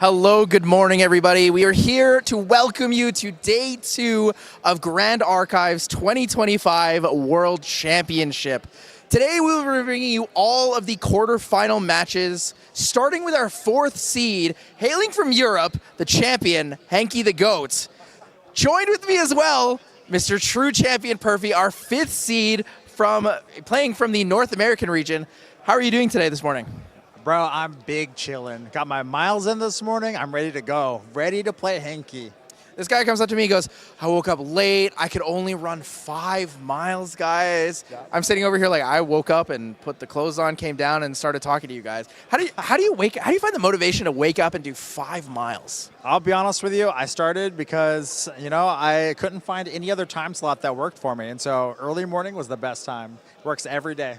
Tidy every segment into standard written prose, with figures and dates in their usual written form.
Hello, good morning, everybody. We are here to welcome you to Day 2 of Grand Archive's 2025 World Championship. Today, we will be bringing you all of the quarterfinal matches, starting with our 4th seed, hailing from Europe, the champion, Henky the Goat. Joined with me as well, Mr. True Champion Perfy, our 5th seed, playing from the North American region. How are you doing today this morning? Bro, I'm big chillin'. Got my miles in this morning. I'm ready to go. Ready to play Henky. This guy comes up to me and goes, I woke up late. I could only run 5 miles, guys. Yeah. I'm sitting over here like I woke up and put the clothes on, came down and started talking to you guys. How do you find the motivation to wake up and do 5 miles? I'll be honest with you. I started because, I couldn't find any other time slot that worked for me. And so early morning was the best time. Works every day.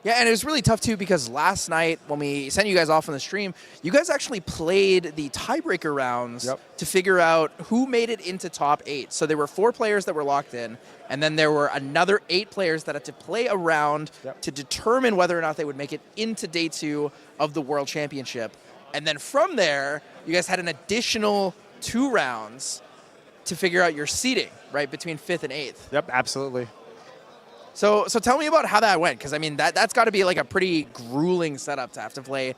Yeah, and it was really tough, too, because last night when we sent you guys off on the stream, you guys actually played the tiebreaker rounds to figure out who made it into top 8. So there were 4 players that were locked in, and then there were another 8 players that had to play a round to determine whether or not they would make it into Day 2 of the World Championship. And then from there, you guys had an additional 2 rounds to figure out your seeding, right, between 5th and 8th. Yep, absolutely. So tell me about how that went, because I mean that's got to be like a pretty grueling setup to have to play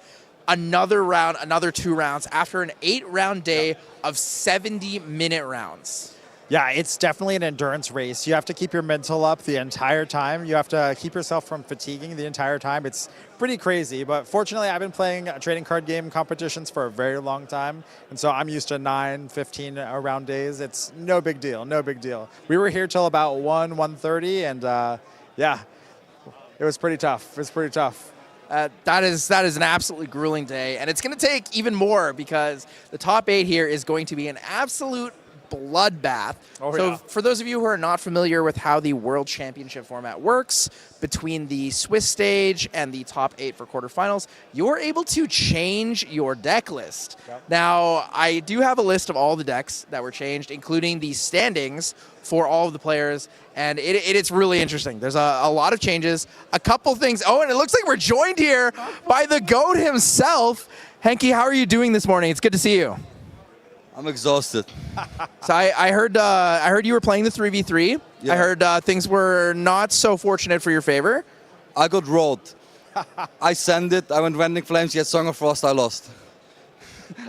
another round, another 2 rounds after an 8-round day of 70-minute rounds. Yeah, it's definitely an endurance race. You have to keep your mental up the entire time. You have to keep yourself from fatiguing the entire time. It's pretty crazy, but fortunately I've been playing trading card game competitions for a very long time, and so I'm used to 9, 15 round days. It's no big deal, no big deal. We were here till about 1:30, and yeah, it was pretty tough. It was pretty tough. That is an absolutely grueling day, and it's going to take even more because the top 8 here is going to be an absolute bloodbath. So for those of you who are not familiar with how the World Championship format works, between the Swiss stage and the top 8 for quarterfinals, you're able to change your deck list. Now, I do have a list of all the decks that were changed, including the standings for all of the players, and it's really interesting. There's a lot of changes, a couple things. Oh, and it looks like we're joined here by the GOAT himself. Henky, how are you doing this morning? It's good to see you. I'm exhausted. So I heard you were playing the 3v3. Yeah. I heard things were not so fortunate for your favor. I got rolled. I sent it. I went Rending Flames. Yet Song of Frost. I lost.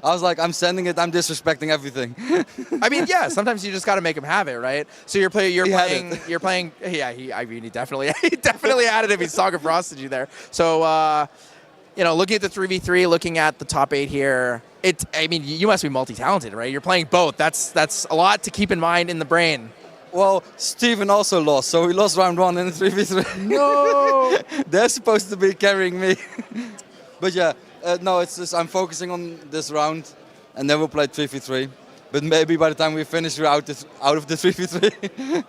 I was like, I'm sending it. I'm disrespecting everything. I mean, yeah. Sometimes you just got to make him have it, right? So you're playing. Yeah. He definitely had it if he Song of Frosted you there. So looking at the 3v3, looking at the top 8 here. You must be multi-talented, right? You're playing both. That's a lot to keep in mind in the brain. Well, Steven also lost, so we lost round 1 in the 3v3. No! They're supposed to be carrying me. But yeah, no, it's just I'm focusing on this round, and then we'll play 3v3. But maybe by the time we finish, we're out of the 3v3.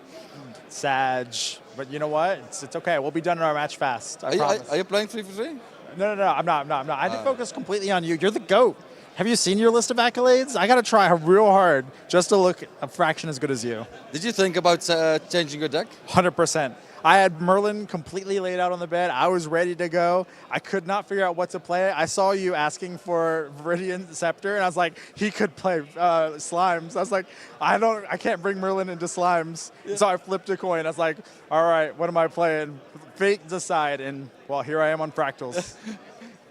Sag. But you know what? It's okay. We'll be done in our match fast. I promise. Are you playing 3v3? No, I'm not. I did focus completely on you. You're the GOAT. Have you seen your list of accolades? I got to try real hard just to look a fraction as good as you. Did you think about changing your deck? 100%. I had Merlin completely laid out on the bed. I was ready to go. I could not figure out what to play. I saw you asking for Viridian Scepter, and I was like, he could play Slimes. I was like, I can't bring Merlin into Slimes. Yeah. So I flipped a coin. I was like, all right, what am I playing? Fate decide, and well, here I am on Fractals.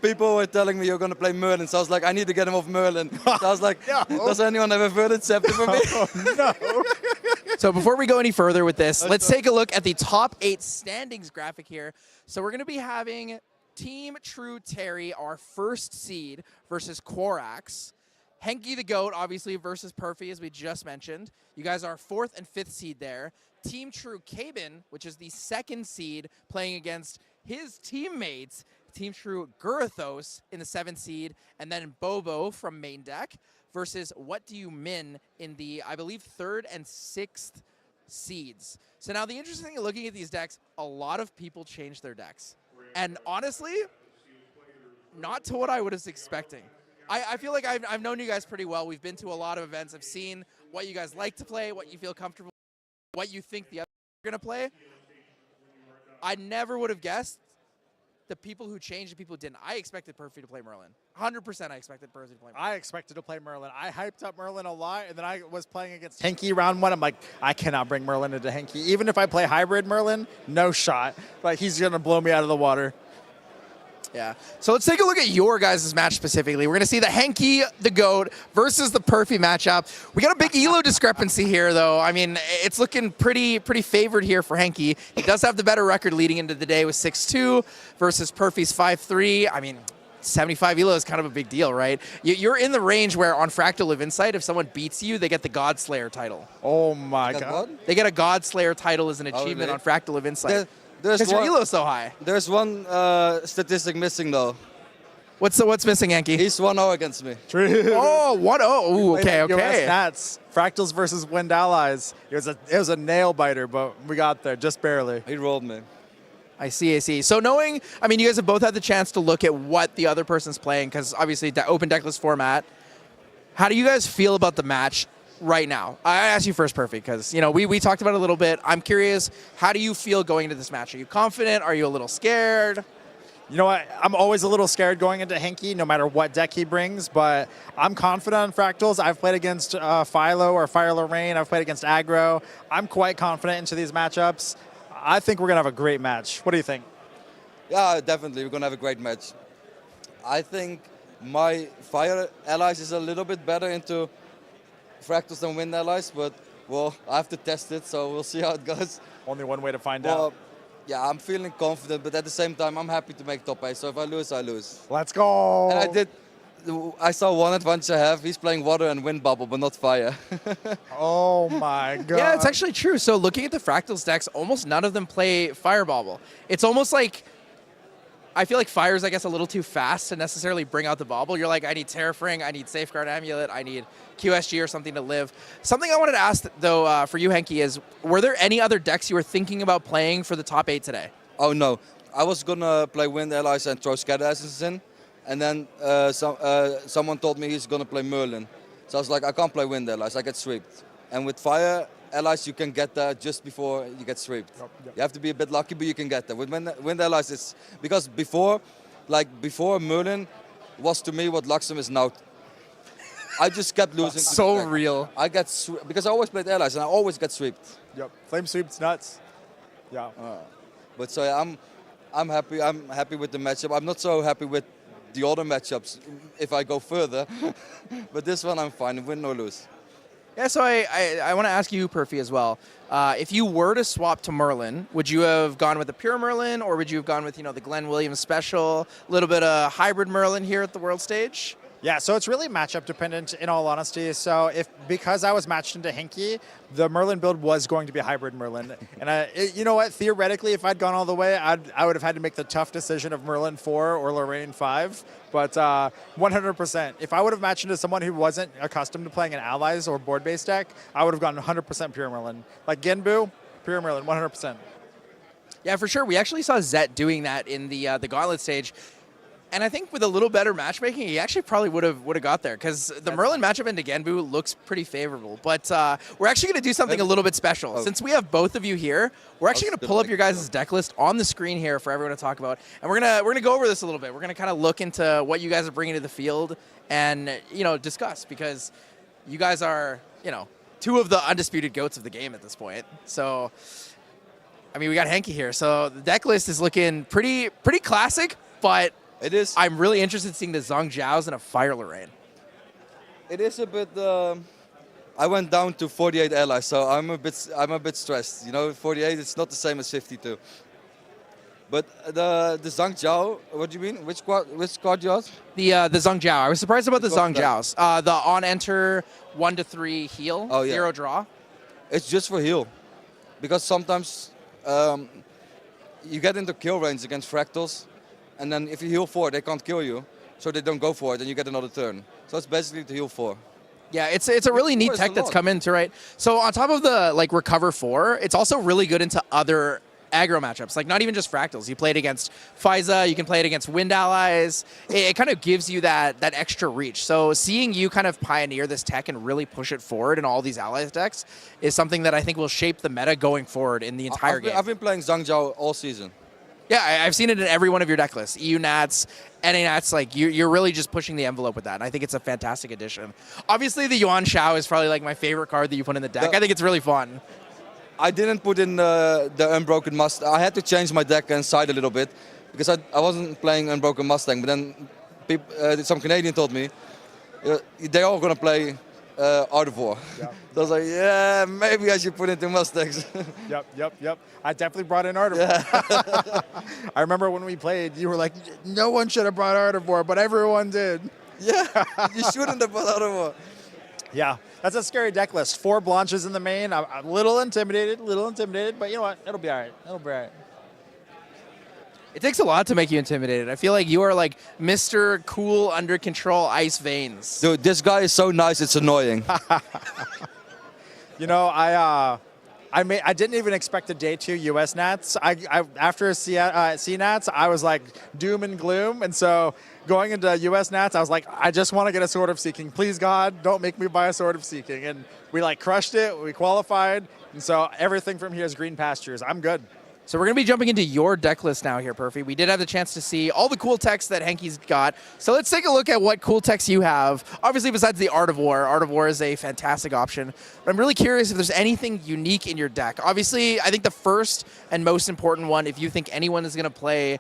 People were telling me you're going to play Merlin, so I was like, I need to get him off Merlin. So I was like, does anyone have a Verdant Scepter for me? No. So before we go any further with this, let's take a look at the top 8 standings graphic here. So we're going to be having Team True Terry, our 1st seed, versus Quarax. Henky the GOAT, obviously, versus Perfy, as we just mentioned. You guys are 4th and 5th seed there. Team True Cabin, which is the 2nd seed, playing against his teammates, Team True Gurathos in the 7th seed, and then Bobo from main deck versus What Do You Min in the, I believe, 3rd and 6th seeds. So now the interesting thing looking at these decks, a lot of people change their decks. And honestly, not to what I was expecting. I feel like I've known you guys pretty well. We've been to a lot of events. I've seen what you guys like to play, what you feel comfortable, what you think the other are going to play. I never would have guessed the people who changed, the people who didn't. I expected Perfy to play Merlin. 100% I expected Perfy to play Merlin. I expected to play Merlin. I hyped up Merlin a lot, and then I was playing against Henki round 1. I'm like, I cannot bring Merlin into Henki. Even if I play hybrid Merlin, no shot. Like, he's going to blow me out of the water. Yeah. So let's take a look at your guys' match specifically. We're going to see the Henki, the GOAT, versus the Perfy matchup. We got a big elo discrepancy here, though. I mean, it's looking pretty favored here for Henki. He does have the better record leading into the day with 6-2 versus Perfy's 5-3. I mean, 75 elo is kind of a big deal, right? You're in the range where on Fractal of Insight, if someone beats you, they get the Godslayer title. Oh, my God. They get a Godslayer title as an achievement on Fractal of Insight. Because your elo is so high. There's one statistic missing, though. What's missing, Henki? He's 1-0 against me. Oh, 1-0. Ooh, okay. Stats. Fractals versus Wind Allies. It was a nail biter, but we got there just barely. He rolled me. I see. So knowing, I mean, you guys have both had the chance to look at what the other person's playing, because obviously open decklist format. How do you guys feel about the match right now? I asked you first, Perfy, because we talked about it a little bit. I'm curious, how do you feel going into this match? Are you confident? Are you a little scared? You know what? I'm always a little scared going into Henki, no matter what deck he brings, but I'm confident on Fractals. I've played against Philo or Fire Lorraine. I've played against Aggro. I'm quite confident into these matchups. I think we're going to have a great match. What do you think? Yeah, definitely. We're going to have a great match. I think my Fire Allies is a little bit better into Fractals than Wind Allies, but, well, I have to test it, so we'll see how it goes. Only one way to find out. Yeah, I'm feeling confident, but at the same time, I'm happy to make top 8, so if I lose, I lose. Let's go! And I saw one advantage I have. He's playing water and wind bubble, but not fire. Oh my God. Yeah, it's actually true. So looking at the Fractals decks, almost none of them play fire bobble. It's almost like, I feel like fire is, I guess, a little too fast to necessarily bring out the bobble. You're like, I need Terrafring, I need Safeguard Amulet, I need QSG or something to live. Something I wanted to ask, though, for you, Henki, is were there any other decks you were thinking about playing for the top 8 today? Oh, no. I was going to play Wind Allies and throw Scatter Essence in. And then someone told me he's going to play Merlin. So I was like, I can't play Wind Allies, I get swept. And with Fire Allies, you can get that just before you get swept. Yep. You have to be a bit lucky, but you can get that. With Wind Allies, it's because before Merlin was to me what Luxem is now. I just kept losing. So real. I get because I always played Allies and I always get swept. Yep, flame sweep's nuts. Yeah. But so yeah, I'm happy. I'm happy with the matchup. I'm not so happy with the other matchups if I go further, but this one I'm fine, win or lose. Yeah, so I want to ask you, Perfy, as well. If you were to swap to Merlin, would you have gone with the pure Merlin, or would you have gone with the Glenn Williams special, a little bit of hybrid Merlin here at the World Stage? Yeah, so it's really matchup dependent in all honesty. So because I was matched into Henki, the Merlin build was going to be a hybrid Merlin. And you know what, theoretically, if I'd gone all the way, I would have had to make the tough decision of Merlin 4 or Lorraine 5. But 100%, if I would have matched into someone who wasn't accustomed to playing an Allies or board-based deck, I would have gone 100% pure Merlin. Like Genbu, pure Merlin, 100%. Yeah, for sure. We actually saw Zet doing that in the Gauntlet stage. And I think with a little better matchmaking, he actually probably would have got there, because the Merlin matchup into Genbu looks pretty favorable. But we're actually going to do something a little bit special. Since we have both of you here, we're actually going to pull up your guys' deck list on the screen here for everyone to talk about. And we're gonna go over this a little bit. We're going to kind of look into what you guys are bringing to the field and discuss, because you guys are two of the undisputed GOATs of the game at this point. So I mean, we got Henki here. So the deck list is looking pretty classic, but it is. I'm really interested in seeing the Zhang Zhaos and a Fire Lorraine. It is a bit. I went down to 48 allies, so I'm a bit stressed. 48. It's not the same as 52. But the Zhang Zhao. What do you mean? Which card you asked? The Zhang Zhao. I was surprised about the Zhang Zhaos. The on enter 1-3 heal, 0 draw. It's just for heal, because sometimes you get into kill range against Fractals. And then if you heal 4, they can't kill you, so they don't go for it, and you get another turn. So it's basically to heal 4. Yeah, it's a really neat tech that's come into, right? So on top of the recover 4, it's also really good into other aggro matchups, like not even just Fractals. You play it against Faiza, you can play it against Wind Allies. It kind of gives you that extra reach. So seeing you kind of pioneer this tech and really push it forward in all these Allies decks is something that I think will shape the meta going forward in the entire game. I've been playing Zhang Zhao all season. Yeah, I've seen it in every one of your deck lists. EU Nats, NA Nats, like you're really just pushing the envelope with that. And I think it's a fantastic addition. Obviously, the Yuan Shao is probably like my favorite card that you put in the deck. I think it's really fun. I didn't put in the Unbroken Mustang. I had to change my deck inside a little bit because I wasn't playing Unbroken Mustang. But then some Canadian told me they're all going to play Art of War. Yep. So I was like, yeah, maybe I should put it in Mustangs. Yep. I definitely brought in Art of War. I remember when we played, you were like, no one should have brought Art of War, but everyone did. Yeah, you shouldn't have brought Art of War. Yeah, that's a scary deck list. 4 Blanches in the main. I'm a little intimidated, but you know what? It'll be all right. It takes a lot to make you intimidated. I feel like you are like Mr. Cool, under control, ice veins. Dude, this guy is so nice, it's annoying. You know, I didn't even expect a day 2 US Nats. After C Nats, I was like doom and gloom, and so going into US Nats, I was like, I just want to get a Sword of Seeking. Please God, don't make me buy a Sword of Seeking. And we like crushed it. We qualified, and so everything from here is green pastures. I'm good. So we're going to be jumping into your deck list now here, Perfy. We did have the chance to see all the cool techs that Henke's got. So let's take a look at what cool techs you have. Obviously, besides the Art of War. Art of War is a fantastic option. But I'm really curious if there's anything unique in your deck. Obviously, I think the first and most important one, if you think anyone is going to play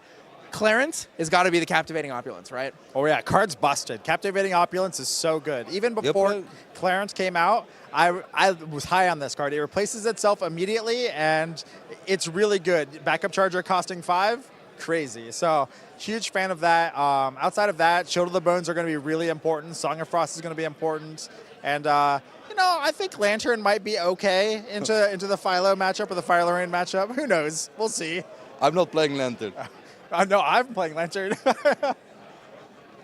Clarence, has got to be the Captivating Opulence, right? Oh yeah, card's busted. Captivating Opulence is so good. Even before Clarence came out, I was high on this card. It replaces itself immediately, and it's really good. Backup charger costing 5, crazy. So huge fan of that. Outside of that, Shield of the Bones are going to be really important. Song of Frost is going to be important, and you know, I think Lantern might be okay into the Philo matchup or the Fire Lorraine matchup. Who knows? We'll see. I'm not playing Lantern. No, I'm playing Lantern.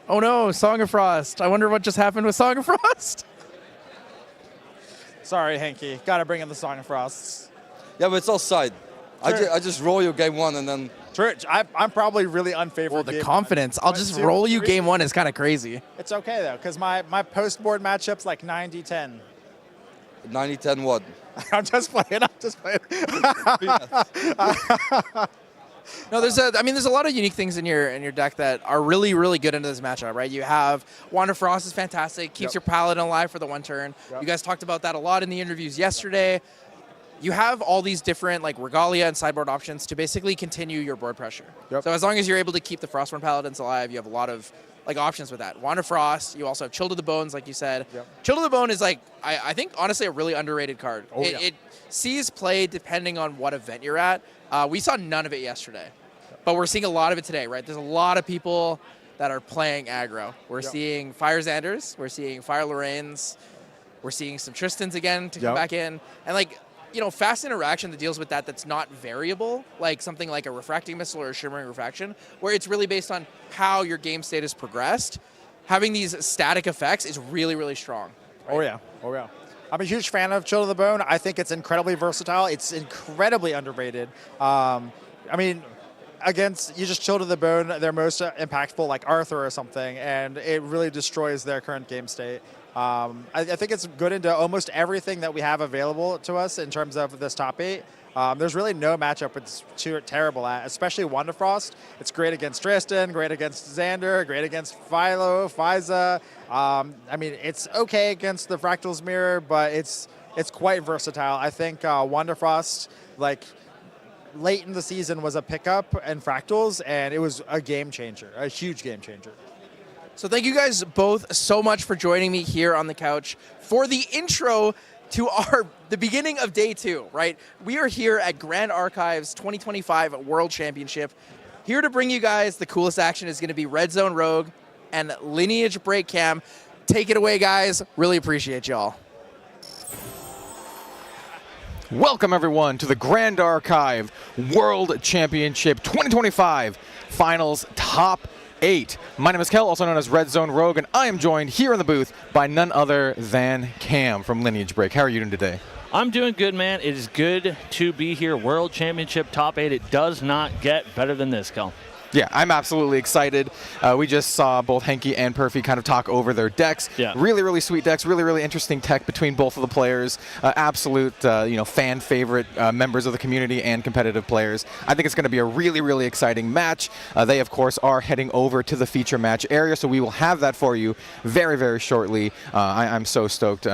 Oh no, Song of Frost. I wonder what just happened with Song of Frost. Sorry, Henke. Got to bring in the Song of Frost. Yeah, but it's all side. Sure. I just roll you game 1 and then... Church, I'm probably really unfavorable. Well, the confidence. I'll just roll you game 1 is kind of crazy. It's okay, though, because my post-board matchup's like 90-10. 90-10 what? I'm just playing. No, there's a lot of unique things in your deck that are really, really good into this matchup, right? You have Wand of Frost is fantastic, keeps your Paladin alive for the 1 turn. Yep. You guys talked about that a lot in the interviews yesterday. You have all these different like Regalia and sideboard options to basically continue your board pressure. Yep. So as long as you're able to keep the Frostborn Paladins alive, you have a lot of like options with that. Wand of Frost, you also have Chill to the Bones, like you said. Yep. Chill to the Bone is like, I think honestly a really underrated card. It sees play depending on what event you're at. We saw none of it yesterday, but we're seeing a lot of it today, right? There's a lot of people that are playing aggro. We're seeing Fire Xanders, we're seeing Fire Lorraines, we're seeing some Tristans again to come back in. And like, you know, fast interaction that deals with that's not variable, like something like a Refracting Missile or a Shimmering Refraction, where it's really based on how your game state has progressed. Having these static effects is really, really strong. Right? Oh yeah. I'm a huge fan of Chill to the Bone. I think it's incredibly versatile. It's incredibly underrated. I mean, you just Chill to the Bone, they're most impactful, like Arthur or something, and it really destroys their current game state. I think it's good into almost everything that we have available to us in terms of this top 8. There's really no matchup it's too terrible at, especially Wand of Frost. It's great against Tristan, great against Xander, great against Philo, Fiza. I mean, it's okay against the Fractal's Mirror, but it's quite versatile. I think Wand of Frost, like, late in the season was a pickup in Fractals, and it was a game changer, a huge game changer. So thank you guys both so much for joining me here on the couch for the intro to the beginning of day 2, right? We are here at Grand Archives 2025 World Championship. Here to bring you guys the coolest action is going to be Red Zone Rogue and Lineage Break Cam. Take it away, guys. Really appreciate y'all. Welcome, everyone, to the Grand Archive World Championship 2025 Finals Top 8. My name is Kel, also known as Red Zone Rogue, and I am joined here in the booth by none other than Cam from Lineage Break. How are you doing today? I'm doing good, man. It is good to be here. World Championship Top 8. It does not get better than this, Kel. Yeah, I'm absolutely excited. We just saw both Henke and Perfy kind of talk over their decks. Yeah. Really, really sweet decks. Really, really interesting tech between both of the players. Absolute, fan favorite members of the community and competitive players. I think it's going to be a really, really exciting match. They, of course, are heading over to the feature match area, so we will have that for you very, very shortly. I'm so stoked.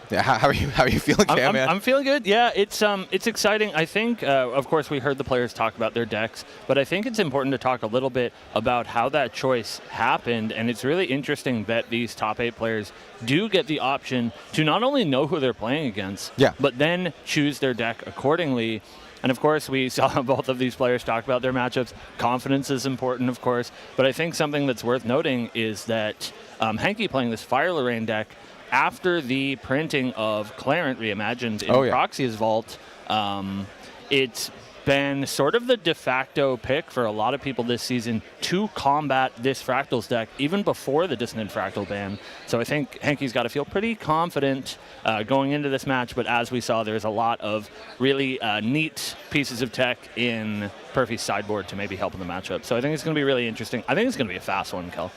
How are you feeling, Cam? I'm feeling good. Yeah, it's exciting. I think, of course, we heard the players talk about their decks, but I think it's important to talk a little bit about how that choice happened. And it's really interesting that these top 8 players do get the option to not only know who they're playing against, but then choose their deck accordingly. And of course, we saw both of these players talk about their matchups. Confidence is important, of course, but I think something that's worth noting is that Henke playing this Fire Lorraine deck, after the printing of Clarent Reimagined in Proxy's Vault, it's been sort of the de facto pick for a lot of people this season to combat this Fractals deck, even before the Dissonant Fractal ban. So I think Henke's got to feel pretty confident going into this match, but as we saw, there's a lot of really neat pieces of tech in Perfy's sideboard to maybe help in the matchup. So I think it's going to be really interesting. I think it's going to be a fast one, Kel.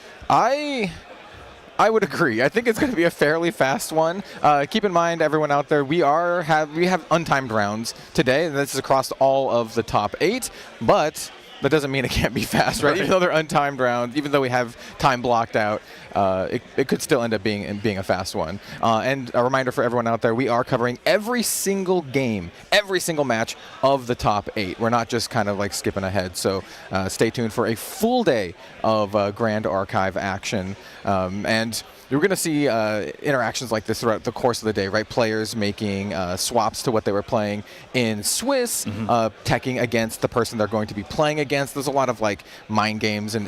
I would agree. I think it's going to be a fairly fast one. Keep in mind, everyone out there, we have untimed rounds today. And this is across all of the top 8, but that doesn't mean it can't be fast, right? Even though they're untimed rounds, even though we have time blocked out, it could still end up being a fast one. And a reminder for everyone out there, we are covering every single game, every single match of the top 8. We're not just kind of like skipping ahead. So stay tuned for a full day of Grand Archive action. And you're going to see interactions like this throughout the course of the day, right? Players making swaps to what they were playing in Swiss, teching against the person they're going to be playing against. There's a lot of like mind games and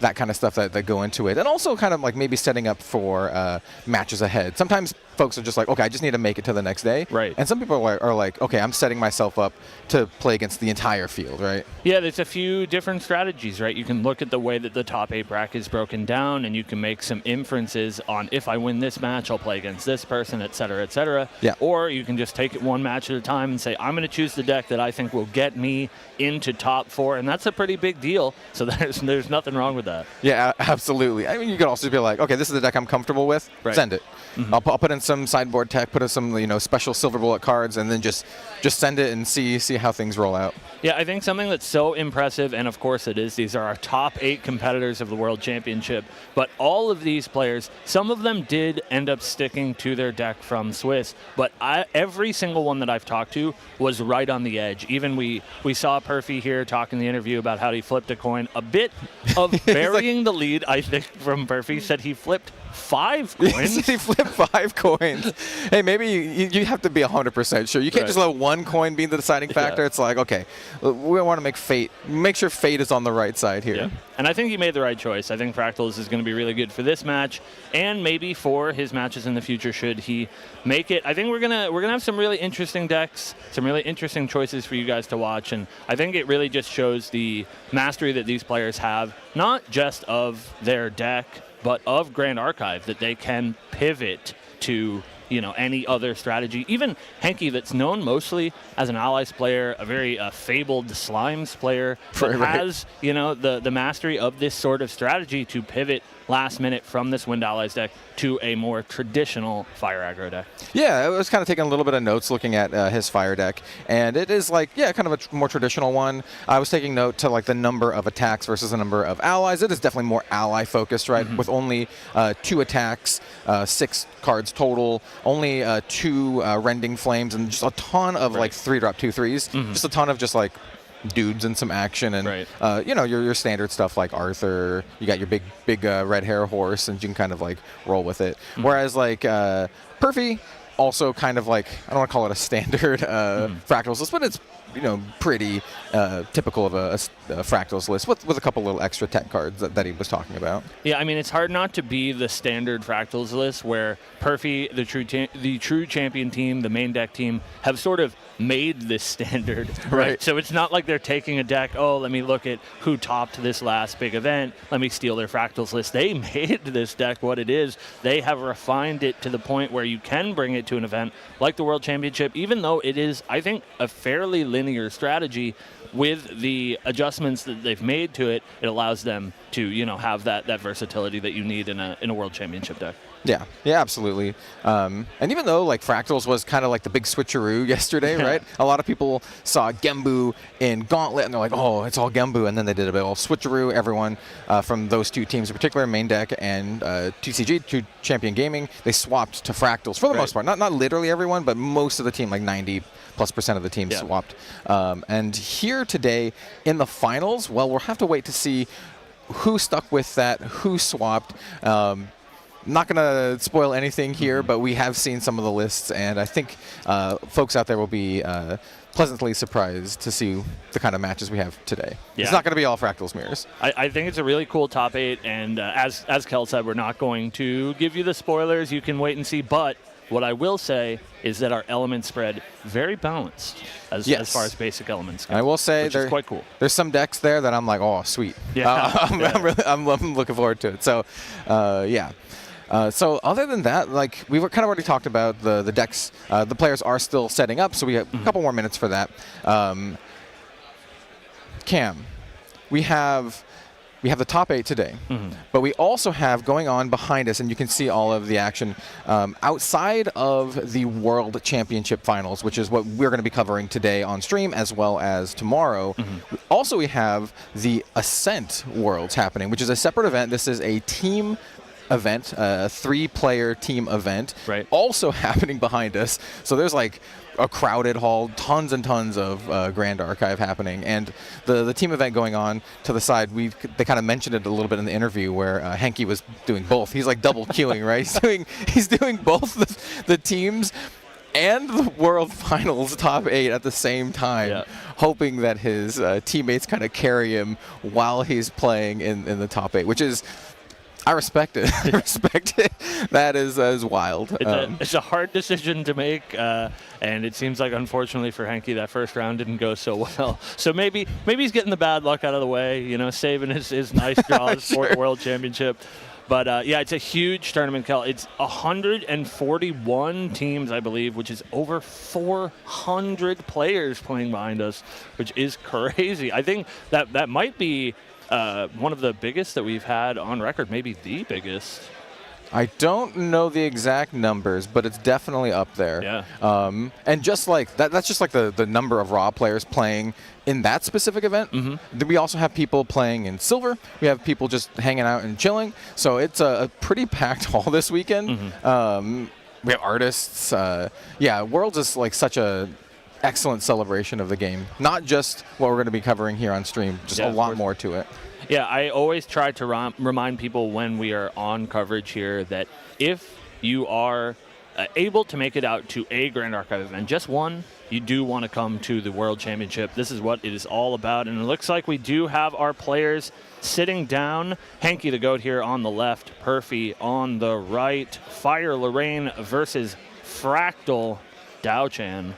that kind of stuff that go into it. And also kind of like maybe setting up for matches ahead. Sometimes folks are just like, okay, I just need to make it to the next day. Right. And some people are like, okay, I'm setting myself up to play against the entire field, right? Yeah, there's a few different strategies, right? You can look at the way that the top 8 bracket is broken down, and you can make some inferences on if I win this match, I'll play against this person, et cetera, et cetera. Yeah. Or you can just take it one match at a time and say, I'm going to choose the deck that I think will get me into top 4, and that's a pretty big deal. So there's nothing wrong with that. Yeah, absolutely. I mean, you could also be like, okay, this is the deck I'm comfortable with. Right. Send it. I'll put in some sideboard tech, put in some special silver bullet cards, and then just send it and see how things roll out. Yeah, I think something that's so impressive, and of course it is, these are our top 8 competitors of the World Championship, but all of these players, some of them did end up sticking to their deck from Swiss, but every single one that I've talked to was right on the edge. Even we saw Perfy here talk in the interview about how he flipped a coin. A bit of burying the lead, I think, from Perfy, said he flipped 5 coins. He flipped 5 coins. Hey, maybe you have to be 100% sure. You can't just let one coin be the deciding factor. It's like, okay, we want to make sure fate is on the right side here. Yeah. And I think he made the right choice. I think Fractals is going to be really good for this match, and maybe for his matches in the future should he make it. I think we're gonna have some really interesting decks, some really interesting choices for you guys to watch, and I think it really just shows the mastery that these players have, not just of their deck, but of Grand Archive, that they can pivot to any other strategy. Even Henke, that's known mostly as an Allies player, a very fabled Slimes player, but has the mastery of this sort of strategy to pivot last minute from this Wind Allies deck to a more traditional Fire Aggro deck. Yeah, I was kind of taking a little bit of notes looking at his Fire deck, and it is like, kind of a more traditional one. I was taking note to like the number of attacks versus the number of allies. It is definitely more ally focused, right? With only 2 attacks, 6 cards total, only 2 Rending Flames, and just a ton of like 3-drop 2/3s. Just a ton of just like dudes and some action, and your standard stuff like Arthur. You got your big red hair horse, and you can kind of like roll with it. Whereas like Perfy, also kind of like, I don't want to call it a standard Fractals list, but it's pretty typical of a Fractals list with a couple little extra tech cards that he was talking about. Yeah, I mean, it's hard not to be the standard Fractals list where Perfy, the true champion team, the main deck team, have sort of made this standard, Right. So it's not like they're taking a deck, oh, let me look at who topped this last big event, let me steal their Fractals list. They made this deck what it is. They have refined it to the point where you can bring it to an event like the World Championship, even though it is, I think, a fairly linear strategy. With the adjustments that they've made to it, it allows them to, have that versatility that you need in a World Championship deck. Yeah, absolutely. And even though like Fractals was kind of like the big switcheroo yesterday, right? A lot of people saw Gembu in Gauntlet and they're like, oh, it's all Gembu. And then they did a bit of switcheroo. Everyone from those two teams, in particular Main Deck and TCG, True Champion Gaming, they swapped to Fractals for the most part. Not literally everyone, but most of the team, like 90+% of the team swapped. And here today in the finals, well, we'll have to wait to see who stuck with that, who swapped. Not going to spoil anything here, but we have seen some of the lists, and I think folks out there will be pleasantly surprised to see the kind of matches we have today. Yeah. It's not going to be all Fractals mirrors. I think it's a really cool top 8, and as Kel said, we're not going to give you the spoilers. You can wait and see, but what I will say is that our element spread very balanced as far as basic elements go. I will say which is quite cool. There's some decks there that I'm like, oh, sweet. Yeah. I'm looking forward to it. So, yeah. So other than that, like we've kind of already talked about the decks, the players are still setting up, so we have a couple more minutes for that. Cam, we have the top 8 today, but we also have going on behind us, and you can see all of the action outside of the World Championship Finals, which is what we're going to be covering today on stream as well as tomorrow. Also, we have the Ascent Worlds happening, which is a separate event. This is a team event, a 3-player team event, also happening behind us. So there's like a crowded hall, tons and tons of Grand Archive happening, and the team event going on to the side. They kind of mentioned it a little bit in the interview where Henke was doing both. He's like double queuing, right? He's doing both the teams and the World Finals top 8 at the same time, hoping that his teammates kind of carry him while he's playing in the top 8, which is, I respect it. I respect it. That is wild. It's a hard decision to make, and it seems like, unfortunately for Henke, that first round didn't go so well. So maybe he's getting the bad luck out of the way, saving his nice draws for the World Championship. But, yeah, it's a huge tournament, Kel. It's 141 teams, I believe, which is over 400 players playing behind us, which is crazy. I think that might be one of the biggest that we've had on record, maybe the biggest. I don't know the exact numbers, but it's definitely up there. Yeah. And just like that's just like the number of Raw players playing in that specific event. Then we also have people playing in Silver. We have people just hanging out and chilling. So it's a pretty packed hall this weekend. We have artists. Yeah, Worlds is like such a excellent celebration of the game. Not just what we're going to be covering here on stream, just a lot more to it. Yeah, I always try to remind people when we are on coverage here that if you are able to make it out to a Grand Archive event, just one, you do want to come to the World Championship. This is what it is all about, and it looks like we do have our players sitting down. Henke the GOAT here on the left, Perfy on the right, Fire Lorraine versus Fractal Dao-Chan.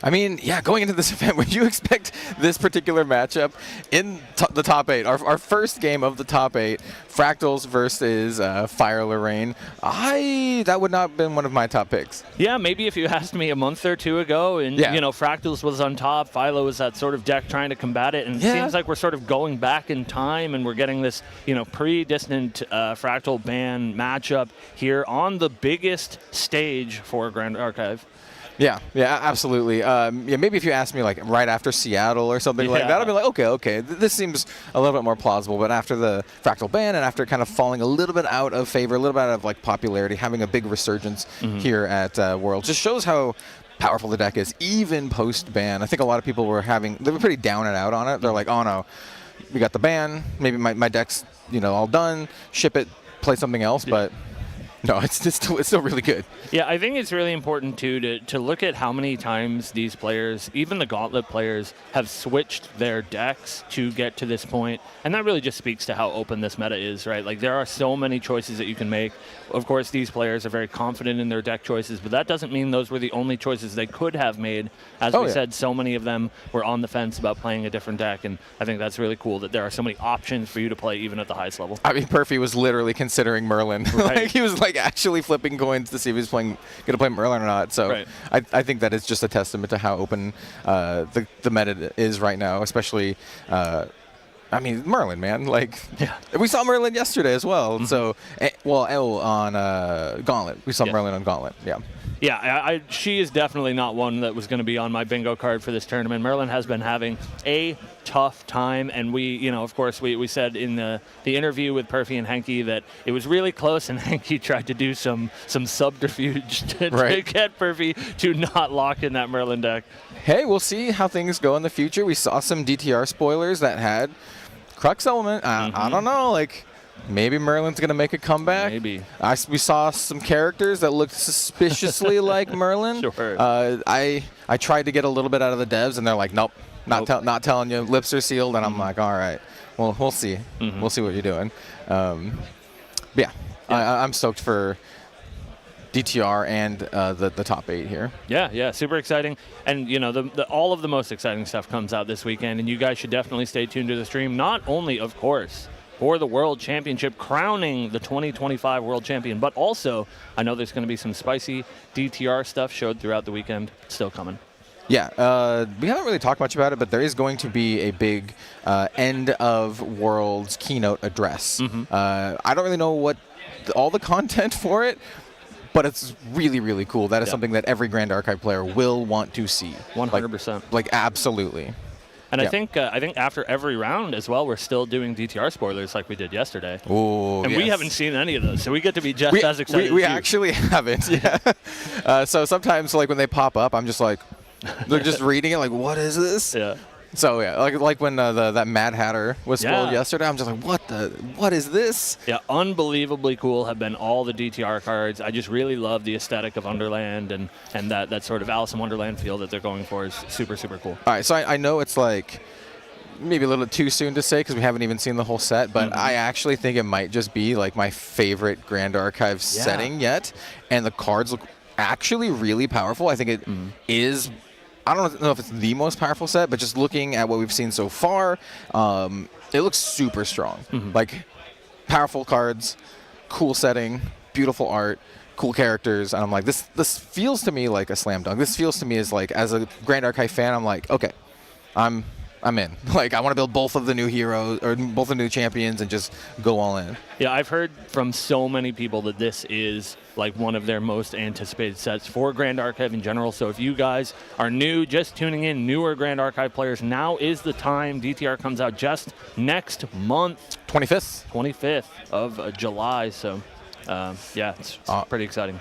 I mean, yeah, going into this event, would you expect this particular matchup in the top 8? Our first game of the top 8, Fractals versus Fire Lorraine. That would not have been one of my top picks. Yeah, maybe if you asked me a month or two ago, and Fractals was on top, Philo was that sort of deck trying to combat it, and it seems like we're sort of going back in time, and we're getting this, pre-distant Fractal ban matchup here on the biggest stage for Grand Archive. Yeah, absolutely. Maybe if you asked me like right after Seattle or something like that, I'd be like, okay, this seems a little bit more plausible. But after the Fractal ban and after kind of falling a little bit out of favor, a little bit out of like popularity, having a big resurgence here at World just shows how powerful the deck is, even post-ban. I think a lot of people were pretty down and out on it. They're like, oh no, we got the ban. Maybe my deck's all done. Ship it, play something else, but. No, it's still really good. Yeah, I think it's really important too to look at how many times these players, even the Gauntlet players, have switched their decks to get to this point, and that really just speaks to how open this meta is, right? Like there are so many choices that you can make. Of course, these players are very confident in their deck choices, but that doesn't mean those were the only choices they could have made. As we said, so many of them were on the fence about playing a different deck, and I think that's really cool that there are so many options for you to play even at the highest level. I mean, Perfy was literally considering Merlin. Right. Like he was like actually flipping coins to see if he was going to play Merlin or not. So right. I think that is just a testament to how open the meta is right now, especially. I mean, Merlin, man. Like, we saw Merlin yesterday as well. So, on Gauntlet, we saw Merlin on Gauntlet. Yeah. Yeah, she is definitely not one that was going to be on my bingo card for this tournament. Merlin has been having a tough time, and of course, we said in the interview with Perfy and Henke that it was really close, and Henke tried to do some subterfuge to get Perfy to not lock in that Merlin deck. Hey, we'll see how things go in the future. We saw some DTR spoilers that had Crux Element. I don't know, like... Maybe Merlin's going to make a comeback. Maybe. We saw some characters that looked suspiciously like Merlin. Sure. I tried to get a little bit out of the devs, and they're like, nope, not telling you. Lips are sealed. And I'm like, all right, well, we'll see. We'll see what you're doing. I'm stoked for DTR and the top 8 here. Yeah, super exciting. And, all of the most exciting stuff comes out this weekend, and you guys should definitely stay tuned to the stream. Not only, of course, for the World Championship, crowning the 2025 World Champion, but also I know there's going to be some spicy DTR stuff showed throughout the weekend. Still coming. Yeah, we haven't really talked much about it, but there is going to be a big end of Worlds keynote address. I don't really know what all the content for it, but it's really, really cool. That is something that every Grand Archive player will want to see. 100%. Like absolutely. And I think after every round as well, we're still doing DTR spoilers like we did yesterday. Ooh, and we haven't seen any of those, so we get to be just as excited. We as you. actually haven't. Yeah. So sometimes, like when they pop up, I'm just like, they're just reading it, like, what is this? Yeah. So yeah, like when that Mad Hatter was spoiled yesterday, I'm just like, what is this? Yeah, unbelievably cool have been all the DTR cards. I just really love the aesthetic of Underland and that sort of Alice in Wonderland feel that they're going for is super, super cool. All right, so I know it's like maybe a little too soon to say because we haven't even seen the whole set, but I actually think it might just be like my favorite Grand Archive setting yet, and the cards look actually really powerful. I think it is. I don't know if it's the most powerful set, but just looking at what we've seen so far, it looks super strong. Like, powerful cards, cool setting, beautiful art, cool characters, and I'm like, this feels to me like a slam dunk. This feels to me as a Grand Archive fan, I'm like, okay, I'm in. Like, I want to build both of the new heroes, or both the new champions, and just go all in. Yeah, I've heard from so many people that this is like one of their most anticipated sets for Grand Archive in general. So if you guys are new, just tuning in, newer Grand Archive players, now is the time. DTR comes out just next month. 25th of July. So, it's pretty exciting.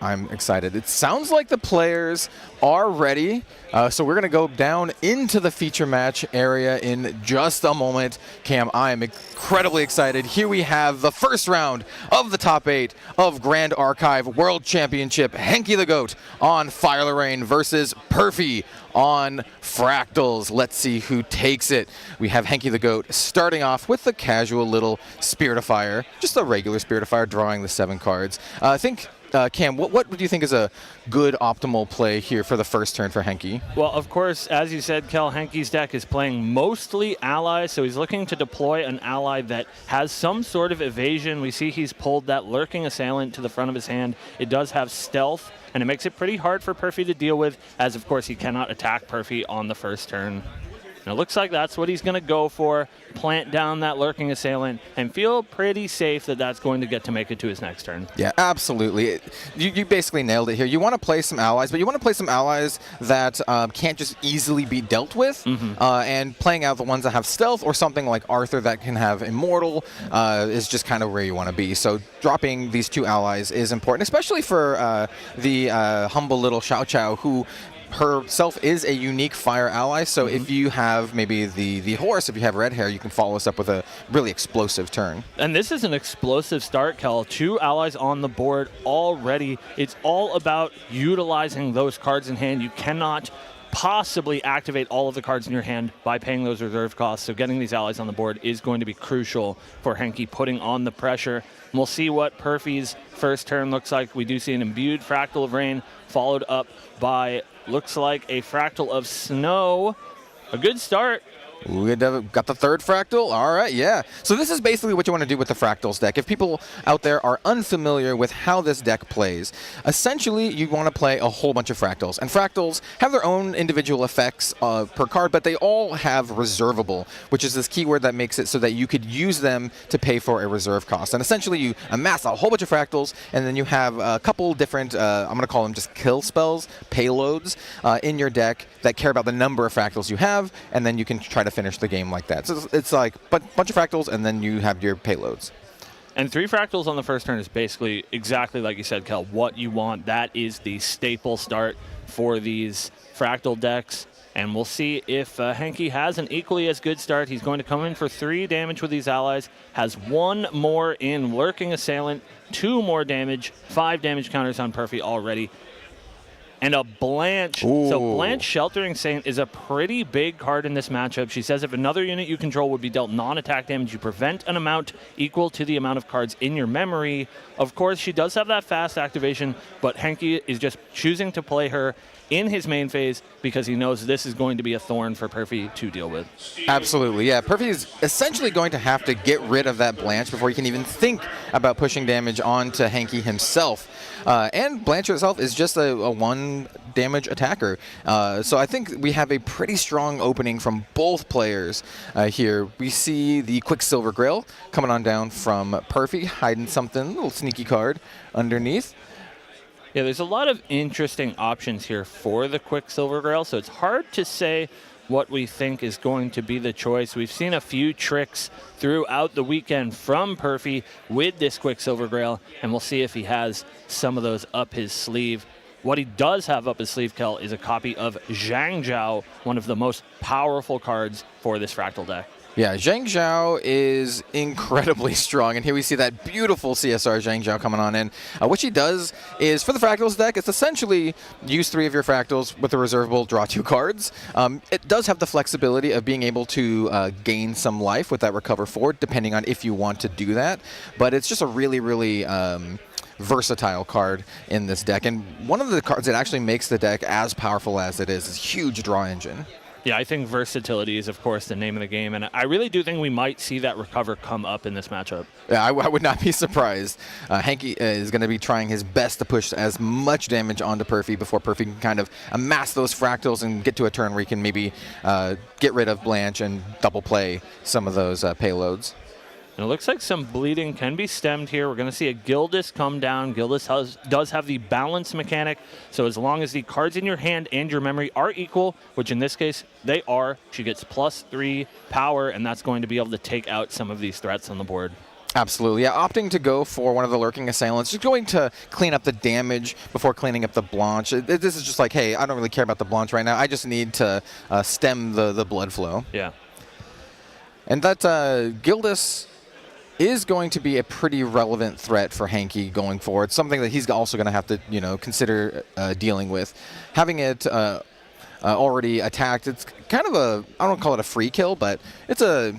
I'm excited. It sounds like the players are ready. So we're going to go down into the feature match area in just a moment. Cam, I am incredibly excited. Here we have the first round of the top 8 of Grand Archive World Championship. Henke the Goat on Fire Lorraine versus Perfy on Fractals. Let's see who takes it. We have Henke the Goat starting off with the casual little Spirit of Fire, just a regular Spirit of Fire, drawing the 7 cards. I think Cam, what do you think is a good optimal play here for the first turn for Henke? Well, of course, as you said, Kel, Henke's deck is playing mostly allies, so he's looking to deploy an ally that has some sort of evasion. We see he's pulled that Lurking Assailant to the front of his hand. It does have stealth, and it makes it pretty hard for Perfy to deal with, as of course he cannot attack Perfy on the first turn. And it looks like that's what he's going to go for, plant down that Lurking Assailant, and feel pretty safe that that's going to get to make it to his next turn. Yeah, absolutely. You basically nailed it here. You want to play some allies, but you want to play some allies that can't just easily be dealt with, and playing out the ones that have stealth or something like Arthur that can have Immortal is just kind of where you want to be. So dropping these 2 allies is important, especially for the humble little Xiao Xiao who herself is a unique fire ally, so if you have maybe the horse, if you have red hair, you can follow us up with a really explosive turn. And this is an explosive start, Kel. 2 allies on the board already. It's all about utilizing those cards in hand. You cannot possibly activate all of the cards in your hand by paying those reserve costs. So getting these allies on the board is going to be crucial for Henke, putting on the pressure. And we'll see what Perfy's first turn looks like. We do see an imbued Fractal of Rain, followed up by, looks like, a Fractal of Snow. A good start. We got the third fractal. All right, yeah. So this is basically what you want to do with the fractals deck. If people out there are unfamiliar with how this deck plays, essentially you want to play a whole bunch of fractals. And fractals have their own individual effects per card, but they all have reservable, which is this keyword that makes it so that you could use them to pay for a reserve cost. And essentially you amass a whole bunch of fractals, and then you have a couple different, I'm going to call them just kill spells, payloads in your deck that care about the number of fractals you have, and then you can try to finish the game like that. So it's like a bunch of fractals, and then you have your payloads. And 3 fractals on the first turn is basically exactly like you said, Kel, what you want. That is the staple start for these fractal decks. And we'll see if Henke has an equally as good start. He's going to come in for 3 damage with these allies, has 1 more in Lurking Assailant, 2 more damage, 5 damage counters on Perfy already. And a Blanche. Ooh. So Blanche Sheltering Saint is a pretty big card in this matchup. She says if another unit you control would be dealt non-attack damage, you prevent an amount equal to the amount of cards in your memory. Of course, she does have that fast activation, but Henke is just choosing to play her in his main phase because he knows this is going to be a thorn for Perfy to deal with. Absolutely, yeah. Perfy is essentially going to have to get rid of that Blanche before he can even think about pushing damage onto Henke himself. And Blanche herself is just a 1 damage attacker. So I think we have a pretty strong opening from both players here. We see the Quicksilver Grail coming on down from Perfy, hiding something, a little sneaky card underneath. Yeah, there's a lot of interesting options here for the Quicksilver Grail, so it's hard to say what we think is going to be the choice. We've seen a few tricks throughout the weekend from Perfy with this Quicksilver Grail, and we'll see if he has some of those up his sleeve. What he does have up his sleeve, Kel, is a copy of Zhang Zhao, one of the most powerful cards for this Fractal deck. Yeah, Zhang Zhao is incredibly strong, and here we see that beautiful CSR Zhang Zhao coming on in. What she does is, for the Fractals deck, it's essentially use 3 of your Fractals with a reservable, draw 2 cards. It does have the flexibility of being able to gain some life with that Recover 4, depending on if you want to do that, but it's just a really, really versatile card in this deck, and one of the cards that actually makes the deck as powerful as it is huge draw engine. Yeah, I think versatility is, of course, the name of the game, and I really do think we might see that Recover come up in this matchup. Yeah, I would not be surprised. Henke is going to be trying his best to push as much damage onto Perfy before Perfy can kind of amass those fractals and get to a turn where he can maybe get rid of Blanche and double play some of those payloads. And it looks like some bleeding can be stemmed here. We're going to see a Gildas come down. Gildas does have the balance mechanic, so as long as the cards in your hand and your memory are equal, which in this case they are, she gets +3 power, and that's going to be able to take out some of these threats on the board. Absolutely, yeah. Opting to go for one of the Lurking Assailants, just going to clean up the damage before cleaning up the Blanche. This is just like, hey, I don't really care about the Blanche right now. I just need to stem the blood flow. Yeah. And that Gildas is going to be a pretty relevant threat for Henke going forward. Something that he's also going to have to, consider dealing with. Having it already attacked, it's kind of a, I don't call it a free kill, but it's a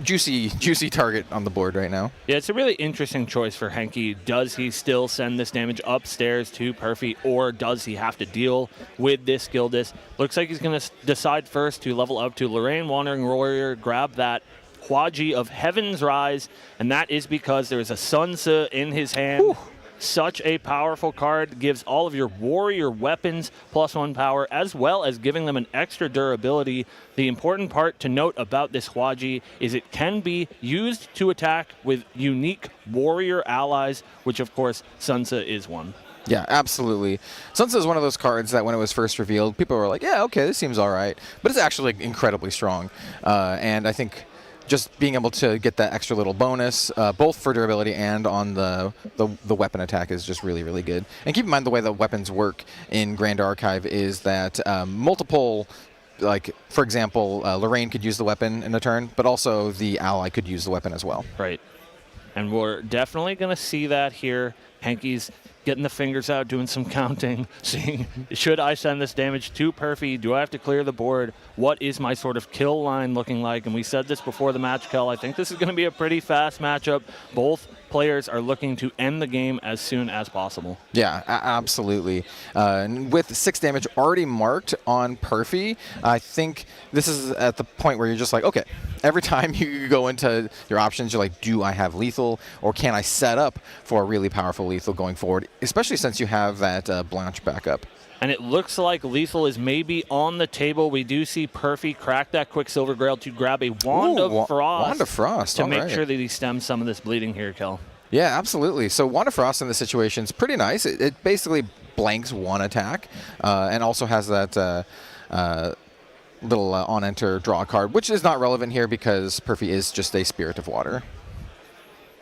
juicy target on the board right now. Yeah, it's a really interesting choice for Henke. Does he still send this damage upstairs to Perfy, or does he have to deal with this Gildas? Looks like he's going to decide first to level up to Lorraine Wandering Warrior, grab that Huaji of Heaven's Rise, and that is because there is a Sun Tzu in his hand. Whew. Such a powerful card, gives all of your warrior weapons +1 power, as well as giving them an extra durability. The important part to note about this Huaji is it can be used to attack with unique warrior allies, which of course Sun Tzu is one. Yeah, absolutely. Sun Tzu is one of those cards that when it was first revealed, people were like, yeah, okay, this seems all right. But it's actually incredibly strong. And I think just being able to get that extra little bonus, both for durability and on the weapon attack, is just really, really good. And keep in mind the way the weapons work in Grand Archive is that multiple, like, for example, Lorraine could use the weapon in a turn, but also the ally could use the weapon as well. Right. And we're definitely going to see that here. Henke's getting the fingers out, doing some counting, seeing, should I send this damage to Perfy? Do I have to clear the board? What is my sort of kill line looking like? And we said this before the match, Kel. I think this is going to be a pretty fast matchup. Both players are looking to end the game as soon as possible. Yeah, absolutely. With 6 damage already marked on Perfy, I think this is at the point where you're just like, okay, every time you go into your options, you're like, do I have lethal, or can I set up for a really powerful lethal going forward, especially since you have that Blanche backup. And it looks like lethal is maybe on the table. We do see Perfy crack that Quicksilver Grail to grab a Wand of Frost. Wand of Frost, to make sure that he stems some of this bleeding here, Kel. Yeah, absolutely. So Wand of Frost in this situation is pretty nice. It basically blanks one attack, and also has that little on-enter draw card, which is not relevant here because Perfy is just a Spirit of Water.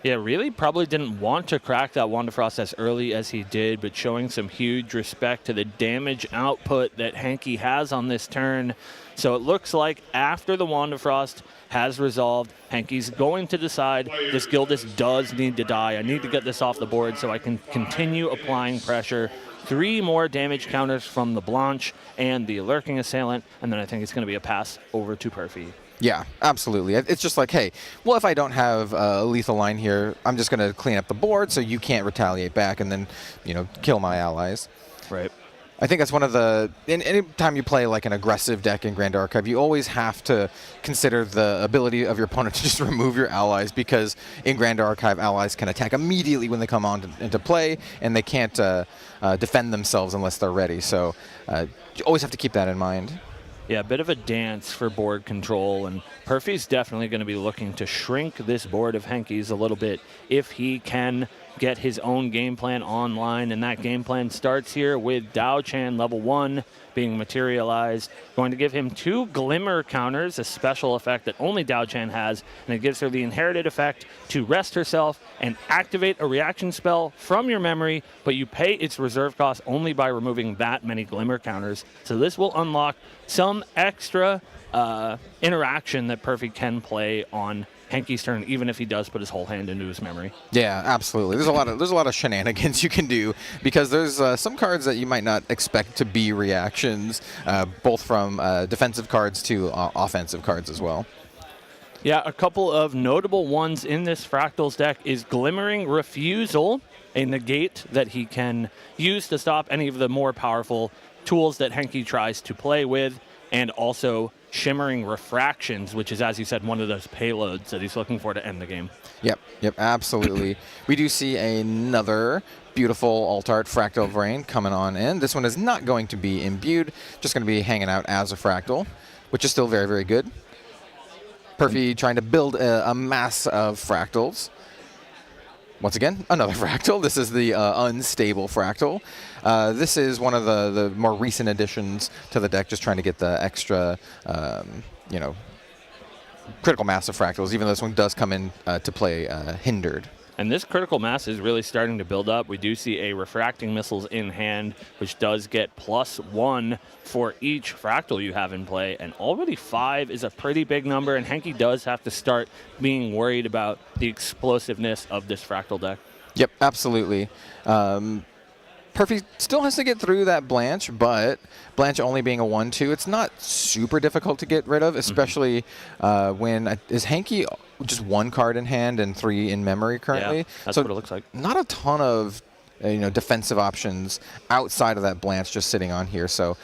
Yeah, really probably didn't want to crack that Wand of Frost as early as he did, but showing some huge respect to the damage output that Henke has on this turn. So it looks like after the Wand of Frost has resolved, Henke's going to decide this Gildas does need to die. I need to get this off the board so I can continue applying pressure. 3 more damage counters from the Blanche and the Lurking Assailant, and then I think it's going to be a pass over to Perfy. Yeah, absolutely. It's just like, hey, well, if I don't have a lethal line here, I'm just going to clean up the board so you can't retaliate back and then, you know, kill my allies. Right. I think that's one of the, any time you play like an aggressive deck in Grand Archive, you always have to consider the ability of your opponent to just remove your allies, because in Grand Archive, allies can attack immediately when they come into play, and they can't defend themselves unless they're ready. So you always have to keep that in mind. Yeah, a bit of a dance for board control, and Perfy's definitely going to be looking to shrink this board of Henke's a little bit if he can get his own game plan online, and that game plan starts here with Dao Chan level 1 being materialized, going to give him 2 Glimmer counters, a special effect that only Dao Chan has, and it gives her the inherited effect to rest herself and activate a reaction spell from your memory, but you pay its reserve cost only by removing that many Glimmer counters. So this will unlock some extra interaction that Perfy can play on Henke's turn, even if he does put his whole hand into his memory. Yeah, absolutely. There's a lot of shenanigans you can do, because there's some cards that you might not expect to be reactions, both from defensive cards to offensive cards as well. Yeah, a couple of notable ones in this Fractals deck is Glimmering Refusal, a negate that he can use to stop any of the more powerful tools that Henke tries to play with, and also Shimmering Refractions, which is, as you said, one of those payloads that he's looking for to end the game. Yep, absolutely. We do see another beautiful alt-art Fractal Brain coming on in. This one is not going to be imbued, just going to be hanging out as a Fractal, which is still very, very good. Perfy trying to build a mass of Fractals. Once again, another Fractal. This is the unstable Fractal. This is one of the more recent additions to the deck, just trying to get the extra, critical mass of Fractals, even though this one does come in to play hindered. And this critical mass is really starting to build up. We do see a Refracting Missiles in hand, which does get +1 for each Fractal you have in play. And already 5 is a pretty big number, and Henke does have to start being worried about the explosiveness of this Fractal deck. Yep, absolutely. Perfy still has to get through that Blanche, but Blanche only being a 1/2, it's not super difficult to get rid of, especially when is Henke just 1 card in hand and 3 in memory currently. Yeah, that's so what it looks like. Not a ton of defensive options outside of that Blanche just sitting on here. So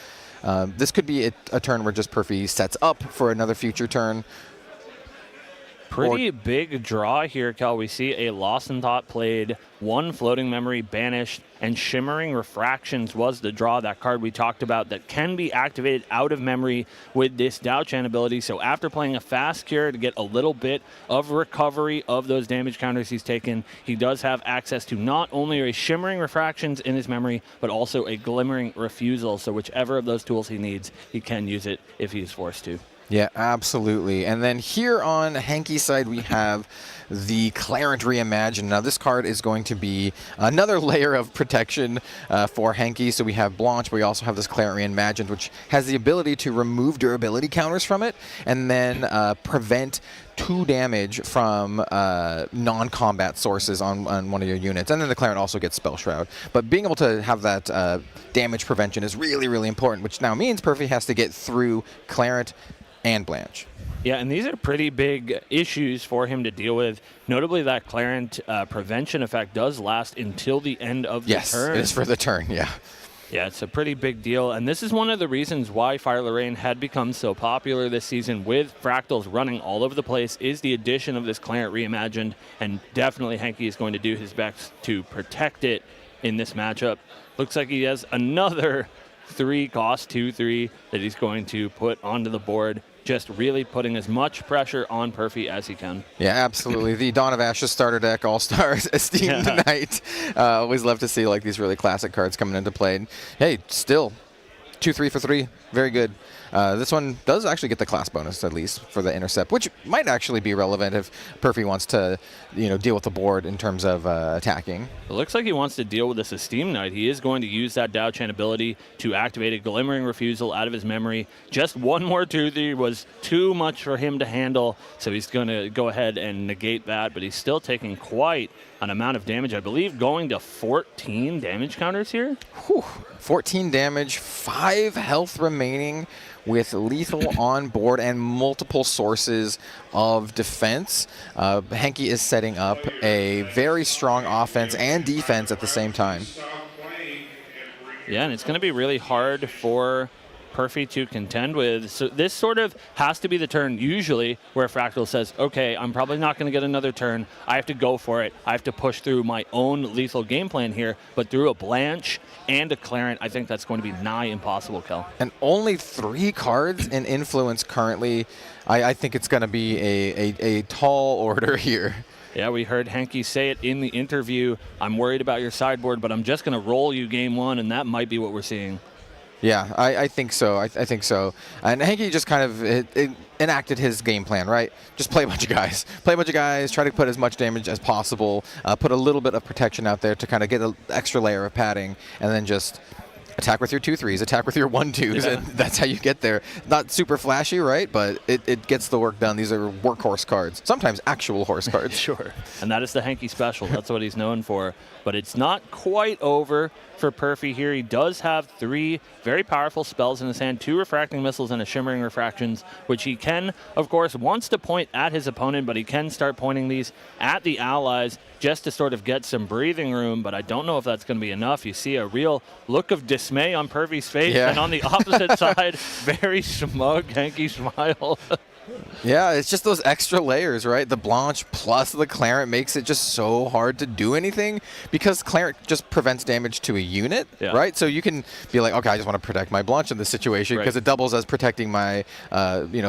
this could be a turn where just Perfy sets up for another future turn. Pretty big draw here, Cal. We see a Lost in Thought played, 1 Floating Memory banished, and Shimmering Refractions was the draw, that card we talked about that can be activated out of memory with this Dao Chan ability. So after playing a fast cure to get a little bit of recovery of those damage counters he's taken, he does have access to not only a Shimmering Refractions in his memory, but also a Glimmering Refusal. So whichever of those tools he needs, he can use it if he's forced to. Yeah, absolutely. And then here on Hanky's side, we have the Clarent Reimagined. Now, this card is going to be another layer of protection for Hanky. So we have Blanche, but we also have this Clarent Reimagined, which has the ability to remove durability counters from it and then prevent 2 damage from non-combat sources on one of your units. And then the Clarent also gets Spell Shroud. But being able to have that damage prevention is really, really important, which now means Perfy has to get through Clarent and Blanche. Yeah, and these are pretty big issues for him to deal with. Notably, that Clarent prevention effect does last until the end of the turn. Yes, it is for the turn, yeah. Yeah, it's a pretty big deal, and this is one of the reasons why Fire Lorraine had become so popular this season with Fractals running all over the place, is the addition of this Clarent Reimagined, and definitely Hanky is going to do his best to protect it in this matchup. Looks like he has another 3 cost 2/3 that he's going to put onto the board, just really putting as much pressure on Perfy as he can. Yeah, absolutely. The Dawn of Ashes starter deck All-Stars esteemed tonight. Always love to see like these really classic cards coming into play. And, hey, still 2-3 for 3. Very good. This one does actually get the class bonus, at least, for the intercept, which might actually be relevant if Perfy wants to, deal with the board in terms of attacking. It looks like he wants to deal with this Esteem Knight. He is going to use that Dao Chan ability to activate a Glimmering Refusal out of his memory. Just one more 2-3 was too much for him to handle, so he's going to go ahead and negate that, but he's still taking quite an amount of damage. I believe going to 14 damage counters here. Whew. 14 damage, 5 health remaining with lethal on board and multiple sources of defense. Hanky is setting up a very strong offense and defense at the same time. Yeah, and it's going to be really hard for Perfy to contend with. So this sort of has to be the turn usually where Fractal says, okay, I'm probably not going to get another turn. I have to go for it. I have to push through my own lethal game plan here. But through a Blanche and a Clarent, I think that's going to be nigh impossible, Kel. And only 3 cards in Influence currently. I think it's going to be a tall order here. Yeah, we heard Hanky say it in the interview. I'm worried about your sideboard, but I'm just going to roll you game 1, and that might be what we're seeing. Yeah, I think so. I think so. And Hanky just kind of enacted his game plan, right? Just play a bunch of guys. Play a bunch of guys, try to put as much damage as possible, put a little bit of protection out there to kind of get an extra layer of padding, and then just attack with your 2-3s, attack with your 1-2s, and that's how you get there. Not super flashy, right? But it gets the work done. These are workhorse cards, sometimes actual horse cards. Sure. And that is the Hanky special. That's what he's known for. But it's not quite over for Perfy here. He does have 3 very powerful spells in his hand, 2 Refracting Missiles and a Shimmering Refractions, which he can, of course, wants to point at his opponent, but he can start pointing these at the allies just to sort of get some breathing room, but I don't know if that's going to be enough. You see a real look of dismay on Perfy's face, and on the opposite side, very smug Hanky smile. Yeah, it's just those extra layers, right? The Blanche plus the Clarent makes it just so hard to do anything because Clarent just prevents damage to a unit, right? So you can be like, okay, I just want to protect my Blanche in this situation because it doubles as protecting my,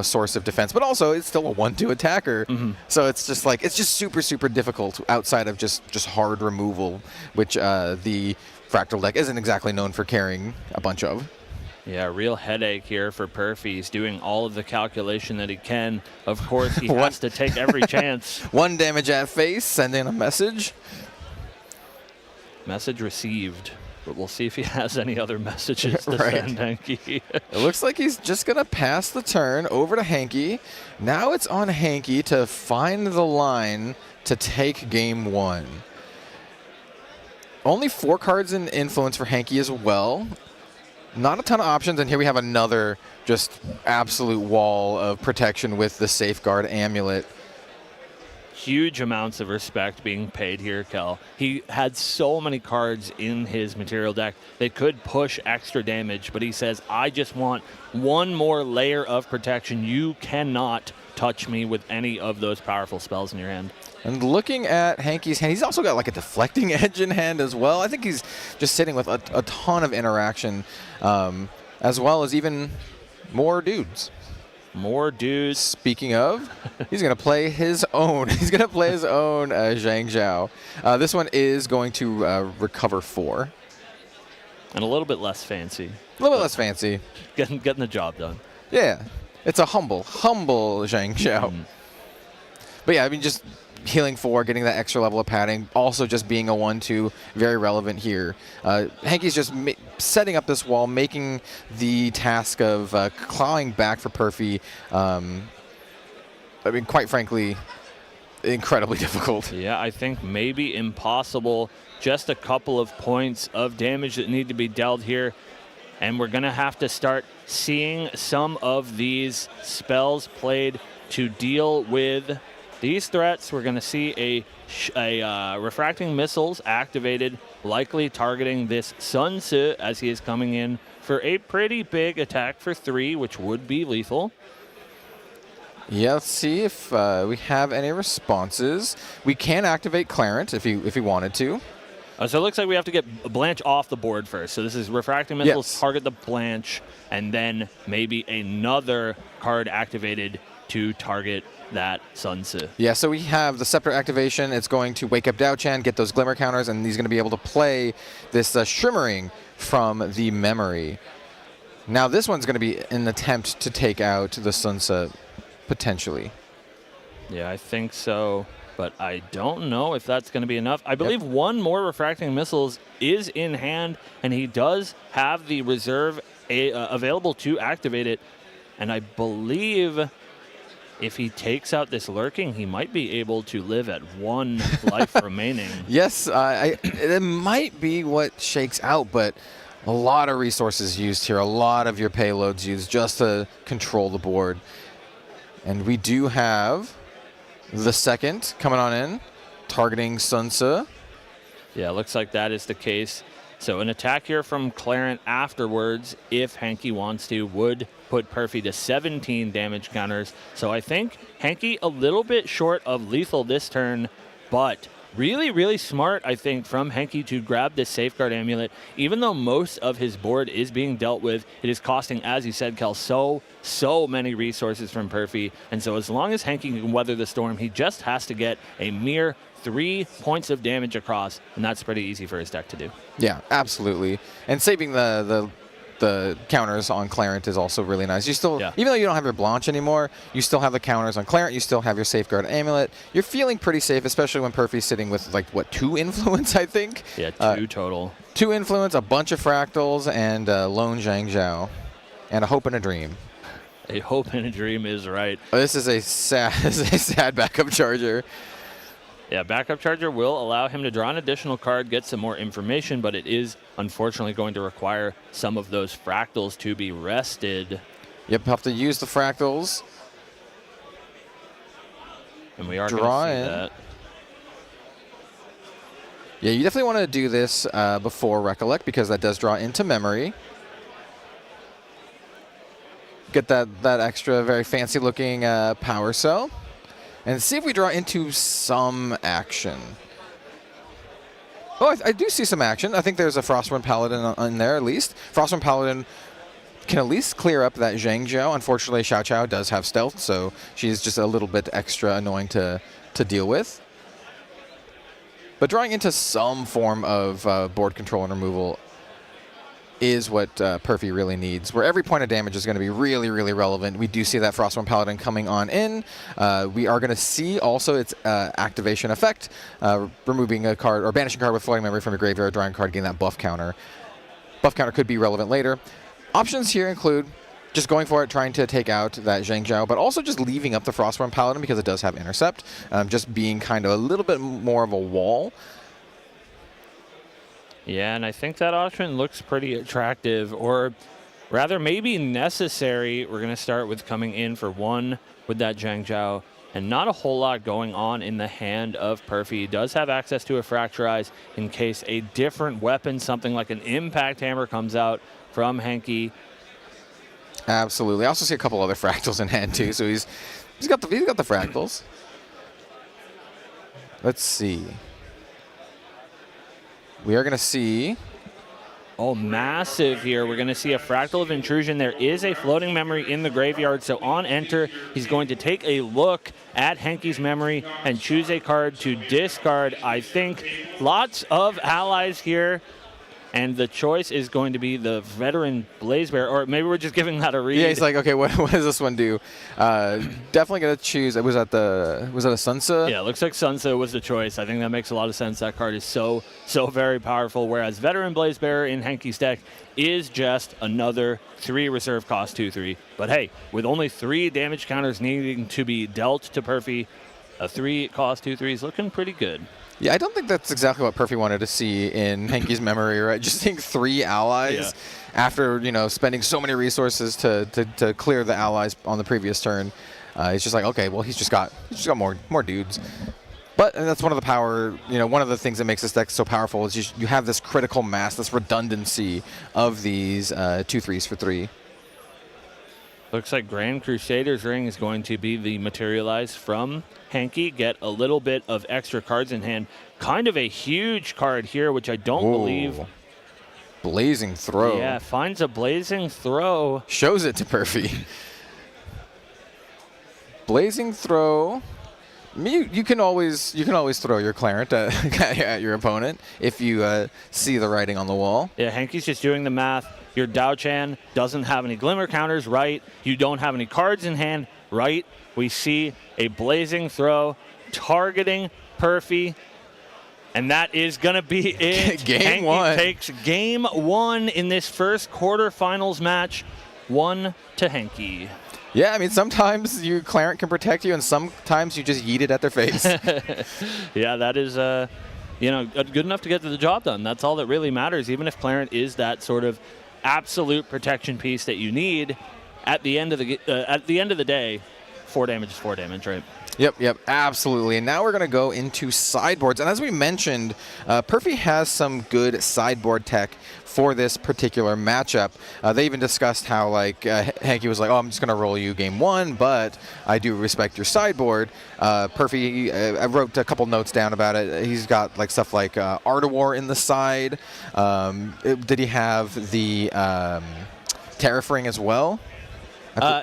source of defense. But also, it's still a 1-2 attacker. So it's just like, it's just super, super difficult outside of just hard removal, which the Fractal deck isn't exactly known for carrying a bunch of. Yeah, real headache here for Perfy. He's doing all of the calculation that he can. Of course, he has to take every chance. 1 damage at face, send in a message. Message received. But we'll see if he has any other messages to send Hanky. It looks like he's just going to pass the turn over to Hanky. Now it's on Hanky to find the line to take game 1. Only 4 cards in Influence for Hanky as well. Not a ton of options, and here we have another just absolute wall of protection with the Safeguard Amulet. Huge amounts of respect being paid here, Kel. He had so many cards in his material deck that could push extra damage, but he says, I just want 1 more layer of protection. You cannot touch me with any of those powerful spells in your hand. And looking at Hanky's hand, he's also got like a Deflecting Edge in hand as well. I think he's just sitting with a ton of interaction, as well as even more dudes. More dudes. Speaking of, he's going to play his own. He's going to play his own Zhang Zhao. This one is going to recover 4. And a little bit less fancy. A little bit less fancy. Getting the job done. Yeah. It's a humble Zhang Xiao. But yeah, I mean, just healing 4, getting that extra level of padding, also just being a 1-2, very relevant here. Henke's just setting up this wall, making the task of clawing back for Perfy, I mean, quite frankly, incredibly difficult. Yeah, I think maybe impossible. Just a couple of points of damage that need to be dealt here. And we're going to have to start seeing some of these spells played to deal with these threats. We're going to see a refracting missiles activated, likely targeting this Sun Tzu as he is coming in for a pretty big attack for 3, which would be lethal. Yeah, let's see if we have any responses. We can activate Clarent if he wanted to. So it looks like we have to get Blanche off the board first. So this is refracting missiles, Yes. target the Blanche, and then maybe another card activated to target that Sun Tzu. Yeah, so we have the Scepter activation. It's going to wake up Dao-Chan, get those Glimmer counters, and he's going to be able to play this Shimmering from the memory. Now this one's going to be an attempt to take out the Sun Tzu, potentially. Yeah, I think so, but I don't know if that's going to be enough. I believe one more refracting missiles is in hand, and he does have the reserve available to activate it. And I believe if he takes out this lurking, he might be able to live at 1 life remaining. Yes, it might be what shakes out, but a lot of resources used here, a lot of your payloads used just to control the board. And we do have the second coming on in, targeting Sun Tzu. Yeah, looks like that is the case. So an attack here from Clarent afterwards, if Henke wants to, would put Perfy to 17 damage counters. So I think Henke a little bit short of lethal this turn, but really, really smart, I think, from Henke to grab this Safeguard Amulet. Even though most of his board is being dealt with, it is costing, as you said, Kel, so many resources from Perfy. And so as long as Henke can weather the storm, he just has to get a mere 3 points of damage across, and that's pretty easy for his deck to do. Yeah, absolutely. And saving the counters on Clarent is also really nice. You still, even though you don't have your Blanche anymore, you still have the counters on Clarent. You still have your Safeguard Amulet. You're feeling pretty safe, especially when Perfy's sitting with, like, what, 2 influence, I think? Yeah, 2 total. 2 influence, a bunch of fractals, and lone Zhang Zhao, and a hope and a dream. A hope and a dream is right. This is a sad backup charger. Yeah, backup charger will allow him to draw an additional card, get some more information, but it is unfortunately going to require some of those fractals to be rested. Yep, have to use the fractals. And we are going to see that. Yeah, you definitely want to do this before Recollect, because that does draw into memory. Get that extra very fancy looking power cell. And see if we draw into some action. Oh, I do see some action. I think there's a Frostborn Paladin in there at least. Frostborn Paladin can at least clear up that Zhang Zhao. Unfortunately, Xiao Qiao does have stealth, so she's just a little bit extra annoying to deal with. But drawing into some form of board control and removal is what Perfy really needs, where every point of damage is going to be really, really relevant. We do see that Frostborn Paladin coming on in. We are going to see also its activation effect, removing a card or banishing a card with floating memory from your graveyard, drawing a card, getting that buff counter. Buff counter could be relevant later. Options here include just going for it, trying to take out that Zhang Zhao, but also just leaving up the Frostborn Paladin because it does have Intercept, just being kind of a little bit more of a wall. Yeah, and I think that option looks pretty attractive, or rather maybe necessary. We're going to start with coming in for 1 with that Zhang Zhao, and not a whole lot going on in the hand of Perfy. He does have access to a Fracturize in case a different weapon, something like an Impact Hammer, comes out from Henke. Absolutely. I also see a couple other fractals in hand too, so he's got the fractals. Let's see. We are going to see... Oh, massive here. We're going to see a Fractal of Intrusion. There is a floating memory in the graveyard, so on enter, he's going to take a look at Henke's memory and choose a card to discard. I think lots of allies here, and the choice is going to be the veteran Blaze Bear, or maybe we're just giving that a read. Yeah, he's like, okay, what does this one do? Definitely gonna choose. Was that a Sunsa? Yeah, it looks like Sunsa was the choice. I think that makes a lot of sense. That card is so very powerful, whereas veteran Blaze Bear in Henke's deck is just another 3 reserve cost 2/3. But hey, with only 3 damage counters needing to be dealt to Perfy, a 3 cost 2/3 is looking pretty good. Yeah, I don't think that's exactly what Perfy wanted to see in Henke's memory, right? Just seeing 3 allies after, spending so many resources to clear the allies on the previous turn. It's just like, okay, well, he's just got more dudes. But that's one of the one of the things that makes this deck so powerful is you have this critical mass, this redundancy of these 2/3s for 3. Looks like Grand Crusader's Ring is going to be the materialize from Henke. Get a little bit of extra cards in hand. Kind of a huge card here, which I don't believe. Blazing Throw. Yeah, finds a Blazing Throw. Shows it to Perfy. Blazing Throw. You can always throw your Clarent at your opponent if you see the writing on the wall. Yeah, Henke's just doing the math. Your Dao-Chan doesn't have any Glimmer counters, right? You don't have any cards in hand, right? We see a Blazing Throw targeting Perfy, and that is going to be it. Game Henke 1. takes game 1 in this first quarterfinals match, 1 to Henke. Yeah, I mean, sometimes your Clarent can protect you, and sometimes you just yeet it at their face. Yeah, that is good enough to get the job done. That's all that really matters, even if Clarent is that sort of absolute protection piece that you need. At the end of the day, 4 damage is 4 damage, right? Yep, absolutely. And now we're going to go into sideboards. And as we mentioned, Perfy has some good sideboard tech for this particular matchup. They even discussed how Henke was like, oh, I'm just going to roll you game 1, but I do respect your sideboard. Perfy, I wrote a couple notes down about it. He's got stuff like Ardawar in the side. Did he have the Terrafring as well?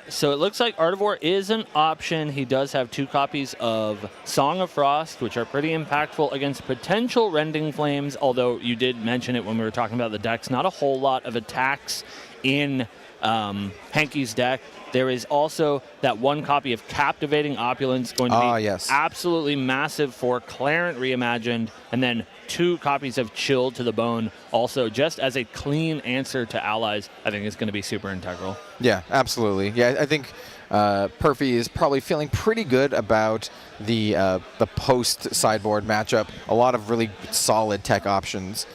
So it looks like Ardawar is an option. He does have 2 copies of Song of Frost, which are pretty impactful against potential Rending Flames, although you did mention it when we were talking about the decks. Not a whole lot of attacks in Henke's deck. There is also that 1 copy of Captivating Opulence going to be absolutely massive for Clarent Reimagined, and then 2 copies of Chilled to the Bone also just as a clean answer to allies. I think is going to be super integral. Yeah, absolutely. Yeah, I think Perfy is probably feeling pretty good about the post sideboard matchup. A lot of really solid tech options.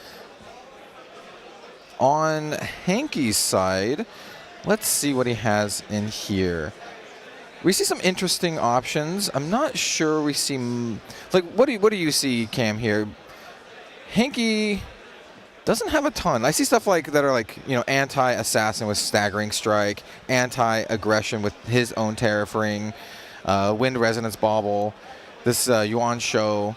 On Henke's side, let's see what he has in here. We see some interesting options. I'm not sure we see what do you see, Cam, here? Henke doesn't have a ton. I see stuff that are anti-assassin with Staggering Strike, anti-aggression with his own Terrafring, Wind Resonance Bauble, this Yuan Shou,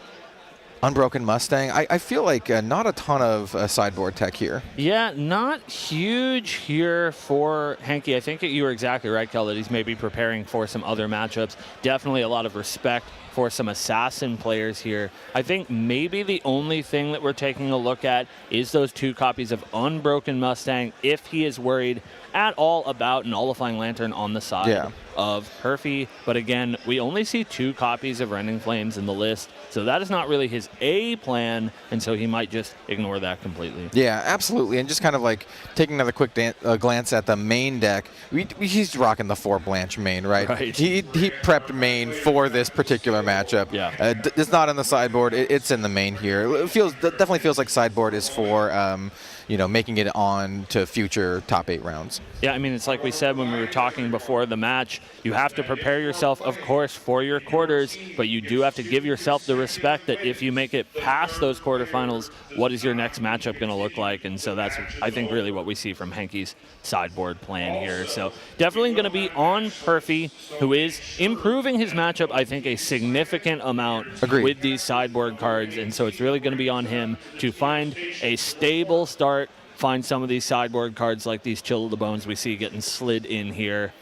Unbroken Mustang. I feel like not a ton of sideboard tech here. Yeah, not huge here for Henke. I think you were exactly right, Kel, that he's maybe preparing for some other matchups. Definitely a lot of respect for some assassin players here. I think maybe the only thing that we're taking a look at is those 2 copies of Unbroken Mustang, if he is worried at all about Nullifying Lantern on the side of Perfy. But again, we only see 2 copies of Rending Flames in the list, so that is not really his A plan, and so he might just ignore that completely. Yeah, absolutely. And just kind of taking another quick glance at the main deck, he's rocking the 4 Blanche main, right? He prepped main for this particular matchup. Yeah. It's not on the sideboard. It's in the main here. It definitely feels like sideboard is for making it on to future top 8 rounds. Yeah, I mean, it's like we said when we were talking before the match. You have to prepare yourself, of course, for your quarters, but you do have to give yourself the respect that if you make it past those quarterfinals, what is your next matchup going to look like? And so that's, I think, really what we see from Henke's sideboard plan here. So definitely going to be on Perfy, who is improving his matchup, I think, a significant amount with these sideboard cards. And so it's really going to be on him to find a stable start, find some of these sideboard cards like these Chill of the Bones we see getting slid in here.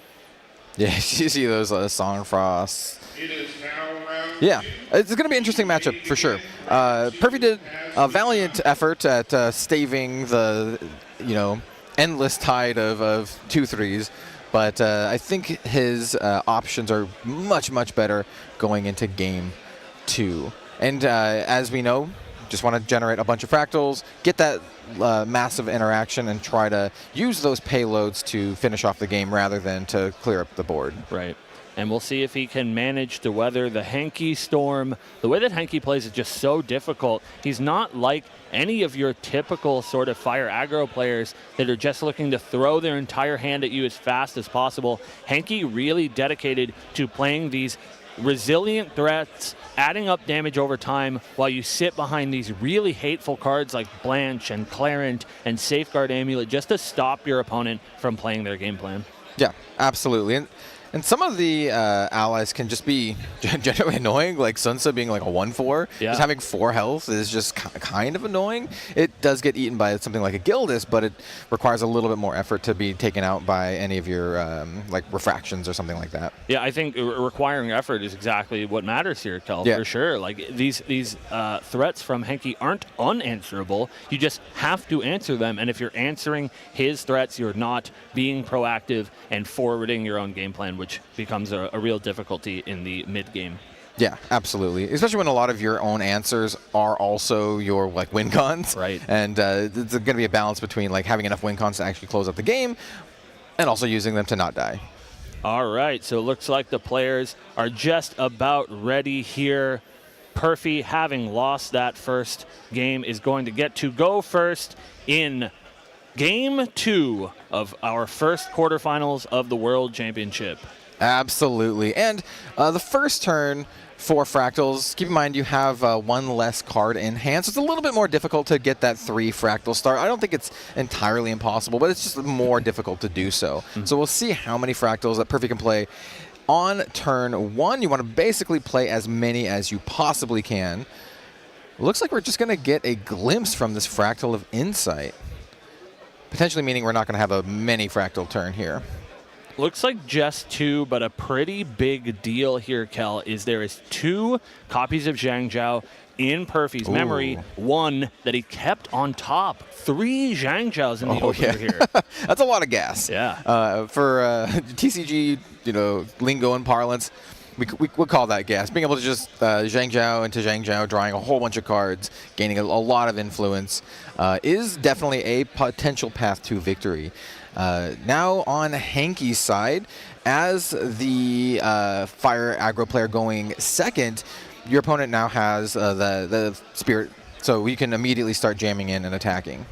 Yeah, you see those Song of Frost. It is now round Yeah, it's going to be an interesting matchup for sure. Perfy did a valiant effort at staving the, endless tide of 2-3s, but I think his options are much, much better going into game 2. And as we know, just want to generate a bunch of fractals, get that massive interaction, and try to use those payloads to finish off the game rather than to clear up the board. Right. And we'll see if he can manage to weather the Henki storm. The way that Henki plays is just so difficult. He's not like any of your typical sort of fire aggro players that are just looking to throw their entire hand at you as fast as possible. Henki really dedicated to playing these resilient threats, adding up damage over time while you sit behind these really hateful cards like Blanche and Clarent and Safeguard Amulet just to stop your opponent from playing their game plan. Yeah, absolutely. And some of the allies can just be genuinely annoying, like Sunsa being like a 1/4. Yeah. Just having 4 health is just kind of annoying. It does get eaten by something like a Gildas, but it requires a little bit more effort to be taken out by any of your like refractions or something like that. Yeah, I think requiring effort is exactly what matters here, Kel, for sure. Like these threats from Henki aren't unanswerable. You just have to answer them, and if you're answering his threats, you're not being proactive and forwarding your own game plan, which becomes a real difficulty in the mid-game. Yeah, absolutely. Especially when a lot of your own answers are also your like win cons. Right. And it's going to be a balance between like having enough win cons to actually close up the game and also using them to not die. All right, so it looks like the players are just about ready here. Perfy, having lost that first game, is going to get to go first in Game 2 of our first quarterfinals of the World Championship. Absolutely. And the first turn for Fractals, keep in mind you have one less card in hand, so it's a little bit more difficult to get that 3 Fractal start. I don't think it's entirely impossible, but it's just more difficult to do so. So we'll see how many Fractals that Perfy can play. On turn 1, you want to basically play as many as you possibly can. Looks like we're just going to get a glimpse from this Fractal of Insight. Potentially meaning we're not going to have a many fractal turn here. Looks like just 2, but a pretty big deal here, Kel, is there is 2 copies of Zhang Zhao in Perfy's memory. 1 that he kept on top. 3 Zhang Zhaos in the opener here. That's a lot of gas. Yeah. For TCG, lingo and parlance, we call that gas. Being able to just Zhang Zhao into Zhang Zhao, drawing a whole bunch of cards, gaining a lot of influence, is definitely a potential path to victory. Now on Henki's side, as the fire aggro player going second, your opponent now has the spirit, so we can immediately start jamming in and attacking.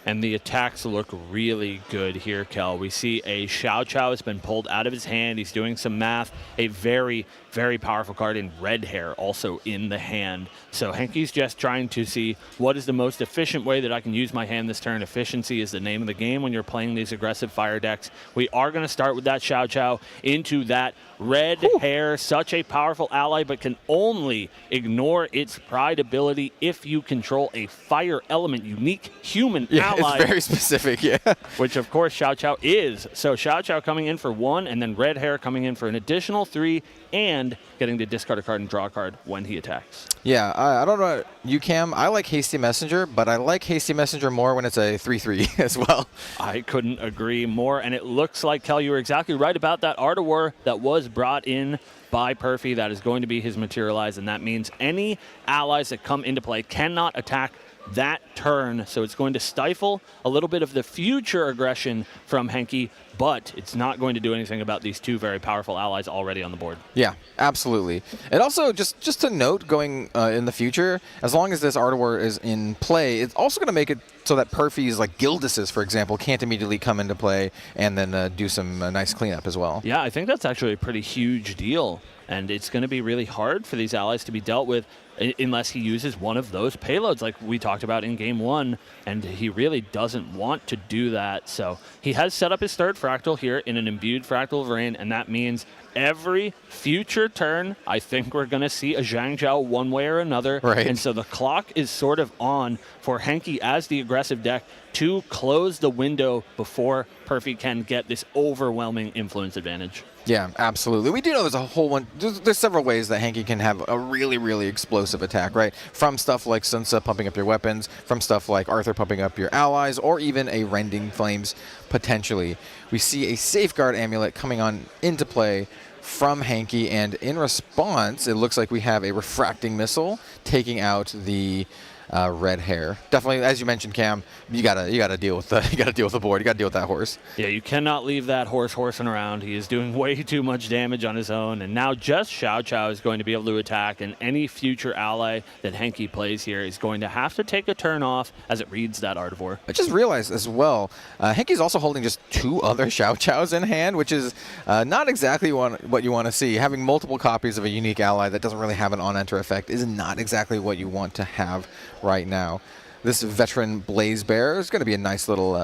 And the attacks look really good here, Kel. We see a Xiao Chao has been pulled out of his hand. He's doing some math. A very, very powerful card in Red Hair also in the hand. So Henki's just trying to see what is the most efficient way that I can use my hand this turn. Efficiency is the name of the game when you're playing these aggressive fire decks. We are going to start with that Xiao Chao into that Red Hair. Such a powerful ally, but can only ignore its pride ability if you control a fire element unique human ally. It's very specific, yeah. Which, of course, Xiao Chao is. So Xiao Chao coming in for 1, and then Red Hair coming in for an additional 3, and getting to discard a card and draw a card when he attacks. Yeah, I don't know you, Cam. I like Hasty Messenger, but I like Hasty Messenger more when it's a 3/3 as well. I couldn't agree more, and it looks like, Kel, you were exactly right about that Art of War that was brought in by Perfy. That is going to be his Materialize, and that means any allies that come into play cannot attack that turn, so it's going to stifle a little bit of the future aggression from Henki, but it's not going to do anything about these 2 very powerful allies already on the board. Yeah, absolutely. And also, just to note, going in the future, as long as this Art of War is in play, it's also going to make it so that Perfy's, like Gildases, for example, can't immediately come into play and then do some nice cleanup as well. Yeah, I think that's actually a pretty huge deal, and it's going to be really hard for these allies to be dealt with unless he uses one of those payloads like we talked about in Game 1, and he really doesn't want to do that. So he has set up his third fractal here in an imbued fractal of rain, and that means every future turn, I think we're going to see a Zhang Zhao one way or another. Right. And so the clock is sort of on for Henki as the aggressive deck to close the window before Perfy can get this overwhelming influence advantage. Yeah, absolutely. We do know there's a whole one. There's several ways that Hanky can have a really, really explosive attack, right? From stuff like Sunsa pumping up your weapons, from stuff like Arthur pumping up your allies, or even a Rending Flames potentially. We see a Safeguard Amulet coming on into play from Hanky, and in response, it looks like we have a Refracting Missile taking out the red hair. Definitely, as you mentioned, Cam, you gotta deal with the board. You gotta deal with that horse. Yeah, you cannot leave that horse horsing around. He is doing way too much damage on his own, and now just Xiao Chao is going to be able to attack, and any future ally that Henke plays here is going to have to take a turn off as it reads that Art of War. I just realized as well, Henke's also holding just 2 other Xiao Chaos in hand, which is not exactly what you want to see. Having multiple copies of a unique ally that doesn't really have an on-enter effect is not exactly what you want to have right now. This veteran Blaze Bear is going to be a nice little,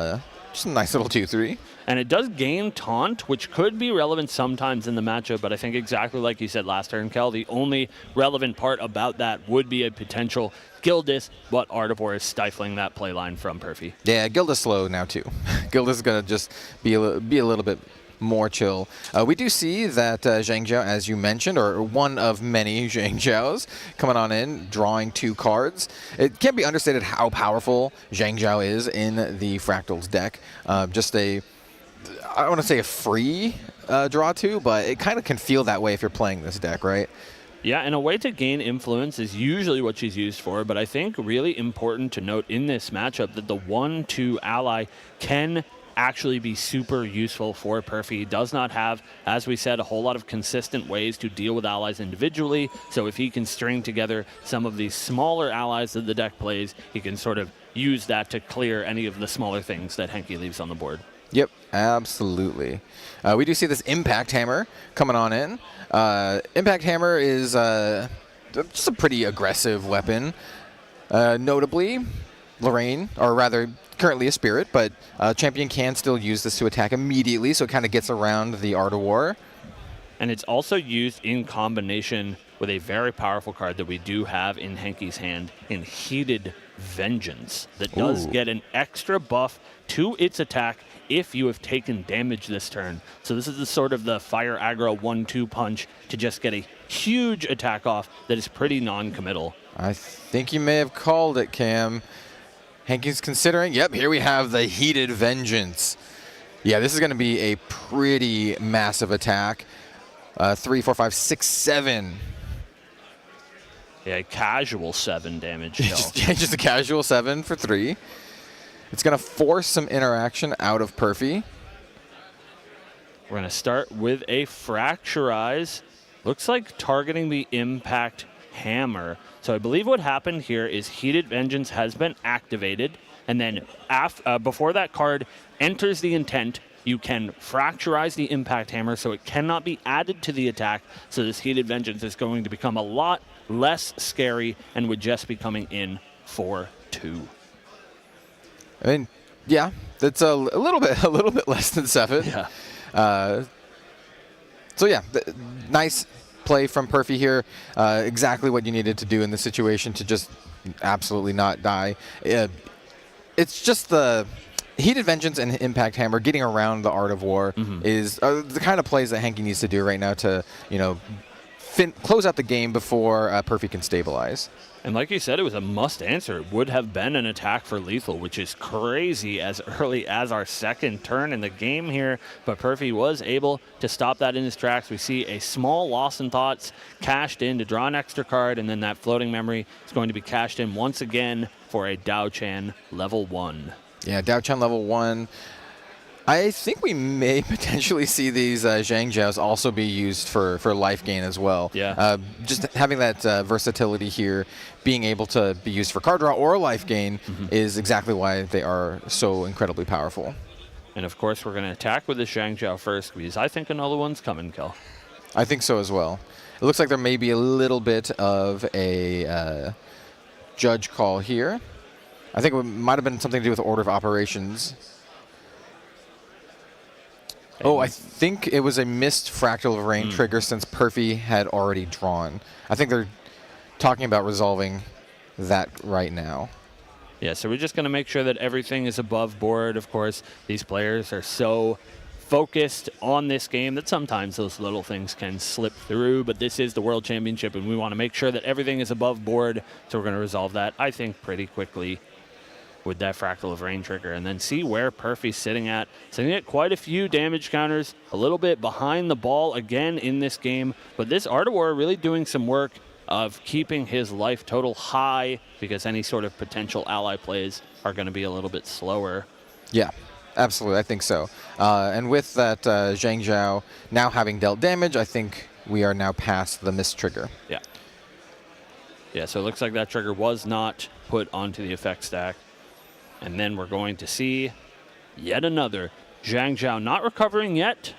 just a nice little 2/3. And it does gain Taunt, which could be relevant sometimes in the matchup, but I think exactly like you said last turn, Kel, the only relevant part about that would be a potential Gildas, but Art of War is stifling that play line from Perfy. Yeah, Gilda's slow now too. Gilda's going to just be a little bit more chill. We do see that Zhang Jiao, as you mentioned, or one of many Zhang Jiaos, coming on in, drawing 2 cards. It can't be understated how powerful Zhang Jiao is in the Fractals deck. Just I don't want to say a free draw 2, but it kind of can feel that way if you're playing this deck, right? Yeah, and a way to gain influence is usually what she's used for, but I think really important to note in this matchup that the 1/2 ally can actually be super useful for Perfy. He does not have, as we said, a whole lot of consistent ways to deal with allies individually, so if he can string together some of these smaller allies that the deck plays, he can sort of use that to clear any of the smaller things that Henke leaves on the board. Yep, absolutely. We do see this Impact Hammer coming on in. Impact Hammer is just a pretty aggressive weapon. Notably, Lorraine, or rather currently a Spirit, but Champion can still use this to attack immediately, so it kind of gets around the Art of War. And it's also used in combination with a very powerful card that we do have in Henke's hand in Heated Vengeance that does get an extra buff to its attack if you have taken damage this turn. So this is the sort of the fire aggro 1/2 punch to just get a huge attack off that is pretty non-committal. I think you may have called it, Cam. Henke's considering. Yep, here we have the Heated Vengeance. Yeah, this is going to be a pretty massive attack. 3, 4, 5, 6, 7. Yeah, casual 7 damage. just a casual 7 for 3. It's going to force some interaction out of Perfy. We're going to start with a Fracturize. Looks like targeting the Impact Hammer. So I believe what happened here is Heated Vengeance has been activated, and then before that card enters the intent, you can Fracturize the Impact Hammer so it cannot be added to the attack, so this Heated Vengeance is going to become a lot less scary and would just be coming in for 2. I mean, yeah, that's a little bit less than 7. Yeah. So yeah, nice play from Perfy here. Exactly what you needed to do in this situation to just absolutely not die. It's just the Heated Vengeance and Impact Hammer getting around the Art of War is the kind of plays that Henke needs to do right now to, close out the game before Perfy can stabilize. And like you said, it was a must answer. It would have been an attack for lethal, which is crazy as early as our second turn in the game here. But Perfy was able to stop that in his tracks. We see a small loss in thoughts cashed in to draw an extra card, and then that floating memory is going to be cashed in once again for a Dao Chan level 1. Yeah, Dao Chan level 1. I think we may potentially see these Zhang Jiaos also be used for life gain as well. Yeah. Just having that versatility here, being able to be used for card draw or life gain is exactly why they are so incredibly powerful. And of course, we're going to attack with the Zhang Jiao first, because I think another one's coming, Kel. I think so as well. It looks like there may be a little bit of a judge call here. I think it might have been something to do with order of operations. Oh, I think it was a missed Fractal of Rain trigger since Perfy had already drawn. I think they're talking about resolving that right now. Yeah, so we're just going to make sure that everything is above board. Of course, these players are so focused on this game that sometimes those little things can slip through, but this is the World Championship, and we want to make sure that everything is above board, so we're going to resolve that, I think, pretty quickly with that Fractal of Rain trigger, and then see where Perfy's sitting at quite a few damage counters, a little bit behind the ball again in this game, but this Artawar really doing some work of keeping his life total high, because any sort of potential ally plays are going to be a little bit slower. Yeah, absolutely. I think so. And with that Zhang Zhao now having dealt damage, I think we are now past the miss trigger. Yeah. Yeah, so it looks like that trigger was not put onto the effect stack. And then we're going to see yet another Zhang Zhao not recovering yet.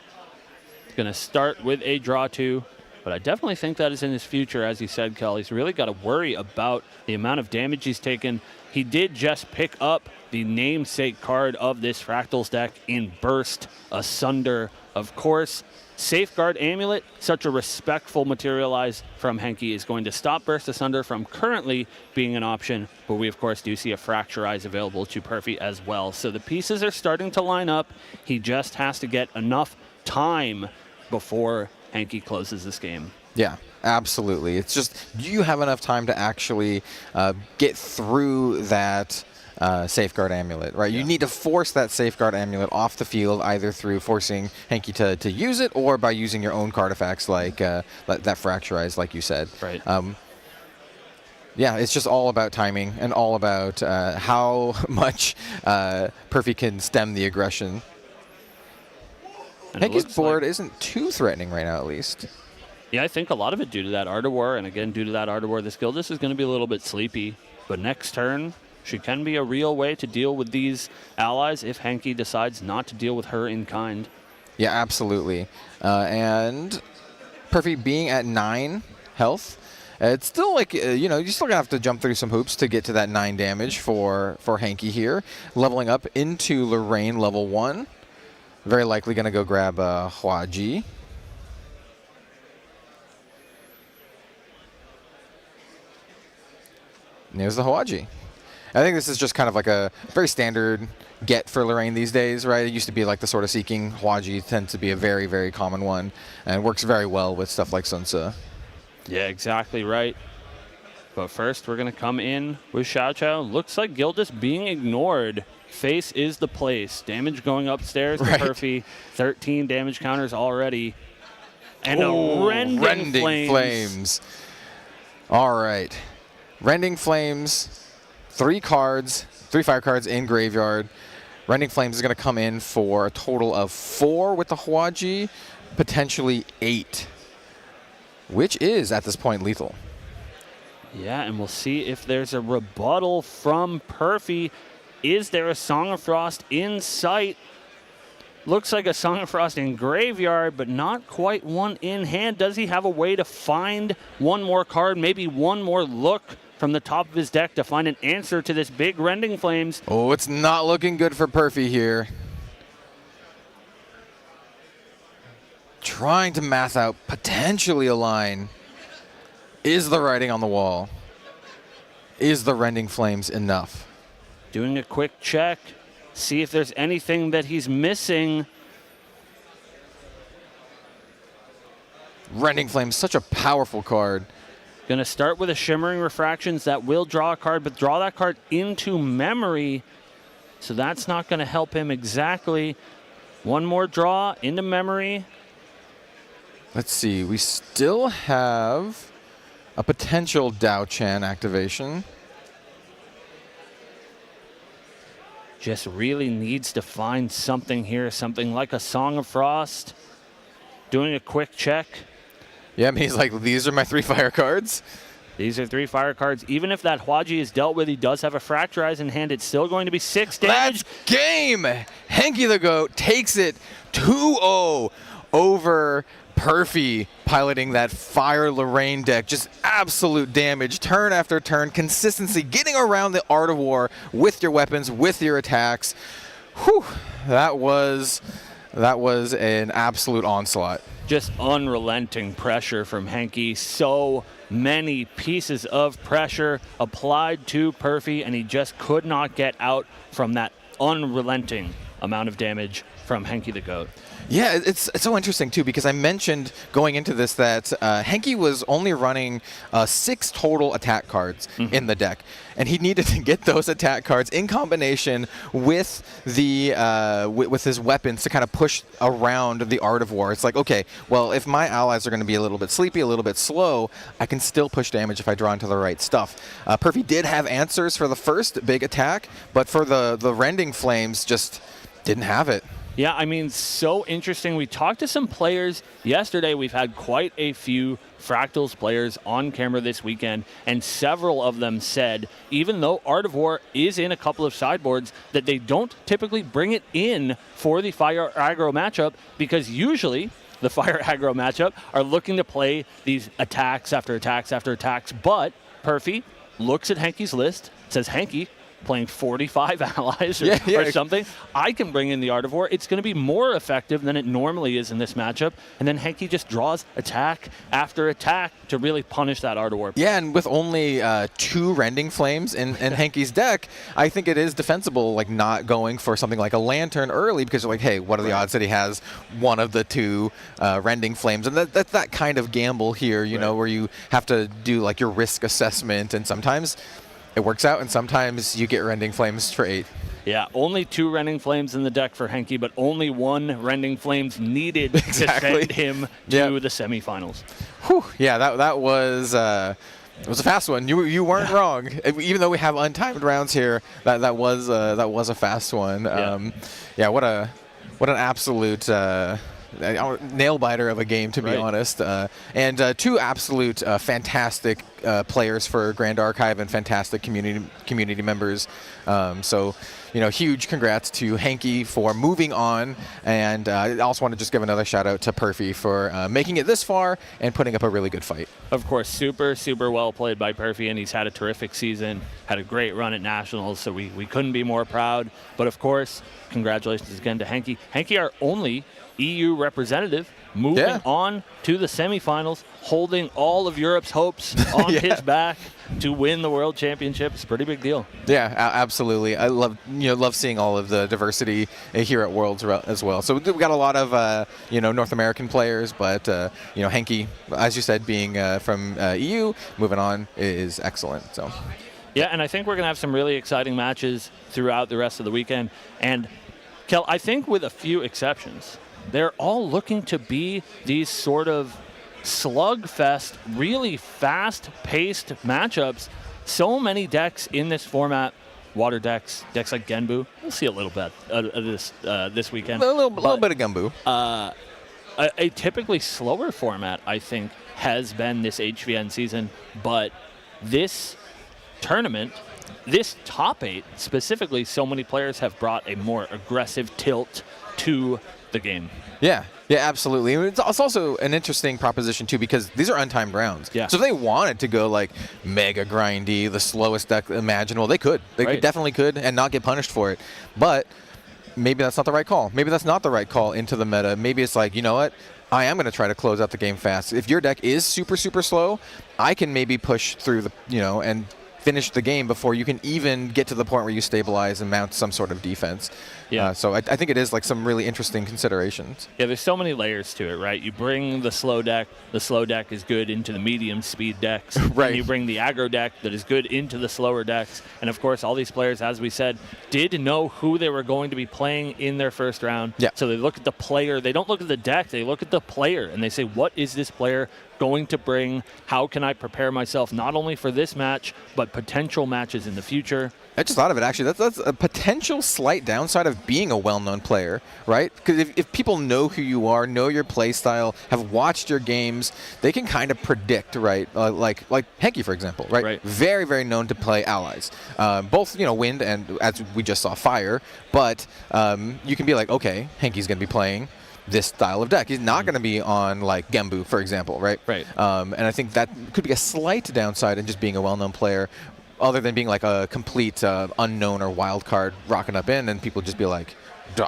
Going to start with a draw 2. But I definitely think that is in his future, as you said, Kel. He's really got to worry about the amount of damage he's taken. He did just pick up the namesake card of this Fractals deck in Burst Asunder. Of course, Safeguard Amulet, such a respectful materialize from Henke, is going to stop Burst Asunder from currently being an option. But we, of course, do see a Fracturize available to Perfy as well. So the pieces are starting to line up. He just has to get enough time before Henke closes this game. Yeah, absolutely. It's just, do you have enough time to actually get through that Safeguard Amulet, right? Yeah. You need to force that Safeguard Amulet off the field, either through forcing Henke to use it, or by using your own card effects like that Fracturize, like you said. Right. Yeah, it's just all about timing and all about how much Perfy can stem the aggression. Henke's board isn't too threatening right now, at least. Yeah, I think a lot of it due to that Artawar, and again, due to that Artawar, this Gildas is going to be a little bit sleepy. But next turn, she can be a real way to deal with these allies if Henke decides not to deal with her in kind. Yeah, absolutely. And Perfy being at 9 health, it's still like, you know, you're still going to have to jump through some hoops to get to that 9 damage for Henke here. Leveling up into Lorraine level 1. Very likely going to go grab Hua Ji. And there's the Hua Ji. I think this is just kind of like a very standard get for Lorraine these days, right? It used to be like the sort of seeking. Hua Ji tends to be a very, very common one and works very well with stuff like Sun Tzu. Yeah, exactly right. But first, we're going to come in with Xiao Qiao. Looks like Gildas being ignored. Face is the place. Damage going upstairs to Perfy. 13 damage counters already. And a Rending Flames. All right. Rending Flames, 3 cards, 3 fire cards in graveyard. Rending Flames is going to come in for a total of 4 with the Hua Ji, potentially 8, which is, at this point, lethal. Yeah, and we'll see if there's a rebuttal from Perfy. Is there a Song of Frost in sight? Looks like a Song of Frost in graveyard, but not quite one in hand. Does he have a way to find one more card, maybe one more look from the top of his deck to find an answer to this big Rending Flames? Oh, it's not looking good for Perfy here. Trying to math out potentially a line. Is the writing on the wall? Is the Rending Flames enough? Doing a quick check, see if there's anything that he's missing. Rending Flames, such a powerful card. Going to start with a Shimmering Refractions that will draw a card, but draw that card into memory. So that's not going to help him exactly. One more draw into memory. Let's see, we still have a potential Dao Chan activation. Just really needs to find something here, something like a Song of Frost. Doing a quick check. Yeah, I mean, he's like, these are my 3 fire cards. These are 3 fire cards. Even if that Hua Ji is dealt with, he does have a Fracturize in hand. It's still going to be 6 damage. That's game! Henke the Goat takes it 2-0 over Perfy, piloting that Fire Lorraine deck. Just absolute damage, turn after turn, consistency, getting around the Art of War with your weapons, with your attacks. Whew, that was an absolute onslaught. Just unrelenting pressure from Henke. So many pieces of pressure applied to Perfy, and he just could not get out from that unrelenting amount of damage from Henki the Goat. Yeah, it's so interesting too, because I mentioned going into this that Henki was only running 6 total attack cards in the deck, and he needed to get those attack cards in combination with the with his weapons to kind of push around the Art of War. It's like, okay, well, if my allies are going to be a little bit sleepy, a little bit slow, I can still push damage if I draw into the right stuff. Perfy did have answers for the first big attack, but for the Rending Flames, just didn't have it. Yeah, I mean, so interesting. We talked to some players yesterday. We've had quite a few Fractals players on camera this weekend, and several of them said, even though Art of War is in a couple of sideboards, that they don't typically bring it in for the Fire Aggro matchup, because usually the Fire Aggro matchup are looking to play these attacks after attacks after attacks. But Perfy looks at Henki's list, says, Henki, playing 45 allies or something, I can bring in the Art of War. It's going to be more effective than it normally is in this matchup. And then Henki just draws attack after attack to really punish that Art of War. Yeah, and with only 2 Rending Flames in Henki's deck, I think it is defensible, like not going for something like a Lantern early, because you're like, hey, what are the odds that he has one of the 2 Rending Flames? And that's that kind of gamble here, you know, where you have to do like your risk assessment, and sometimes it works out, and sometimes you get Rending Flames for 8. Yeah, only 2 Rending Flames in the deck for Henki, but only 1 Rending Flames needed to send him to the semifinals. Whew. Yeah, that was it was a fast one. You weren't wrong. Even though we have untimed rounds here, that was a fast one. What an absolute nail biter of a game, to be honest, and 2 absolute fantastic players for Grand Archive, and fantastic community members. So, you know, huge congrats to Henki for moving on, and I also want to just give another shout out to Perfy for making it this far and putting up a really good fight. Of course, super well played by Perfy, and he's had a terrific season, had a great run at Nationals, so we couldn't be more proud. But of course, congratulations again to Henki. Henki, our only EU representative, moving on to the semifinals, holding all of Europe's hopes on his back to win the World Championship. It's a pretty big deal. Yeah, absolutely. I love seeing all of the diversity here at Worlds as well. So we've got a lot of North American players, but Henki, as you said, being from EU, moving on is excellent. So. Yeah, and I think we're going to have some really exciting matches throughout the rest of the weekend. And Kel, I think with a few exceptions, they're all looking to be these sort of slugfest, really fast-paced matchups. So many decks in this format, water decks like Genbu. We'll see a little bit of this weekend. A little bit of Genbu. A typically slower format, I think, has been this HVN season, but this tournament, this top 8 specifically, so many players have brought a more aggressive tilt to the game. Yeah, absolutely. It's also an interesting proposition, too, because these are untimed rounds. Yeah. So if they wanted to go, like, mega grindy, the slowest deck imaginable, they could. They definitely could, and not get punished for it. But maybe that's not the right call. Maybe that's not the right call into the meta. Maybe it's like, you know what? I am going to try to close out the game fast. If your deck is super slow, I can maybe push through and finish the game before you can even get to the point where you stabilize and mount some sort of defense. Yeah. So I think it is like some really interesting considerations. Yeah, there's so many layers to it, right? You bring the slow deck is good into the medium speed decks. Right. And you bring the aggro deck that is good into the slower decks. And of course, all these players, as we said, did know who they were going to be playing in their first round. Yeah. So they look at the player. They don't look at the deck. They look at the player and they say, what is this player going to bring? How can I prepare myself not only for this match, but potential matches in the future? I just thought of it, actually. That's a potential slight downside of being a well-known player, right? Because if people know who you are, know your play style, have watched your games, they can kind of predict, right? Like Henki, for example, right? Very, very known to play allies. Both, wind and, as we just saw, fire. But you can be like, okay, Henki's going to be playing this style of deck. He's not going to be on, like, Genbu, for example, right? Right. And I think that could be a slight downside in just being a well-known player, other than being like a complete unknown or wild card rocking up in, and people just be like,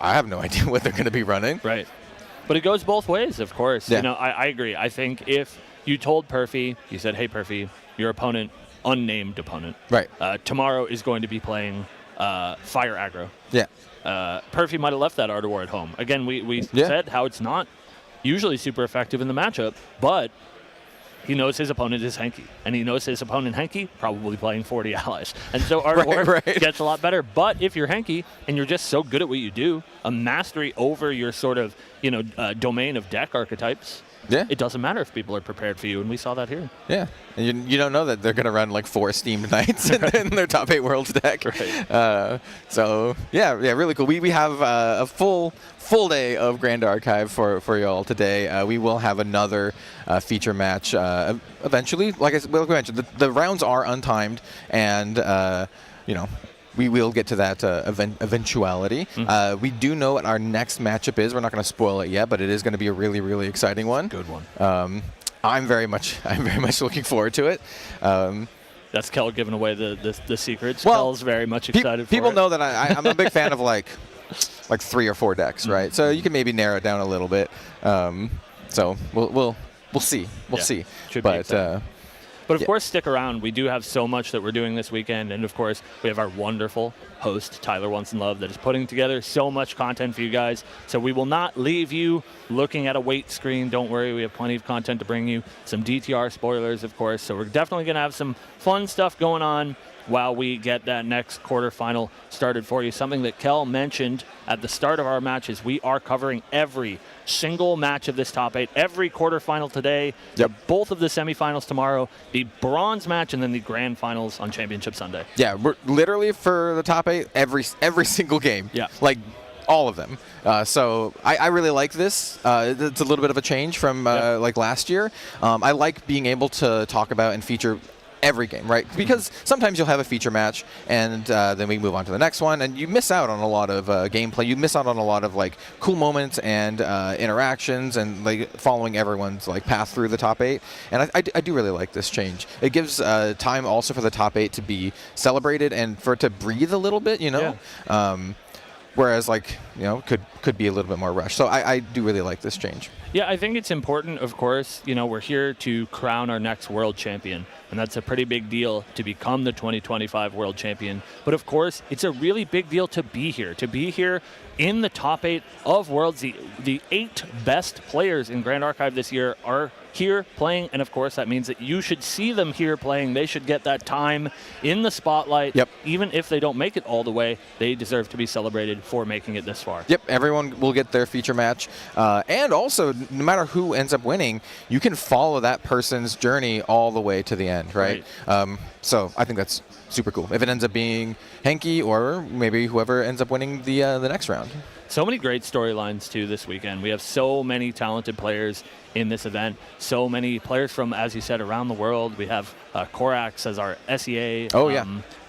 I have no idea what they're going to be running. Right. But it goes both ways, of course. Yeah. I agree. I think if you told Perfy, you said, hey, Perfy, your opponent, unnamed opponent, right, tomorrow is going to be playing fire aggro. Yeah. Perfy might have left that Art of War at home. Again, we said how it's not usually super effective in the matchup, but he knows his opponent is Henki, and he knows his opponent Henki probably playing 40 allies. And so Art of War gets a lot better. But if you're Henki and you're just so good at what you do, a mastery over your sort of, domain of deck archetypes, it doesn't matter if people are prepared for you, and we saw that here. Yeah, and you don't know that they're going to run like 4 Steamed Knights in their top 8 Worlds deck. Right. So yeah, really cool. We have a full day of Grand Archive for y'all today. We will have another feature match eventually. Like I mentioned, the rounds are untimed, and we will get to that eventuality. We do know what our next matchup is. We're not going to spoil it yet, but it is going to be a really, really exciting one. Good one. I'm very much looking forward to it. That's Kel giving away the secrets. Well, Kel's very much excited for it. People know that I'm a big fan of like 3 or 4 decks, right? So you can maybe narrow it down a little bit. So we'll see. We'll see. Should be exciting. But of course, stick around. We do have so much that we're doing this weekend. And of course, we have our wonderful host, Tyler Once and Love, that is putting together so much content for you guys. So we will not leave you looking at a wait screen. Don't worry, we have plenty of content to bring you. Some DTR spoilers, of course. So we're definitely going to have some fun stuff going on while we get that next quarterfinal started for you. Something that Kel mentioned at the start of our matches, we are covering every single match of this top 8, every quarterfinal today, both of the semifinals tomorrow, the bronze match, and then the grand finals on Championship Sunday. Yeah, we're literally for the top 8, every single game. Yeah. Like all of them. So I really like this. It's a little bit of a change from like last year. I like being able to talk about and feature every game, right? Because sometimes you'll have a feature match, and then we move on to the next one, and you miss out on a lot of gameplay. You miss out on a lot of like cool moments and interactions, and like following everyone's like path through the top 8. And I do really like this change. It gives time also for the top 8 to be celebrated and for it to breathe a little bit, whereas could be a little bit more rushed. So I do really like this change. Yeah, I think it's important, of course. We're here to crown our next world champion, and that's a pretty big deal to become the 2025 world champion. But of course, it's a really big deal to be here in the top 8 of Worlds. The 8 best players in Grand Archive this year are here playing, and of course that means that you should see them here playing. They should get that time in the spotlight. Even if they don't make it all the way, they deserve to be celebrated for making it this far. Everyone will get their feature match, and also no matter who ends up winning, you can follow that person's journey all the way to the end, right? So I think that's super cool. If it ends up being Henki or maybe whoever ends up winning the next round. So many great storylines, too, this weekend. We have so many talented players in this event. So many players from, as you said, around the world. We have Korax as our SEA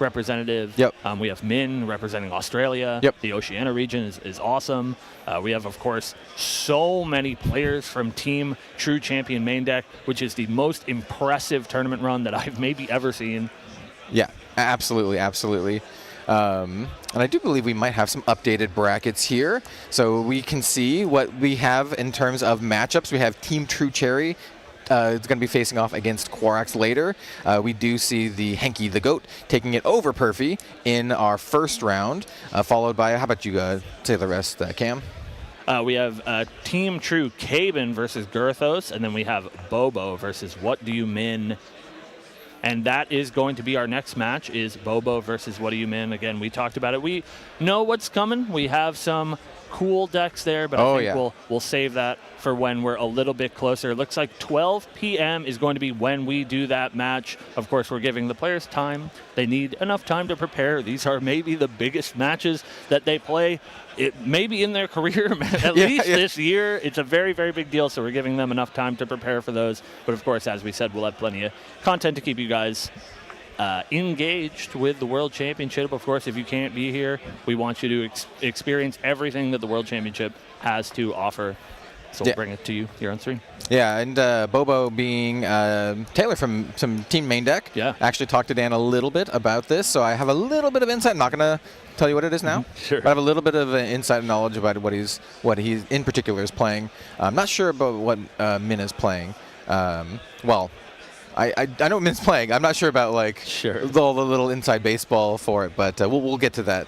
representative. We have Min representing Australia. The Oceania region is awesome. We have, of course, so many players from Team True Champion main deck, which is the most impressive tournament run that I've maybe ever seen. Yeah, absolutely. And I do believe we might have some updated brackets here. So we can see what we have in terms of matchups. We have Team True Cherry. It's going to be facing off against Quarax later. We do see the Henki the Goat taking it over Perfy in our first round, followed by, how about you say the rest, Cam? We have Team True Caben versus Girthos, and then we have Bobo versus What Do You Min? And that is going to be our next match, is Bobo versus What Do You Min? Again, we talked about it. We know what's coming. We have some cool decks there, but I think we'll save that for when we're a little bit closer. It looks like 12 p.m. is going to be when we do that match. Of course, we're giving the players time. They need enough time to prepare. These are maybe the biggest matches that they play. It maybe in their career, at least this year. It's a very, very big deal, so we're giving them enough time to prepare for those. But of course, as we said, we'll have plenty of content to keep you guys engaged with the World Championship. Of course, if you can't be here, we want you to experience everything that the World Championship has to offer. So we'll bring it to you here on stream. Yeah, and Bobo being Taylor from some Team Main Deck. Actually talked to Dan a little bit about this, so I have a little bit of insight. I'm not going to tell you what it is now. But I have a little bit of insight knowledge about what he's in particular is playing. I'm not sure about what Min is playing. I know Min's playing. I'm not sure about like all the little inside baseball for it, but we'll get to that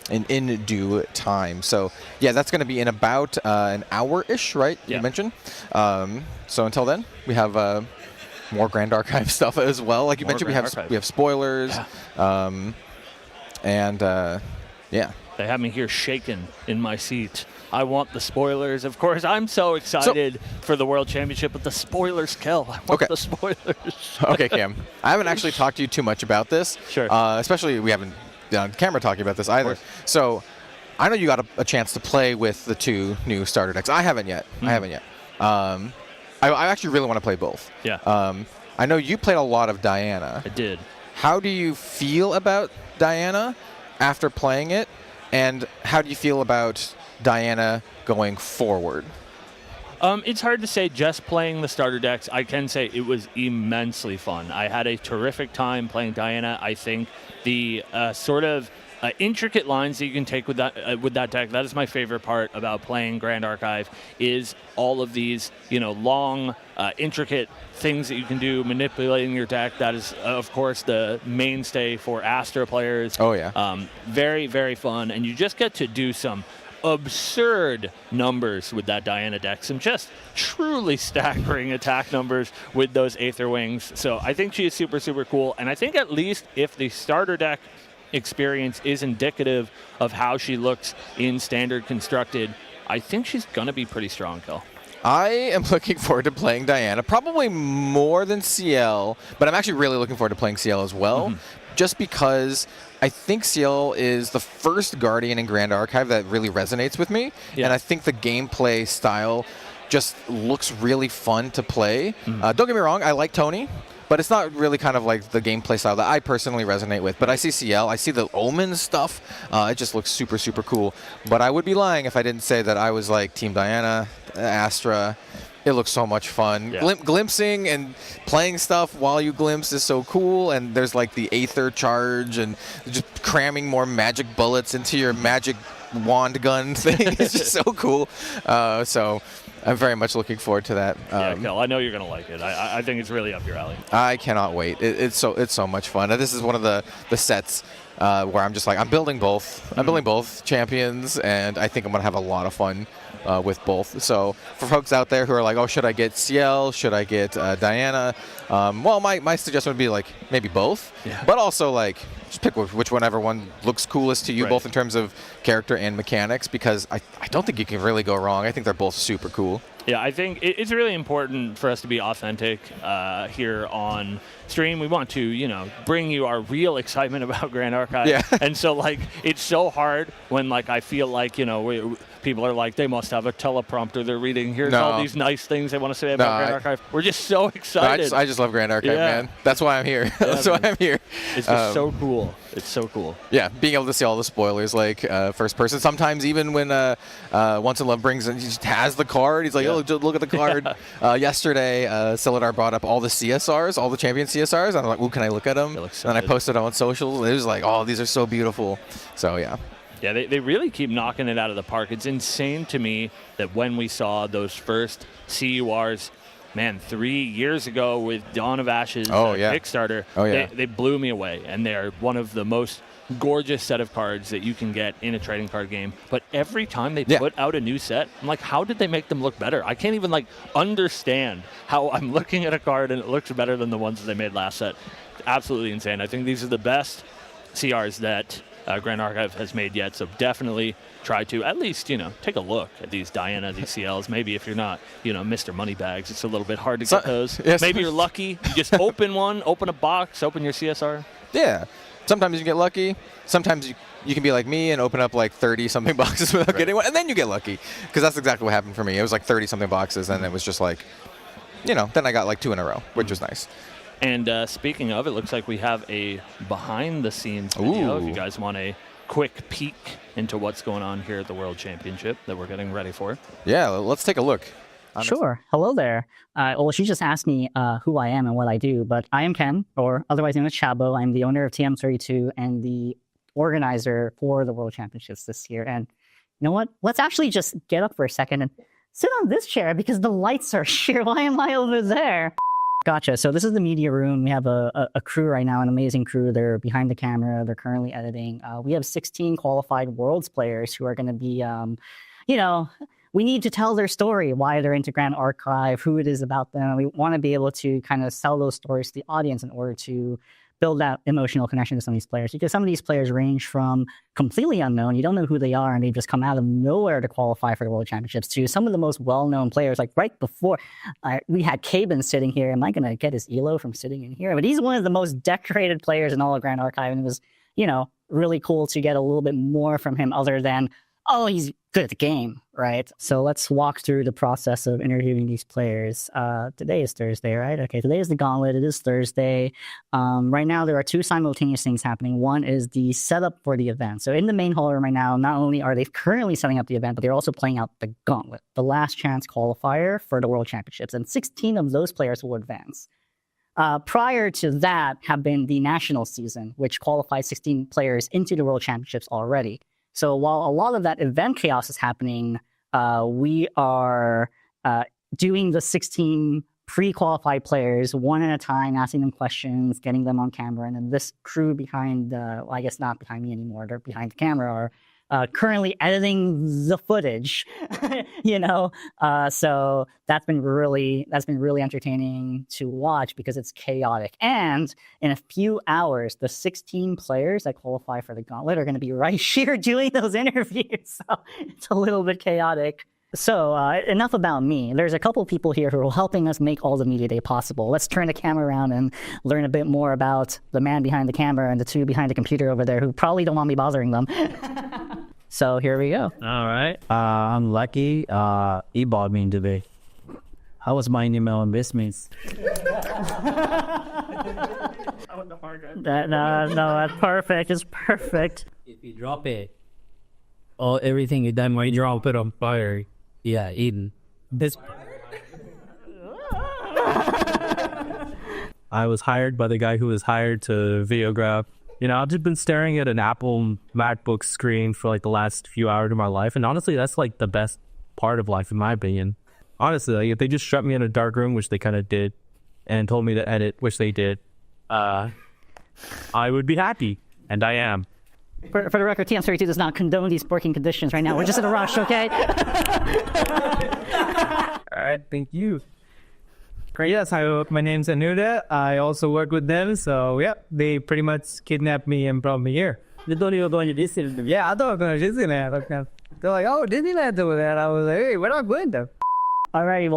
in due time. So yeah, that's going to be in about an hour-ish, right? Yeah. You mentioned. So until then, we have more Grand Archive stuff as well. Like you mentioned, we have spoilers, and yeah. They have me here shaking in my seat. I want the spoilers. Of course, I'm so excited for the World Championship, but the spoilers, Kel. I want the spoilers. Okay, Cam. I haven't actually talked to you too much about this. Sure. Especially we haven't been on camera talking about this either. So I know you got a chance to play with the 2 new starter decks. I haven't yet. I actually really want to play both. Yeah. I know you played a lot of Diana. I did. How do you feel about Diana after playing it? And how do you feel about Diana going forward? It's hard to say just playing the starter decks. I can say it was immensely fun. I had a terrific time playing Diana. I think the sort of intricate lines that you can take with that deck, that is my favorite part about playing Grand Archive, is all of these, long, intricate things that you can do manipulating your deck. That is, of course, the mainstay for Astra players. Oh, yeah. Very, very fun. And you just get to do some absurd numbers with that Diana deck. Some just truly staggering attack numbers with those Aether Wings. So I think she is super, super cool. And I think at least if the starter deck experience is indicative of how she looks in Standard Constructed, I think she's going to be pretty strong, Kel. I am looking forward to playing Diana, probably more than CL, but I'm actually really looking forward to playing CL as well, just because I think CL is the first Guardian in Grand Archive that really resonates with me, and I think the gameplay style just looks really fun to play. Don't get me wrong, I like Tony, but it's not really kind of like the gameplay style that I personally resonate with. But I see CL, I see the Omen stuff. It just looks super, super cool. But I would be lying if I didn't say that I was like Team Diana, Astra. It looks so much fun. Yeah. Glimpsing and playing stuff while you glimpse is so cool. And there's like the Aether charge and just cramming more magic bullets into your magic wand gun thing. It's just so cool. So I'm very much looking forward to that. Yeah, Kel, I know you're going to like it. I think it's really up your alley. I cannot wait. It's so much fun. This is one of the sets where I'm just like, I'm building both. I'm building both champions, and I think I'm going to have a lot of fun with both. So for folks out there who are like, oh, should I get CL? Should I get Diana? Well, my suggestion would be like maybe both, but also like just pick whichever one looks coolest to you, both in terms of character and mechanics, because I don't think you can really go wrong. I think they're both super cool. Yeah, I think it's really important for us to be authentic here on stream. We want to, bring you our real excitement about Grand Archive. Yeah. And so, like, it's so hard when, like, I feel like, people are like, they must have a teleprompter they're reading. Here's all these nice things they want to say about Grand Archive. We're just so excited. I just love Grand Archive, man. That's why I'm here. That's why I'm here. It's just so cool. It's so cool. Yeah, being able to see all the spoilers, like first person. Sometimes even when Once in Love brings in, he just has the card. He's like, oh, look at the card. Yesterday, Celadar brought up all the CSRs, all the champion CSRs. And I'm like, ooh, can I look at them? And I posted on socials. And it was like, oh, these are so beautiful. So, yeah. Yeah, they really keep knocking it out of the park. It's insane to me that when we saw those first CURs, man, 3 years ago with Dawn of Ashes Kickstarter, they blew me away. And they're one of the most gorgeous set of cards that you can get in a trading card game. But every time they put out a new set, I'm like, how did they make them look better? I can't even understand how I'm looking at a card and it looks better than the ones that they made last set. Absolutely insane. I think these are the best CRs that Grand Archive has made yet, so definitely try to at least, take a look at these Diana, these CLs. Maybe if you're not, Mr. Moneybags, it's a little bit hard to get those. Yes. Maybe you're lucky. You just open one, open a box, open your CSR. Yeah. Sometimes you get lucky. Sometimes you can be like me and open up like 30-something boxes without getting one, and then you get lucky. Because that's exactly what happened for me. It was like 30-something boxes, and it was just like, then I got like 2 in a row, which was nice. And speaking of, it looks like we have a behind-the-scenes video. If you guys want a quick peek into what's going on here at the World Championship that we're getting ready for. Yeah, let's take a look. Sure. Hello there. Well, she just asked me who I am and what I do, but I am Ken, or otherwise known as Chabo. I'm the owner of TM32 and the organizer for the World Championships this year. And you know what? Let's actually just get up for a second and sit on this chair because the lights are here. Why am I over there? Gotcha. So this is the media room. We have a crew right now, an amazing crew. They're behind the camera. They're currently editing. We have 16 qualified Worlds players who are going to be, we need to tell their story, why they're into Grand Archive, who it is about them. We want to be able to kind of sell those stories to the audience in order to build that emotional connection to some of these players, because some of these players range from completely unknown, you don't know who they are, and they just come out of nowhere to qualify for the World Championships, to some of the most well-known players. Like right before, we had Caben sitting here. Am I going to get his elo from sitting in here? But he's one of the most decorated players in all of Grand Archive, and it was, really cool to get a little bit more from him other than, oh, he's good at the game, right? So let's walk through the process of interviewing these players. Today is Thursday, right? Okay, today is the gauntlet. It is Thursday. Right now, there are two simultaneous things happening. One is the setup for the event. So in the main hall room right now, not only are they currently setting up the event, but they're also playing out the gauntlet, the last chance qualifier for the World Championships. And 16 of those players will advance. Prior to that have been the national season, which qualifies 16 players into the World Championships already. So while a lot of that event chaos is happening, we are doing the 16 pre-qualified players one at a time, asking them questions, getting them on camera. And then this crew behind, well, I guess not behind me anymore, they're behind the camera, are currently editing the footage, so that's been really entertaining to watch because it's chaotic. And in a few hours, the 16 players that qualify for the gauntlet are going to be right here doing those interviews. So it's a little bit chaotic. So enough about me. There's a couple people here who are helping us make all the media day possible. Let's turn the camera around and learn a bit more about the man behind the camera and the two behind the computer over there who probably don't want me bothering them. So here we go. All right. I'm Lucky. He bought me today. How was my email investments? No, that's perfect. It's perfect. If you drop it, everything you done when you drop it on fire. Yeah, Eden. This. I was hired by the guy who was hired to videograph. I've just been staring at an Apple MacBook screen for like the last few hours of my life. And honestly, that's like the best part of life, in my opinion. Honestly, like, if they just shut me in a dark room, which they kind of did, and told me to edit, which they did, I would be happy. And I am. For the record, TM32 does not condone these working conditions right now. We're just in a rush, okay? All right, thank you. Great. Yes, my name's Anuda. I also work with them, so yeah, they pretty much kidnapped me and brought me here. They thought you were going to Disneyland. Yeah, I thought I was going to Disneyland. They're like, oh, Disneyland's over there. And I was like, hey, we're not going there. Alrighty,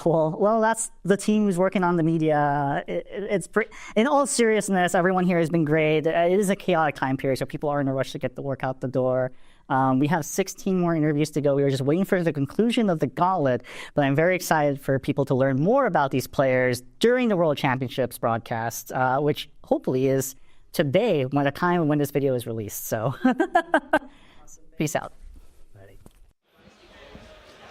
well, that's the team who's working on the media. It's in all seriousness, everyone here has been great. It is a chaotic time period, so people are in a rush to get the work out the door. We have 16 more interviews to go. We were just waiting for the conclusion of the gauntlet, but I'm very excited for people to learn more about these players during the World Championships broadcast, which hopefully is today, when the time when this video is released. So, peace out.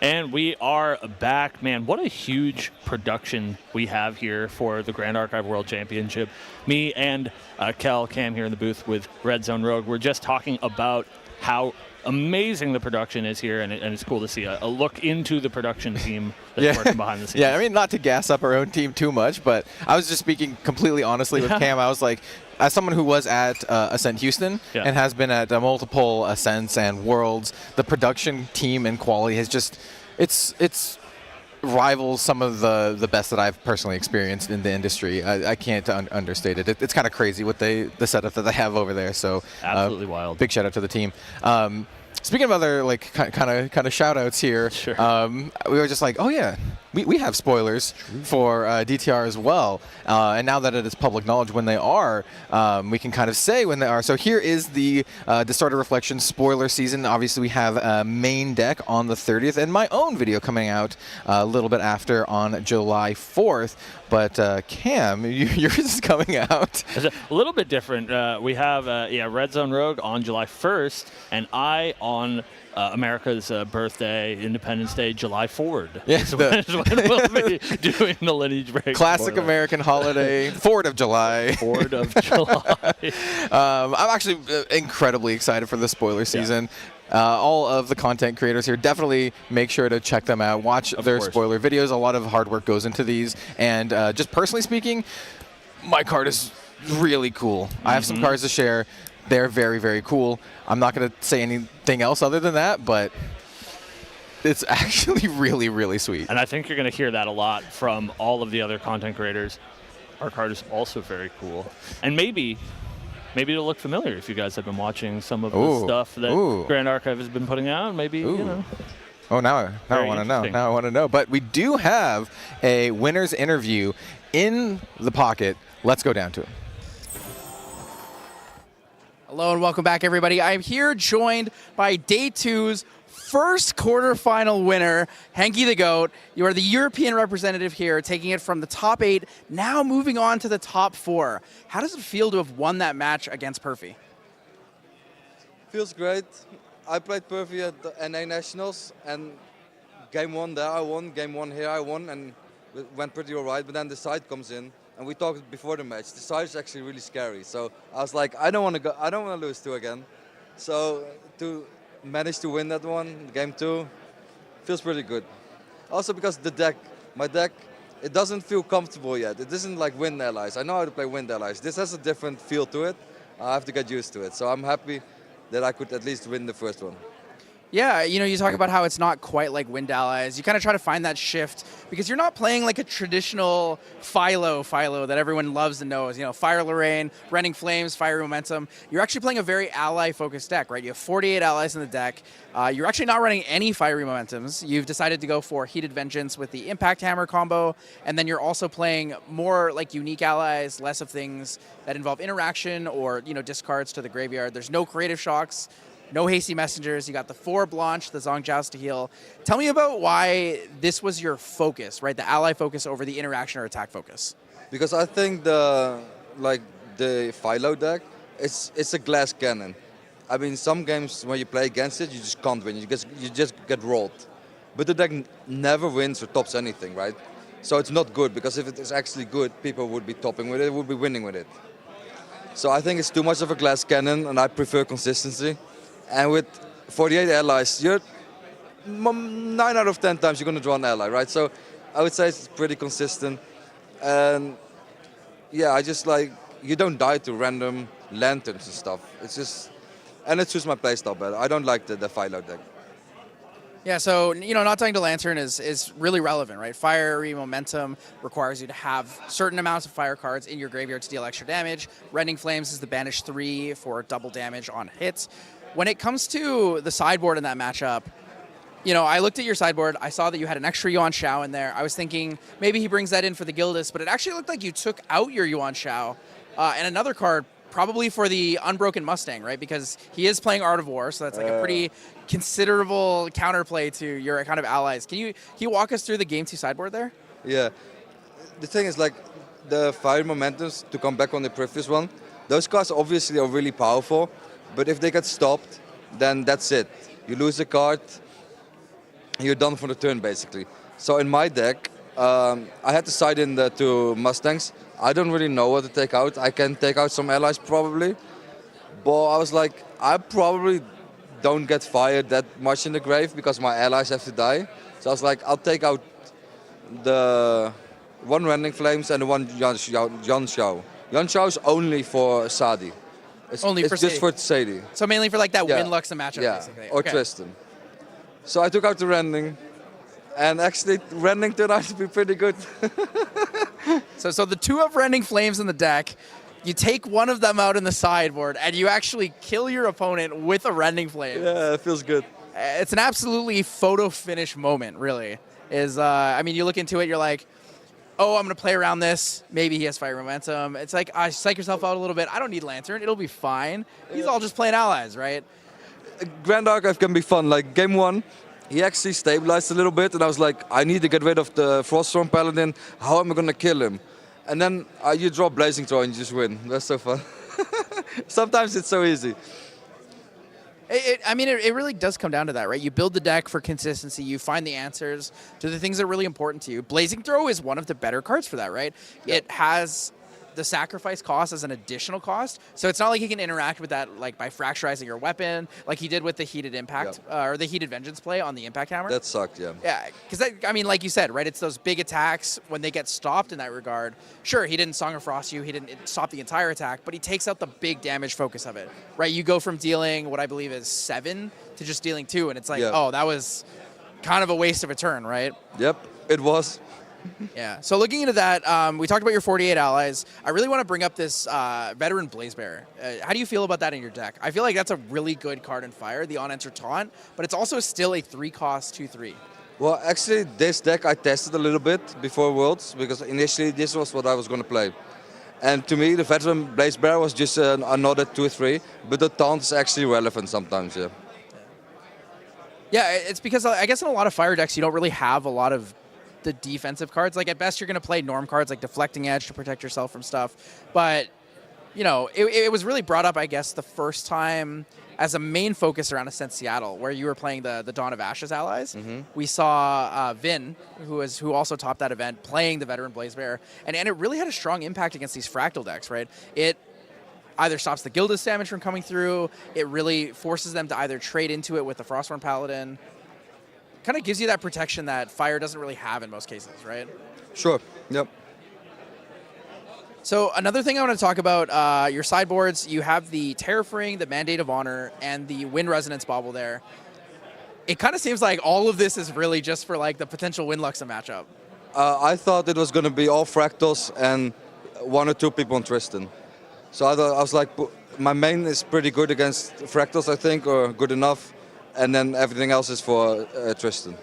And we are back. Man, what a huge production we have here for the Grand Archive World Championship. Me and Cam here in the booth with Red Zone Rogue. We're just talking about how amazing the production is here, and it's cool to see a look into the production team that's working behind the scenes. Yeah, I mean, not to gas up our own team too much, but I was just speaking completely honestly with Cam. I was like, as someone who was at Ascent Houston and has been at multiple Ascents and Worlds, the production team and quality has just, it's rivals some of the best that I've personally experienced in the industry. I can't understate it. It's kind of crazy what the setup that they have over there. So absolutely wild. Big shout out to the team. Speaking of other like kind of shout outs here, sure. We were just like, oh yeah, we have spoilers for DTR as well. And now that it is public knowledge when they are, we can kind of say when they are. So here is the Distorted Reflection spoiler season. Obviously, we have a main deck on the 30th and my own video coming out a little bit after on July 4th. But Cam, yours is coming out. It's a little bit different. We have Red Zone Rogue on July 1st, and I on America's birthday, Independence Day, July 4d. Yes, is when we'll be doing the lineage break. Classic spoiler. American holiday, 4th of July. 4th of July. I'm actually incredibly excited for the spoiler season. All of the content creators here, definitely make sure to check them out. Watch their spoiler videos. A lot of hard work goes into these. And just personally speaking, my card is really cool. I have some cards to share. They're very, very cool. I'm not going to say anything else other than that, but it's actually really, really sweet. And I think you're going to hear that a lot from all of the other content creators. Our card is also very cool. And maybe it'll look familiar if you guys have been watching some of the stuff that Grand Archive has been putting out. Maybe, you know. Oh, now I want to know. Now I want to know. But we do have a winner's interview in the pocket. Let's go down to it. Hello and welcome back, everybody. I'm here joined by Day 2's first quarterfinal winner, Henky the Goat. You are the European representative here, taking it from the top 8, now moving on to the top 4. How does it feel to have won that match against Perfy? Feels great. I played Perfy at the NA Nationals, and game 1 there I won, game 1 here I won, and it went pretty all right. But then the side comes in, and we talked before the match. The side is actually really scary, so I was like, I don't want to lose 2 again. So to manage to win that one, game 2, feels pretty good. Also because my deck, it doesn't feel comfortable yet. It isn't like Wind Allies. I know how to play Wind Allies. This has a different feel to it. I have to get used to it. So I'm happy that I could at least win the first one. Yeah, you know, you talk about how it's not quite like Wind Allies. You kind of try to find that shift because you're not playing like a traditional Philo that everyone loves and knows. You know, Fire Lorraine, Rending Flames, Fiery Momentum. You're actually playing a very ally-focused deck, right? You have 48 allies in the deck. You're actually not running any Fiery Momentums. You've decided to go for Heated Vengeance with the Impact Hammer combo, and then you're also playing more like unique allies, less of things that involve interaction or, you know, discards to the graveyard. There's no creative shocks. No hasty messengers. You got the 4 Blanche, the Zhongjiaos to heal. Tell me about why this was your focus, right? The ally focus over the interaction or attack focus. Because I think the Philo deck, it's a glass cannon. I mean, some games when you play against it, you just can't win. You just get rolled. But the deck never wins or tops anything, right? So it's not good, because if it is actually good, people would be topping with it, would be winning with it. So I think it's too much of a glass cannon, and I prefer consistency. And with 48 allies, you're 9 out of 10 times you're going to draw an ally, right? So I would say it's pretty consistent. And yeah, I just like, you don't die to random lanterns and stuff. It's just, and it suits my playstyle better. I don't like the Philo deck. Yeah, so, you know, not dying to Lantern is really relevant, right? Fiery Momentum requires you to have certain amounts of fire cards in your graveyard to deal extra damage. Rending Flames is the banish 3 for double damage on hits. When it comes to the sideboard in that matchup, you know, I looked at your sideboard. I saw that you had an extra Yuan Shao in there. I was thinking maybe he brings that in for the Gildas, but it actually looked like you took out your Yuan Shao and another card probably for the Unbroken Mustang, right? Because he is playing Art of War, so that's like a pretty considerable counterplay to your kind of allies. Can you walk us through the Game 2 sideboard there? Yeah. The thing is, like, the Fire Momentums, to come back on the previous one, those cards obviously are really powerful. But if they get stopped, then that's it. You lose the card, you're done for the turn, basically. So in my deck, I had to side in the 2 Mustangs. I don't really know what to take out. I can take out some allies, probably. But I was like, I probably don't get fired that much in the grave because my allies have to die. So I was like, I'll take out the 1 Rending Flames and the 1 Yuan Shao. Yuan Shao is only for Sadi. It's just for Sadie. So mainly for like that win-Lux matchup, basically. Or Tristan. So I took out the Rending, and actually Rending turned out to be pretty good. So the 2 of Rending Flames in the deck, you take one of them out in the sideboard, and you actually kill your opponent with a Rending Flame. Yeah, it feels good. It's an absolutely photo finish moment, really. I mean, you look into it, you're like, oh, I'm going to play around this. Maybe he has Fire Momentum. It's like, psych yourself out a little bit. I don't need Lantern. It'll be fine. He's all just playing allies, right? Grand Archive can be fun. Like, game 1, he actually stabilized a little bit, and I was like, I need to get rid of the Froststorm Paladin. How am I going to kill him? And then you draw Blazing Throw and you just win. That's so fun. Sometimes it's so easy. I mean, it really does come down to that, right? You build the deck for consistency. You find the answers to the things that are really important to you. Blazing Throw is one of the better cards for that, right? Yep. It has the sacrifice cost as an additional cost, so it's not like he can interact with that like by fracturizing your weapon, like he did with the Heated Impact or the Heated Vengeance play on the Impact Hammer. That sucked, yeah. Yeah, because I mean, like you said, right? It's those big attacks when they get stopped in that regard. Sure, he didn't Song of Frost you, he didn't stop the entire attack, but he takes out the big damage focus of it, right? You go from dealing what I believe is 7 to just dealing 2, and it's like, oh, that was kind of a waste of a turn, right? Yep, it was. Yeah. So looking into that, we talked about your 48 allies. I really want to bring up this veteran Blazebearer. How do you feel about that in your deck? I feel like that's a really good card in Fire, the on-enter taunt, but it's also still a 3-cost 2/3. Well, actually, this deck I tested a little bit before Worlds, because initially this was what I was going to play. And to me, the veteran Blazebearer was just another 2/3, but the taunt is actually relevant sometimes, yeah. Yeah, it's because I guess in a lot of Fire decks, you don't really have a lot of the defensive cards. Like at best, you're going to play norm cards like Deflecting Edge to protect yourself from stuff. But, you know, it was really brought up, I guess, the first time as a main focus around Ascent Seattle, where you were playing the Dawn of Ashes allies. We saw Vin, who also topped that event, playing the veteran Blazebearer. And it really had a strong impact against these Fractal decks, right? It either stops the Gildas damage from coming through, it really forces them to either trade into it with the Frostborn Paladin. Kind of gives you that protection that Fire doesn't really have in most cases, right? Sure, yep. So another thing I want to talk about, your sideboards, you have the Terrafring, the Mandate of Honor, and the Wind Resonance Bauble there. It kind of seems like all of this is really just for like the potential Windluxa matchup. I thought it was going to be all Fractals and 1 or 2 people on Tristan. So I was like, my main is pretty good against Fractals, I think, or good enough. And then everything else is for Tristan.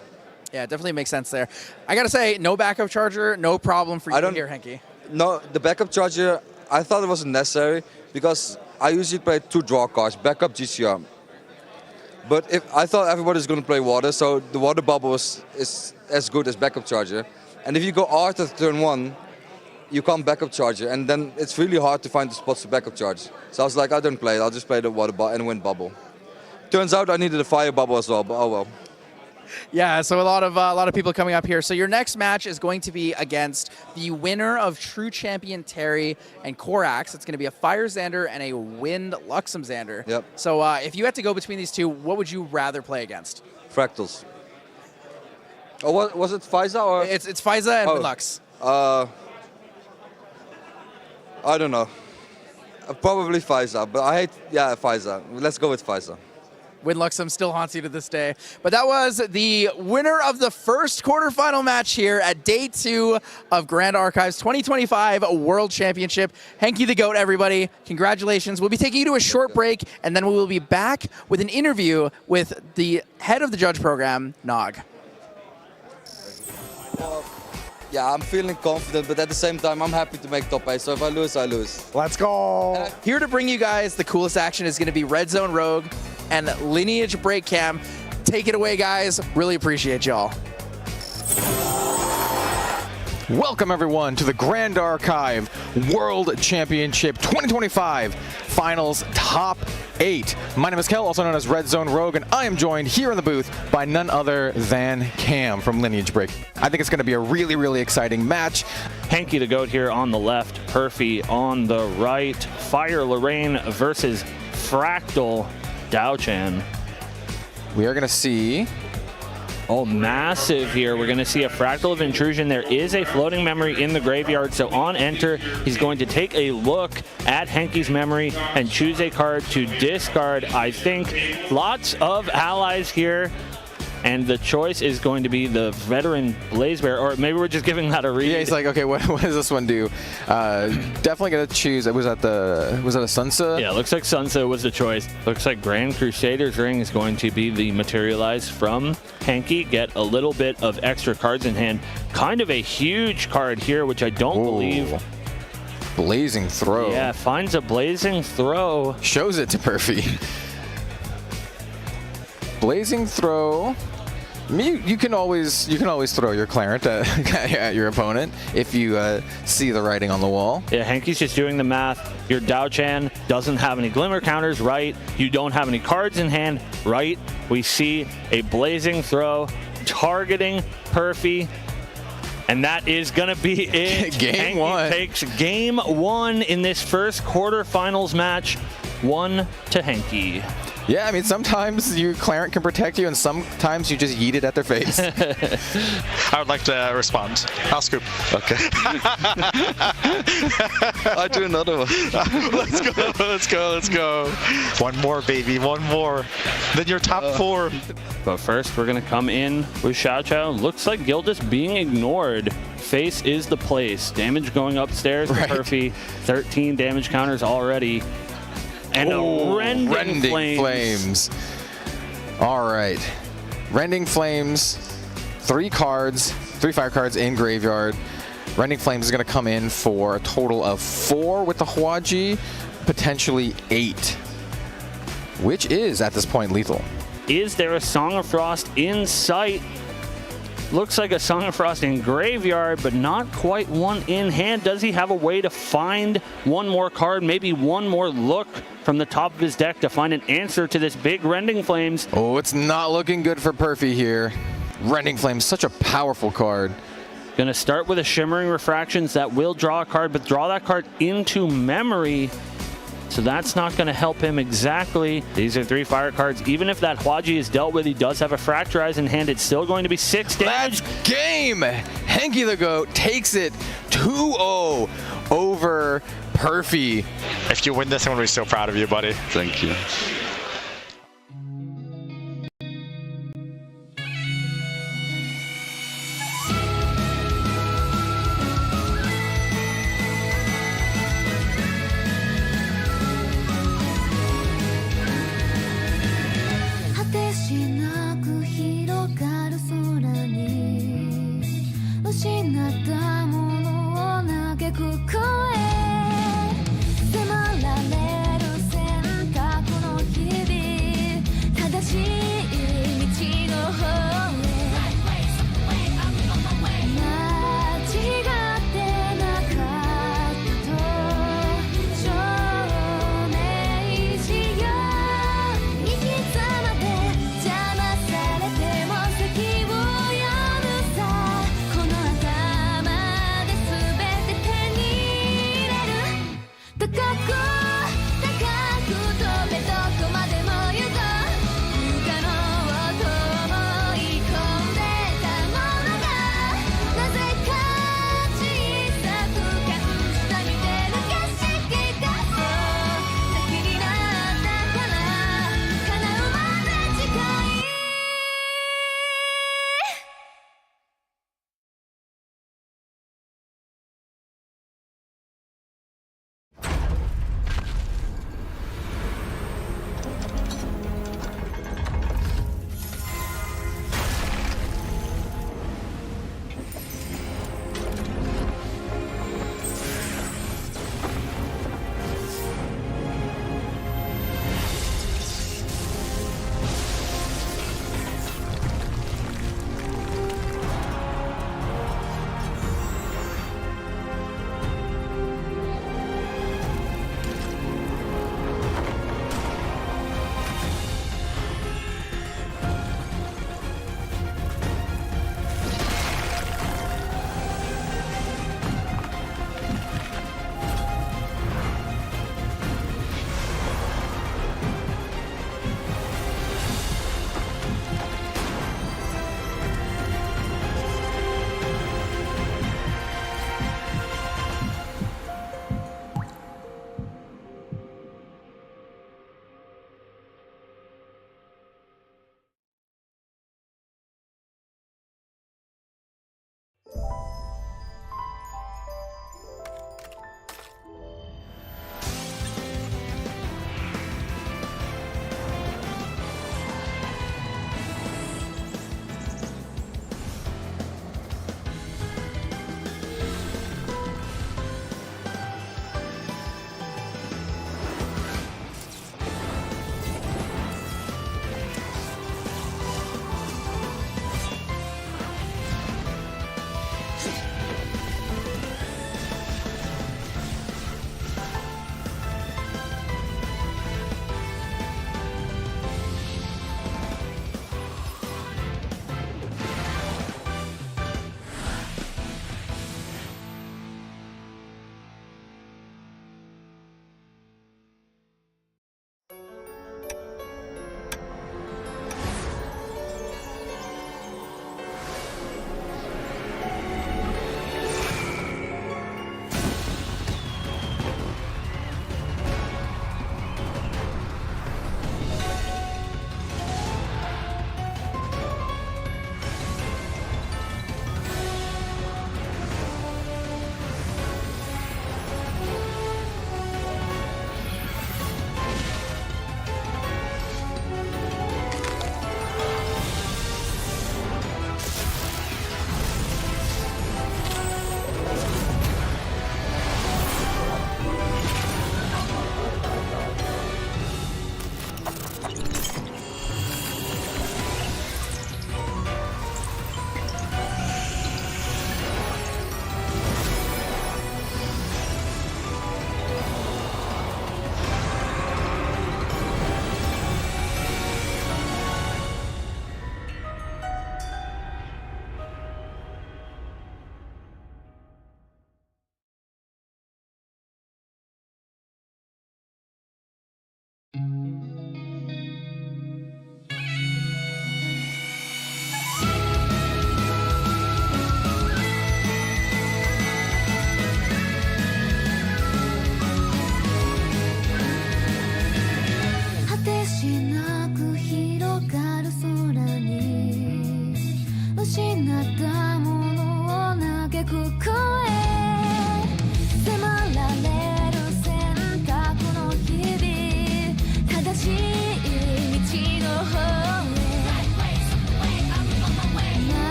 Yeah, it definitely makes sense there. I got to say, no backup charger, no problem for you here, Henki. No, the backup charger, I thought it wasn't necessary because I usually play 2 draw cards, backup GCR. But I thought everybody's going to play water, so the water bubble is as good as backup charger. And if you go Art at turn 1, you can't backup charger, and then it's really hard to find the spots to backup charge. So I was like, I don't play it, I'll just play the water bubble and wind bubble. Turns out I needed a fire bubble as well, but oh well. Yeah, so a lot of people coming up here. So your next match is going to be against the winner of True Champion Terry and Korax. It's going to be a Fire Xander and a Wind Luxem Xander. Yep. So if you had to go between these two, what would you rather play against? Fractals. Oh, was it Faiza or? It's Faiza and Windlux. I don't know. Probably Faiza, but I hate, Faiza. Let's go with Faiza. Windluxem still haunts you to this day. But that was the winner of the first quarterfinal match here at Day 2 of Grand Archives 2025 World Championship. Henki the GOAT, everybody. Congratulations. We'll be taking you to a short break, and then we will be back with an interview with the head of the judge program, Nog. Yeah, I'm feeling confident, but at the same time, I'm happy to make top 8. So if I lose, I lose. Let's go. Here to bring you guys the coolest action is going to be Red Zone Rogue and Lineage Break Cam. Take it away, guys. Really appreciate y'all. Welcome, everyone, to the Grand Archive World Championship 2025 Finals Top 8. My name is Kel, also known as Red Zone Rogue, and I am joined here in the booth by none other than Cam from Lineage Break. I think it's going to be a really, really exciting match. Henki the GOAT here on the left, Perfy on the right. Fire Lorraine versus Fractal Dao-Chan. We are going to see... Oh, massive here. We're going to see a Fractal of Intrusion. There is a floating memory in the graveyard, so on enter, he's going to take a look at Henki's memory and choose a card to discard. I think lots of allies here, and the choice is going to be the veteran Blazebearer, or maybe we're just giving that a read. Yeah, he's like, okay, what does this one do? Definitely gonna choose. Was that a Sunsa? Yeah, looks like Sunsa was the choice. Looks like Grand Crusader's Ring is going to be the materialize from Henki. Get a little bit of extra cards in hand. Kind of a huge card here, which I don't believe. Blazing Throw. Yeah, finds a Blazing Throw. Shows it to Perfy. Blazing Throw. You can always throw your Clarent at your opponent if you see the writing on the wall. Yeah, Henke's just doing the math. Your Dao-Chan doesn't have any glimmer counters, right? You don't have any cards in hand, right? We see a blazing throw targeting Perfy, and that is gonna be it. Game Henke one. takes game one in this first quarterfinals match. 1 to Henke. Yeah, I mean, sometimes your Clarent can protect you, and sometimes you just yeet it at their face. I would like to respond. I'll scoop. Okay. I do another one. Let's go, let's go, let's go. One more, baby, one more. Then you're top 4. But first, we're gonna come in with Xiao Qiao. Looks like Gildas being ignored. Face is the place. Damage going upstairs to Perfy. 13 damage counters already. And a Rending Flames. All right. Rending Flames, 3 fire cards in graveyard. Rending Flames is going to come in for a total of 4 with the Huaji, potentially 8, which is, at this point, lethal. Is there a Song of Frost in sight? Looks like a Song of Frost in graveyard, but not quite one in hand. Does he have a way to find one more card, maybe one more look from the top of his deck to find an answer to this big Rending Flames? Oh, it's not looking good for Perfy here. Rending Flames, such a powerful card. Gonna start with a Shimmering Refractions that will draw a card, but draw that card into memory. So that's not going to help him exactly. These are 3 fire cards. Even if that Huaji is dealt with, he does have a Fracturize in hand. It's still going to be 6 damage. That's game! Henke the Goat takes it 2-0 over Perfy. If you win this, I'm going to be so proud of you, buddy. Thank you.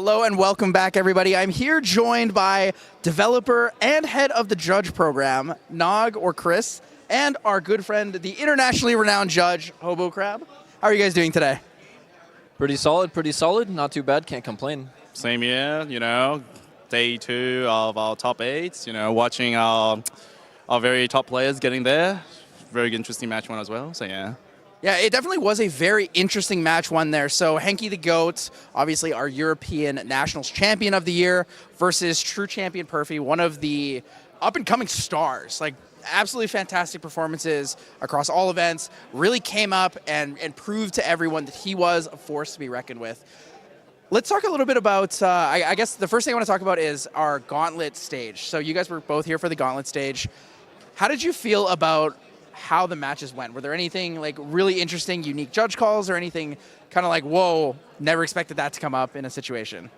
Hello and welcome back, everybody. I'm here joined by developer and head of the judge program, Nog or Chris, and our good friend, the internationally renowned judge, Hobo Crab. How are you guys doing today? Pretty solid. Not too bad, can't complain. Same year, day 2 of our top 8, watching our very top players getting there. Very interesting match one as well, so yeah. Yeah, it definitely was a very interesting match one there. So Henky the GOAT, obviously our European Nationals Champion of the Year, versus true champion Perfy, one of the up-and-coming stars. Like, absolutely fantastic performances across all events. Really came up and proved to everyone that he was a force to be reckoned with. Let's talk a little bit about, I guess the first thing I want to talk about is our Gauntlet stage. So you guys were both here for the Gauntlet stage. How did you feel about how the matches went? Were there anything like really interesting, unique judge calls, or anything kind of like, whoa, never expected that to come up in a situation?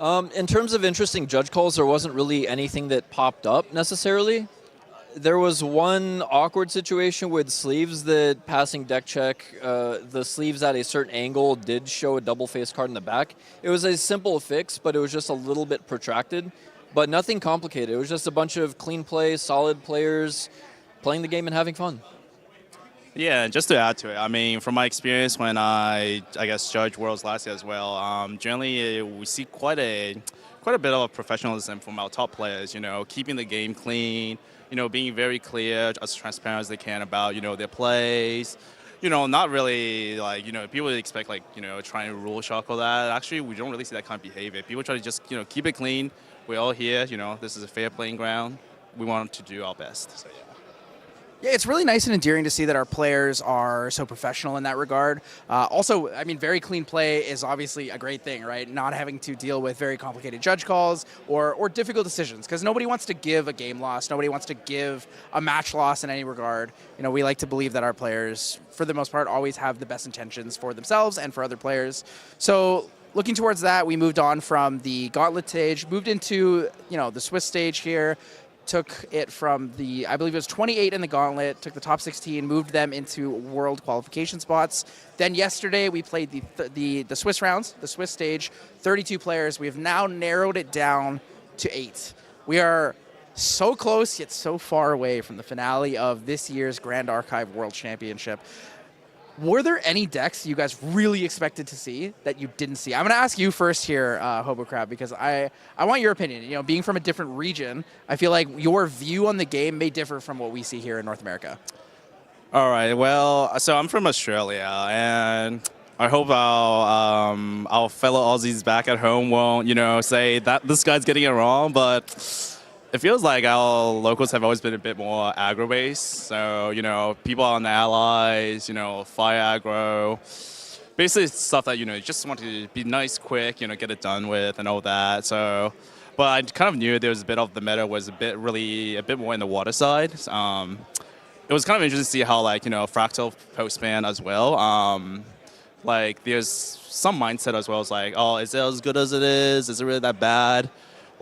In terms of interesting judge calls, there wasn't really anything that popped up necessarily. There was one awkward situation with sleeves that passing deck check, the sleeves at a certain angle did show a double face card in the back. It was a simple fix, but it was just a little bit protracted, but nothing complicated. It was just a bunch of clean play, solid players playing the game and having fun. Yeah, just to add to it, I mean, from my experience when I guess judged Worlds last year as well, generally we see quite a bit of professionalism from our top players, keeping the game clean, being very clear, as transparent as they can about, their plays, not really like, people expect like, trying to rule shock or that. Actually, we don't really see that kind of behavior. People try to just, keep it clean. We're all here, this is a fair playing ground. We want to do our best, so yeah. Yeah, it's really nice and endearing to see that our players are so professional in that regard. Also, I mean, very clean play is obviously a great thing, right? Not having to deal with very complicated judge calls or difficult decisions, because nobody wants to give a game loss. Nobody wants to give a match loss in any regard. We like to believe that our players, for the most part, always have the best intentions for themselves and for other players. So looking towards that, we moved on from the Gauntlet stage, moved into, the Swiss stage here. Took it from the, I believe it was 28 in the Gauntlet, took the top 16, moved them into world qualification spots. Then yesterday we played the Swiss rounds, the Swiss stage, 32 players. We have now narrowed it down to 8. We are so close yet so far away from the finale of this year's Grand Archive World Championship. Were there any decks you guys really expected to see that you didn't see? I'm going to ask you first here, Hobo Crab, because I want your opinion. Being from a different region, I feel like your view on the game may differ from what we see here in North America. All right, well, so I'm from Australia, and I hope our fellow Aussies back at home won't, say that this guy's getting it wrong, but it feels like our locals have always been a bit more aggro-based. So, people on the allies, fire aggro. Basically stuff that, just want to be nice, quick, get it done with and all that. So, but I kind of knew there was a bit of the meta was a bit more in the water side. It was kind of interesting to see how, Fractal post-ban as well. There's some mindset as well. It's like, oh, is it as good as it is? Is it really that bad?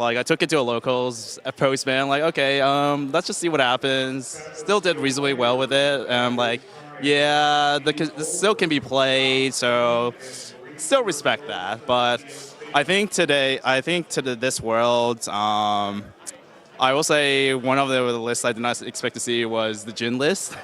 I took it to a locals, a postman, okay, let's just see what happens. Still did reasonably well with it. Yeah, this still can be played, so still respect that. But I think this world, I will say one of the lists I did not expect to see was the Jin list,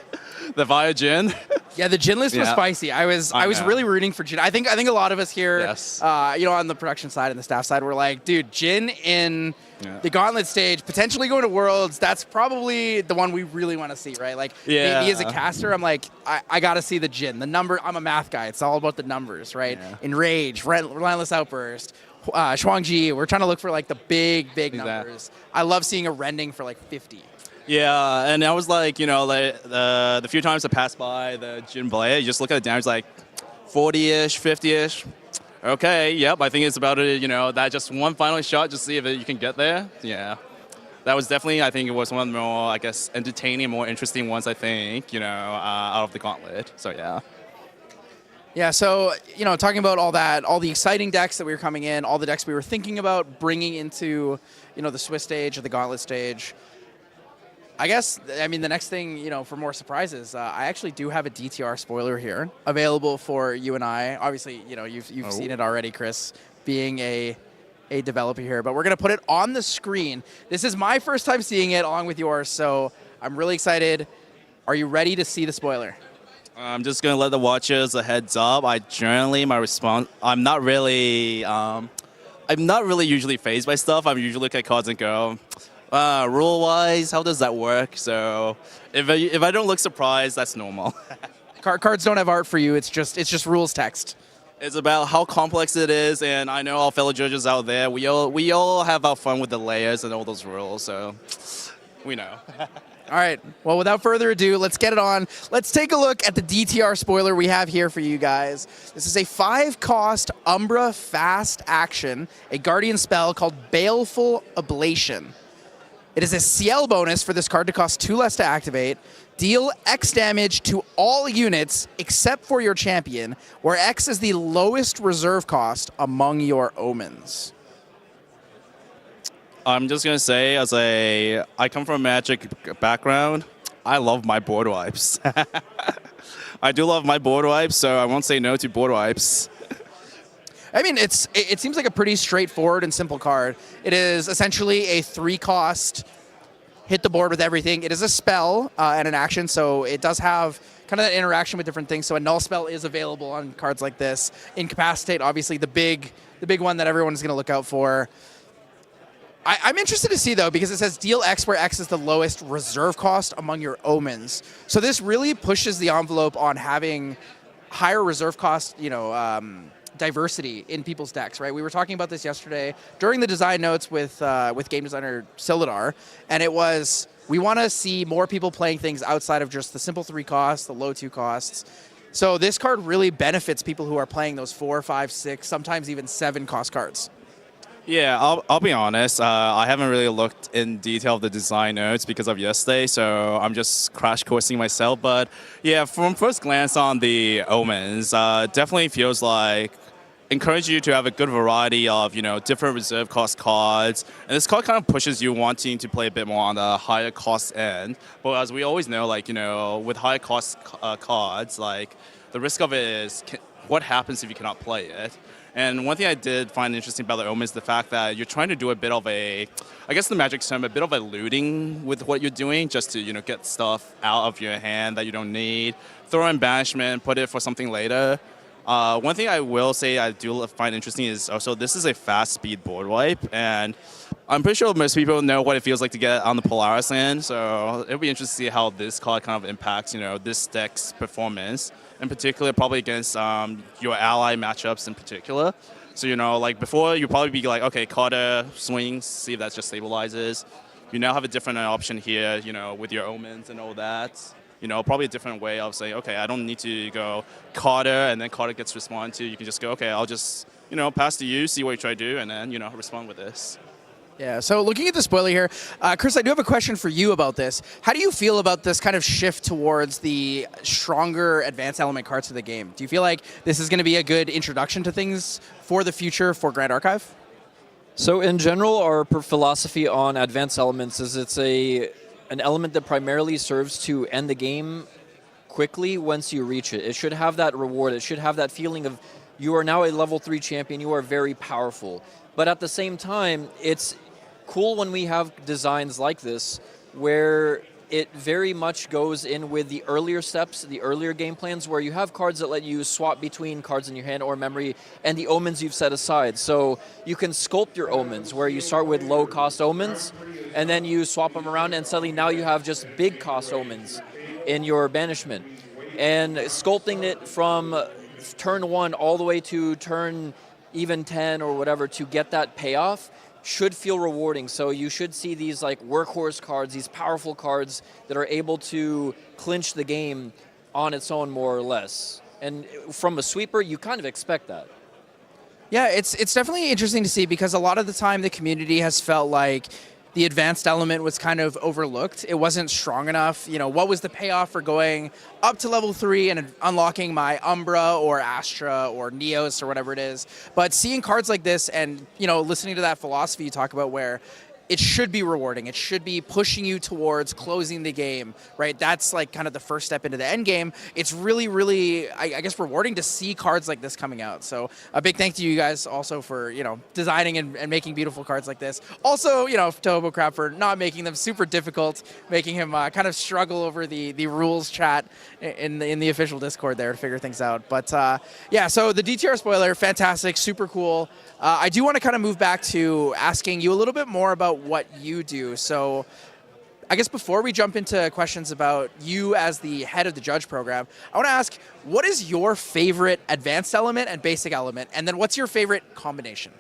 the Via Jin. Yeah, the Jin list was spicy. I was really rooting for Jin. I think a lot of us here, yes. On the production side and the staff side, were like, dude, Jin in the Gauntlet stage, potentially going to Worlds. That's probably the one we really want to see, right? Me as a caster, I'm like, I got to see the Jin. The number. I'm a math guy. It's all about the numbers, right? Yeah. Enrage, Relentless Outburst, Shuangji. We're trying to look for the big numbers. I love seeing a rending for 50. Yeah, and I was the few times I passed by the Jin Blade, you just look at the damage 40-ish, 50-ish. Okay, yep, I think it's about that just one final shot, just see if you can get there. Yeah, that was definitely, I think it was one of the more, entertaining, more interesting ones, out of the Gauntlet. So yeah. Yeah, so, talking about all that, all the exciting decks that we were coming in, all the decks we were thinking about bringing into, the Swiss stage or the Gauntlet stage. I guess, the next thing, for more surprises, I actually do have a DTR spoiler here available for you and I. Obviously, you've seen it already, Chris. being a developer here. But we're going to put it on the screen. This is my first time seeing it along with yours, so I'm really excited. Are you ready to see the spoiler? I'm just gonna let the watchers a heads up. I'm not really usually phased by stuff. I'm usually look at cards and go, rule-wise, how does that work? So if I don't look surprised, that's normal. Cards don't have art for you. It's just rules text. It's about how complex it is, and I know all fellow judges out there, we all have our fun with the layers and all those rules, so we know. All right, well, without further ado, let's get it on. Let's take a look at the DTR spoiler we have here for you guys. This is a 5-cost Umbra fast action, a Guardian spell called Baleful Ablation. It is a CL bonus for this card to cost 2 less to activate. Deal X damage to all units except for your champion, where X is the lowest reserve cost among your omens. I'm just going to say, I come from a Magic background, I love my board wipes. I do love my board wipes, so I won't say no to board wipes. I mean, it seems like a pretty straightforward and simple card. It is essentially a 3-cost, hit the board with everything. It is a spell and an action, so it does have kind of that interaction with different things. So a null spell is available on cards like this. Incapacitate, obviously, the big one that everyone is going to look out for. I'm interested to see, though, because it says deal X where X is the lowest reserve cost among your omens. So this really pushes the envelope on having higher reserve cost, diversity in people's decks, right? We were talking about this yesterday during the design notes with game designer Silidar, and it was, we want to see more people playing things outside of just the simple 3 costs, the low 2 costs. So this card really benefits people who are playing those 4, 5, 6, sometimes even 7 cost cards. Yeah, I'll be honest. I haven't really looked in detail of the design notes because of yesterday, so I'm just crash coursing myself. But yeah, from first glance on the omens, definitely feels like encourage you to have a good variety of different reserve cost cards, and this card kind of pushes you wanting to play a bit more on the higher cost end. But as we always know, with higher cost cards, the risk of it is what happens if you cannot play it. And one thing I did find interesting about the Omen is the fact that you're trying to do a bit of I guess the Magic term, a bit of a looting with what you're doing, just to get stuff out of your hand that you don't need. Throw in Banishment, put it for something later. One thing I will say I do find interesting is also this is a fast speed board wipe, and I'm pretty sure most people know what it feels like to get on the Polaris land, so it'll be interesting to see how this card kind of impacts, this deck's performance, in particular probably against your ally matchups in particular. So, before you probably be like, okay, Carter swings, see if that just stabilizes. You now have a different option here, with your omens and all that. Probably a different way of saying, okay, I don't need to go Carter and then Carter gets responded to. You can just go, okay, I'll just, pass to you, see what you try to do, and then, respond with this. Yeah, so looking at the spoiler here, Chris, I do have a question for you about this. How do you feel about this kind of shift towards the stronger advanced element cards of the game? Do you feel like this is going to be a good introduction to things for the future for Grand Archive? So in general, our philosophy on advanced elements is it's an element that primarily serves to end the game quickly once you reach it. It should have that reward. It should have that feeling of you are now a level 3 champion. You are very powerful. But at the same time, it's cool when we have designs like this where it very much goes in with the earlier steps, the earlier game plans, where you have cards that let you swap between cards in your hand or memory and the omens you've set aside. So you can sculpt your omens, where you start with low-cost omens, and then you swap them around, and suddenly now you have just big-cost omens in your banishment. And sculpting it from turn 1 all the way to turn even 10 or whatever to get that payoff should feel rewarding. So you should see these workhorse cards, these powerful cards that are able to clinch the game on its own more or less. And from a sweeper, you kind of expect that. Yeah, it's definitely interesting to see because a lot of the time the community has felt like the advanced element was kind of overlooked. It wasn't strong enough. What was the payoff for going up to level 3 and unlocking my Umbra or Astra or Neos or whatever it is? But seeing cards like this and, listening to that philosophy you talk about where it should be rewarding. It should be pushing you towards closing the game, right? That's like kind of the first step into the end game. It's really, really, I guess, rewarding to see cards like this coming out. So a big thank you guys also for, designing and making beautiful cards like this. Also, to HoboCrab for not making them super difficult, making him kind of struggle over the rules chat in the official Discord there to figure things out. But yeah, so the DTR spoiler, fantastic, super cool. I do want to kind of move back to asking you a little bit more about what you do. So I guess before we jump into questions about you as the head of the judge program, I want to ask, what is your favorite advanced element and basic element? And then what's your favorite combination?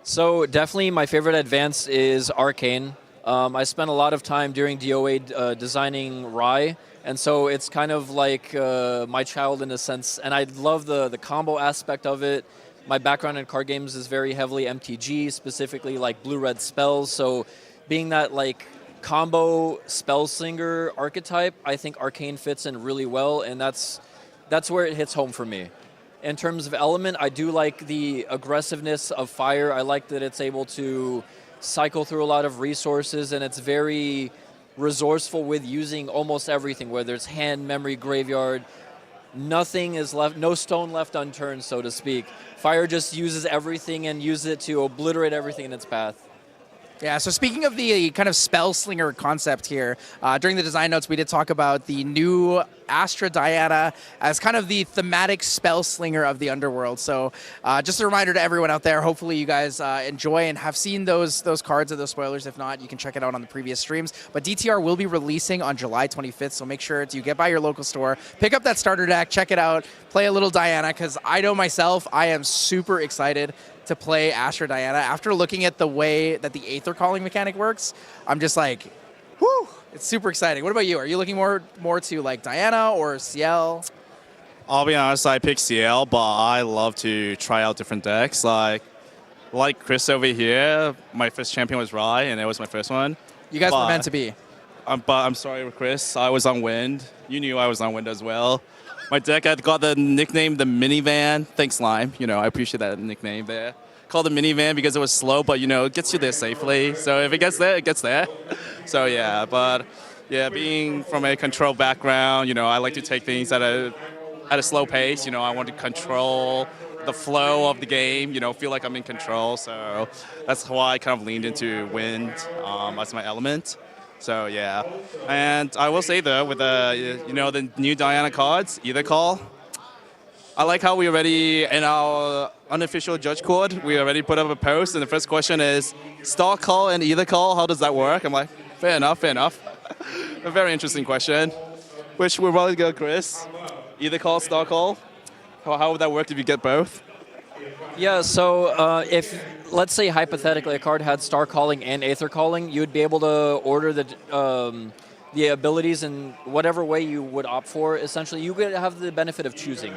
So definitely my favorite advance is Arcane. I spent a lot of time during DOA designing Rye, and so it's kind of like my child in a sense, and I love the combo aspect of it. My background in card games is very heavily MTG, specifically like blue-red spells, so being that like combo spellslinger archetype, I think Arcane fits in really well, and that's where it hits home for me. In terms of element, I do like the aggressiveness of Fire. I like that it's able to cycle through a lot of resources, and it's very resourceful with using almost everything, whether it's hand, memory, graveyard. Nothing is left, no stone left unturned, so to speak. Fire just uses everything and uses it to obliterate everything in its path. Yeah, so speaking of the kind of spell slinger concept here, during the design notes we did talk about the new Astra Diana as kind of the thematic spell slinger of the underworld. So just a reminder to everyone out there, hopefully you guys enjoy and have seen those cards or those spoilers. If not, you can check it out on the previous streams. But DTR will be releasing on July 25th, so make sure to get by your local store, pick up that starter deck, check it out, play a little Diana, because I know myself, I am super excited to play Astra Diana. After looking at the way that the Aether Calling mechanic works, I'm just like, whoo, it's super exciting. What about you? Are you looking more to like Diana or CL? I'll be honest, I picked CL, but I love to try out different decks. Like Chris over here, my first champion was Rye, and it was my first one. You guys were meant to be. But I'm sorry, Chris, I was on Wind. You knew I was on Wind as well. My deck had got the nickname the Minivan. Thanks, Lime. I appreciate that nickname there. Called the Minivan because it was slow, but it gets you there safely. So if it gets there, it gets there. So yeah, but yeah, being from a control background, I like to take things at a slow pace. I want to control the flow of the game. Feel like I'm in control. So that's why I kind of leaned into Wind as my element. So yeah, and I will say though, with the new Diana cards, Either Call, I like how we already, in our unofficial judge court, we already put up a post, and the first question is, Star Call and Either Call, how does that work? I'm like, fair enough. A very interesting question, which we'll probably go, Chris. Either Call, Star Call, how would that work if you get both? Yeah, so if, let's say hypothetically, a card had Star Calling and Aether Calling, you would be able to order the abilities in whatever way you would opt for. Essentially, you would have the benefit of choosing.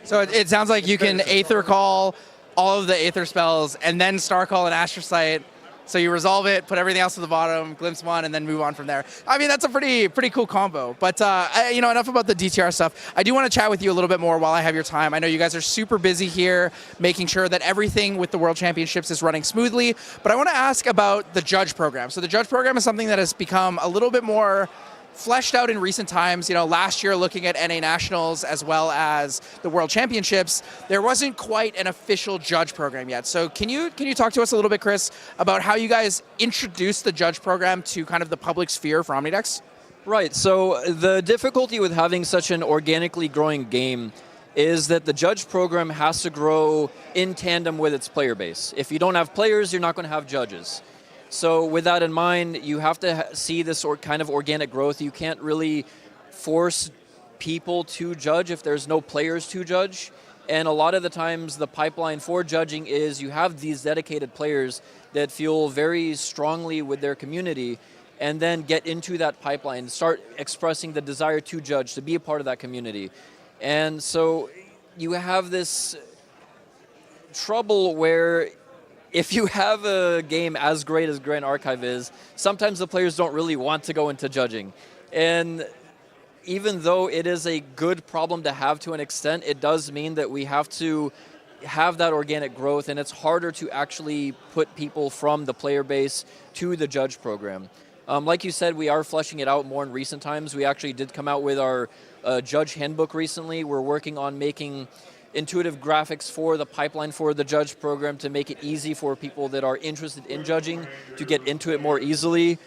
So it sounds like you can Aether Call all of the Aether spells and then Star Call and Astrocyte. So you resolve it, put everything else to the bottom, glimpse one, and then move on from there. I mean, that's a pretty cool combo. But enough about the DTR stuff. I do want to chat with you a little bit more while I have your time. I know you guys are super busy here, making sure that everything with the World Championships is running smoothly. But I want to ask about the judge program. So the judge program is something that has become a little bit more fleshed out in recent times. Last year looking at NA Nationals as well as the World Championships, there wasn't quite an official judge program yet. So can you talk to us a little bit, Chris, about how you guys introduced the judge program to kind of the public sphere for Omnidex? Right, so the difficulty with having such an organically growing game is that the judge program has to grow in tandem with its player base. If you don't have players, you're not going to have judges. So with that in mind, you have to see this kind of organic growth. You can't really force people to judge if there's no players to judge. And a lot of the times the pipeline for judging is you have these dedicated players that feel very strongly with their community and then get into that pipeline, start expressing the desire to judge, to be a part of that community. And so you have this trouble where if you have a game as great as Grand Archive is, sometimes the players don't really want to go into judging. And even though it is a good problem to have to an extent, it does mean that we have to have that organic growth, and it's harder to actually put people from the player base to the judge program. Like you said, we are fleshing it out more in recent times. We actually did come out with our judge handbook recently. We're working on making intuitive graphics for the pipeline for the judge program to make it easy for people that are interested in judging to get into it more easily.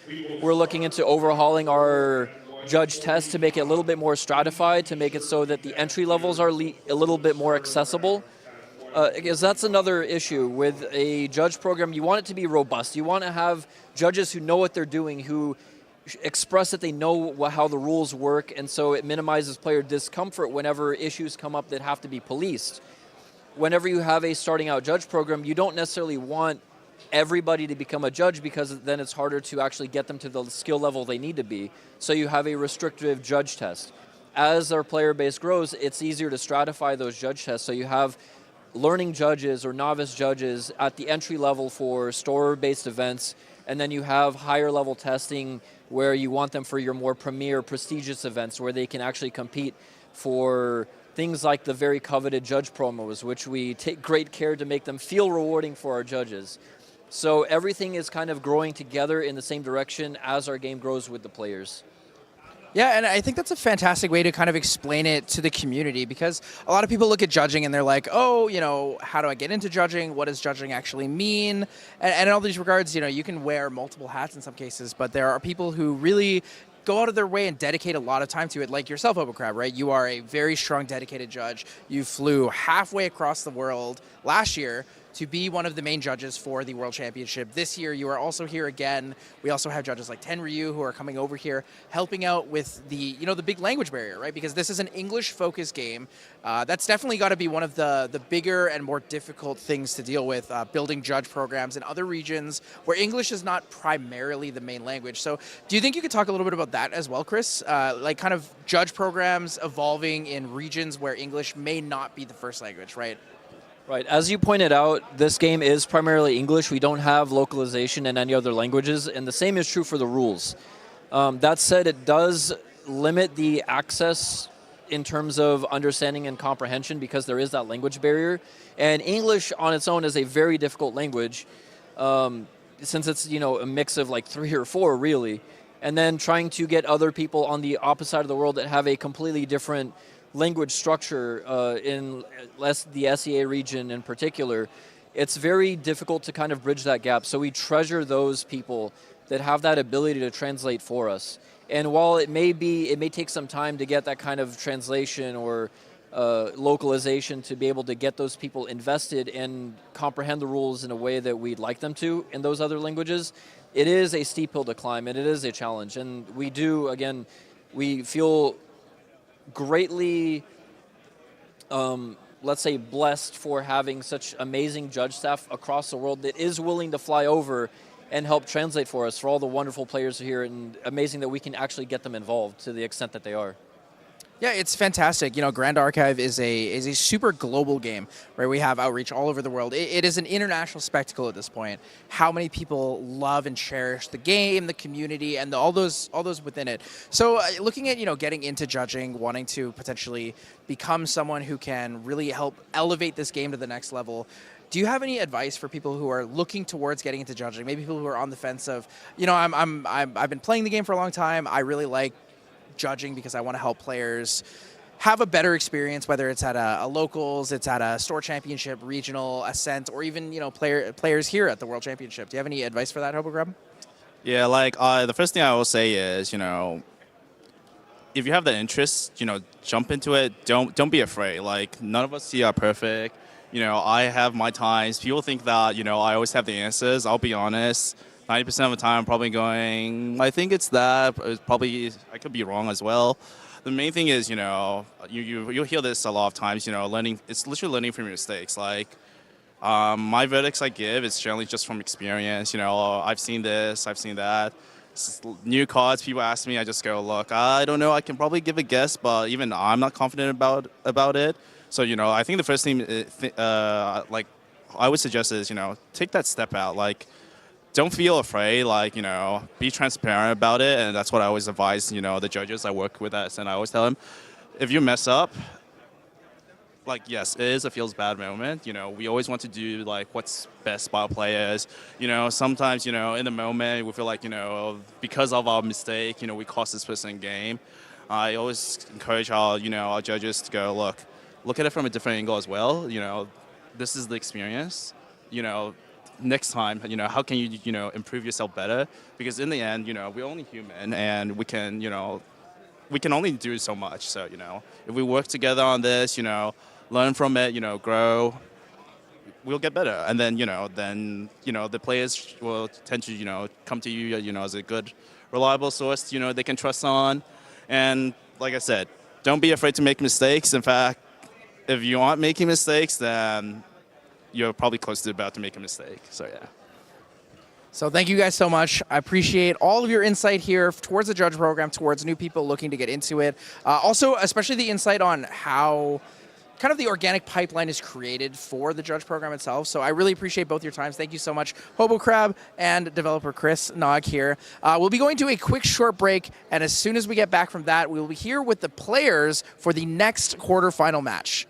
We're looking into overhauling our judge test to make it a little bit more stratified, to make it so that the entry levels are a little bit more accessible. Because that's another issue with a judge program. You want it to be robust. You want to have judges who know what they're doing, who express that they know how the rules work, and so it minimizes player discomfort whenever issues come up that have to be policed. Whenever you have a starting out judge program, you don't necessarily want everybody to become a judge, because then it's harder to actually get them to the skill level they need to be. So you have a restrictive judge test. As our player base grows, it's easier to stratify those judge tests. So you have learning judges or novice judges at the entry level for store-based events, and then you have higher level testing where you want them for your more premier, prestigious events where they can actually compete for things like the very coveted judge promos, which we take great care to make them feel rewarding for our judges. So everything is kind of growing together in the same direction as our game grows with the players. Yeah, and I think that's a fantastic way to kind of explain it to the community, because a lot of people look at judging and they're like, oh, you know, how do I get into judging? What does judging actually mean? And in all these regards, you know, you can wear multiple hats in some cases, but there are people who really go out of their way and dedicate a lot of time to it, like yourself, Crab, right? You are a very strong, dedicated judge. You flew halfway across the world last year to be one of the main judges for the World Championship. This year, you are also here again. We also have judges like Tenryu who are coming over here, helping out with the, you know, the big language barrier, right? Because this is an English-focused game. That's definitely got to be one of the bigger and more difficult things to deal with, building judge programs in other regions where English is not primarily the main language. So do you think you could talk a little bit about that as well, Chris? Like kind of judge programs evolving in regions where English may not be the first language, right? Right. As you pointed out, this game is primarily English. We don't have localization in any other languages, and the same is true for the rules. That said, it does limit the access in terms of understanding and comprehension, because there is that language barrier. And English on its own is a very difficult language, since it's, you know, a mix of like 3 or 4 really. And then trying to get other people on the opposite side of the world that have a completely different language structure in the SEA region in particular, it's very difficult to kind of bridge that gap. So we treasure those people that have that ability to translate for us. And while it may take some time to get that kind of translation or localization to be able to get those people invested and comprehend the rules in a way that we'd like them to in those other languages, it is a steep hill to climb, and it is a challenge. And we do, again, we feel greatly, let's say, blessed for having such amazing judge staff across the world that is willing to fly over and help translate for us, for all the wonderful players here, and amazing that we can actually get them involved to the extent that they are. Yeah, it's fantastic. You know, Grand Archive is a super global game where we have outreach all over the world. It is an international spectacle at this point. How many people love and cherish the game, the community, and all those within it. So, looking at, you know, getting into judging, wanting to potentially become someone who can really help elevate this game to the next level, do you have any advice for people who are looking towards getting into judging? Maybe people who are on the fence of, you know, I've been playing the game for a long time. I really like judging because I want to help players have a better experience, whether it's at a locals, it's at a store championship, regional, ascent, or even, you know, players here at the World Championship. Do you have any advice for that, Hobogrub? Yeah, like the first thing I will say is, you know, if you have the interest, you know, jump into it. Don't be afraid. Like, none of us here are perfect. You know, I have my times. People think that, you know, I always have the answers. I'll be honest. 90% of the time, I'm probably going, I think it's that. It's probably, I could be wrong as well. The main thing is, you know, you'll hear this a lot of times, you know, learning, it's literally learning from your mistakes. Like, my verdicts I give is generally just from experience. You know, I've seen this, I've seen that. New cards, people ask me, I just go, look, I don't know, I can probably give a guess, but even I'm not confident about it. So, you know, I think the first thing, like, I would suggest is, you know, take that step out. Like, don't feel afraid, like, you know, be transparent about it. And that's what I always advise, you know, the judges I work with us. And I always tell them, if you mess up, like, yes, it is a feels bad moment. You know, we always want to do like what's best by our players. You know, sometimes, you know, in the moment we feel like, you know, because of our mistake, you know, we cost this person game. I always encourage our judges to go, look at it from a different angle as well. You know, this is the experience. You know, next time, you know, how can you, you know, improve yourself better? Because in the end, you know, we're only human, and we can, you know, we can only do so much. So, you know, if we work together on this, you know, learn from it, you know, grow, we'll get better. And then, the players will tend to, you know, come to you, you know, as a good, reliable source, you know, they can trust on. And like I said, don't be afraid to make mistakes. In fact, if you aren't making mistakes, then you're probably close to about to make a mistake. So, yeah. So thank you guys so much. I appreciate all of your insight here towards the judge program, towards new people looking to get into it. Also, especially the insight on how kind of the organic pipeline is created for the judge program itself. So I really appreciate both your times. Thank you so much, Hobo Crab and developer Chris Nog here. We'll be going to a quick short break, and as soon as we get back from that, we will be here with the players for the next quarterfinal match.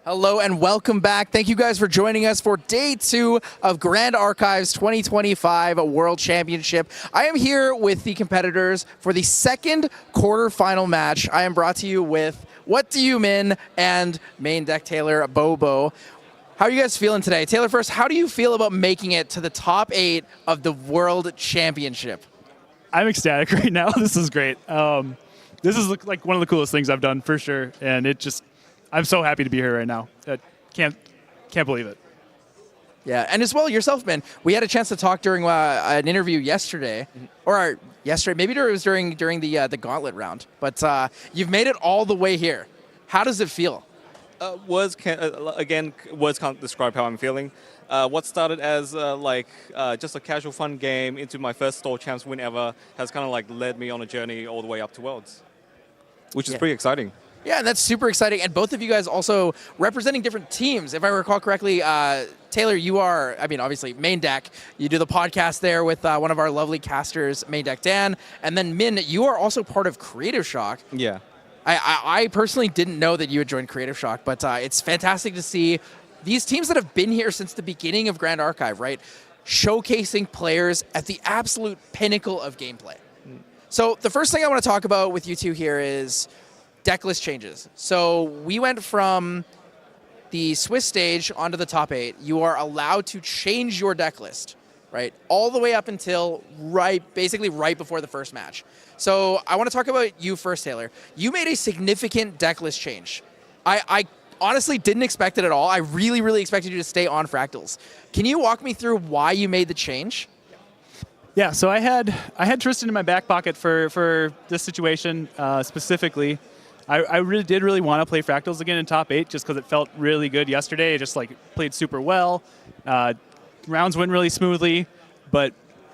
Hello and welcome back. Thank you guys for joining us for day 2 of Grand Archives 2025 World Championship. I am here with the competitors for the second quarterfinal match. I am brought to you with What Do You Min and main deck Taylor Bobo. How are you guys feeling today? Taylor first, how do you feel about making it to the top 8 of the World Championship? I'm ecstatic right now. This is great. This is like one of the coolest things I've done for sure, and I'm so happy to be here right now. Can't believe it. Yeah, and as well yourself, Ben. We had a chance to talk during an interview yesterday, maybe it was during the gauntlet round. But you've made it all the way here. How does it feel? Words can't describe how I'm feeling. What started as just a casual fun game into my first Store Champs win ever has kind of like led me on a journey all the way up to Worlds, which is pretty exciting. Yeah, and that's super exciting. And both of you guys also representing different teams. If I recall correctly, Taylor, you are, obviously, main deck. You do the podcast there with one of our lovely casters, main deck Dan. And then Min, you are also part of Creative Shock. Yeah. I personally didn't know that you had joined Creative Shock, but it's fantastic to see these teams that have been here since the beginning of Grand Archive, right, showcasing players at the absolute pinnacle of gameplay. So the first thing I want to talk about with you two here is deck list changes. So we went from the Swiss stage onto the top 8. You are allowed to change your deck list, right, all the way up until basically right before the first match. So I want to talk about you first, Taylor. You made a significant deck list change. I honestly didn't expect it at all. I really, really expected you to stay on Fractals. Can you walk me through why you made the change? Yeah, so I had Tristan in my back pocket for this situation specifically. I did really want to play Fractals again in top 8 just because it felt really good yesterday. It just like played super well. Rounds went really smoothly, but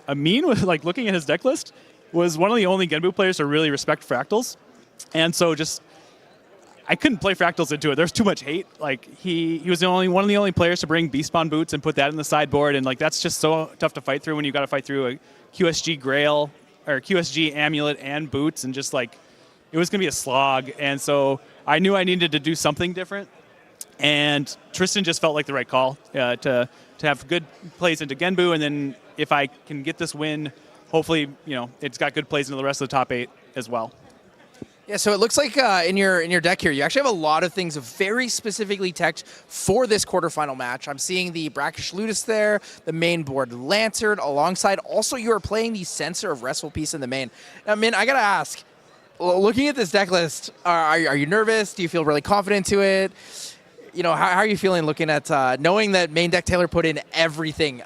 Amin was like looking at his deck list was one of the only Genbu players to really respect Fractals, and so just I couldn't play Fractals into it. There's too much hate. Like he was one of the only players to bring Beastpawn Boots and put that in the sideboard, and like that's just so tough to fight through when you got to fight through a QSG Grail or QSG Amulet and Boots, and just like it was gonna be a slog. And so I knew I needed to do something different, and Tristan just felt like the right call to have good plays into Genbu, and then if I can get this win, hopefully it's got good plays into the rest of the top 8 as well. Yeah, so it looks like in your deck here, you actually have a lot of things very specifically teched for this quarterfinal match. I'm seeing the Brackish Ludus there, the main board Lantern, alongside also you are playing the Censor of Restful Peace in the main. Now, Min, I gotta ask, looking at this deck list, are you nervous? Do you feel really confident to it? How are you feeling looking at knowing that main deck Taylor put in everything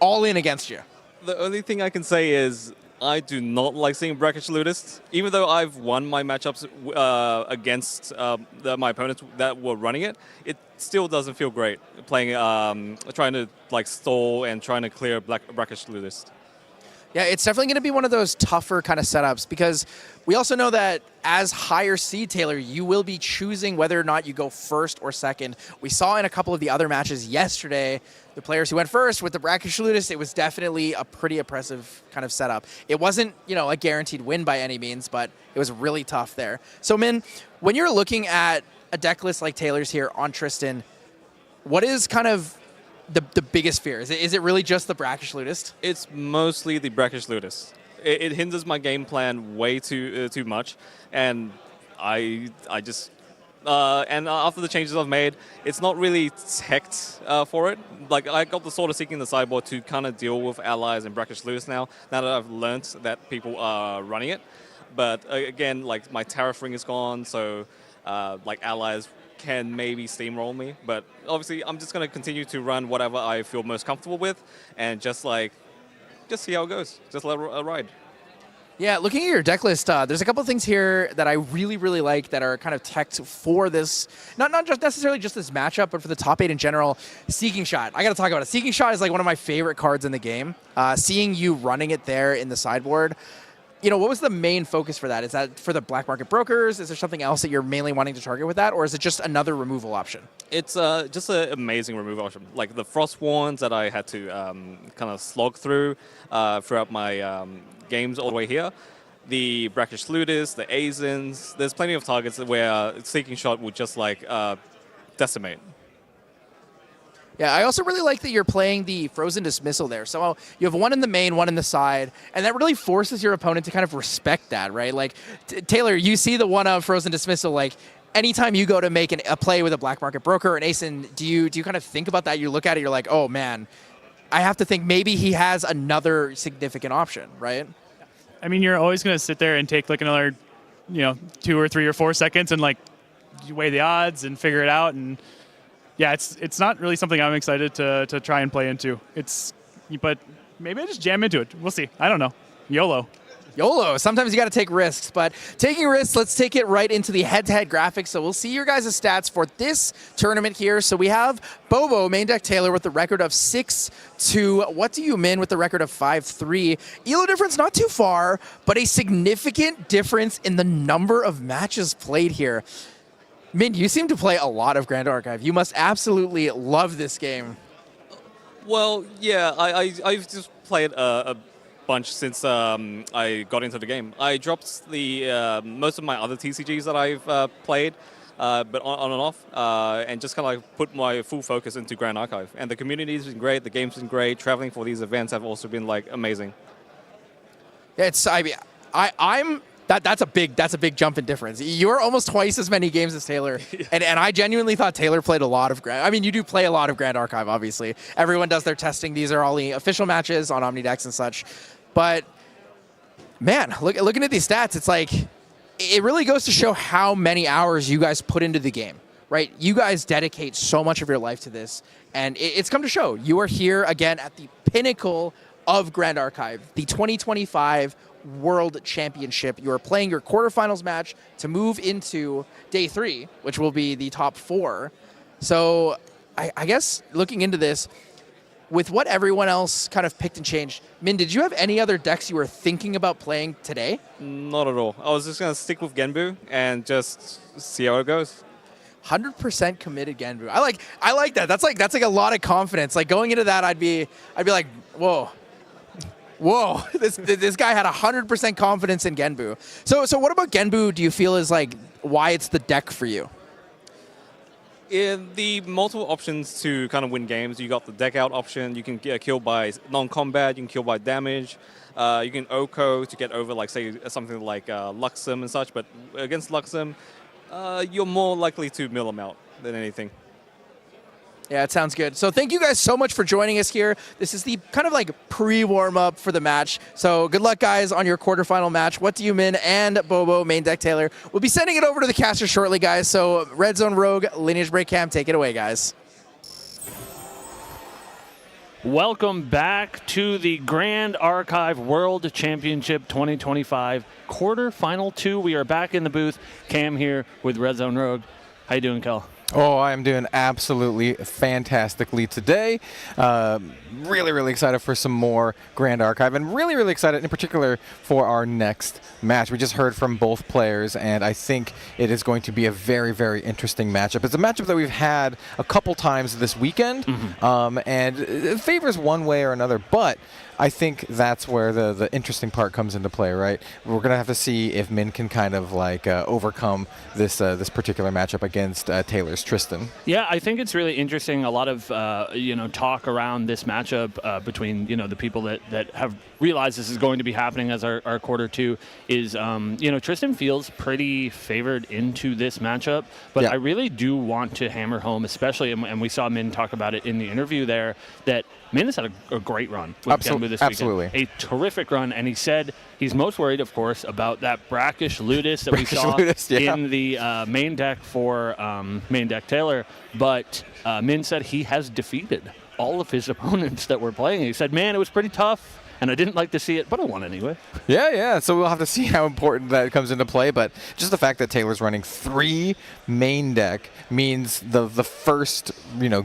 all in against you? The only thing I can say is I do not like seeing Brackish Ludus. Even though I've won my matchups against my opponents that were running it, it still doesn't feel great playing, trying to like stall and trying to clear Brackish Ludus. Yeah, it's definitely going to be one of those tougher kind of setups because we also know that as higher seed Taylor, you will be choosing whether or not you go first or second. We saw in a couple of the other matches yesterday, the players who went first with the Brackish Ludus, it was definitely a pretty oppressive kind of setup. It wasn't, a guaranteed win by any means, but it was really tough there. So, Min, when you're looking at a deck list like Taylor's here on Tristan, what is kind of the biggest fear? Is it really just the Brackish Ludus? It's mostly the Brackish Ludus. It hinders my game plan way too much, and I just and after the changes I've made, it's not really teched for it. Like I got the Sword of Seeking the sideboard to kind of deal with allies and Brackish Ludus now that I've learned that people are running it. But again, like my Tariff Ring is gone, so like allies can maybe steamroll me, but obviously I'm just going to continue to run whatever I feel most comfortable with and just see how it goes. Just let it ride. Yeah, looking at your deck list, there's a couple of things here that I really, really like that are kind of teched for this, not just necessarily just this matchup, but for the top 8 in general. Seeking Shot. I got to talk about it. Seeking Shot is like one of my favorite cards in the game. Seeing you running it there in the sideboard, what was the main focus for that? Is that for the black market brokers? Is there something else that you're mainly wanting to target with that? Or is it just another removal option? It's just an amazing removal option. Like the Frost Warns that I had to kind of slog through throughout my games all the way here. The Brackish Ludus, the Azins. There's plenty of targets where Seeking Shot would just decimate. Yeah, I also really like that you're playing the Frozen Dismissal there. So you have one in the main, one in the side, and that really forces your opponent to kind of respect that, right? Like, Taylor, you see the one of Frozen Dismissal, like, anytime you go to make a play with a black market broker or an ASIN, do you kind of think about that? You look at it, you're like, oh, man, I have to think maybe he has another significant option, right? I mean, you're always going to sit there and take like another, 2 or 3 or 4 seconds and like you weigh the odds and figure it out. And yeah, it's not really something I'm excited to try and play into. But maybe I just jam into it. We'll see. I don't know. YOLO. Sometimes you got to take risks, but taking risks, let's take it right into the head-to-head graphics. So we'll see your guys' stats for this tournament here. So we have Bobo, main deck Taylor, with the record of 6-2. What do you Min with the record of 5-3? Elo difference not too far, but a significant difference in the number of matches played here. Min, you seem to play a lot of Grand Archive. You must absolutely love this game. Well, yeah, I've just played a bunch since I got into the game. I dropped the most of my other TCGs that I've played but on and off, and just kind of like put my full focus into Grand Archive. And the community's been great, the game's been great, traveling for these events have also been like amazing. It's that's a big jump in difference. You're almost twice as many games as Taylor, and I genuinely thought Taylor played a lot of Grand. I mean, you do play a lot of Grand Archive, obviously. Everyone does their testing. These are all the official matches on Omnidex and such. But man, looking at these stats, it's like it really goes to show how many hours you guys put into the game, right? You guys dedicate so much of your life to this, and it's come to show. You are here again at the pinnacle of Grand Archive, the 2025 World Championship. You are playing your quarterfinals match to move into day 3, which will be the top 4. So I guess looking into this, with what everyone else kind of picked and changed, Min, did you have any other decks you were thinking about playing today? Not at all. I was just going to stick with Genbu and just see how it goes. 100% committed Genbu. I like that. That's like a lot of confidence. Like going into that, I'd be like, whoa, this guy had 100% confidence in Genbu. So what about Genbu do you feel is like why it's the deck for you? In the multiple options to kind of win games, you got the deck out option. You can get killed by non-combat. You can kill by damage. You can OCO to get over, like say something like Luxem and such. But against Luxem, you're more likely to mill them out than anything. Yeah, it sounds good. So thank you guys so much for joining us here. This is the kind of like pre-warm-up for the match. So good luck, guys, on your quarterfinal match. What do you, Min and Bobo, main deck Taylor? We'll be sending it over to the caster shortly, guys. So Red Zone Rogue, Lineage Break Cam, take it away, guys. Welcome back to the Grand Archive World Championship 2025 Quarterfinal 2. We are back in the booth. Cam here with Red Zone Rogue. How you doing, Kel? Oh, I am doing absolutely fantastically today. Really, really excited for some more Grand Archive, and really, really excited in particular for our next match. We just heard from both players, and I think it is going to be a very, very interesting matchup. It's a matchup that we've had a couple times this weekend, and it favors one way or another, but I think that's where the interesting part comes into play, right? We're going to have to see if Min can kind of like overcome this this particular matchup against Taylor's Tristan. Yeah, I think it's really interesting. A lot of talk around this matchup between the people that have realized this is going to be happening as our quarter 2 is Tristan feels pretty favored into this matchup, but I really do want to hammer home, especially, and we saw Min talk about it in the interview there, that Min has had a great run with Genbu this weekend. A terrific run, and he said he's most worried, of course, about that brackish Ludus that we saw in the main deck for main deck Taylor, but Min said he has defeated all of his opponents that were playing. He said, man, it was pretty tough, and I didn't like to see it, but I won anyway. Yeah, so we'll have to see how important that comes into play, but just the fact that Taylor's running 3 main deck means the first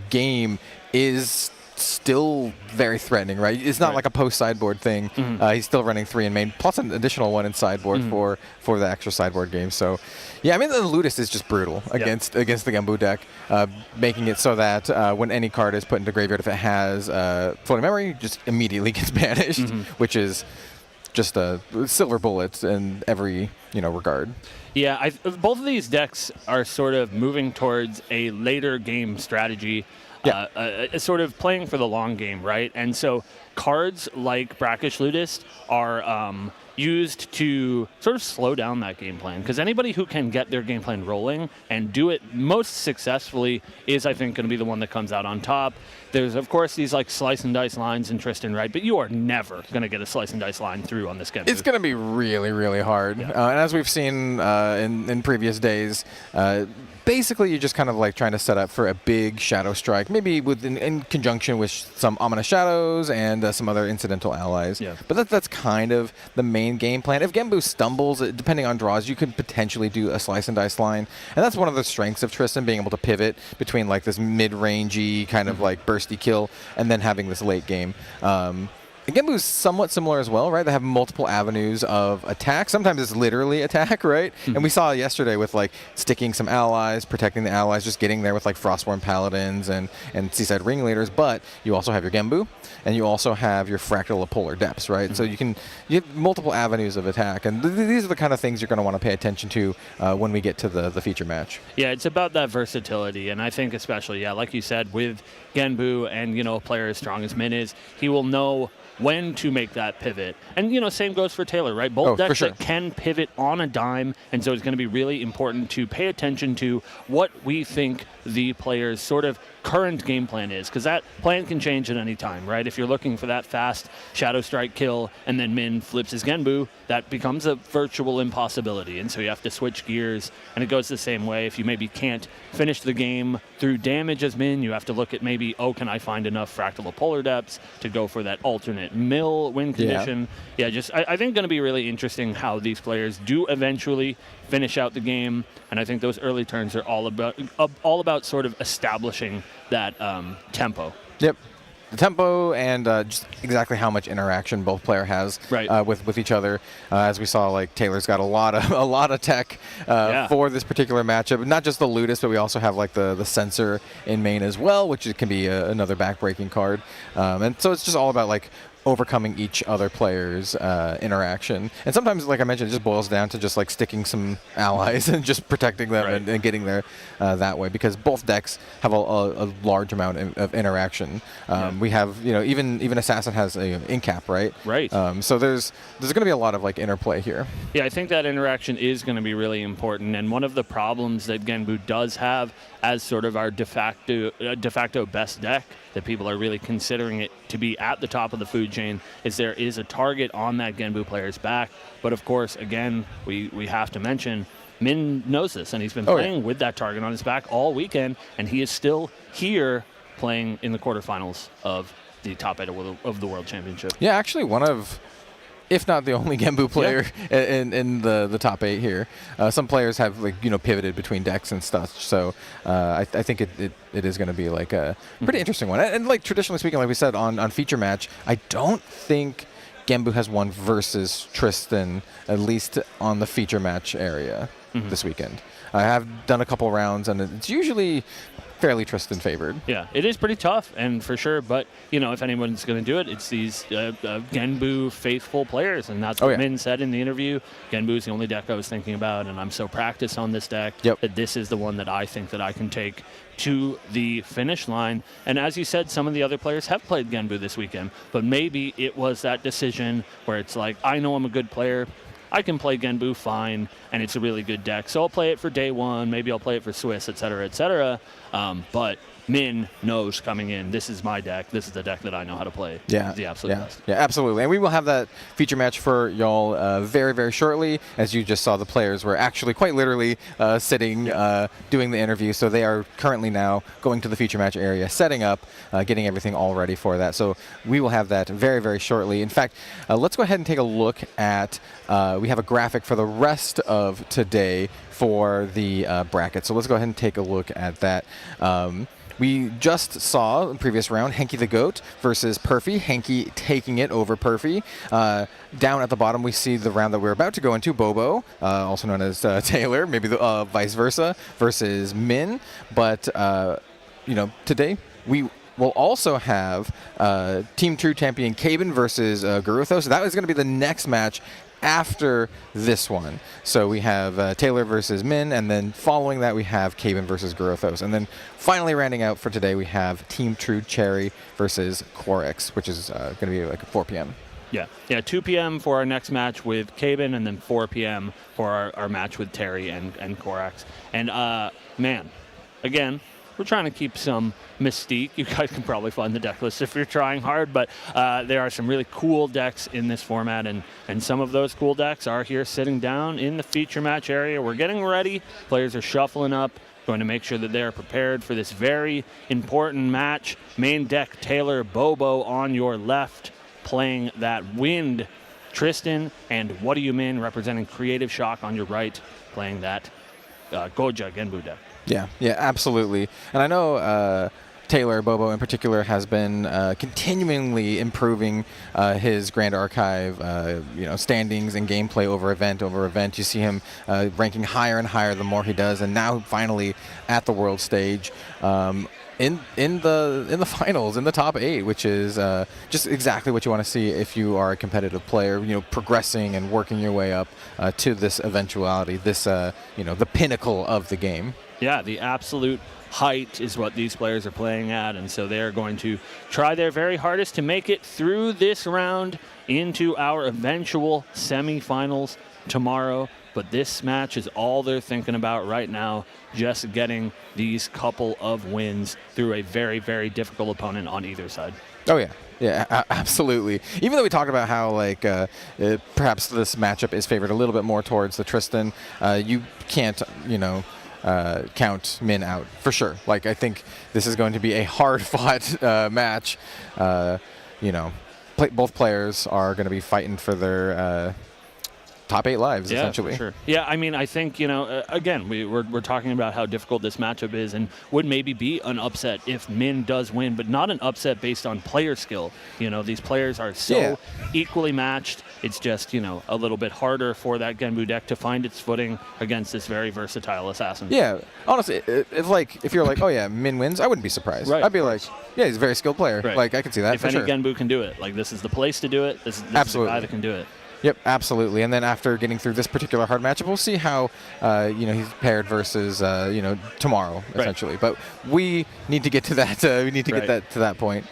game is still very threatening, right? It's not like a post-sideboard thing. He's still running 3 in main, plus an additional 1 in sideboard for the extra sideboard game. So, yeah, I mean, the Ludus is just brutal against the Genbu deck, making it so that when any card is put into graveyard, if it has floating memory, just immediately gets banished, which is just a silver bullet in every regard. Yeah, both of these decks are sort of moving towards a later game strategy. Sort of playing for the long game, right? And so cards like Brackish Ludus are used to sort of slow down that game plan, because anybody who can get their game plan rolling and do it most successfully is, I think, going to be the one that comes out on top. There's, of course, these like slice and dice lines in Tristan, right? But you are never going to get a slice and dice line through on this game. It's going to be really, really hard. And as we've seen in previous days, basically you're just kind of like trying to set up for a big shadow strike, maybe in conjunction with some ominous shadows and some other incidental allies. But that's kind of the main game plan. If Genbu stumbles, depending on draws, you could potentially do a slice and dice line. And that's one of the strengths of Tristan, being able to pivot between like this mid-rangey kind of like bursty kill and then having this late game. Genbu's somewhat similar as well, right? They have multiple avenues of attack. Sometimes it's literally attack, right? And we saw yesterday with like sticking some allies, protecting the allies, just getting there with like Frostborn Paladins and Seaside Ringleaders. But you also have your Genbu, and you also have your Fractal of Polar Depths, right? So you have multiple avenues of attack, and these are the kind of things you're going to want to pay attention to when we get to the feature match. Yeah, it's about that versatility, and I think especially, like you said, with Genbu and, a player as strong as Min is, he will know when to make that pivot. And, same goes for Taylor, right? Both decks that can pivot on a dime, and so it's going to be really important to pay attention to what we think the player's sort of current game plan is, because that plan can change at any time, right? If you're looking for that fast Shadow Strike kill and then Min flips his Genbu, that becomes a virtual impossibility, and so you have to switch gears, and it goes the same way. If you maybe can't finish the game through damage as Min, you have to look at maybe, can I find enough Fractal of Polar Depths to go for that alternate mill win condition? I think going to be really interesting how these players do eventually finish out the game, and I think those early turns are all about sort of establishing that tempo. Yep. The tempo and just exactly how much interaction both player has with each other. As we saw, like Taylor's got a lot of tech for this particular matchup. Not just the Ludus, but we also have like the Sensor in main as well, which can be another backbreaking card. And so it's just all about like overcoming each other player's interaction. And sometimes, like I mentioned, it just boils down to just like sticking some allies and just protecting them and getting there that way, because both decks have a large amount of interaction. We have, even Assassin has a incap, right? Right. So there's going to be a lot of like interplay here. Yeah, I think that interaction is going to be really important, and one of the problems that Genbu does have as sort of our de facto best deck, that people are really considering it to be at the top of the food chain, is there is a target on that Genbu player's back. But of course, again, we have to mention, Min knows this, and he's been playing with that target on his back all weekend, and he is still here playing in the quarterfinals of the top 8 of the World Championship. Yeah, actually one of, if not the only Genbu player in the top 8 here. Some players have pivoted between decks and stuff, so I think it is going to be like a pretty interesting one. And like traditionally speaking, like we said on feature match, I don't think Genbu has won versus Tristan, at least on the feature match area this weekend. I have done a couple rounds, and it's usually fairly Tristan favored. Yeah, it is pretty tough, and for sure. But if anyone's going to do it, it's these Genbu faithful players, and that's what Min said in the interview. Genbu is the only deck I was thinking about, and I'm so practiced on this deck that this is the one that I think that I can take to the finish line. And as you said, some of the other players have played Genbu this weekend, but maybe it was that decision where it's like, I know I'm a good player, I can play Genbu fine, and it's a really good deck, so I'll play it for day one, maybe I'll play it for Swiss, etc., etc. But Min knows coming in, this is my deck, this is the deck that I know how to play. Yeah, the absolute best. Yeah, absolutely. And we will have that feature match for y'all very, very shortly. As you just saw, the players were actually quite literally sitting, doing the interview. So they are currently now going to the feature match area, setting up, getting everything all ready for that. So we will have that very, very shortly. In fact, let's go ahead and take a look at, we have a graphic for the rest of today for the bracket. So let's go ahead and take a look at that. We just saw in the previous round Henky the Goat versus Perfy. Henky taking it over Perfy. Down at the bottom, we see the round that we're about to go into, Bobo, also known as Taylor, maybe the vice versa, versus Min. But, today we will also have Team True champion Caben versus Garutho. So that is going to be the next match after this one. So we have Taylor versus Min, and then following that we have Caben versus Gurothos. And then finally rounding out for today we have Team True Cherry versus Quarex, which is going to be like 4 p.m. Yeah, 2 p.m. for our next match with Caben, and then 4 p.m. for our match with Terry and Corax. And, man, again, we're trying to keep some mystique. You guys can probably find the deck list if you're trying hard, but there are some really cool decks in this format, and some of those cool decks are here sitting down in the feature match area. We're getting ready. Players are shuffling up, going to make sure that they're prepared for this very important match. Main deck, Taylor, Bobo on your left, playing that Wind, Tristan, and What Do You Min, representing Creative Shock on your right, playing that Goja Genbu deck. Yeah, absolutely. And I know Taylor Bobo in particular has been continually improving his Grand Archive, standings and gameplay over event. You see him ranking higher and higher the more he does, and now finally at the world stage. In the finals, in the top 8, which is just exactly what you want to see if you are a competitive player. Progressing and working your way up to this eventuality, this the pinnacle of the game. Yeah, the absolute height is what these players are playing at, and so they're going to try their very hardest to make it through this round into our eventual semifinals tomorrow. But this match is all they're thinking about right now, just getting these couple of wins through a very, very difficult opponent on either side. Oh, yeah. Yeah, absolutely. Even though we talked about how, perhaps this matchup is favored a little bit more towards the Tristan, you can't, count Min out for sure. I think this is going to be a hard-fought match. Both players are going to be fighting for their top 8 lives, essentially. For sure. Yeah, I mean, I think, again, we're talking about how difficult this matchup is and would maybe be an upset if Min does win, but not an upset based on player skill. These players are so equally matched. It's just, a little bit harder for that Genbu deck to find its footing against this very versatile assassin. Yeah, honestly, if you're like, oh yeah, Min wins, I wouldn't be surprised. Right. I'd be like, yeah, he's a very skilled player. Right. I can see that if for any sure. Genbu can do it, this is the place to do it. This is the guy that can do it. Yep, absolutely. And then after getting through this particular hard matchup, we'll see how he's paired versus tomorrow, essentially. But we need to get to that. We need to get that to that point.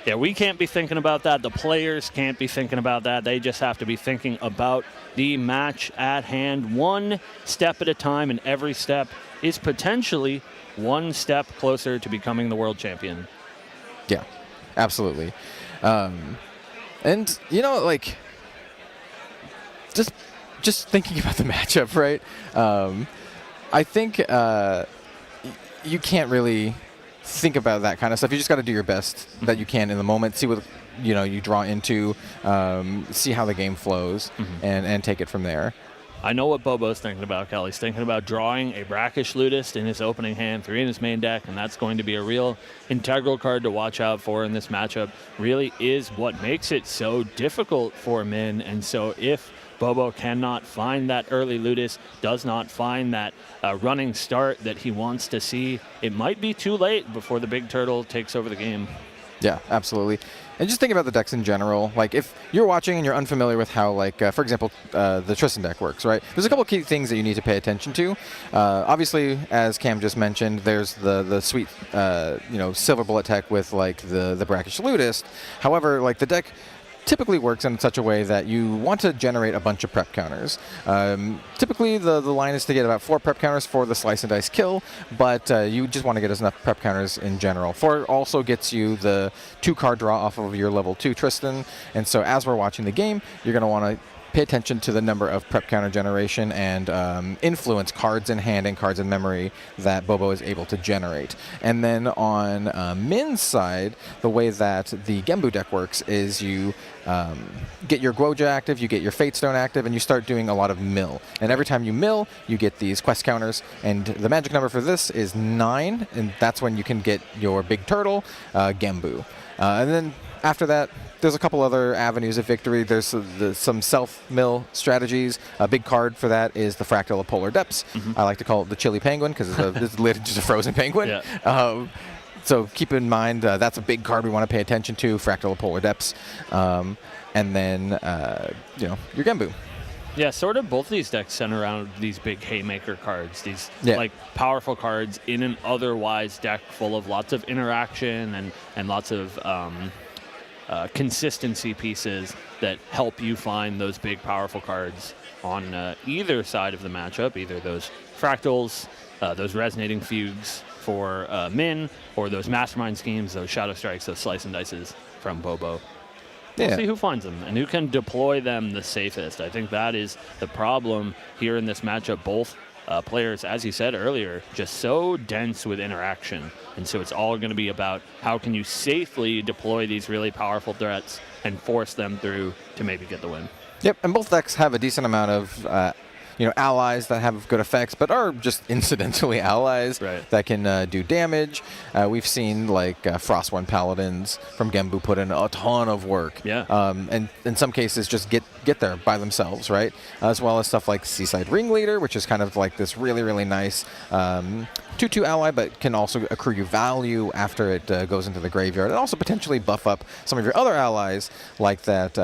Yeah, we can't be thinking about that. The players can't be thinking about that. They just have to be thinking about the match at hand, one step at a time, and every step is potentially one step closer to becoming the world champion. Yeah, absolutely. And just thinking about the matchup, right? I think you can't really think about that kind of stuff. You just got to do your best that you can in the moment, see what you draw into, see how the game flows, and take it from there. I know what Bobo's thinking about, Kelly's thinking about drawing a Brackish Ludist in his opening hand, 3 in his main deck, and that's going to be a real integral card to watch out for in this matchup. Really is what makes it so difficult for Min, and so if Bobo cannot find that early Ludus, does not find that running start that he wants to see, it might be too late before the big turtle takes over the game. Yeah, absolutely. And just think about the decks in general. If you're watching and you're unfamiliar with how, for example, the Tristan deck works, right? There's a couple key things that you need to pay attention to. Obviously, as Cam just mentioned, there's the sweet, silver bullet tech with, the Brackish Ludist. However, the deck typically works in such a way that you want to generate a bunch of prep counters. Typically, the line is to get about 4 prep counters for the slice and dice kill, but you just want to get enough prep counters in general. 4 also gets you the 2-card draw off of your level 2 Tristan, and so as we're watching the game, you're going to want to pay attention to the number of prep counter generation and influence cards in hand and cards in memory that Bobo is able to generate. And then on Min's side, the way that the Genbu deck works is you get your Guoja active, you get your Fate Stone active, and you start doing a lot of mill. And every time you mill, you get these quest counters, and the magic number for this is 9, and that's when you can get your big turtle, Genbu. And then after that, there's a couple other avenues of victory. There's some self-mill strategies. A big card for that is the Fractal of Polar Depths. I like to call it the Chili Penguin because it's literally just a frozen penguin. Yeah. So keep in mind that's a big card we want to pay attention to, Fractal of Polar Depths. And then, your Genbu. Yeah, sort of both these decks center around these big haymaker cards, these powerful cards in an otherwise deck full of lots of interaction and lots of consistency pieces that help you find those big powerful cards on either side of the matchup, either those fractals, those resonating fugues for Min, or those mastermind schemes, those shadow strikes, those slice and dices from Bobo. We'll see who finds them and who can deploy them the safest. I think that is the problem here in this matchup. Both players, as you said earlier, just so dense with interaction. And so it's all going to be about how can you safely deploy these really powerful threats and force them through to maybe get the win. Yep, and both decks have a decent amount of allies that have good effects, but are just incidentally allies that can do damage. We've seen like Frostborn Paladins from Genbu put in a ton of work. And in some cases just get there by themselves, right? As well as stuff like Seaside Ringleader, which is kind of like this really, really nice 2/2 ally, but can also accrue you value after it goes into the graveyard, and also potentially buff up some of your other allies like that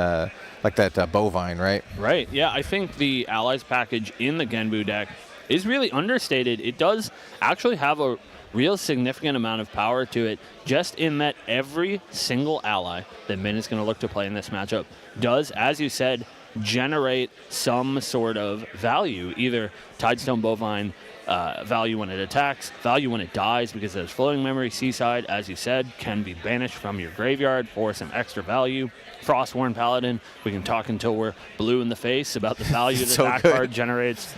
Bovine, right? Right, yeah, I think the allies package in the Genbu deck is really understated. It does actually have a real significant amount of power to it, just in that every single ally that Min is going to look to play in this matchup does, as you said, generate some sort of value, either Tidestone Bovine, value when it attacks, value when it dies because there's floating memory. Seaside, as you said, can be banished from your graveyard for some extra value. Frostborn Paladin, we can talk until we're blue in the face about the value that card generates.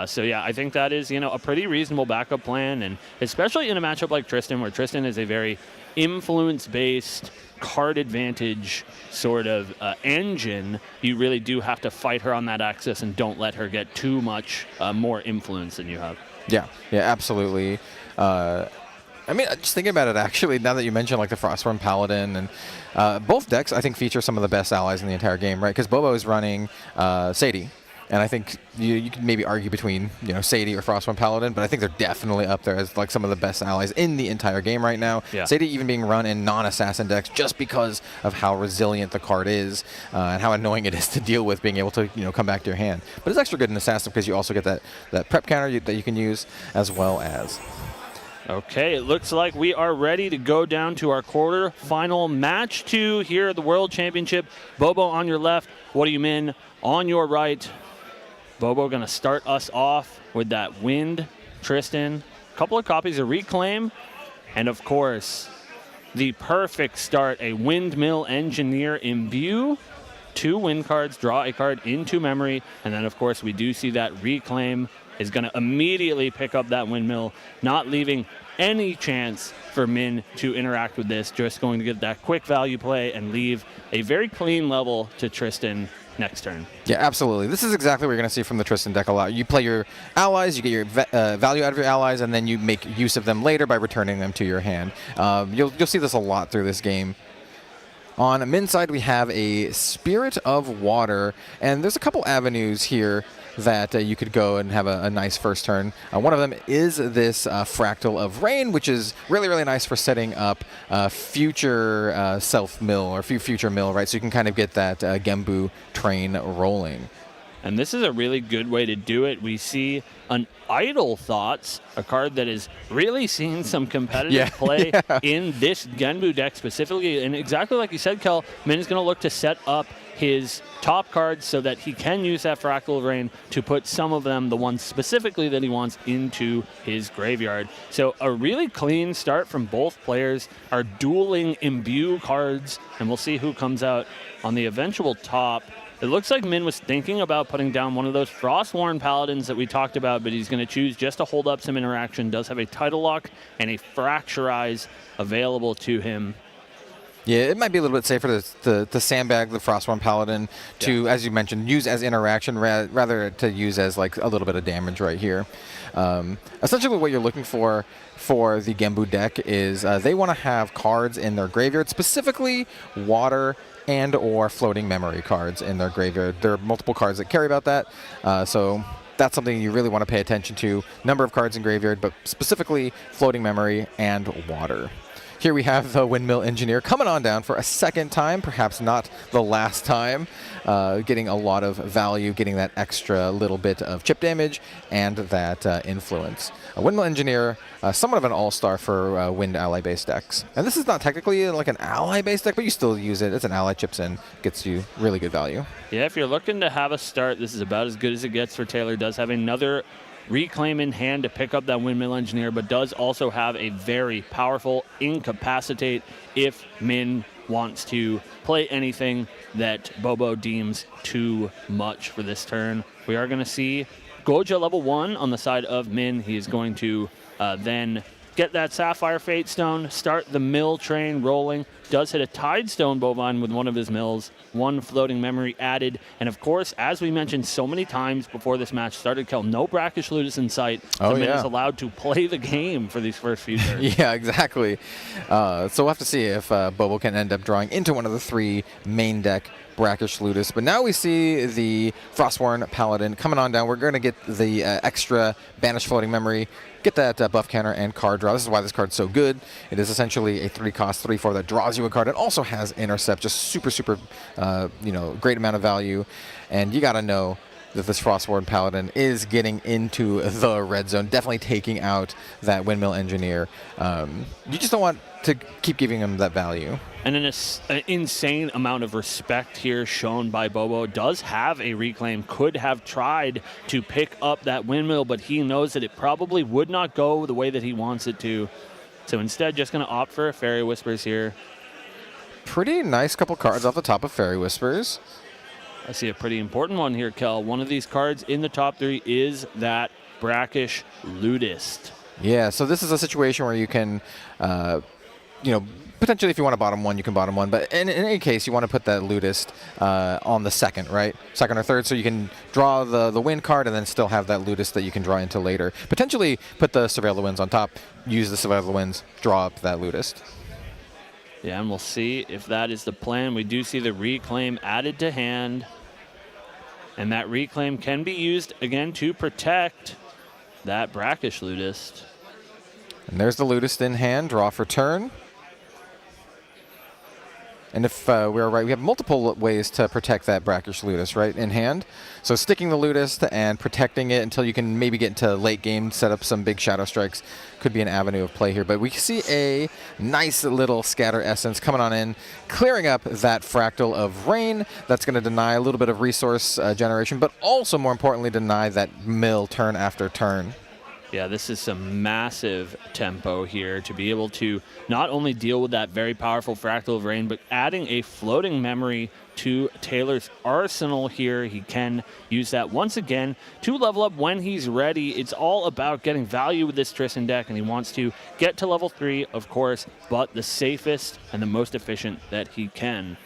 So yeah, I think that is a pretty reasonable backup plan, and especially in a matchup like Tristan, where Tristan is a very influence-based card advantage sort of engine, you really do have to fight her on that axis and don't let her get too much more influence than you have. Yeah, absolutely. I mean, just thinking about it, actually, now that you mentioned like the Frostborn Paladin, and both decks, I think, feature some of the best allies in the entire game, right? Because Bobo is running Sadie, and I think you could maybe argue between Sadie or Frostborn Paladin, but I think they're definitely up there as like some of the best allies in the entire game right now. Sadie even being run in non-assassin decks just because of how resilient the card is and how annoying it is to deal with, being able to come back to your hand. But it's extra good in assassin because you also get that prep counter that you can use, as well as. Okay, it looks like we are ready to go down to our quarterfinal match 2 here at the World Championship. Bobo on your left, What Do You Min on your right. Bobo going to start us off with that Wind, Tristan, a couple of copies of Reclaim, and of course, the perfect start, a Windmill Engineer Imbue. 2 wind cards, draw a card into memory, and then of course we do see that Reclaim is going to immediately pick up that Windmill, not leaving any chance for Min to interact with this, just going to get that quick value play and leave a very clean level to Tristan next turn. Yeah, absolutely. This is exactly what you're going to see from the Tristan deck a lot. You play your allies, you get your value out of your allies, and then you make use of them later by returning them to your hand. You'll see this a lot through this game. On Min's side, we have a Spirit of Water, and there's a couple avenues here that you could go and have a nice first turn. One of them is this Fractal of Rain, which is really, really nice for setting up future self-mill or future mill, right? So you can kind of get that Genbu train rolling. And this is a really good way to do it. We see an Idle Thoughts, a card that is really seeing some competitive play in this Genbu deck specifically. And exactly like you said, Kel, Min is going to look to set up his top cards so that he can use that Fractal of Rain to put some of them, the ones specifically that he wants, into his graveyard. So a really clean start from both players, are dueling Imbue cards, and we'll see who comes out on the eventual top. It looks like Min was thinking about putting down one of those Frostborn Paladins that we talked about, but he's going to choose just to hold up some interaction. Does have a Tidal Lock and a Fracturize available to him. Yeah, it might be a little bit safer to sandbag the Frostborn Paladin to, as you mentioned, use as interaction rather to use as like a little bit of damage right here. Essentially what you're looking for the Genbu deck is they want to have cards in their graveyard, specifically water and or floating memory cards in their graveyard. There are multiple cards that care about that, so that's something you really want to pay attention to. Number of cards in graveyard, but specifically floating memory and water. Here we have the Windmill Engineer coming on down for a second time, perhaps not the last time, getting a lot of value, getting that extra little bit of chip damage and that influence. A Windmill Engineer, somewhat of an all-star for wind ally-based decks. And this is not technically like an ally-based deck, but you still use it. It's an ally, chips in, gets you really good value. Yeah, if you're looking to have a start, this is about as good as it gets for Taylor. Does have another Reclaim in hand to pick up that Windmill Engineer, but does also have a very powerful Incapacitate if Min wants to play anything that Bobo deems too much for this turn. We are going to see Goja level 1 on the side of Min. He is going to then get that Sapphire Fate Stone, start the mill train rolling. Does hit a Tidestone Bovine with one of his mills, 1 floating memory added. And of course, as we mentioned so many times before this match started, Kel, no Brackish Ludus in sight. So Min is allowed to play the game for these first few turns. Yeah, exactly. So we'll have to see if Bobo can end up drawing into one of the 3 main deck Brackish Ludus. But now we see the Frostborn Paladin coming on down. We're going to get the extra Banished Floating Memory, get that buff counter and card draw. This is why this card's so good. It is essentially a 3-cost 3/4 that draws you a card. It also has Intercept, just super, great amount of value. And you got to know that this Frostborn Paladin is getting into the red zone, definitely taking out that Windmill Engineer. You just don't want to keep giving him that value. And an insane amount of respect here shown by Bobo. Does have a reclaim, could have tried to pick up that windmill, but he knows that it probably would not go the way that he wants it to. So instead, just going to opt for a Fairy Whispers here. Pretty nice couple cards off the top of Fairy Whispers. I see a pretty important one here, Kel. One of these cards in the top 3 is that Brackish Ludist. Yeah, so this is a situation where you can, potentially if you want to bottom 1, you can bottom 1. But in any case, you want to put that Ludist on the second, right? Second or third, so you can draw the win card and then still have that Ludist that you can draw into later. Potentially put the Surveil the Winds on top, use the Surveil the Winds, draw up that Ludist. Yeah, and we'll see if that is the plan. We do see the Reclaim added to hand. And that Reclaim can be used, again, to protect that Brackish Ludist. And there's the Ludist in hand, draw for turn. And if we're right, we have multiple ways to protect that Brackish Ludist, right, in hand. So sticking the Ludist and protecting it until you can maybe get into late game, set up some big Shadow Strikes, could be an avenue of play here. But we see a nice little Scatter Essence coming on in, clearing up that Fractal of Rain. That's going to deny a little bit of resource generation, but also, more importantly, deny that mill turn after turn. Yeah, this is some massive tempo here to be able to not only deal with that very powerful Fractal of Rain, but adding a floating memory to Taylor's arsenal here. He can use that once again to level up when he's ready. It's all about getting value with this Tristan deck, and he wants to get to level 3, of course, but the safest and the most efficient that he can.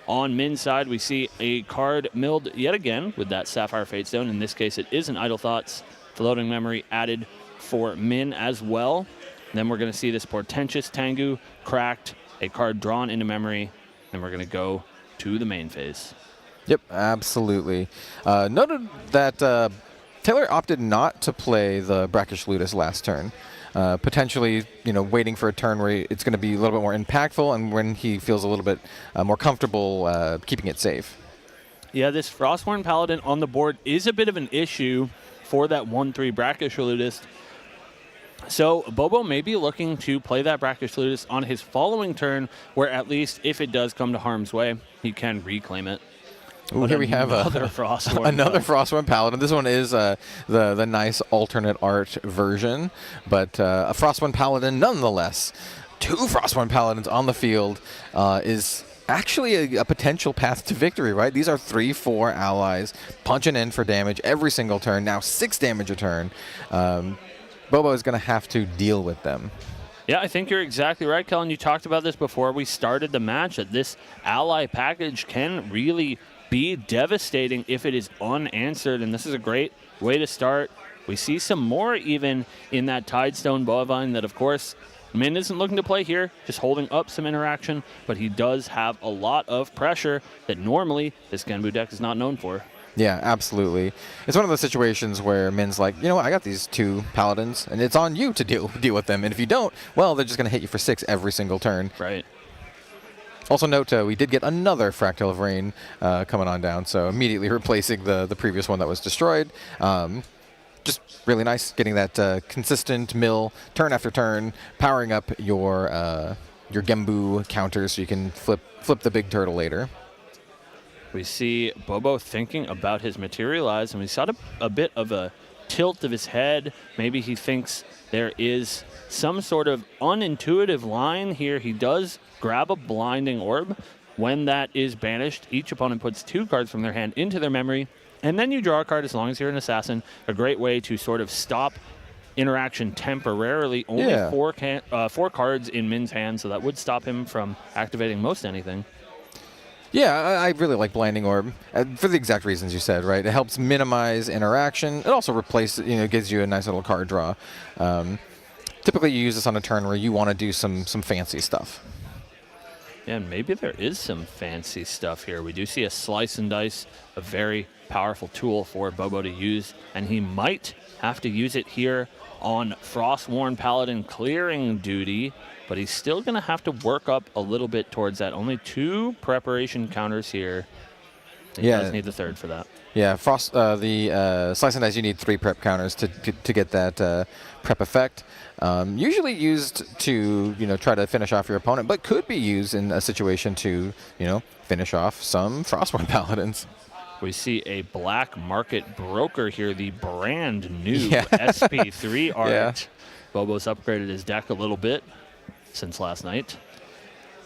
On Min's side, we see a card milled yet again with that Sapphire Fate Stone. In this case, it is an Idle Thoughts floating memory added for Min as well. Then we're going to see this Portentous Tengu cracked, a card drawn into memory, and we're going to go to the main phase. Yep, absolutely. Noted that Taylor opted not to play the Brackish Ludus last turn. Potentially, waiting for a turn where it's going to be a little bit more impactful and when he feels a little bit more comfortable keeping it safe. Yeah, this Frostborn Paladin on the board is a bit of an issue for that 1/3 Brackish Ludist. So Bobo may be looking to play that Brackish Ludist on his following turn, where at least if it does come to harm's way, he can reclaim it. Ooh, here we have another Frostborn. Another Frostborn Paladin. This one is the nice alternate art version, but a Frostborn Paladin nonetheless. 2 Frostborn Paladins on the field is actually a potential path to victory, right? These are 3/4 allies punching in for damage every single turn. Now 6 damage a turn. Bobo is going to have to deal with them. Yeah, I think you're exactly right, Kellen. You talked about this before we started the match, that this ally package can really be devastating if it is unanswered, and this is a great way to start. We see some more even in that Tidestone Bovine that, of course, Min isn't looking to play here, just holding up some interaction, but he does have a lot of pressure that normally this Genbu deck is not known for. Yeah, absolutely. It's one of those situations where Min's like, I got these 2 Paladins, and it's on you to deal with them. And if you don't, well, they're just going to hit you for 6 every single turn. Right. Also note, we did get another Fractal of Rain coming on down, so immediately replacing the previous one that was destroyed. Just really nice getting that consistent mill turn after turn, powering up your Genbu counter so you can flip the big turtle later. We see Bobo thinking about his Materialize, and we saw a bit of a tilt of his head. Maybe he thinks there is some sort of unintuitive line here. He does grab a Blinding Orb. When that is banished, each opponent puts 2 cards from their hand into their memory, and then you draw a card as long as you're an assassin. A great way to sort of stop interaction temporarily. Only Yeah. four cards in Min's hand, so that would stop him from activating most anything. Yeah, I really like Blinding Orb for the exact reasons you said, right? It helps minimize interaction. It also gives you a nice little card draw. Typically, you use this on a turn where you want to do some fancy stuff. Yeah, and maybe there is some fancy stuff here. We do see a Slice and Dice, a very powerful tool for Bobo to use, and he might have to use it here on Frostworn Paladin clearing duty, but he's still going to have to work up a little bit towards that. Only 2 preparation counters here. He does need the 3rd for that. Yeah, Slice and Dice, you need 3 prep counters to get that prep effect. Usually used to try to finish off your opponent, but could be used in a situation to finish off some Frostworn Paladins. We see a black market broker here, the brand new SP3 art. Yeah. Bobo's upgraded his deck a little bit since last night.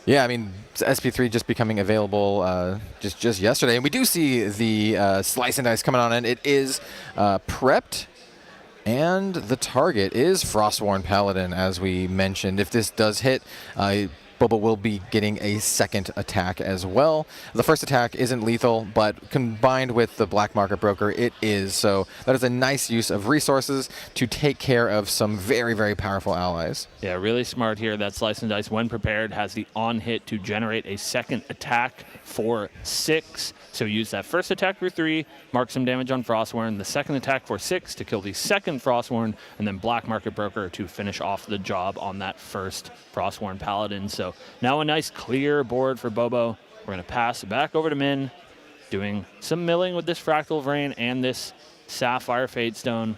Yeah, I mean, SP3 just becoming available just yesterday. And we do see the Slice and Dice coming on in. It is prepped, and the target is Frostworn Paladin, as we mentioned. If this does hit, Bobo will be getting a 2nd attack as well. The first attack isn't lethal, but combined with the Black Market Broker, it is. So that is a nice use of resources to take care of some very, very powerful allies. Yeah, really smart here. That Slice and Dice, when prepared, has the on-hit to generate a 2nd attack for 6. So use that first attack for 3, mark some damage on Frostworn, the 2nd attack for 6 to kill the 2nd Frostworn, and then Black Market Broker to finish off the job on that first Frostworn Paladin. So now a nice clear board for Bobo. We're going to pass it back over to Min, doing some milling with this Fractal Vrain and this Sapphire Fadestone.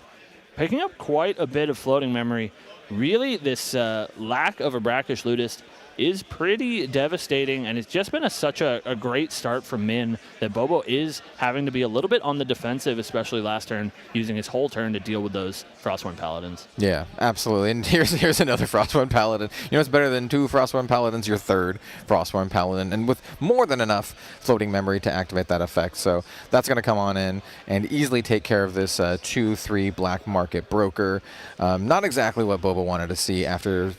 Picking up quite a bit of floating memory. Really, this lack of a Brackish Ludist is pretty devastating, and it's just been such a great start from Min that Bobo is having to be a little bit on the defensive, especially last turn, using his whole turn to deal with those Frostworn Paladins. Yeah, absolutely. And here's another Frostworn Paladin. It's better than 2 Frostworn Paladins, your 3rd Frostworn Paladin, and with more than enough floating memory to activate that effect. So that's going to come on in and easily take care of this 2/3 Black Market Broker. Not exactly what Bobo wanted to see after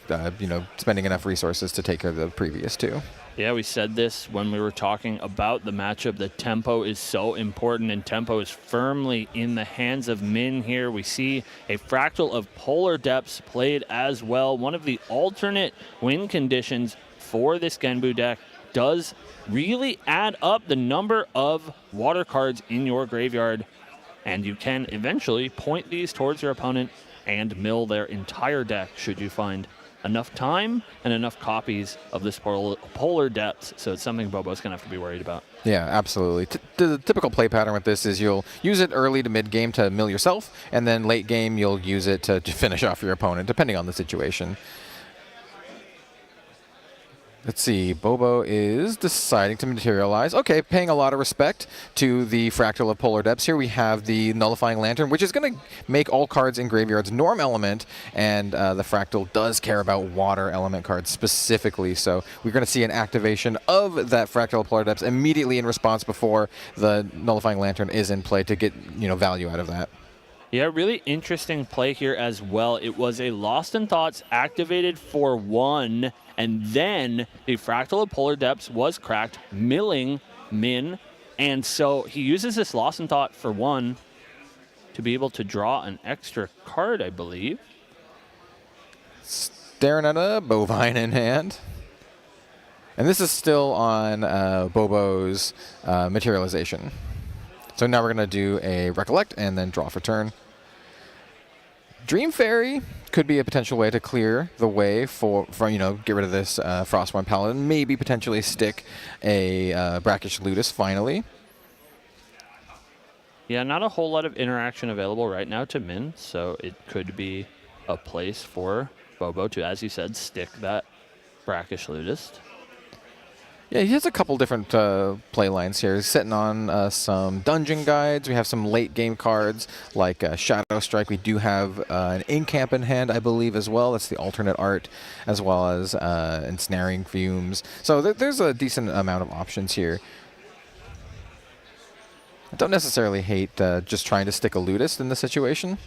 spending enough resources to take care of the previous 2. Yeah, we said this when we were talking about the matchup. The tempo is so important, and tempo is firmly in the hands of Min here. We see a Fractal of Polar Depths played as well. One of the alternate win conditions for this Genbu deck does really add up the number of water cards in your graveyard, and you can eventually point these towards your opponent and mill their entire deck should you find enough time and enough copies of this Polar Depths. So it's something Bobo's going to have to be worried about. Yeah, absolutely. The typical play pattern with this is you'll use it early to mid-game to mill yourself, and then late game you'll use it to finish off your opponent, depending on the situation. Let's see, Bobo is deciding to materialize. Okay, paying a lot of respect to the Fractal of Polar Depths. Here we have the Nullifying Lantern, which is going to make all cards in Graveyard's Norm element, and the Fractal does care about Water element cards specifically, so we're going to see an activation of that Fractal of Polar Depths immediately in response before the Nullifying Lantern is in play to get value out of that. Yeah, really interesting play here as well. It was a Lost in Thoughts activated for 1, and then the Fractal of Polar Depths was cracked, milling Min, and so he uses this Lost in Thought for 1 to be able to draw an extra card, I believe. Staring at a Bovine in hand. And this is still on Bobo's materialization. So now we're going to do a Recollect and then draw for turn. Dream Fairy could be a potential way to clear the way for get rid of this Frostworn Paladin. Maybe potentially stick a Brackish Ludus finally. Yeah, not a whole lot of interaction available right now to Min, so it could be a place for Bobo to, as you said, stick that Brackish Ludus. Yeah, he has a couple different play lines here. He's sitting on some dungeon guides. We have some late game cards like Shadow Strike. We do have an Incamp in hand, I believe, as well. That's the alternate art, as well as Ensnaring Fumes. So there's a decent amount of options here. I don't necessarily hate just trying to stick a Ludist in the situation.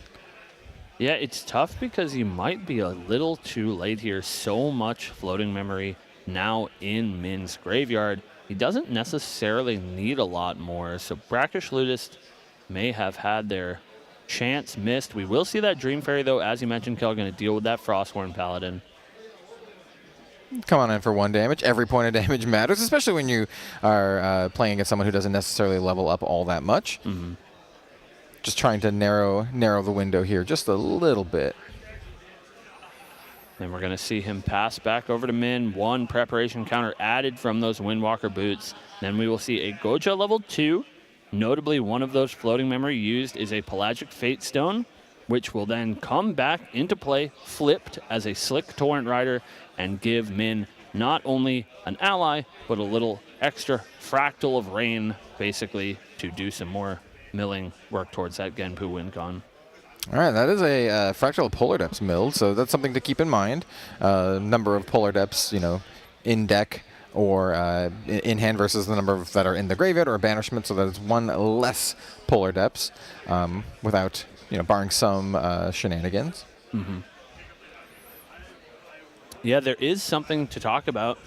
Yeah, it's tough because he might be a little too late here. So much floating memory now in Min's graveyard. He doesn't necessarily need a lot more, so Brackish Ludist may have had their chance missed. We will see that Dream Fairy, though, as you mentioned, Kel, going to deal with that Frostborn Paladin. Come on in for 1 damage. Every point of damage matters, especially when you are playing against someone who doesn't necessarily level up all that much. Mm-hmm. Just trying to narrow the window here just a little bit. And we're going to see him pass back over to Min. 1 preparation counter added from those Windwalker boots. Then we will see a Goja level 2. Notably, one of those floating memory used is a Pelagic Fate Stone, which will then come back into play, flipped as a Slick Torrent Rider, and give Min not only an ally, but a little extra Fractal of Rain, basically, to do some more milling work towards that Genpu Wincon. All right, that is a Fractal Polar Depths milled, so that's something to keep in mind. Number of Polar Depths, in deck or in hand versus the number that are in the graveyard or banishment, so that it's 1 less Polar Depths without, barring some shenanigans. Mm-hmm. Yeah, there is something to talk about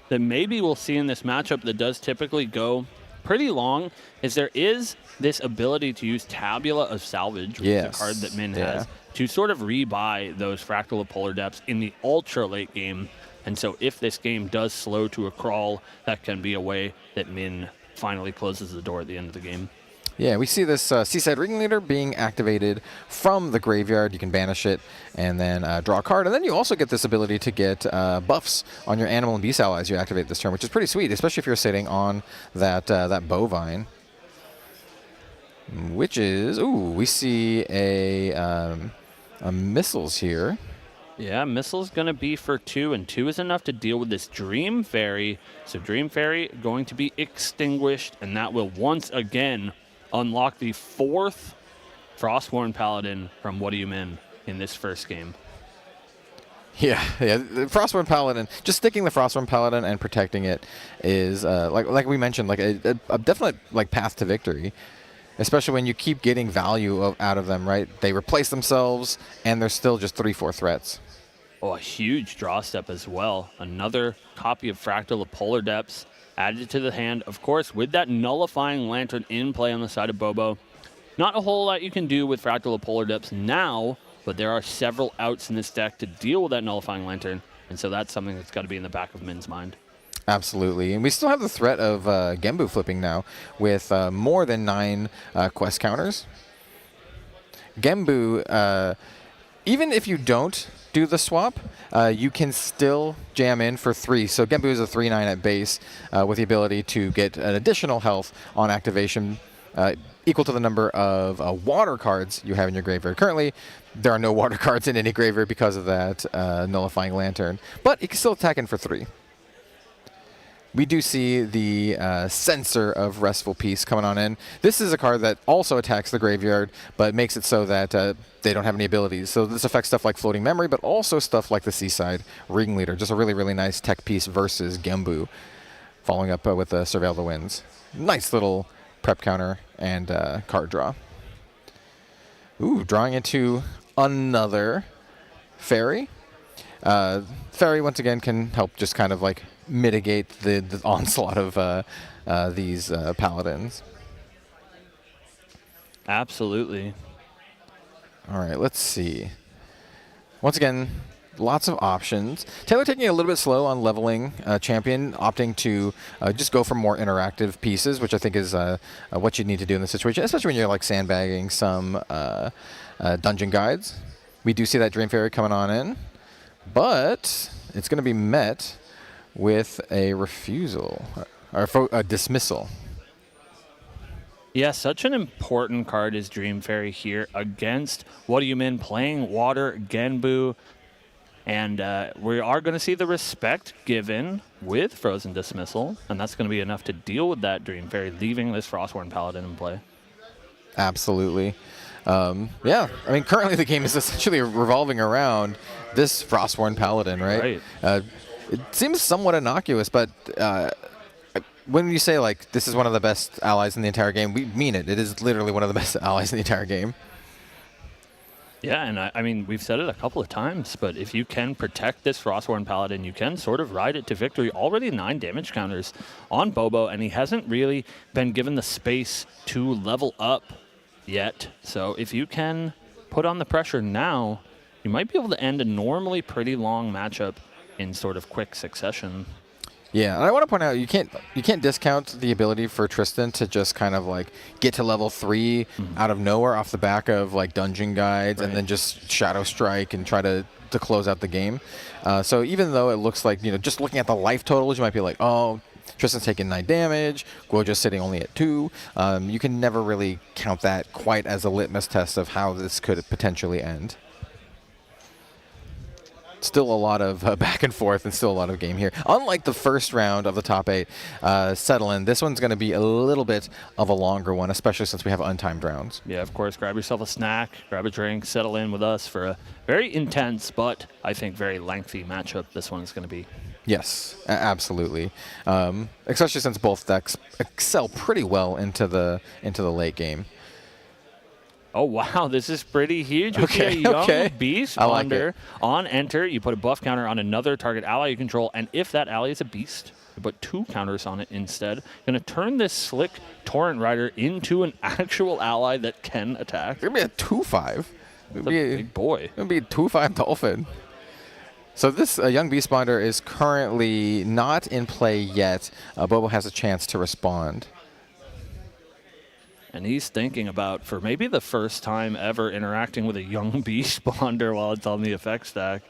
that maybe we'll see in this matchup that does typically go pretty long, is there is this ability to use Tabula of Salvage, which is a card that Min has, to sort of rebuy those Fractal of Polar Depths in the ultra late game. And so if this game does slow to a crawl, that can be a way that Min finally closes the door at the end of the game. Yeah, we see this Seaside Ringleader being activated from the graveyard. You can banish it and then draw a card. And then you also get this ability to get buffs on your animal and beast allies you activate this turn, which is pretty sweet, especially if you're sitting on that bovine. Which is, we see a missiles here. Yeah, missile's going to be for 2, and 2 is enough to deal with this Dream Fairy. So Dream Fairy going to be extinguished, and that will once again unlock the 4th Frostborn Paladin from What Do You Min in this first game. Yeah, the Frostborn Paladin, just sticking the Frostborn Paladin and protecting it is, like we mentioned, like a definite path to victory. Especially when you keep getting value out of them, right? They replace themselves, and they're still just 3/4 threats. Oh, a huge draw step as well. Another copy of Fractal of Polar Depths added to the hand. Of course, with that Nullifying Lantern in play on the side of Bobo. Not a whole lot you can do with Fractal of Polar Depths now, but there are several outs in this deck to deal with that Nullifying Lantern, and so that's something that's got to be in the back of Min's mind. Absolutely. And we still have the threat of Genbu flipping now with more than 9 quest counters. Genbu, even if you don't do the swap, you can still jam in for 3. So Genbu is a 3/9 at base with the ability to get an additional health on activation equal to the number of water cards you have in your graveyard. Currently, there are no water cards in any graveyard because of that Nullifying Lantern, but it can still attack in for 3. We do see the Censor of Restful Peace coming on in. This is a card that also attacks the graveyard, but makes it so that they don't have any abilities. So this affects stuff like Floating Memory, but also stuff like the Seaside Ringleader. Just a really, really nice tech piece versus Genbu, following up with Surveil the Winds. Nice little prep counter and card draw. Drawing into another Fairy. Fairy, once again, can help just kind of mitigate the onslaught of these paladins. Absolutely. All right, let's see. Once again, lots of options. Taylor taking it a little bit slow on leveling champion, opting to just go for more interactive pieces, which I think is what you need to do in this situation, especially when you're sandbagging some dungeon guides. We do see that Dream Fairy coming on in, but it's going to be met with a refusal, or a dismissal. Yeah, such an important card is Dream Fairy here against What Do You Min playing Water Genbu. And we are going to see the respect given with Frozen Dismissal, and that's going to be enough to deal with that Dream Fairy, leaving this Frostborn Paladin in play. Absolutely. Yeah, I mean, currently the game is essentially revolving around this Frostborn Paladin, right? It seems somewhat innocuous, but when you say, this is one of the best allies in the entire game, we mean it. It is literally one of the best allies in the entire game. Yeah, and I mean, we've said it a couple of times, but if you can protect this Frostborn Paladin, you can sort of ride it to victory. Already 9 damage counters on Bobo, and he hasn't really been given the space to level up yet. So if you can put on the pressure now, you might be able to end a normally pretty long matchup in sort of quick succession. Yeah, and I want to point out you can't discount the ability for Tristan to just kind of like get to level 3 out of nowhere off the back of like dungeon guides and then just Shadow Strike and try to close out the game. So even though it looks like, just looking at the life totals, you might be like, oh, Tristan's taking 9 damage, Guoja's sitting only at 2. You can never really count that quite as a litmus test of how this could potentially end. Still a lot of back and forth and still a lot of game here. Unlike the first round of the top 8 settle-in, this one's going to be a little bit of a longer one, especially since we have untimed rounds. Yeah, of course, grab yourself a snack, grab a drink, settle in with us for a very intense but I think very lengthy matchup this one's going to be. Yes, absolutely. Especially since both decks excel pretty well into the late game. Oh, wow, this is pretty huge. You see a young beast bonder on enter. You put a buff counter on another target ally you control, and if that ally is a beast, you put 2 counters on it instead. Going to turn this slick Torrent Rider into an actual ally that can attack. It's going to be a 2/5. It's a big boy. It's going to be a 2/5 Dolphin. So this young beast bonder is currently not in play yet. Bobo has a chance to respond. And he's thinking about, for maybe the first time ever, interacting with a young beast bonder while it's on the effect stack.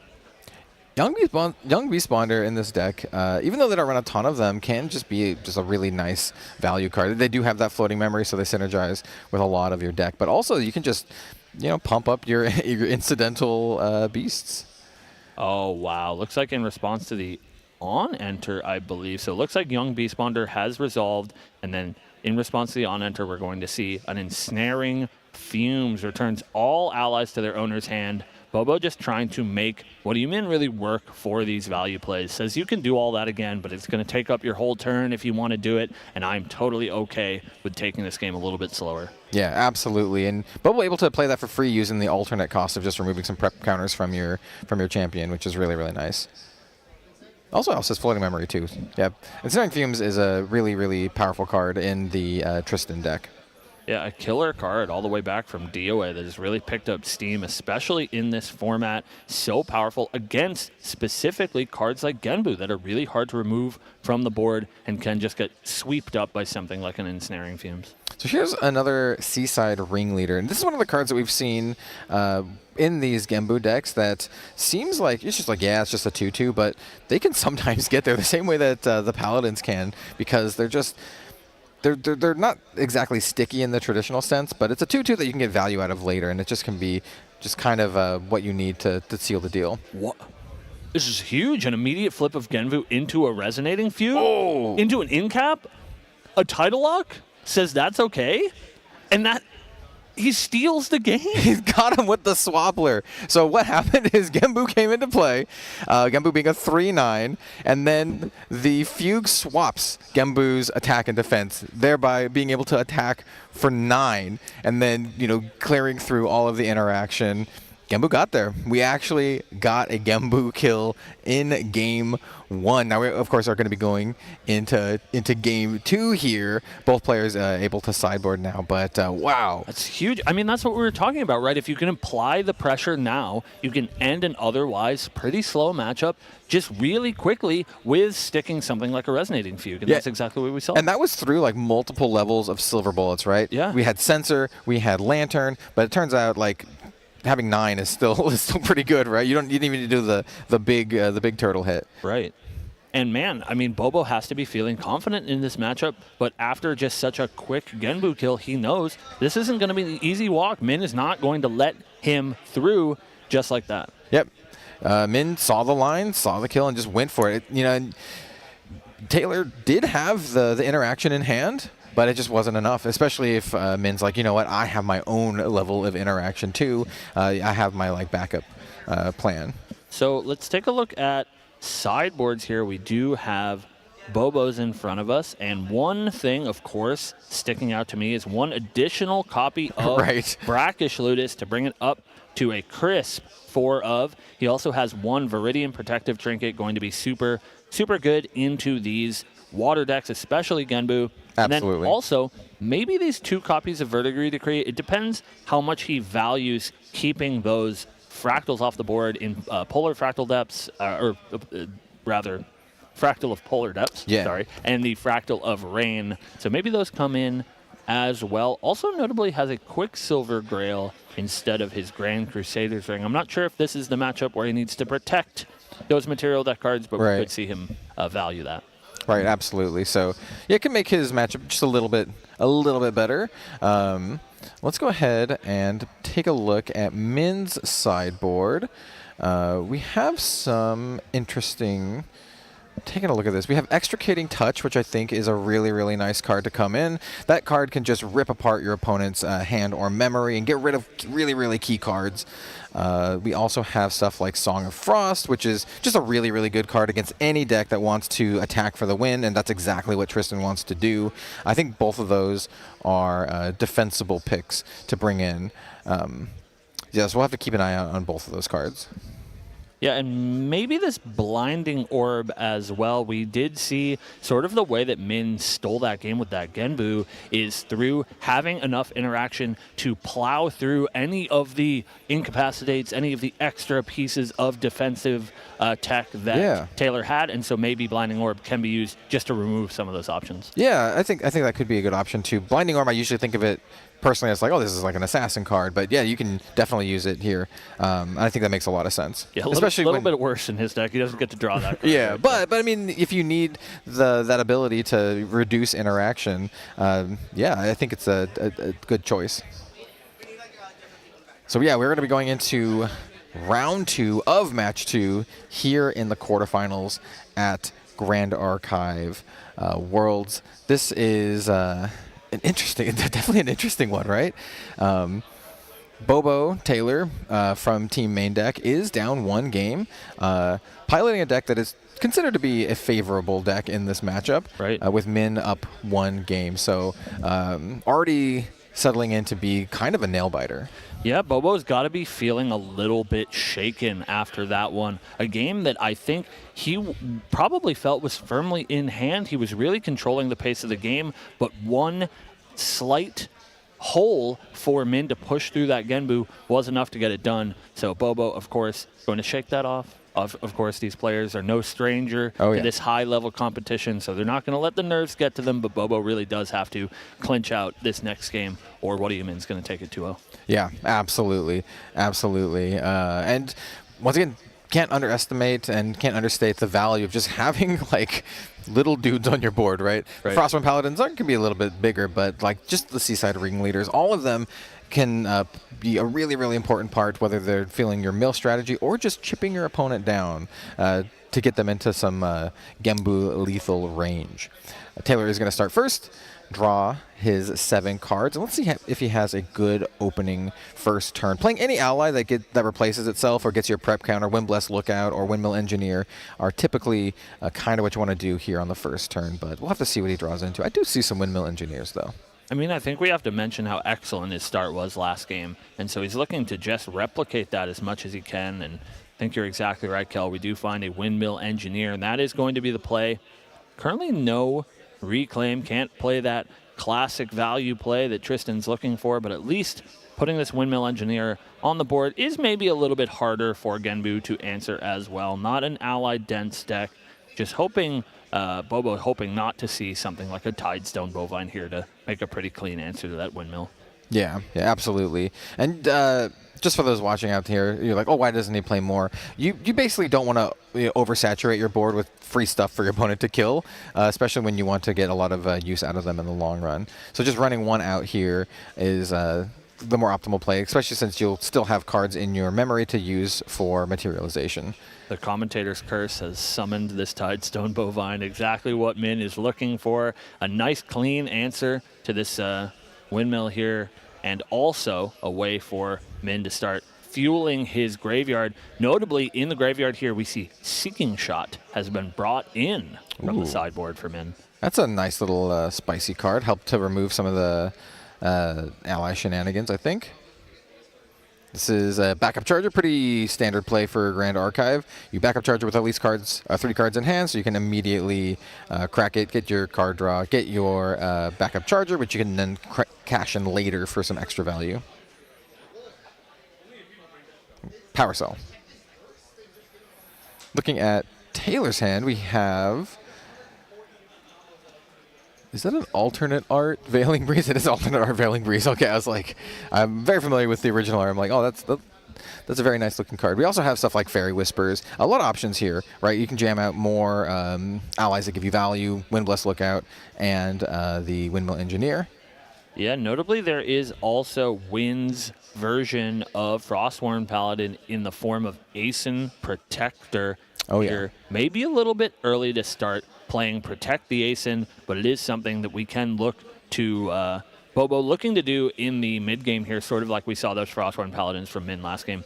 Young beast bonder in this deck, even though they don't run a ton of them, can just be just a really nice value card. They do have that floating memory, so they synergize with a lot of your deck. But also, you can just, pump up your incidental beasts. Oh, wow. Looks like in response to the on-enter, I believe. So it looks like young beast bonder has resolved, and then in response to the on-enter, we're going to see an ensnaring fumes returns all allies to their owner's hand. Bobo just trying to make what you mean really work for these value plays. Says you can do all that again, but it's going to take up your whole turn if you want to do it, and I'm totally okay with taking this game a little bit slower. Yeah, absolutely. And Bobo able to play that for free using the alternate cost of just removing some prep counters from your champion, which is really, really nice. Also has floating memory too. Yep. Ensnaring Fumes is a really, really powerful card in the Tristan deck. Yeah, a killer card all the way back from DOA that has really picked up steam, especially in this format. So powerful against specifically cards like Genbu that are really hard to remove from the board and can just get swept up by something like an Ensnaring Fumes. So here's another Seaside Ringleader. And this is one of the cards that we've seen in these Genbu decks that seems like, it's just like, yeah, it's just a 2/2, but they can sometimes get there the same way that the Paladins can, because they're just... They're not exactly sticky in the traditional sense, but it's a 2/2 that you can get value out of later, and it just can be just kind of what you need to seal the deal. What? This is huge. An immediate flip of Genvu into a Resonating Fume, into an in-cap, a Tidal Lock, says that's okay, and that... He steals the game. He's got him with the Swappler. So what happened is Genbu came into play, Genbu being a 3/9, and then the Fugue swaps Genbu's attack and defense, thereby being able to attack for 9, and then, clearing through all of the interaction. Genbu got there. We actually got a Genbu kill in game 1. Now we, of course, are going to be going into game 2 here. Both players able to sideboard now, but wow. That's huge. I mean, that's what we were talking about, right? If you can apply the pressure now, you can end an otherwise pretty slow matchup just really quickly with sticking something like a Resonating Fugue, and that's exactly what we saw. And that was through like multiple levels of silver bullets, right? Yeah. We had Sensor, we had Lantern, but it turns out like having 9 is still pretty good, right? You didn't even need to do the big turtle hit. Right. And man, I mean, Bobo has to be feeling confident in this matchup, but after just such a quick Genbu kill, he knows this isn't going to be an easy walk. Min is not going to let him through just like that. Yep. Min saw the line, saw the kill, and just went for it. And Taylor did have the interaction in hand, but it just wasn't enough, especially if Min's like, you know what, I have my own level of interaction too. I have my backup plan. So let's take a look at sideboards here. We do have Bobo's in front of us, and one thing, of course, sticking out to me is one additional copy of Brackish Ludus to bring it up to a crisp 4 of. He also has one Viridian Protective Trinket, going to be super, super good into these water decks, especially Genbu. Absolutely. And then also, maybe these 2 copies of Verdigris Decree, it depends how much he values keeping those fractals off the board in Polar Fractal Depths, rather, Fractal of Polar Depths, sorry, and the Fractal of Rain. So maybe those come in as well. Also notably has a Quicksilver Grail instead of his Grand Crusader's Ring. I'm not sure if this is the matchup where he needs to protect those material deck cards, but we could see him value that. Right, absolutely. So yeah, it can make his matchup just a little bit better. Let's go ahead and take a look at Min's sideboard. We have some interesting. Taking a look at this, we have Extricating Touch, which I think is a really, really nice card to come in. That card can just rip apart your opponent's hand or memory and get rid of really, really key cards. We also have stuff like Song of Frost, which is just a really, really good card against any deck that wants to attack for the win, and that's exactly what Tristan wants to do. I think both of those are defensible picks to bring in. Yeah, so we'll have to keep an eye out on both of those cards. Yeah, and maybe this Blinding Orb as well. We did see sort of the way that Min stole that game with that Genbu is through having enough interaction to plow through any of the incapacitates, any of the extra pieces of defensive tech that Taylor had, and so maybe Blinding Orb can be used just to remove some of those options. Yeah, I think that could be a good option too. Blinding Orb, I usually think of it personally as like, oh, this is like an assassin card, but yeah, you can definitely use it here. I think that makes a lot of sense. Yeah, especially a little bit worse in his deck. He doesn't get to draw that card. Yeah, right? but I mean, if you need that ability to reduce interaction, yeah, I think it's a good choice. So yeah, we're going to be going into round 2 of match 2 here in the quarterfinals at Grand Archive Worlds. This is definitely an interesting one, right? Bobo Taylor from Team Main Deck is down 1 game, piloting a deck that is considered to be a favorable deck in this matchup, with Min up 1 game. So already settling in to be kind of a nail-biter. Yeah, Bobo's got to be feeling a little bit shaken after that one. A game that I think he probably felt was firmly in hand. He was really controlling the pace of the game, but one slight hole for Min to push through that Genbu was enough to get it done. So Bobo, of course, going to shake that off. Of course, these players are no stranger to this high-level competition, so they're not going to let the nerves get to them, but Bobo really does have to clinch out this next game, or What Do You Min's going to take it 2-0. Yeah, absolutely. Absolutely. And once again, can't underestimate and can't understate the value of just having, like, little dudes on your board, right? Frostwind Paladins can be a little bit bigger, but, like, just the Seaside Ringleaders, all of them can be a really, really important part, whether they're feeling your mill strategy or just chipping your opponent down to get them into some Genbu lethal range. Taylor is going to start first, draw his 7 cards, and let's see if he has a good opening first turn. Playing any ally that replaces itself or gets your prep counter, Windbless Lookout or Windmill Engineer are typically kind of what you want to do here on the first turn, but we'll have to see what he draws into. I do see some Windmill Engineers, though. I mean, I think we have to mention how excellent his start was last game, and so he's looking to just replicate that as much as he can, and I think you're exactly right, Kel. We do find a Windmill Engineer, and that is going to be the play. Currently no Reclaim, can't play that classic value play that Tristan's looking for, but at least putting this Windmill Engineer on the board is maybe a little bit harder for Genbu to answer as well. Not an ally-dense deck, just hoping... Bobo hoping not to see something like a Tidestone Bovine here to make a pretty clean answer to that Windmill. Yeah, absolutely. And just for those watching out here, you're like, oh, why doesn't he play more? You basically don't want to oversaturate your board with free stuff for your opponent to kill, especially when you want to get a lot of use out of them in the long run. So just running 1 out here is the more optimal play, especially since you'll still have cards in your memory to use for materialization. The Commentator's Curse has summoned this Tidestone Bovine, exactly what Min is looking for. A nice, clean answer to this Windmill here, and also a way for Min to start fueling his graveyard. Notably, in the graveyard here, we see Seeking Shot has been brought in from the sideboard for Min. That's a nice little spicy card. Helped to remove some of the ally shenanigans, I think. This is a backup charger, pretty standard play for Grand Archive. You backup charger with at least 3 cards in hand, so you can immediately crack it, get your card draw, get your backup charger, which you can then cash in later for some extra value. Power Cell. Looking at Taylor's hand, we have... Is that an alternate art Veiling Breeze? It is alternate art Veiling Breeze. Okay, I was like, I'm very familiar with the original art. I'm like, oh, that's a very nice looking card. We also have stuff like Fairy Whispers. A lot of options here, right? You can jam out more allies that give you value, Windblast Lookout, and the Windmill Engineer. Yeah, notably there is also Wynn's version of Frostworn Paladin in the form of Aeson Protector. Oh, yeah. Here. Maybe a little bit early to start playing Protect the Aeson, but it is something that we can look to Bobo looking to do in the mid game here, sort of like we saw those Frostworn Paladins from Min last game.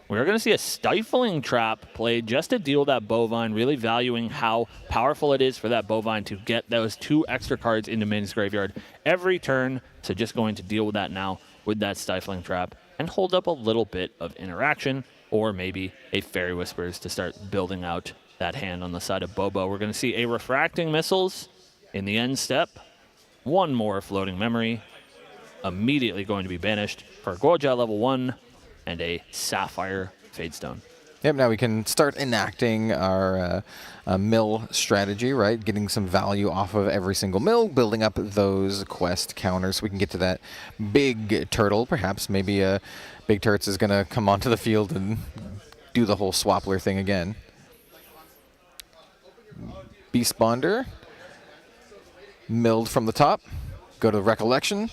We're going to see a Stifling Trap played just to deal that Bovine, really valuing how powerful it is for that Bovine to get those 2 extra cards into Min's graveyard every turn. So just going to deal with that now with that Stifling Trap and hold up a little bit of interaction, or maybe a Fairy Whispers to start building out that hand on the side of Bobo. We're going to see a Refracting Missiles in the end step. 1 more Floating Memory, immediately going to be banished for Goja level 1, and a Sapphire Fadestone. Yep, now we can start enacting our mill strategy, right? Getting some value off of every single mill, building up those quest counters so we can get to that big turtle. Perhaps maybe Big Turts is going to come onto the field and do the whole Swappler thing again. Beast Bonder, milled from the top, go to Recollection,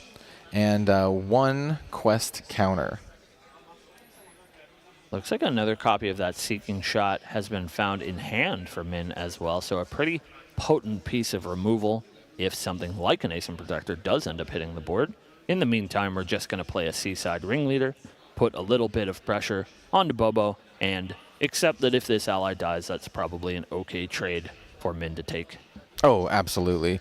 and 1 quest counter. Looks like another copy of that Seeking Shot has been found in hand for Min as well, so a pretty potent piece of removal if something like an Aeson Protector does end up hitting the board. In the meantime, we're just going to play a Seaside Ringleader, put a little bit of pressure onto Bobo, and accept that if this ally dies, that's probably an okay trade for Min to take. Oh, absolutely.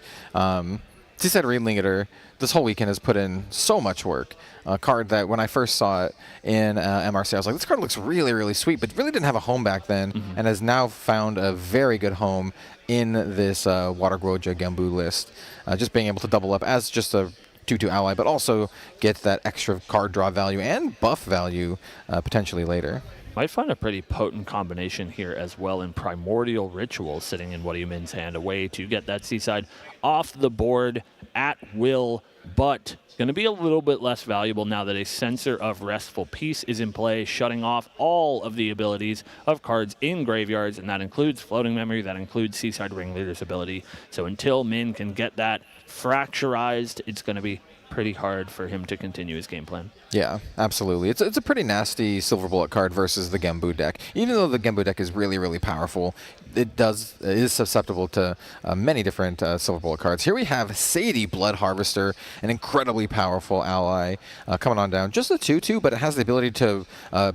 Seaside Ringleader this whole weekend has put in so much work. A card that when I first saw it in MRC, I was like, this card looks really, really sweet, but really didn't have a home back then, and has now found a very good home in this Water Groja Gembu list. Just being able to double up as just a 2/2 ally, but also get that extra card draw value and buff value potentially later. Might find a pretty potent combination here as well in Primordial Ritual sitting in What Min's hand, a way to get that Seaside off the board at will, but going to be a little bit less valuable now that a Censor of Restful Peace is in play, shutting off all of the abilities of cards in graveyards, and that includes Floating Memory, that includes Seaside Ringleader's ability. So until Min can get that fracturized, it's going to be pretty hard for him to continue his game plan. Yeah, absolutely. It's a pretty nasty Silver Bullet card versus the Gembu deck. Even though the Gembu deck is really, really powerful, it is susceptible to many different Silver Bullet cards. Here we have Sadie, Blood Harvester, an incredibly powerful ally coming on down. Just a 2/2, but it has the ability to,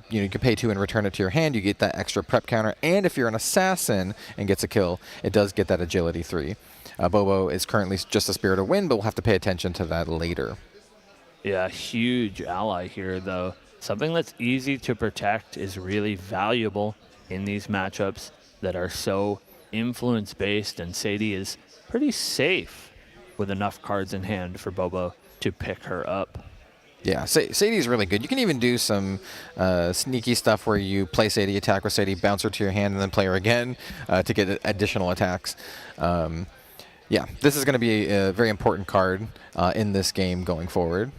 you can pay 2 and return it to your hand. You get that extra prep counter, and if you're an assassin and gets a kill, it does get that agility 3. Bobo is currently just a Spirit of Wind, but we'll have to pay attention to that later. Yeah, huge ally here, though. Something that's easy to protect is really valuable in these matchups that are so influence-based, and Sadie is pretty safe with enough cards in hand for Bobo to pick her up. Yeah, Sadie's really good. You can even do some sneaky stuff where you play Sadie, attack with Sadie, bounce her to your hand, and then play her again to get additional attacks. Yeah, this is going to be a very important card in this game going forward.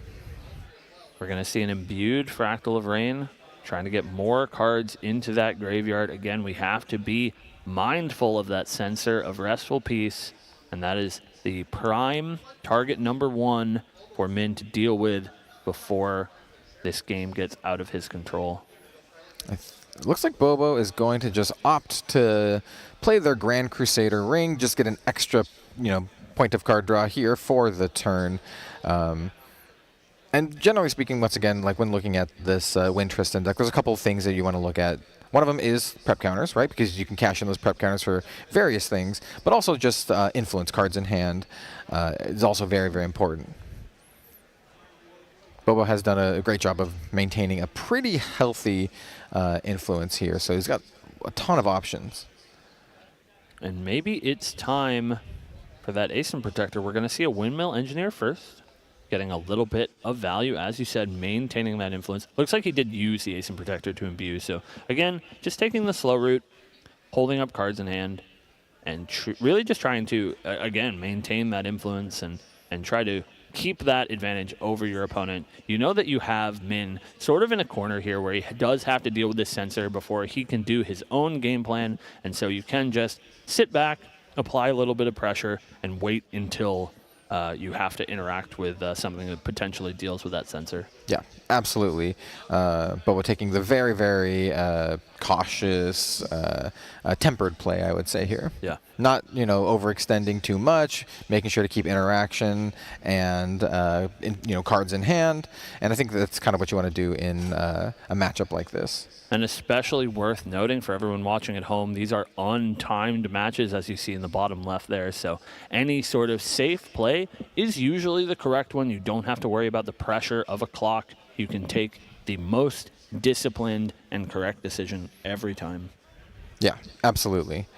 We're going to see an Imbued Fractal of Rain, trying to get more cards into that graveyard. Again, we have to be mindful of that Censor of Restful Peace, and that is the prime target number 1 for Min to deal with before this game gets out of his control. It looks like Bobo is going to just opt to play their Grand Crusader Ring, just get an extra, point of card draw here for the turn. And generally speaking, once again, like when looking at this Win Tristan deck, there's a couple of things that you want to look at. One of them is prep counters, right? Because you can cash in those prep counters for various things, but also just influence cards in hand is also very, very important. Bobo has done a great job of maintaining a pretty healthy influence here, so he's got a ton of options. And maybe it's time for that Asen Protector. We're going to see a Windmill Engineer first, getting a little bit of value, as you said, maintaining that influence. Looks like he did use the Asen Protector to imbue, so again, just taking the slow route, holding up cards in hand, and really just trying to, again, maintain that influence and try to keep that advantage over your opponent. You know that you have Min sort of in a corner here where he does have to deal with this sensor before he can do his own game plan, and so you can just sit back, apply a little bit of pressure, and wait until you have to interact with something that potentially deals with that sensor. Yeah, absolutely. But we're taking the very, very cautious, tempered play, I would say here. Yeah. Not, overextending too much, making sure to keep interaction and, cards in hand. And I think that's kind of what you want to do in a matchup like this. And especially worth noting for everyone watching at home, these are untimed matches, as you see in the bottom left there. So any sort of safe play is usually the correct one. You don't have to worry about the pressure of a clock. You can take the most disciplined and correct decision every time. Yeah, absolutely.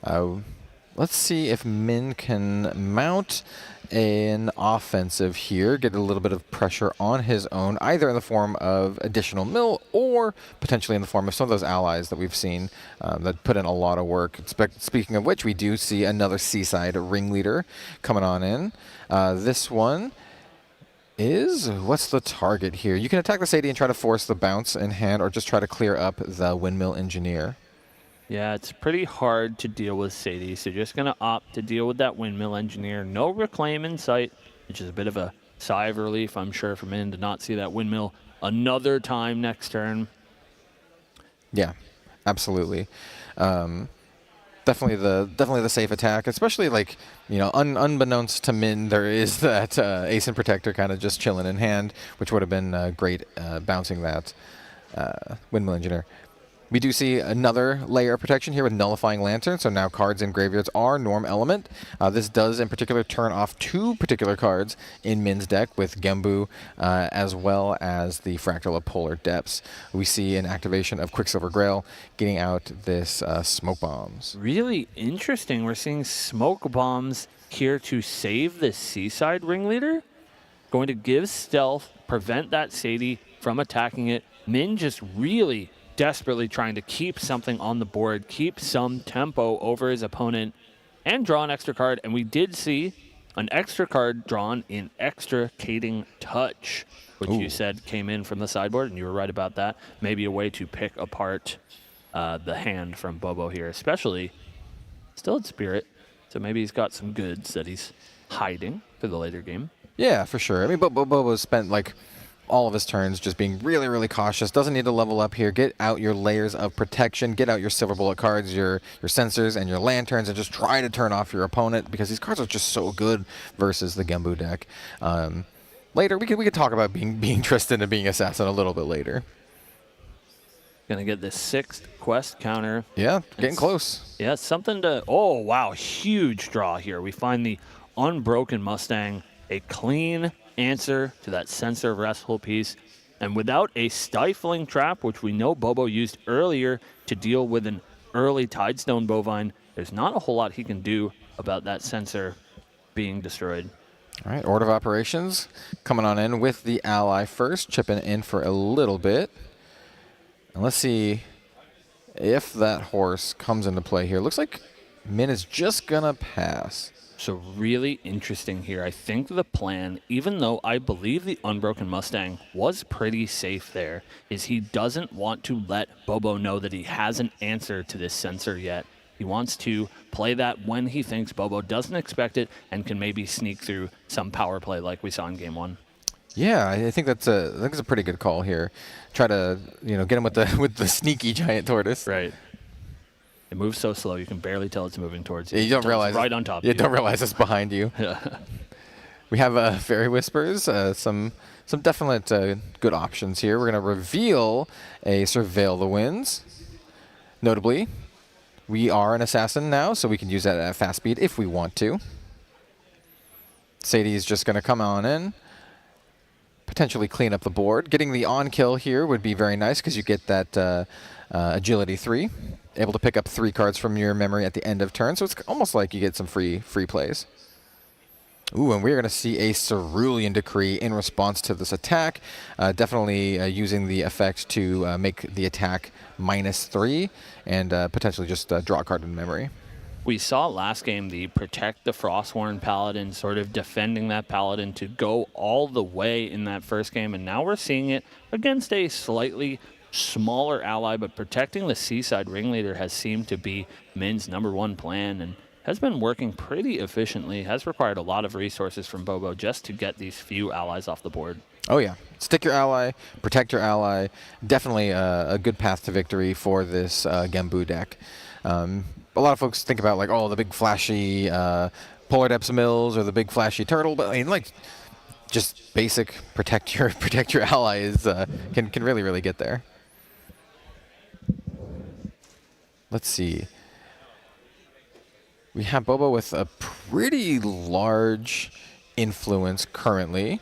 Let's see if Min can mount an offensive here, get a little bit of pressure on his own, either in the form of additional mill or potentially in the form of some of those allies that we've seen that put in a lot of work. Speaking of which, we do see another Seaside ringleader coming on in. This one is, what's the target here? You can attack the Sadie and try to force the bounce in hand or just try to clear up the Windmill Engineer. Yeah, it's pretty hard to deal with Sadie, so just going to opt to deal with that Windmill Engineer. No Reclaim in sight, which is a bit of a sigh of relief, I'm sure, for Min to not see that Windmill another time next turn. Yeah, absolutely. Definitely the safe attack, especially unbeknownst to Min, there is that Asen Protector kind of just chilling in hand, which would have been great bouncing that Windmill Engineer. We do see another layer of protection here with Nullifying Lantern, so now cards in graveyards are Norm Element. This does in particular turn off two particular cards in Min's deck with Gembu as well as the Fractal of Polar Depths. We see an activation of Quicksilver Grail getting out this Smoke Bombs. Really interesting. We're seeing Smoke Bombs here to save the Seaside ringleader. Going to give stealth, prevent that Sadie from attacking it. Min just really desperately trying to keep something on the board, keep some tempo over his opponent, and draw an extra card. And we did see an extra card drawn in Extricating Touch, which you said came in from the sideboard, and you were right about that. Maybe a way to pick apart the hand from Bobo here, especially still at Spirit. So maybe he's got some goods that he's hiding for the later game. Yeah, for sure. I mean, Bobo spent all of his turns just being really, really cautious. Doesn't need to level up here. Get out your layers of protection. Get out your Silver Bullet cards, your sensors, and your lanterns, and just try to turn off your opponent because these cards are just so good versus the Gembu deck. Later, we could talk about being Tristan and being Assassin a little bit later. Gonna get the 6th quest counter. Yeah, getting close. Yeah, something to... Oh, wow, huge draw here. We find the Unbroken Mustang, a clean answer to that Sensor of Restful Peace, and without a Stifling Trap, which we know Bobo used earlier to deal with an early Tidestone Bovine, there's not a whole lot he can do about that Sensor being destroyed. All right, Order of Operations coming on in with the ally first, chipping in for a little bit. And let's see if that horse comes into play here. Looks like Min is just gonna pass. So really interesting here. I think the plan, even though I believe the Unbroken Mustang was pretty safe there, is he doesn't want to let Bobo know that he has an answer to this sensor yet. He wants to play that when he thinks Bobo doesn't expect it and can maybe sneak through some power play like we saw in Game 1. Yeah, I think it's a pretty good call here. Try to get him with the sneaky giant tortoise. Right. It moves so slow you can barely tell it's moving towards you. You don't realize it's right on top. You don't realize it's behind you. Yeah. We have Fairy Whispers, some definite good options here. We're going to reveal a Surveil the Winds. Notably, we are an assassin now, so we can use that at fast speed if we want to. Sadie's just going to come on in, potentially clean up the board. Getting the on-kill here would be very nice because you get that agility 3, able to pick up 3 cards from your memory at the end of turn, so it's almost like you get some free plays. Ooh, and we're going to see a Cerulean Decree in response to this attack. Definitely using the effect to make the attack -3 and potentially just draw a card in memory. We saw last game the protect the Frostworn Paladin, sort of defending that Paladin to go all the way in that first game, and now we're seeing it against a slightly smaller ally, but protecting the Seaside Ringleader has seemed to be Min's #1 plan, and has been working pretty efficiently, has required a lot of resources from Bobo just to get these few allies off the board. Oh yeah, stick your ally, protect your ally. Definitely a good path to victory for this Gembu deck. A lot of folks think about like, oh, the big flashy Polar Depths Mills or the big flashy turtle, but I mean, like, just basic protect your allies can really get there. Let's see. We have Bobo with a pretty large influence currently.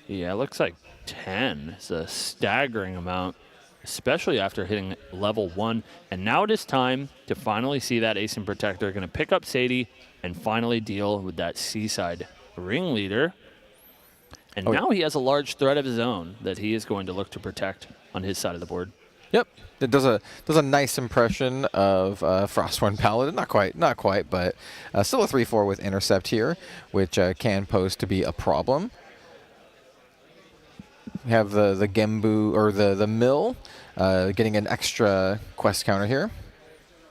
Yeah, it looks like 10. It's a staggering amount, especially after hitting level 1. And now it is time to finally see that Ace Protector going to pick up Sadie and finally deal with that Seaside Ringleader. And now he has a large threat of his own that he is going to look to protect on his side of the board. Yep, it does a nice impression of Frostworn Paladin. Not quite, but still a 3/4 with Intercept here, which can pose to be a problem. We have the Gembu, or the Mill, getting an extra quest counter here.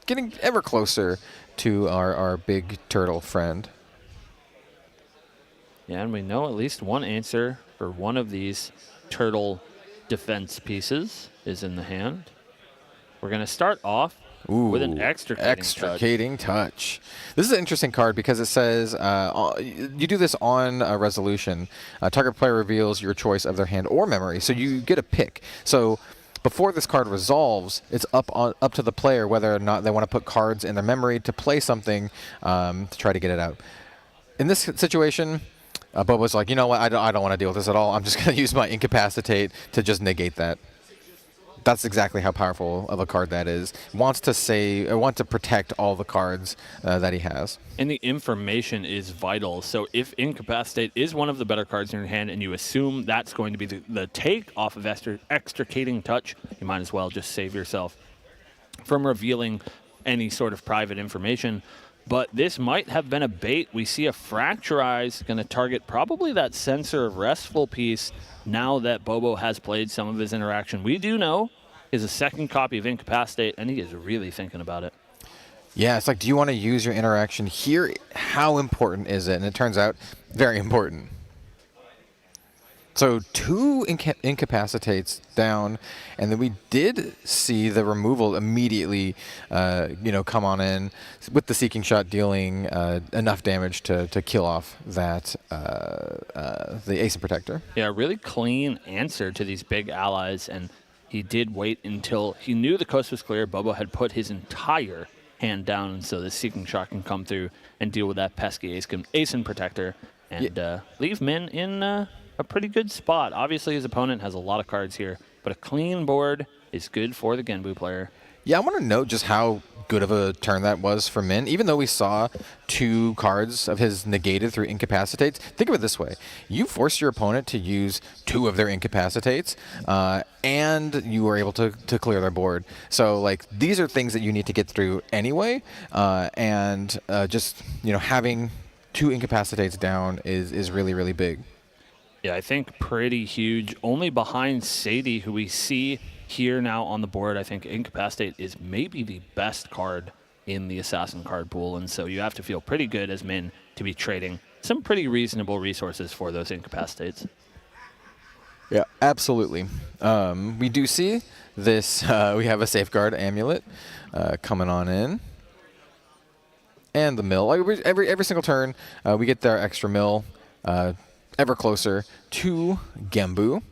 Getting ever closer to our big turtle friend. Yeah, and we know at least one answer for one of these turtle defense pieces is in the hand. We're going to start off with an Extricating Touch. This is an interesting card because it says you do this on a resolution. Target player reveals your choice of their hand or memory, so you get a pick. So before this card resolves, it's up to the player whether or not they want to put cards in their memory to play something to try to get it out. In this situation, Bobo's like, you know what, I don't want to deal with this at all. I'm just going to use my Incapacitate to just negate that. That's exactly how powerful of a card that is. Want to protect all the cards that he has. And the information is vital. So if Incapacitate is one of the better cards in your hand and you assume that's going to be the take off of Extricating Touch, you might as well just save yourself from revealing any sort of private information. But this might have been a bait. We see a Fracturize going to target probably that Censor of Restful piece now that Bobo has played some of his interaction. We do know is a second copy of Incapacitate, and he is really thinking about it. Yeah, it's like, do you want to use your interaction here? How important is it? And it turns out very important. So 2 Incapacitates down, and then we did see the removal immediately, come on in with the Seeking Shot dealing enough damage to kill off that the Ace Protector. Yeah, really clean answer to these big allies, and he did wait until he knew the coast was clear. Bobo had put his entire hand down, so the Seeking Shot can come through and deal with that pesky Ace Protector and leave Min in a pretty good spot. Obviously, his opponent has a lot of cards here, but a clean board is good for the Genbu player. Yeah, I want to note just how good of a turn that was for Min. Even though we saw 2 cards of his negated through Incapacitates, think of it this way. You force your opponent to use 2 of their Incapacitates, and you were able to clear their board. So, like, these are things that you need to get through anyway, and just, having 2 Incapacitates down is really, really big. Yeah, I think pretty huge. Only behind Sadie, who we see here now on the board. I think Incapacitate is maybe the best card in the Assassin card pool, and so you have to feel pretty good as Min to be trading some pretty reasonable resources for those Incapacitates. Yeah, absolutely. We do see this. We have a Safeguard Amulet coming on in. and the mill. Like, every single turn, we get their extra mill ever closer to Genbu.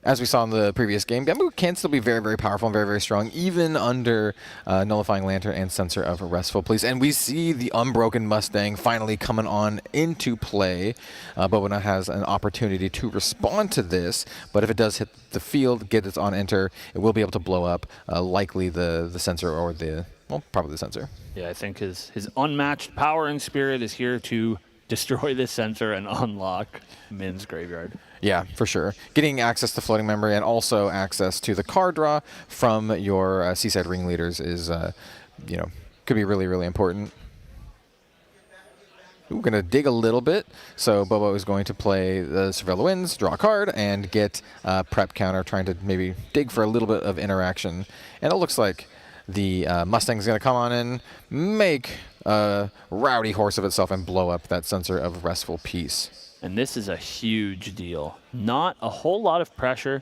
As we saw in the previous game, Genbu can still be very, very powerful and very, very strong, even under Nullifying Lantern and Censor of Restful Please. And we see the Unbroken Mustang finally coming on into play. Bobo now has an opportunity to respond to this, but if it does hit the field, get its on enter, it will be able to blow up, likely the Censor or probably the Censor. Yeah, I think his unmatched power and spirit is here to destroy this Censor and unlock Min's graveyard. Yeah, for sure. Getting access to floating memory and also access to the card draw from your Seaside Ringleaders is, could be really, really important. We're going to dig a little bit. So Bobo is going to play the Cervella Winds, draw a card, and get prep counter, trying to maybe dig for a little bit of interaction. And it looks like the Mustang's going to come on in, make a rowdy horse of itself, and blow up that Censor of Restful Peace. And this is a huge deal. Not a whole lot of pressure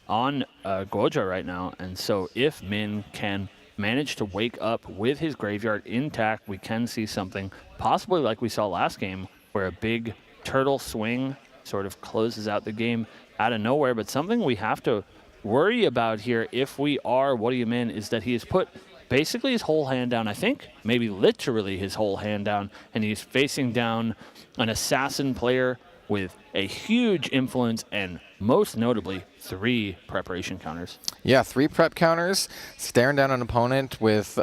on Goja right now. And so if Min can manage to wake up with his graveyard intact, we can see something possibly like we saw last game, where a big turtle swing sort of closes out the game out of nowhere. But something we have to worry about here, if we are What Do You Min, is that he has put basically his whole hand down. I think maybe literally his whole hand down, and he's facing down an assassin player with a huge influence and most notably 3 preparation counters. Yeah, 3 prep counters. Staring down an opponent with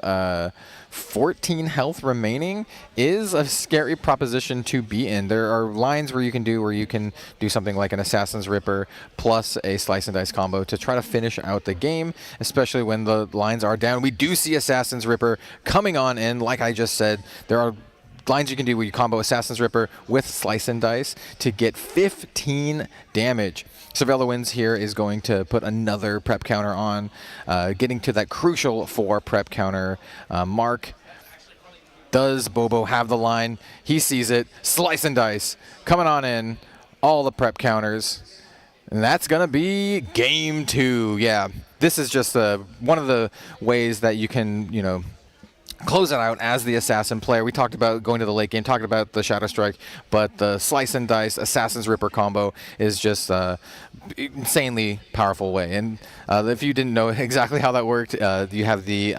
14 health remaining is a scary proposition to be in. There are lines where you can do something like an Assassin's Ripper plus a Slice and Dice combo to try to finish out the game, especially when the lines are down. We do see Assassin's Ripper coming on in. Like I just said, there are lines you can do where you combo Assassin's Ripper with Slice and Dice to get 15 damage. Cervella Winds here is going to put another prep counter on, getting to that crucial 4 prep counter mark. Does Bobo have the line? He sees it. Slice and Dice coming on in. All the prep counters. And that's going to be game 2. Yeah, this is just one of the ways that you can, close it out as the assassin player. We talked about going to the late game, talked about the Shadow Strike, but the Slice and Dice Assassin's Ripper combo is just insanely powerful way. And if you didn't know exactly how that worked, you have the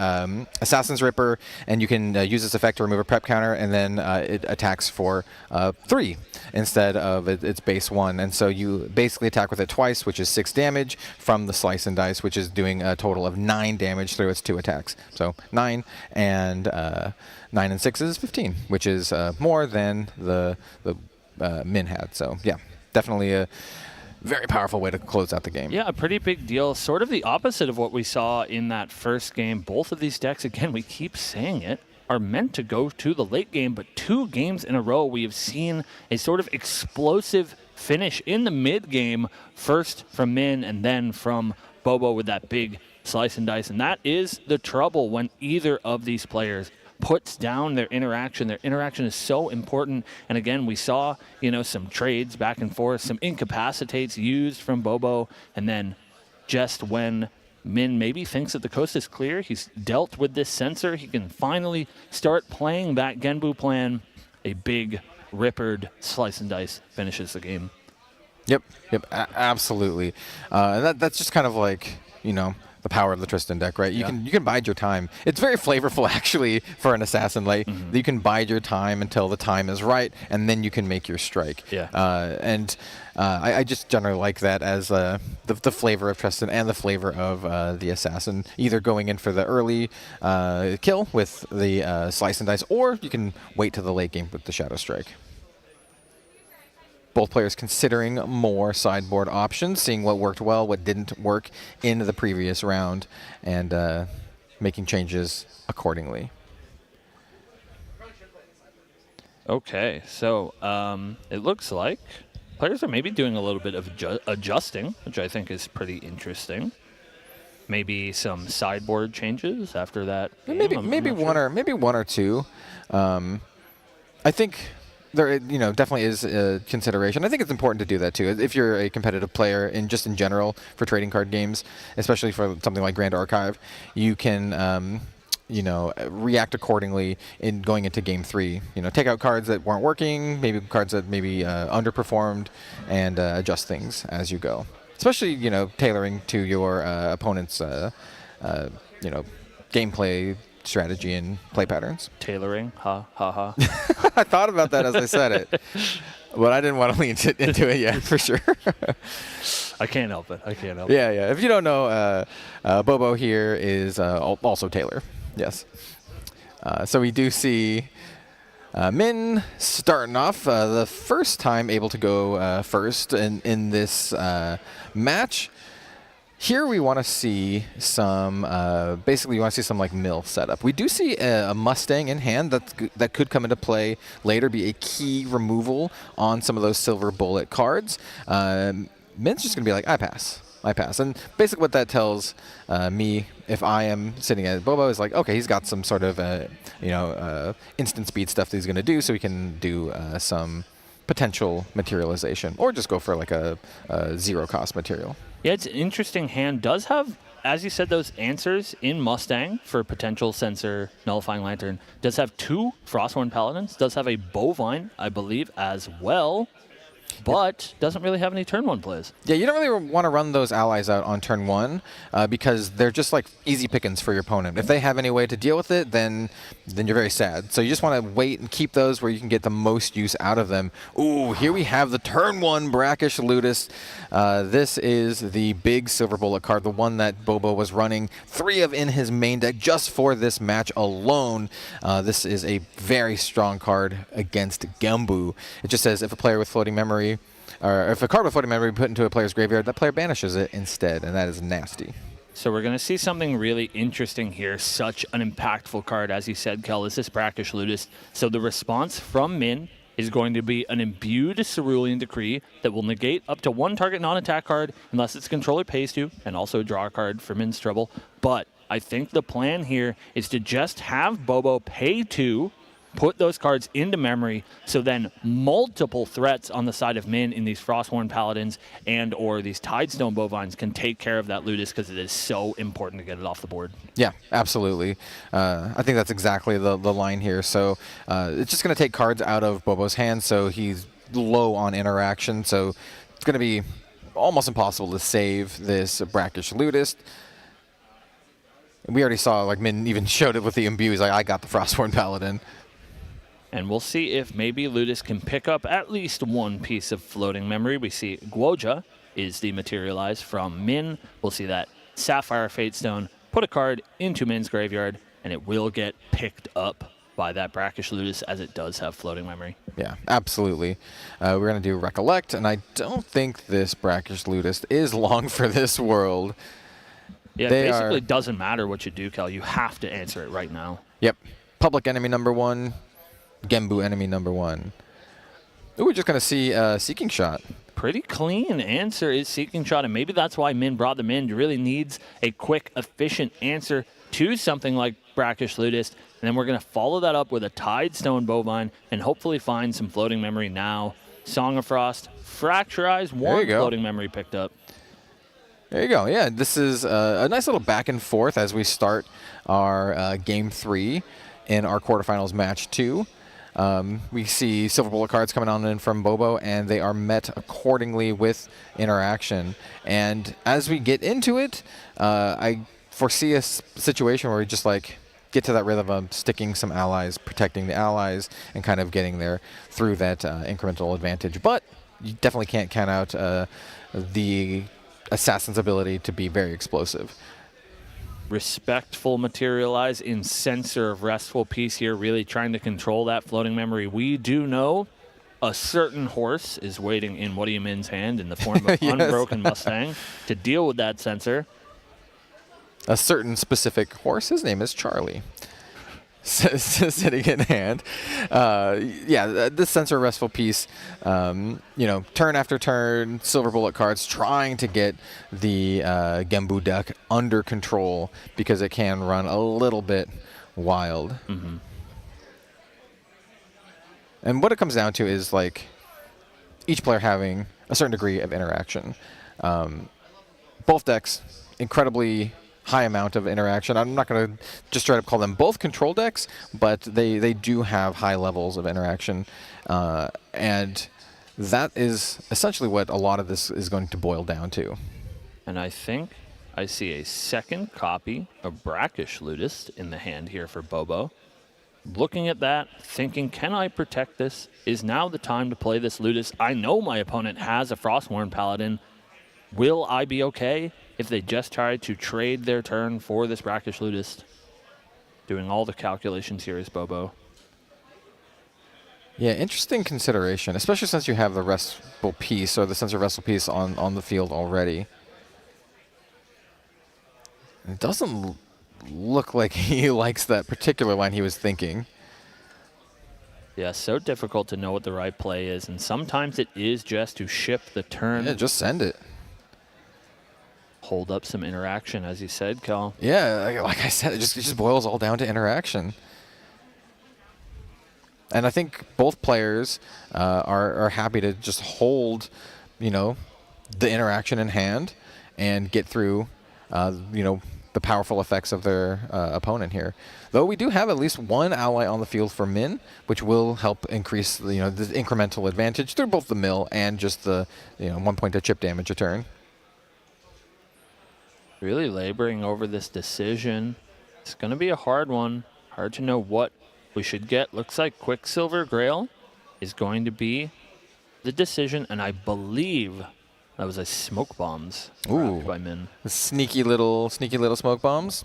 Assassin's Ripper, and you can use this effect to remove a prep counter, and then it attacks for 3 instead of its base 1. And so you basically attack with it twice, which is 6 damage from the Slice and Dice, which is doing a total of 9 damage through its 2 attacks. So 9 and 9 and 6 is 15, which is more than the Min had. So yeah, definitely a very powerful way to close out the game. Yeah, a pretty big deal. Sort of the opposite of what we saw in that first game. Both of these decks, again, we keep saying it, are meant to go to the late game, but 2 games in a row we have seen a sort of explosive finish in the mid game, first from Min and then from Bobo with that big Slice and Dice. And that is the trouble when either of these players puts down their interaction. Their interaction is so important. And again, we saw, some trades back and forth, some incapacitates used from Bobo. And then just when Min maybe thinks that the coast is clear, he's dealt with this Censor, he can finally start playing that Genbu plan. A big rippered Slice and Dice finishes the game. Yep, absolutely. That's just kind of like, the power of the Tristan deck, right? You can bide your time. It's very flavorful, actually, for an assassin. Like you can bide your time until the time is right, and then you can make your strike. Yeah. I just generally like that as the flavor of Tristan and the flavor of the assassin. Either going in for the early kill with the Slice and Dice, or you can wait till the late game with the Shadow Strike. Both players considering more sideboard options, seeing what worked well, what didn't work in the previous round, and making changes accordingly. Okay, so it looks like players are maybe doing a little bit of adjusting, which I think is pretty interesting. Maybe some sideboard changes after that game. Maybe one or two. I think there, definitely is a consideration. I think it's important to do that too. If you're a competitive player, in general for trading card games, especially for something like Grand Archive, you can react accordingly in going into game 3. Take out cards that weren't working, maybe cards that maybe underperformed, and adjust things as you go. Especially, tailoring to your opponent's, gameplay strategy and play patterns. Tailoring, ha ha ha. I thought about that as I said it, but I didn't want to lean into it yet for sure. I can't help it. Yeah. If you don't know, Bobo here is also Taylor. Yes. So we do see Min starting off the first time able to go first in this match. Here we want to see some, basically we want to see some like mill setup. We do see a Mustang in hand that could come into play later, be a key removal on some of those silver bullet cards. Min's just going to be like, I pass. And basically what that tells me, if I am sitting at Bobo, is like, okay, he's got some sort of, instant speed stuff that he's going to do, so he can do some potential materialization, or just go for like a zero cost material. Yeah, it's an interesting hand. Does have, as you said, those answers in Mustang for potential sensor, nullifying lantern. Does have 2 Frostborn Paladins. Does have a Bovine, I believe, as well. But doesn't really have any turn 1 plays. Yeah, you don't really want to run those allies out on turn 1 because they're just like easy pickings for your opponent. If they have any way to deal with it, then you're very sad. So you just want to wait and keep those where you can get the most use out of them. Ooh, here we have the turn 1 Brackish Ludus. This is the big silver bullet card, the one that Bobo was running 3 of in his main deck just for this match alone. This is a very strong card against Gembu. It just says if a player with floating memory, or if a card with floating memory put into a player's graveyard, that player banishes it instead, and that is nasty. So we're going to see something really interesting here. Such an impactful card, as you said, Kel. This is Brackish Ludus. So the response from Min is going to be an imbued Cerulean Decree that will negate up to 1 target non-attack card unless its controller pays to, and also draw a card for Min's trouble. But I think the plan here is to just have Bobo pay 2, put those cards into memory, so then multiple threats on the side of Min in these Frostborn Paladins and or these Tidestone Bovines can take care of that Ludus, because it is so important to get it off the board. Yeah, absolutely. I think that's exactly the line here. So it's just going to take cards out of Bobo's hand, so he's low on interaction. So it's going to be almost impossible to save this Brackish Ludus. We already saw, like, Min even showed it with the imbue. He's like, I got the Frostborn Paladin. And we'll see if maybe Ludus can pick up at least 1 piece of floating memory. We see Guoja is dematerialized from Min. We'll see that Sapphire Fatestone put a card into Min's graveyard, and it will get picked up by that Brackish Ludus, as it does have floating memory. Yeah, absolutely. We're going to do Recollect, and I don't think this Brackish Ludus is long for this world. Yeah, it basically doesn't matter what you do, Kel. You have to answer it right now. Yep. Public enemy number 1. Gembu enemy number 1. Ooh, we're just going to see Seeking Shot. Pretty clean answer is Seeking Shot, and maybe that's why Min brought them in. He really needs a quick, efficient answer to something like Brackish Ludus, and then we're going to follow that up with a Tidestone Bovine and hopefully find some floating memory now. Song of Frost, Fracturize, 1 floating memory picked up. There you go. Yeah, this is a nice little back and forth as we start our Game 3 in our quarterfinals match 2. We see silver bullet cards coming on in from Bobo, and they are met accordingly with interaction. And as we get into it, I foresee a situation where we just like get to that rhythm of sticking some allies, protecting the allies, and kind of getting there through that incremental advantage. But you definitely can't count out the Assassin's ability to be very explosive. Respectful materialize in Censor of Restful Peace here, really trying to control that floating memory. We do know a certain horse is waiting in What Do You Min's hand in the form of Unbroken Mustang to deal with that Censor. A certain specific horse, his name is Charlie. Sitting in hand. Yeah, this Censor Restful Peace, turn after turn, silver bullet cards, trying to get the Gembu deck under control because it can run a little bit wild. Mm-hmm. And what it comes down to is like each player having a certain degree of interaction. Both decks incredibly high amount of interaction. I'm not going to just straight up call them both control decks, but they do have high levels of interaction. And that is essentially what a lot of this is going to boil down to. And I think I see a second copy of Brackish Ludist in the hand here for Bobo. Looking at that, thinking, can I protect this? Is now the time to play this Ludist? I know my opponent has a Frostmourne Paladin. Will I be okay if they just try to trade their turn for this Brackish Ludist? Doing all the calculations here is Bobo. Yeah, interesting consideration, especially since you have the Restful Piece, or the Sensor Restful Piece on the field already. It doesn't look like he likes that particular line he was thinking. Yeah, so difficult to know what the right play is, and sometimes it is just to ship the turn. Yeah, just send it. Hold up some interaction, as you said, Kel. Yeah, like I said, it just boils all down to interaction. And I think both players are happy to just hold, the interaction in hand and get through, the powerful effects of their opponent here. Though we do have at least one ally on the field for Min, which will help increase the incremental advantage through both the mill and just the 1 point to chip damage a turn. Really laboring over this decision. It's going to be a hard one. Hard to know what we should get. Looks like Quicksilver Grail is going to be the decision, and I believe that was a smoke bombs by Min. Sneaky little smoke bombs,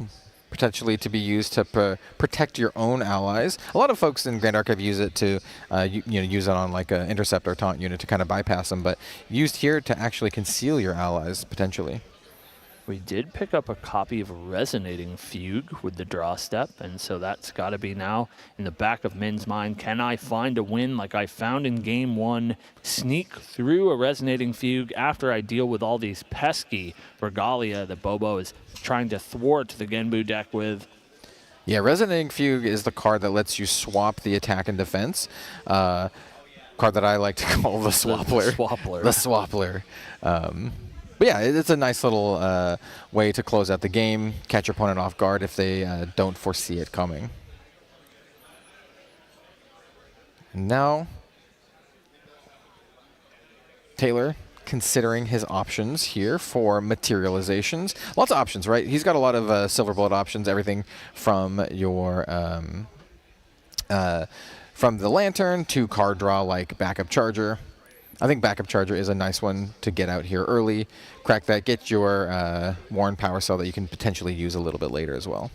potentially to be used to protect your own allies. A lot of folks in Grand Archive use it to use it on like an intercept or taunt unit to kind of bypass them, but used here to actually conceal your allies potentially. We did pick up a copy of Resonating Fugue with the draw step, and so that's got to be now in the back of Min's mind. Can I find a win like I found in Game 1? Sneak through a Resonating Fugue after I deal with all these pesky Regalia that Bobo is trying to thwart the Genbu deck with. Yeah, Resonating Fugue is the card that lets you swap the attack and defense. Card that I like to call the Swappler. The Swappler. But yeah, it's a nice little way to close out the game, catch your opponent off guard if they don't foresee it coming. Now, Taylor considering his options here for materializations. Lots of options, right? He's got a lot of Silver Bullet options, everything from your from the Lantern to card draw like Backup Charger. I think Backup Charger is a nice one to get out here early. Crack that, get your Warren Power Cell that you can potentially use a little bit later as well.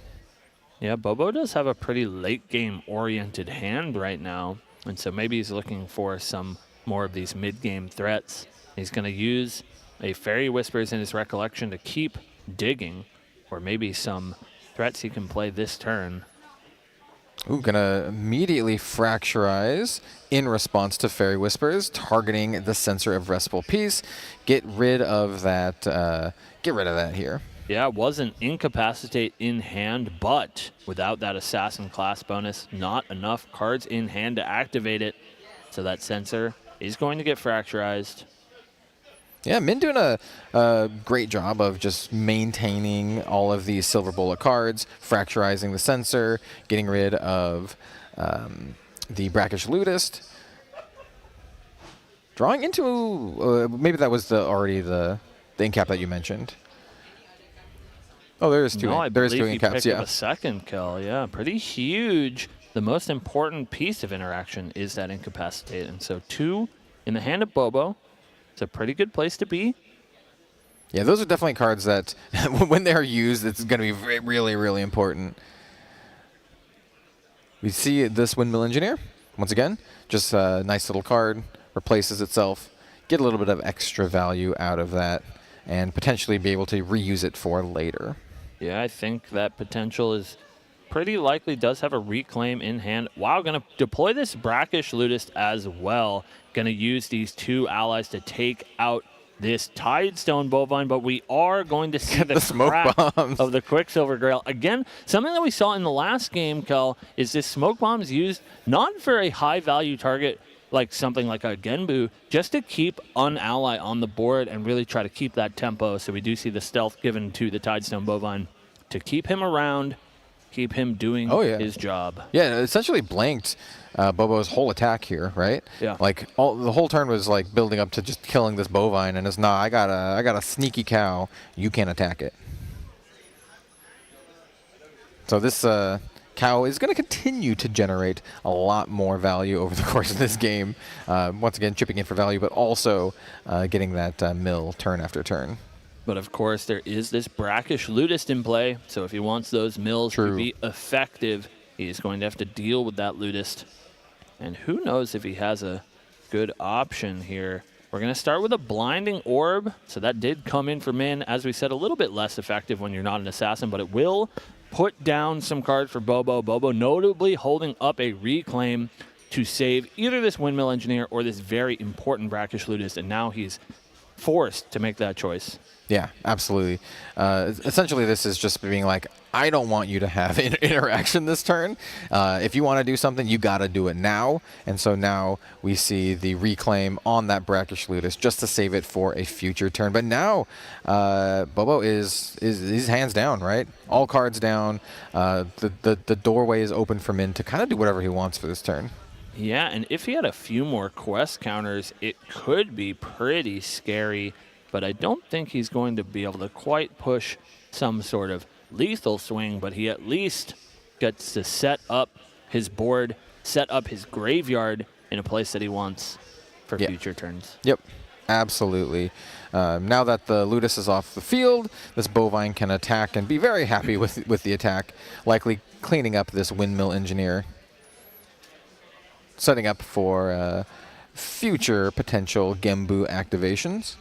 Yeah, Bobo does have a pretty late game oriented hand right now, and so maybe he's looking for some more of these mid game threats. He's going to use a Fairy Whispers in his Recollection to keep digging, or maybe some threats he can play this turn. Ooh, gonna immediately Fracturize in response to Fairy Whispers, targeting the Sensor of Restful Peace. Get rid of that. Get rid of that here. Yeah, it was an Incapacitate in hand, but without that Assassin class bonus, not enough cards in hand to activate it. So that Sensor is going to get Fracturized. Yeah, Min doing a great job of just maintaining all of these Silver Bullet cards, Fracturizing the Sensor, getting rid of the Brackish Ludist. Drawing into, maybe that was already the incap that you mentioned. Oh, there is two. No, I there is two believe he incaps. picked Yeah, up a second kill. Yeah, pretty huge. The most important piece of interaction is that Incapacitate, and so 2 in the hand of Bobo. It's a pretty good place to be. Yeah, those are definitely cards that, when they're used, it's going to be really, really important. We see this Windmill Engineer, once again, just a nice little card, replaces itself, get a little bit of extra value out of that, and potentially be able to reuse it for later. Yeah, I think that potential is pretty likely. Does have a Reclaim in hand. Wow, going to deploy this Brackish Ludist as well. Going to use these 2 allies to take out this Tidestone Bovine, but we are going to see the smoke bombs of the Quicksilver Grail. Again, something that we saw in the last game, Kel, is this smoke bombs used not for a high-value target like something like a Genbu, just to keep an ally on the board and really try to keep that tempo. So we do see the stealth given to the Tidestone Bovine. to keep him around, keep him doing his job. Yeah, it essentially blanked Bobo's whole attack here, right? Yeah. Like the whole turn was like building up to just killing this bovine, and it's I got a sneaky cow. You can't attack it. So this cow is going to continue to generate a lot more value over the course of this game. Once again, chipping in for value, but also getting that mill turn after turn. But of course, there is this brackish Ludist in play, so if he wants those mills to be effective, he's going to have to deal with that Ludist. And who knows if he has a good option here. We're going to start with a Blinding Orb, so that did come in for Min. As we said, a little bit less effective when you're not an assassin, but it will put down some cards for Bobo. Bobo notably holding up a Reclaim to save either this Windmill Engineer or this very important brackish Ludist, and now he's forced to make that choice. Yeah, absolutely. Essentially, this is just being like, I don't want you to have interaction this turn. If you want to do something, you got to do it now. And so now we see the Reclaim on that brackish Ludus just to save it for a future turn. But now Bobo is hands down, right? All cards down. The doorway is open for Min to kind of do whatever he wants for this turn. Yeah, and if he had a few more quest counters, it could be pretty scary. But I don't think he's going to be able to quite push some sort of lethal swing, but he at least gets to set up his board, set up his graveyard in a place that he wants for future turns. Yep, absolutely. Now that the Ludus is off the field, this bovine can attack and be very happy with the attack, likely cleaning up this Windmill Engineer, setting up for future potential Gembu activations.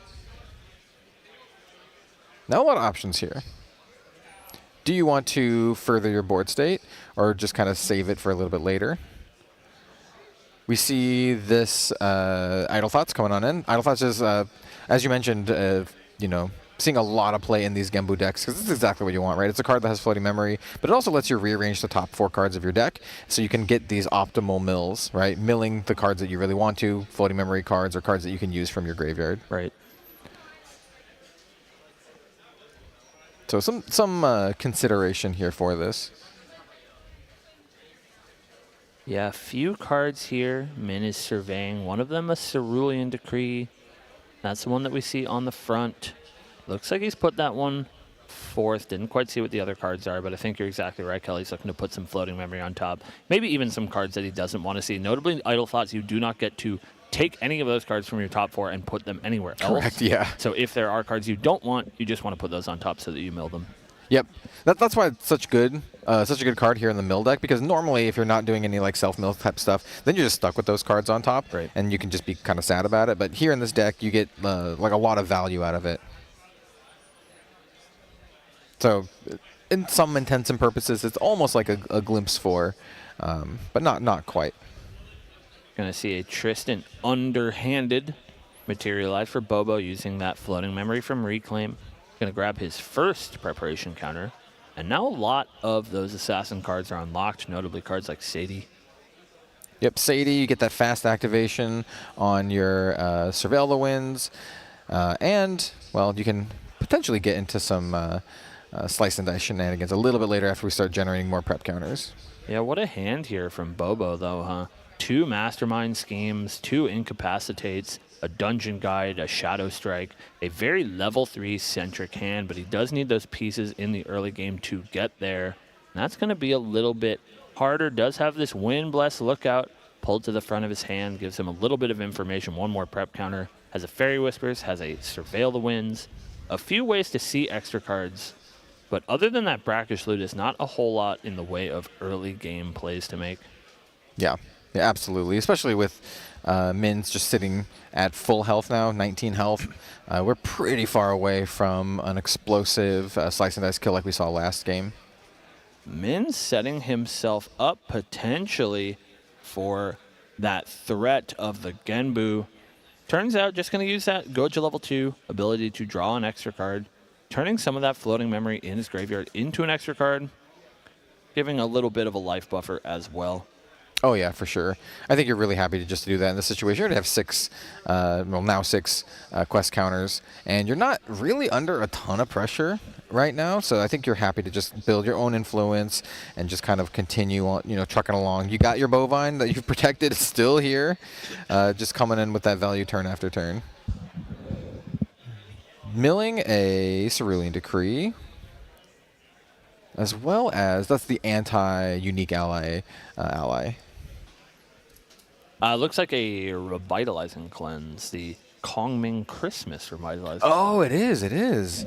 Now a lot of options here. Do you want to further your board state or just kind of save it for a little bit later? We see this Idle Thoughts coming on in. Idle Thoughts is, as you mentioned, seeing a lot of play in these Gembu decks because this is exactly what you want, right? It's a card that has floating memory, but it also lets you rearrange the top 4 cards of your deck so you can get these optimal mills, right? Milling the cards that you really want to, floating memory cards or cards that you can use from your graveyard. Right. So some consideration here for this. Yeah, a few cards here. Min is surveying. One of them a Cerulean Decree. That's the one that we see on the front. Looks like he's put that one fourth. Didn't quite see what the other cards are, but I think you're exactly right, Kelly. He's looking to put some floating memory on top. Maybe even some cards that he doesn't want to see. Notably, Idle Thoughts, you do not get to take any of those cards from your top 4 and put them anywhere else. Correct, yeah. So if there are cards you don't want, you just want to put those on top so that you mill them. Yep, that's why it's such a good card here in the mill deck, because normally if you're not doing any like self-mill type stuff, then you're just stuck with those cards on top, right? And you can just be kind of sad about it. But here in this deck, you get like a lot of value out of it. So in some intents and purposes, it's almost like a glimpse for, but not quite. Going to see a Tristan underhanded materialize for Bobo using that floating memory from Reclaim. Going to grab his first preparation counter. And now a lot of those assassin cards are unlocked, notably cards like Sadie. Yep, Sadie, you get that fast activation on your Surveil the Winds. And, well, you can potentially get into some slice and dice shenanigans a little bit later after we start generating more prep counters. Yeah, what a hand here from Bobo, though, huh? 2 Mastermind Schemes, 2 Incapacitates, a Dungeon Guide, a Shadow Strike, a very level 3 centric hand, but he does need those pieces in the early game to get there. And that's going to be a little bit harder. Does have this Wind Bless Lookout pulled to the front of his hand, gives him a little bit of information. One more prep counter. Has a Fairy Whispers, has a Surveil the Winds. A few ways to see extra cards. But other than that brackish Ludus, not a whole lot in the way of early game plays to make. Yeah, absolutely. Especially with Min's just sitting at full health now, 19 health. We're pretty far away from an explosive slice and dice kill like we saw last game. Min setting himself up potentially for that threat of the Genbu. Turns out just going to use that Goja level 2 ability to draw an extra card, turning some of that floating memory in his graveyard into an extra card, giving a little bit of a life buffer as well. Oh yeah, for sure. I think you're really happy to just do that in this situation. You're gonna have 6, now 6 quest counters, and you're not really under a ton of pressure right now. So I think you're happy to just build your own influence and just kind of continue on, trucking along. You got your bovine that you've protected still here, just coming in with that value turn after turn. Milling a Cerulean Decree, as well as that's the anti-unique ally ally. Looks like a revitalizing cleanse, the Kongming Christmas revitalizing. Oh, it is. It is.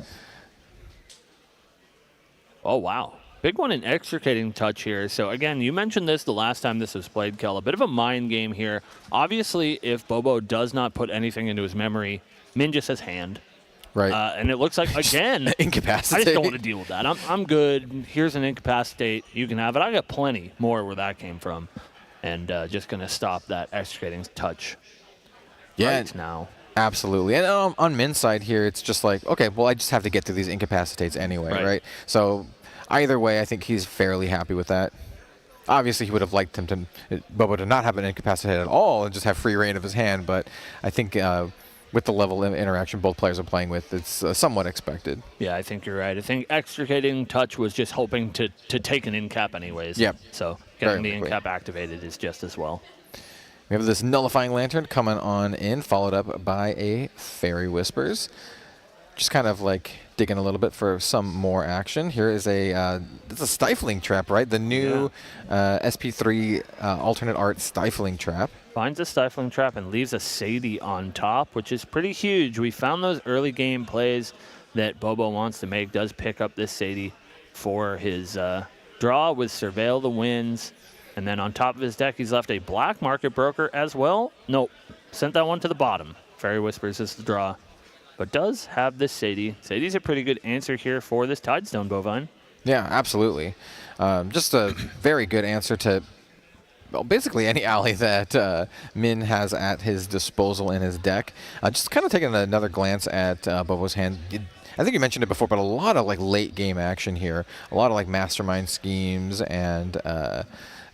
Oh, wow. Big one in extricating touch here. So, again, you mentioned this the last time this was played, Kel. A bit of a mind game here. Obviously, if Bobo does not put anything into his memory, Min just has hand. Right. And it looks like, again, incapacitate. I just don't want to deal with that. I'm good. Here's an incapacitate. You can have it. I got plenty more where that came from. And just going to stop that extricating touch right now. Absolutely. And on Min's side here, it's just like, okay, well, I just have to get through these incapacitates anyway, right? So either way, I think he's fairly happy with that. Obviously, he would have liked Bobo to not have an incapacitate at all and just have free reign of his hand, but I think with the level of interaction both players are playing with, it's somewhat expected. Yeah, I think you're right. I think extricating touch was just hoping to take an incap anyways. Yep. So getting the incap activated is just as well. We have this Nullifying Lantern coming on in, followed up by a Fairy Whispers. Just kind of like digging a little bit for some more action. Here is it's a Stifling Trap, right? The new SP3 alternate art Stifling Trap. Finds a Stifling Trap and leaves a Sadie on top, which is pretty huge. We found those early game plays that Bobo wants to make. Does pick up this Sadie for his draw with Surveil the Winds. And then on top of his deck, he's left a Black Market Broker as well. Nope. Sent that one to the bottom. Fairy Whispers is the draw. But does have this Sadie. Sadie's a pretty good answer here for this Tidestone Bovine. Yeah, absolutely. Just a very good answer to basically any ally that Min has at his disposal in his deck. Just kind of taking another glance at Bobo's hand. I think you mentioned it before, but a lot of like late game action here. A lot of like mastermind schemes and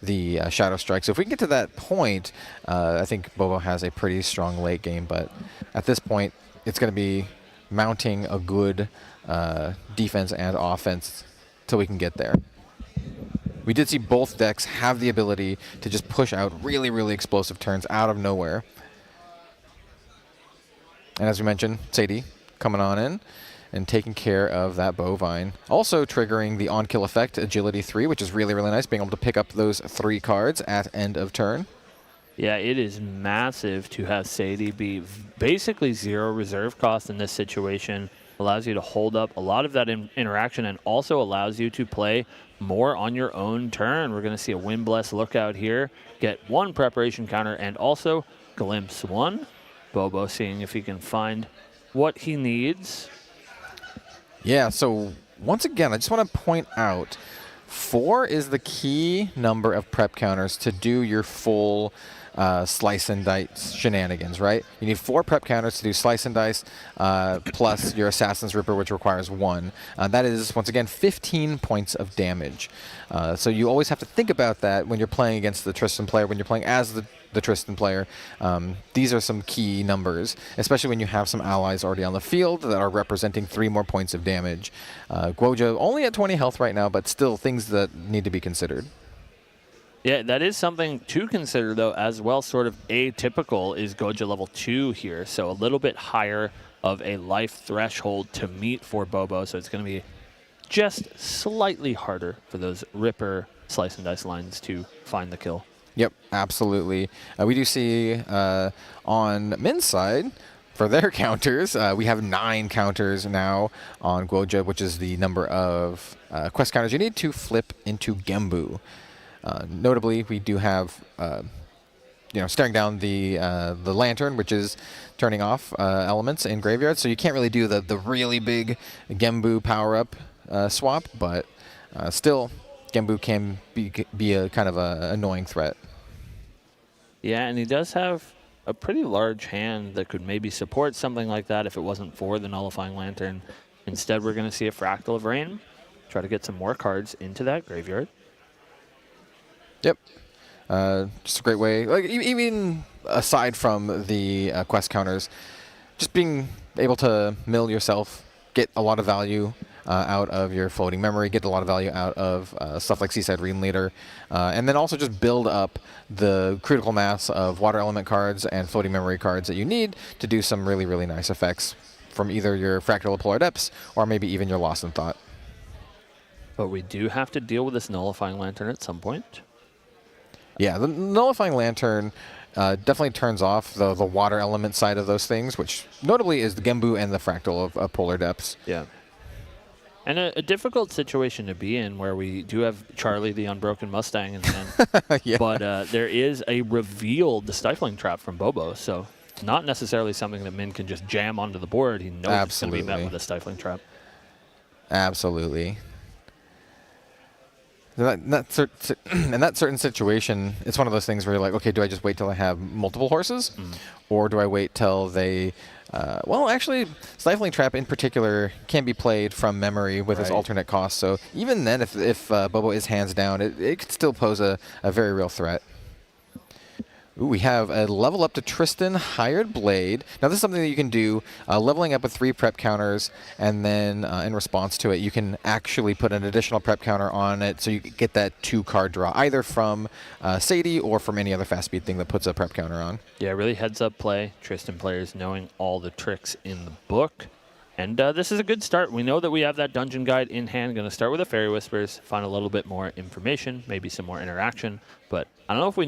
the Shadow Strike. So if we can get to that point, I think Bobo has a pretty strong late game. But at this point, it's going to be mounting a good defense and offense till we can get there. We did see both decks have the ability to just push out really, really explosive turns out of nowhere. And as we mentioned, Sadie coming on in and taking care of that Bovine. Also triggering the on-kill effect, Agility 3, which is really, really nice, being able to pick up those 3 cards at end of turn. Yeah, it is massive to have Sadie be basically 0 reserve cost in this situation. Allows you to hold up a lot of that interaction and also allows you to play more on your own turn. We're going to see a Wind Bless Lookout here, get 1 preparation counter, and also Glimpse 1. Bobo seeing if he can find what he needs. Yeah, so once again, I just want to point out 4 is the key number of prep counters to do your full slice and dice shenanigans, right? You need 4 prep counters to do slice and dice, plus your Assassin's Ripper, which requires 1. That is, once again, 15 points of damage. So you always have to think about that when you're playing against the Tristan player, when you're playing as the Tristan player. These are some key numbers, especially when you have some allies already on the field that are representing 3 more points of damage. Guoja only at 20 health right now, but still things that need to be considered. Yeah, that is something to consider, though, as well. Sort of atypical is Goja level 2 here, so a little bit higher of a life threshold to meet for Bobo, so it's going to be just slightly harder for those Ripper slice and dice lines to find the kill. Yep, absolutely. We do see on Min's side, for their counters, we have 9 counters now on Guoja, which is the number of quest counters you need to flip into Gembu. Notably, we do have, staring down the lantern, which is turning off elements in graveyards. So you can't really do the really big Gembu power-up swap, but still, Gembu can be a kind of a annoying threat. Yeah, and he does have a pretty large hand that could maybe support something like that if it wasn't for the Nullifying Lantern. Instead, we're going to see a Fractal of Rain, try to get some more cards into that graveyard. Yep. Just a great way, like even aside from the quest counters, just being able to mill yourself, get a lot of value out of your floating memory, get a lot of value out of stuff like Seaside Ringleader, and then also just build up the critical mass of water element cards and floating memory cards that you need to do some really, really nice effects from either your Fractal Polar Depths or maybe even your Lost in Thought. But we do have to deal with this Nullifying Lantern at some point. Yeah, the Nullifying Lantern definitely turns off the water element side of those things, which notably is the Gembu and the Fractal of Polar Depths. Yeah. And a difficult situation to be in where we do have Charlie the Unbroken Mustang, yeah. But there is a revealed Stifling Trap from Bobo, so not necessarily something that Min can just jam onto the board. He knows it's going to be met with a Stifling Trap. Absolutely. In that certain situation, it's one of those things where you're like, okay, do I just wait till I have multiple horses? Or do I wait till they... well, actually, Stifling Trap in particular can be played from memory with its alternate cost. So even then, if Bobo is hands down, it could still pose a very real threat. Ooh, we have a level up to Tristan Hired Blade. Now this is something that you can do, leveling up with 3 prep counters, and then in response to it, you can actually put an additional prep counter on it, so you get that 2-card draw, either from Sadie or from any other fast speed thing that puts a prep counter on. Yeah, really heads up play. Tristan players knowing all the tricks in the book. And this is a good start. We know that we have that dungeon guide in hand. Going to start with the Fairy Whispers, find a little bit more information, maybe some more interaction. But I don't know if we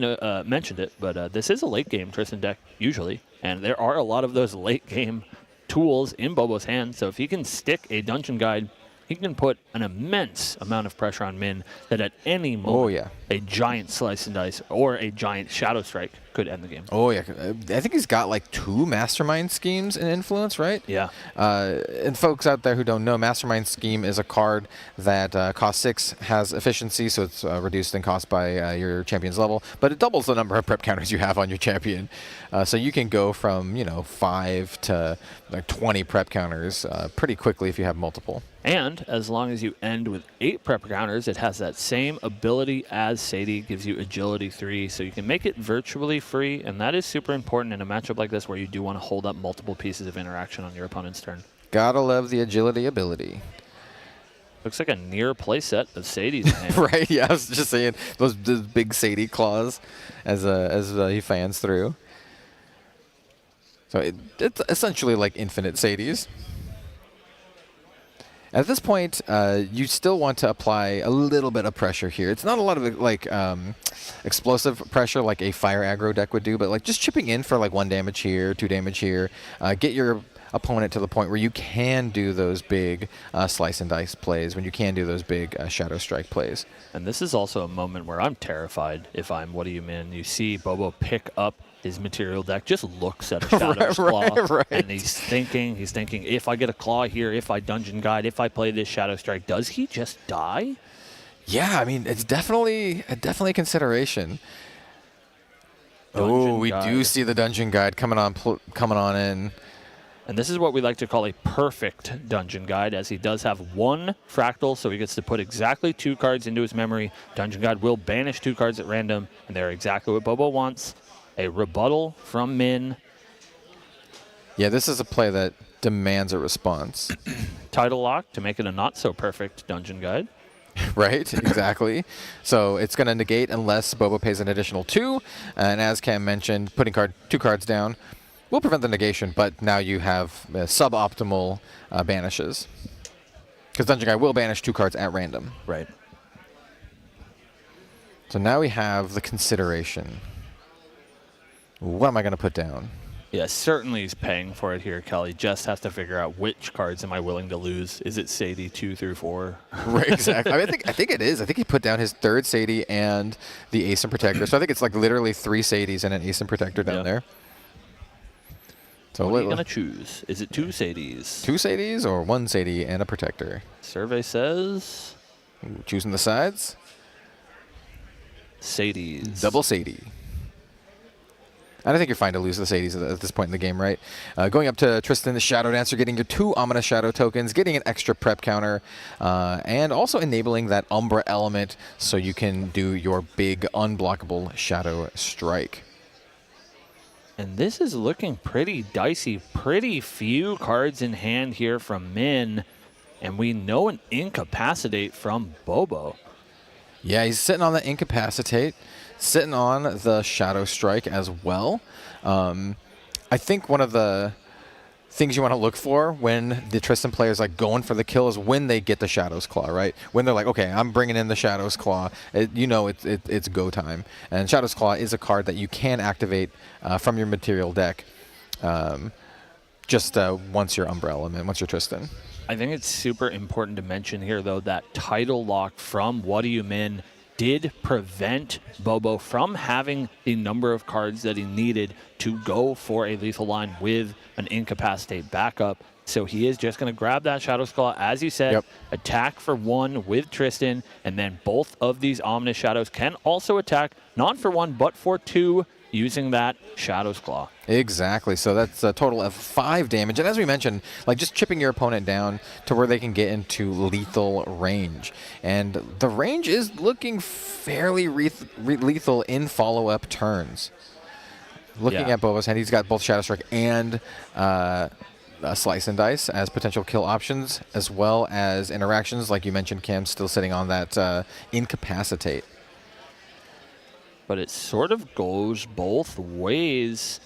mentioned it, but this is a late game Tristan deck usually. And there are a lot of those late game tools in Bobo's hand. So if he can stick a dungeon guide, he can put an immense amount of pressure on Min that at any moment a giant Slice and Dice or a giant Shadow Strike could end the game. Oh, yeah. I think he's got like 2 Mastermind Schemes in Influence, right? Yeah. And folks out there who don't know, Mastermind Scheme is a card that costs 6, has efficiency, so it's reduced in cost by your champion's level, but it doubles the number of prep counters you have on your champion. So you can go from, 5 to like 20 prep counters pretty quickly if you have multiple. And as long as you end with 8 prep counters, it has that same ability as Sadie, gives you agility 3, so you can make it virtually free, and that is super important in a matchup like this where you do want to hold up multiple pieces of interaction on your opponent's turn. Gotta love the agility ability. Looks like a near playset of Sadie's hand. Right, yeah, I was just saying, those big Sadie claws as he fans through. So it's essentially like infinite Sadies. At this point, you still want to apply a little bit of pressure here. It's not a lot of like explosive pressure like a fire aggro deck would do, but like just chipping in for like 1 damage here, 2 damage here. Get your opponent to the point where you can do those big Slice and Dice plays, when you can do those big Shadow Strike plays. And this is also a moment where I'm terrified if I'm What Do You Min? You see Bobo pick up his material deck, just looks at a Shadow's Claw, and he's thinking, if I get a Claw here, if I Dungeon Guide, if I play this Shadow Strike, does he just die? Yeah, I mean, it's definitely a consideration. Oh, we do see the Dungeon Guide coming on in. And this is what we like to call a perfect Dungeon Guide, as he does have 1 Fractal, so he gets to put exactly 2 cards into his memory. Dungeon Guide will banish 2 cards at random, and they're exactly what Bobo wants. A rebuttal from Min. Yeah, this is a play that demands a response. Title Lock to make it a not-so-perfect Dungeon Guide. Right, exactly. So it's going to negate unless Bobo pays an additional 2. And as Cam mentioned, putting 2 cards down will prevent the negation, but now you have suboptimal banishes. Because Dungeon Guy will banish 2 cards at random. Right. So now we have the consideration. What am I going to put down? Yeah, certainly he's paying for it here, Kelly. Just has to figure out which cards am I willing to lose. Is it Sadie 2 through 4? Right, exactly. I mean, I think it is. I think he put down his 3rd Sadie and the Ace and Protector. So I think it's like literally 3 Sadies and an Ace and Protector down there. So what are you going to choose? Is it 2 Sadies? 2 Sadies or 1 Sadie and a Protector? Survey says... Ooh, choosing the sides? Sadies. Double Sadie. And I think you're fine to lose this 80s at this point in the game, right? Going up to Tristan the Shadow Dancer, getting your 2 Ominous Shadow tokens, getting an extra prep counter, and also enabling that Umbra element so you can do your big unblockable Shadow Strike. And this is looking pretty dicey. Pretty few cards in hand here from Min. And we know an Incapacitate from Bobo. Yeah, he's sitting on the Incapacitate, sitting on the Shadow Strike as well. I think one of the things you want to look for when the Tristan player is like going for the kill is when they get the Shadow's Claw, right? When they're like, okay, I'm bringing in the Shadow's Claw, it's go time. And Shadow's Claw is a card that you can activate from your material deck just once you're Umbra Element, once you're Tristan. I think it's super important to mention here, though, that title lock from What Do You Min did prevent Bobo from having the number of cards that he needed to go for a lethal line with an Incapacitate backup. So he is just going to grab that Shadow's Claw, as you said, attack for 1 with Tristan, and then both of these Ominous Shadows can also attack, not for 1, but for 2, using that Shadow's Claw. Exactly. So that's a total of 5 damage. And as we mentioned, like just chipping your opponent down to where they can get into lethal range. And the range is looking fairly lethal in follow-up turns. Looking at Bobo's hand, he's got both Shadow Strike and Slice and Dice as potential kill options, as well as interactions. Like you mentioned, Cam, still sitting on that Incapacitate. But it sort of goes both ways.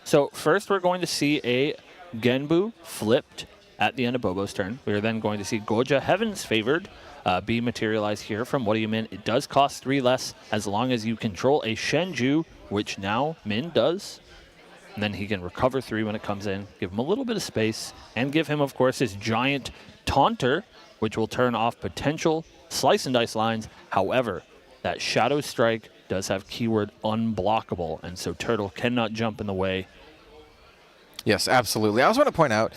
So first we're going to see a Genbu flipped at the end of Bobo's turn. We're then going to see Goja Heaven's Favored be materialized here from What Do You Min. It does cost 3 less as long as you control a Shenju, which now Min does. And then he can recover 3 when it comes in, give him a little bit of space, and give him, of course, his giant Taunter, which will turn off potential Slice and Dice lines. However, that Shadow Strike does have keyword unblockable, and so Turtle cannot jump in the way. Yes, absolutely. I also want to point out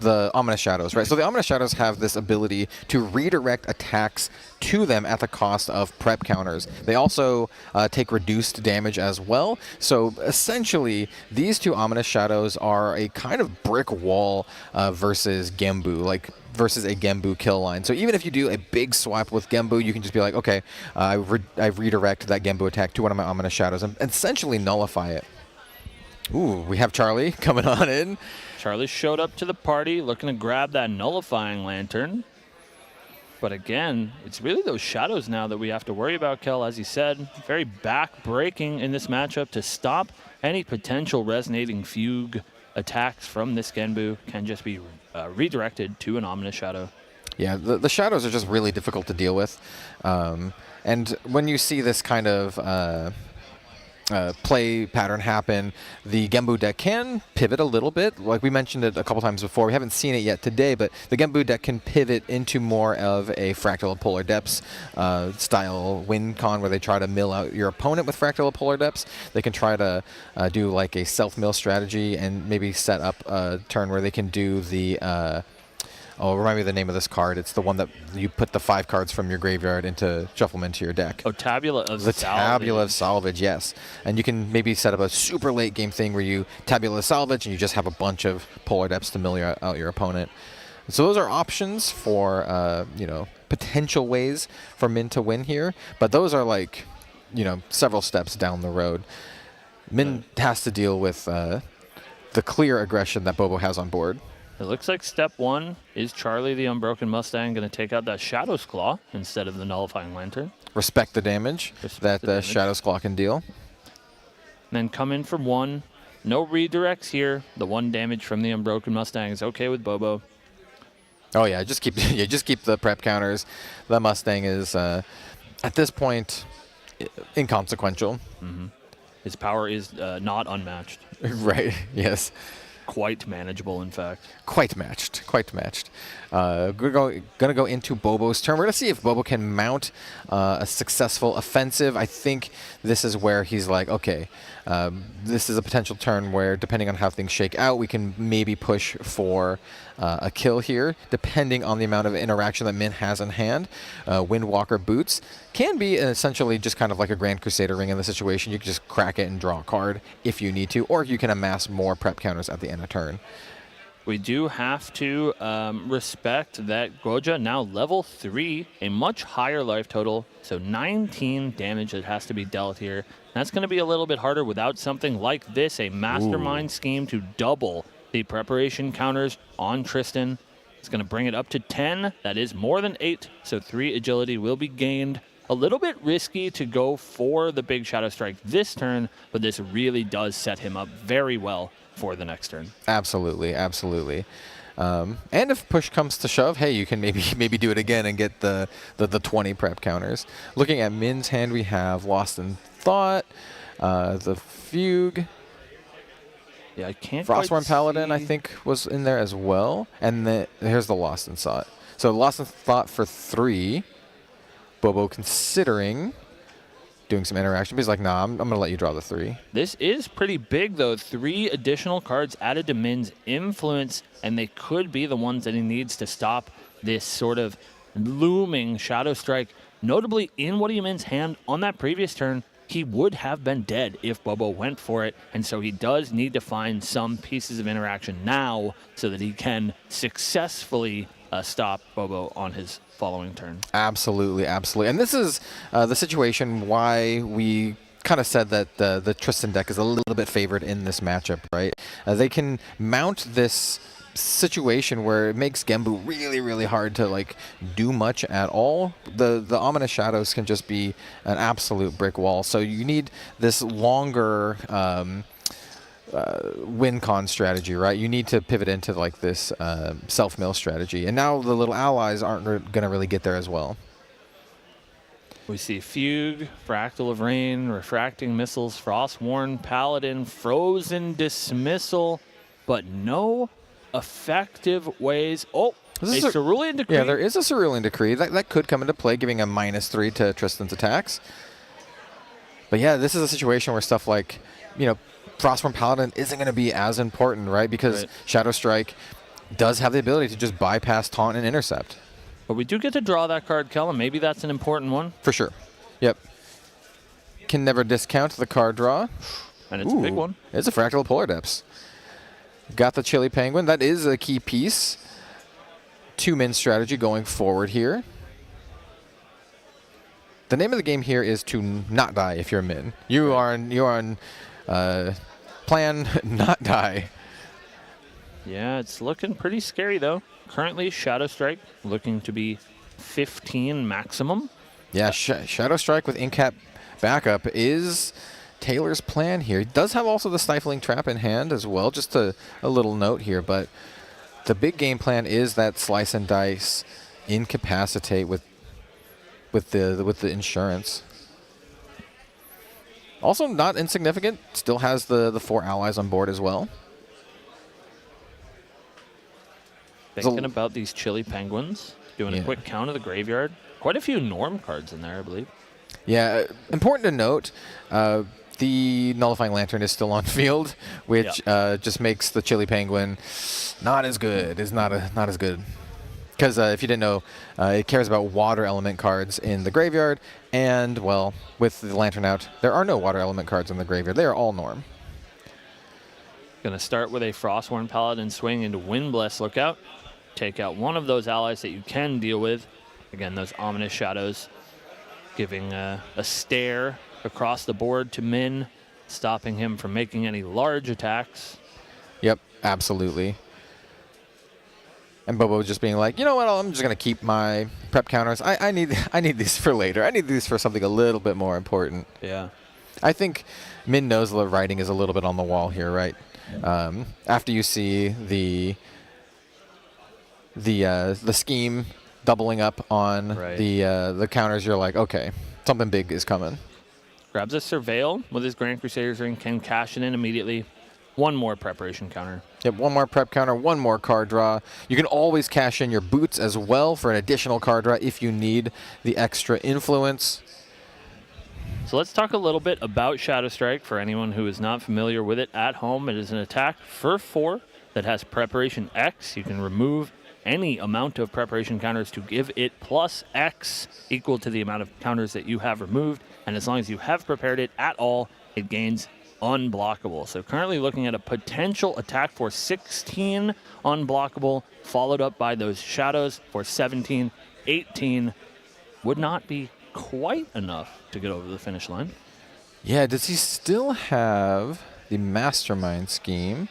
the Ominous Shadows, right? So the Ominous Shadows have this ability to redirect attacks to them at the cost of prep counters. They also take reduced damage as well. So essentially, these 2 Ominous Shadows are a kind of brick wall versus Genbu, versus a Genbu kill line. So even if you do a big swap with Genbu, you can just be like, okay, I redirect that Genbu attack to one of my Ominous Shadows and essentially nullify it. Ooh, we have Charlie coming on in. Charlie showed up to the party looking to grab that Nullifying Lantern. But again, it's really those shadows now that we have to worry about, Kel, as you said. Very back-breaking in this matchup to stop any potential Resonating Fugue attacks from this Genbu can just be redirected to an Ominous Shadow. Yeah, the shadows are just really difficult to deal with. And when you see this kind of play pattern happen, the Genbu deck can pivot a little bit. Like we mentioned it a couple times before. We haven't seen it yet today, but the Genbu deck can pivot into more of a Fractal of Polar Depths style win con, where they try to mill out your opponent with Fractal of Polar Depths. They can try to do like a self-mill strategy and maybe set up a turn where they can do the remind me of the name of this card. It's the one that you put the 5 cards from your graveyard into shuffle them into your deck. Oh, Tabula of the Salvage. Tabula of Salvage, yes. And you can maybe set up a super late game thing where you Tabula Salvage and you just have a bunch of Polar Depths to mill out your opponent. So those are options for potential ways for Min to win here, but those are like several steps down the road. Min has to deal with the clear aggression that Bobo has on board. It looks like step 1 is Charlie the Unbroken Mustang going to take out that Shadow's Claw instead of the Nullifying Lantern. Respect the damage that the Shadow's Claw can deal. And then come in for 1. No redirects here. The 1 damage from the Unbroken Mustang is okay with Bobo. Oh yeah, just keep the prep counters. The Mustang is at this point inconsequential. Mm-hmm. His power is not unmatched. Right. Yes. quite manageable, in fact. Quite matched. Quite matched. We're going to go into Bobo's turn. We're going to see if Bobo can mount a successful offensive. I think this is where he's like, okay, this is a potential turn where, depending on how things shake out, we can maybe push for a kill here, depending on the amount of interaction that Min has in hand. Windwalker Boots can be essentially just kind of like a Grand Crusader ring in the situation. You can just crack it and draw a card if you need to, or you can amass more prep counters at the end of turn. We do have to respect that Goja now level 3, a much higher life total, so 19 damage that has to be dealt here. That's going to be a little bit harder without something like this, a mastermind scheme to double the preparation counters on Tristan. It's going to bring it up to 10. That is more than 8, so 3 agility will be gained. A little bit risky to go for the big Shadow Strike this turn, but this really does set him up very well for the next turn. Absolutely, absolutely. And if push comes to shove, hey, you can maybe do it again and get the 20 prep counters. Looking at Min's hand, we have Lost in Thought, the Fugue. Yeah, I can't Frostborn Paladin, I think, was in there as well. And here's the Lost in Thought. So Lost in Thought for 3. Bobo considering doing some interaction. But he's like, nah, I'm going to let you draw the 3. This is pretty big, though. 3 additional cards added to Min's influence, and they could be the ones that he needs to stop this sort of looming Shadow Strike. Notably, in Woody Min's hand on that previous turn, he would have been dead if Bobo went for it, and so he does need to find some pieces of interaction now so that he can successfully stop Bobo on his following turn. Absolutely, absolutely. And this is the situation why we kind of said that the Tristan deck is a little bit favored in this matchup, right? They can mount this situation where it makes Genbu really, really hard to like do much at all. The Ominous Shadows can just be an absolute brick wall. So you need this longer win con strategy, right? You need to pivot into like this self-mill strategy. And now the little allies aren't going to really get there as well. We see Fugue, Fractal of Rain, Refracting Missiles, Frostworn Paladin, Frozen Dismissal, but no effective ways. Oh, This a is Cerulean Decree. Yeah, there is a Cerulean Decree. That could come into play, giving a -3 to Tristan's attacks. But yeah, this is a situation where stuff like, Frostborn Paladin isn't going to be as important, right? Because Shadow Strike does have the ability to just bypass Taunt and Intercept. But we do get to draw that card, Kellen. Maybe that's an important one. For sure. Yep. Can never discount the card draw. And it's a big one. It's a Fractal Polar Depths. Got the Chili Penguin. That is a key piece to Min's strategy going forward here. The name of the game here is to not die if you're Min. You are on plan not die. Yeah, it's looking pretty scary, though. Currently, Shadow Strike looking to be 15 maximum. Yeah, Shadow Strike with Incap backup is Taylor's plan here. He does have also the Stifling Trap in hand as well, just a little note here, but the big game plan is that Slice and Dice incapacitate with the insurance. Also not insignificant, still has the 4 allies on board as well. Thinking about these Chili Penguins, doing a quick count of the graveyard. Quite a few Norm cards in there, I believe. Yeah, important to note, the Nullifying Lantern is still on field, which just makes the Chili Penguin not as good. Is not as good. Because if you didn't know, it cares about water element cards in the graveyard, and, well, with the Lantern out, there are no water element cards in the graveyard. They are all Norm. Going to start with a Frostworn Paladin swing into Windbless Lookout. Take out one of those allies that you can deal with. Again, those Ominous Shadows giving a stare across the board to Min, stopping him from making any large attacks. Yep, absolutely. And Bobo just being like, you know what, I'm just going to keep my prep counters. I need these for later. I need these for something a little bit more important. Yeah. I think Min knows the writing is a little bit on the wall here, right? After you see the scheme doubling up on the counters, you're like, okay, something big is coming. Grabs a Surveil with his Grand Crusader's Ring, can cash it in immediately. one more preparation counter. Yep, one more prep counter, one more card draw. You can always cash in your boots as well for an additional card draw if you need the extra influence. So let's talk a little bit about Shadow Strike for anyone who is not familiar with it at home. It is an attack for 4 that has Preparation X. You can remove any amount of preparation counters to give it plus X equal to the amount of counters that you have removed. And as long as you have prepared it at all, it gains unblockable. So currently looking at a potential attack for 16 unblockable, followed up by those shadows for 17, 18. Would not be quite enough to get over the finish line. Yeah, does he still have the Mastermind Scheme?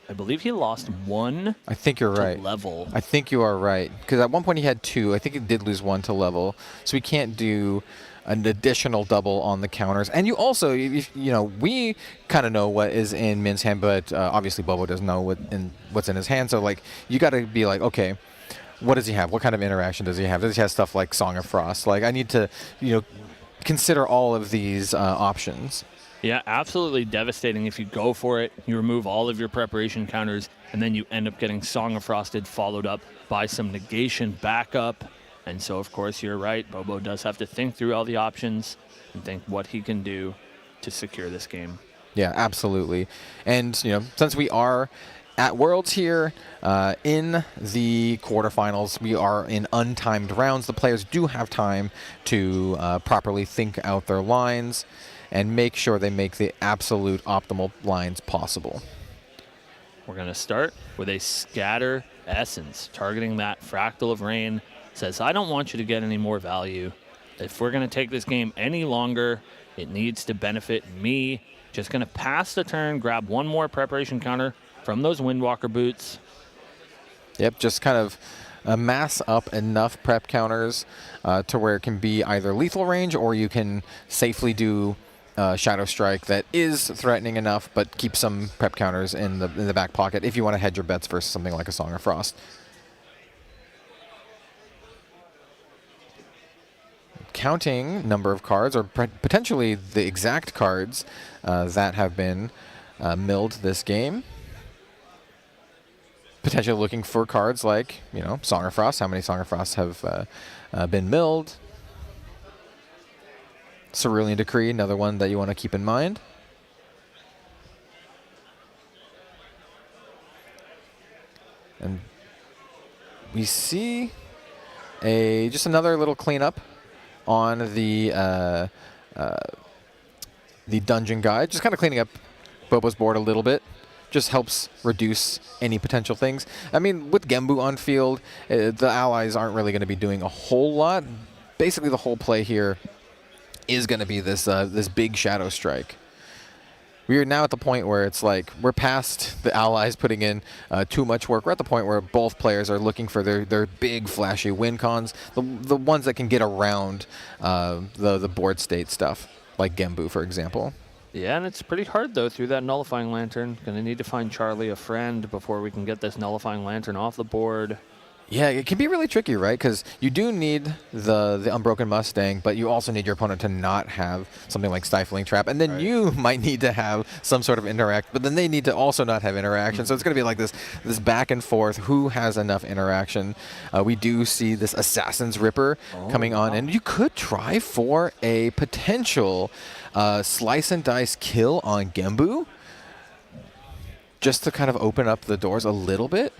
I believe he lost 1. I think you're right. Level. I think you are right. Because at one point he had 2. I think he did lose 1 to level. So he can't do an additional double on the counters. And you also, you know, we kind of know what is in Min's hand, but obviously Bobo doesn't know what's in his hand. So, like, you got to be like, okay, what does he have? What kind of interaction does he have? Does he have stuff like Song of Frost? Like, I need to, you know, consider all of these options. Yeah, absolutely devastating if you go for it. You remove all of your preparation counters, and then you end up getting Song of Frosted followed up by some negation backup. And so, of course, you're right. Bobo does have to think through all the options and think what he can do to secure this game. Yeah, absolutely. And, you know, since we are at Worlds here, in the quarterfinals, we are in untimed rounds. The players do have time to properly think out their lines and make sure they make the absolute optimal lines possible. We're going to start with a Scatter Essence, targeting that Fractal of Rain. Says, I don't want you to get any more value. If we're going to take this game any longer, it needs to benefit me. Just going to pass the turn, grab 1 more preparation counter from those Windwalker boots. Yep, just kind of mass up enough prep counters to where it can be either lethal range or you can safely do Shadow Strike that is threatening enough but keep some prep counters in the back pocket if you want to hedge your bets versus something like a Song of Frost. Counting number of cards, or potentially the exact cards that have been milled this game. Potentially looking for cards like, you know, Song of Frost. How many Song of Frosts have been milled? Cerulean Decree, another one that you want to keep in mind. And we see just another little cleanup on the dungeon guide, just kind of cleaning up Bobo's board a little bit. Just helps reduce any potential things. I mean, with Gembu on field, the allies aren't really going to be doing a whole lot. Basically, the whole play here is going to be this this big Shadow Strike. We are now at the point where it's like we're past the allies putting in too much work. We're at the point where both players are looking for their big, flashy win cons, the ones that can get around the board state stuff, like Gembu, for example. Yeah, and it's pretty hard, though, through that Nullifying Lantern. Going to need to find Charlie a friend before we can get this Nullifying Lantern off the board. Yeah, it can be really tricky, right? Because you do need the Unbroken Mustang, but you also need your opponent to not have something like Stifling Trap. And then you might need to have some sort of interact, but then they need to also not have interaction. So it's going to be like this back and forth. Who has enough interaction? We do see this Assassin's Ripper coming on, and you could try for a potential slice and dice kill on Gembu, just to kind of open up the doors a little bit.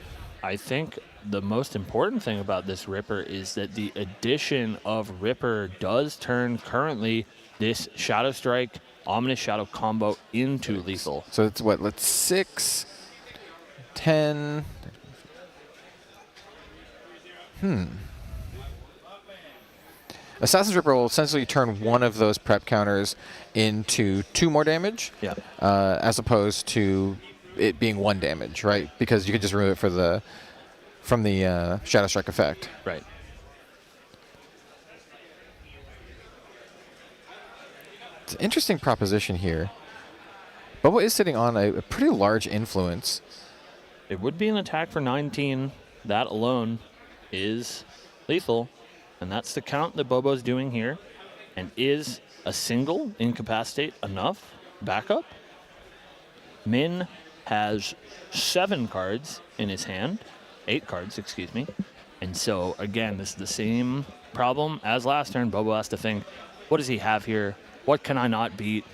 I think the most important thing about this Ripper is that the addition of Ripper does turn currently this Shadow Strike, Ominous Shadow combo into lethal. So it's what, let's 6, 10. Assassin's Ripper will essentially turn one of those prep counters into 2 more damage, as opposed to it being 1 damage, right? Because you can just remove it from the Shadow Strike effect. Right. It's an interesting proposition here. Bobo is sitting on a pretty large influence. It would be an attack for 19. That alone is lethal. And that's the count that Bobo's doing here. And is a single incapacitate enough backup? Min has 7 cards in his hand, 8 cards, excuse me. And so, again, this is the same problem as last turn. Bobo has to think, what does he have here? What can I not beat?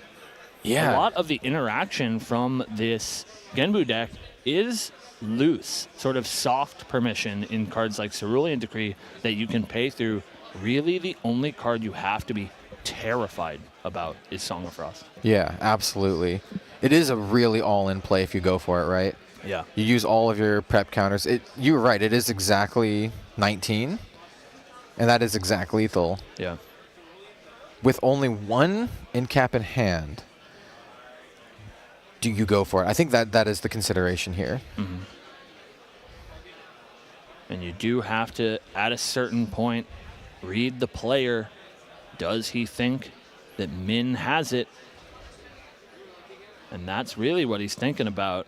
Yeah. A lot of the interaction from this Genbu deck is loose, sort of soft permission in cards like Cerulean Decree that you can pay through. Really, the only card you have to be terrified about is Song of Frost. Yeah, absolutely. It is a really all-in play if you go for it, right? Yeah. You use all of your prep counters. You were right. It is exactly 19, and that is exactly lethal. Yeah. With only 1 incap in hand, do you go for it? I think that is the consideration here. Mm-hmm. And you do have to, at a certain point, read the player. Does he think that Min has it? And that's really what he's thinking about,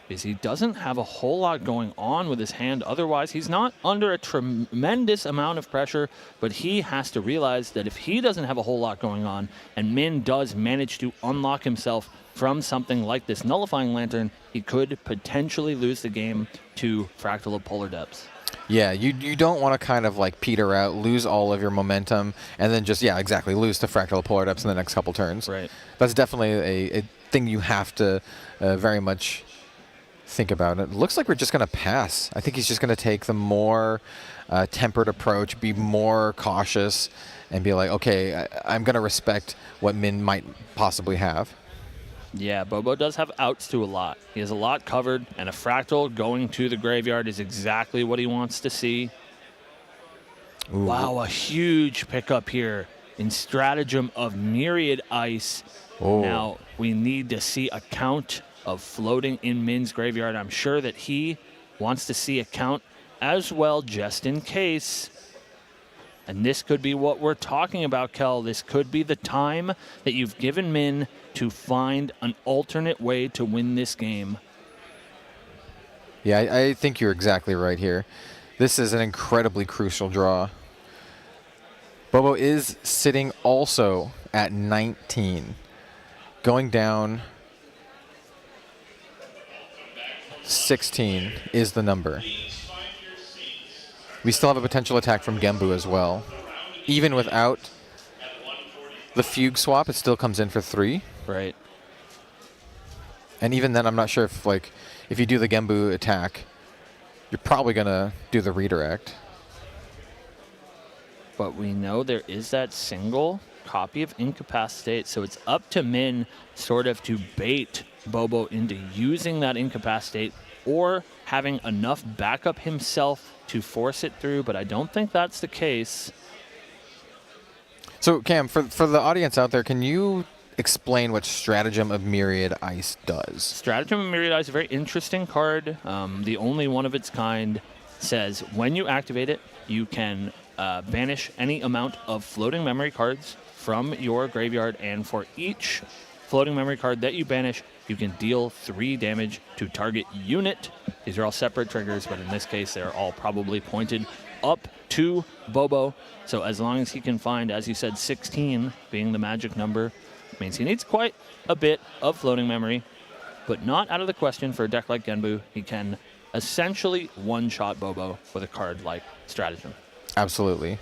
is he doesn't have a whole lot going on with his hand. Otherwise, he's not under a tremendous amount of pressure, but he has to realize that if he doesn't have a whole lot going on and Min does manage to unlock himself from something like this Nullifying Lantern, he could potentially lose the game to Fractal of Polar Depths. Yeah, you don't want to kind of like peter out, lose all of your momentum, and then just, yeah, exactly, lose to Fractal of Polar Depths in the next couple turns. Right. That's definitely a thing you have to very much think about. It looks like we're just going to pass. I think he's just going to take the more tempered approach, be more cautious, and be like, okay, I'm going to respect what Min might possibly have. Yeah, Bobo does have outs to a lot. He has a lot covered, and a Fractal going to the graveyard is exactly what he wants to see. Ooh. Wow, a huge pickup here in Stratagem of Myriad Ice. Oh. Now, we need to see a count of floating in Min's graveyard. I'm sure that he wants to see a count as well, just in case. And this could be what we're talking about, Kel. This could be the time that you've given Min to find an alternate way to win this game. Yeah, I think you're exactly right here. This is an incredibly crucial draw. Bobo is sitting also at 19. Going down 16 is the number. We still have a potential attack from Genbu as well. Even without the Fugue swap, it still comes in for 3. Right. And even then, I'm not sure if you do the Genbu attack, you're probably going to do the redirect. But we know there is that single copy of Incapacitate, so it's up to Min sort of to bait Bobo into using that Incapacitate or having enough backup himself to force it through, but I don't think that's the case. So, Cam, for the audience out there, can you explain what Stratagem of Myriad Ice does? Stratagem of Myriad Ice is a very interesting card. The only one of its kind. Says when you activate it, you can banish any amount of floating memory cards from your graveyard, and for each floating memory card that you banish, you can deal 3 damage to target unit. These are all separate triggers, but in this case, they're all probably pointed up to Bobo. So as long as he can find, as you said, 16 being the magic number, means he needs quite a bit of floating memory, but not out of the question for a deck like Genbu. He can essentially one-shot Bobo with a card like Stratagem. Absolutely.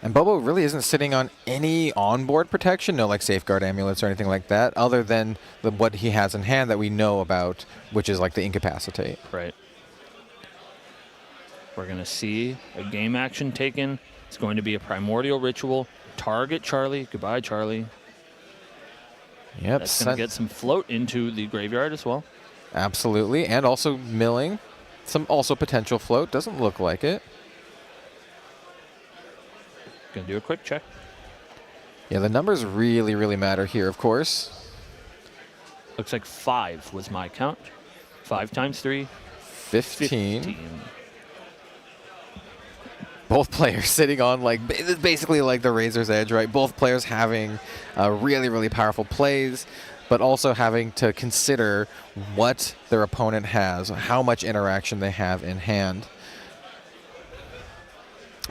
And Bobo really isn't sitting on any onboard protection, no like safeguard amulets or anything like that, other than what he has in hand that we know about, which is like the Incapacitate. Right. We're going to see a game action taken. It's going to be a Primordial Ritual. Target Charlie. Goodbye, Charlie. Yep. That's going to get some float into the graveyard as well. Absolutely. And also milling. Some also potential float. Doesn't look like it. Going to do a quick check. Yeah, the numbers really, really matter here, of course. Looks like 5 was my count. 5 times 3. 15. Both players sitting on basically like the razor's edge, right? Both players having really, really powerful plays, but also having to consider what their opponent has, how much interaction they have in hand.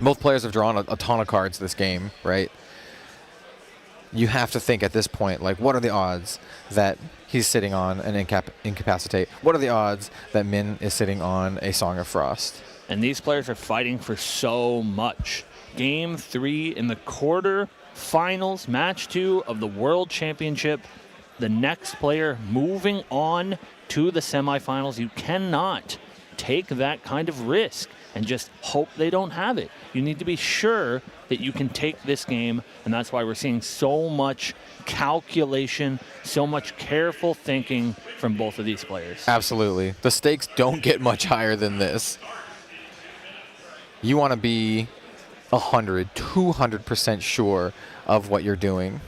Both players have drawn a ton of cards this game, right? you have to think at this point, like, what are the odds that he's sitting on an Incapacitate? What are the odds that Min is sitting on a Song of Frost? And these players are fighting for so much. Game 3 in the quarterfinals, match 2 of the World Championship. The next player moving on to the semifinals. You cannot take that kind of risk and just hope they don't have it. You need to be sure that you can take this game, and that's why we're seeing so much calculation, so much careful thinking from both of these players. Absolutely. The stakes don't get much higher than this. You want to be 100, 200% sure of what you're doing.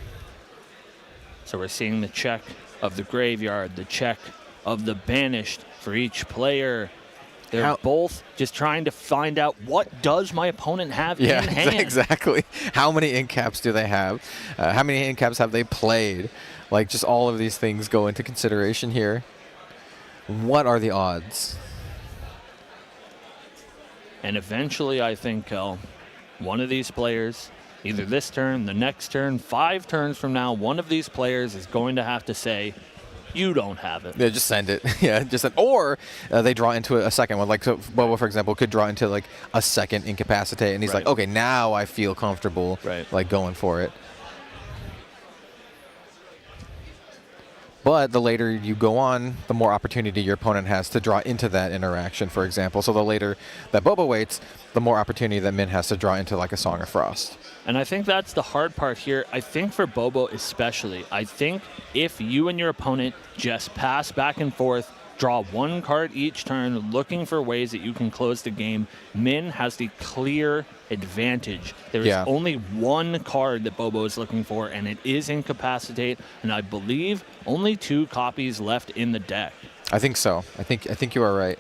So we're seeing the check of the graveyard, the check of the banished for each player. They're both just trying to find out, what does my opponent have in hand? Exactly. How many incaps do they have? How many incaps have they played? Like, just all of these things go into consideration here. What are the odds? And eventually, I think one of these players, either this turn, the next turn, 5 turns from now, one of these players is going to have to say, you don't have it. Yeah, just send it. Yeah, just send. Or they draw into a second one. Like, so Bobo, for example, could draw into like a second Incapacitate, and he's like, okay, now I feel comfortable, like going for it. But the later you go on, the more opportunity your opponent has to draw into that interaction, for example. So the later that Bobo waits, the more opportunity that Min has to draw into like a Song of Frost. And I think that's the hard part here. I think for Bobo especially, I think if you and your opponent just pass back and forth, draw 1 card each turn, looking for ways that you can close the game, Min has the clear advantage. There is only 1 card that Bobo is looking for, and it is Incapacitate, and I believe only 2 copies left in the deck. I think so. I think you are right.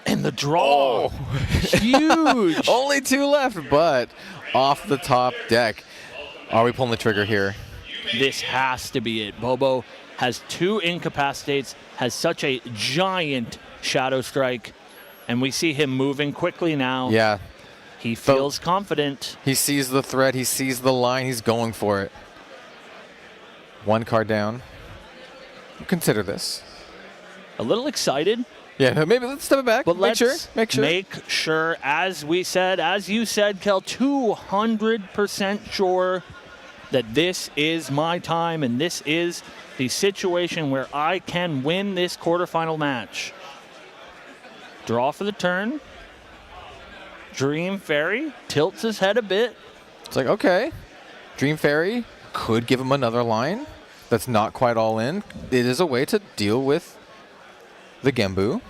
And the draw, huge. Only 2 left, but off the top deck. Are we pulling the trigger here? This has to be it. Bobo has 2 Incapacitates, has such a giant Shadow Strike, and we see him moving quickly now. Yeah. He feels confident. He sees the threat, he sees the line, he's going for it. 1 card down. Consider this. A little excited. Yeah, no, maybe let's step it back. But make sure. Make sure, as we said, as you said, Kel, 200% sure that this is my time and this is the situation where I can win this quarterfinal match. Draw for the turn. Dream Fairy tilts his head a bit. It's like, okay. Dream Fairy could give him another line that's not quite all in. It is a way to deal with the Gembu.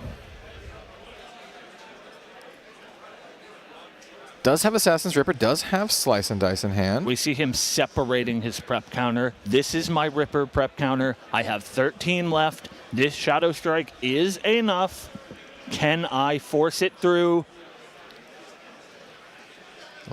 Does have Assassin's Ripper, does have Slice and Dice in hand. We see him separating his prep counter. This is my Ripper prep counter. I have 13 left. This Shadow Strike is enough. Can I force it through?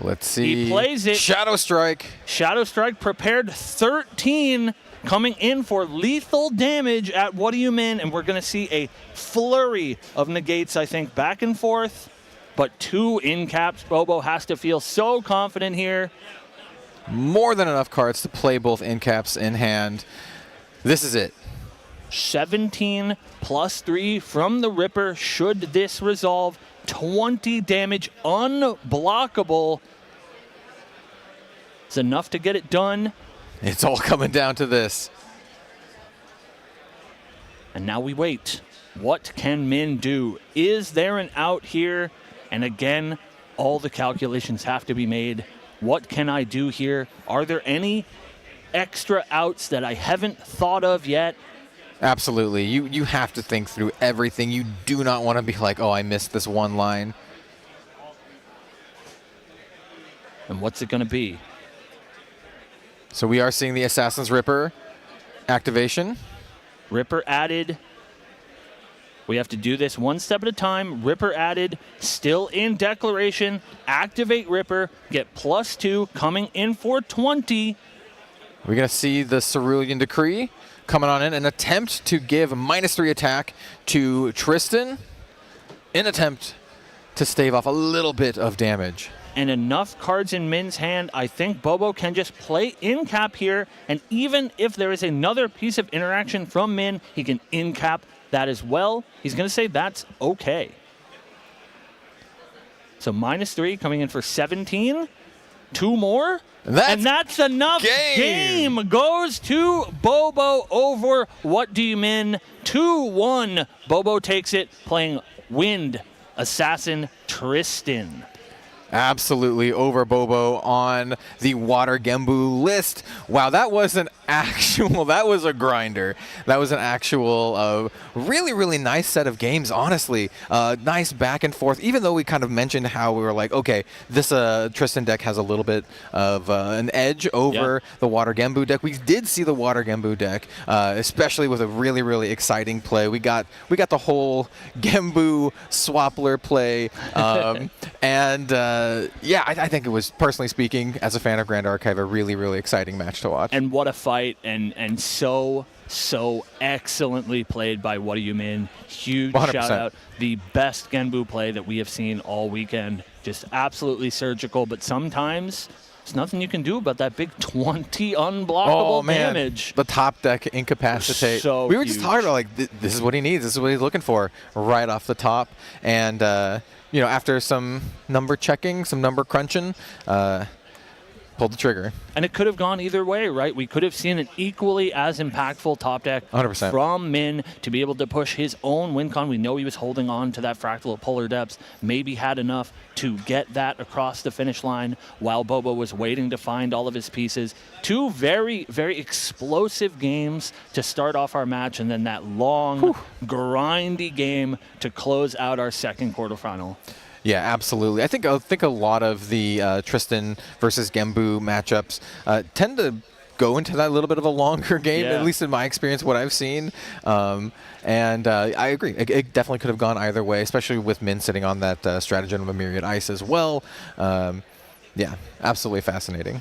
Let's see. He plays it. Shadow Strike. Shadow Strike prepared 13. Coming in for lethal damage at What Do You Min? And we're going to see a flurry of negates, I think, back and forth. But 2 incaps. Bobo has to feel so confident here. More than enough cards to play both incaps in hand. This is it. 17 plus 3 from the Ripper. Should this resolve, 20 damage, unblockable. It's enough to get it done. It's all coming down to this. And now we wait. What can Min do? Is there an out here? And again, all the calculations have to be made. What can I do here? Are there any extra outs that I haven't thought of yet? Absolutely. You have to think through everything. You do not want to be like, oh, I missed this one line. And what's it going to be? So we are seeing the Assassin's Ripper activation. Ripper added. We have to do this one step at a time. Ripper added, still in declaration. Activate Ripper, get +2, coming in for 20. We're going to see the Cerulean Decree coming on in, an attempt to give -3 attack to Tristan, in attempt to stave off a little bit of damage. and enough cards in Min's hand, I think Bobo can just play in-cap here, and even if there is another piece of interaction from Min, he can in-cap that as well. He's going to say that's okay. So -3 coming in for 17. 2 more. And that's enough. Game goes to Bobo over What Do You Min? 2-1. Bobo takes it, playing Wind Assassin Tristan. Absolutely over Bobo on the Water Gembu list. Wow, that was an actual, that was a grinder. That was an actual really, really nice set of games, honestly. Nice back and forth, even though we kind of mentioned how we were like, okay, this Tristan deck has a little bit of an edge over the Water Gembu deck. We did see the Water Gembu deck, especially with a really, really exciting play. We got the whole Gembu Swappler play, and yeah, I think it was, personally speaking, as a fan of Grand Archive, a really, really exciting match to watch. And what a fight, and so excellently played by What Do You Min. Huge 100%. shout out. The best Genbu play that we have seen all weekend. Just absolutely surgical, but sometimes there's nothing you can do about that big 20 unblockable damage. The top deck incapacitate. So we were just talking about, like, this is what he needs. This is what he's looking for right off the top. And, you know, after some number checking, some number crunching, pulled the trigger. And it could have gone either way, right? We could have seen an equally as impactful top deck 100%. from Min to be able to push his own win con. We know he was holding on to that Fractal of Polar Depths, maybe had enough to get that across the finish line while Bobo was waiting to find all of his pieces. 2 very, very explosive games to start off our match, and then that long, grindy game to close out our second quarterfinal. Yeah, absolutely. I think a lot of the Tristan versus Gembu matchups tend to go into that little bit of a longer game, at least in my experience, what I've seen. And I agree. It definitely could have gone either way, especially with Min sitting on that stratagem of a Myriad Ice as well. Yeah, absolutely fascinating.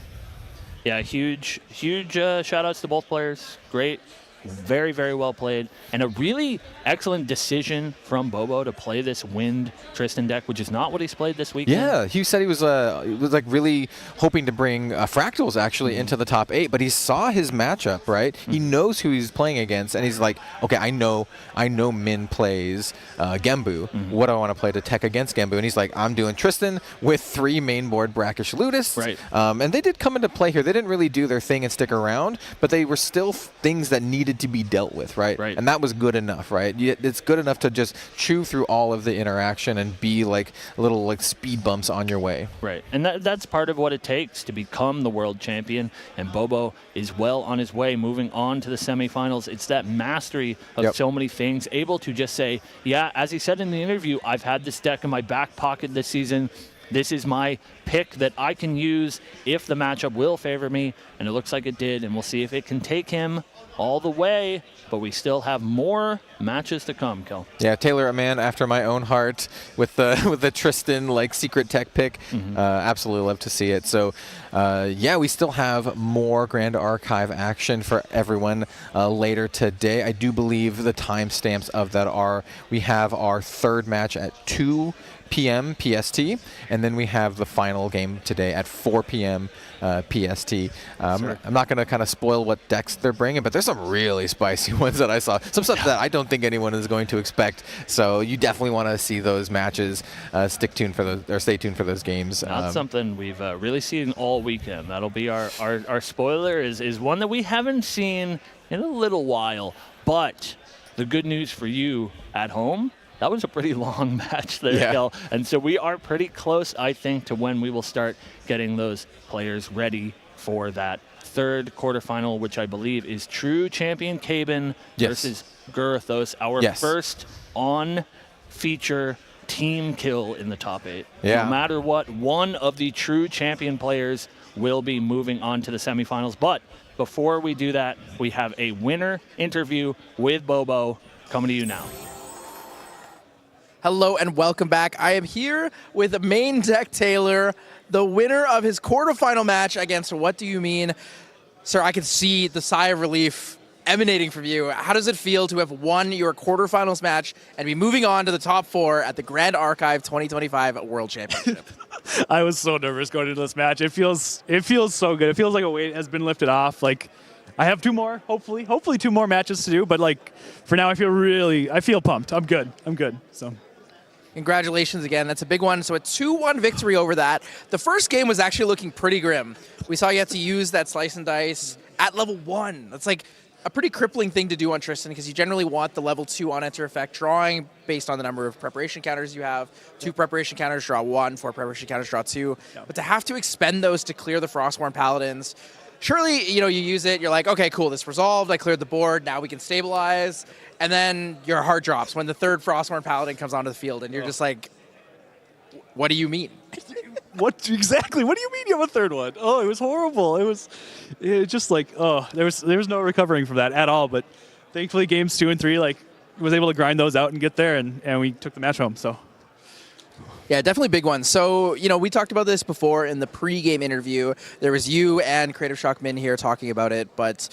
Yeah, huge shout-outs to both players. Great. Very, very well played. And a really excellent decision from Bobo to play this Wind Tristan deck, which is not what he's played this weekend. Yeah, he said he was like really hoping to bring Fractals actually into the top 8, but he saw his matchup, right? He knows who he's playing against, and he's like, okay, I know Min plays Gembu. What do I want to play to tech against Gembu? And he's like, I'm doing Tristan with 3 mainboard Brackish Ludists. Right. And they did come into play here. They didn't really do their thing and stick around, but they were still things that needed to be dealt with, right? And that was good enough, right? It's good enough to just chew through all of the interaction and be like little like speed bumps on your way. Right, and that's part of what it takes to become the world champion, and Bobo is well on his way, moving on to the semifinals. It's that mastery of so many things, able to just say, yeah, as he said in the interview, I've had this deck in my back pocket this season. This is my pick that I can use if the matchup will favor me, and it looks like it did, and we'll see if it can take him all the way, but we still have more matches to come, Kel. Yeah, Taylor, a man after my own heart with the Tristan like secret tech pick. Absolutely love to see it. So yeah, we still have more Grand Archive action for everyone later today. I do believe the timestamps of that are, we have our third match at 2 p.m. PST, and then we have the final game today at 4 p.m. PST. I'm not going to kind of spoil what decks they're bringing, but there's some really spicy ones that I saw. Some stuff that I don't think anyone is going to expect. So you definitely want to see those matches. Stay tuned for those games. Not something we've really seen all weekend. That'll be our spoiler. Is one that we haven't seen in a little while. But the good news for you at home, that was a pretty long match there, Kel. And so we are pretty close, I think, to when we will start getting those players ready for that third quarterfinal, which I believe is True Champion Caben versus Gurathos, our first on-feature team kill in the top 8. No matter what, one of the True Champion players will be moving on to the semifinals. But before we do that, we have a winner interview with Bobo coming to you now. Hello and welcome back. I am here with main deck Taylor, the winner of his quarterfinal match against What Do You Mean? Sir, I can see the sigh of relief emanating from you. How does it feel to have won your quarterfinals match and be moving on to the top 4 at the Grand Archive 2025 World Championship? I was so nervous going into this match. It feels so good. It feels like a weight has been lifted off. Like, I have 2 more, hopefully 2 more matches to do. But like, for now, I feel pumped. I'm good. So. Congratulations again. That's a big one. So a 2-1 victory over that. The first game was actually looking pretty grim. We saw you have to use that slice and dice at level 1. That's like a pretty crippling thing to do on Tristan because you generally want the level 2 on-enter effect drawing based on the number of preparation counters you have. 2 preparation counters, draw 1. 4 preparation counters, draw 2. But to have to expend those to clear the Frostborn Paladins, surely, you use it, you're like, okay, cool, this resolved, I cleared the board, now we can stabilize. And then your heart drops when the 3rd Frostborn Paladin comes onto the field, and you're just like, what do you mean? What exactly? What do you mean you have a 3rd one? Oh, it was horrible. It was just like, there was no recovering from that at all. But thankfully, games 2 and 3, like, was able to grind those out and get there, and we took the match home. So. Yeah, definitely big one. So, we talked about this before in the pre-game interview. There was you and Creative Shock Min here talking about it, but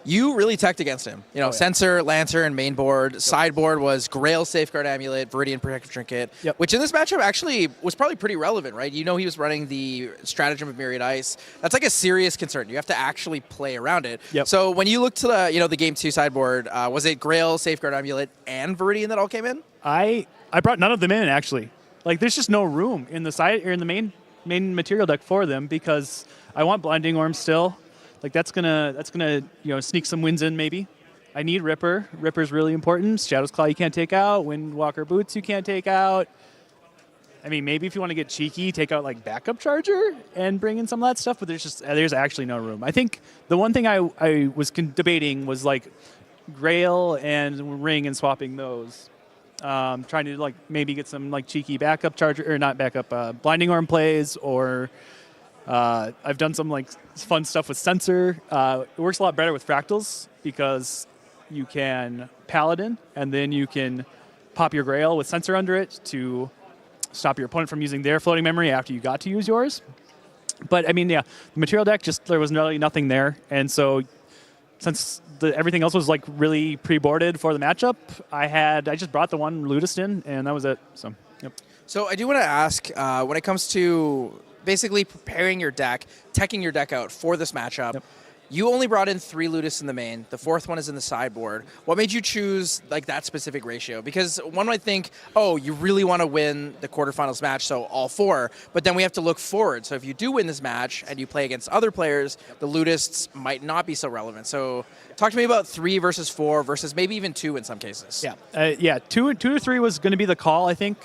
you really teched against him. Sensor, Lantern, main board. Sideboard was Grail, Safeguard Amulet, Viridian Protective Trinket, which in this matchup actually was probably pretty relevant, right? He was running the Stratagem of Myriad Ice. That's like a serious concern. You have to actually play around it. So when you look to the Game 2 sideboard, was it Grail, Safeguard Amulet, and Viridian that all came in? I brought none of them in, actually. Like, there's just no room in the main material deck for them because I want Blinding Orb still. Like, that's gonna sneak some wins in maybe. I need Ripper. Ripper's really important. Shadow's Claw you can't take out. Windwalker Boots you can't take out. I mean, maybe if you want to get cheeky, take out like Backup Charger and bring in some of that stuff. But there's actually no room. I think the one thing I was debating was like Grail and Ring and swapping those. Trying to like maybe get some like cheeky backup charger or not backup Blinding Arm plays, or I've done some like fun stuff with Sensor. It works a lot better with Fractals because you can Paladin and then you can pop your Grail with Sensor under it to stop your opponent from using their floating memory after you got to use yours. But I mean, the material deck there was really nothing there, and so since everything else was like really pre-boarded for the matchup, I just brought the one Ludist in, and that was it. So, So I do want to ask, when it comes to basically preparing your deck, teching your deck out for this matchup, you only brought in 3 Ludus in the main. The 4th one is in the sideboard. What made you choose like that specific ratio? Because one might think, oh, you really want to win the quarterfinals match, so all 4. But then we have to look forward. So if you do win this match and you play against other players, the Ludists might not be so relevant. So talk to me about 3 versus 4 versus maybe even 2 in some cases. 2 to 3 was going to be the call, I think,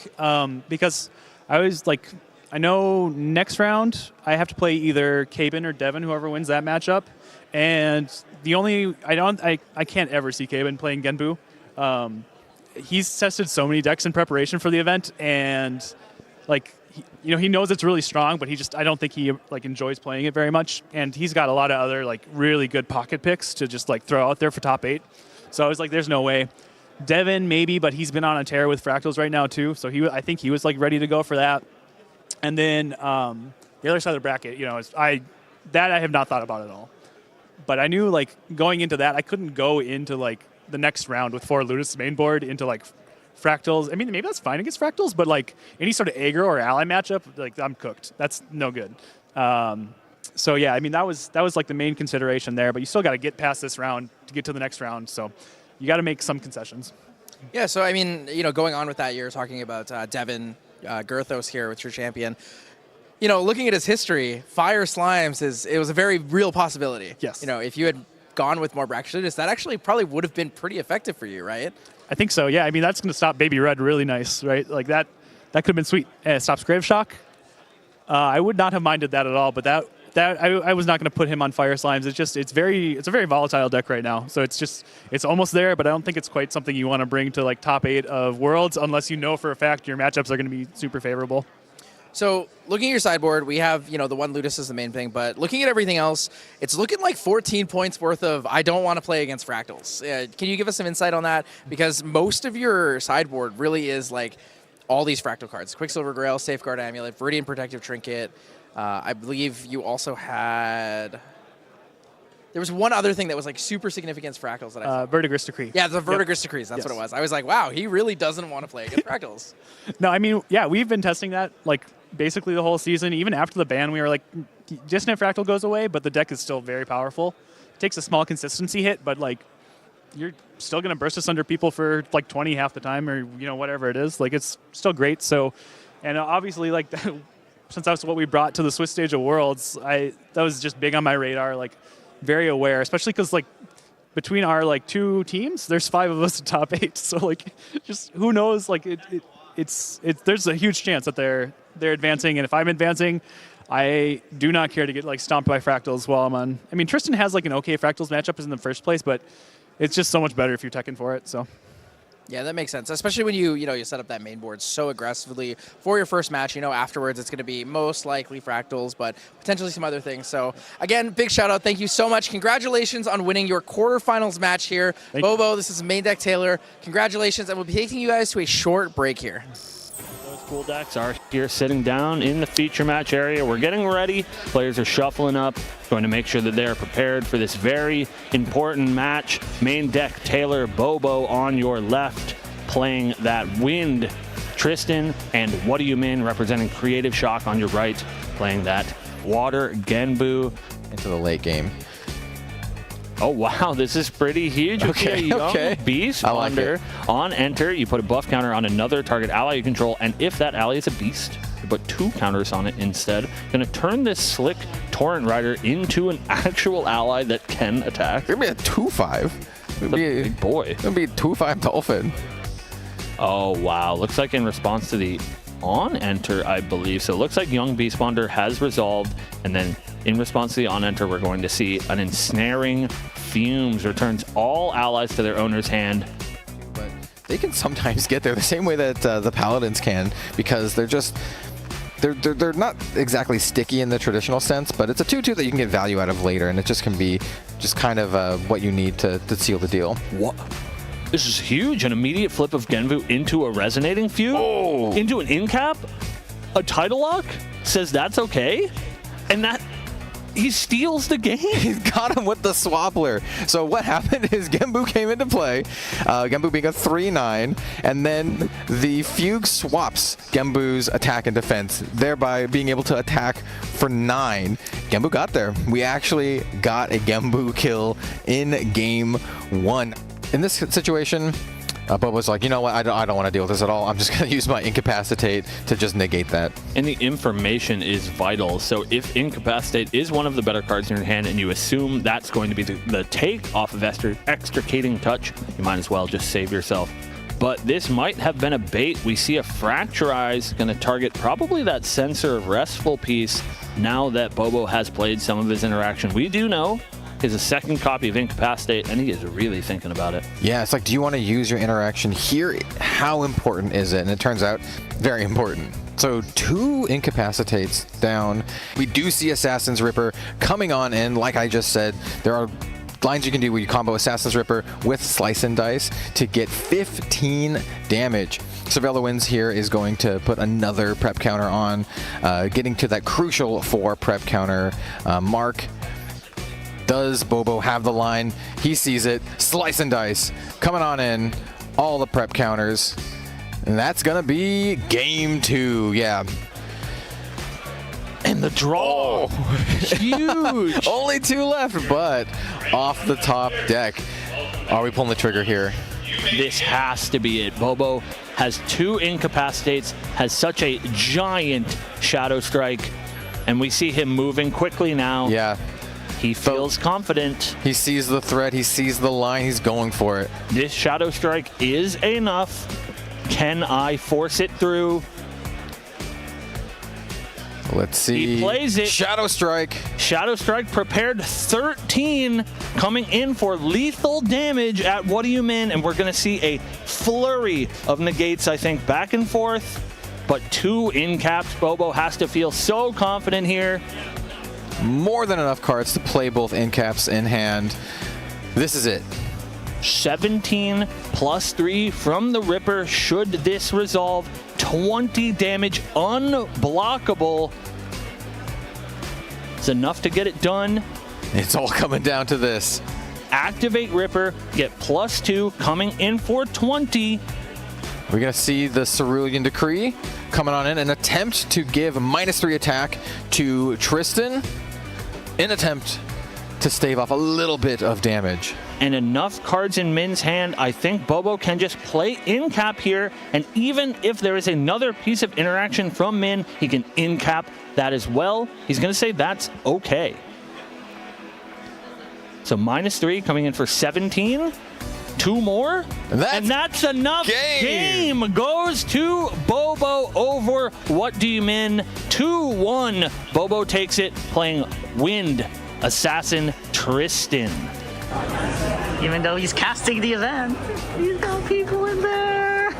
because I was like, I know next round I have to play either Caben or Devin, whoever wins that matchup. And I can't ever see Caben playing Genbu. He's tested so many decks in preparation for the event, and like he knows it's really strong, but I don't think he like enjoys playing it very much. And he's got a lot of other like really good pocket picks to just like throw out there for top 8. So I was like, there's no way. Devin maybe, but he's been on a tear with Fractals right now too. So I think he was like ready to go for that. And then the other side of the bracket, I have not thought about at all. But I knew, like, going into that, I couldn't go into, like, the next round with 4 Ludus main board into, like, Fractals. I mean, maybe that's fine against Fractals, but, like, any sort of aggro or ally matchup, like, I'm cooked. That's no good. So, yeah, I mean, that was, like, the main consideration there. But you still got to get past this round to get to the next round. So you got to make some concessions. Yeah, so, I mean, going on with that, you're talking about Devin Gerthos here with your champion. Looking at his history, Fire Slimes it was a very real possibility. Yes. If you had gone with more Brachydius, that actually probably would have been pretty effective for you, right? I think so, yeah. I mean, that's going to stop Baby Red really nice, right? Like, that could have been sweet. And it stops Grave Shock. I would not have minded that at all, but I was not going to put him on Fire Slimes. It's a very volatile deck right now. So it's almost there, but I don't think it's quite something you want to bring to, like, top 8 of Worlds unless you know for a fact your matchups are going to be super favorable. So looking at your sideboard, we have, the one Ludus is the main thing, but looking at everything else, it's looking like 14 points worth of I don't want to play against Fractals. Can you give us some insight on that? Because most of your sideboard really is like all these Fractal cards. Quicksilver Grail, Safeguard Amulet, Viridian Protective Trinket. I believe you also had There was one other thing that was like super significant against Fractals that I saw. Verdigris Decree. Yeah, the Verdigris Decrees. That's Yes. what it was. I was like, wow, he really doesn't want to play against Fractals. No, I mean, yeah, we've been testing that like basically the whole season. Even after the ban, we were like, Dissonant Fractal goes away, but the deck is still very powerful. It takes a small consistency hit, but like you're still going to burst us under people for like 20 half the time, or whatever it is. Like it's still great. So, and obviously like since that's what we brought to the Swiss stage of Worlds, that was just big on my radar. Like very aware, especially because like between our like 2 teams, there's 5 of us in top 8. So like just who knows? Like it's there's a huge chance that they're advancing, and if I'm advancing, I do not care to get like stomped by Fractals while I'm on. I mean, Tristan has like an okay Fractals matchup in the first place, but it's just so much better if you're teching for it. So. Yeah, that makes sense, especially when you set up that main board so aggressively for your first match. Afterwards it's going to be most likely Fractals, but potentially some other things. So again, big shout out. Thank you so much. Congratulations on winning your quarterfinals match here. Bobo, this is Main Deck Taylor. Congratulations, and we'll be taking you guys to a short break here. Cool decks are here sitting down in the feature match area. We're getting ready. Players are shuffling up, going to make sure that they are prepared for this very important match. Main Deck Taylor, Bobo on your left, playing that Wind, Tristan, and What Do You Min representing Creative Shock on your right, playing that Water, Genbu. Into the late game. Oh, wow, this is pretty huge. Okay, Young Beast I like it. on enter. You put a buff counter on another target ally you control, and if that ally is a beast, you put 2 counters on it instead. Going to turn this Slick Torrent Rider into an actual ally that can attack. It's going to be a 2/5. It's a big boy. It's going to be a 2/5 Dolphin. Oh, wow. Looks like in response to the on enter, I believe. So it looks like Young Beastbonder has resolved, and then in response to the on enter, we're going to see an Ensnaring Fumes returns all allies to their owner's hand. But they can sometimes get there the same way that the Paladins can, because they're just they're not exactly sticky in the traditional sense, but it's a 2/2 that you can get value out of later, and it just can be just kind of what you need to seal the deal. What? This is huge. An immediate flip of Genvu into a Resonating Fume? Oh. Into an in-cap? A Title Lock? Says that's okay? And that... He steals the game. He's got him with the Swappler. So what happened is Genbu came into play, Genbu being a 3/9, and then the Fugue swaps Genbu's attack and defense, thereby being able to attack for 9. Genbu got there. We actually got a Genbu kill in game 1. In this situation, Bobo's like, you know what, I don't want to deal with this at all. I'm just going to use my Incapacitate to just negate that. And the information is vital. So if Incapacitate is one of the better cards in your hand and you assume that's going to be the take off of Extricating Touch, you might as well just save yourself. But this might have been a bait. We see a Fracturize going to target probably that Sensor of Restful piece now that Bobo has played some of his interaction. We do know is a second copy of Incapacitate, and he is really thinking about it. Yeah, it's like, do you want to use your interaction here? How important is it? And it turns out, very important. So 2 Incapacitates down. We do see Assassin's Ripper coming on in. Like I just said, there are lines you can do where you combo Assassin's Ripper with Slice and Dice to get 15 damage. Savella Wins here is going to put another prep counter on, getting to that crucial 4 prep counter mark. Does Bobo have the line? He sees it. Slice and Dice coming on in. All the prep counters. And that's going to be game 2. Yeah. And the draw. Huge. Only 2 left, but off the top deck. Are we pulling the trigger here? This has to be it. Bobo has 2 Incapacitates, has such a giant Shadow Strike, and we see him moving quickly now. Yeah. He feels confident. He sees the threat. He sees the line. He's going for it. This Shadow Strike is enough. Can I force it through? Let's see. He plays it. Shadow Strike. Shadow Strike prepared 13, coming in for lethal damage at What Do You Min? And we're going to see a flurry of negates, I think, back and forth. But 2 in-caps. Bobo has to feel so confident here. More than enough cards to play both in-caps in hand. This is it. 17 plus 3 from the Ripper. Should this resolve, 20 damage, unblockable. It's enough to get it done. It's all coming down to this. Activate Ripper, get +2, coming in for 20. We're going to see the Cerulean Decree coming on in, an attempt to give -3 attack to Tristan, in attempt to stave off a little bit of damage. And enough cards in Min's hand, I think Bobo can just play in cap here, and even if there is another piece of interaction from Min, he can in cap that as well. He's going to say that's okay. So -3 coming in for 17. 2 more, and that's enough. Game goes to Bobo over What Do You Min? 2-1. Bobo takes it, playing Wind Assassin Tristan. Even though he's casting the event, he's got people in there.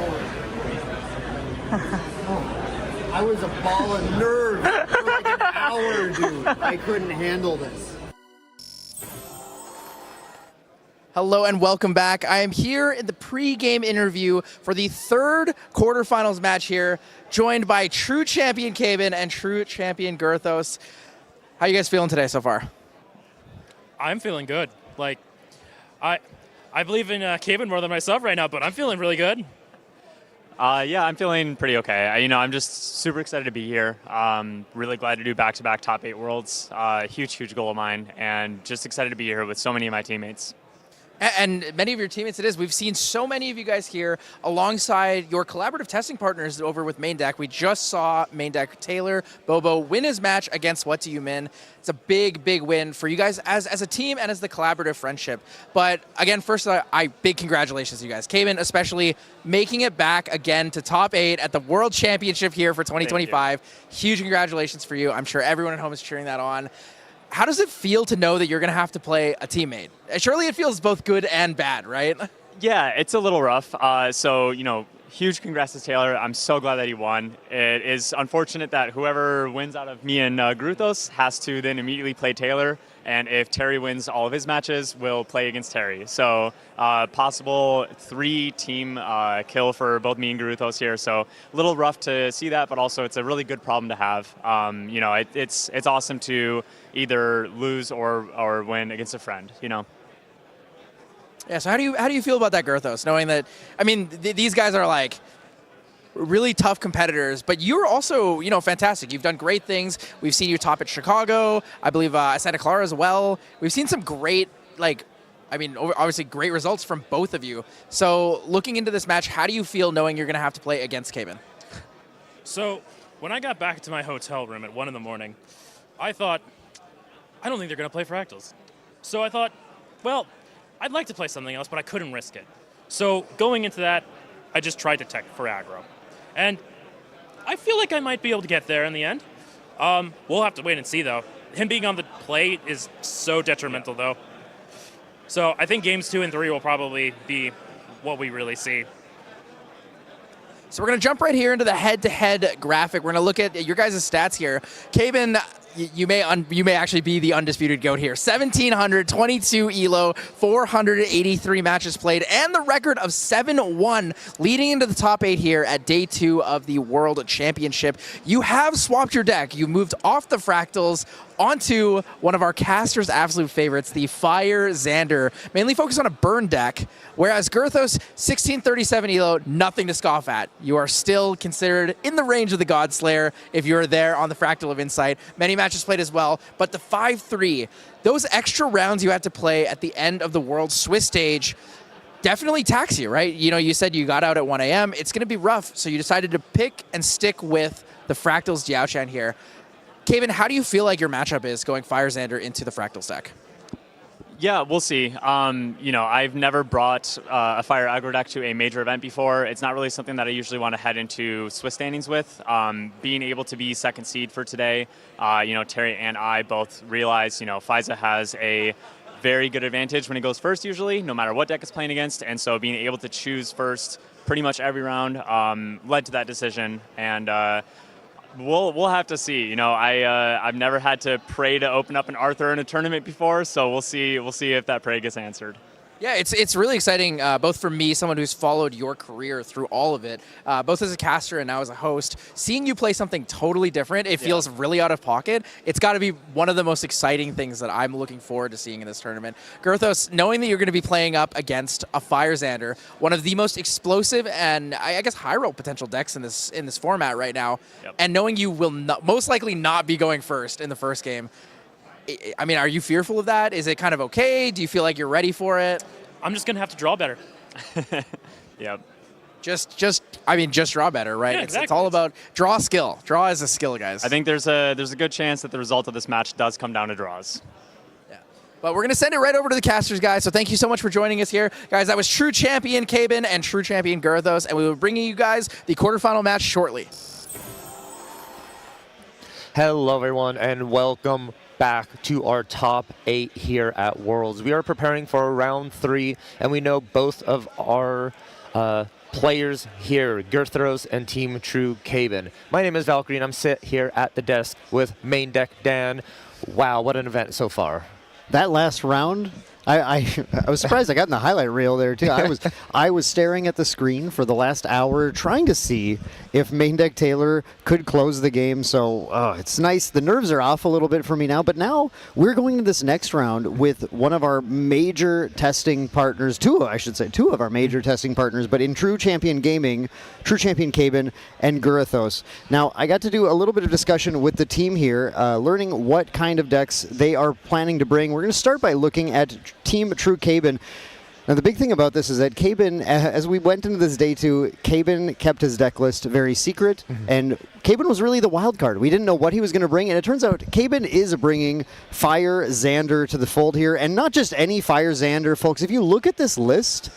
I was a ball of nerves for like an hour, dude. I couldn't handle this. Hello and welcome back. I am here in the pre-game interview for the 3rd quarterfinals match here, joined by true champion Kaven and true champion Girthos. How you guys feeling today so far? I'm feeling good. Like, I believe in Kaven more than myself right now, but I'm feeling really good. Yeah, I'm feeling pretty okay. I'm just super excited to be here. Really glad to do back-to-back top 8 worlds. Huge goal of mine, and just excited to be here with so many of my teammates. And many of your teammates it is. We've seen so many of you guys here alongside your collaborative testing partners over with Main Deck. We just saw Main Deck Taylor Bobo win his match against What Do You Min? It's a big win for you guys as a team and as the collaborative friendship. But again, first, big congratulations to you guys. Kaven especially making it back again to top 8 at the World Championship here for 2025. Huge congratulations for you. I'm sure everyone at home is cheering that on. How does it feel to know that you're going to have to play a teammate? Surely it feels both good and bad, right? Yeah, it's a little rough. So, huge congrats to Taylor. I'm so glad that he won. It is unfortunate that whoever wins out of me and Gruthos has to then immediately play Taylor. And if Terry wins all of his matches, we'll play against Terry. So possible 3-team kill for both me and Gruthos here. So a little rough to see that, but also it's a really good problem to have. It's awesome to either lose or win against a friend, Yeah, so how do you feel about that, Girthos, knowing that, these guys are like really tough competitors, but you're also, fantastic. You've done great things. We've seen you top at Chicago, I believe Santa Clara as well. We've seen some great, obviously great results from both of you. So looking into this match, how do you feel knowing you're going to have to play against Kaven? So when I got back to my hotel room at 1 in the morning, I thought, I don't think they're going to play Fractals. So I thought, well, I'd like to play something else, but I couldn't risk it. So going into that, I just tried to tech for aggro. And I feel like I might be able to get there in the end. We'll have to wait and see, though. Him being on the plate is so detrimental, though. So I think games 2 and 3 will probably be what we really see. So we're going to jump right here into the head-to-head graphic. We're going to look at your guys' stats here. Kaven, you may actually be the undisputed GOAT here. 1,722 ELO, 483 matches played, and the record of 7-1 leading into the top 8 here at day 2 of the World Championship. You have swapped your deck. You moved off the Fractals onto one of our casters' absolute favorites, the Fire Xander, mainly focused on a burn deck, whereas Girthos, 1637 ELO, nothing to scoff at. You are still considered in the range of the Godslayer if you're there on the Fractal of Insight. Many matches played as well, but the 5-3, those extra rounds you had to play at the end of the World Swiss stage definitely tax you, right? You said you got out at 1 a.m. It's going to be rough, so you decided to pick and stick with the Fractals Diaochan here. Kaven, how do you feel like your matchup is going Fire Xander into the Fractals deck? Yeah, we'll see. I've never brought a Fire aggro deck to a major event before. It's not really something that I usually want to head into Swiss standings with. Being able to be second seed for today, Terry and I both realize, FISA has a very good advantage when it goes first usually, no matter what deck it's playing against. And so being able to choose first pretty much every round led to that decision. And we'll have to see. I've never had to pray to open up an Arthur in a tournament before, so we'll see if that prayer gets answered. Yeah, it's really exciting, both for me, someone who's followed your career through all of it, both as a caster and now as a host. Seeing you play something totally different, it feels really out of pocket. It's got to be one of the most exciting things that I'm looking forward to seeing in this tournament. Girthos, knowing that you're going to be playing up against a Fire Xander, one of the most explosive and I guess high roll potential decks in this format right now, and knowing you will most likely not be going first in the first game. I mean, are you fearful of that? Is it kind of okay? Do you feel like you're ready for it? I'm just going to have to draw better. Yep. Just draw better, right? Yeah, exactly. It's all about draw skill. Draw is a skill, guys. I think there's a good chance that the result of this match does come down to draws. But we're going to send it right over to the casters, guys. So thank you so much for joining us here. Guys, that was true champion Kaben and true champion Girthos, and we will be bringing you guys the quarterfinal match shortly. Hello, everyone, and welcome back to our top 8 here at Worlds. We are preparing for round 3, and we know both of our players here, Girthros and Team True Kaben. My name is Valkyrie, and I'm sit here at the desk with Main Deck Dan. Wow, what an event so far. That last round, I was surprised I got in the highlight reel there too. I was staring at the screen for the last hour trying to see if Main Deck Taylor could close the game. So it's nice. The nerves are off a little bit for me now. But now we're going to this next round with one of our major testing partners, two of our major testing partners, but in True Champion Gaming, True Champion Kaben and Girthos. Now, I got to do a little bit of discussion with the team here, learning what kind of decks they are planning to bring. We're going to start by looking at Team True Kaben. Now, the big thing about this is that Kaben, as we went into this day 2, Kaben kept his deck list very secret, and Kaben was really the wild card. We didn't know what he was going to bring, and it turns out Kaben is bringing Fire Xander to the fold here, and not just any Fire Xander, folks. If you look at this list,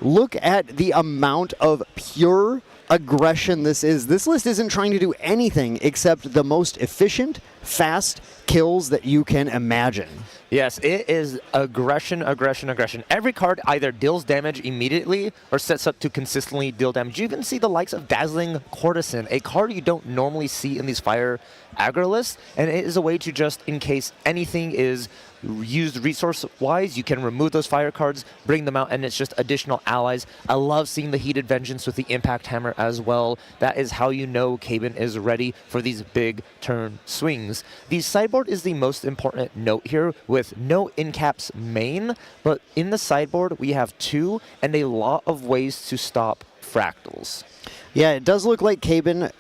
look at the amount of pure aggression this is. This list isn't trying to do anything except the most efficient, fast kills that you can imagine. Yes, it is aggression, aggression, aggression. Every card either deals damage immediately or sets up to consistently deal damage. You even see the likes of Dazzling Courtesan, a card you don't normally see in these Fire aggro lists, and it is a way to just, in case anything is used resource-wise, you can remove those Fire cards, bring them out, and it's just additional allies. I love seeing the Heated Vengeance with the Impact Hammer as well. That is how you know Kaben is ready for these big turn swings. The sideboard is the most important note here, with no in-caps main, but in the sideboard we have 2 and a lot of ways to stop fractals. Yeah, it does look like Kaben,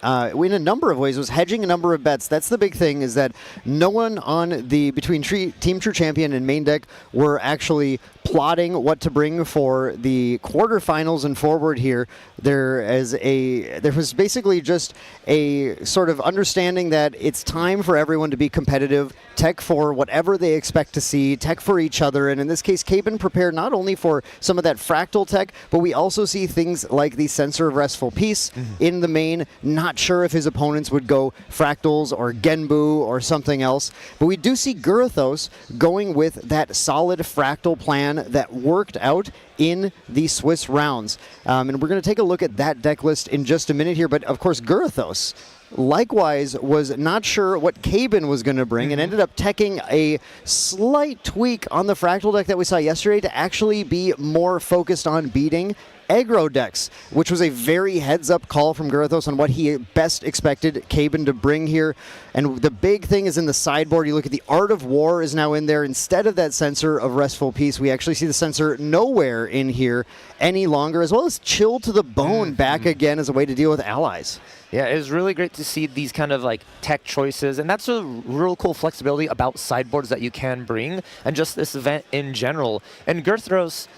in a number of ways, was hedging a number of bets. That's the big thing, is that no one on between Team True Champion and Main Deck were actually plotting what to bring for the quarterfinals and forward here. There was basically just a sort of understanding that it's time for everyone to be competitive, tech for whatever they expect to see, tech for each other, and in this case, Kaben prepared not only for some of that fractal tech, but we also see things like the Sensor of Restful Peace in the main. Not sure if his opponents would go fractals or Genbu or something else, but we do see Girthos going with that solid fractal plan that worked out in the Swiss rounds. And we're going to take a look at that deck list in just a minute here, but of course Girthos likewise was not sure what Kaben was going to bring and ended up teching a slight tweak on the fractal deck that we saw yesterday to actually be more focused on beating aggro decks, which was a very heads-up call from Girthos on what he best expected Kaben to bring here. And the big thing is in the sideboard, you look at the Art of War is now in there. Instead of that Sensor of Restful Peace, we actually see the Sensor nowhere in here any longer, as well as Chill to the Bone back again as a way to deal with allies. Yeah, it was really great to see these kind of like tech choices, and that's a real cool flexibility about sideboards that you can bring, and just this event in general. And Girthros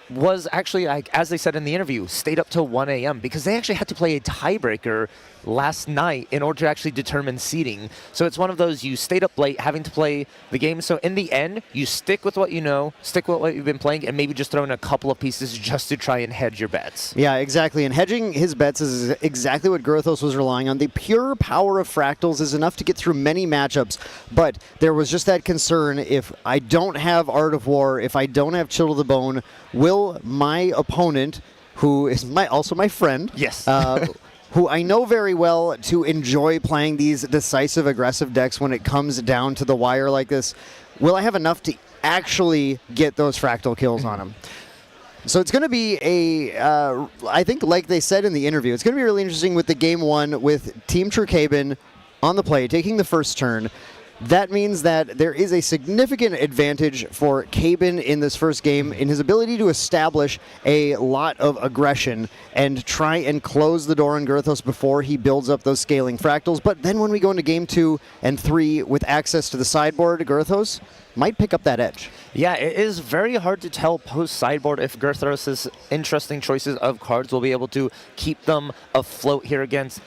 was actually, like, as they said in the interview, stayed up till 1 a.m. because they actually had to play a tiebreaker last night in order to actually determine seeding. So it's one of those, you stayed up late having to play the game. So in the end, you stick with what you know, stick with what you've been playing, and maybe just throw in a couple of pieces just to try and hedge your bets. Yeah, exactly. And hedging his bets is exactly what Girthos was relying on. The pure power of fractals is enough to get through many matchups, but there was just that concern, if I don't have Art of War, if I don't have Chill to the Bone, will my opponent, who is also my friend, yes, who I know very well to enjoy playing these decisive, aggressive decks when it comes down to the wire like this, will I have enough to actually get those fractal kills on him. So it's going to be I think like they said in the interview, it's going to be really interesting with the game one with Team Trucaben on the play, taking the first turn. That means that there is a significant advantage for Caben in this first game in his ability to establish a lot of aggression and try and close the door on Girthos before he builds up those scaling fractals. But then when we go into game 2 and 3 with access to the sideboard, Girthos might pick up that edge. Yeah, it is very hard to tell post-sideboard if Girthos' interesting choices of cards will be able to keep them afloat here against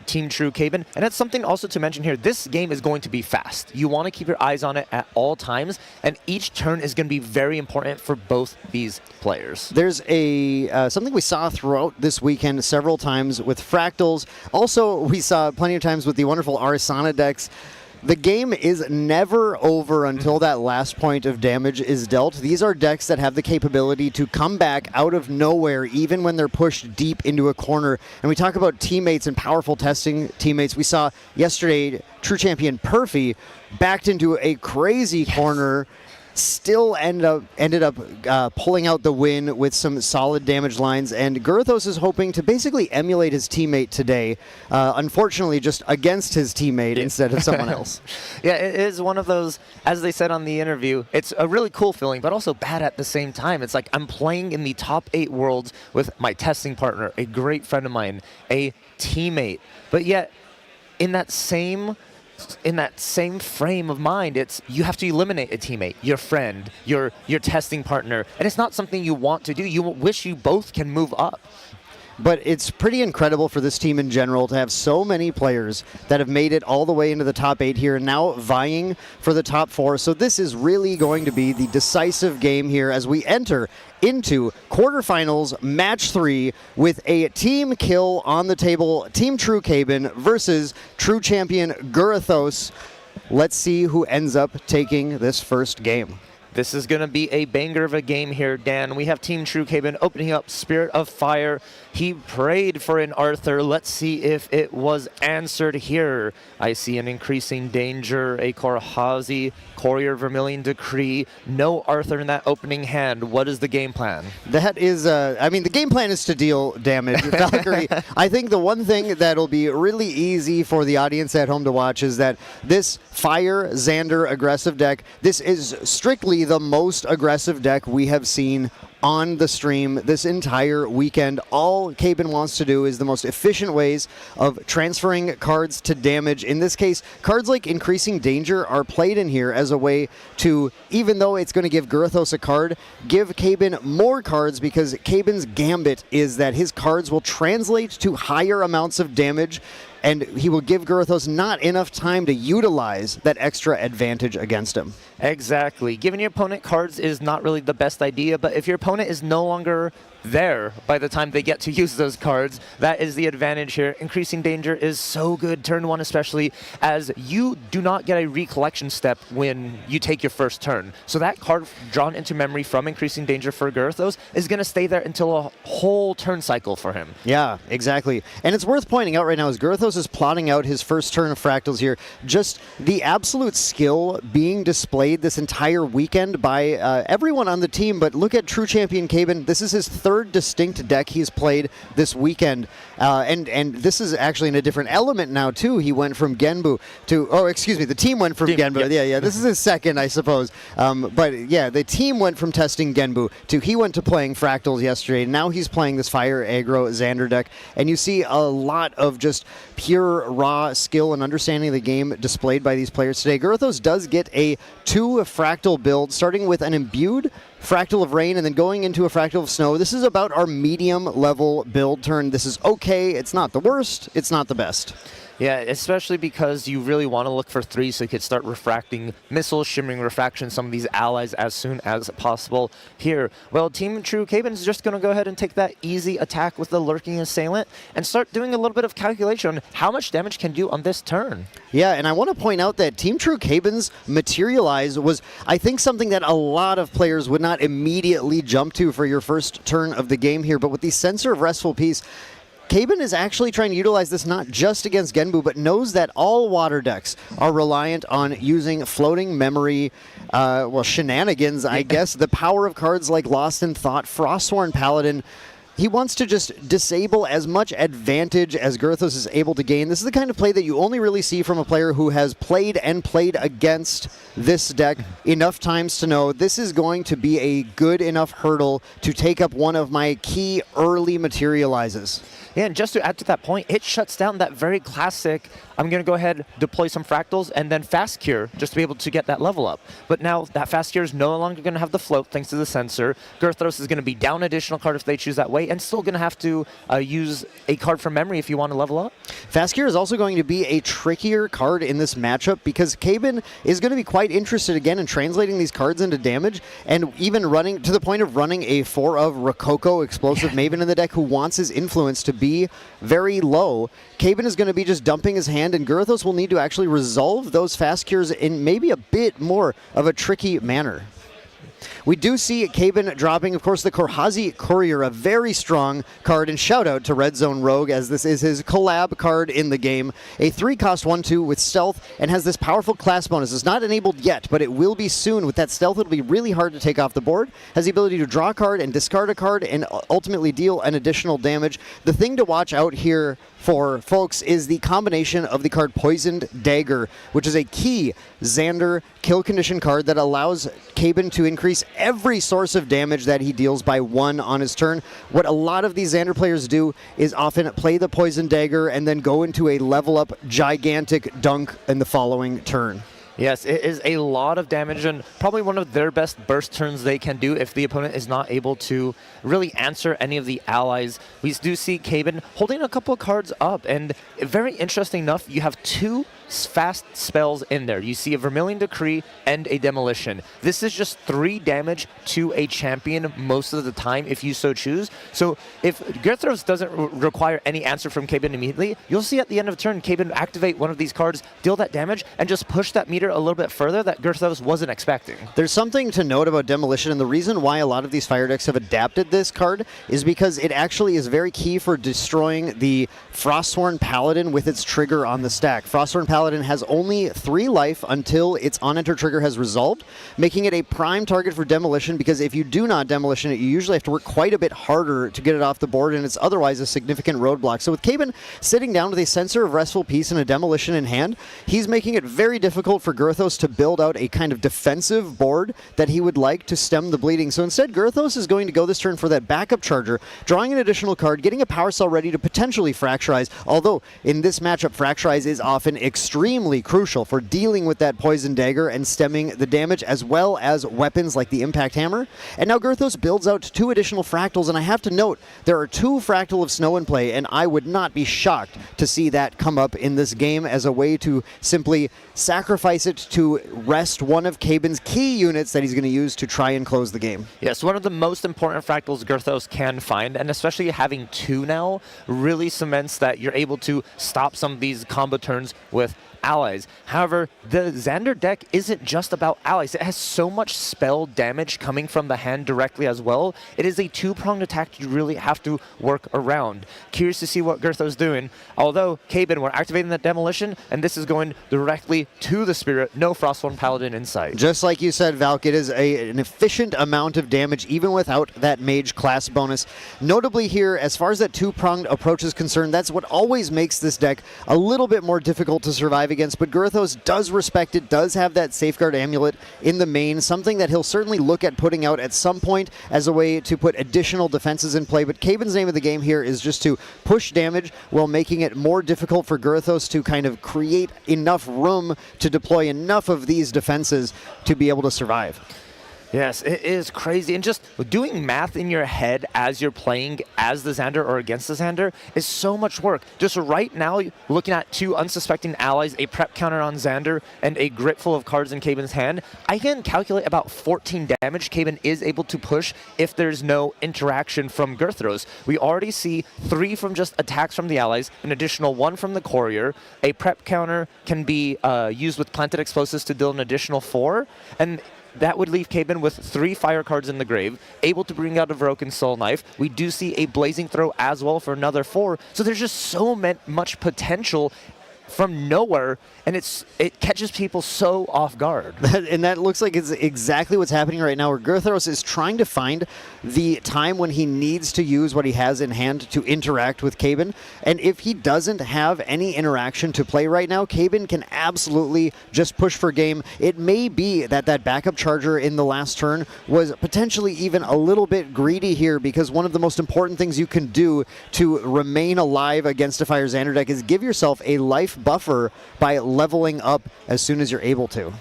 Team Trucaben. And it's something also to mention here, this game is going to be fast. You want to keep your eyes on it at all times, and each turn is going to be very important for both these players. There's something we saw throughout this weekend several times with fractals. Also, we saw plenty of times with the wonderful Arisana decks. The game is never over until that last point of damage is dealt. These are decks that have the capability to come back out of nowhere, even when they're pushed deep into a corner. And we talk about teammates and powerful testing teammates. We saw yesterday True Champion Perfy backed into a crazy corner, still ended up pulling out the win with some solid damage lines, and Girthos is hoping to basically emulate his teammate today, unfortunately just against his teammate instead of someone else. Yeah, it is one of those, as they said on the interview, it's a really cool feeling, but also bad at the same time. It's like I'm playing in the top 8 worlds with my testing partner, a great friend of mine, a teammate, but yet in that same frame of mind, it's you have to eliminate a teammate, your friend, your testing partner, and it's not something you want to do. You wish you both can move up. But it's pretty incredible for this team in general to have so many players that have made it all the way into the top 8 here and now vying for the top 4. So this is really going to be the decisive game here as we enter into quarterfinals match 3 with a team kill on the table. Team Trucaben versus True Champion Girthos. Let's see who ends up taking this first game. This is going to be a banger of a game here, Dan. We have Team Trucaben opening up Spirit of Fire. He prayed for an Arthur. Let's see if it was answered here. I see an increasing danger, a Korhazi, Courier Vermilion Decree. No Arthur in that opening hand. What is the game plan? That is, the game plan is to deal damage. Valkyrie, I think the one thing that'll be really easy for the audience at home to watch is that this Fire Xander aggressive deck, this is strictly the most aggressive deck we have seen on the stream this entire weekend. All Caben wants to do is the most efficient ways of transferring cards to damage. In this case, cards like Increasing Danger are played in here as a way to, even though it's going to give Girthos a card, give Caben more cards, because Caben's gambit is that his cards will translate to higher amounts of damage, and he will give Girthos not enough time to utilize that extra advantage against him. Exactly. Giving your opponent cards is not really the best idea, but if your opponent is no longer there by the time they get to use those cards, that is the advantage here. Increasing Danger is so good, turn 1 especially, as you do not get a recollection step when you take your first turn. So that card drawn into memory from Increasing Danger for Girthos is going to stay there until a whole turn cycle for him. Yeah, exactly. And it's worth pointing out right now as Girthos is plotting out his first turn of fractals here, just the absolute skill being displayed this entire weekend by everyone on the team. But look at True Champion Caben. This is his third distinct deck he's played this weekend. And this is actually in a different element now, too. He went from Genbu to, the team went from Genbu. Yep. Yeah, this is his second, I suppose. But yeah, the team went from testing Genbu to he went to playing fractals yesterday. Now he's playing this Fire Aggro Xander deck. And you see a lot of just pure raw skill and understanding of the game displayed by these players today. Girthos does get a 2 fractal build, starting with an imbued Fractal of Rain and then going into a Fractal of Snow. This is about our medium level build turn. This is okay. It's not the worst. It's not the best. Yeah, especially because you really want to look for 3 so you could start refracting missiles, shimmering refraction, some of these allies as soon as possible here. Well, Team Trucaben is just going to go ahead and take that easy attack with the Lurking Assailant and start doing a little bit of calculation on how much damage can do on this turn. Yeah, and I want to point out that Team Trucaben's Materialize was, I think, something that a lot of players would not immediately jump to for your first turn of the game here, but with the Sensor of Restful Peace, Kaben is actually trying to utilize this not just against Genbu, but knows that all water decks are reliant on using floating memory, shenanigans, I guess. The power of cards like Lost in Thought, Frostsworn Paladin. He wants to just disable as much advantage as Girthos is able to gain. This is the kind of play that you only really see from a player who has played against this deck enough times to know this is going to be a good enough hurdle to take up one of my key early materializes. Yeah, and just to add to that point, it shuts down that very classic, I'm going to go ahead, deploy some fractals, and then fast cure just to be able to get that level up. But now that fast cure is no longer going to have the float thanks to the sensor. Girthos is going to be down additional card if they choose that way, and still going to have to use a card from memory if you want to level up. Fast cure is also going to be a trickier card in this matchup because Kaben is going to be quite interested again in translating these cards into damage and even running to the point of running a 4 of Rococo Explosive Maven in the deck who wants his influence to be very low. Kaben is going to be just dumping his hand, and Girthos will need to actually resolve those fast cures in maybe a bit more of a tricky manner. We do see Kaben dropping, of course, the Korhazi Courier, a very strong card, and shout out to Red Zone Rogue as this is his collab card in the game. A 3-cost 1/2 with stealth and has this powerful class bonus. It's not enabled yet, but it will be soon. With that stealth, it'll be really hard to take off the board. Has the ability to draw a card and discard a card and ultimately deal an additional damage. The thing to watch out here for folks is the combination of the card Poisoned Dagger, which is a key Xander kill condition card that allows Kaben to increase every source of damage that he deals by 1 on his turn. What a lot of these Xander players do is often play the Poisoned Dagger and then go into a level up gigantic dunk in the following turn. Yes, it is a lot of damage and probably one of their best burst turns they can do if the opponent is not able to really answer any of the allies. We do see Kaben holding a couple of cards up, and very interesting enough, you have 2 fast spells in there. You see a Vermilion Decree and a Demolition. This is just 3 damage to a champion most of the time if you so choose. So if Girthos doesn't require any answer from Kaben immediately, you'll see at the end of turn Kaben activate one of these cards, deal that damage, and just push that meter a little bit further that Girthos wasn't expecting. There's something to note about Demolition, and the reason why a lot of these fire decks have adapted this card is because it actually is very key for destroying the Frostsworn Paladin with its trigger on the stack. Frostsworn Paladin has only 3 life until its on-enter trigger has resolved, making it a prime target for Demolition, because if you do not Demolition it, you usually have to work quite a bit harder to get it off the board, and it's otherwise a significant roadblock. So with Kaben sitting down with a Sensor of Restful Peace and a Demolition in hand, he's making it very difficult for Girthos to build out a kind of defensive board that he would like to stem the bleeding. So instead, Girthos is going to go this turn for that backup charger, drawing an additional card, getting a Power Cell ready to potentially Fracturize, although in this matchup, Fracturize is often extremely crucial for dealing with that Poison Dagger and stemming the damage, as well as weapons like the Impact Hammer. And now Girthos builds out 2 additional Fractals, and I have to note, there are 2 Fractal of Snow in play, and I would not be shocked to see that come up in this game as a way to simply sacrifice it to rest one of Kaben's key units that he's going to use to try and close the game. Yes, one of the most important fractals Girthos can find, and especially having 2 now really cements that you're able to stop some of these combo turns with allies. However, the Xander deck isn't just about allies. It has so much spell damage coming from the hand directly as well. It is a 2-pronged attack you really have to work around. Curious to see what Girthos is doing. Although Kaben, we're activating that Demolition, and this is going directly to the Spirit. No Frostsworn Paladin in sight. Just like you said, Valk, it is an efficient amount of damage even without that Mage class bonus. Notably here, as far as that 2-pronged approach is concerned, that's what always makes this deck a little bit more difficult to survive against, but Girthos does respect it, does have that Safeguard Amulet in the main, something that he'll certainly look at putting out at some point as a way to put additional defenses in play. But Kaben's name of the game here is just to push damage while making it more difficult for Girthos to kind of create enough room to deploy enough of these defenses to be able to survive. Yes, it is crazy. And just doing math in your head as you're playing as the Xander or against the Xander is so much work. Just right now, looking at 2 unsuspecting allies, a prep counter on Xander, and a grip full of cards in Kaben's hand, I can calculate about 14 damage Kaben is able to push if there's no interaction from Girthos. We already see 3 from just attacks from the allies, an additional 1 from the Courier. A prep counter can be used with Planted Explosives to deal an additional 4, and that would leave Caben with 3 fire cards in the grave, able to bring out a Broken Soul Knife. We do see a Blazing Throw as well for another 4. So there's just so much potential from nowhere, and it catches people so off guard. And that looks like it's exactly what's happening right now, where Girthros is trying to find the time when he needs to use what he has in hand to interact with Caben. And if he doesn't have any interaction to play right now, Caben can absolutely just push for game. It may be that that backup charger in the last turn was potentially even a little bit greedy here, because one of the most important things you can do to remain alive against a Fire Xander deck is give yourself a life buffer by leveling up as soon as you're able to.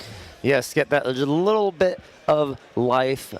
Yes, get that just a little bit of life.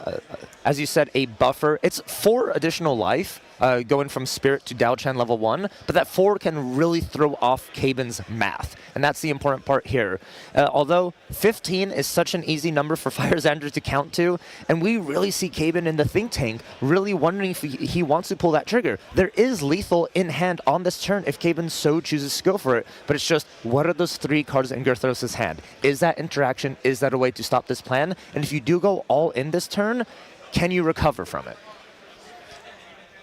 As you said, a buffer. It's 4 additional life going from Spirit to Dao-Chan level 1, but that 4 can really throw off Caben's math, and that's the important part here. Although 15 is such an easy number for Fire Xander to count to, and we really see Caben in the think tank really wondering if he wants to pull that trigger. There is lethal in hand on this turn if Caben so chooses to go for it, but it's just, what are those 3 cards in Girthros' hand? Is that interaction? Is that a way to stop this plan? And if you do go all in this turn, can you recover from it?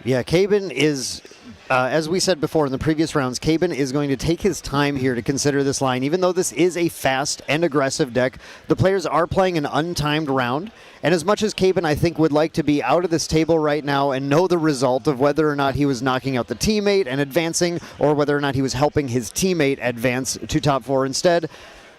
Yeah, Caben is, as we said before in the previous rounds, Caben is going to take his time here to consider this line. Even though this is a fast and aggressive deck, the players are playing an untimed round. And as much as Caben, I think, would like to be out of this table right now and know the result of whether or not he was knocking out the teammate and advancing, or whether or not he was helping his teammate advance to top 4 instead,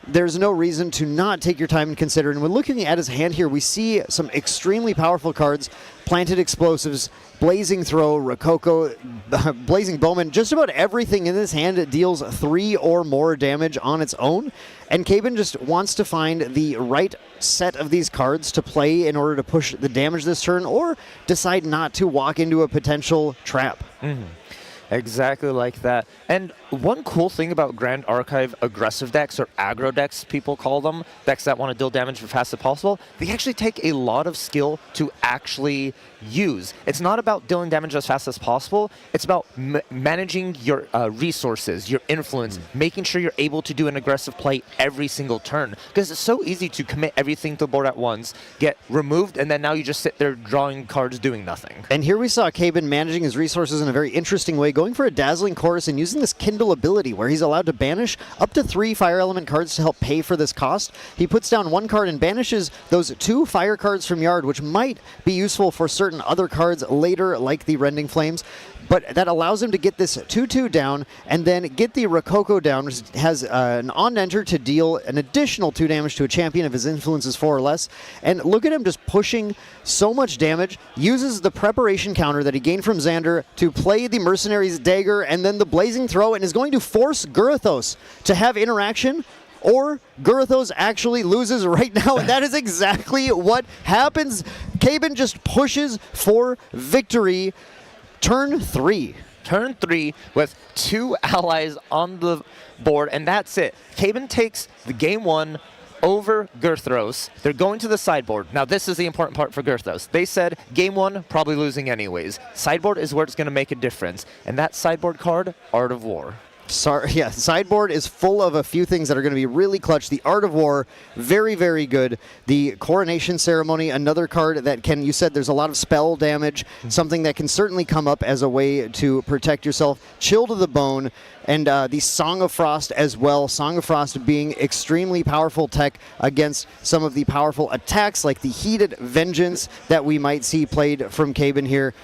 there's no reason to not take your time and consider. And when looking at his hand here, we see some extremely powerful cards: Planted Explosives, Blazing Throw, Rococo, Blazing Bowman. Just about everything in this hand deals 3 or more damage on its own. And Caben just wants to find the right set of these cards to play in order to push the damage this turn, or decide not to walk into a potential trap. Mm-hmm. Exactly like that. And one cool thing about Grand Archive aggressive decks, or aggro decks people call them, decks that want to deal damage as fast as possible, they actually take a lot of skill to actually use. It's not about dealing damage as fast as possible, it's about managing your resources, your influence, making sure you're able to do an aggressive play every single turn. Because it's so easy to commit everything to the board at once, get removed, and then now you just sit there drawing cards doing nothing. And here we saw Caben managing his resources in a very interesting way, going for a Dazzling Chorus and using this Kindle ability where he's allowed to banish up to 3 Fire Element cards to help pay for this cost. He puts down 1 card and banishes those 2 Fire cards from Yard, which might be useful for certain other cards later, like the Rending Flames. But that allows him to get this 2/2 down, and then get the Rococo down, which has an on-enter to deal an additional 2 damage to a champion if his influence is 4 or less. And look at him just pushing so much damage, uses the preparation counter that he gained from Xander to play the Mercenary's Dagger, and then the Blazing Throw, and is going to force Girthos to have interaction, or Girthos actually loses right now, and that is exactly what happens. Caben just pushes for victory. Turn 3. Turn 3 with 2 allies on the board, and that's it. Caben takes the game 1 over Girthros. They're going to the sideboard. Now, this is the important part for Girthos. They said game 1, probably losing anyways. Sideboard is where it's going to make a difference, and that sideboard card, Art of War. Sorry, yeah, sideboard is full of a few things that are going to be really clutch. The Art of War, very, very good. The Coronation Ceremony, another card that can, you said there's a lot of spell damage, something that can certainly come up as a way to protect yourself. Chill to the Bone, and the Song of Frost as well. Song of Frost being extremely powerful tech against some of the powerful attacks, like the Heated Vengeance that we might see played from Caben here.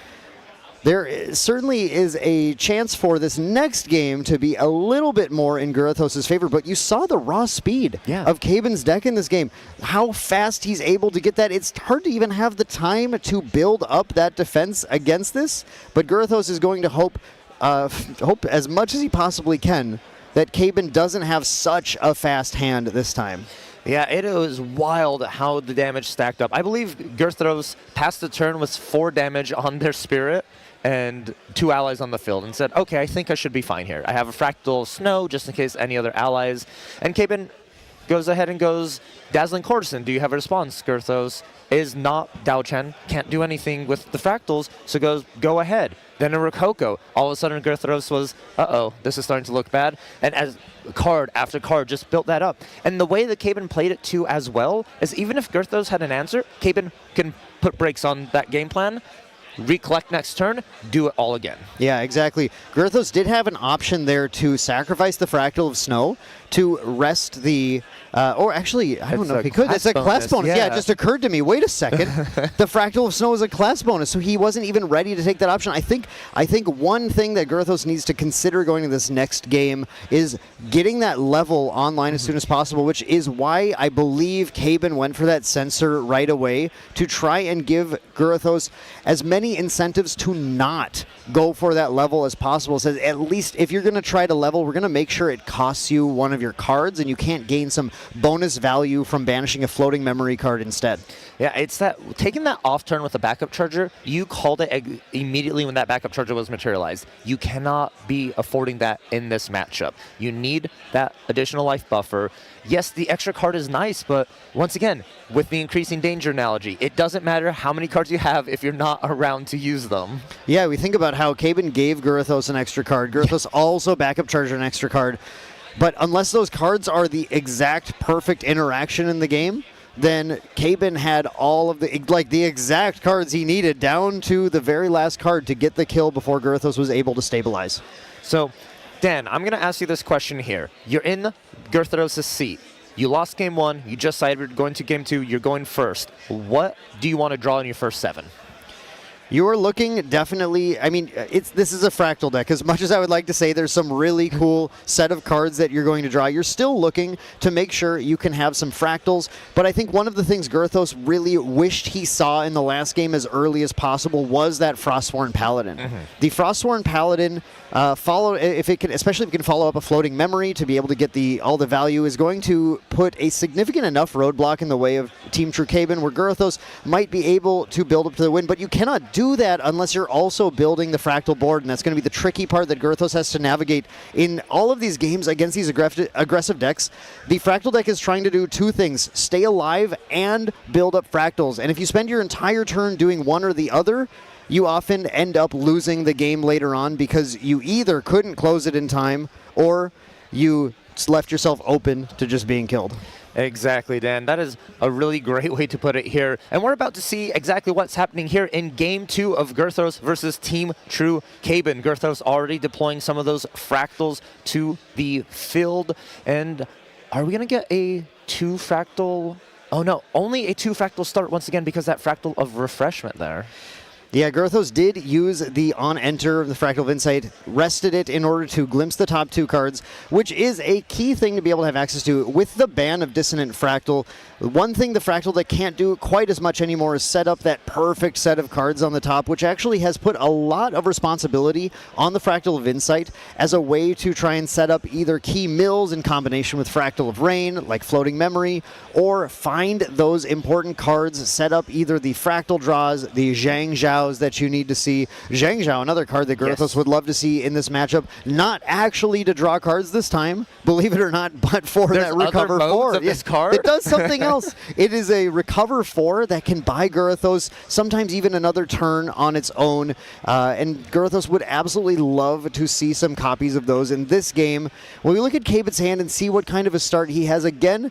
There certainly is a chance for this next game to be a little bit more in Girthos' favor, but you saw the raw speed of Caben's deck in this game. How fast he's able to get that. It's hard to even have the time to build up that defense against this, but Girthos is going to hope as much as he possibly can that Caben doesn't have such a fast hand this time. Yeah, it was wild how the damage stacked up. I believe Girthos passed the turn with 4 damage on their Spirit and 2 allies on the field, and said, okay, I think I should be fine here. I have a Fractal Snow just in case any other allies. And Caben goes ahead and goes Dazzling Courtesan. Do you have a response? Girthos is not Dao Chen, can't do anything with the fractals, so goes, go ahead. Then a Rococo. All of a sudden, Girthos was, uh-oh, this is starting to look bad. And as card after card just built that up. And the way that Caben played it too as well is even if Girthos had an answer, Caben can put brakes on that game plan, recollect next turn, do it all again. Yeah, exactly. Girthos did have an option there to sacrifice the Fractal of Snow to rest the, or actually, I don't know if he could. It's a class bonus. Yeah, it just occurred to me. Wait a second. The Fractal of Snow is a class bonus, so he wasn't even ready to take that option. I think one thing that Girthos needs to consider going to this next game is getting that level online as soon as possible, which is why I believe Caben went for that sensor right away to try and give Girthos as many incentives to not go for that level as possible. Says at least if you're going to try to level, we're going to make sure it costs you one of your cards and you can't gain some bonus value from banishing a floating memory card instead. Yeah, it's that taking that off turn with a backup charger, you called it immediately when that backup charger was materialized. You cannot be affording that in this matchup. You need that additional life buffer. Yes, the extra card is nice, but once again, with the increasing danger analogy, it doesn't matter how many cards you have if you're not around to use them. Yeah, we think about how Caben gave Girthos an extra card. Girthos also backup charger an extra card. But unless those cards are the exact perfect interaction in the game, then Caben had all of the exact cards he needed down to the very last card to get the kill before Girthos was able to stabilize. So, Dan, I'm going to ask you this question here. You're in Girthos' seat. You lost game 1. You just decided going to game 2. You're going first. What do you want to draw in your first 7? You're looking definitely, I mean, this is a Fractal deck. As much as I would like to say there's some really cool set of cards that you're going to draw, you're still looking to make sure you can have some Fractals. But I think one of the things Girthos really wished he saw in the last game as early as possible was that Frostsworn Paladin. The Frostsworn Paladin, especially if it can follow up a floating memory to be able to get all the value, is going to put a significant enough roadblock in the way of Team True Caben where Girthos might be able to build up to the win, but you cannot do that unless you're also building the Fractal board, and that's going to be the tricky part that Girthos has to navigate in all of these games against these aggressive decks. The Fractal deck is trying to do two things: stay alive and build up Fractals, and if you spend your entire turn doing one or the other, you often end up losing the game later on because you either couldn't close it in time or you left yourself open to just being killed. Exactly, Dan. That is a really great way to put it here. And we're about to see exactly what's happening here in Game 2 of Girthos versus Team True Caben. Girthos already deploying some of those fractals to the field. And are we going to get a 2-fractal? Oh, no. Only a 2-fractal start once again because that fractal of refreshment there. Yeah, Girthos did use the on-enter of the Fractal of Insight, rested it in order to glimpse the top 2 cards, which is a key thing to be able to have access to. With the ban of Dissonant Fractal, one thing the Fractal that can't do quite as much anymore is set up that perfect set of cards on the top, which actually has put a lot of responsibility on the Fractal of Insight as a way to try and set up either key mills in combination with Fractal of Rain, like Floating Memory, or find those important cards, set up either the Fractal draws, the Zhang Zhaos that you need to see. Zhang Zhao, another card that Girthos would love to see in this matchup, not actually to draw cards this time, believe it or not, but for that Recover 4. This card? It does something else. It is a Recover 4 that can buy Girthos sometimes even another turn on its own, and Girthos would absolutely love to see some copies of those in this game. When we look at Caben's hand and see what kind of a start he has, again,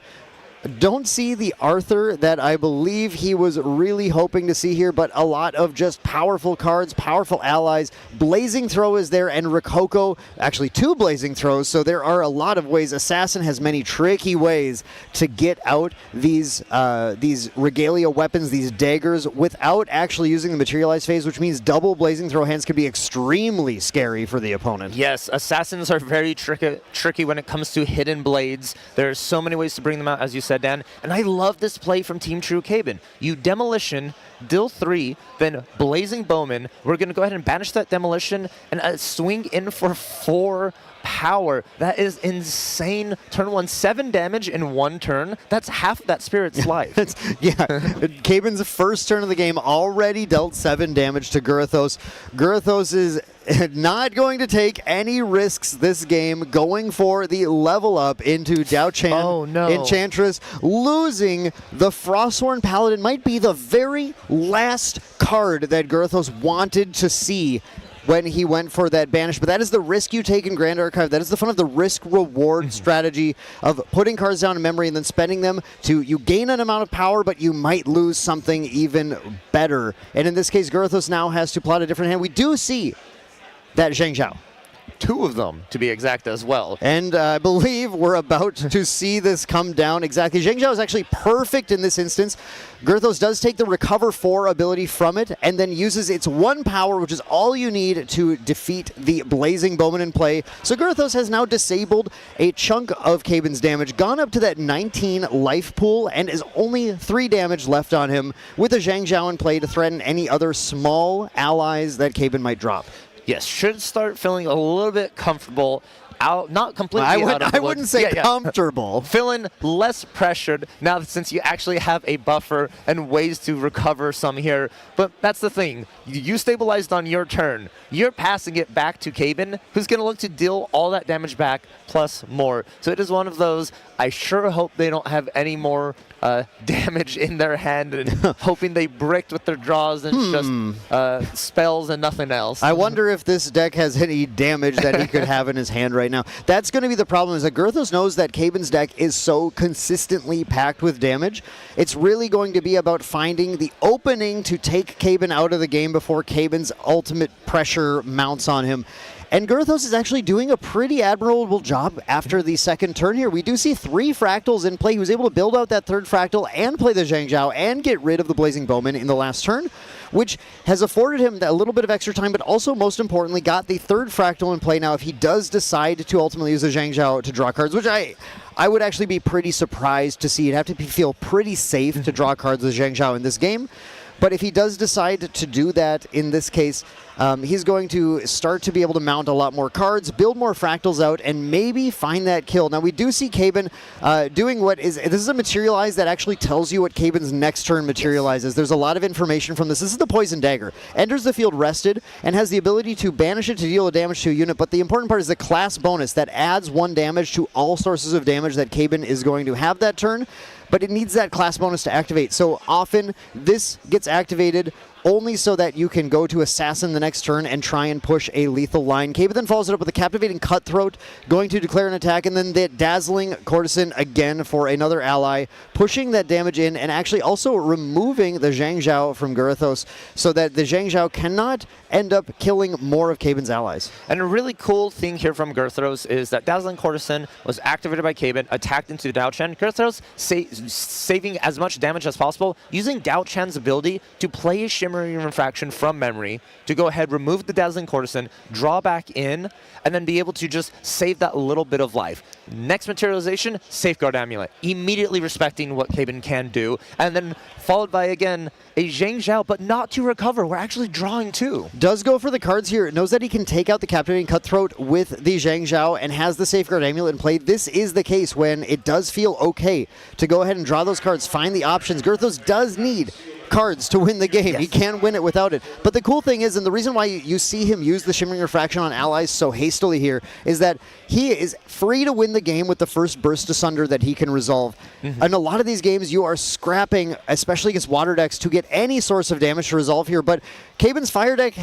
don't see the Arthur that I believe he was really hoping to see here, but a lot of just powerful cards, powerful allies. Blazing Throw is there, and Rococo, actually 2 Blazing Throws, so there are a lot of ways. Assassin has many tricky ways to get out these Regalia weapons, these daggers, without actually using the Materialized phase, which means double Blazing Throw hands can be extremely scary for the opponent. Yes, Assassins are very tricky when it comes to hidden blades. There's so many ways to bring them out, as you said, Dan. And I love this play from Team True Caben. You Demolition deal 3, then Blazing Bowman. We're going to go ahead and banish that Demolition and swing in for 4 power. That is insane. Turn 1, 7 damage in 1 turn. That's half of that Spirit's life. Caben's first turn of the game already dealt 7 damage to Gurathos. Gurathos is not going to take any risks this game, going for the level up into Dao Chan. Oh, no. Enchantress. Losing the Frostsworn Paladin might be the very last card that Gurathos wanted to see when he went for that banish. But that is the risk you take in Grand Archive. That is the fun of the risk-reward strategy of putting cards down in memory and then spending them to, you gain an amount of power, but you might lose something even better. And in this case, Gurathos now has to plot a different hand. We do see that Zhang Zhao. 2 of them, to be exact, as well. And I believe we're about to see this come down exactly. Zhang Zhao is actually perfect in this instance. Gurathos does take the Recover 4 ability from it and then uses its 1 power, which is all you need to defeat the Blazing Bowman in play. So Gurathos has now disabled a chunk of Caben's damage, gone up to that 19 life pool, and is only 3 damage left on him with a Zhang Zhao in play to threaten any other small allies that Caben might drop. Yes, should start feeling a little bit comfortable. Not completely out of the I wouldn't say comfortable. Feeling less pressured now since you actually have a buffer and ways to recover some here. But that's the thing. You stabilized on your turn. You're passing it back to Caben, who's going to look to deal all that damage back plus more. So it is one of those, I sure hope they don't have any more damage in their hand and hoping they bricked with their draws and just spells and nothing else. I wonder if this deck has any damage that he could have in his hand right now. That's going to be the problem, is that Gurathos knows that Caben's deck is so consistently packed with damage. It's really going to be about finding the opening to take Caben out of the game before Caben's ultimate pressure mounts on him. And Gurathos is actually doing a pretty admirable job after the second turn here. We do see 3 fractals in play. He was able to build out that 3rd fractal and play the Zhang Zhao and get rid of the Blazing Bowman in the last turn, which has afforded him a little bit of extra time, but also, most importantly, got the 3rd fractal in play now if he does decide to ultimately use the Zhang Zhao to draw cards, which I would actually be pretty surprised to see. It'd have to feel pretty safe to draw cards with Zhang Zhao in this game. But if he does decide to do that in this case, he's going to start to be able to mount a lot more cards, build more fractals out, and maybe find that kill. Now, we do see Caben doing this is a materialize that actually tells you what Caben's next turn materializes. There's a lot of information from this. This is the Poison Dagger. Enters the field rested and has the ability to banish it to deal damage to a unit, but the important part is the class bonus that adds 1 damage to all sources of damage that Caben is going to have that turn. But it needs that class bonus to activate. So often this gets activated only so that you can go to Assassin the next turn and try and push a lethal line. Caben then follows it up with a Captivating Cutthroat, going to declare an attack, and then the Dazzling Courtesan again for another ally, pushing that damage in and actually also removing the Zhang Zhao from Gurathos so that the Zhang Zhao cannot end up killing more of Caben's allies. And a really cool thing here from Gurathos is that Dazzling Courtesan was activated by Caben, attacked into Dao Chen. Gurathos saving as much damage as possible, using Dao Chan's ability to play a Shimmering Refraction from memory to go ahead, remove the Dazzling Courtesan, draw back in, and then be able to just save that little bit of life. Next materialization, Safeguard Amulet. Immediately respecting what Caben can do, and then followed by, again, a Zhang Zhao, but not to recover. We're actually drawing 2. Does go for the cards here. Knows that he can take out the Captivating Cutthroat with the Zhang Zhao and has the Safeguard Amulet in play. This is the case when it does feel okay to go ahead and draw those cards, find the options. Gurathos does need cards to win the game. Yes. He can win it without it. But the cool thing is, and the reason why you see him use the Shimmering Refraction on allies so hastily here, is that he is free to win the game with the first Burst Asunder that he can resolve. In a lot of these games, you are scrapping, especially against water decks, to get any source of damage to resolve here. But Caben's fire deck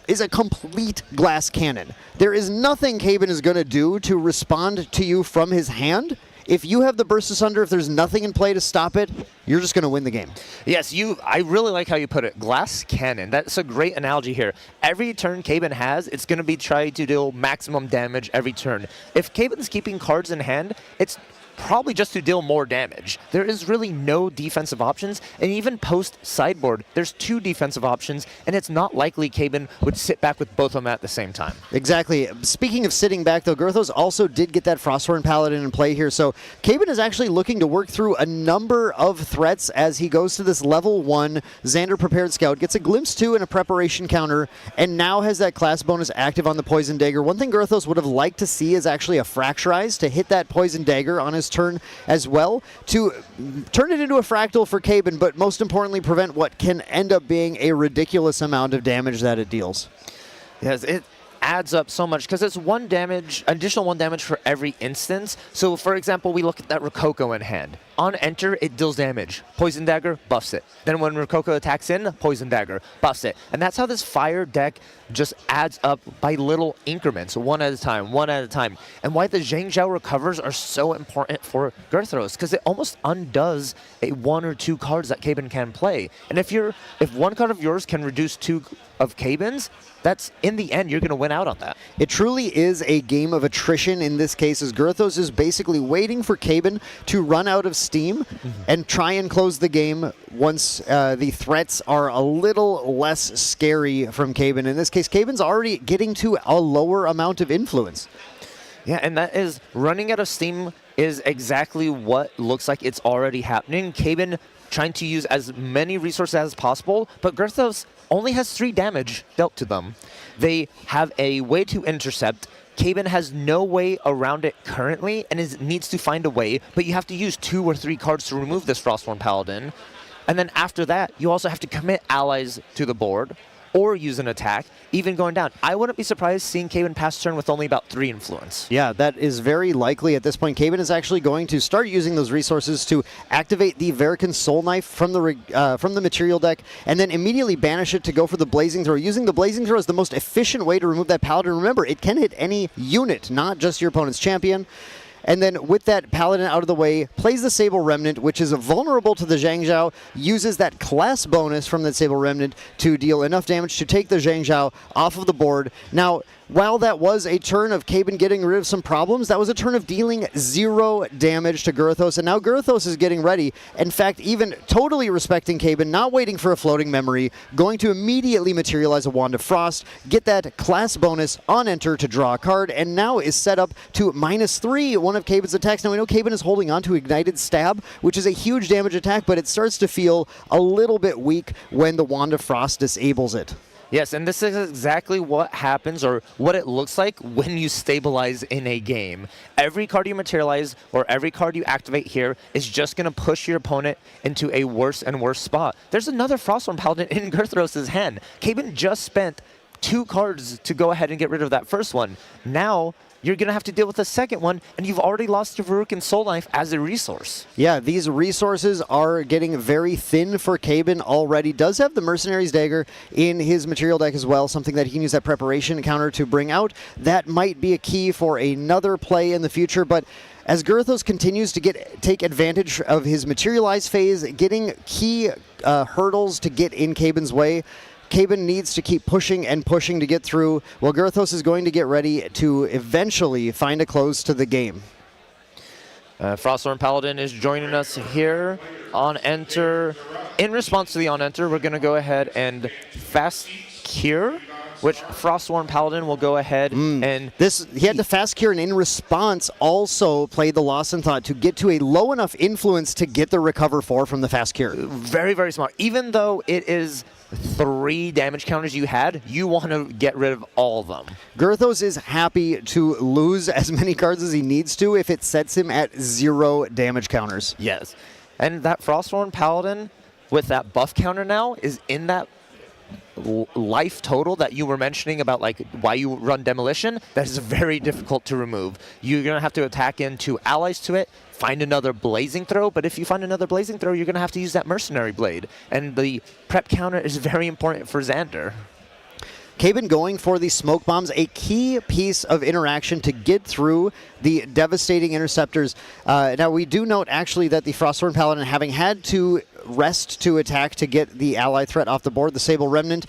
is a complete glass cannon. There is nothing Caben is going to do to respond to you from his hand. If you have the Burst Asunder, if there's nothing in play to stop it, you're just going to win the game. Yes, I really like how you put it. Glass cannon. That's a great analogy here. Every turn Caben has, it's going to be trying to deal maximum damage every turn. If Caben's keeping cards in hand, it's probably just to deal more damage. There is really no defensive options, and even post-sideboard, there's 2 defensive options, and it's not likely Caben would sit back with both of them at the same time. Exactly. Speaking of sitting back, though, Girthos also did get that Frosthorn Paladin in play here, so Caben is actually looking to work through a number of threats as he goes to this level 1 Xander Prepared Scout, gets a Glimpse 2 and a Preparation counter, and now has that class bonus active on the Poison Dagger. One thing Girthos would have liked to see is actually a Fracturize to hit that Poison Dagger on his turn as well, to turn it into a Fractal for Caben, but most importantly prevent what can end up being a ridiculous amount of damage that it deals. Yes, it adds up so much because it's additional 1 damage for every instance. So for example, we look at that Rococo in hand. On enter, it deals damage. Poison Dagger buffs it. Then when Rococo attacks in, Poison Dagger buffs it. And that's how this fire deck just adds up by little increments, 1 at a time, 1 at a time. And why the Zhang Zhao recovers are so important for Girthros, because it almost undoes 1 or 2 cards that Caben can play. And if 1 card of yours can reduce 2 of Caben's, that's, in the end, you're going to win out on that. It truly is a game of attrition in this case, as Girthos is basically waiting for Caben to run out of steam and try and close the game once the threats are a little less scary from Caben. In this case, Caben's already getting to a lower amount of influence. Yeah, and that is, running out of steam is exactly what looks like it's already happening. Caben trying to use as many resources as possible, but Girthos only has 3 damage dealt to them. They have a way to intercept. Caben has no way around it currently and needs to find a way, but you have to use 2 or 3 cards to remove this Frosthorn Paladin. And then after that, you also have to commit allies to the board or use an attack, even going down. I wouldn't be surprised seeing Caben pass turn with only about 3 influence. Yeah, that is very likely at this point. Caben is actually going to start using those resources to activate the Verican Soul Knife from the material deck, and then immediately banish it to go for the Blazing Throw. Using the Blazing Throw is the most efficient way to remove that Paladin. Remember, it can hit any unit, not just your opponent's champion. And then with that Paladin out of the way, plays the Sable Remnant, which is vulnerable to the Zhang Zhao, uses that class bonus from that Sable Remnant to deal enough damage to take the Zhang Zhao off of the board. Now, while that was a turn of Caben getting rid of some problems, that was a turn of dealing 0 damage to Girthos, and now Girthos is getting ready. In fact, even totally respecting Caben, not waiting for a floating memory, going to immediately materialize a Wand of Frost, get that class bonus on enter to draw a card, and now is set up to -3 one of Caben's attacks. Now, we know Caben is holding on to Ignited Stab, which is a huge damage attack, but it starts to feel a little bit weak when the Wand of Frost disables it. Yes, and this is exactly what happens, or what it looks like when you stabilize in a game. Every card you materialize or every card you activate here is just going to push your opponent into a worse and worse spot. There's another Frosthorn Paladin in Girthros' hand. Caben just spent 2 cards to go ahead and get rid of that first one. Now, you're going to have to deal with the second one, and you've already lost your Verucan Soul Knife as a resource. Yeah, these resources are getting very thin for Caben already. Does have the Mercenary's Dagger in his material deck as well, something that he can use that preparation counter to bring out. That might be a key for another play in the future, but as Girthos continues to take advantage of his materialize phase, getting key hurdles to get in Caben's way, Caben needs to keep pushing and pushing to get through, while Girthos is going to get ready to eventually find a close to the game. Frosthorn Paladin is joining us here on enter. In response to the on enter, we're going to go ahead and fast cure, which Frosthorn Paladin will go ahead and... He had to fast cure, and in response also play the Lost in Thought to get to a low enough influence to get the recover 4 from the fast cure. Very, very smart. Even though it is 3 damage counters you had, you want to get rid of all of them. Girthos is happy to lose as many cards as he needs to if it sets him at 0 damage counters. Yes. And that Frosthorn Paladin with that buff counter now is in that life total that you were mentioning about, like, why you run Demolition. That is very difficult to remove. You're going to have to attack into allies to it, find another Blazing Throw, but if you find another Blazing Throw, you're going to have to use that Mercenary Blade. And the prep counter is very important for Xander. Caben going for the Smoke Bombs, a key piece of interaction to get through the devastating interceptors. Now, we do note, actually, that the Frosthorn Paladin, having had to rest to attack to get the ally threat off the board, the Sable Remnant,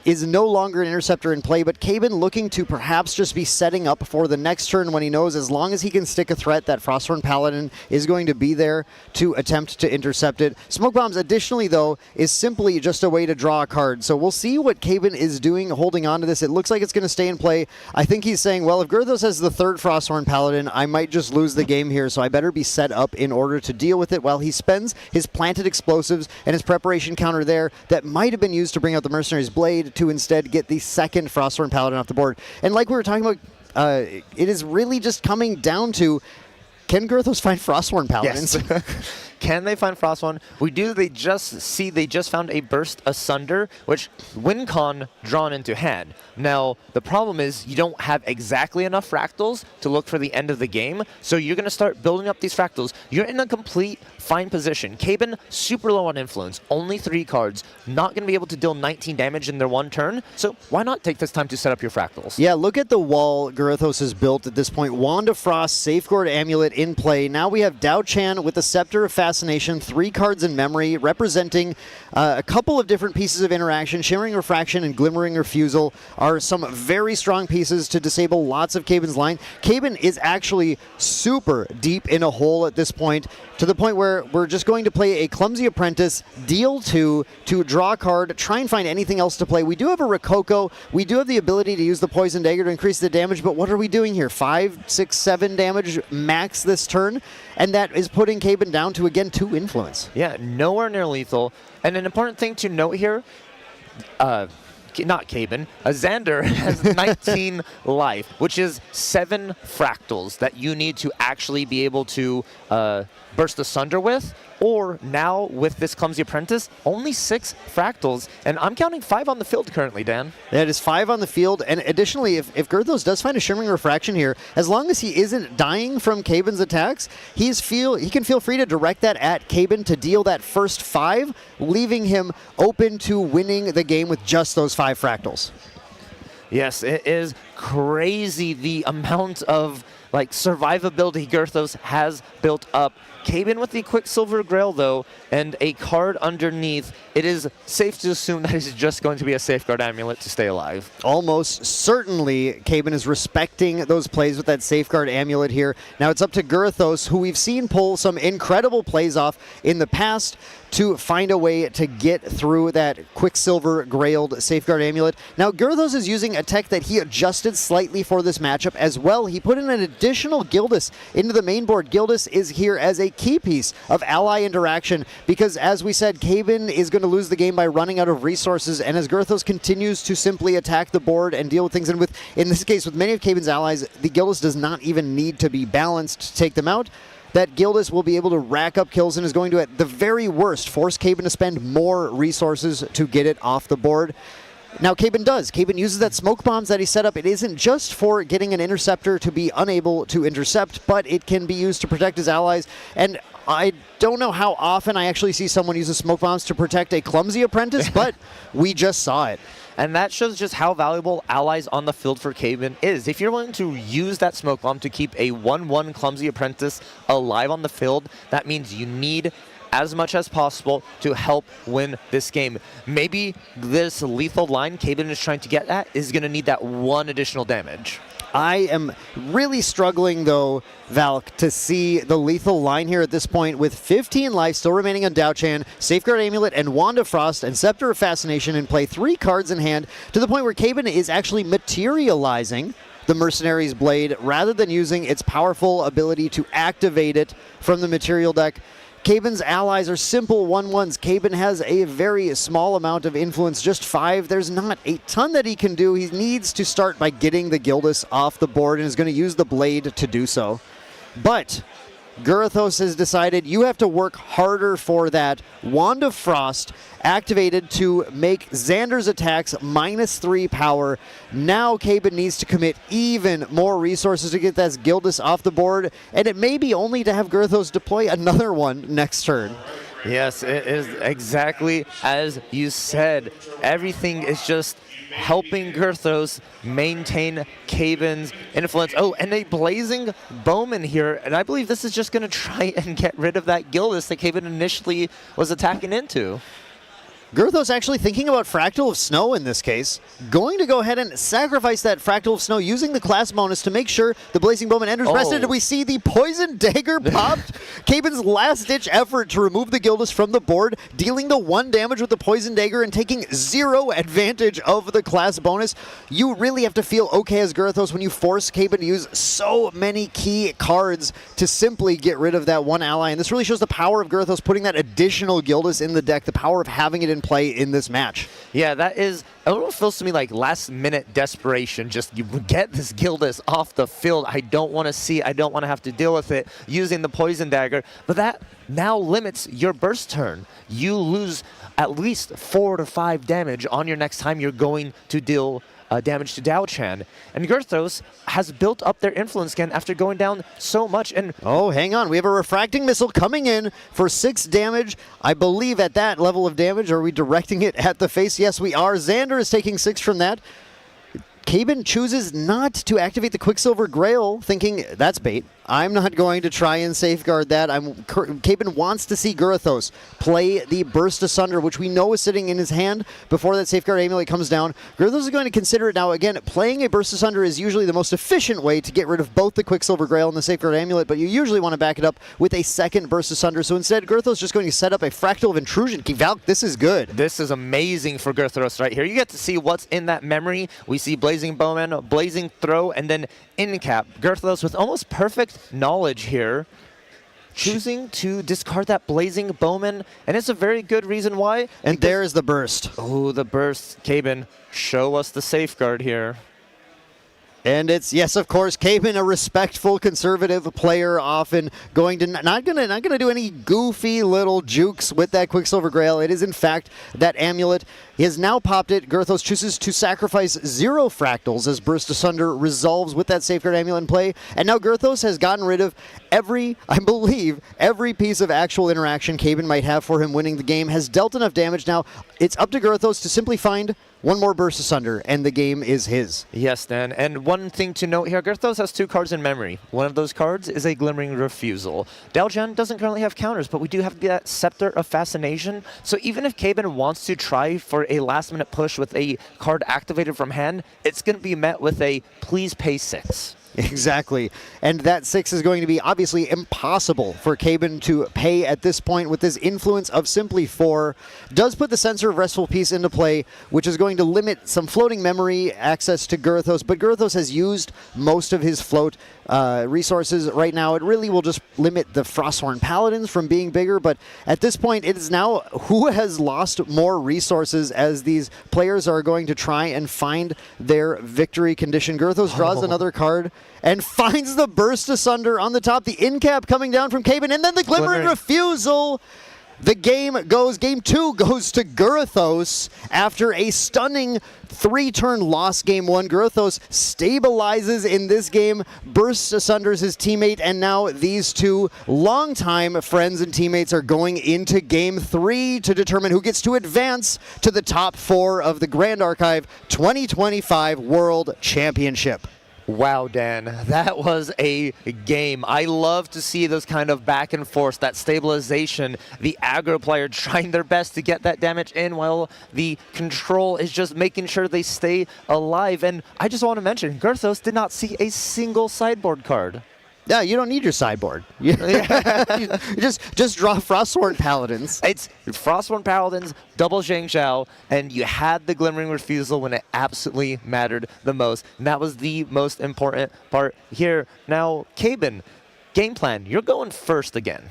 is no longer an interceptor in play, but Caben looking to perhaps just be setting up for the next turn when he knows as long as he can stick a threat, that Frostborn Paladin is going to be there to attempt to intercept it. Smoke Bombs, additionally, though, is simply just a way to draw a card. So we'll see what Caben is doing, holding on to this. It looks like it's going to stay in play. I think he's saying, well, if Girthos has the third Frostborn Paladin, I might just lose the game here, so I better be set up in order to deal with it, while he spends his planted explosives and his preparation counter there that might have been used to bring out the Mercenary's Blade to instead get the second Frostborn Paladin off the board. And like we were talking about, it is really just coming down to, can Girthos find Frostborn Paladins? Yes. Can they find Frostborn? They just found a Burst Asunder, which WinCon drawn into hand. Now, the problem is you don't have exactly enough fractals to look for the end of the game, so you're going to start building up these fractals. You're in a complete fine position. Caben, super low on influence, only 3 cards, not going to be able to deal 19 damage in their one turn, so why not take this time to set up your fractals? Yeah, look at the wall Girthos has built at this point. Wand of Frost, Safeguard Amulet in play. Now we have Dao Chan with the Scepter of Fascination, 3 cards in memory, representing a couple of different pieces of interaction. Shimmering Refraction and Glimmering Refusal are some very strong pieces to disable lots of Caben's line. Caben is actually super deep in a hole at this point, to the point where we're just going to play a Clumsy Apprentice, deal 2 to draw a card, try and find anything else to play. We do have a Rococo. We do have the ability to use the Poison Dagger to increase the damage, but what are we doing here? 5, 6, 7 damage max this turn, and that is putting Caben down to, again, 2 influence. Yeah, nowhere near lethal. And an important thing to note here, not Caben, Xander has 19 life, which is 7 fractals that you need to actually be able to burst asunder with, or now with this Clumsy Apprentice, only 6 fractals, and I'm counting 5 on the field currently, Dan. That is 5 on the field, and additionally, if Girthos does find a Shimmering Refraction here, as long as he isn't dying from Caben's attacks, he can feel free to direct that at Caben to deal that first 5, leaving him open to winning the game with just those 5 fractals. Yes, it is crazy the amount of survivability Girthos has built up. Caben with the Quicksilver Grail, though, and a card underneath, it is safe to assume that it's just going to be a Safeguard Amulet to stay alive. Almost certainly, Caben is respecting those plays with that Safeguard Amulet here. Now it's up to Girthos, who we've seen pull some incredible plays off in the past, to find a way to get through that Quicksilver Grailed Safeguard Amulet. Now, Girthos is using a tech that he adjusted slightly for this matchup as well. He put in an additional Gildas into the main board. Gildas is here as a key piece of ally interaction because, as we said, Caben is going to lose the game by running out of resources, and as Girthos continues to simply attack the board and deal with things, and in this case, with many of Caben's allies, the Gildas does not even need to be balanced to take them out. That Gildas will be able to rack up kills and is going to, at the very worst, force Caben to spend more resources to get it off the board. Now, Caben does. Caben uses that smoke bombs that he set up. It isn't just for getting an interceptor to be unable to intercept, but it can be used to protect his allies. And I don't know how often I actually see someone use smoke bombs to protect a Clumsy Apprentice, but we just saw it. And that shows just how valuable allies on the field for Caben is. If you're willing to use that smoke bomb to keep a 1-1 Clumsy Apprentice alive on the field, that means you need as much as possible to help win this game. Maybe this lethal line Caben is trying to get at is going to need that 1 additional damage. I am really struggling, though, Valk, to see the lethal line here at this point with 15 life still remaining on Dao Chan, Safeguard Amulet and Wand of Frost and Scepter of Fascination in play, 3 cards in hand, to the point where Caben is actually materializing the Mercenary's Blade rather than using its powerful ability to activate it from the material deck. Caben's allies are simple 1-1s. Caben has a very small amount of influence, just 5. There's not a ton that he can do. He needs to start by getting the Gildas off the board and is going to use the Blade to do so. But Girthos has decided you have to work harder for that. Wand of Frost activated to make Xander's attacks -3 power. Now Caben needs to commit even more resources to get that Gildas off the board, and it may be only to have Girthos deploy another one next turn. Yes, it is exactly as you said. Everything is just helping Girthos maintain Caben's influence. Oh, and a Blazing Bowman here, and I believe this is just going to try and get rid of that Gildas that Caben initially was attacking into. Girthos actually thinking about Fractal of Snow in this case. Going to go ahead and sacrifice that Fractal of Snow using the class bonus to make sure the Blazing Bowman enters rested. And we see the Poison Dagger popped. Caben's last-ditch effort to remove the Gildas from the board, dealing the 1 damage with the Poison Dagger and taking 0 advantage of the class bonus. You really have to feel okay as Girthos when you force Caben to use so many key cards to simply get rid of that 1 ally. And this really shows the power of Girthos putting that additional Gildas in the deck, the power of having it in play in this match. Yeah, that is, it almost feels to me like last-minute desperation. Just you get this Gildas off the field. I don't want to see, I don't want to have to deal with it using the Poison Dagger. But that now limits your burst turn. You lose at least 4 to 5 damage on your next time you're going to deal damage to Dao-Chan. And Girthos has built up their influence again after going down so much. And oh, hang on. We have a Refracting Missile coming in for 6 damage. I believe at that level of damage, are we directing it at the face? Yes, we are. Xander is taking 6 from that. Caben chooses not to activate the Quicksilver Grail, thinking that's bait. I'm not going to try and safeguard that. Caben wants to see Girthos play the Burst Asunder, which we know is sitting in his hand before that Safeguard Amulet comes down. Girthos is going to consider it now. Again, playing a Burst Asunder is usually the most efficient way to get rid of both the Quicksilver Grail and the Safeguard Amulet, but you usually want to back it up with a second Burst Asunder. So instead, Girthos is just going to set up a Fractal of Intrusion. Valk, this is good. This is amazing for Girthos right here. You get to see what's in that memory. We see Blazing Bowman, Blazing Throw, and then Incap. Girthos with almost perfect knowledge here, choosing to discard that Blazing Bowman, and it's a very good reason why. And there's the burst. Oh, the burst. Caben, show us the safeguard here. And it's, yes, of course, Caben, a respectful, conservative player, often going to not gonna do any goofy little jukes with that Quicksilver Grail. It is, in fact, that amulet. He has now popped it. Girthos chooses to sacrifice 0 fractals as Burst Asunder resolves with that Safeguard Amulet in play. And now Girthos has gotten rid of I believe, every piece of actual interaction Caben might have for him winning the game, has dealt enough damage. Now it's up to Girthos to simply find 1 more Burst Asunder, and the game is his. Yes, Dan. And one thing to note here, Girthos has 2 cards in memory. One of those cards is a Glimmering Refusal. Dao-Chan doesn't currently have counters, but we do have that Scepter of Fascination. So even if Caben wants to try for a last-minute push with a card activated from hand, it's going to be met with a please pay 6. Exactly. And that 6 is going to be obviously impossible for Caben to pay at this point with this influence of simply 4. Does put the Censor of Restful Peace into play, which is going to limit some floating memory access to Girthos, but Girthos has used most of his float resources right now. It really will just limit the Frosthorn Paladins from being bigger, but at this point it is now who has lost more resources as these players are going to try and find their victory condition. Girthos draws another card and finds the Burst Asunder on the top, the Incap coming down from Caben, and then the Glimmering Refusal. The game 2 goes to Girthos after a stunning 3-turn loss game 1. Girthos stabilizes in this game, bursts asunders his teammate, and now these 2 longtime friends and teammates are going into game 3 to determine who gets to advance to the top 4 of the Grand Archive 2025 World Championship. Wow, Dan, that was a game. I love to see those kind of back and forth, that stabilization, the aggro player trying their best to get that damage in while the control is just making sure they stay alive. And I just want to mention, Girthos did not see a single sideboard card. Yeah, you don't need your sideboard. just draw Frosthorn Paladins. It's Frosthorn Paladins, double Zhang Zhao, and you had the Glimmering Refusal when it absolutely mattered the most. And that was the most important part here. Now, Caben, game plan, you're going first again.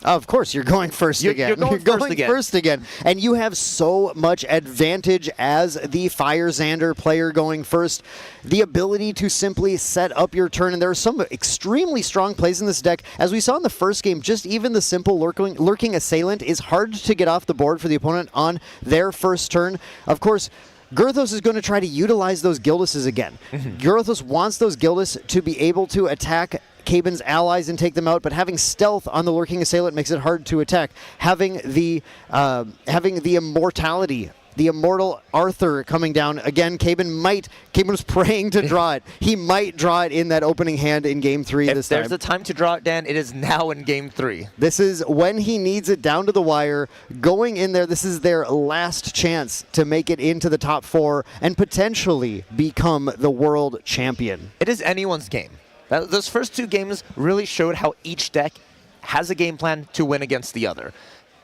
Of course, you're going first again. You're going first again. And you have so much advantage as the Fire Xander player going first. The ability to simply set up your turn. And there are some extremely strong plays in this deck. As we saw in the first game, just even the simple lurking Assailant is hard to get off the board for the opponent on their first turn. Of course, Girthos is going to try to utilize those Gildases again. Girthos wants those Gildas to be able to attack Caben's allies and take them out, but having stealth on the Lurking Assailant makes it hard to attack. Having the immortality the immortal Arthur coming down. Again, Caben was praying to draw it. He might draw it in that opening hand in Game 3 this time. If there's a time to draw it, Dan, it is now in Game 3. This is when he needs it down to the wire. Going in there, this is their last chance to make it into the top 4 and potentially become the world champion. It is anyone's game. Those first 2 games really showed how each deck has a game plan to win against the other.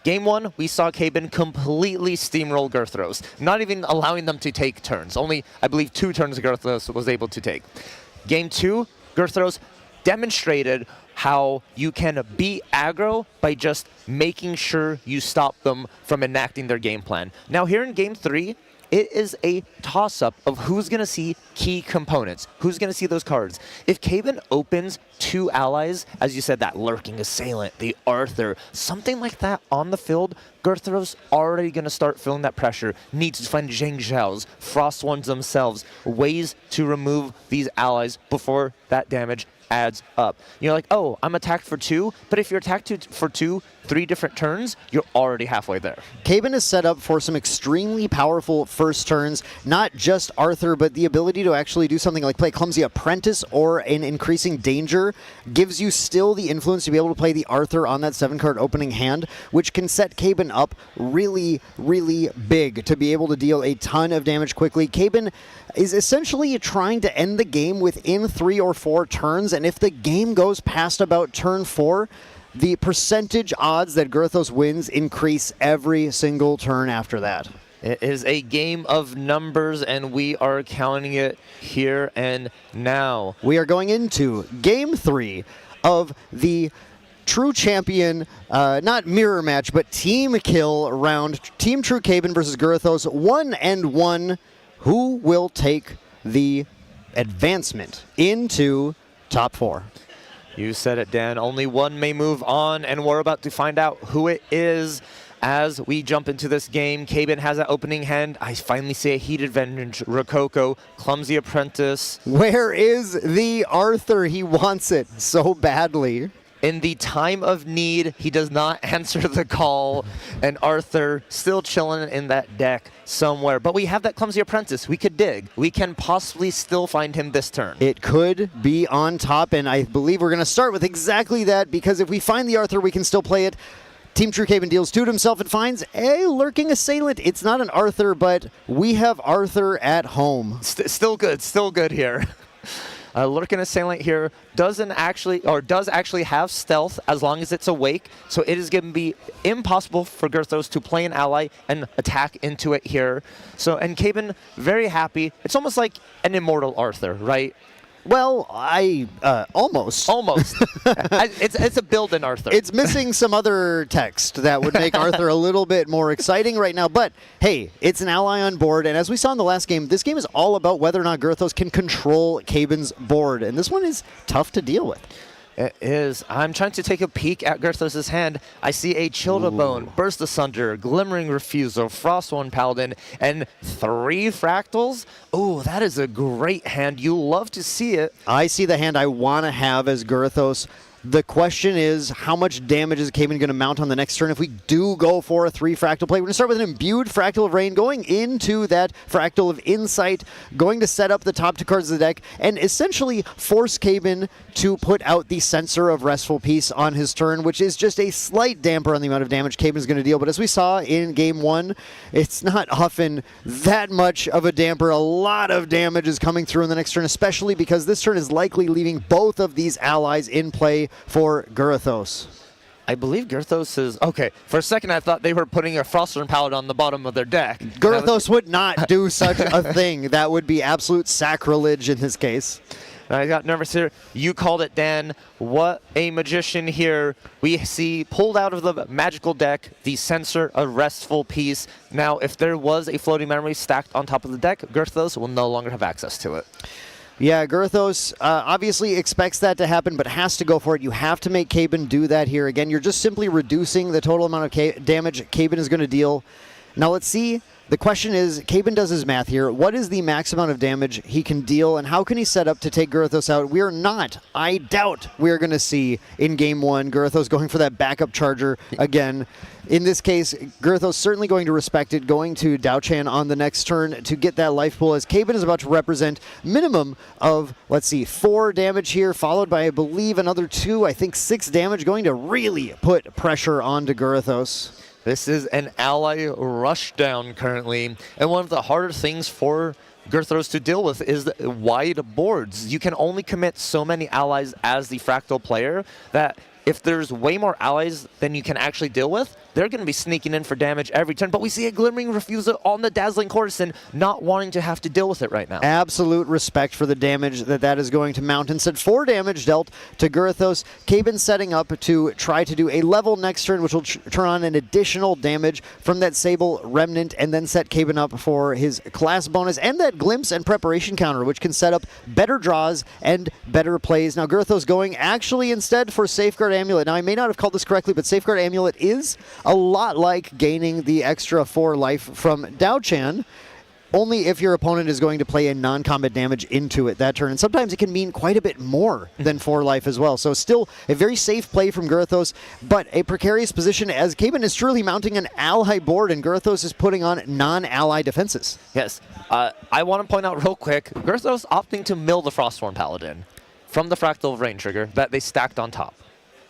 Game 1, we saw Caben completely steamroll Girthros, not even allowing them to take turns. Only, I believe, 2 turns Girthros was able to take. Game 2, Girthros demonstrated how you can beat aggro by just making sure you stop them from enacting their game plan. Now here in Game 3, it is a toss-up of who's going to see key components, who's going to see those cards. If Caben opens 2 allies, as you said, that Lurking Assailant, the Arthur, something like that on the field, Girthros already going to start feeling that pressure, needs to find Zheng Zhao's, Frost Ones themselves, ways to remove these allies before that damage adds up. You're like, oh, I'm attacked for 2, but if you're attacked for 2, 3 different turns, you're already halfway there. Caben is set up for some extremely powerful first turns, not just Arthur, but the ability to actually do something like play Clumsy Apprentice or an Increasing Danger gives you still the influence to be able to play the Arthur on that 7-card opening hand, which can set Caben up really, really big to be able to deal a ton of damage quickly. Caben is essentially trying to end the game within 3 or 4 turns, and if the game goes past about turn 4, the percentage odds that Girthos wins increase every single turn after that. It is a game of numbers, and we are counting it here and now. We are going into Game 3 of the True Champion, not mirror match, but team kill round. Team True Caben versus Girthos, 1-1. Who will take the advancement into top 4? You said it, Dan. Only one may move on, and we're about to find out who it is as we jump into this game. Caben has that opening hand. I finally see a Heated Vengeance, Rococo, Clumsy Apprentice. Where is the Arthur? He wants it so badly. In the time of need, he does not answer the call, and Arthur still chilling in that deck somewhere. But we have that Clumsy Apprentice. We could dig. We can possibly still find him this turn. It could be on top, and I believe we're going to start with exactly that, because if we find the Arthur, we can still play it. Team True Caben deals 2 to himself and finds a Lurking Assailant. It's not an Arthur, but we have Arthur at home. Still good here. Lurking Assailant here does actually have stealth as long as it's awake, so it is going to be impossible for Girthos to play an ally and attack into it here. So, and Caben, very happy. It's almost like an immortal Arthur, right? Well, almost. Almost. It's a build in Arthur. It's missing some other text that would make Arthur a little bit more exciting right now. But, hey, it's an ally on board. And as we saw in the last game, this game is all about whether or not Girthos can control Caben's board. And this one is tough to deal with. It is. I'm trying to take a peek at Girthos' hand. I see a Childabone, Burst Asunder, Glimmering Refusal, Frostborn Paladin, and 3 Fractals. Oh, that is a great hand. You love to see it. I see the hand I want to have as Girthos. The question is, how much damage is Caben going to mount on the next turn if we do go for a 3 Fractal play? We're going to start with an Imbued Fractal of Rain, going into that Fractal of Insight, going to set up the top 2 cards of the deck, and essentially force Caben to put out the Censor of Restful Peace on his turn, which is just a slight damper on the amount of damage Caben is going to deal. But as we saw in Game 1, it's not often that much of a damper. A lot of damage is coming through in the next turn, especially because this turn is likely leaving both of these allies in play for Girthos. I believe Girthos is... Okay, for a second I thought they were putting a Frostborn Paladin on the bottom of their deck. Girthos would not do such a thing. That would be absolute sacrilege in this case. I got nervous here. You called it, Dan. What a magician here. We see pulled out of the magical deck the Censor of Restful Peace. Now, if there was a floating memory stacked on top of the deck, Girthos will no longer have access to it. Yeah, Girthos obviously expects that to happen, but has to go for it. You have to make Caben do that here. Again, you're just simply reducing the total amount of damage Caben is going to deal. Now let's see The question is, Caben does his math here. What is the max amount of damage he can deal, and how can he set up to take Girthos out? We are not, I doubt we are going to see in game one Girthos going for that backup charger again. In this case, Girthos certainly going to respect it, going to Dao-Chan on the next turn to get that life pool, as Caben is about to represent minimum of, let's see, 4 damage here, followed by, I believe, another 2, I think 6 damage, going to really put pressure onto Girthos. This is an ally rushdown currently, and one of the harder things for Girthos to deal with is the wide boards. You can only commit so many allies as the Fractal player that if there's way more allies than you can actually deal with, they're going to be sneaking in for damage every turn. But we see a Glimmering Refusal on the Dazzling Courtesan, not wanting to have to deal with it right now. Absolute respect for the damage that is going to mount. Instead, 4 damage dealt to Girthos. Caben setting up to try to do a level next turn, which will turn on an additional damage from that Sable Remnant, and then set Caben up for his class bonus and that Glimpse and Preparation counter, which can set up better draws and better plays. Now, Girthos going actually instead for Safeguard Amulet. Now, I may not have called this correctly, but Safeguard Amulet is a lot like gaining the extra 4 life from Dao-Chan, only if your opponent is going to play a non-combat damage into it that turn. And sometimes it can mean quite a bit more than 4 life as well. So still a very safe play from Girthos, but a precarious position as Caben is truly mounting an ally board and Girthos is putting on non-ally defenses. Yes. I want to point out real quick, Girthos opting to mill the Frostborn Paladin from the Fractal Rain trigger that they stacked on top.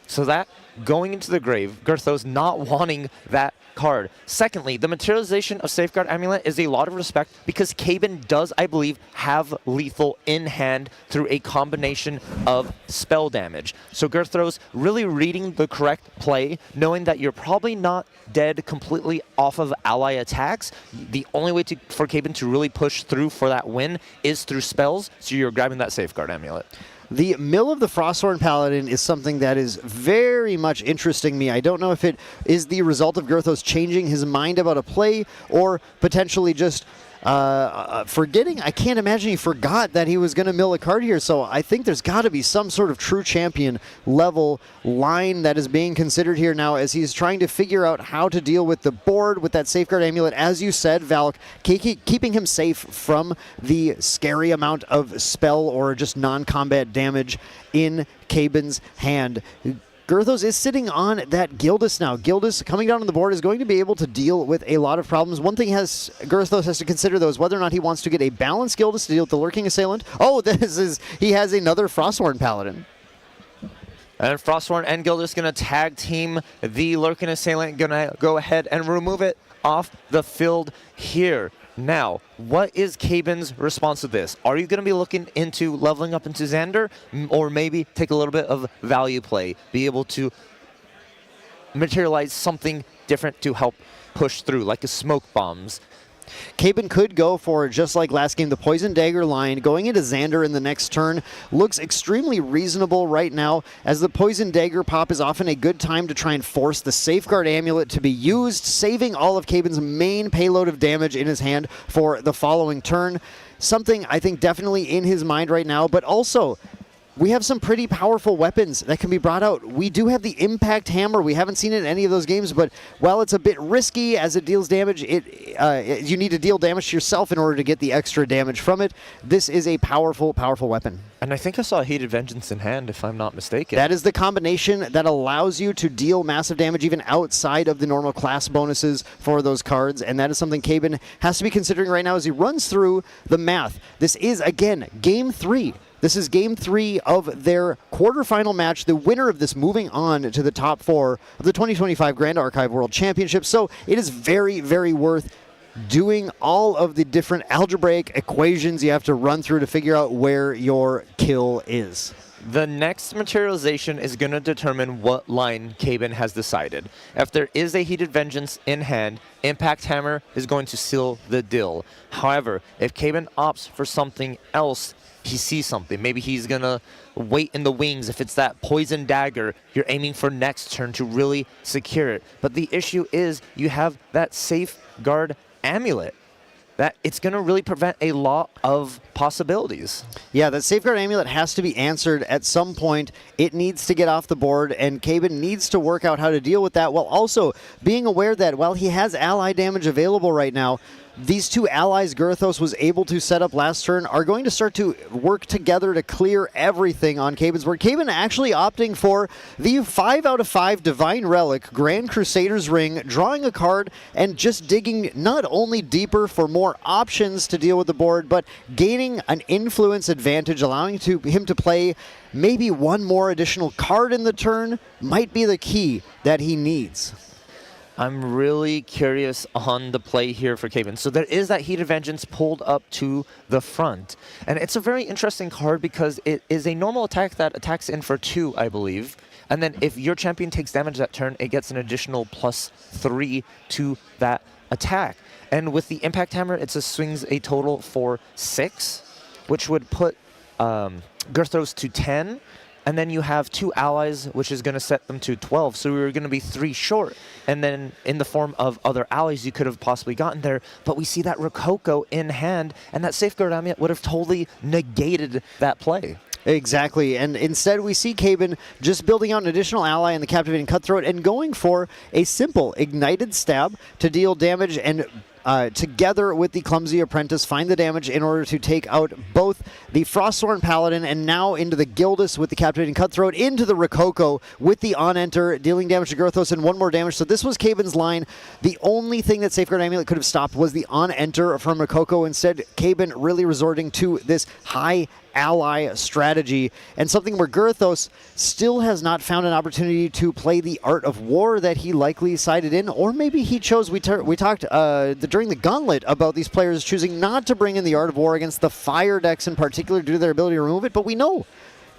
So that, going into the grave, Girthos not wanting that card. Secondly, the materialization of Safeguard Amulet is a lot of respect because Caben does, I believe, have lethal in hand through a combination of spell damage. So Girthos really reading the correct play, knowing that you're probably not dead completely off of ally attacks. The only way for Caben to really push through for that win is through spells, so you're grabbing that Safeguard Amulet. The mill of the Frosthorn Paladin is something that is very much interesting me. I don't know if it is the result of Girthos changing his mind about a play or potentially just forgetting. I can't imagine he forgot that he was going to mill a card here, so I think there's got to be some sort of true champion level line that is being considered here now as he's trying to figure out how to deal with the board with that Safeguard Amulet. As you said, Valk, keeping him safe from the scary amount of spell or just non-combat damage in Caben's hand. Girthos is sitting on that Gildas now. Gildas coming down on the board is going to be able to deal with a lot of problems. One thing Girthos has to consider, though, is whether or not he wants to get a balanced Gildas to deal with the Lurking Assailant. Oh, he has another Frosthorn Paladin. And Frosthorn and Gildas going to tag team the Lurking Assailant, going to go ahead and remove it off the field here. Now, what is Caben's response to this? Are you going to be looking into leveling up into Xander, or maybe take a little bit of value play, be able to materialize something different to help push through, like a smoke bombs? Caben could go for, just like last game, the Poison Dagger line. Going into Xander in the next turn looks extremely reasonable right now, as the Poison Dagger pop is often a good time to try and force the Safeguard Amulet to be used, saving all of Caben's main payload of damage in his hand for the following turn. Something I think definitely in his mind right now, but also we have some pretty powerful weapons that can be brought out. We do have the Impact Hammer. We haven't seen it in any of those games, but while it's a bit risky as it deals damage, you need to deal damage to yourself in order to get the extra damage from it. This is a powerful, powerful weapon. And I think I saw Heated Vengeance in hand, if I'm not mistaken. That is the combination that allows you to deal massive damage even outside of the normal class bonuses for those cards, and that is something Caben has to be considering right now as he runs through the math. This is, again, Game 3. This is Game 3 of their quarterfinal match. The winner of this moving on to the top 4 of the 2025 Grand Archive World Championship. So it is very, very worth doing all of the different algebraic equations you have to run through to figure out where your kill is. The next materialization is going to determine what line Caben has decided. If there is a Heated Vengeance in hand, Impact Hammer is going to seal the deal. However, if Caben opts for something else, he sees something. Maybe he's going to wait in the wings. If it's that Poison Dagger, you're aiming for next turn to really secure it. But the issue is you have that Safeguard Amulet. That it's going to really prevent a lot of possibilities. Yeah, that Safeguard Amulet has to be answered at some point. It needs to get off the board, and Caben needs to work out how to deal with that, while also being aware that while he has ally damage available right now, these two allies Girthos was able to set up last turn are going to start to work together to clear everything on Caben's board. Caben actually opting for the 5 out of 5 Divine Relic, Grand Crusader's Ring, drawing a card and just digging not only deeper for more options to deal with the board, but gaining an influence advantage, allowing him to play maybe one more additional card in the turn might be the key that he needs. I'm really curious on the play here for Caben. So there is that Heated Vengeance pulled up to the front. And it's a very interesting card because it is a normal attack that attacks in for 2, I believe. And then if your champion takes damage that turn, it gets an additional +3 to that attack. And with the Impact Hammer, it swings a total for 6, which would put Girthos to 10. And then you have 2 allies, which is going to set them to 12. So we were going to be 3 short. And then in the form of other allies, you could have possibly gotten there. But we see that Rococo in hand, and that Safeguard Amulet would have totally negated that play. Exactly, and instead we see Caben just building out an additional ally in the Captivating Cutthroat and going for a simple Ignited Stab to deal damage and together with the Clumsy Apprentice, find the damage in order to take out both the Frostthorn Paladin and now into the Gildas with the Captivating Cutthroat, into the Rococo with the On-Enter, dealing damage to Girthos and 1 more damage. So this was Caben's line. The only thing that Safeguard Amulet could have stopped was the On-Enter from Rococo. Instead, Caben really resorting to this high ally strategy, and something where Girthos still has not found an opportunity to play the Art of War that he likely sided in, or maybe he chose, we talked during the Gauntlet about these players choosing not to bring in the Art of War against the Fire decks in particular due to their ability to remove it, but we know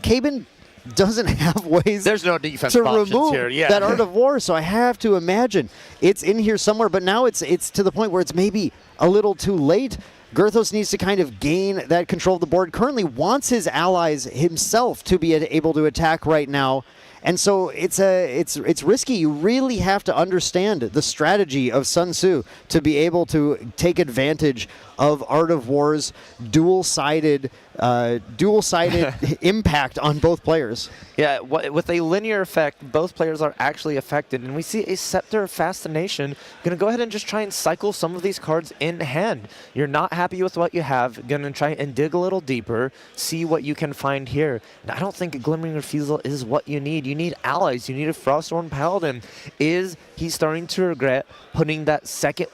Caben doesn't have ways There's no defense to options remove here. Yeah. that Art of War, so I have to imagine it's in here somewhere, but now it's to the point where it's maybe a little too late. Girthos needs to kind of gain that control of the board. Currently wants his allies himself to be able to attack right now. And so it's risky. You really have to understand the strategy of Sun Tzu to be able to take advantage of Art of War's dual-sided impact on both players. Yeah, with a linear effect, both players are actually affected, and we see a Scepter of Fascination going to go ahead and just try and cycle some of these cards in hand. You're not happy with what you have, going to try and dig a little deeper, see what you can find here. And I don't think a Glimmering Refusal is what you need. You need allies. You need a Frostthorn Paladin. Is he starting to regret putting that second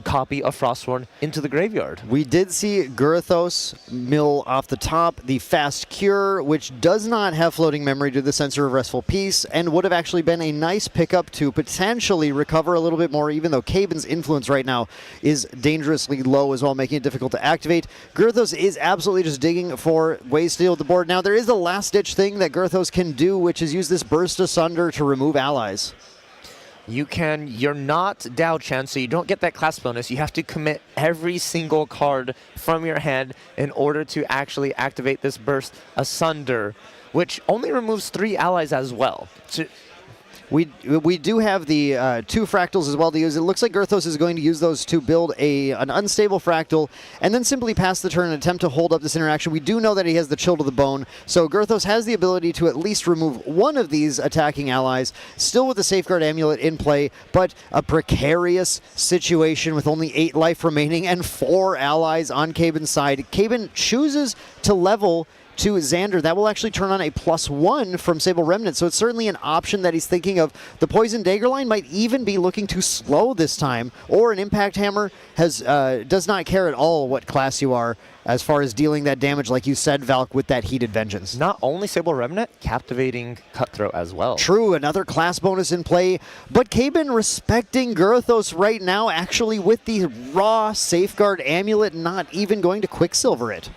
copy of Frostthorn into the graveyard? We did see Girthos mill off the top the Fast Cure, which does not have floating memory due to the Censor of Restful Peace, and would have actually been a nice pickup to potentially recover a little bit more, even though Caben's influence right now is dangerously low as well, making it difficult to activate. Girthos is absolutely just digging for ways to deal with the board. Now, there is a last-ditch thing that Girthos can do, which is use this Burst Asunder to remove allies. You're not Dow Chen, so you don't get that class bonus. You have to commit every single card from your hand in order to actually activate this Burst Asunder, which only removes 3 allies as well. So we do have the 2 fractals as well to use. It looks like Girthos is going to use those to build an unstable fractal and then simply pass the turn and attempt to hold up this interaction. We do know that he has the Chill to the Bone, so Girthos has the ability to at least remove one of these attacking allies, still with the Safeguard Amulet in play, but a precarious situation with only 8 life remaining and 4 allies on Caben's side. Caben chooses to level to Xander. That will actually turn on a +1 from Sable Remnant, so it's certainly an option that he's thinking of. The Poison Dagger line might even be looking to slow this time, or an Impact Hammer does not care at all what class you are as far as dealing that damage, like you said, Valk, with that Heated Vengeance. Not only Sable Remnant, Captivating Cutthroat as well. True, another class bonus in play, but Caben respecting Girthos right now, actually with the raw Safeguard Amulet, not even going to Quicksilver it.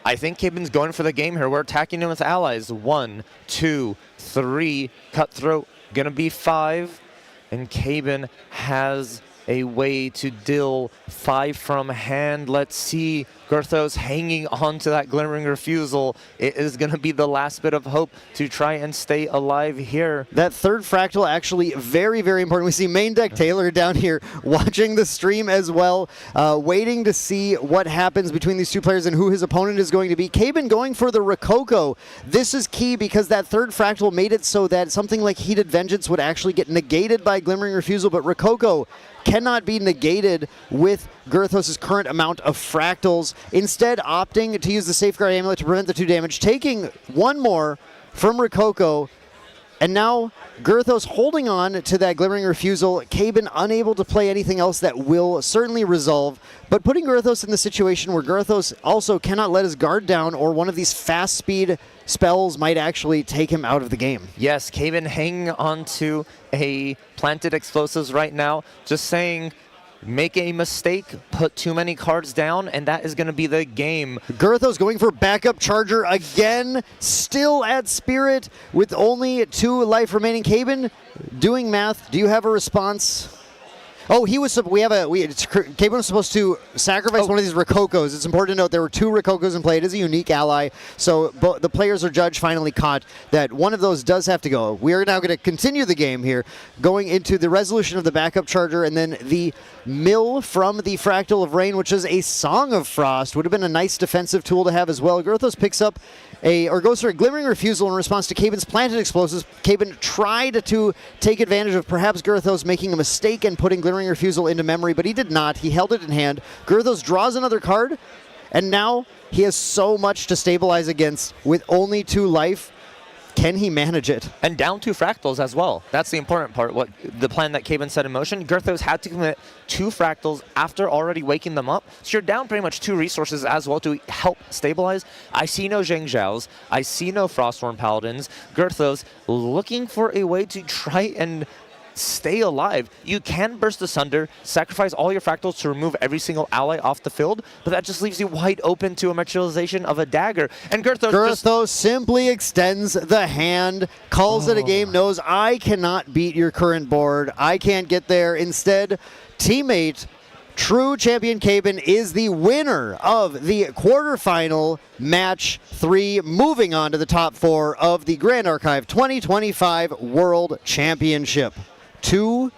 I think Caben's going for the game here. We're attacking him with allies. 1, 2, 3. Cutthroat going to be 5. And Caben has a way to deal 5 from hand. Let's see Girthos hanging on to that Glimmering Refusal. It is going to be the last bit of hope to try and stay alive here. That third fractal actually very, very important. We see Main Deck Taylor down here watching the stream as well, waiting to see what happens between these two players and who his opponent is going to be. Caben going for the Rococo. This is key because that third fractal made it so that something like Heated Vengeance would actually get negated by Glimmering Refusal, but Rococo cannot be negated with Girthos' current amount of fractals, instead opting to use the Safeguard Amulet to prevent the 2 damage, taking one more from Rococo. And now Girthos holding on to that Glimmering Refusal. Caben unable to play anything else that will certainly resolve, but putting Girthos in the situation where Girthos also cannot let his guard down, or one of these fast speed spells might actually take him out of the game. Yes, Caben hanging on to a planted explosives right now, just saying, make a mistake, put too many cards down, and that is going to be the game. Girthos going for backup charger again, still at Spirit with only 2 life remaining. Caben doing math. Do you have a response? Oh, he was. Caben was supposed to sacrifice one of these Rococos. It's important to note there were 2 Rococos in play. It is a unique ally, so the players or judge finally caught that one of those does have to go. We are now going to continue the game here, going into the resolution of the backup charger, and then the mill from the Fractal of Rain, which is a Song of Frost. Would have been a nice defensive tool to have as well. Girthos picks up goes for a Glimmering Refusal in response to Caben's planted explosives. Caben tried to take advantage of perhaps Girthos making a mistake and putting Glimmering Refusal into memory, but he did not. He held it in hand. Girthos draws another card, and now he has so much to stabilize against with only 2 life. Can he manage it? And down 2 fractals as well. That's the important part. What the plan that Caben set in motion. Girthos had to commit 2 fractals after already waking them up. So you're down pretty much 2 resources as well to help stabilize. I see no Zhang Zhaos. I see no Frostborn Paladins. Girthos looking for a way to try and stay alive. You can burst asunder, sacrifice all your fractals to remove every single ally off the field, but that just leaves you wide open to a materialization of a dagger. And Girthos simply extends the hand, calls it a game, knows I cannot beat your current board. I can't get there. Instead, teammate True Champion Caben is the winner of the quarterfinal match 3, moving on to the top 4 of the Grand Archive 2025 World Championship. 2-1.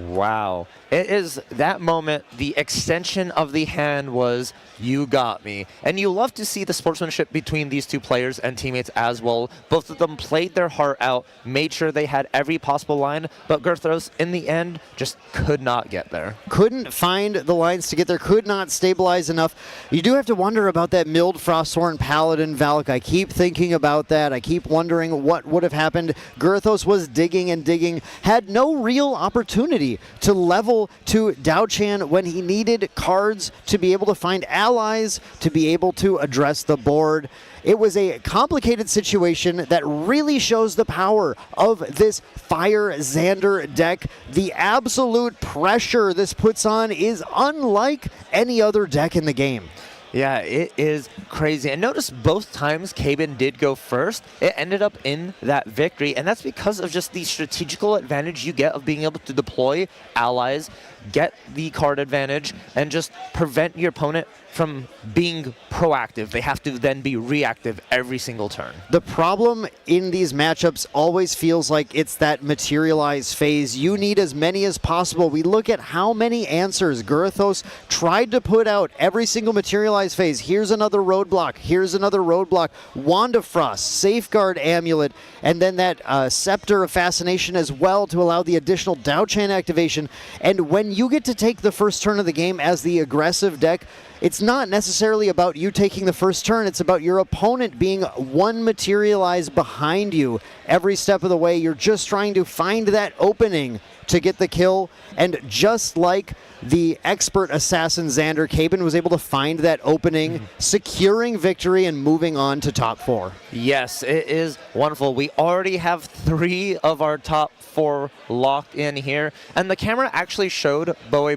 Wow. It is that moment, the extension of the hand was, you got me. And you love to see the sportsmanship between these 2 players and teammates as well. Both of them played their heart out, made sure they had every possible line, but Girthos, in the end, just could not get there. Couldn't find the lines to get there, could not stabilize enough. You do have to wonder about that milled Frostborn Paladin Valk. I keep thinking about that. I keep wondering what would have happened. Girthos was digging and digging, had no real opportunity to level to Dao Chan when he needed cards to be able to find allies, to be able to address the board. It was a complicated situation that really shows the power of this Fire Xander deck. The absolute pressure this puts on is unlike any other deck in the game. Yeah, it is crazy. And notice both times Caben did go first, it ended up in that victory. And that's because of just the strategical advantage you get of being able to deploy allies, get the card advantage, and just prevent your opponent from being proactive. They have to then be reactive every single turn. The problem in these matchups always feels like it's that materialize phase. You need as many as possible. We look at how many answers Girthos tried to put out every single materialize phase. Here's another roadblock. Here's another roadblock. Wand of Frost, Safeguard Amulet, and then that Scepter of Fascination as well to allow the additional Dao Chan activation. And when you get to take the first turn of the game as the aggressive deck, it's not necessarily about you taking the first turn. It's about your opponent being one materialize behind you every step of the way. You're just trying to find that opening to get the kill. And just like the expert assassin Xander, Caben was able to find that opening, securing victory and moving on to top 4. Yes, it is wonderful. We already have 3 of our top 4 locked in here. And the camera actually showed Boe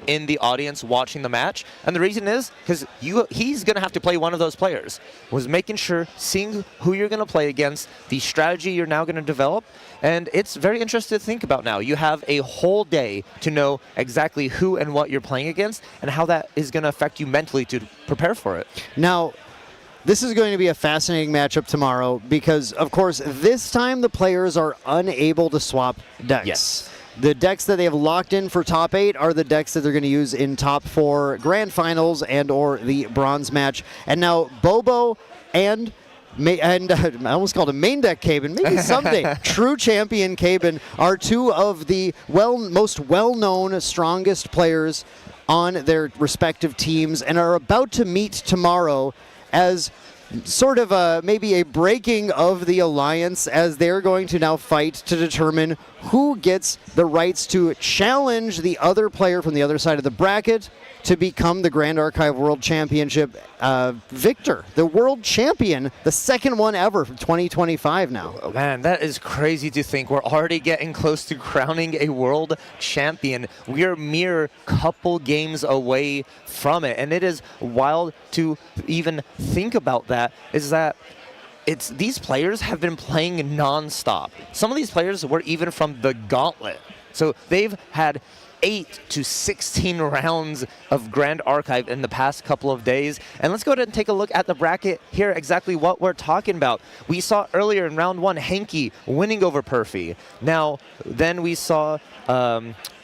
in the audience watching the match. And the reason is because he's going to have to play one of those players. Was making sure, seeing who you're going to play against, the strategy you're now going to develop. And it's very interesting to think about now. You have a whole day to know exactly who and what you're playing against and how that is going to affect you mentally to prepare for it. Now, this is going to be a fascinating matchup tomorrow because, of course, this time the players are unable to swap decks. Yes. The decks that they have locked in for top 8 are the decks that they're going to use in top 4 Grand Finals and or the bronze match. And now Bobo and I almost called him main deck Caben. Maybe someday. True champion Caben are two of the most well-known, strongest players on their respective teams and are about to meet tomorrow as sort of maybe a breaking of the alliance, as they're going to now fight to determine who gets the rights to challenge the other player from the other side of the bracket to become the Grand Archive World Championship victor, the world champion, the second one ever from 2025 now. Oh, man, that is crazy to think. We're already getting close to crowning a world champion. We are mere couple games away from it, and it is wild to even think about that, is that these players have been playing non-stop. Some of these players were even from the Gauntlet. So they've had 8 to 16 rounds of Grand Archive in the past couple of days. And let's go ahead and take a look at the bracket here, exactly what we're talking about. We saw earlier in round 1, Henki winning over Perfy. Now, then we saw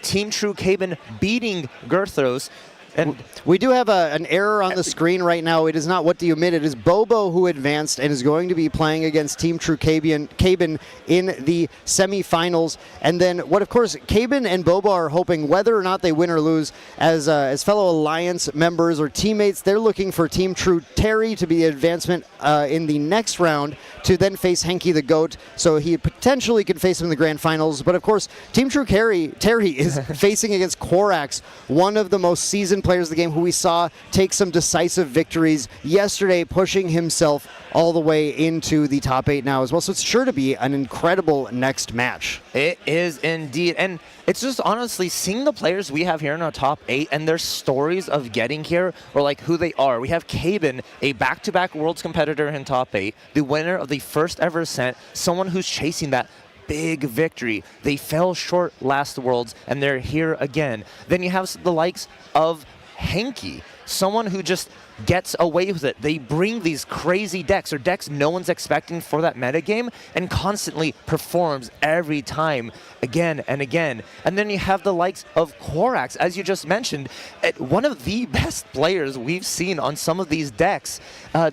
Team True Caben beating Gerthros. And we do have an error on the screen right now. It is not What Do You Admit? It is Bobo who advanced and is going to be playing against Team True Caben in the semifinals. And then what, of course, Caben and Bobo are hoping, whether or not they win or lose, as fellow Alliance members or teammates, they're looking for Team True Terry to be the advancement in the next round to then face Henki the GOAT, so he potentially could face him in the grand finals. But of course, Team True Terry is facing against Korax, one of the most seasoned players of the game, who we saw take some decisive victories yesterday, pushing himself all the way into the top 8 now as well. So it's sure to be an incredible next match. It is indeed. And it's just honestly seeing the players we have here in our top 8 and their stories of getting here, or like who they are. We have Caben, a back-to-back Worlds competitor in top 8, the winner of the first ever ascent, someone who's chasing that big victory. They fell short last Worlds, and they're here again. Then you have the likes of Henki, someone who just gets away with it. They bring these crazy decks, or decks no one's expecting for that metagame, and constantly performs every time, again and again. And then you have the likes of Korax, as you just mentioned, one of the best players we've seen on some of these decks.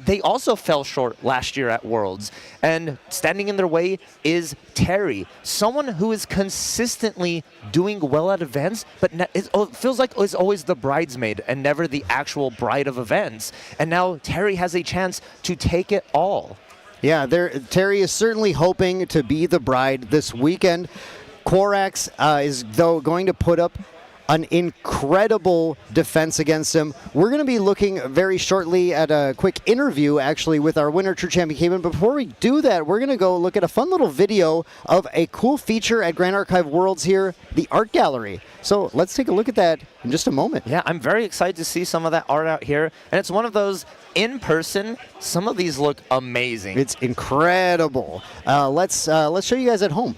They also fell short last year at Worlds. And standing in their way is Terry, someone who is consistently doing well at events, but it feels like is always the bridesmaid and never the actual bride of events. And now Terry has a chance to take it all. Yeah, Terry is certainly hoping to be the bride this weekend. Korax is, though, going to put up an incredible defense against him. We're going to be looking very shortly at a quick interview, actually, with our winner, True Champion Caben. Before we do that, we're going to go look at a fun little video of a cool feature at Grand Archive Worlds here, the art gallery. So let's take a look at that in just a moment. Yeah, I'm very excited to see some of that art out here. And it's one of those in person. Some of these look amazing. It's incredible. Let's show you guys at home.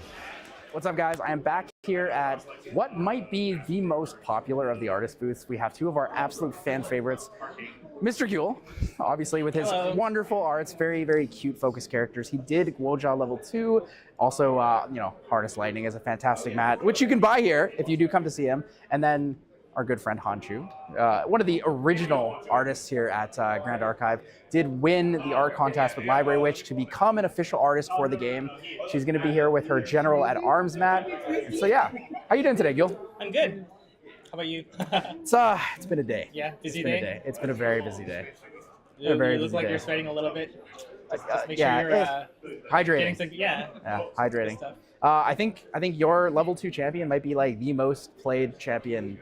What's up, guys? I am back here at what might be the most popular of the artist booths. We have two of our absolute fan favorites. Mr. Guel, obviously with his wonderful arts, very, very cute focus characters. He did Guoja level 2. Also, Harness Lightning is a fantastic mat, which you can buy here if you do come to see him. And then our good friend Hanchu, one of the original artists here at Grand Archive, did win the art contest with Library Witch to become an official artist for the game. She's going to be here with her General at Arms mat. And so yeah, how you doing today, Gil? I'm good. How about you? It's been a day. Yeah, busy day? day? It's been a very busy day. You look like you're sweating a little bit. Just make yeah, sure you're hydrating. Yeah, hydrating. I think your level 2 champion might be like the most played champion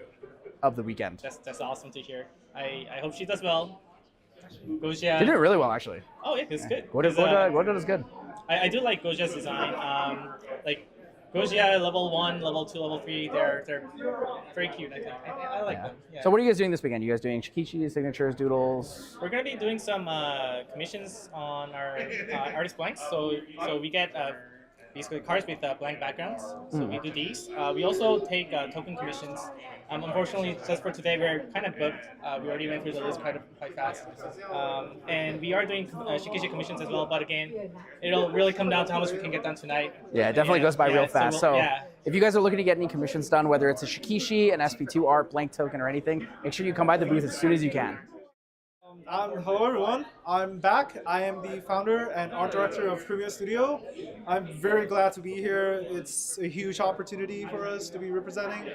of the weekend. That's awesome to hear. I hope she does well. Gojia. She did really well, actually. Oh yeah, it's good. Goja is good. I do like Gojia's design. Like Gojia level 1, level 2, level 3. They're very cute. I think I like them. Yeah. So what are you guys doing this weekend? You guys doing Shikichi, signatures, doodles? We're gonna be doing some commissions on our artist blanks. So we get basically cards with blank backgrounds. So we do these. We also take token commissions. Unfortunately, just for today, we're kind of booked. We already went through the list quite fast. And we are doing Shikishi commissions as well, but again, it'll really come down to how much we can get done tonight. Yeah, it definitely goes by real fast. So yeah. If you guys are looking to get any commissions done, whether it's a Shikishi, an SP2 art, blank token, or anything, make sure you come by the booth as soon as you can. Hello everyone, I'm back. I am the founder and art director of Premiere Studio. I'm very glad to be here. It's a huge opportunity for us to be representing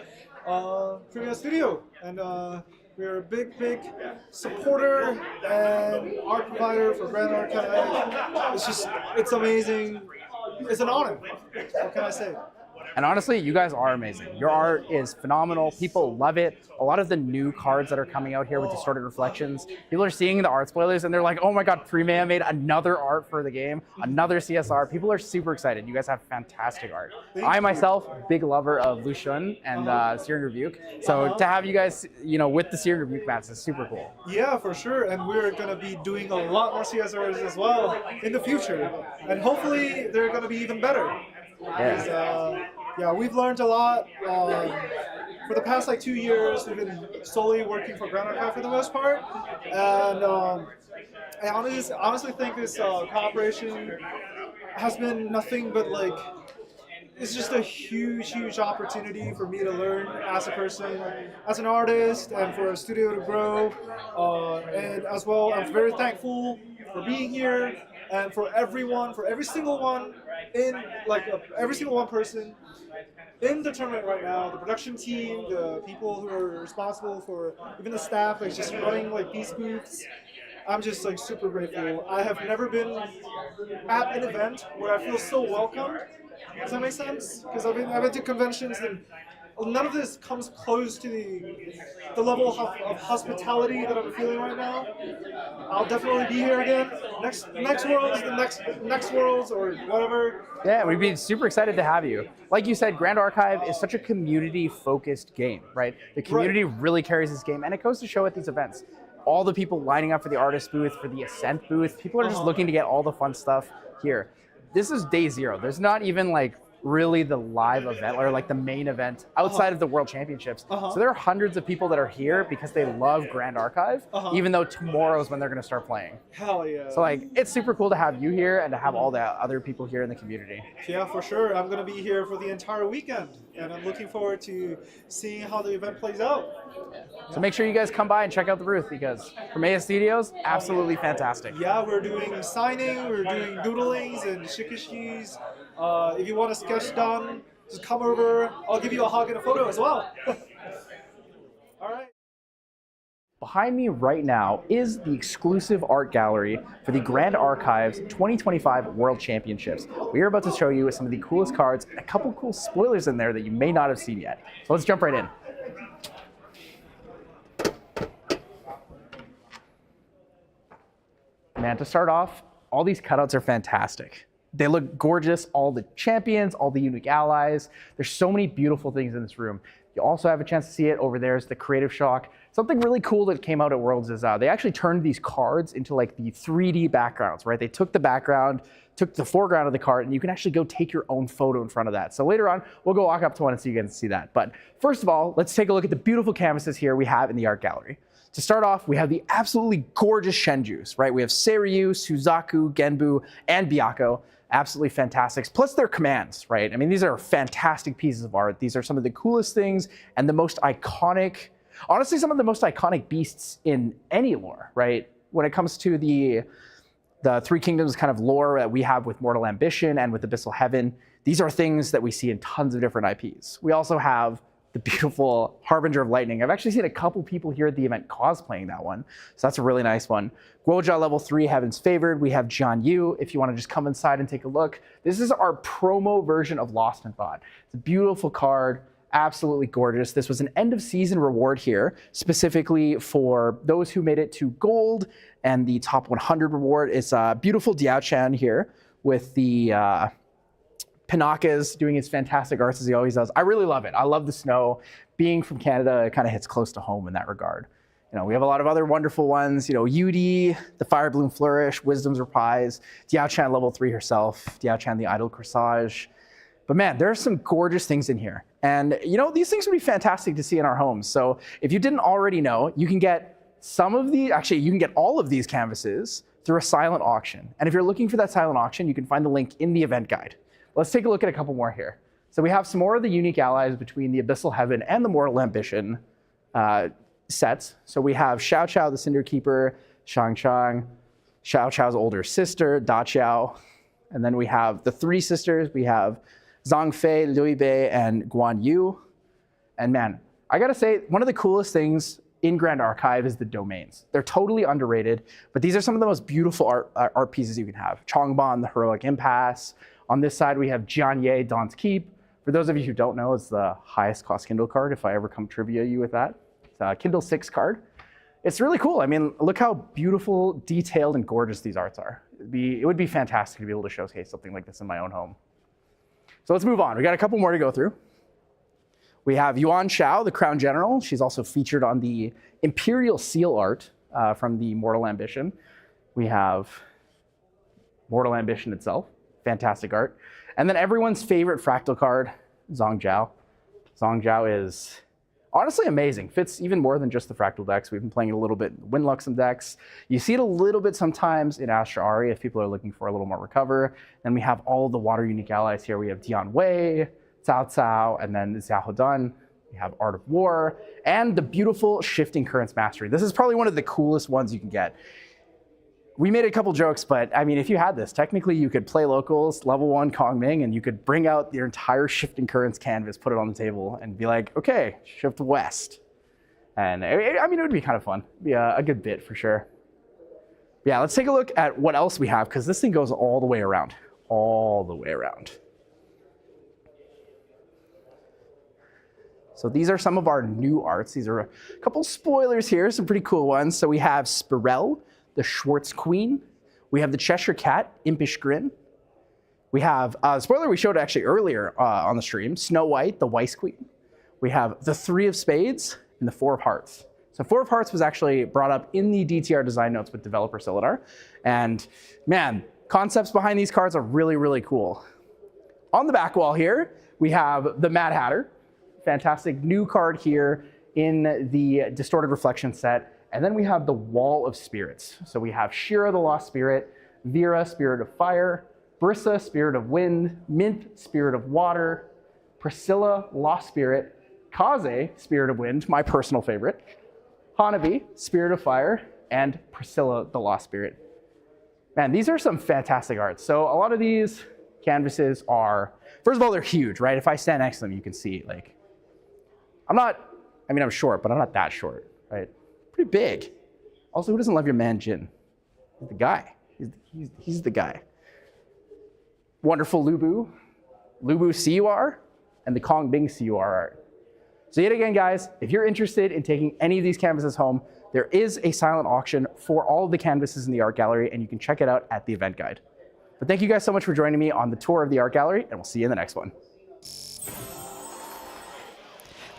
Premiere Studio. And we're a big supporter and art provider for Grand Archive. It's amazing. It's an honor. What can I say? And honestly, you guys are amazing. Your art is phenomenal. People love it. A lot of the new cards that are coming out here with Distorted Reflections, people are seeing the art spoilers and they're like, oh my god, Premiere made another art for the game, another CSR. People are super excited. You guys have fantastic art. I myself, big lover of Lu Xun and Searing Rebuke. So to have you guys, with the Searing Rebuke mats is super cool. Yeah, for sure. And we're going to be doing a lot more CSRs as well in the future. And hopefully they're going to be even better. Yeah, we've learned a lot. For the past 2 years, we've been solely working for Grand Archive for the most part. And I honestly think this cooperation has been nothing but it's just a huge opportunity for me to learn as a person, as an artist, and for a studio to grow. And as well, I'm very thankful for being here and for everyone, for every single one every single one person in the tournament right now, the production team, the people who are responsible for even the staff that's just running these booths. I'm just super grateful. I have never been at an event where I feel so welcome. Does that make sense? Because I've been to conventions and none of this comes close to the level of hospitality that I'm feeling right now. I'll definitely be here again. Next Worlds, the next Worlds or whatever. Yeah, we'd be super excited to have you. Like you said, Grand Archive is such a community-focused game, right? The community really carries this game, and it goes to show at these events. All the people lining up for the artist booth, for the Ascent booth, people are just looking to get all the fun stuff here. This is day zero. There's not even really the live event or the main event outside of the World Championships. So there are hundreds of people that are here because they love Grand Archive, even though tomorrow's when they're going to start playing. Hell yeah. So it's super cool to have you here and to have all the other people here in the community. Yeah, for sure. I'm going to be here for the entire weekend, and I'm looking forward to seeing how the event plays out. So make sure you guys come by and check out the booth because Premiere Studios, absolutely fantastic. Yeah, we're doing signing, we're doing doodlings and shikishis. If you want a sketch done, just come over. I'll give you a hug and a photo as well. All right. Behind me right now is the exclusive art gallery for the Grand Archive's 2025 World Championships. We are about to show you some of the coolest cards, a couple cool spoilers in there that you may not have seen yet. So let's jump right in. Man, to start off, all these cutouts are fantastic. They look gorgeous, all the champions, all the unique allies. There's so many beautiful things in this room. You also have a chance to see it over there is the Creative Shock. Something really cool that came out at Worlds is they actually turned these cards into the 3D backgrounds, right? They took the background, took the foreground of the card, and you can actually go take your own photo in front of that. So later on, we'll go walk up to one and so you can see that. But first of all, let's take a look at the beautiful canvases here we have in the art gallery. To start off, we have the absolutely gorgeous Shenjus, right? We have Seiryu, Suzaku, Genbu, and Byakko. Absolutely fantastic. Plus their commands, right? I mean, these are fantastic pieces of art. These are some of the coolest things and the most iconic, honestly, some of the most iconic beasts in any lore, right? When it comes to the Three Kingdoms kind of lore that we have with Mortal Ambition and with Abyssal Heaven, these are things that we see in tons of different IPs. We also have the beautiful Harbinger of Lightning. I've actually seen a couple people here at the event cosplaying that one, so that's a really nice one. Guoja level 3, Heaven's Favored. We have Jian Yu, if you want to just come inside and take a look. This is our promo version of Lost in Thought. It's a beautiful card, absolutely gorgeous. This was an end of season reward here, specifically for those who made it to gold, and the top 100 reward is a beautiful Diao Chan here with the Pinaka's doing his fantastic arts as he always does. I really love it. I love the snow. Being from Canada, it kind of hits close to home in that regard. We have a lot of other wonderful ones. Yudi, the Fire Bloom Flourish, Wisdom's Reprise, Diao Chan level 3 herself, Diao Chan the Idle Corsage. But man, there are some gorgeous things in here. And these things would be fantastic to see in our homes. So if you didn't already know, you can get you can get all of these canvases through a silent auction. And if you're looking for that silent auction, you can find the link in the event guide. Let's take a look at a couple more here. So we have some more of the unique allies between the Abyssal Heaven and the Mortal Ambition sets. So we have Xiao Xiao, the Cinder Keeper, Shang Xiao Xiao's older sister, Da Xiao. And then we have the three sisters. We have Zhang Fei, Liu Bei, and Guan Yu. And man, I gotta say, one of the coolest things in Grand Archive is the domains. They're totally underrated, but these are some of the most beautiful art pieces you can have. Chongban, the Heroic Impasse. On this side, we have Jianye, Dawn's Keep. For those of you who don't know, it's the highest cost Kindle card, if I ever come trivia you with that. It's a Kindle 6 card. It's really cool. I mean, look how beautiful, detailed, and gorgeous these arts are. It would be fantastic to be able to showcase something like this in my own home. So let's move on. We got a couple more to go through. We have Yuan Shao, the Crown General. She's also featured on the Imperial Seal art from the Mortal Ambition. We have Mortal Ambition itself, fantastic art. And then everyone's favorite fractal card, Zhang Jiao. Zhang Jiao is honestly amazing. Fits even more than just the fractal decks. We've been playing it a little bit in Winluxem decks. You see it a little bit sometimes in Astra Ari if people are looking for a little more recover. Then we have all the water unique allies here. We have Dian Wei, Cao Cao, and then Xiahou Dun. We have Art of War, and the beautiful Shifting Currents Mastery. This is probably one of the coolest ones you can get. We made a couple jokes, but I mean, if you had this, technically you could play locals, level 1 Kong Ming, and you could bring out your entire Shifting Currents canvas, put it on the table, and be like, okay, shift west. And I mean, it would be kind of fun. Be a good bit for sure. Yeah, let's take a look at what else we have, because this thing goes all the way around. All the way around. So these are some of our new arts. These are a couple spoilers here, some pretty cool ones. So we have Spirel, the Schwartz Queen. We have the Cheshire Cat, Impish Grin. We have, spoiler we showed actually earlier on the stream, Snow White, the Weiss Queen. We have the Three of Spades and the Four of Hearts. So Four of Hearts was actually brought up in the DTR design notes with developer Silidar. And man, concepts behind these cards are really, really cool. On the back wall here, we have the Mad Hatter. Fantastic new card here in the Distorted Reflection set. And then we have the Wall of Spirits. So we have Shira, the Lost Spirit, Vera, Spirit of Fire, Brissa, Spirit of Wind, Mint, Spirit of Water, Priscilla, Lost Spirit, Kaze, Spirit of Wind, my personal favorite, Hanabi, Spirit of Fire, and Priscilla, the Lost Spirit. Man, these are some fantastic arts. So a lot of these canvases are, first of all, they're huge, right? If I stand next to them, you can see, like, I'm short, but I'm not that short, right? Pretty big. Also, who doesn't love your man, Jin? He's the guy. He's the guy. Wonderful Lubu CUR, and the Kong Bing CUR art. So yet again, guys, if you're interested in taking any of these canvases home, there is a silent auction for all of the canvases in the art gallery, and you can check it out at the event guide. But thank you guys so much for joining me on the tour of the art gallery, and we'll see you in the next one.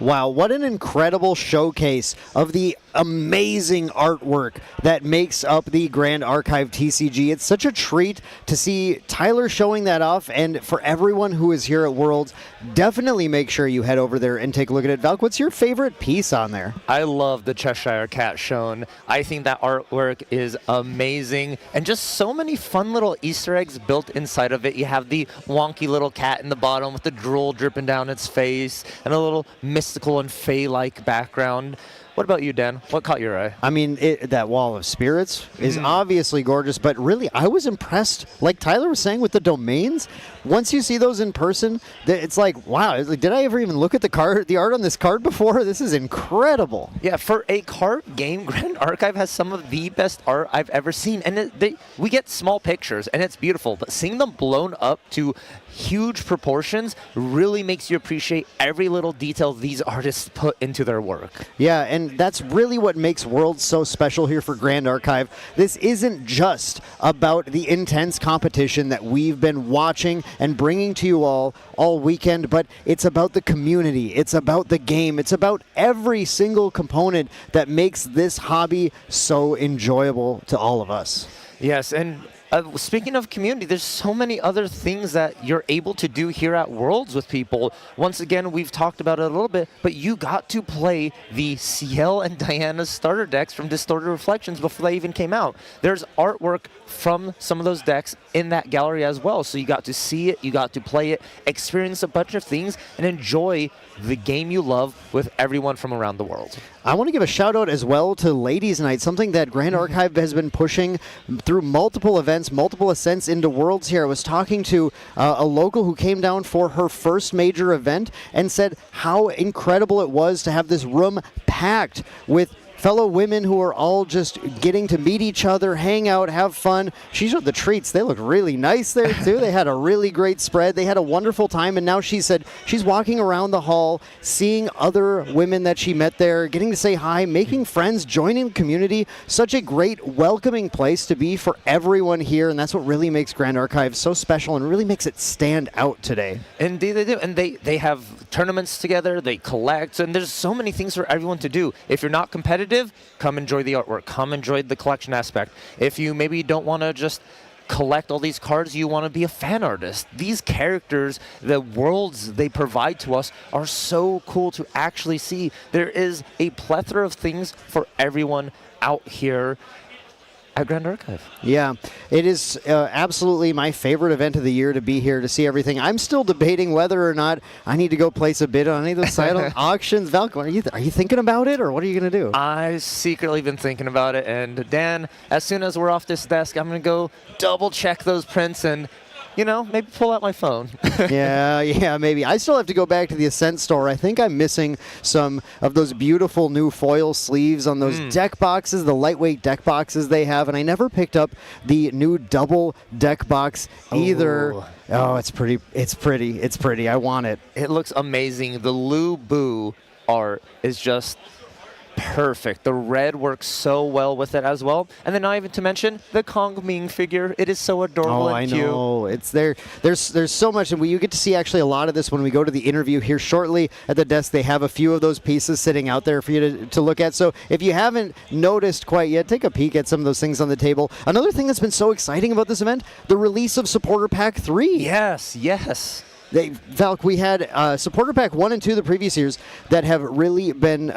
Wow, what an incredible showcase of the amazing artwork that makes up the Grand Archive TCG. It's such a treat to see Tyler showing that off, and for everyone who is here at Worlds, definitely make sure you head over there and take a look at it. Valk, what's your favorite piece on there? I love the Cheshire Cat shown. I think that artwork is amazing, and just so many fun little Easter eggs built inside of it. You have the wonky little cat in the bottom with the drool dripping down its face, and a little mystical and fey-like background. What about you, Dan? What caught your eye? I mean, that Wall of Spirits is obviously gorgeous, but really, I was impressed, like Tyler was saying, with the domains. Once you see those in person, it's like, wow, did I ever even look at the art on this card before? This is incredible. Yeah, for a card game, Grand Archive has some of the best art I've ever seen. And we get small pictures, and it's beautiful, but seeing them blown up to huge proportions really makes you appreciate every little detail these artists put into their work. Yeah, and that's really what makes Worlds so special here for Grand Archive. This isn't just about the intense competition that we've been watching and bringing to you all weekend, but it's about the community, it's about the game, it's about every single component that makes this hobby so enjoyable to all of us. Yes, and Speaking of community, there's so many other things that you're able to do here at Worlds with people. Once again, we've talked about it a little bit, but you got to play the Ciel and Diana starter decks from Distorted Reflections before they even came out. There's artwork from some of those decks in that gallery as well, so you got to see it, you got to play it, experience a bunch of things, and enjoy the game you love with everyone from around the world. I want to give a shout out as well to Ladies Night, something that Grand Archive has been pushing through multiple events, multiple ascents into Worlds here. I was talking to a local who came down for her first major event and said how incredible it was to have this room packed with fellow women who are all just getting to meet each other, hang out, have fun. She showed the treats. They look really nice there, too. They had a really great spread. They had a wonderful time, and now she said she's walking around the hall, seeing other women that she met there, getting to say hi, making friends, joining the community. Such a great, welcoming place to be for everyone here, and that's what really makes Grand Archive so special and really makes it stand out today. Indeed they do, and they have tournaments together, they collect, and there's so many things for everyone to do. If you're not competitive, come enjoy the artwork, come enjoy the collection aspect. If you maybe don't want to just collect all these cards, you want to be a fan artist. These characters, the worlds they provide to us are so cool to actually see. There is a plethora of things for everyone out here at Grand Archive. Yeah, it is absolutely my favorite event of the year to be here to see everything. I'm still debating whether or not I need to go place a bid on any of the silent auctions. Valk, are you thinking about it, or what are you going to do? I've secretly been thinking about it, and Dan, as soon as we're off this desk, I'm going to go double check those prints and, you know, maybe pull out my phone. yeah, maybe. I still have to go back to the Ascent store. I think I'm missing some of those beautiful new foil sleeves on those deck boxes, the lightweight deck boxes they have, and I never picked up the new double deck box either. Oh, it's pretty. It's pretty. It's pretty. I want it. It looks amazing. The Lu Bu art is just perfect. The red works so well with it as well. And then not even to mention the Kong Ming figure. It is so adorable and cute. I know. It's there. There's so much, and you get to see actually a lot of this when we go to the interview here shortly at the desk. They have a few of those pieces sitting out there for you to look at. So if you haven't noticed quite yet, take a peek at some of those things on the table. Another thing that's been so exciting about this event, the release of Supporter Pack 3. Yes. Valk, we had Supporter Pack 1 and 2 the previous years that have really been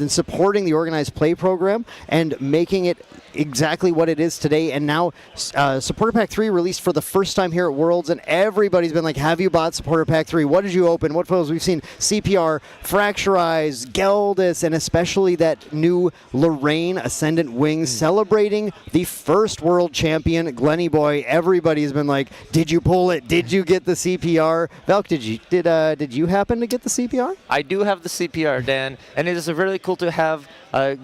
supporting the organized play program and making it exactly what it is today. And now Supporter Pack 3 released for the first time here at Worlds, and everybody's been like, have you bought Supporter Pack 3? What did you open? What photos? We've seen CPR, Fracturize, Geldis, and especially that new Lorraine Ascendant Wings celebrating the first world champion, Glenny Boy. Everybody's been like, did you pull it? Did you get the CPR? Valk, did you happen to get the CPR? I do have the CPR, Dan, and it is really cool to have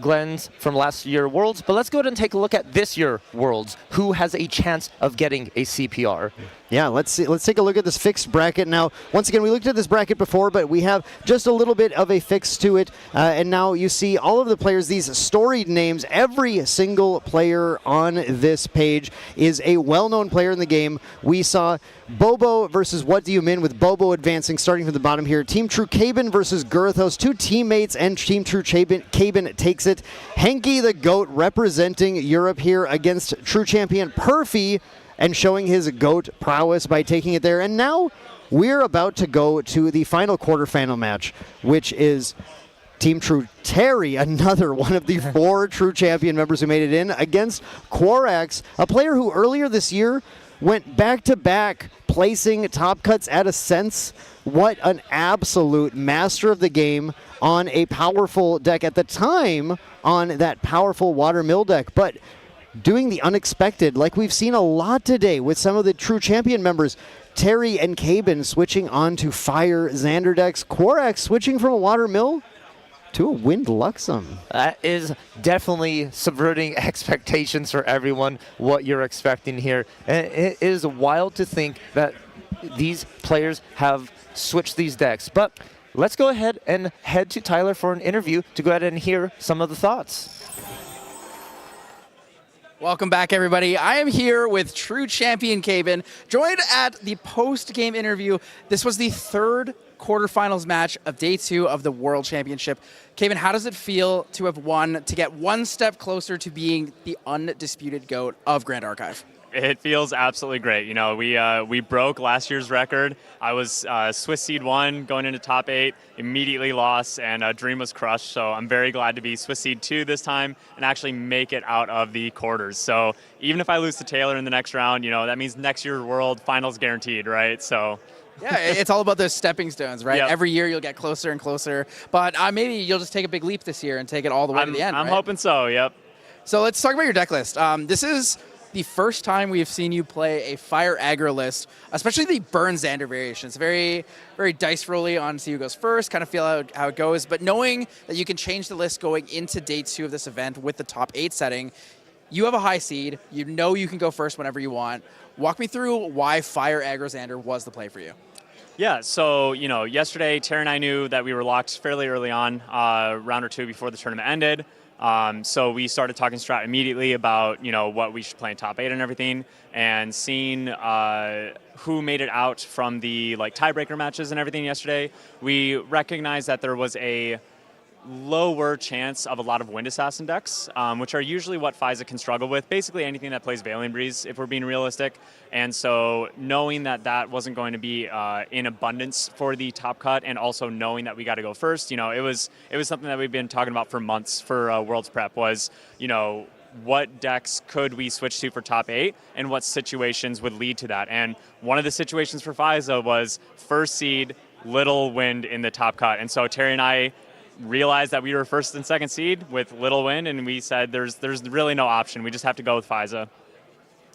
Glenn's from last year Worlds. But let's go ahead and take a look at this year Worlds. Who has a chance of getting a CPR? Yeah, let's take a look at this fixed bracket now. Once again, we looked at this bracket before, but we have just a little bit of a fix to it. And now you see all of the players, these storied names. Every single player on this page is a well-known player in the game. We saw Bobo versus What Do You Min, with Bobo advancing, starting from the bottom here. Team True Cabin versus Girthos, two teammates, and Team True Cabin takes it. Henki the GOAT representing Europe here against True Champion Perfy, and showing his GOAT prowess by taking it there. And now we're about to go to the final quarterfinal match, which is Team True Terry, another one of the 4 True Champion members who made it in, against Quarterfinals, a player who earlier this year went back-to-back placing top cuts at Ascents. What an absolute master of the game on a powerful deck at the time, on that powerful Watermill deck. But doing the unexpected, like we've seen a lot today with some of the True Champion members. Terry and Cabin switching on to Fire Xander decks. Quarterfinals switching from a Watermill to a Wind Luxem. That is definitely subverting expectations for everyone, what you're expecting here. And it is wild to think that these players have switched these decks. But let's go ahead and head to Tyler for an interview to go ahead and hear some of the thoughts. Welcome back, everybody. I am here with True Champion Cabin, joined at the post-game interview. This was the 3rd quarterfinals match of day 2 of the World Championship. Cabin, how does it feel to have won, to get one step closer to being the undisputed GOAT of Grand Archive? It feels absolutely great. You know, we broke last year's record. I was Swiss Seed 1 going into top 8, immediately lost, and dream was crushed. So I'm very glad to be Swiss Seed 2 this time and actually make it out of the quarters. So even if I lose to Taylor in the next round, you know, that means next year's World Finals guaranteed, right? So. Yeah, it's all about those stepping stones, right? Yep. Every year you'll get closer and closer. But maybe you'll just take a big leap this year and take it all the way to the end, I'm right? hoping so, yep. So let's talk about your deck list. This is the first time we've seen you play a fire aggro list, especially the burn Xander variation. It's very, very dice rolly on see who goes first, kind of feel how it goes. But knowing that you can change the list going into day 2 of this event with the top 8 setting, you have a high seed. You know you can go first whenever you want. Walk me through why fire aggro Xander was the play for you. Yeah, so, you know, yesterday, Tara and I knew that we were locked fairly early on, round or 2 before the tournament ended. So we started talking strat immediately about, you know, what we should play in top 8 and everything, and seeing who made it out from the like tiebreaker matches and everything yesterday. We recognized that there was a lower chance of a lot of Wind Assassin decks, which are usually what FISA can struggle with. Basically anything that plays Veiling Breeze, if we're being realistic. And so knowing that that wasn't going to be in abundance for the top cut, and also knowing that we got to go first, you know, it was something that we've been talking about for months for Worlds Prep was, you know, what decks could we switch to for top 8 and what situations would lead to that. And one of the situations for FISA was first seed, Little Wind in the top cut. And so Terry and I realized that we were first and second seed with Little Wind, and we said there's really no option. We just have to go with FISA.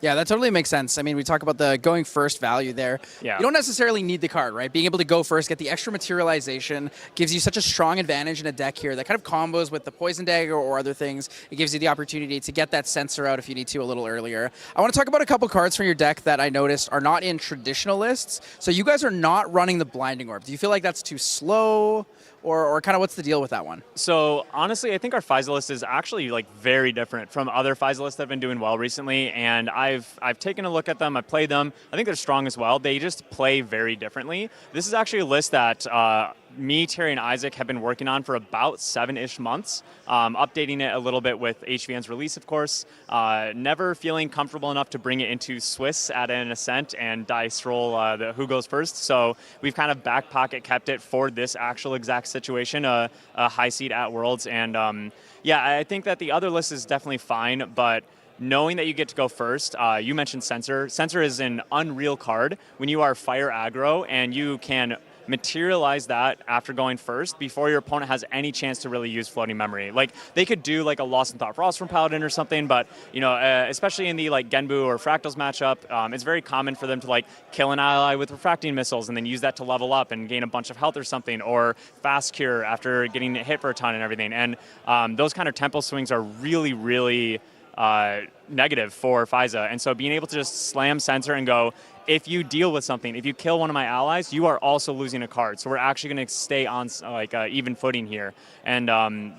Yeah, that totally makes sense. I mean, we talk about the going first value there. Yeah. You don't necessarily need the card, right? Being able to go first, get the extra materialization, gives you such a strong advantage in a deck here that kind of combos with the Poison Dagger or other things. It gives you the opportunity to get that Sensor out if you need to a little earlier. I want to talk about a couple cards from your deck that I noticed are not in traditional lists. So you guys are not running the Blinding Orb. Do you feel like that's too slow? Or kind of what's the deal with that one? So honestly, I think our FISA list is actually like very different from other FISA lists that have been doing well recently, and I've taken a look at them, I've played them. I think they're strong as well. They just play very differently. This is actually a list that me, Terry, and Isaac have been working on for about 7-ish months, updating it a little bit with HVN's release, of course. Never feeling comfortable enough to bring it into Swiss at an Ascent and dice roll the who goes first. So we've kind of back pocket kept it for this actual exact situation, a high seed at Worlds. And yeah, I think that the other list is definitely fine, but knowing that you get to go first, you mentioned Sensor. Sensor is an unreal card when you are fire aggro, and you can materialize that after going first before your opponent has any chance to really use floating memory. Like, they could do like a Lost in Thought Frost from Paladin or something, but, you know, especially in the like Genbu or Fractals matchup, it's very common for them to like kill an ally with refracting missiles and then use that to level up and gain a bunch of health or something, or fast cure after getting hit for a ton and everything. And those kind of tempo swings are really, really negative for FISA. And so being able to just slam Sensor and go, if you deal with something, if you kill one of my allies, you are also losing a card. So we're actually going to stay on like even footing here. And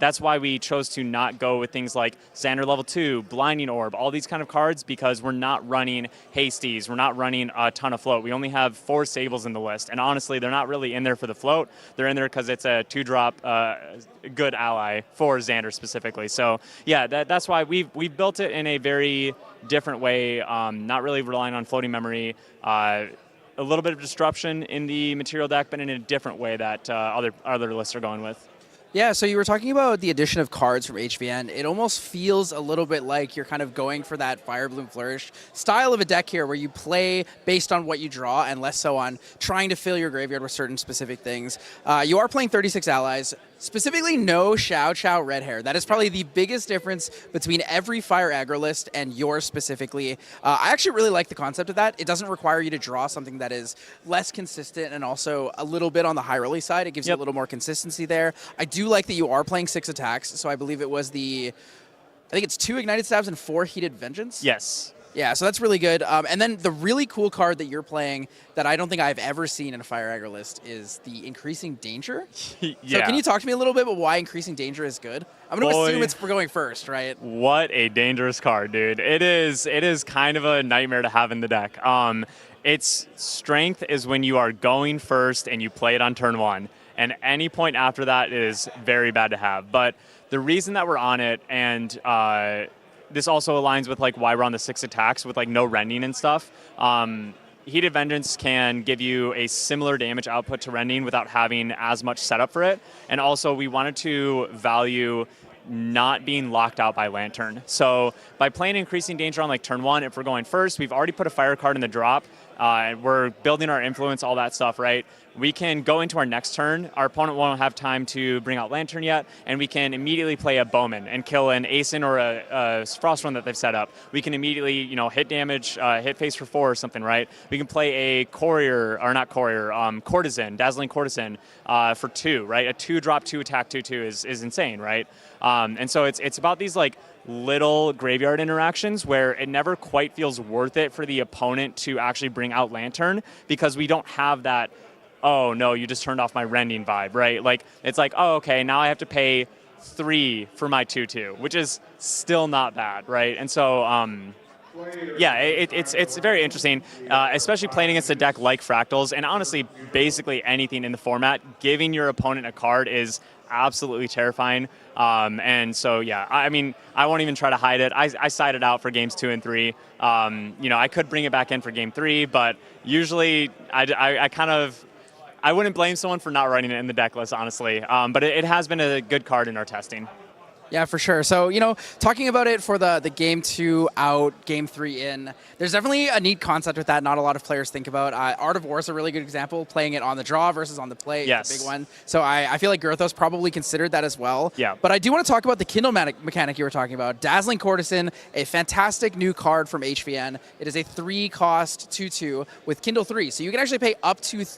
that's why we chose to not go with things like Xander level 2, Blinding Orb, all these kind of cards, because we're not running Hasties. We're not running a ton of float. We only have 4 Sables in the list. And honestly, they're not really in there for the float. They're in there because it's a 2-drop good ally for Xander specifically. So yeah, that's why we've built it in a very different way, not really relying on floating memory. A little bit of disruption in the material deck, but in a different way that other lists are going with. Yeah, so you were talking about the addition of cards from HVN. It almost feels a little bit like you're kind of going for that Fire Bloom Flourish style of a deck here, where you play based on what you draw and less so on trying to fill your graveyard with certain specific things. You are playing 36 allies. Specifically, no Xiao Xiao Red Hair. That is probably the biggest difference between every Fire Aggro list and yours specifically. I actually really like the concept of that. It doesn't require you to draw something that is less consistent and also a little bit on the high rolly side. It gives you a little more consistency there. I do like that you are playing 6 attacks, so I believe it was I think it's 2 Ignited Stabs and 4 Heated Vengeance? Yes. Yeah, so that's really good. And then the really cool card that you're playing that I don't think I've ever seen in a Fire Aggro list is the Increasing Danger. Yeah. So can you talk to me a little bit about why Increasing Danger is good? I'm going to assume it's for going first, right? What a dangerous card, dude. It is kind of a nightmare to have in the deck. Its strength is when you are going first and you play it on turn 1. And any point after that is very bad to have. But the reason that we're on it, and this also aligns with like why we're on the 6 attacks with like no rending and stuff. Heated Vengeance can give you a similar damage output to rending without having as much setup for it. And also we wanted to value not being locked out by Lantern. So by playing Increasing Danger on like turn 1, if we're going first, we've already put a fire card in the drop. We're building our influence, all that stuff, right? We can go into our next turn. Our opponent won't have time to bring out Lantern yet, and we can immediately play a Bowman and kill an Asen or a Frost Run that they've set up. We can immediately, hit damage, hit face for 4 or something, right? We can play a Courtesan, Dazzling Courtesan for 2, right? A 2-drop, 2-attack, 2/2 is insane, right? And so it's about these like little graveyard interactions where it never quite feels worth it for the opponent to actually bring out Lantern because we don't have that, oh no, you just turned off my rending vibe, right? Like it's like, oh okay, now I have to pay 3 for my 2/2, which is still not bad, right? And so yeah, it's very interesting, especially playing against a deck like Fractals, and honestly, basically anything in the format. Giving your opponent a card is absolutely terrifying. And so, yeah, I mean, I won't even try to hide it. I sided out for games 2 and 3. I could bring it back in for game 3, but usually I wouldn't blame someone for not running it in the deck list, honestly. But it has been a good card in our testing. Yeah, for sure. So, talking about it for the game 2 out, game 3 in, there's definitely a neat concept with that not a lot of players think about. Art of War is a really good example, playing it on the draw versus on the play. Yes. It's a big one. So I feel like Girthos probably considered that as well. Yeah. But I do want to talk about the Kindle mechanic you were talking about. Dazzling Courtesan, a fantastic new card from HVN. It is a 3-cost 2/2 with Kindle 3. So you can actually pay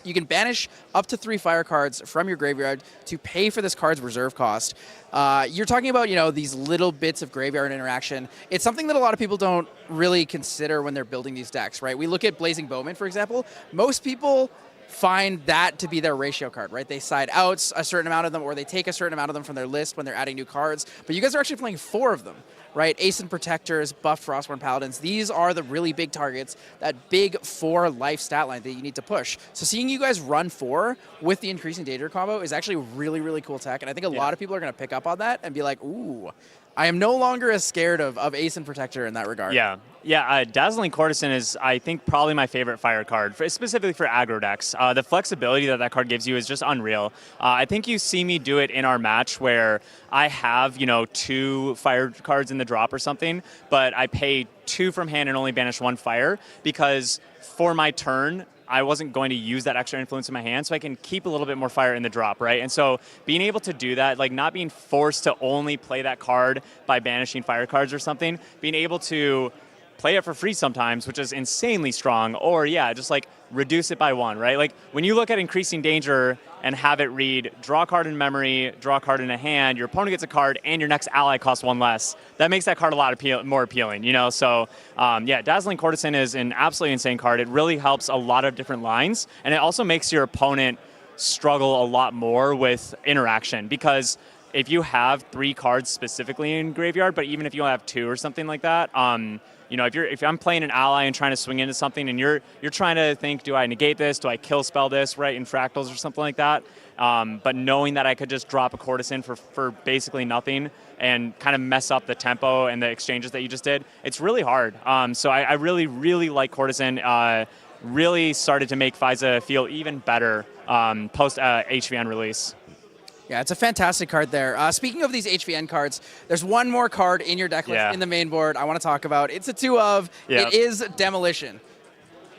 you can banish up to 3 fire cards from your graveyard to pay for this card's reserve cost. You're talking about, these little bits of graveyard interaction. It's something that a lot of people don't really consider when they're building these decks, right? We look at Blazing Bowman, for example. Most people find that to be their ratio card, right? They side out a certain amount of them, or they take a certain amount of them from their list when they're adding new cards. But you guys are actually playing 4 of them, right? Asen Protectors, buff Frostborn Paladins. These are the really big targets, that big 4 life stat line that you need to push. So seeing you guys run 4 with the Increasing Danger combo is actually really, really cool tech. And I think a lot of people are going to pick up on that and be like, ooh, I am no longer as scared of Asen Protector in that regard. Yeah. Dazzling Courtesan is, I think, probably my favorite fire card, specifically for aggro decks. The flexibility that card gives you is just unreal. I think you see me do it in our match where I have, 2 fire cards in the drop or something, but I pay 2 from hand and only banish 1 fire because for my turn, I wasn't going to use that extra influence in my hand, so I can keep a little bit more fire in the drop, right? And so being able to do that, like not being forced to only play that card by banishing fire cards or something, being able to play it for free sometimes, which is insanely strong, or just like reduce it by 1, right? Like when you look at Increasing Danger and have it read, draw a card in memory, draw a card in a hand, your opponent gets a card, and your next ally costs 1 less. That makes that card a lot more appealing, So, Dazzling Courtesan is an absolutely insane card. It really helps a lot of different lines, and it also makes your opponent struggle a lot more with interaction, because if you have 3 cards specifically in graveyard, but even if you only have 2 or something like that, if I'm playing an ally and trying to swing into something and you're trying to think, do I negate this? Do I kill spell this, right, in Fractals or something like that? But knowing that I could just drop a Courtesan for basically nothing and kind of mess up the tempo and the exchanges that you just did, it's really hard. So I really, really like Courtesan. Really started to make FISA feel even better post HVN release. Yeah, it's a fantastic card there. Speaking of these HVN cards, there's one more card in your deck list in the main board I want to talk about. It's a 2 of. It is Demolition.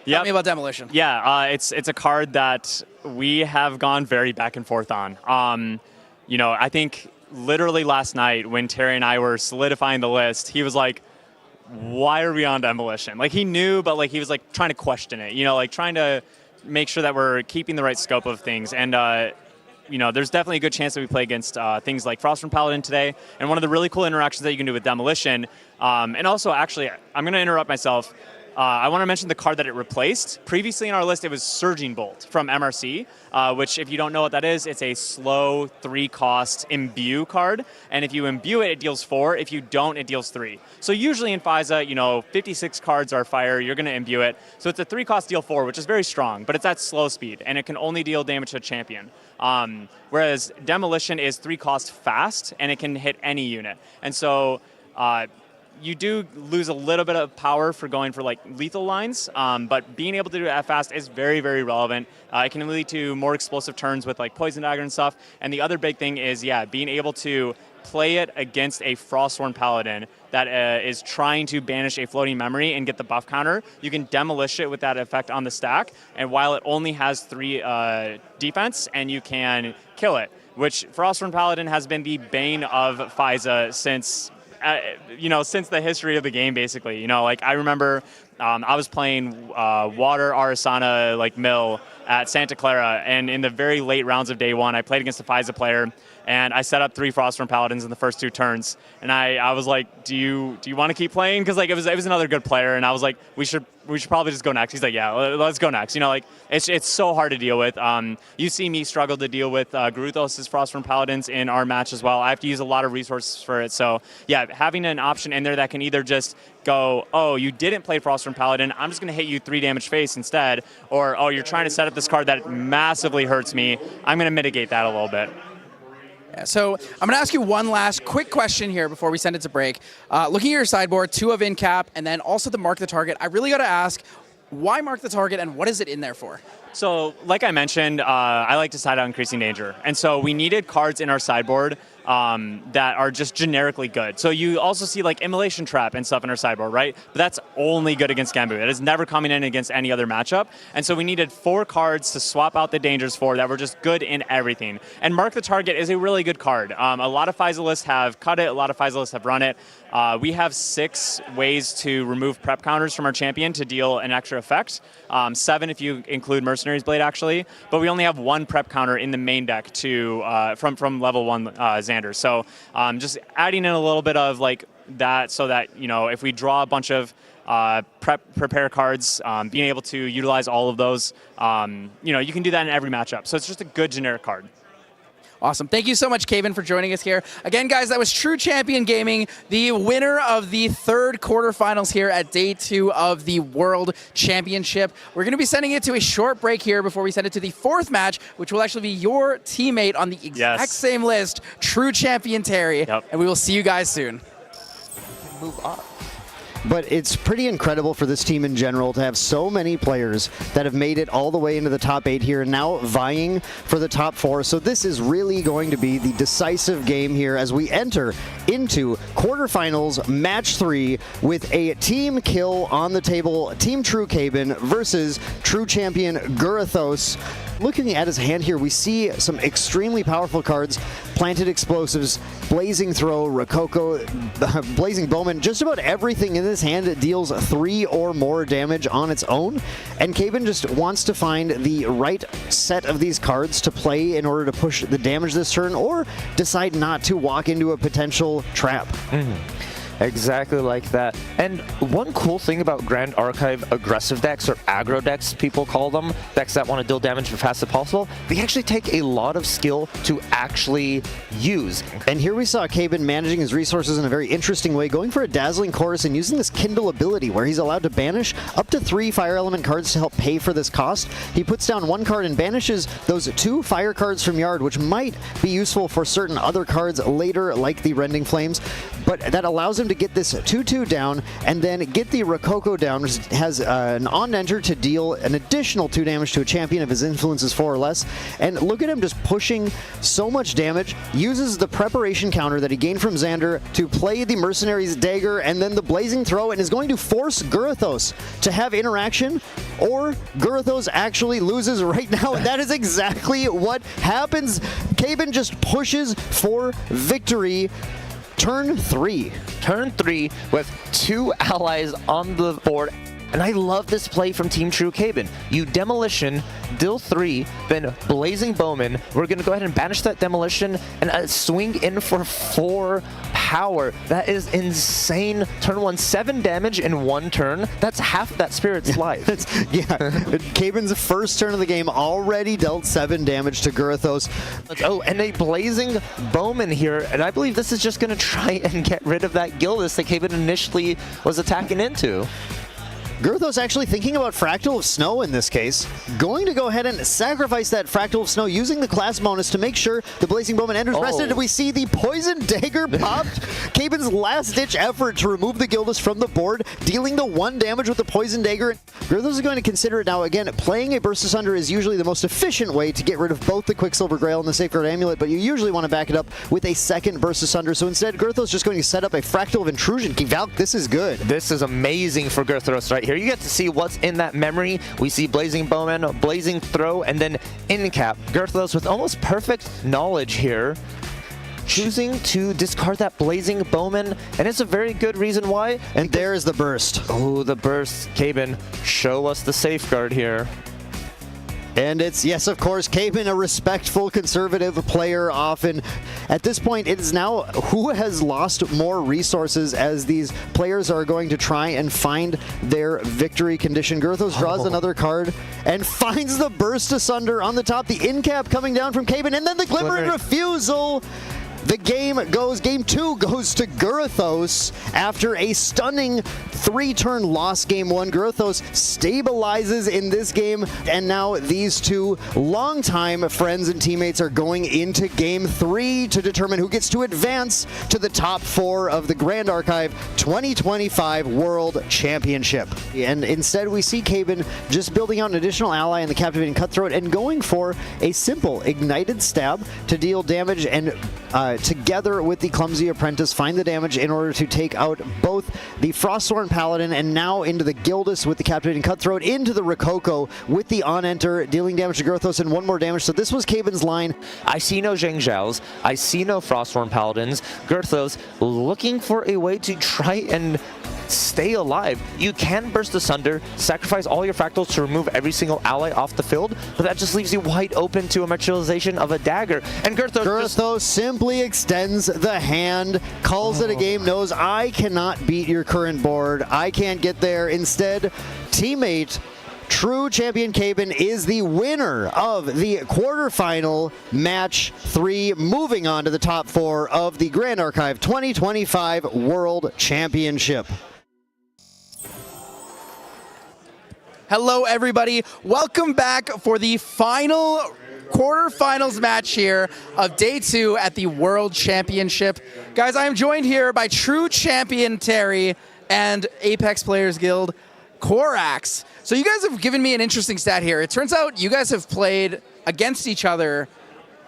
Tell me about Demolition. Yeah, it's a card that we have gone very back and forth on. I think literally last night when Terry and I were solidifying the list, he was like, why are we on Demolition? Like he knew, but like he was like trying to question it, like trying to make sure that we're keeping the right scope of things. And there's definitely a good chance that we play against things like Frostborn Paladin today. And one of the really cool interactions that you can do with Demolition, and also actually, I'm going to interrupt myself. I want to mention the card that it replaced. Previously in our list, it was Surging Bolt from MRC, which if you don't know what that is, it's a slow 3-cost imbue card. And if you imbue it, it deals 4. If you don't, it deals 3. So usually in FISA, 56 cards are fire, you're going to imbue it. So it's a 3-cost deal 4, which is very strong, but it's at slow speed, and it can only deal damage to a champion. Whereas Demolition is 3-cost fast, and it can hit any unit. And so you do lose a little bit of power for going for like lethal lines, but being able to do that fast is very, very relevant. It can lead to more explosive turns with like Poison Dagger and stuff. And the other big thing is, yeah, being able to play it against a Frostborn Paladin that is trying to banish a floating memory and get the buff counter. You can demolish it with that effect on the stack, and while it only has 3 defense, and you can kill it, which Frostborn Paladin has been the bane of FISA since since the history of the game, basically. Like I remember I was playing Water Arasana like Mill at Santa Clara, and in the very late rounds of day 1, I played against a FISA player, and I set up 3 Frostborn Paladins in the first 2 turns, and I was like, do you want to keep playing? Because like it was another good player, and I was like, we should probably just go next. He's like, yeah, let's go next. Like it's so hard to deal with. You see me struggle to deal with Garuthos' Frostborn Paladins in our match as well. I have to use a lot of resources for it. So yeah, having an option in there that can either just go, oh, you didn't play Frostborn Paladin, I'm just going to hit you 3 damage face instead, or oh, you're trying to set up this card that massively hurts me, I'm going to mitigate that a little bit. Yeah, so I'm going to ask you one last quick question here before we send it to break. Looking at your sideboard, 2 of in-cap, and then also the Mark the Target, I really got to ask, why Mark the Target, and what is it in there for? So, like I mentioned, I like to side out Increasing Danger. And so we needed cards in our sideboard that are just generically good. So you also see like Immolation Trap and stuff in our sideboard, right? But that's only good against Genbu. It is never coming in against any other matchup. And so we needed 4 cards to swap out the dangers for that were just good in everything. And Mark the Target is a really good card. A lot of FISA lists have cut it. A lot of FISA lists have run it. We have 6 ways to remove prep counters from our champion to deal an extra effect. 7 if you include Mercenary's Blade, actually. But we only have 1 prep counter in the main deck to from level 1 Xander. So just adding in a little bit of like that so that, if we draw a bunch of prepare cards, being able to utilize all of those, you can do that in every matchup. So it's just a good generic card. Awesome. Thank you so much, Kaven, for joining us here. Again, guys, that was True Champion Gaming, the winner of the 3rd quarterfinals here at day 2 of the World Championship. We're going to be sending it to a short break here before we send it to the 4th match, which will actually be your teammate on the exact same list, True Champion Terry. Yep. And we will see you guys soon. Move up. But it's pretty incredible for this team in general to have so many players that have made it all the way into the top 8 here and now vying for the top 4. So this is really going to be the decisive game here as we enter into quarterfinals match 3 with a team kill on the table. Team True Kaben versus True Champion Garuthos. Looking at his hand here, we see some extremely powerful cards. Planted Explosives, Blazing Throw, Rococo, Blazing Bowman, just about everything in this hand deals 3 or more damage on its own. And Kaben just wants to find the right set of these cards to play in order to push the damage this turn, or decide not to walk into a potential trap. Exactly like that. And one cool thing about Grand Archive aggressive decks, or aggro decks people call them, decks that want to deal damage as fast as possible, they actually take a lot of skill to actually use. And here we saw Kaben managing his resources in a very interesting way, going for a Dazzling Chorus and using this Kindle ability where he's allowed to banish up to 3 Fire Element cards to help pay for this cost. He puts down 1 card and banishes those 2 Fire cards from Yard, which might be useful for certain other cards later, like the Rending Flames, but that allows him to get this 2/2 down and then get the Rococo down, which has an on-enter to deal an additional 2 damage to a champion if his influence is 4 or less. And look at him just pushing so much damage, uses the preparation counter that he gained from Xander to play the Mercenary's Dagger and then the Blazing Throw, and is going to force Garuthos to have interaction, or Garuthos actually loses right now, and that is exactly what happens. Kaben just pushes for victory. Turn 3. Turn 3 with 2 allies on the board. And I love this play from Team True Kaben. You Demolition, deal 3, then Blazing Bowman. We're going to go ahead and banish that Demolition and swing in for 4 power. That is insane. Turn 1, 7 damage in 1 turn. That's half that Spirit's life. Kaben's first turn of the game already dealt 7 damage to Garuthos. Oh, and a Blazing Bowman here. And I believe this is just going to try and get rid of that Gildas that Kaben initially was attacking into. Girthos actually thinking about Fractal of Snow in this case. Going to go ahead and sacrifice that Fractal of Snow using the class bonus to make sure the Blazing Bowman enters rested. We see the Poison Dagger popped. Caben's last-ditch effort to remove the Gildas from the board, dealing the 1 damage with the Poison Dagger. Girthos is going to consider it now. Again, playing a Burst Asunder is usually the most efficient way to get rid of both the Quicksilver Grail and the Safeguard Amulet, but you usually want to back it up with a second Burst Asunder. So instead, Girthos is just going to set up a Fractal of Intrusion. Valk, this is good. This is amazing for Girthos right here. You get to see what's in that memory. We see Blazing Bowman, Blazing Throw, and then Incap. Girthos with almost perfect knowledge here, choosing to discard that Blazing Bowman, and it's a very good reason why. And there's the burst. Oh, the burst. Caben, show us the safeguard here. And it's, yes, of course, Caben, a respectful, conservative player often. At this point, it is now who has lost more resources as these players are going to try and find their victory condition. Girthos draws another card and finds the Burst Asunder on the top. The Incap coming down from Caben, and then the Glimmering Refusal. The game 2 goes to Girthos after a stunning 3-turn loss game 1. Girthos stabilizes in this game, and now these two longtime friends and teammates are going into game 3 to determine who gets to advance to the top 4 of the Grand Archive 2025 World Championship. And instead we see Caben just building out an additional ally in the Captivating Cutthroat and going for a simple Ignited Stab to deal damage and together with the Clumsy Apprentice, find the damage in order to take out both the Frostthorn Paladin and now into the Gildas with the Captivating Cutthroat, into the Rococo with the On-Enter, dealing damage to Girthos and 1 more damage. So this was Caben's line. I see no Zhang Zhaos. I see no Frostthorn Paladins. Girthos looking for a way to try and stay alive. You can Burst Asunder, sacrifice all your fractals to remove every single ally off the field, but that just leaves you wide open to a materialization of a dagger. And Girthos simply extends the hand, calls it a game, knows I cannot beat your current board. I can't get there. Instead, teammate True Champion Caben is the winner of the quarterfinal match 3, moving on to the top 4 of the Grand Archive 2025 World Championship. Hello, everybody. Welcome back for the final quarterfinals match here of day 2 at the World Championship. Guys, I am joined here by True Champion Terry and Apex Players Guild Korax. So you guys have given me an interesting stat here. It turns out you guys have played against each other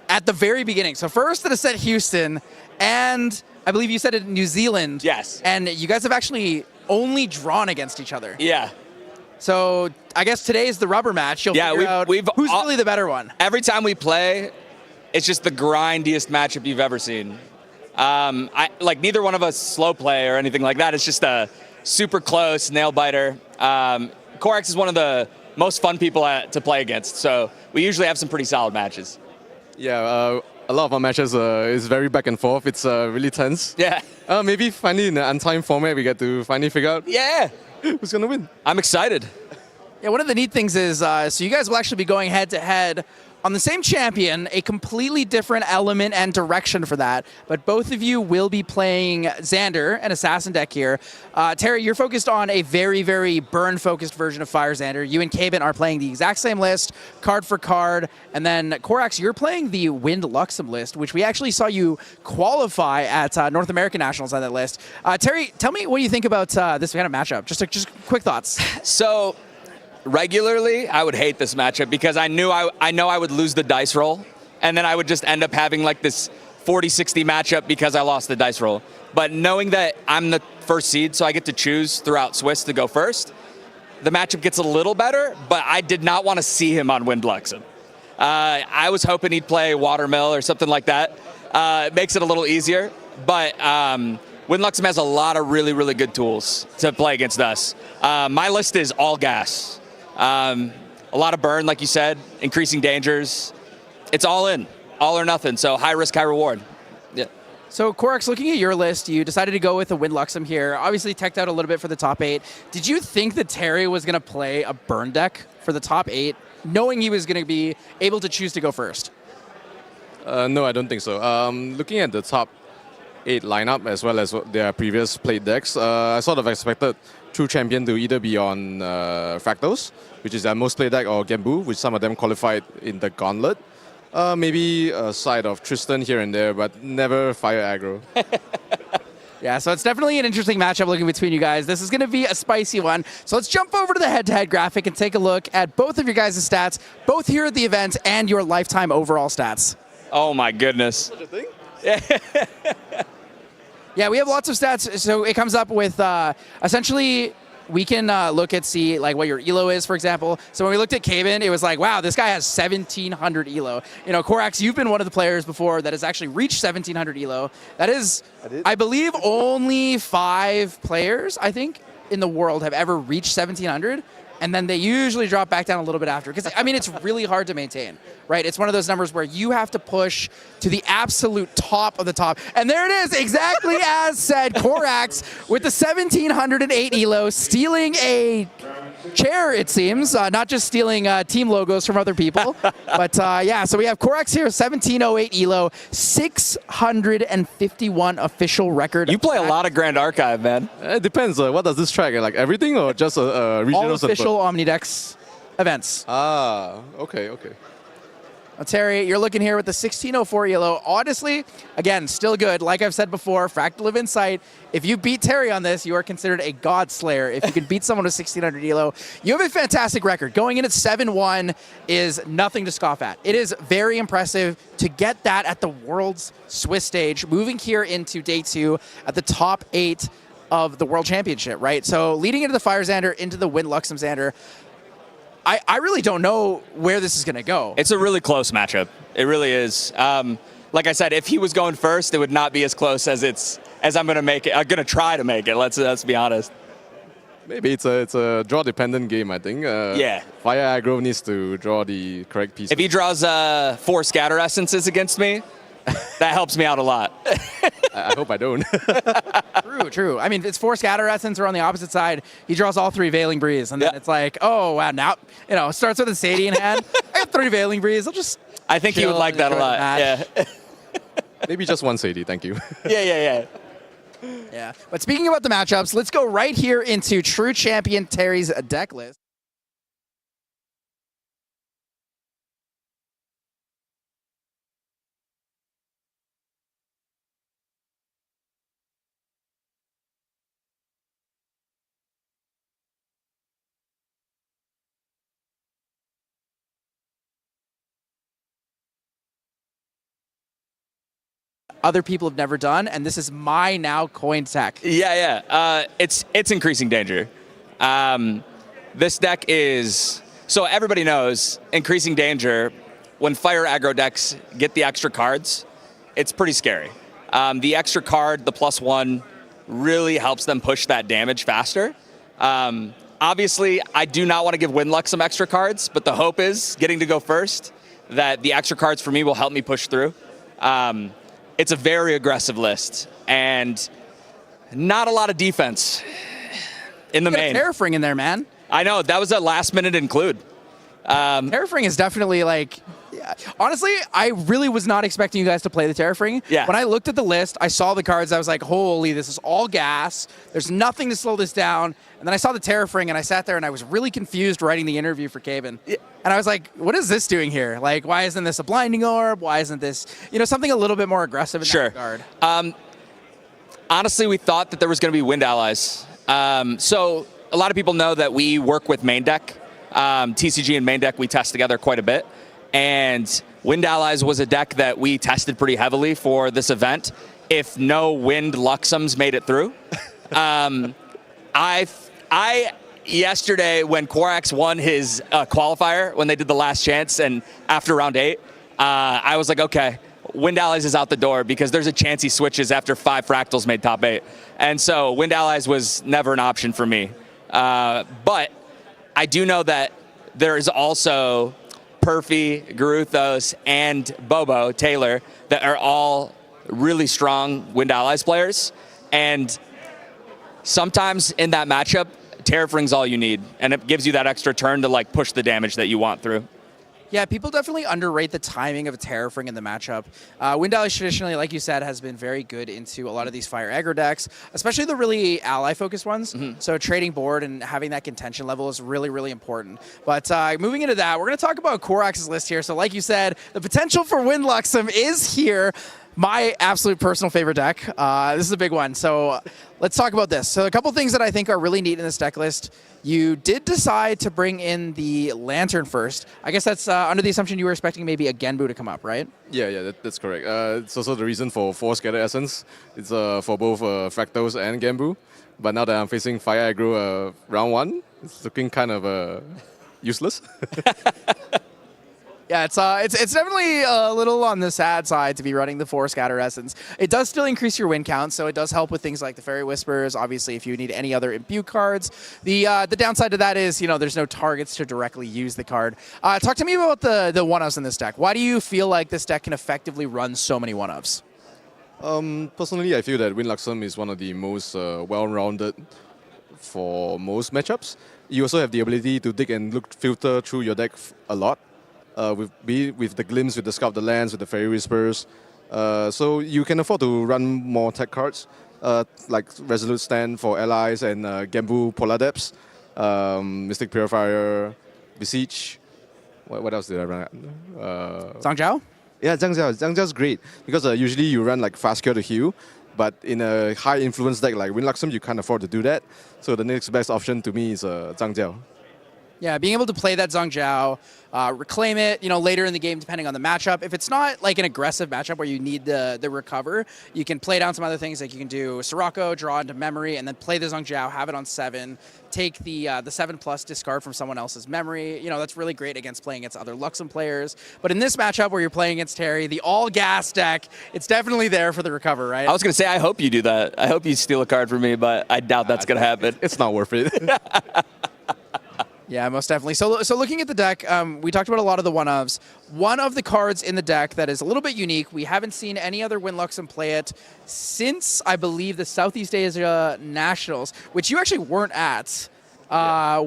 at the very beginning. So first at a set Houston, and I believe you said it in New Zealand. Yes. And you guys have actually only drawn against each other. Yeah. So I guess today is the rubber match. You'll figure out who's really the better one. Every time we play, it's just the grindiest matchup you've ever seen. Neither one of us slow play or anything like that. It's just a super close nail biter. Korax is one of the most fun people to play against, so we usually have some pretty solid matches. Yeah, a lot of our matches is very back and forth. It's really tense. Yeah. Maybe finally in an untimed format we get to finally figure out who's going to win. I'm excited. Yeah, one of the neat things is, so you guys will actually be going head-to-head on the same champion, a completely different element and direction for that, but both of you will be playing Xander, an assassin deck here. Terry, you're focused on a very, very burn-focused version of Fire Xander. You and Caben are playing the exact same list, card for card, and then Korax, you're playing the Wind Luxem list, which we actually saw you qualify at North American Nationals on that list. Terry, tell me what you think about this kind of matchup. Just quick thoughts. So, regularly, I would hate this matchup because I know I would lose the dice roll, and then I would just end up having like this 40-60 matchup because I lost the dice roll. But knowing that I'm the first seed, so I get to choose throughout Swiss to go first, the matchup gets a little better, but I did not want to see him on Wind Luxem. I was hoping he'd play Watermill or something like that. It makes it a little easier, but Wind Luxem has a lot of really, really good tools to play against us. My list is all gas. A lot of burn, like you said, increasing dangers. It's all in, all or nothing. So high risk, high reward. Yeah. So Korax, looking at your list, you decided to go with a Wind Luxem here. Obviously teched out a little bit for the top 8. Did you think that Terry was going to play a burn deck for the top 8, knowing he was going to be able to choose to go first? No, I don't think so. Looking at the top 8 lineup as well as their previous played decks, I sort of expected true champion to either be on Fractals, which is their most played deck, or Gambu, which some of them qualified in the Gauntlet. Maybe a side of Tristan here and there, but never fire aggro. Yeah, so it's definitely an interesting matchup looking between you guys. This is going to be a spicy one. So let's jump over to the head-to-head graphic and take a look at both of your guys' stats, both here at the event and your lifetime overall stats. Oh my goodness. Such a thing? Yeah, we have lots of stats. So it comes up with essentially we can look at see like what your elo is, for example. So when we looked at Kaben, it was like, wow, this guy has 1,700 elo. You know, Korax, you've been one of the players before that has actually reached 1,700 elo. That is, I believe, only 5 players, I think, in the world have ever reached 1,700. And then they usually drop back down a little bit after. Because, I mean, it's really hard to maintain, right? It's one of those numbers where you have to push to the absolute top of the top. And there it is, exactly as said, Korax with the 1,708 elo, stealing a chair, it seems. Not just stealing team logos from other people. But, yeah, so we have Korax here, 1,708 elo, 651 official record. You play a lot of Grand Archive, man. It depends. What does this track? Like everything or just a regional? All official Omnidex events. Ah, okay. Terry, you're looking here with the 1604 elo. Honestly, again, still good. Like I've said before, Fractal of Insight, if you beat Terry on this, you are considered a god slayer. If you can beat someone with 1600 elo, you have a fantastic record. Going in at 7-1 is nothing to scoff at. It is very impressive to get that at the World's Swiss stage, moving here into day 2 at the top 8 of the World Championship, right? So leading into the Fire Xander, into the Wind Luxem Xander, I really don't know where this is going to go. It's a really close matchup. It really is. Like I said, if he was going first, it would not be as close as I'm going to make it. I'm going to try to make it. Let's be honest. Maybe it's a draw dependent game. I think. Yeah. Fire aggro needs to draw the correct piece. If he draws 4 Scatter Essences against me, that helps me out a lot. I hope I don't. True. I mean, it's 4 Scatter Essence are on the opposite side. He draws all 3 Veiling Breeze, and then it's like, oh, wow, now, starts with a Sadie in hand. I got 3 Veiling Breeze. I'll just I think he would like that a lot. Yeah. Maybe just one Sadie, thank you. Yeah. Yeah. But speaking about the matchups, let's go right here into True Champion Terry's deck list. Other people have never done, and this is my now coin tech. Yeah. It's increasing danger. This deck is, so everybody knows, increasing danger. When fire aggro decks get the extra cards, it's pretty scary. The extra card, the +1, really helps them push that damage faster. Obviously, I do not want to give Windluck some extra cards, but the hope is, getting to go first, that the extra cards for me will help me push through. It's a very aggressive list, and not a lot of defense in the main. Terrafring in there, man. I know, that was a last-minute include. Terrafring is definitely like... Honestly, I really was not expecting you guys to play the Terrafring. Yeah. When I looked at the list, I saw the cards, I was like, holy, this is all gas. There's nothing to slow this down. And then I saw the Terrafring, and I sat there, and I was really confused writing the interview for Kaben. Yeah. And I was like, what is this doing here? Like, why isn't this a Blinding Orb? Why isn't this, something a little bit more aggressive in that regard? Honestly, we thought that there was going to be Wind Allies. So a lot of people know that we work with main deck. TCG and main deck, we test together quite a bit. And Wind Allies was a deck that we tested pretty heavily for this event. If no Wind Luxems made it through. I yesterday, when Korax won his qualifier, when they did the last chance, and after round 8, I was like, okay, Wind Allies is out the door because there's a chance he switches after 5 Fractals made top 8. And so Wind Allies was never an option for me. But I do know that there is also Perfy, Garuthos, and Bobo, Taylor, that are all really strong Wind Allies players. And sometimes in that matchup, Terrafring's all you need, and it gives you that extra turn to push the damage that you want through. Yeah, people definitely underrate the timing of Terrafring in the matchup. Wind Alley traditionally, like you said, has been very good into a lot of these fire aggro decks, especially the really ally-focused ones. So trading board and having that contention level is really, really important. But moving into that, we're going to talk about Korax's list here. So like you said, the potential for Wind Luxem is here. My absolute personal favorite deck. This is a big one. So let's talk about this. So a couple things that I think are really neat in this deck list. You did decide to bring in the Lantern first. I guess that's under the assumption you were expecting maybe a Genbu to come up, right? Yeah, that's correct. It's also the reason for 4 Scatter Essence. It's for both Fractals and Genbu. But now that I'm facing Fire Aggro round 1, it's looking kind of useless. Yeah, it's definitely a little on the sad side to be running the 4 Scatter Essence. It does still increase your win count, so it does help with things like the Fairy Whispers, obviously if you need any other Imbue cards. The downside to that is, there's no targets to directly use the card. Talk to me about the 1-ofs in this deck. Why do you feel like this deck can effectively run so many 1-ofs? Personally, I feel that Wind Luxem is one of the most well-rounded for most matchups. You also have the ability to dig and filter through your deck a lot. With the Glimpse, with the Scout the Lands, with the Fairy Whispers. So you can afford to run more tech cards, like Resolute Stand for allies and Genbu Polar Depths, Mystic Purifier, Beseech. What else did I run? Zhangjiao? Yeah, Zhangjiao's great because usually you run like Fast Cure to heal, but in a high influence deck like Wind Luxem, you can't afford to do that. So the next best option to me is Zhangjiao. Yeah, being able to play that Zhangjiao, reclaim it, later in the game depending on the matchup. If it's not like an aggressive matchup where you need the recover, you can play down some other things. Like you can do Sirocco, draw into memory, and then play the Zhangjiao, have it on 7, take the 7+ discard from someone else's memory. That's really great against playing against other Luxem players. But in this matchup where you're playing against Terry, the all-gas deck, it's definitely there for the recover, right? I was going to say, I hope you do that. I hope you steal a card from me, but I doubt that's going to happen. It's not worth it. Yeah, most definitely. So looking at the deck, we talked about a lot of the 1-ofs. One of the cards in the deck that is a little bit unique, we haven't seen any other Wind Luxem play it since, I believe, the Southeast Asia Nationals, which you actually weren't at.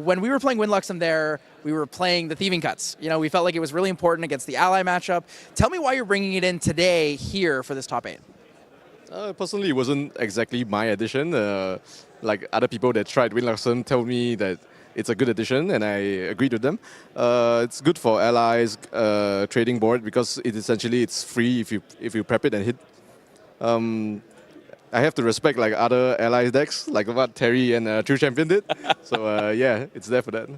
When we were playing Wind Luxem there, we were playing the Thieving Cuts. We felt like it was really important against the ally matchup. Tell me why you're bringing it in today here for this top 8. Personally, it wasn't exactly my addition. Like other people that tried Wind Luxem told me that it's a good addition, and I agreed with them. It's good for allies trading board because it's free if you prep it and hit. I have to respect like other allies decks, like what Terry and True Champion did. So yeah, it's there for that.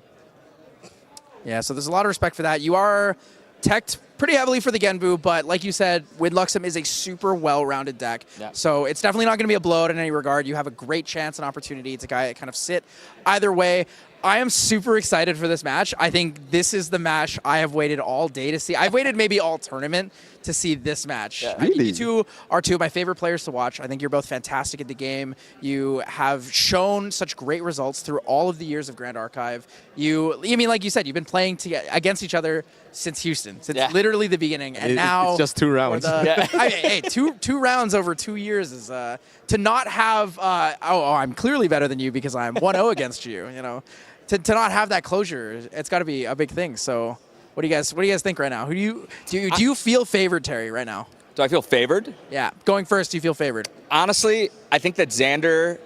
Yeah, so there's a lot of respect for that. You are teched pretty heavily for the Genbu, but like you said, Wind Luxem is a super well-rounded deck. Yeah. So it's definitely not going to be a blowout in any regard. You have a great chance and opportunity to kind of sit either way. I am super excited for this match. I think this is the match I have waited all day to see. I've waited maybe all tournament to see this match. Yeah. I think you two are two of my favorite players to watch. I think you're both fantastic at the game. You have shown such great results through all of the years of Grand Archive. Like you said, you've been playing against each other since Houston, since literally the beginning, and now it's just 2 rounds. Hey, two rounds over 2 years is to not have. I'm clearly better than you because I'm 1-0 against you. To not have that closure, it's got to be a big thing. So, what do you guys think right now? Do you feel favored, Terry, right now? Do I feel favored? Yeah, going first, do you feel favored? Honestly, I think that Xander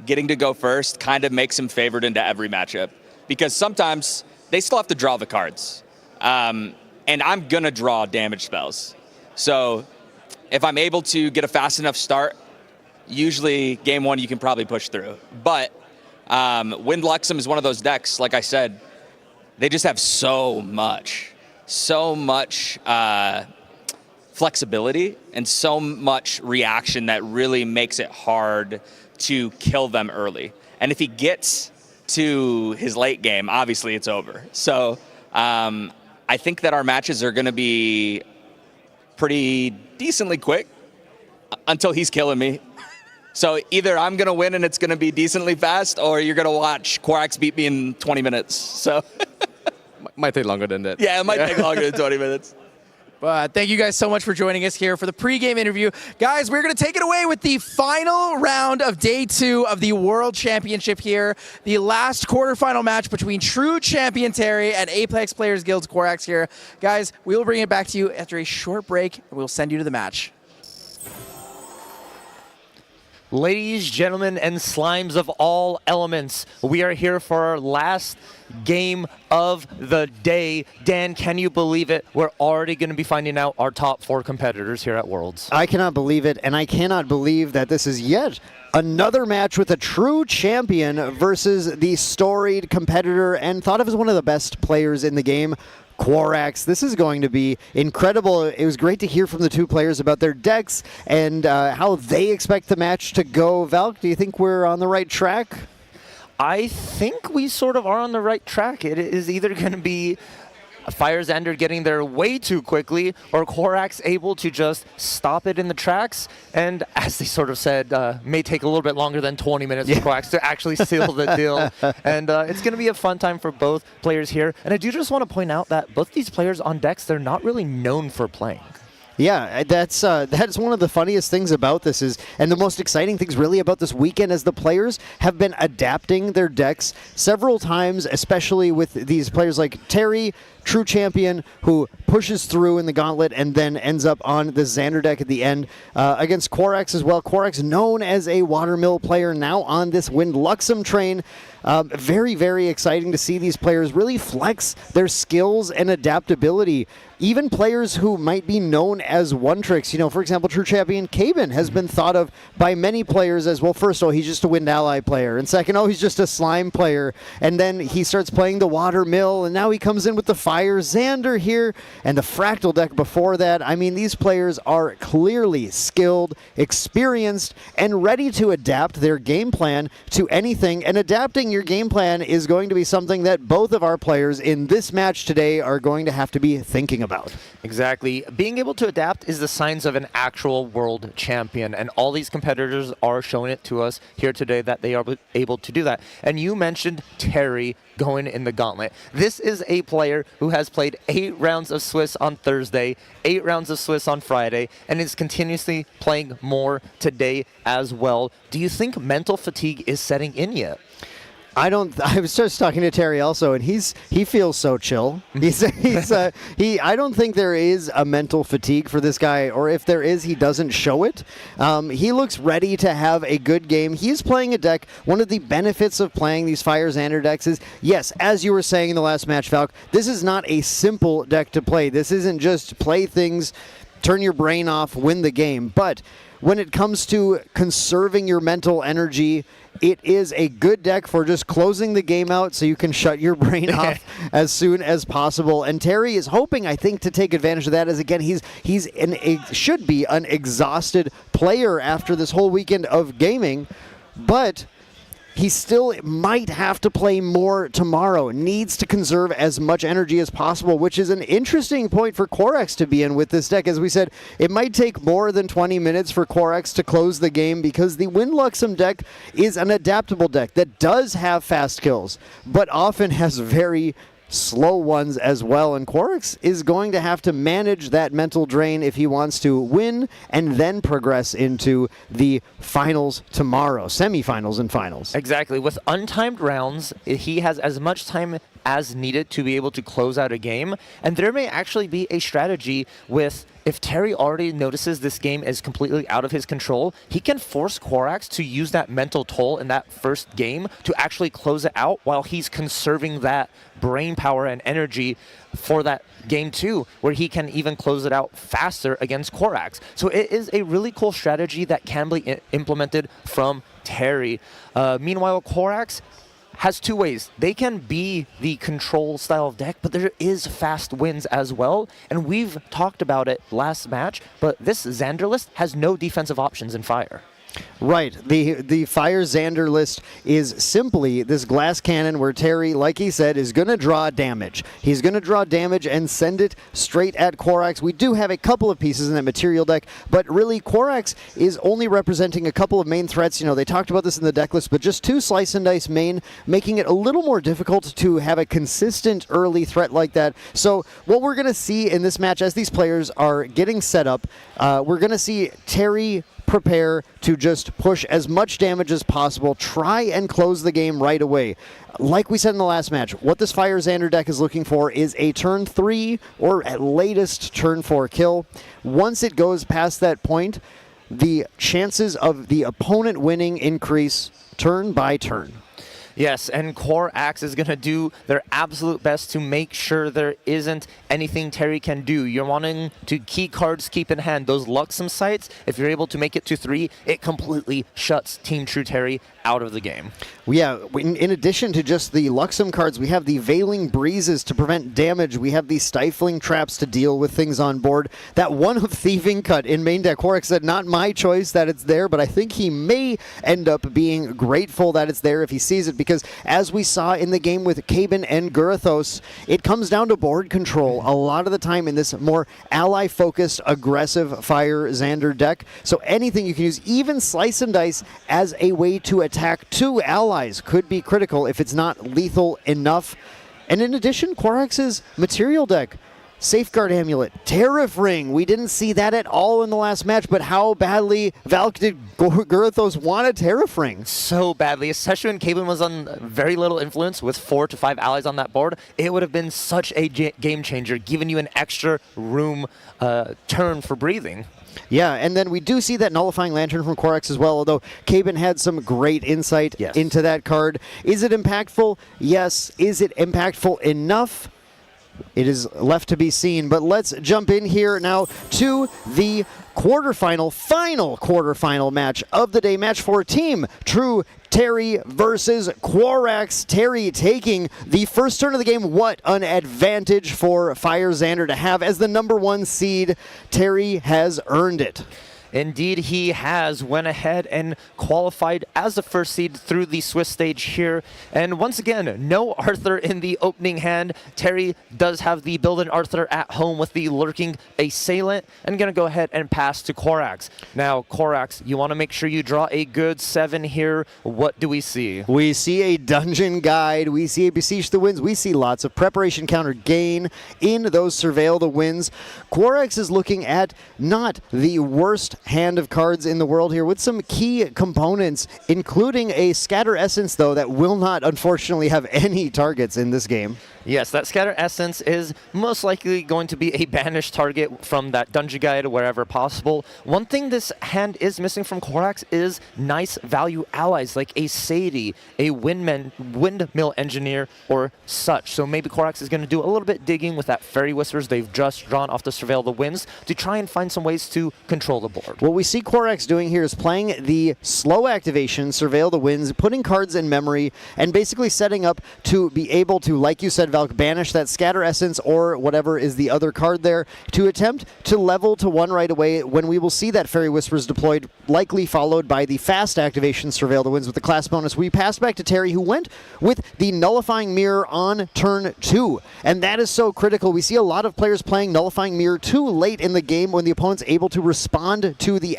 getting to go first kind of makes him favored into every matchup because sometimes they still have to draw the cards, and I'm gonna draw damage spells. So, if I'm able to get a fast enough start, usually game 1 you can probably push through, but. Wind Luxem is one of those decks, like I said, they just have so much flexibility and so much reaction that really makes it hard to kill them early. And if he gets to his late game, obviously it's over. So I think that our matches are going to be pretty decently quick until he's killing me. So either I'm going to win and it's going to be decently fast, or you're going to watch Quarax beat me in 20 minutes. So might take longer than that. Yeah, it might take longer than 20 minutes. Thank you guys so much for joining us here for the pregame interview. Guys, we're going to take it away with the final round of day 2 of the World Championship here. The last quarterfinal match between true champion Terry and Apex Players Guild's Korax here. Guys, we will bring it back to you after a short break, and we'll send you to the match. Ladies, gentlemen, and slimes of all elements, we are here for our last game of the day. Dan, can you believe it? We're already going to be finding out our top 4 competitors here at Worlds. I cannot believe it, and I cannot believe that this is yet another match with a true champion versus the storied competitor and thought of as one of the best players in the game, Korax. This is going to be incredible. It was great to hear from the 2 players about their decks and how they expect the match to go. Valk, do you think we're on the right track? I think we sort of are on the right track. It is either going to be Fire Xander getting there way too quickly, or Korax able to just stop it in the tracks, and as they sort of said, may take a little bit longer than 20 minutes for Korax to actually seal the deal. And it's going to be a fun time for both players here. And I do just want to point out that both these players on decks, they're not really known for playing. Yeah, that's one of the funniest things about this and the most exciting things really about this weekend is the players have been adapting their decks several times, especially with these players like Terry, true champion, who pushes through in the gauntlet and then ends up on the Xander deck at the end against Korax as well. Korax, known as a watermill player, now on this Wind Luxem train. Very, very exciting to see these players really flex their skills and adaptability. Even players who might be known as one-tricks, for example, true champion Kaben has been thought of by many players as, well, first of all, he's just a Wind Ally player, and second, he's just a Slime player, and then he starts playing the Watermill, and now he comes in with the Fire Xander here, and the Fractal deck before that. I mean, these players are clearly skilled, experienced, and ready to adapt their game plan to anything, and adapting your game plan is going to be something that both of our players in this match today are going to have to be thinking about. Exactly. Being able to adapt is the signs of an actual world champion, and all these competitors are showing it to us here today that they are able to do that. And you mentioned Terry going in the gauntlet. This is a player who has played 8 rounds of Swiss on Thursday, 8 rounds of Swiss on Friday, and is continuously playing more today as well. Do you think mental fatigue is setting in yet? I was just talking to Terry also, and he feels so chill. I don't think there is a mental fatigue for this guy, or if there is, he doesn't show it. He looks ready to have a good game. He's playing a deck. One of the benefits of playing these Fire Xander decks is, yes, as you were saying in the last match, Falk, this is not a simple deck to play. This isn't just play things, turn your brain off, win the game. But when it comes to conserving your mental energy, it is a good deck for just closing the game out so you can shut your brain off as soon as possible. And Terry is hoping, I think, to take advantage of that, as again, should be an exhausted player after this whole weekend of gaming, but he still might have to play more tomorrow, needs to conserve as much energy as possible, which is an interesting point for Korax to be in with this deck. As we said, it might take more than 20 minutes for Korax to close the game because the Wind Luxem deck is an adaptable deck that does have fast kills, but often has very slow ones as well, and Korax is going to have to manage that mental drain if he wants to win and then progress into the finals tomorrow, semifinals and finals. Exactly. With untimed rounds, he has as much time as needed to be able to close out a game, and there may actually be a strategy with, if Terry already notices this game is completely out of his control, he can force Korax to use that mental toll in that first game to actually close it out while he's conserving that brain power and energy for that game 2, where he can even close it out faster against Korax. So it is a really cool strategy that can be implemented from Terry. Meanwhile, Korax has 2 ways. They can be the control style of deck, but there is fast wins as well, and we've talked about it last match, but this Xander list has no defensive options in Fire. Right. The Fire Xander list is simply this glass cannon where Terry, like he said, is going to draw damage. He's going to draw damage and send it straight at Korax. We do have a couple of pieces in that material deck, but really Korax is only representing a couple of main threats. You know, they talked about this in the deck list, but just 2 Slice and Dice main, making it a little more difficult to have a consistent early threat like that. So what we're going to see in this match as these players are getting set up, we're going to see Terry prepare to just push as much damage as possible, try and close the game right away. Like we said in the last match, what this Fire Xander deck is looking for is a turn 3 or at latest turn 4 kill. Once it goes past that point, the chances of the opponent winning increase turn by turn. Yes, and Korax is going to do their absolute best to make sure there isn't anything Terry can do. You're wanting to key cards keep in hand. Those Luxem sites, if you're able to make it to 3, it completely shuts Team True Terry out of the game. Yeah, in addition to just the Luxem cards, we have the Veiling Breezes to prevent damage. We have the Stifling Traps to deal with things on board. That one of Thieving Cut in main deck, Korax said, not my choice that it's there, but I think he may end up being grateful that it's there if he sees it, because as we saw in the game with Kaban and Gurathos, it comes down to board control a lot of the time in this more ally-focused, aggressive Fire Xander deck. So anything you can use, even Slice and Dice, as a way to attack 2 allies could be critical if it's not lethal enough. And in addition, Korax's material deck, Safeguard Amulet, Tariff Ring. We didn't see that at all in the last match, but how badly, Valk, did Gurathos want a Tariff Ring? So badly, especially when Kaban was on very little influence with 4 to 5 allies on that board. It would have been such a game changer, giving you an extra room turn for breathing. Yeah, and then we do see that Nullifying Lantern from Korax as well, although Kaban had some great insight into that card. Is it impactful? Yes. Is it impactful enough? It is left to be seen, but let's jump in here now to the final quarterfinal match of the day. Match 4, Team True Terry versus Korax. Terry taking the first turn of the game. What an advantage for Fire Xander to have as the #1 seed. Terry has earned it. Indeed, he has went ahead and qualified as the first seed through the Swiss stage here. And once again, no Arthur in the opening hand. Terry does have the built-in Arthur at home with the lurking assailant, and going to go ahead and pass to Korax. Now, Korax, you want to make sure you draw a good 7 here. What do we see? We see a dungeon guide. We see a Besiege the Winds. We see lots of preparation counter gain in those Surveil the Winds. Korax is looking at not the worst hand of cards in the world here with some key components, including a Scatter Essence, though, that will not, unfortunately, have any targets in this game. Yes, that Scatter Essence is most likely going to be a banished target from that Dungeon Guide wherever possible. One thing this hand is missing from Korax is nice value allies like a Sadie, a Windmill Engineer, or such. So maybe Korax is going to do a little bit digging with that Fairy Whispers they've just drawn off the Surveil the Winds to try and find some ways to control the board. What we see Korax doing here is playing the slow activation, Surveil the Winds, putting cards in memory, and basically setting up to be able to, like you said, Valk, banish that Scatter Essence or whatever is the other card there to attempt to level to 1 right away when we will see that Fairy Whispers deployed, likely followed by the fast activation Surveil the Winds with the class bonus. We pass back to Terry, who went with the Nullifying Mirror on turn 2, and that is so critical. We see a lot of players playing Nullifying Mirror too late in the game when the opponent's able to respond to the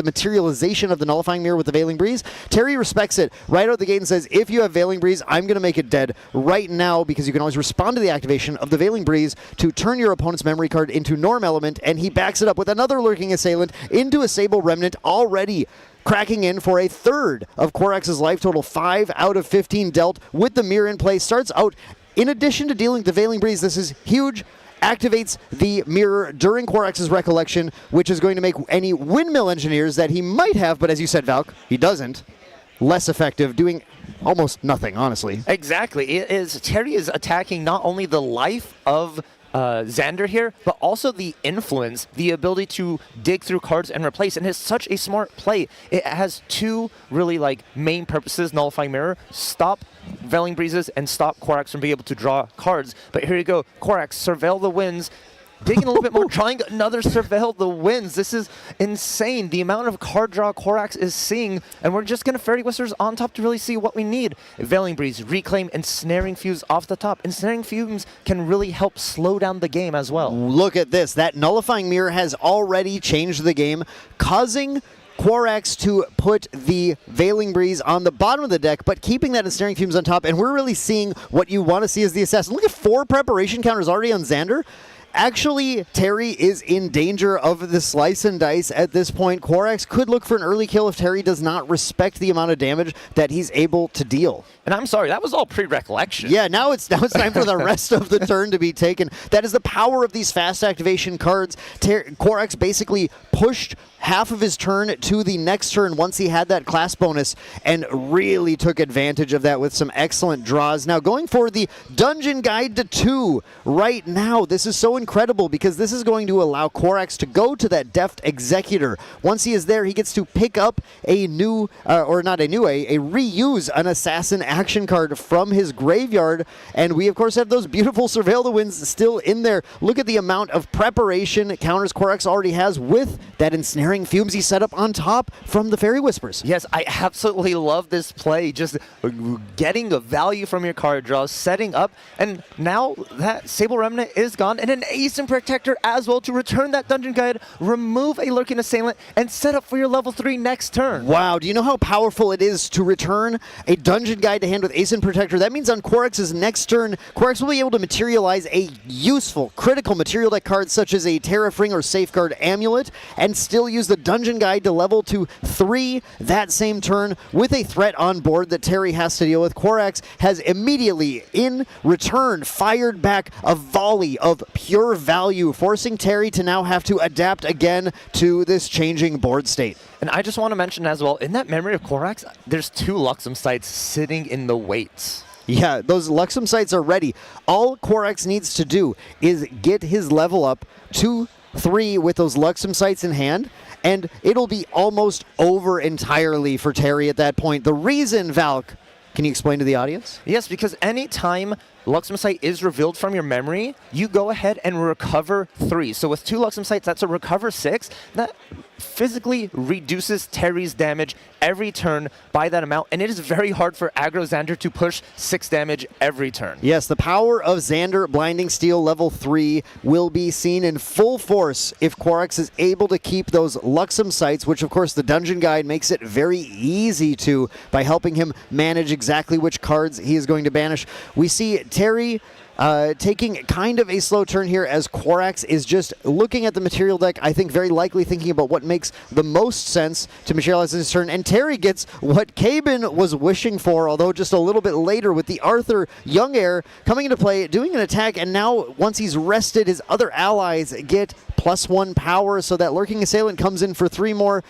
materialization of the Nullifying Mirror with the Veiling Breeze. Terry respects it right out the gate and says, if you have Veiling Breeze, I'm going to make it dead right now, because you can always respond to the activation of the Veiling Breeze to turn your opponent's memory card into Norm Element, and he backs it up with another Lurking Assailant into a Sable Remnant, already cracking in for a third of Korax's life total. 5 out of 15 dealt with the Mirror in play. Starts out, in addition to dealing the Veiling Breeze, this is huge, activates the Mirror during Korax's Recollection, which is going to make any Windmill Engineers that he might have, but as you said, Valk, he doesn't, less effective, doing almost nothing, honestly. Exactly. Terry is attacking not only the life of Xander here, but also the influence, the ability to dig through cards and replace, and it's such a smart play. It has 2 really main purposes, Nullifying Mirror, stop Veiling Breezes and stop Korax from being able to draw cards. But here you go, Korax, Surveil the Winds, digging a little bit more, trying another Surveil the Winds. This is insane. The amount of card draw Korax is seeing, and we're just going to Fairy Whispers on top to really see what we need. Veiling Breeze, Reclaim, Ensnaring Fuse off the top. Ensnaring Fumes can really help slow down the game as well. Look at this. That Nullifying Mirror has already changed the game, causing Quarax to put the Veiling Breeze on the bottom of the deck, but keeping that Ensnaring Fumes on top, and we're really seeing what you want to see as the Assassin. Look at 4 preparation counters already on Xander. Actually, Terry is in danger of the slice and dice at this point. Quarax could look for an early kill if Terry does not respect the amount of damage that he's able to deal. And I'm sorry, that was all pre-recollection. Yeah, now it's time for the rest of the turn to be taken. That is the power of these fast activation cards. Quarax basically pushed half of his turn to the next turn once he had that class bonus and really took advantage of that with some excellent draws. Now going for the Dungeon Guide to 2 right now. This is so incredible because this is going to allow Quarax to go to that Deft Executor. Once he is there, he gets to pick up a new, reuse an Assassin action card from his graveyard. And we, of course, have those beautiful Surveil the Winds still in there. Look at the amount of preparation counters Quarax already has with that Ensnaring Fumes he set up on top from the Fairy Whispers. Yes, I absolutely love this play. Just getting a value from your card draw, setting up, and now that Sable Remnant is gone, and an Ace Protector as well to return that Dungeon Guide, remove a Lurking Assailant, and set up for your level 3 next turn. Wow, do you know how powerful it is to return a Dungeon Guide to hand with Ace Protector? That means on Quarax's next turn, Quarax will be able to materialize a useful, critical material deck card such as a Tariff Ring or Safeguard Amulet, and still use the Dungeon Guide to level to 3 that same turn with a threat on board that Terry has to deal with. Quarax has immediately, in return, fired back a volley of pure value, forcing Terry to now have to adapt again to this changing board state. And I just want to mention as well, in that memory of Quarax, there's 2 Luxem sites sitting in the weights. Yeah, those Luxem sites are ready. All Quarax needs to do is get his level up to 3 with those Luxem sites in hand, and it'll be almost over entirely for Terry at that point. The reason, Valk, can you explain to the audience? Yes, because anytime Luxem Site is revealed from your memory, you go ahead and recover 3. So with 2 Luxem Sites, that's a recover 6. That physically reduces Terry's damage every turn by that amount, and it is very hard for aggro Xander to push 6 damage every turn. Yes, the power of Xander Blinding Steel level 3 will be seen in full force if Quarax is able to keep those Luxem sites, which of course the Dungeon Guide makes it very easy to by helping him manage exactly which cards he is going to banish. We see Terry taking kind of a slow turn here as Quarax is just looking at the material deck, I think very likely thinking about what makes the most sense to materialize his turn. And Terry gets what Cabin was wishing for, although just a little bit later with the Arthur Young Heir coming into play, doing an attack, and now once he's rested, his other allies get +1 power, so that Lurking Assailant comes in for 3 more.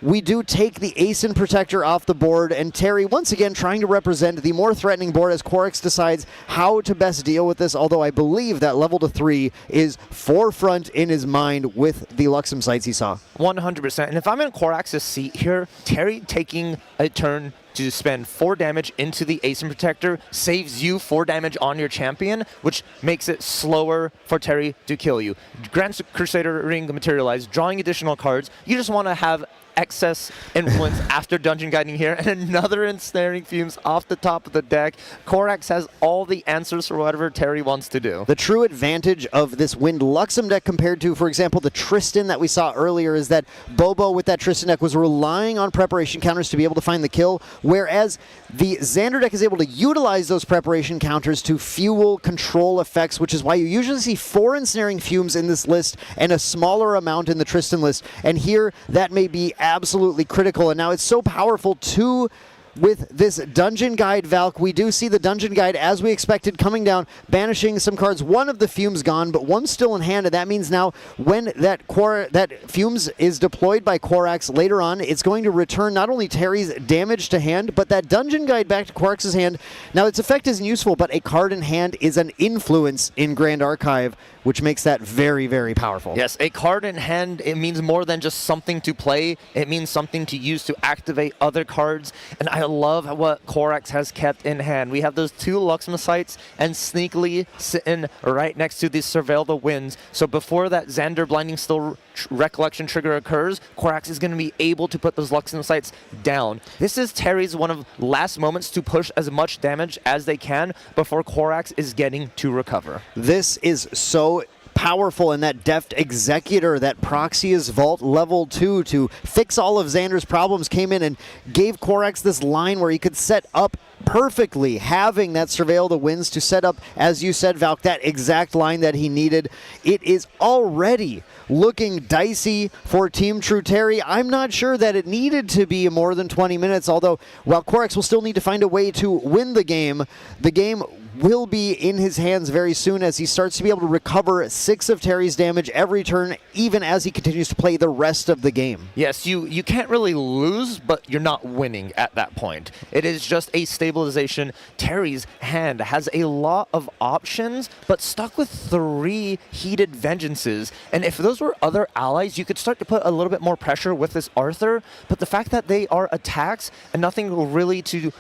We do take the Ace Protector off the board, and Terry once again trying to represent the more threatening board as Quarax decides how to best deal with this, although I believe that level to 3 is forefront in his mind with the Luxem sites he saw. 100%. And if I'm in Quarax's seat here, Terry taking a turn to spend 4 damage into the Ace Protector saves you 4 damage on your champion, which makes it slower for Terry to kill you. Grand Crusader Ring materialized, drawing additional cards. You just want to have excess influence after Dungeon Guiding here, and another Ensnaring Fumes off the top of the deck. Quarax has all the answers for whatever Terry wants to do. The true advantage of this Wind Luxem deck compared to, for example, the Tristan that we saw earlier is that Bobo with that Tristan deck was relying on preparation counters to be able to find the kill, whereas the Xander deck is able to utilize those preparation counters to fuel control effects, which is why you usually see 4 Ensnaring Fumes in this list and a smaller amount in the Tristan list. And here, that may be absolutely critical, and now it's so powerful too. With this Dungeon Guide, Valk, we do see the Dungeon Guide, as we expected, coming down, banishing some cards. One of the Fumes gone, but one's still in hand, and that means now when that Fumes is deployed by Quarax later on, it's going to return not only Terry's damage to hand, but that Dungeon Guide back to Quarax's hand. Now, its effect isn't useful, but a card in hand is an influence in Grand Archive, which makes that very, very powerful. Yes, a card in hand, it means more than just something to play. It means something to use to activate other cards, and I love what Korax has kept in hand. We have those 2 Luxma sites and sneakily sitting right next to the Surveil the Winds. So before that Xander Blinding Still Recollection trigger occurs, Korax is going to be able to put those Luxma sites down. This is Terry's one of last moments to push as much damage as they can before Korax is getting to recover. This is so powerful, and that Deft Executor, that Proxia's Vault level 2 to fix all of Xander's problems, came in and gave Korax this line where he could set up perfectly, having that Surveil the Winds to set up, as you said, Valk, that exact line that he needed. It is already looking dicey for Team True Terry. I'm not sure that it needed to be more than 20 minutes, although while Korax will still need to find a way to win the game will be in his hands very soon as he starts to be able to recover 6 of Terry's damage every turn, even as he continues to play the rest of the game. Yes, you can't really lose, but you're not winning at that point. It is just a stabilization. Terry's hand has a lot of options, but stuck with 3 Heated Vengeances. And if those were other allies, you could start to put a little bit more pressure with this Arthur, but the fact that they are attacks and nothing really to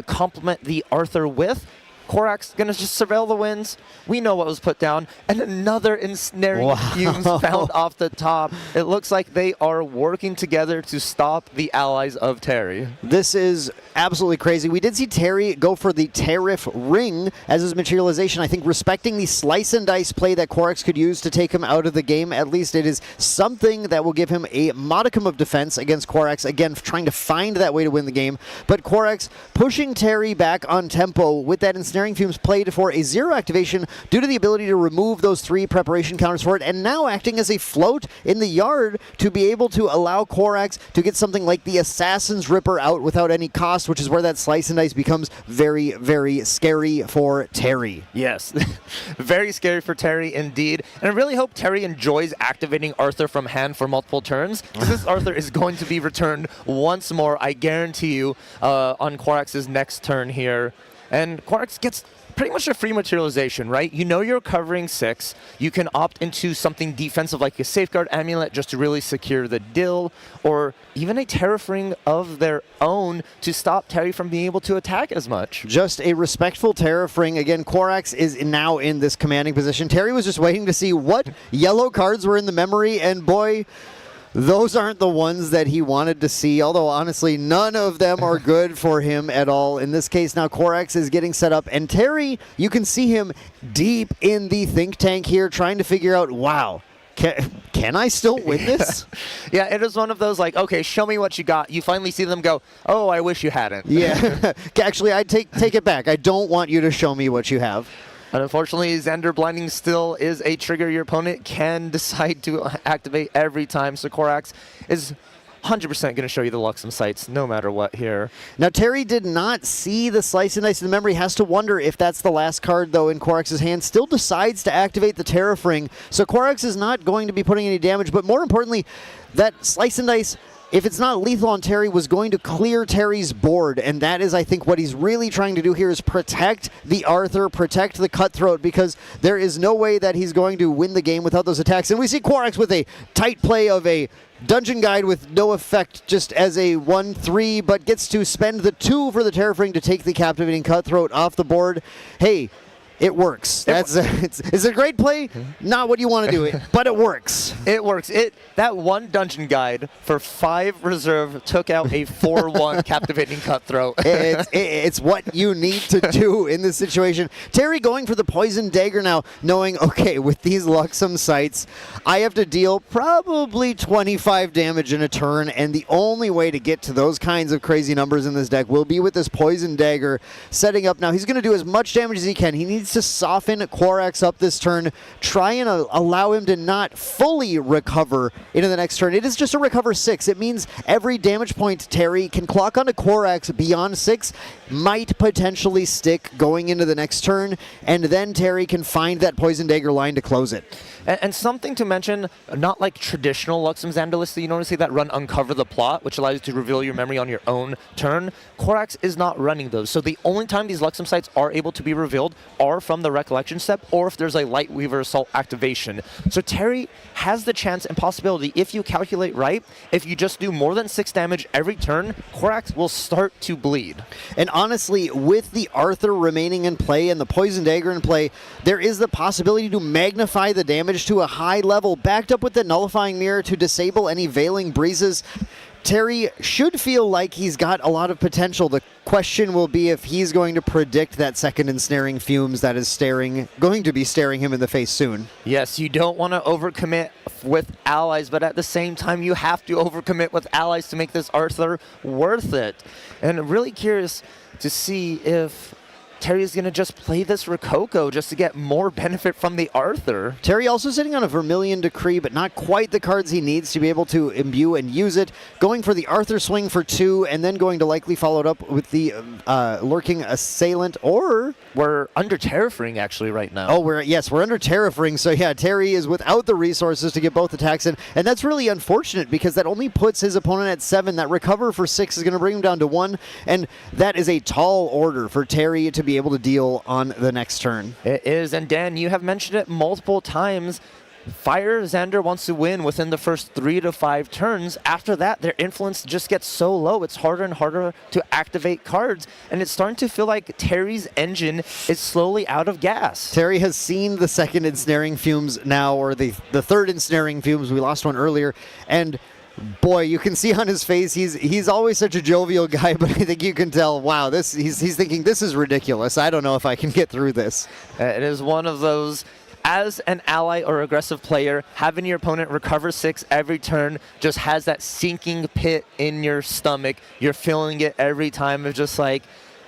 complement the Arthur with, Korax gonna just Surveil the Winds. We know what was put down, and another ensnaring fumes found off the top. It looks like they are working together to stop the allies of Terry. This is absolutely crazy. We did see Terry go for the Tariff Ring as his materialization. I think respecting the slice and dice play that Korax could use to take him out of the game. At least it is something that will give him a modicum of defense against Korax. Again, trying to find that way to win the game. But Korax pushing Terry back on tempo with that ensnaring fumes played for a 0 activation due to the ability to remove those 3 preparation counters for it, and now acting as a float in the yard to be able to allow Korax to get something like the Assassin's Ripper out without any cost, which is where that slice and dice becomes very, very scary for Terry. Yes, very scary for Terry indeed. And I really hope Terry enjoys activating Arthur from hand for multiple turns, because this Arthur is going to be returned once more, I guarantee you, on Korax's next turn here. And Korax gets pretty much a free materialization, right? You know you're covering 6. You can opt into something defensive like a Safeguard Amulet just to really secure the Dill, or even a Tariff Ring of their own to stop Terry from being able to attack as much. Just a respectful Tariff Ring. Again, Korax is now in this commanding position. Terry was just waiting to see what yellow cards were in the memory, and boy, those aren't the ones that he wanted to see, although honestly, none of them are good for him at all. In this case, now Korax is getting set up, and Terry, you can see him deep in the think tank here, trying to figure out, wow, can I still win this? Yeah, it is one of those like, okay, show me what you got. You finally see them go, oh, I wish you hadn't. Yeah, actually, I take it back. I don't want you to show me what you have. And unfortunately, Xander Blinding still is a trigger your opponent can decide to activate every time. So Korax is 100% going to show you the Luxem sites no matter what here. Now, Terry did not see the slice and dice in the memory. Has to wonder if that's the last card, though, in Korax's hand. Still decides to activate the Tariff Ring. So Korax is not going to be putting any damage, but more importantly, that slice and dice, if it's not lethal on Terry, was going to clear Terry's board, and that is, I think, what he's really trying to do here is protect the Arthur, protect the Cutthroat, because there is no way that he's going to win the game without those attacks. And we see Korax with a tight play of a Dungeon Guide with no effect, just as a 1-3, but gets to spend the 2 for the Tariff Ring to take the Captivating Cutthroat off the board. Hey, it works. It's a great play. Not what you want to do, but it works. It works. That 1 Dungeon Guide for 5 reserve took out a 4-1 Captivating Cutthroat. It's what you need to do in this situation. Terry going for the Poison Dagger now, knowing, okay, with these Luxem sites, I have to deal probably 25 damage in a turn, and the only way to get to those kinds of crazy numbers in this deck will be with this Poison Dagger setting up. Now, he's going to do as much damage as he can. He needs to soften Korax up this turn, try and allow him to not fully recover into the next turn. It is just a recover 6. It means every damage point Terry can clock onto Korax beyond 6, might potentially stick going into the next turn, and then Terry can find that Poison Dagger line to close it. And something to mention, not like traditional Luxem Xander lists that you normally see that run Uncover the Plot, which allows you to reveal your memory on your own turn. Korax is not running those. So the only time these Luxem sites are able to be revealed are from the Recollection step or if there's a Lightweaver Assault activation. So Terry has the chance and possibility, if you calculate right, if you just do more than 6 damage every turn, Korax will start to bleed. And honestly, with the Arthur remaining in play and the Poison Dagger in play, there is the possibility to magnify the damage to a high level, backed up with the Nullifying Mirror to disable any Veiling Breezes. Terry should feel like he's got a lot of potential. The question will be if he's going to predict that second Ensnaring Fumes that is going to be staring him in the face soon. Yes, you don't want to overcommit with allies, but at the same time, you have to overcommit with allies to make this Arthur worth it. And I'm really curious to see if Terry is going to just play this Rococo just to get more benefit from the Arthur. Terry also sitting on a Vermilion Decree, but not quite the cards he needs to be able to imbue and use it. Going for the Arthur swing for 2, and then going to likely follow it up with the Lurking Assailant, or... We're under Terrafring actually right now. Oh, we're under Terrafring, so yeah, Terry is without the resources to get both attacks in, and that's really unfortunate because that only puts his opponent at 7. That recover for 6 is going to bring him down to 1, and that is a tall order for Terry to be able to deal on the next turn. It is, and Dan, you have mentioned it multiple times. Fire Xander wants to win within the first 3 to 5 turns. After that, their influence just gets so low. It's harder and harder to activate cards, and it's starting to feel like Terry's engine is slowly out of gas. Terry has seen the second Ensnaring Fumes now, or the third Ensnaring Fumes. We lost one earlier, and boy, you can see on his face, he's always such a jovial guy, but I think you can tell, wow, he's thinking, this is ridiculous. I don't know if I can get through this. It is one of those, as an ally or aggressive player, having your opponent recover 6 every turn just has that sinking pit in your stomach. You're feeling it every time. It's just like,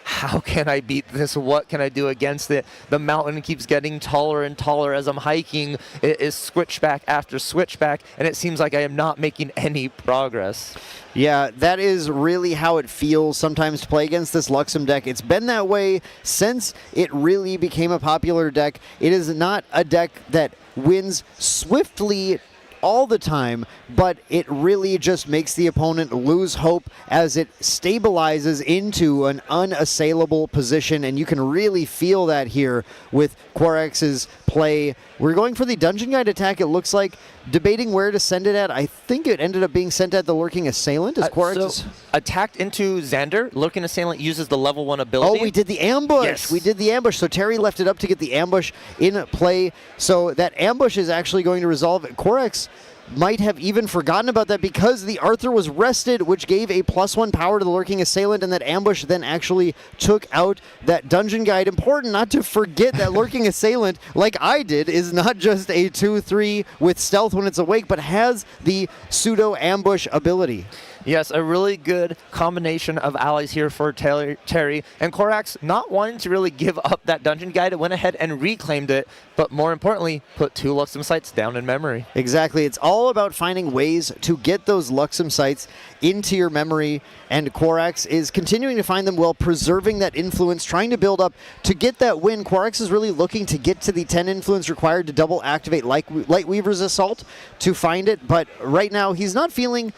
how can I beat this? What can I do against it? The mountain keeps getting taller and taller as I'm hiking. It is switchback after switchback, and it seems like I am not making any progress. Yeah, that is really how it feels sometimes to play against this Luxem deck. It's been that way since it really became a popular deck. It is not a deck that wins swiftly all the time, but it really just makes the opponent lose hope as it stabilizes into an unassailable position, and you can really feel that here with Korax's play. We're going for the Dungeon Guide attack, it looks like, debating where to send it at. I think it ended up being sent at the Lurking Assailant. As so attacked into Xander, Lurking Assailant uses the level 1 ability. Oh, we did the ambush. Yes. We did the ambush. So Terry left it up to get the ambush in play. So that ambush is actually going to resolve. Korax might have even forgotten about that because the Arthur was rested, which gave a +1 power to the Lurking Assailant, and that ambush then actually took out that Dungeon Guide. Important not to forget that Lurking Assailant, like I did, is not just a 2/3 with stealth when it's awake, but has the pseudo ambush ability. Yes, a really good combination of allies here for Terry. And Korax, not wanting to really give up that Dungeon Guide, went ahead and reclaimed it, but more importantly, put 2 Luxem sites down in memory. Exactly. It's all about finding ways to get those Luxem sites into your memory, and Korax is continuing to find them while preserving that influence, trying to build up to get that win. Korax is really looking to get to the 10 influence required to double activate Lightweaver's Assault to find it, but right now he's not feeling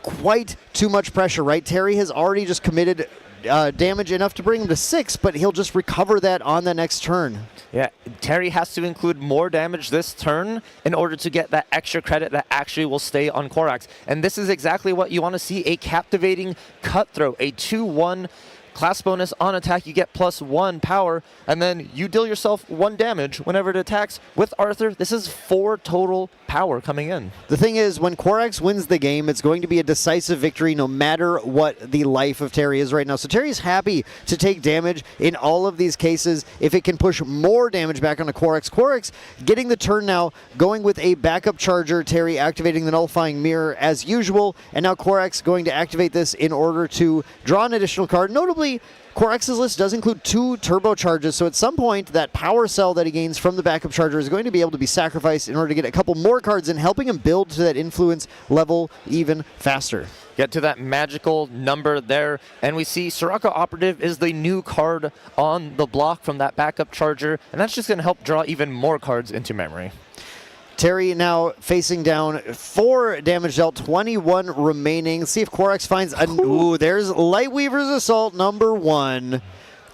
quite too much pressure, right? Terry has already just committed damage enough to bring him to 6, but he'll just recover that on the next turn. Yeah, Terry has to include more damage this turn in order to get that extra credit that actually will stay on Korax. And this is exactly what you want to see, a captivating Cutthroat, a 2/1 class bonus on attack. You get +1 power, and then you deal yourself 1 damage whenever it attacks. With Arthur, this is 4 total power coming in. The thing is, when Korax wins the game, it's going to be a decisive victory no matter what the life of Terry is right now. So Terry's happy to take damage in all of these cases if it can push more damage back onto Korax. Korax getting the turn now, going with a backup charger, Terry activating the Nullifying Mirror as usual, and now Korax going to activate this in order to draw an additional card. Notably, Korax's list does include 2 turbocharges, so at some point that power cell that he gains from the backup charger is going to be able to be sacrificed in order to get a couple more cards in, helping him build to that influence level even faster. get to that magical number there. And we see Soraka Operative is the new card on the block from that backup charger, and that's just going to help draw even more cards into memory. Terry now facing down 4 damage dealt, 21 remaining. See if Quarax finds a... Ooh, there's Lightweaver's Assault number 1.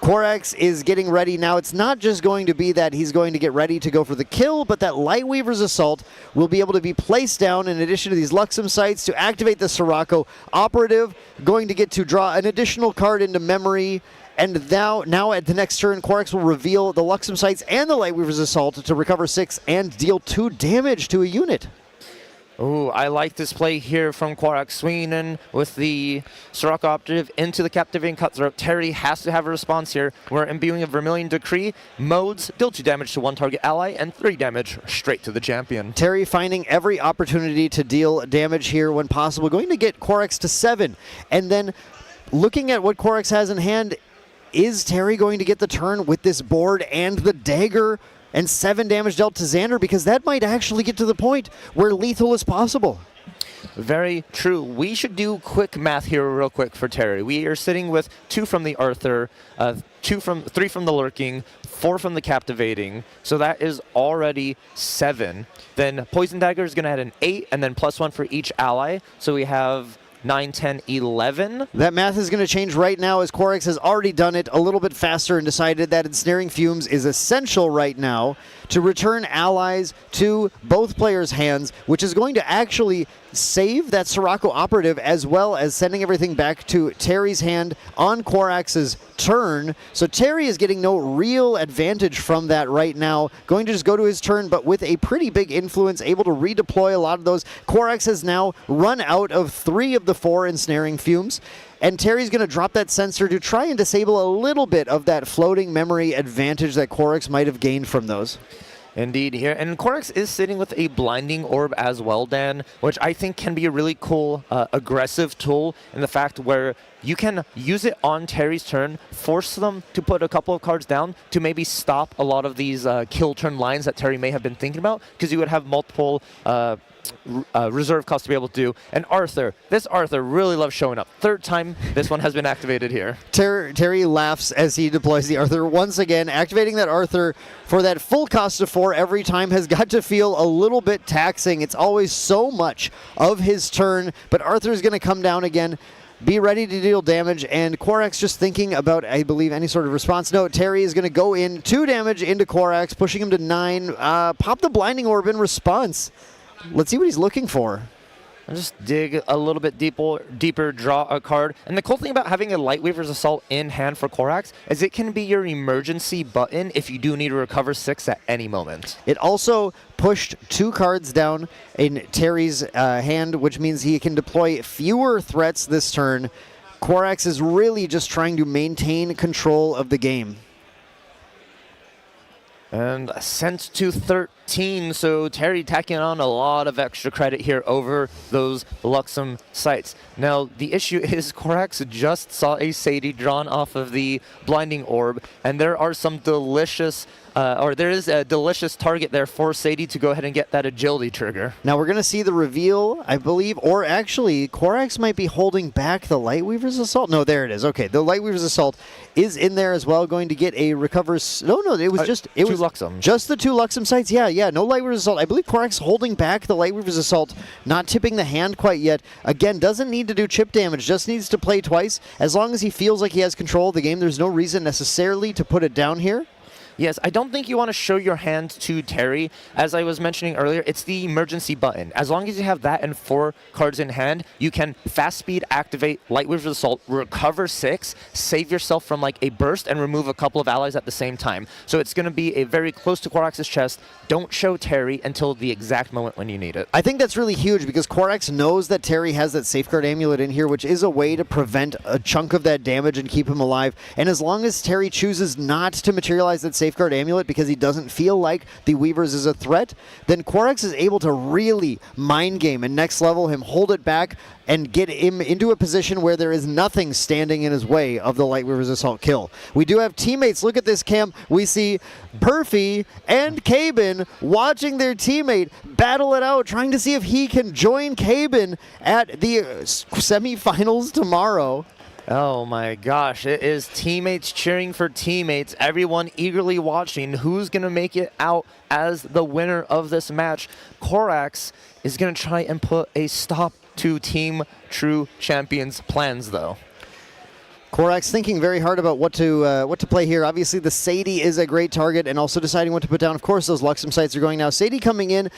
Quarax is getting ready now. It's not just going to be that he's going to get ready to go for the kill, but that Lightweaver's Assault will be able to be placed down in addition to these Luxem sites to activate the Soraka Operative. Going to get to draw an additional card into memory. And now at the next turn, Quarax will reveal the Luxem sites and the Lightweaver's Assault to recover 6 and deal 2 damage to a unit. Ooh, I like this play here from Quarax, swinging in with the Soraka Operative into the Captivating Cutthroat. Terry has to have a response here. We're imbuing a Vermilion Decree. Modes, deal 2 damage to 1 target ally and 3 damage straight to the champion. Terry finding every opportunity to deal damage here when possible. Going to get Quarax to 7. And then looking at what Quarax has in hand, is Terry going to get the turn with this board and the dagger and 7 damage dealt to Xander? Because that might actually get to the point where lethal is possible. Very true. We should do quick math here real quick for Terry. We are sitting with 2 from the Arthur, 3 from the Lurking, 4 from the Captivating. So that is already 7. Then Poison Dagger is going to add an 8 and then +1 for each ally. So we have 9, 10, 11. That math is going to change right now as Quarax has already done it a little bit faster and decided that Ensnaring Fumes is essential right now to return allies to both players' hands, which is going to actually save that Soraka Operative as well as sending everything back to Terry's hand on Quarax's turn. So Terry is getting no real advantage from that right now. Going to just go to his turn, but with a pretty big influence, able to redeploy a lot of those. Quarax has now run out of 3 of the 4 Ensnaring Fumes. And Terry's going to drop that sensor to try and disable a little bit of that floating memory advantage that Quarax might have gained from those. Indeed here. And Quarax is sitting with a Blinding Orb as well, Dan, which I think can be a really cool aggressive tool in the fact where you can use it on Terry's turn, force them to put a couple of cards down to maybe stop a lot of these kill turn lines that Terry may have been thinking about, because you would have multiple reserve costs to be able to do. And Arthur, this Arthur really loves showing up. 3rd time this one has been activated here. Terry laughs as he deploys the Arthur once again. Activating that Arthur for that full cost of 4 every time has got to feel a little bit taxing. It's always so much of his turn, but Arthur's going to come down again. Be ready to deal damage, and Quarax just thinking about, I believe, any sort of response. No, Terry is going to go in 2 damage into Quarax, pushing him to 9. Pop the Blinding Orb in response. Let's see what he's looking for. I'll just dig a little bit deeper, draw a card. And the cool thing about having a Lightweaver's Assault in hand for Quarax is it can be your emergency button if you do need to recover 6 at any moment. It also pushed 2 cards down in Terry's hand, which means he can deploy fewer threats this turn. Quarax is really just trying to maintain control of the game. And sent to 13, so Terry tacking on a lot of extra credit here over those Luxem sites. Now, the issue is Quarax just saw a Sadie drawn off of the Blinding Orb, and there are some delicious, there is a delicious target there for Sadie to go ahead and get that agility trigger. Now, we're going to see the reveal, I believe, or actually, Quarax might be holding back the Lightweaver's Assault. No, there it is. Okay, the Lightweaver's Assault is in there as well, going to get a recover. No, it was just... It was Luxem. Just the 2 Luxem sites. Yeah, no Lightweaver's Assault. I believe Quarax holding back the Lightweaver's Assault, not tipping the hand quite yet. Again, doesn't need to do chip damage, just needs to play twice. As long as he feels like he has control of the game, there's no reason necessarily to put it down here. Yes, I don't think you want to show your hand to Terry. As I was mentioning earlier, it's the emergency button. As long as you have that and 4 cards in hand, you can fast speed activate Lightweaver's Assault, recover 6, save yourself from like a burst, and remove a couple of allies at the same time. So it's going to be a very close to Quarax's chest. Don't show Terry until the exact moment when you need it. I think that's really huge because Quarax knows that Terry has that Safeguard Amulet in here, which is a way to prevent a chunk of that damage and keep him alive. And as long as Terry chooses not to materialize that Safeguard Amulet because he doesn't feel like the Weavers is a threat, then Quarex is able to really mind game and next level him, hold it back, and get him into a position where there is nothing standing in his way of the Light Weaver's Assault kill. We do have teammates. Look at this, Cam. We see Perfy and Cabin watching their teammate battle it out, trying to see if he can join Cabin at the semifinals tomorrow. Oh my gosh, it is teammates cheering for teammates, everyone eagerly watching who's going to make it out as the winner of this match. Korax is going to try and put a stop to Team True Champions' plans, though. Korax thinking very hard about what to play here. Obviously, the Sadie is a great target, and also deciding what to put down. Of course, those Luxem sites are going now. Sadie coming in,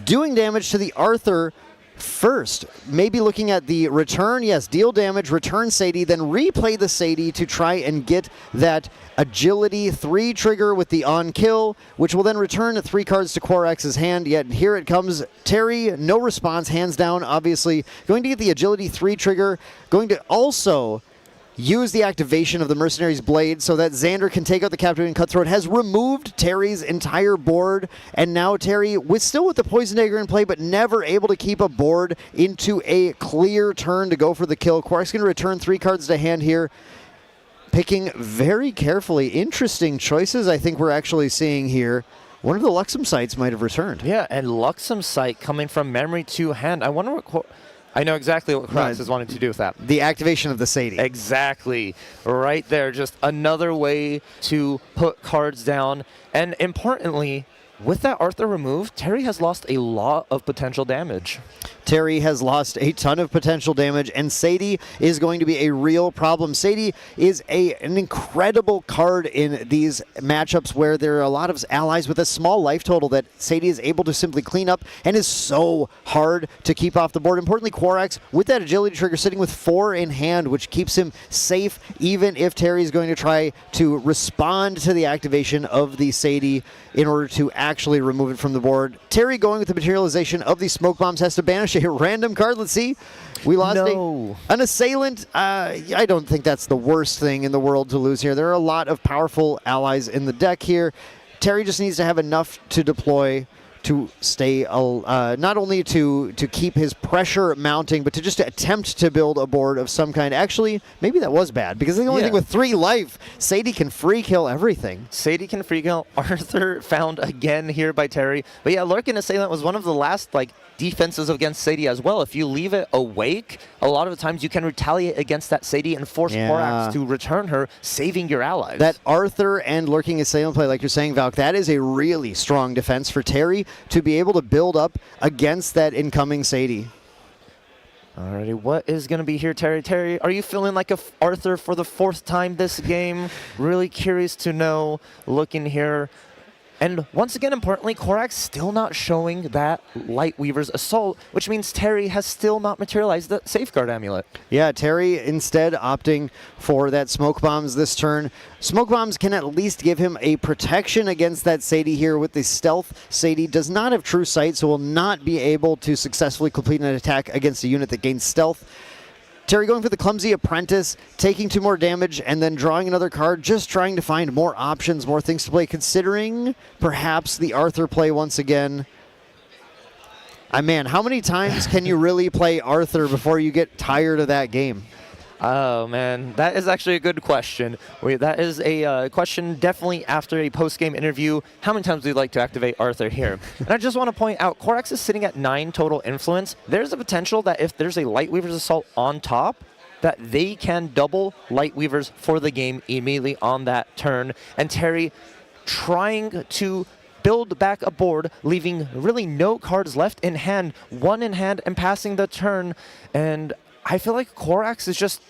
doing damage to the Arthur first. Maybe looking at the return. Yes, deal damage, return Sadie, then replay the Sadie to try and get that Agility 3 trigger with the on-kill, which will then return 3 cards to Korax's hand. Yet here it comes. Terry, no response, hands down, obviously. Going to get the Agility 3 trigger. Going to also use the activation of the Mercenary's Blade so that Xander can take out the Captivating Cutthroat, has removed Terry's entire board, and now Terry, still with the Poison Dagger in play, but never able to keep a board into a clear turn to go for the kill. Quark's going to return 3 cards to hand here, picking very carefully. Interesting choices I think we're actually seeing here. One of the Luxem sites might have returned. Yeah, and Luxem site coming from memory to hand. I wonder what... I know exactly what Kraus is wanting to do with that. The activation of the Sadie. Exactly. Right there. Just another way to put cards down. And importantly, with that Arthur removed, Terry has lost a lot of potential damage. Terry has lost a ton of potential damage, and Sadie is going to be a real problem. Sadie is an incredible card in these matchups where there are a lot of allies with a small life total that Sadie is able to simply clean up and is so hard to keep off the board. Importantly, Quarax with that agility trigger sitting with 4 in hand, which keeps him safe even if Terry is going to try to respond to the activation of the Sadie in order to actually remove it from the board. Terry going with the materialization of the smoke bombs has to banish a random card. Let's see. We lost an assailant. I don't think that's the worst thing in the world to lose here. There are a lot of powerful allies in the deck here. Terry just needs to have enough to deploy to stay, not only to keep his pressure mounting, but to just attempt to build a board of some kind. Actually, maybe that was bad, because the only thing with 3 life, Sadie can free kill everything. Sadie can free kill. Arthur found again here by Terry. But yeah, Lurkin Assailant was one of the last defenses against Sadie as well. If you leave it awake, a lot of the times you can retaliate against that Sadie and force Korax to return her, saving your allies. That Arthur and Lurking Assailant play, like you're saying, Valk, that is a really strong defense for Terry to be able to build up against that incoming Sadie. Alrighty, what is going to be here, Terry? Terry, are you feeling like Arthur for the 4th time this game? Really curious to know, looking here. And once again, importantly, Korax still not showing that Lightweaver's Assault, which means Terry has still not materialized the Safeguard Amulet. Yeah, Terry instead opting for that Smoke Bombs this turn. Smoke Bombs can at least give him a protection against that Sadie here with the Stealth. Sadie does not have True Sight, so will not be able to successfully complete an attack against a unit that gains Stealth. Terry going for the Clumsy Apprentice, taking 2 more damage, and then drawing another card, just trying to find more options, more things to play, considering perhaps the Arthur play once again. Man, how many times can you really play Arthur before you get tired of that game? Oh, man, that is actually a good question. That is a question definitely after a post-game interview. How many times do you like to activate Arthur here? And I just want to point out, Korax is sitting at 9 total influence. There's a potential that if there's a Lightweaver's Assault on top, that they can double Lightweavers for the game immediately on that turn. And Terry trying to build back a board, leaving really no cards left in hand, 1 in hand, and passing the turn. And I feel like Korax is just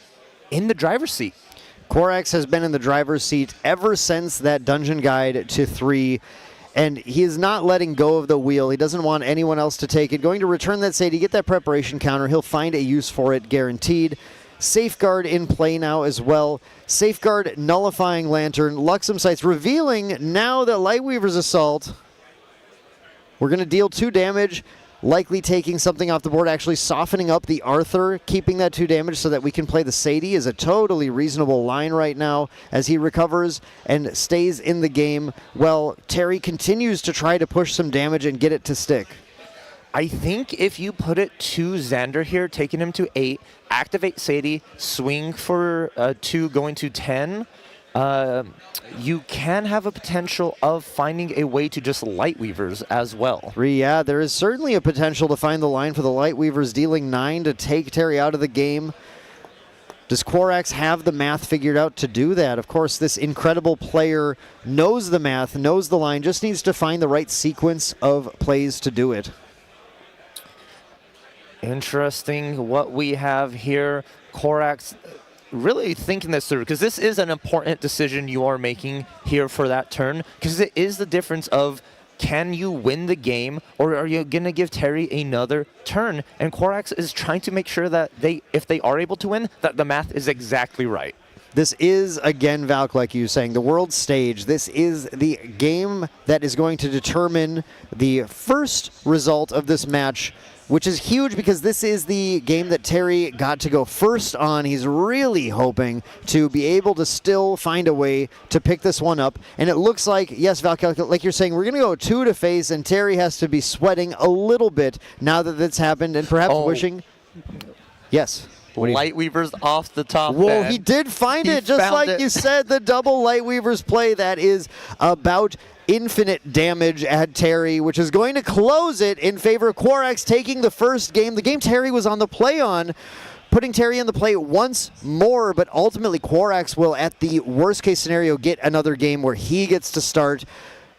in the driver's seat. Korax has been in the driver's seat ever since that Dungeon Guide to 3, and he is not letting go of the wheel. He doesn't want anyone else to take it. Going to return that Sadie, get that preparation counter. He'll find a use for it, guaranteed. Safeguard in play now as well. Safeguard nullifying Lantern. Luxem Sights revealing now that Lightweaver's Assault. We're going to deal 2 damage. likely taking something off the board, actually softening up the Arthur, keeping that 2 damage so that we can play the Sadie is a totally reasonable line right now as he recovers and stays in the game. Well, Terry continues to try to push some damage and get it to stick. I think if you put it to Xander here, taking him to 8, activate Sadie, swing for 2, going to 10, you can have a potential of finding a way to just Lightweavers as well. Yeah, there is certainly a potential to find the line for the Lightweavers, dealing 9 to take Terry out of the game. Does Quarax have the math figured out to do that? Of course, this incredible player knows the math, knows the line, just needs to find the right sequence of plays to do it. Interesting what we have here. Quarax really thinking this through, because this is an important decision you are making here for that turn, because it is the difference of can you win the game or are you going to give Terry another turn? And Quarax is trying to make sure that if they are able to win, that the math is exactly right. This is, again, Valk, like you were saying, the world stage. This is the game that is going to determine the first result of this match, which is huge because this is the game that Terry got to go first on. He's really hoping to be able to still find a way to pick this one up. And it looks like, yes, Valk, like you're saying, we're going to go 2 to face, and Terry has to be sweating a little bit now that that's happened, and perhaps wishing... Yes. Lightweavers off the top. Whoa, he did find it, just like you said, the double Lightweavers play. That is about infinite damage at Terry, which is going to close it in favor of Quarax taking the first game. The game Terry was on the play on, putting Terry in the play once more, but ultimately Quarax will, at the worst case scenario, get another game where he gets to start.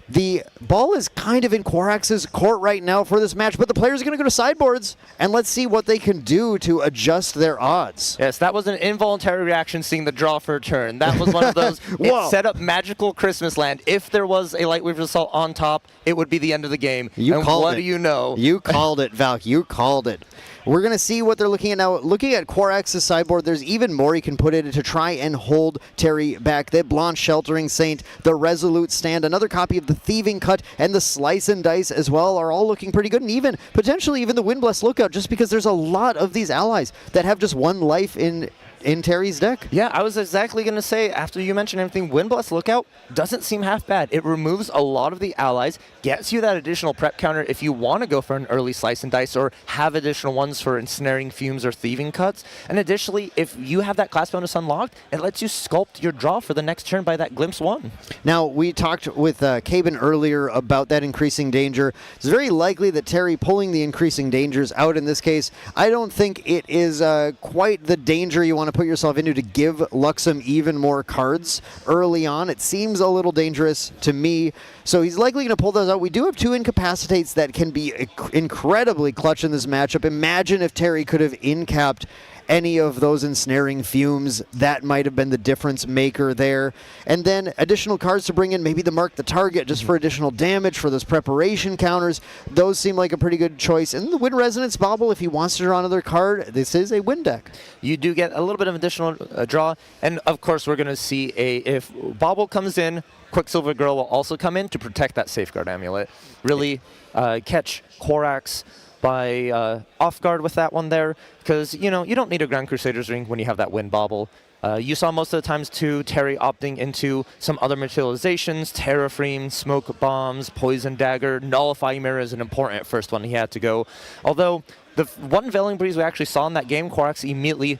The ball is kind of in Quarax's court right now for this match, but the players are going to go to sideboards, and let's see what they can do to adjust their odds. Yes, that was an involuntary reaction seeing the draw for a turn. That was one of those, it set up magical Christmas land. If there was a Lightweaver's Assault on top, it would be the end of the game. You called what it. Do you know? You called it, Valk. You called it. We're going to see what they're looking at now. Looking at Quarax's sideboard, there's even more he can put in to try and hold Terry back. The Blanche Sheltering Saint, the Resolute Stand, another copy of the Thieving Cut, and the Slice and Dice as well are all looking pretty good. And even, potentially even the Windblessed Lookout, just because there's a lot of these allies that have just 1 life in Terry's deck. Yeah, I was exactly going to say, after you mentioned everything, Windblessed Lookout doesn't seem half bad. It removes a lot of the allies, gets you that additional prep counter if you want to go for an early Slice and Dice or have additional ones for Ensnaring Fumes or Thieving Cuts. And additionally, if you have that class bonus unlocked, it lets you sculpt your draw for the next turn by that Glimpse 1. Now, we talked with Caben earlier about that increasing danger. It's very likely that Terry pulling the increasing dangers out in this case. I don't think it is quite the danger you want to put yourself into to give Luxem even more cards early on. It seems a little dangerous to me, so he's likely going to pull those out. We do have 2 incapacitates that can be incredibly clutch in this matchup. Imagine if Terry could have incapped any of those Ensnaring Fumes. That might have been the difference maker there. And then additional cards to bring in, maybe the Mark the Target just for additional damage for those preparation counters. Those seem like a pretty good choice. And the Wind Resonance Bauble, if he wants to draw another card, this is a win deck. You do get a little bit of additional draw, and of course we're going to see if Bauble comes in, Quicksilver Girl will also come in to protect that Safeguard Amulet. Really catch Quarax by off guard with that one there, because you don't need a Grand Crusader's Ring when you have that Wind Bauble. You saw most of the times too Terry opting into some other materializations, Terraframe, Smoke Bombs, Poison Dagger. Nullifying Mirror is an important first one he had to go. Although the one Veiling Breeze we actually saw in that game, Quarax immediately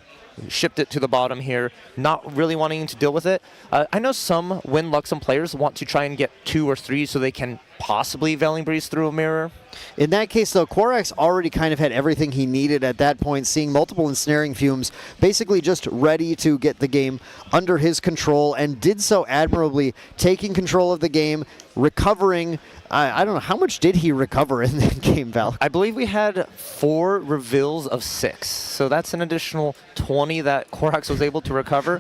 shipped it to the bottom here, not really wanting to deal with it. I know some Wind Luxem players want to try and get 2 or 3 so they can possibly Veiling Breeze through a mirror. In that case, though, Quarax already kind of had everything he needed at that point, seeing multiple Ensnaring Fumes, basically just ready to get the game under his control, and did so admirably, taking control of the game, recovering. I don't know, how much did he recover in that game, Val? I believe we had 4 reveals of 6, so that's an additional 20 that Quarax was able to recover.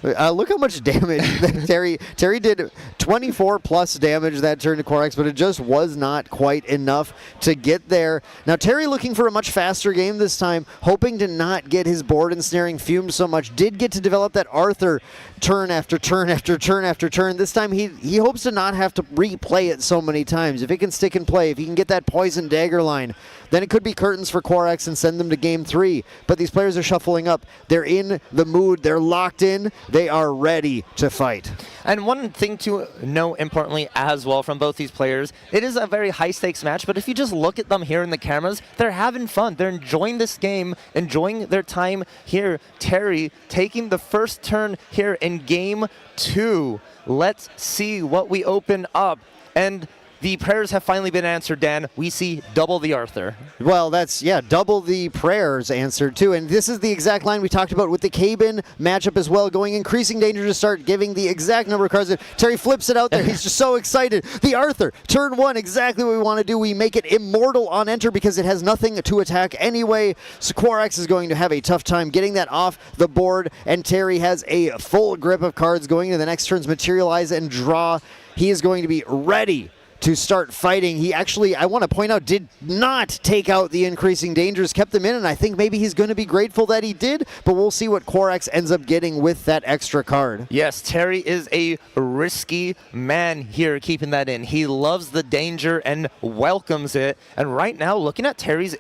Look how much damage that Terry did. 24 plus damage that turn to Korax, but it just was not quite enough to get there. Now Terry looking for a much faster game this time, hoping to not get his board ensnaring fumed so much. Did get to develop that Arthur turn after turn after turn after turn. This time he hopes to not have to replay it so many times. If it can stick and play, if he can get that poison dagger line, then it could be curtains for Korax and send them to game 3. But these players are shuffling up. They're in the mood. They're locked in. They are ready to fight. And one thing to know importantly as well from both these players, it is a very high-stakes match, but if you just look at them here in the cameras, they're having fun. They're enjoying this game, enjoying their time here. Terry taking the first turn here in game 2. Let's see what we open up. And the prayers have finally been answered, Dan. We see double the Arthur. Well, that's, yeah, double the prayers answered, too. And this is the exact line we talked about with the Cabin matchup as well, going increasing danger to start, giving the exact number of cards. Terry flips it out there. He's just so excited. The Arthur, turn 1, exactly what we want to do. We make it immortal on enter because it has nothing to attack anyway. So Korax is going to have a tough time getting that off the board, and Terry has a full grip of cards going into the next turn's materialize and draw. He is going to be ready to start fighting. He actually, I want to point out, did not take out the increasing dangers, kept them in, and I think maybe he's going to be grateful that he did, but we'll see what Korax ends up getting with that extra card. Yes, Terry is a risky man here keeping that in. He loves the danger and welcomes it, and right now, looking at Terry's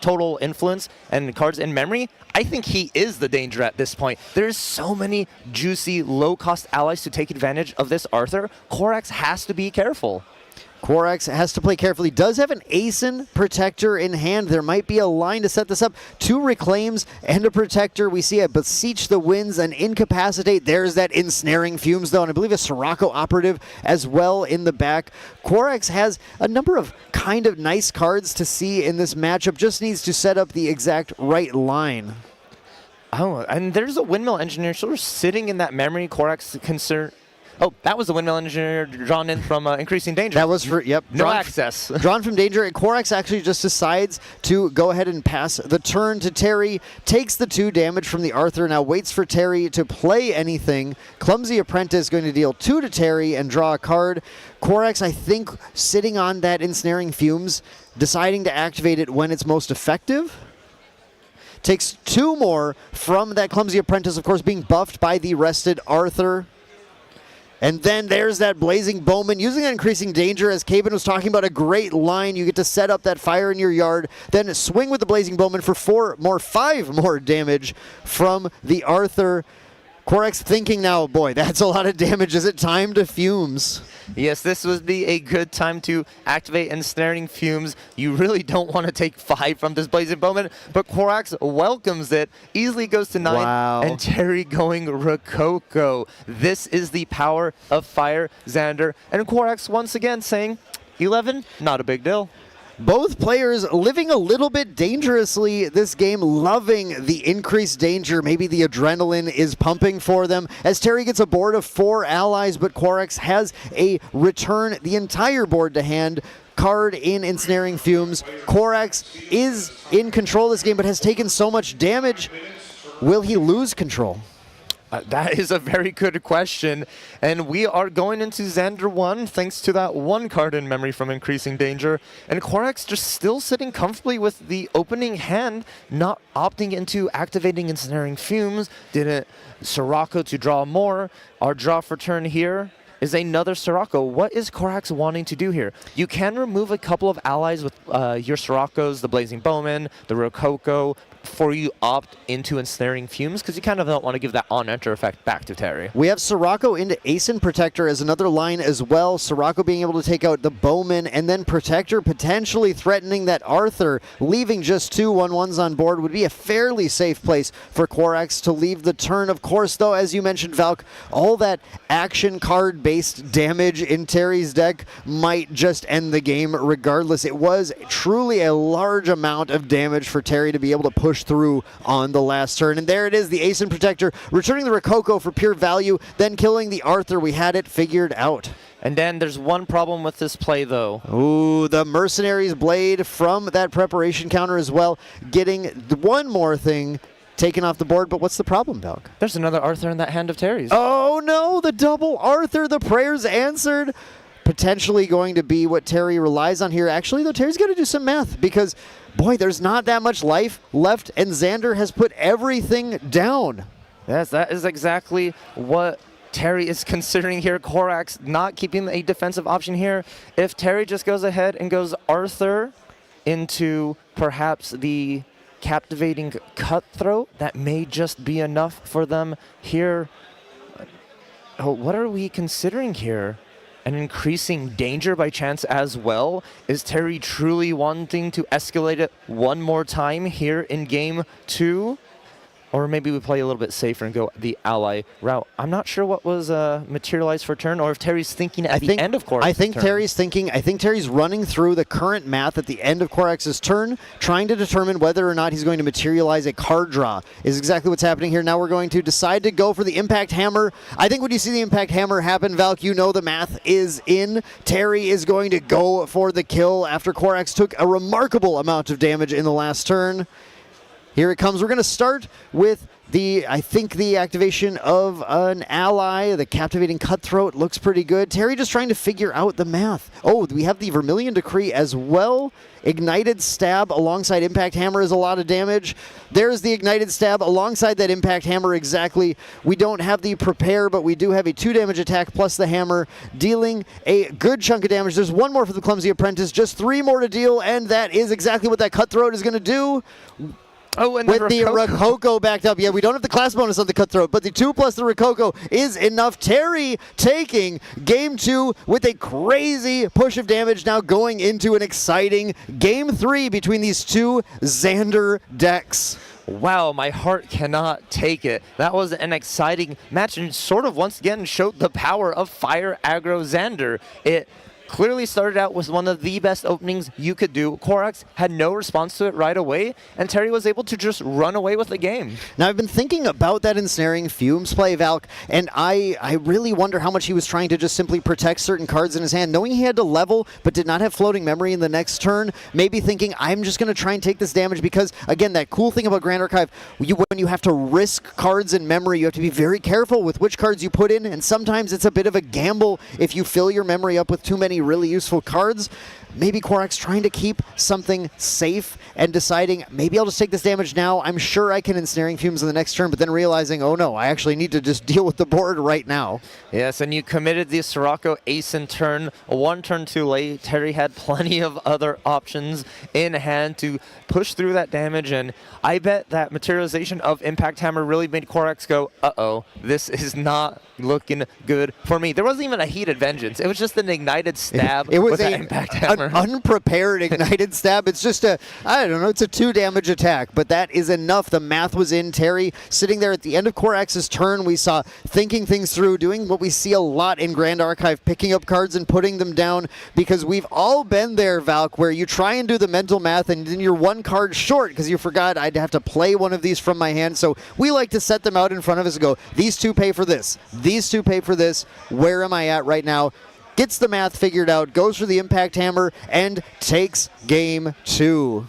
total influence and cards in memory, I think he is the danger at this point. There's so many juicy, low-cost allies to take advantage of this Arthur. Korax has to be careful. Korax has to play carefully. Does have an Aeson Protector in hand. There might be a line to set this up. 2 Reclaims and a Protector. We see a Beseech the Winds, an Incapacitate. There's that Ensnaring Fumes, though, and I believe a Sirocco Operative as well in the back. Korax has a number of kind of nice cards to see in this matchup. Just needs to set up the exact right line. Oh, and there's a Windmill Engineer sort of sitting in that memory. Korax concern. Oh, that was the Windmill Engineer drawn in from Increasing Danger. That was for, yep. No access. Drawn from Danger, and Korax actually just decides to go ahead and pass the turn to Terry, takes the 2 damage from the Arthur, now waits for Terry to play anything. Clumsy Apprentice going to deal 2 to Terry and draw a card. Korax, I think, sitting on that Ensnaring Fumes, deciding to activate it when it's most effective. Takes 2 more from that Clumsy Apprentice, of course, being buffed by the rested Arthur. And then there's that Blazing Bowman, using that Increasing Danger, as Cabin was talking about, a great line. You get to set up that fire in your yard, then swing with the Blazing Bowman for 5 more damage from the Arthur. Korax thinking now, boy, that's a lot of damage. Is it time to Fumes? Yes, this would be a good time to activate Ensnaring Fumes. You really don't want to take 5 from this Blazing Bowman, but Korax welcomes it, easily goes to 9, wow. And Terry going Rococo. This is the power of Fire, Xander, and Korax once again saying, 11, not a big deal. Both players living a little bit dangerously this game, loving the increased danger. Maybe the adrenaline is pumping for them as Terry gets a board of 4 allies, but Korax has a return the entire board to hand card in Ensnaring Fumes. Korax is in control of this game, but has taken so much damage. Will he lose control? That is a very good question, and we are going into Xander 1 thanks to that 1 card in memory from Increasing Danger, and Korax just still sitting comfortably with the opening hand, not opting into activating Ensnaring Fumes. Didn't Sirocco to draw more. Our draw for turn here is another Sirocco. What is Korax wanting to do here? You can remove a couple of allies with your Siroccos, the Blazing Bowman, the Rococo, before you opt into Ensnaring Fumes, because you kind of don't want to give that on-enter effect back to Terry. We have Sirocco into Aeson Protector as another line as well. Sirocco being able to take out the Bowman, and then Protector potentially threatening that Arthur, leaving just 2 1/1s on board would be a fairly safe place for Korax to leave the turn. Of course, though, as you mentioned, Valk, all that action card-based damage in Terry's deck might just end the game regardless. It was truly a large amount of damage for Terry to be able to push through on the last turn. And there it is, the Aeson Protector, returning the Rococo for pure value, then killing the Arthur. We had it figured out. And then there's one problem with this play, though. Ooh, the Mercenary's Blade from that preparation counter as well, getting one more thing taken off the board, but what's the problem, Belk? There's another Arthur in that hand of Terry's. Oh no, the double Arthur, the prayers answered. Potentially going to be what Terry relies on here. Actually, though, Terry's got to do some math because, boy, there's not that much life left, and Xander has put everything down. Yes, that is exactly what Terry is considering here. Korax not keeping a defensive option here. If Terry just goes ahead and goes Arthur into perhaps the captivating cutthroat, that may just be enough for them here. Oh, what are we considering here? An increasing danger by chance as well? Is Terry truly wanting to escalate it one more time here in game 2? Or maybe we play a little bit safer and go the ally route. I'm not sure what was materialized for turn, or if Terry's thinking at the end of Korax's I think turn. Terry's running through the current math at the end of Korax's turn, trying to determine whether or not he's going to materialize a card draw, is exactly what's happening here. Now we're going to decide to go for the Impact Hammer. I think when you see the Impact Hammer happen, Valk, you know the math is in. Terry is going to go for the kill after Korax took a remarkable amount of damage in the last turn. Here it comes. We're going to start with the activation of an ally. The Captivating Cutthroat looks pretty good. Terry just trying to figure out the math. Oh, we have the Vermilion Decree as well. Ignited Stab alongside Impact Hammer is a lot of damage. There's the Ignited Stab alongside that Impact Hammer exactly. We don't have the Prepare, but we do have a 2 damage attack plus the Hammer, dealing a good chunk of damage. There's 1 more for the Clumsy Apprentice, just 3 more to deal, and that is exactly what that Cutthroat is going to do. Oh, and with the Rococo backed up. Yeah, we don't have the class bonus on the Cutthroat, but the 2 plus the Rococo is enough. Terry taking game 2 with a crazy push of damage, now going into an exciting game 3 between these 2 Xander decks. Wow, my heart cannot take it. That was an exciting match and sort of once again showed the power of Fire Aggro Xander. It clearly started out with one of the best openings you could do. Korax had no response to it right away, and Terry was able to just run away with the game. Now, I've been thinking about that Ensnaring Fumes play, Valk, and I really wonder how much he was trying to just simply protect certain cards in his hand, knowing he had to level but did not have floating memory in the next turn, maybe thinking, I'm just going to try and take this damage because, again, that cool thing about Grand Archive, when you have to risk cards in memory, you have to be very careful with which cards you put in, and sometimes it's a bit of a gamble if you fill your memory up with too many really useful cards. Maybe Korax trying to keep something safe and deciding, maybe I'll just take this damage now. I'm sure I can Ensnaring Fumes in the next turn, but then realizing, oh no, I actually need to just deal with the board right now. Yes, and you committed the Sirocco ace in turn. 1 turn too late. Terry had plenty of other options in hand to push through that damage, and I bet that materialization of Impact Hammer really made Korax go, uh-oh, this is not looking good for me. There wasn't even a Heated Vengeance. It was just an Ignited Stab it was with an Impact Hammer. An unprepared Ignited Stab. It's just I don't know, it's a 2 damage attack, but that is enough. The math was in. Terry sitting there at the end of Korax's turn. We saw thinking things through, doing what we see a lot in Grand Archive, picking up cards and putting them down, because we've all been there, Valk, where you try and do the mental math and then you're 1 card short because you forgot I'd have to play one of these from my hand. So we like to set them out in front of us and go, these 2 pay for this. These 2 pay for this. Where am I at right now? Gets the math figured out, goes for the Impact Hammer, and takes game 2.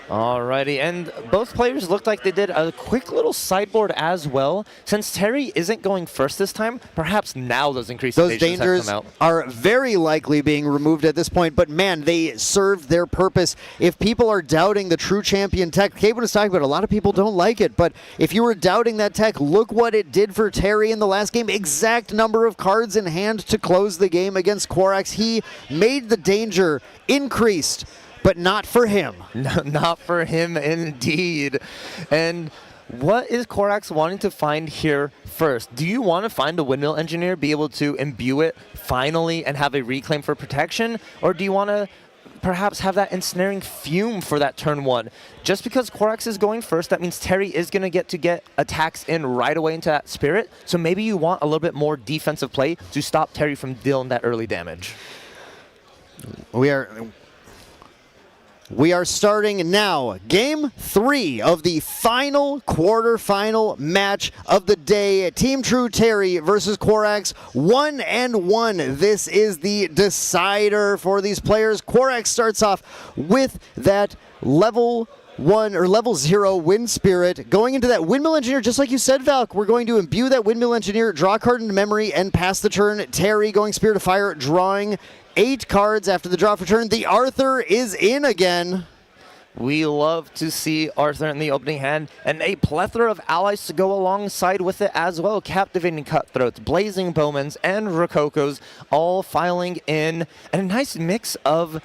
Alrighty, and both players looked like they did a quick little sideboard as well. Since Terry isn't going first this time, perhaps now those increasing dangers are very likely being removed at this point, but man, they served their purpose. If people are doubting the true champion tech, Kevin was talking about, a lot of people don't like it, but if you were doubting that tech, look what it did for Terry in the last game. Exact number of cards in hand to close the game against Korax. He made the danger increased, but not for him. No, not for him indeed. And what is Korax wanting to find here first? Do you want to find a Windmill Engineer, be able to imbue it finally and have a reclaim for protection? Or do you want to perhaps have that Ensnaring Fume for that turn 1? Just because Korax is going first, that means Terry is going to get attacks in right away into that Spirit. So maybe you want a little bit more defensive play to stop Terry from dealing that early damage. We are starting now, game 3 of the final quarterfinal match of the day. Team True Terry versus Korax, 1-1. This is the decider for these players. Korax starts off with that level level 0 Wind Spirit. Going into that Windmill Engineer, just like you said, Valk, we're going to imbue that Windmill Engineer, draw a card into memory, and pass the turn. Terry going Spirit of Fire, drawing 8 cards after the draw for turn. The Arthur is in again. We love to see Arthur in the opening hand, and a plethora of allies to go alongside with it as well. Captivating Cutthroats, Blazing Bowmans, and Rokokos all filing in, and a nice mix of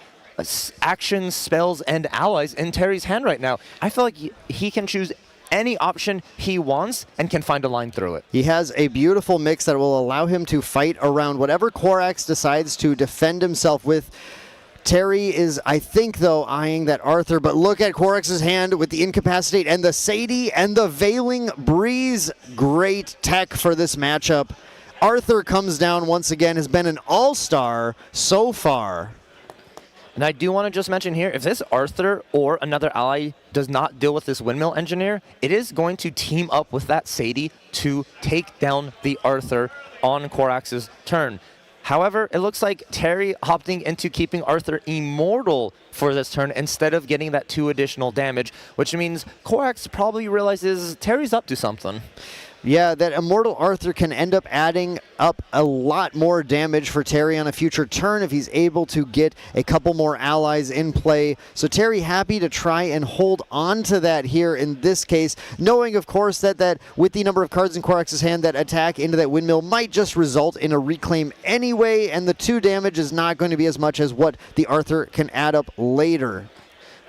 actions, spells, and allies in Terry's hand right now. I feel like he can choose any option he wants and can find a line through it. He has a beautiful mix that will allow him to fight around whatever Korax decides to defend himself with. Terry is, I think, though, eyeing that Arthur, but look at Korax's hand with the Incapacitate and the Sadie and the Veiling Breeze. Great tech for this matchup. Arthur comes down once again, has been an all-star so far. And I do want to just mention here, if this Arthur or another ally does not deal with this Windmill Engineer, it is going to team up with that Sadie to take down the Arthur on Korax's turn. However, it looks like Terry opting into keeping Arthur immortal for this turn instead of getting that 2 additional damage, which means Korax probably realizes Terry's up to something. Yeah, that Immortal Arthur can end up adding up a lot more damage for Terry on a future turn if he's able to get a couple more allies in play. So Terry happy to try and hold on to that here in this case, knowing, of course, that with the number of cards in Korax's hand, that attack into that windmill might just result in a reclaim anyway, and the 2 damage is not going to be as much as what the Arthur can add up later.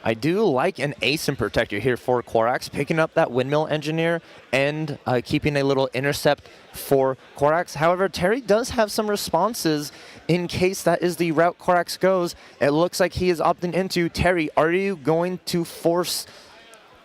I do like an ASIM protector here for Korax, picking up that Windmill Engineer and keeping a little intercept for Korax. However, Terry does have some responses in case that is the route Korax goes. It looks like he is opting into. Terry, are you going to force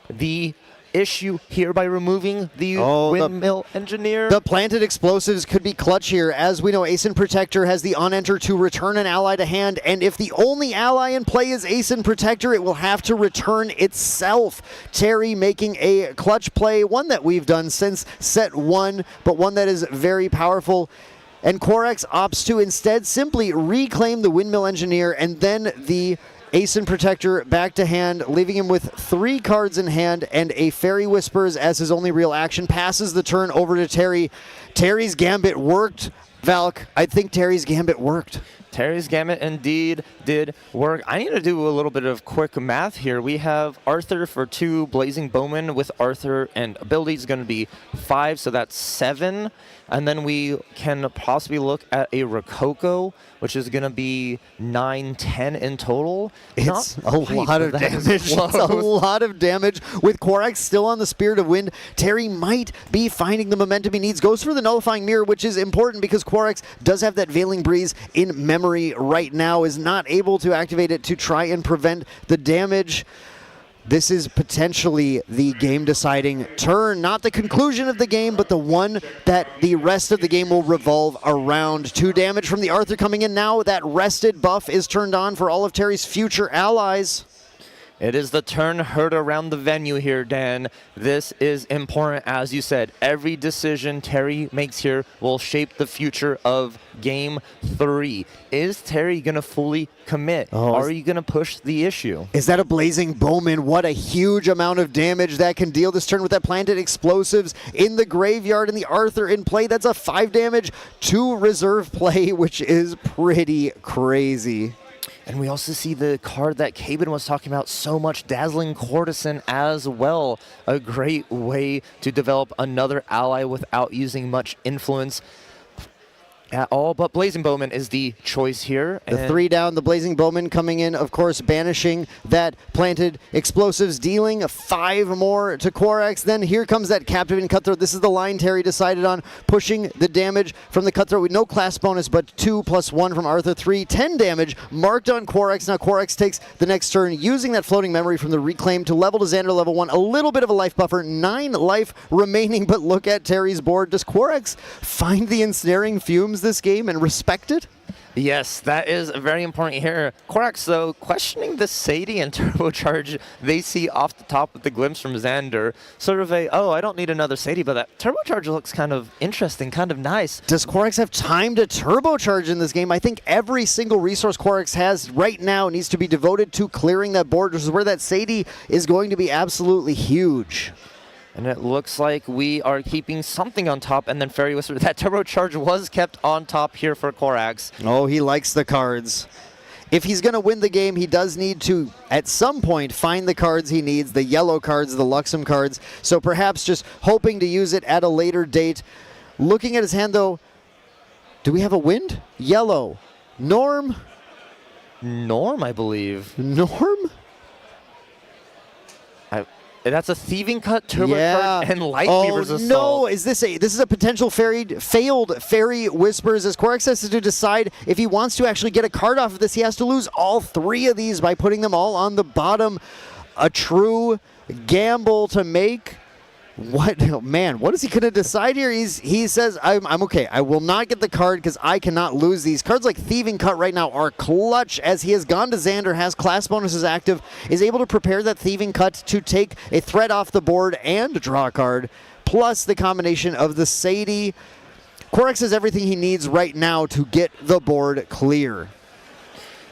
the issue here by removing the Windmill Engineer? The planted explosives could be clutch here. As we know, Asin Protector has the on-enter to return an ally to hand, and if the only ally in play is Asin Protector, it will have to return itself. Terry making a clutch play, one that we've done since set 1, but one that is very powerful. And Korax opts to instead simply reclaim the Windmill Engineer and then the Asin Protector back to hand, leaving him with 3 cards in hand and a Fairy Whispers as his only real action. Passes the turn over to Terry. Terry's Gambit worked. Valk, I think Terry's Gambit worked. Terry's Gambit indeed did work. I need to do a little bit of quick math here. We have Arthur for 2, Blazing Bowman with Arthur and abilities going to be 5, so that's 7. And then we can possibly look at a Rococo, which is going to be 9, 10 in total. It's a lot of damage. It's a lot of damage. With Korax still on the Spirit of Wind, Terry might be finding the momentum he needs. Goes for the Nullifying Mirror, which is important because Korax does have that Veiling Breeze in memory right now, is not able to activate it to try and prevent the damage. This is potentially the game-deciding turn. Not the conclusion of the game, but the one that the rest of the game will revolve around. 2 damage from the Arthur coming in now. That rested buff is turned on for all of Terry's future allies. It is the turn heard around the venue here, Dan. This is important, as you said. Every decision Terry makes here will shape the future of Game 3. Is Terry going to fully commit? Are you going to push the issue? Is that a Blazing Bowman? What a huge amount of damage that can deal this turn with that planted explosives in the graveyard and the Arthur in play. That's a 5 damage to reserve play, which is pretty crazy. And we also see the card that Caben was talking about so much, Dazzling Courtesan as well. A great way to develop another ally without using much influence at all, but Blazing Bowman is the choice here. The 3 down, the Blazing Bowman coming in, of course, banishing that planted explosives, dealing 5 more to Korax. Then here comes that Captivating Cutthroat. This is the line Terry decided on, pushing the damage from the Cutthroat with no class bonus, but 2 + 1 from Arthur. 3, 10 damage marked on Korax. Now Korax takes the next turn, using that floating memory from the Reclaim to level to Xander level 1. A little bit of a life buffer, 9 life remaining, but look at Terry's board. Does Korax find the Ensnaring Fumes this game and respect it? Yes, that is very important here. Korax, though, questioning the Sadie and Turbocharge they see off the top with the glimpse from Xander. Sort of oh, I don't need another Sadie, but that Turbocharge looks kind of interesting, kind of nice. Does Korax have time to Turbocharge in this game? I think every single resource Korax has right now needs to be devoted to clearing that board, which is where that Sadie is going to be absolutely huge. And it looks like we are keeping something on top, and then Fairy Whisper. That Turbocharge was kept on top here for Korax. Oh, he likes the cards. If he's going to win the game, he does need to, at some point, find the cards he needs, the yellow cards, the Luxem cards. So perhaps just hoping to use it at a later date. Looking at his hand, though, do we have a wind? Yellow. Norm? Norm, I believe. Norm? That's a Thieving Cut, Turbocharge, and Light Weaver's Assault. No, this is a potential failed Fairy Whispers, as Korax has to decide if he wants to actually get a card off of this. He has to lose all 3 of these by putting them all on the bottom. A true gamble to make. What, oh man, what is he going to decide here? He says, I'm okay. I will not get the card because I cannot lose these. Cards like Thieving Cut right now are clutch, as he has gone to Xander, has class bonuses active, is able to prepare that Thieving Cut to take a threat off the board and draw a card, plus the combination of the Sadie. Korax has everything he needs right now to get the board clear.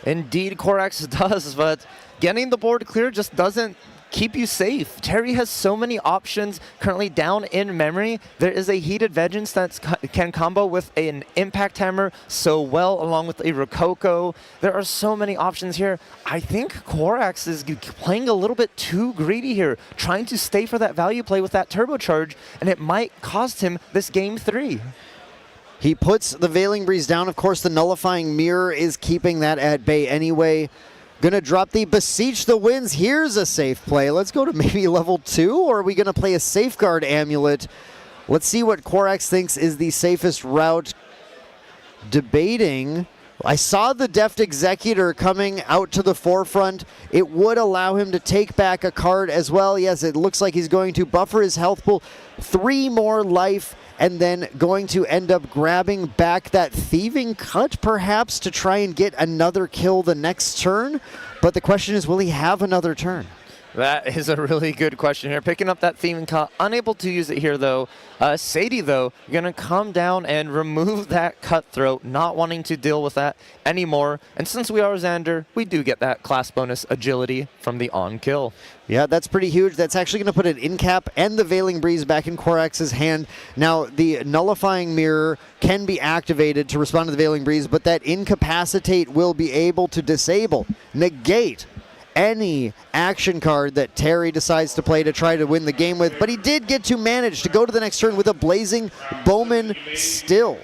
Indeed, Korax does, but getting the board clear just doesn't keep you safe. Terry has so many options currently down in memory. There is a Heated Vengeance that can combo with an Impact Hammer so well, along with a Rococo. There are so many options here. I think Korax is playing a little bit too greedy here, trying to stay for that value play with that Turbocharge, and it might cost him this game 3. He puts the Veiling Breeze down. Of course, the Nullifying Mirror is keeping that at bay anyway. Gonna drop the Beseech the Winds. Here's a safe play. Let's go to maybe level 2, or are we gonna play a Safeguard Amulet? Let's see what Korax thinks is the safest route. Debating. I saw the Deft Executor coming out to the forefront. It would allow him to take back a card as well. Yes, it looks like he's going to buffer his health pool. 3 more life, and then going to end up grabbing back that Thieving Cut, perhaps, to try and get another kill the next turn. But the question is, will he have another turn? That is a really good question here. Picking up that Thieving Cut, unable to use it here though. Sadie though, going to come down and remove that Cutthroat, not wanting to deal with that anymore. And since we are Xander, we do get that class bonus agility from the on-kill. Yeah, that's pretty huge. That's actually going to put an Incap and the Veiling Breeze back in Korax's hand. Now, the Nullifying Mirror can be activated to respond to the Veiling Breeze, but that Incapacitate will be able to disable, negate any action card that Terry decides to play to try to win the game with, but he did get to manage to go to the next turn with a Blazing Bowman still.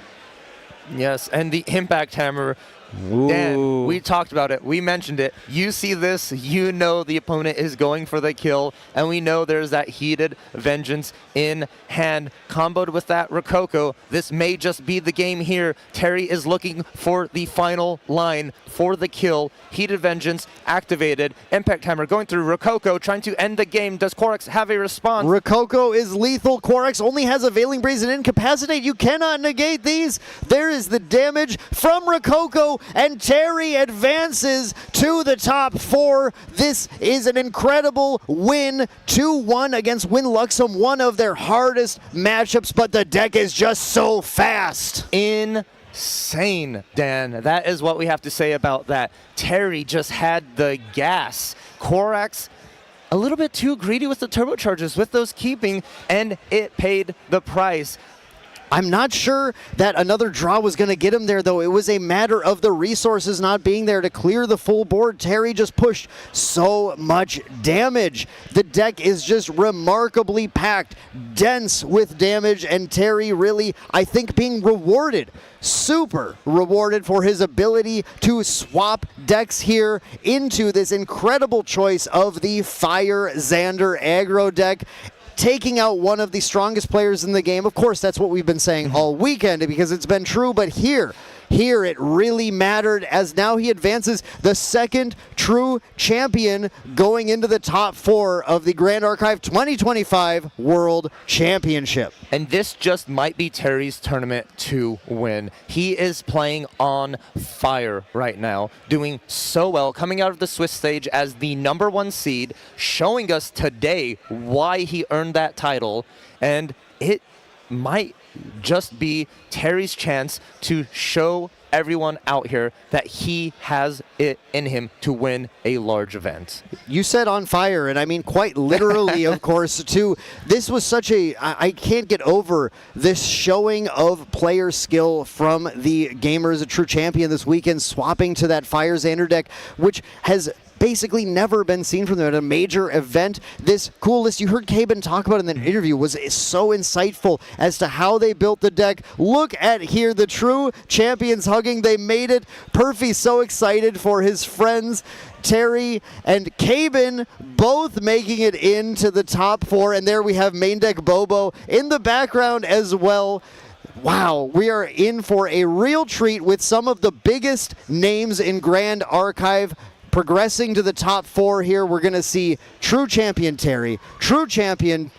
Yes, and the Impact Hammer. Dan, we talked about it. We mentioned it. You see this, you know the opponent is going for the kill, and we know there's that Heated Vengeance in hand. Comboed with that Rococo, this may just be the game here. Terry is looking for the final line for the kill. Heated Vengeance activated. Impact Hammer going through Rococo, trying to end the game. Does Korax have a response? Rococo is lethal. Korax only has a Veiling Breeze and Incapacitate. You cannot negate these. There is the damage from Rococo, and Terry advances to the top 4. This is an incredible win, 2-1 against Win Luxem, one of their hardest matchups, but the deck is just so fast. Insane, Dan. That is what we have to say about that. Terry just had the gas. Korax a little bit too greedy with the turbocharges, with those keeping, and it paid the price. I'm not sure that another draw was going to get him there, though. It was a matter of the resources not being there to clear the full board. Terry just pushed so much damage. The deck is just remarkably packed, dense with damage, and Terry really, I think, being rewarded, super rewarded for his ability to swap decks here into this incredible choice of the Fire Xander aggro deck, taking out one of the strongest players in the game. Of course, that's what we've been saying all weekend because it's been true, but here, here it really mattered, as now he advances the second true champion going into the top 4 of the Grand Archive 2025 World Championship. And this just might be Terry's tournament to win. He is playing on fire right now, doing so well, coming out of the Swiss stage as the #1 seed, showing us today why he earned that title. And it might just be Terry's chance to show everyone out here that he has it in him to win a large event. You said on fire, and I mean quite literally, of course, too. This was such a, I can't get over this showing of player skill from the Gamers, a true champion this weekend, swapping to that Fire Xander deck, which has basically never been seen from them at a major event. This cool list you heard Caben talk about in the interview was so insightful as to how they built the deck. Look at here, the true champions hugging. They made it. Perfy so excited for his friends. Terry and Caben both making it into the top 4, and there we have main deck Bobo in the background as well. Wow, we are in for a real treat with some of the biggest names in Grand Archive progressing to the top 4 here. We're going to see true champion Terry, true champion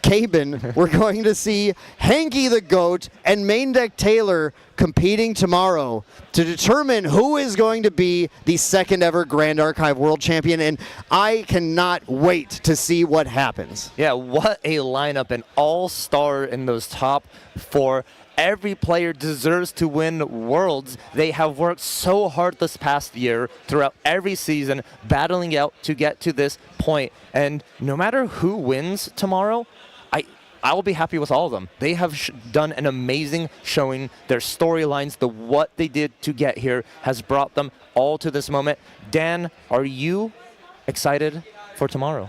Caben. We're going to see Hanky the Goat and main deck Taylor competing tomorrow to determine who is going to be the second ever Grand Archive World Champion, and I cannot wait to see what happens. Yeah, what a lineup, an all-star in those top 4. Every player deserves to win Worlds. They have worked so hard this past year throughout every season, battling out to get to this point. And no matter who wins tomorrow, I will be happy with all of them. They have done an amazing showing. Their storylines, what they did to get here has brought them all to this moment. Dan, are you excited for tomorrow?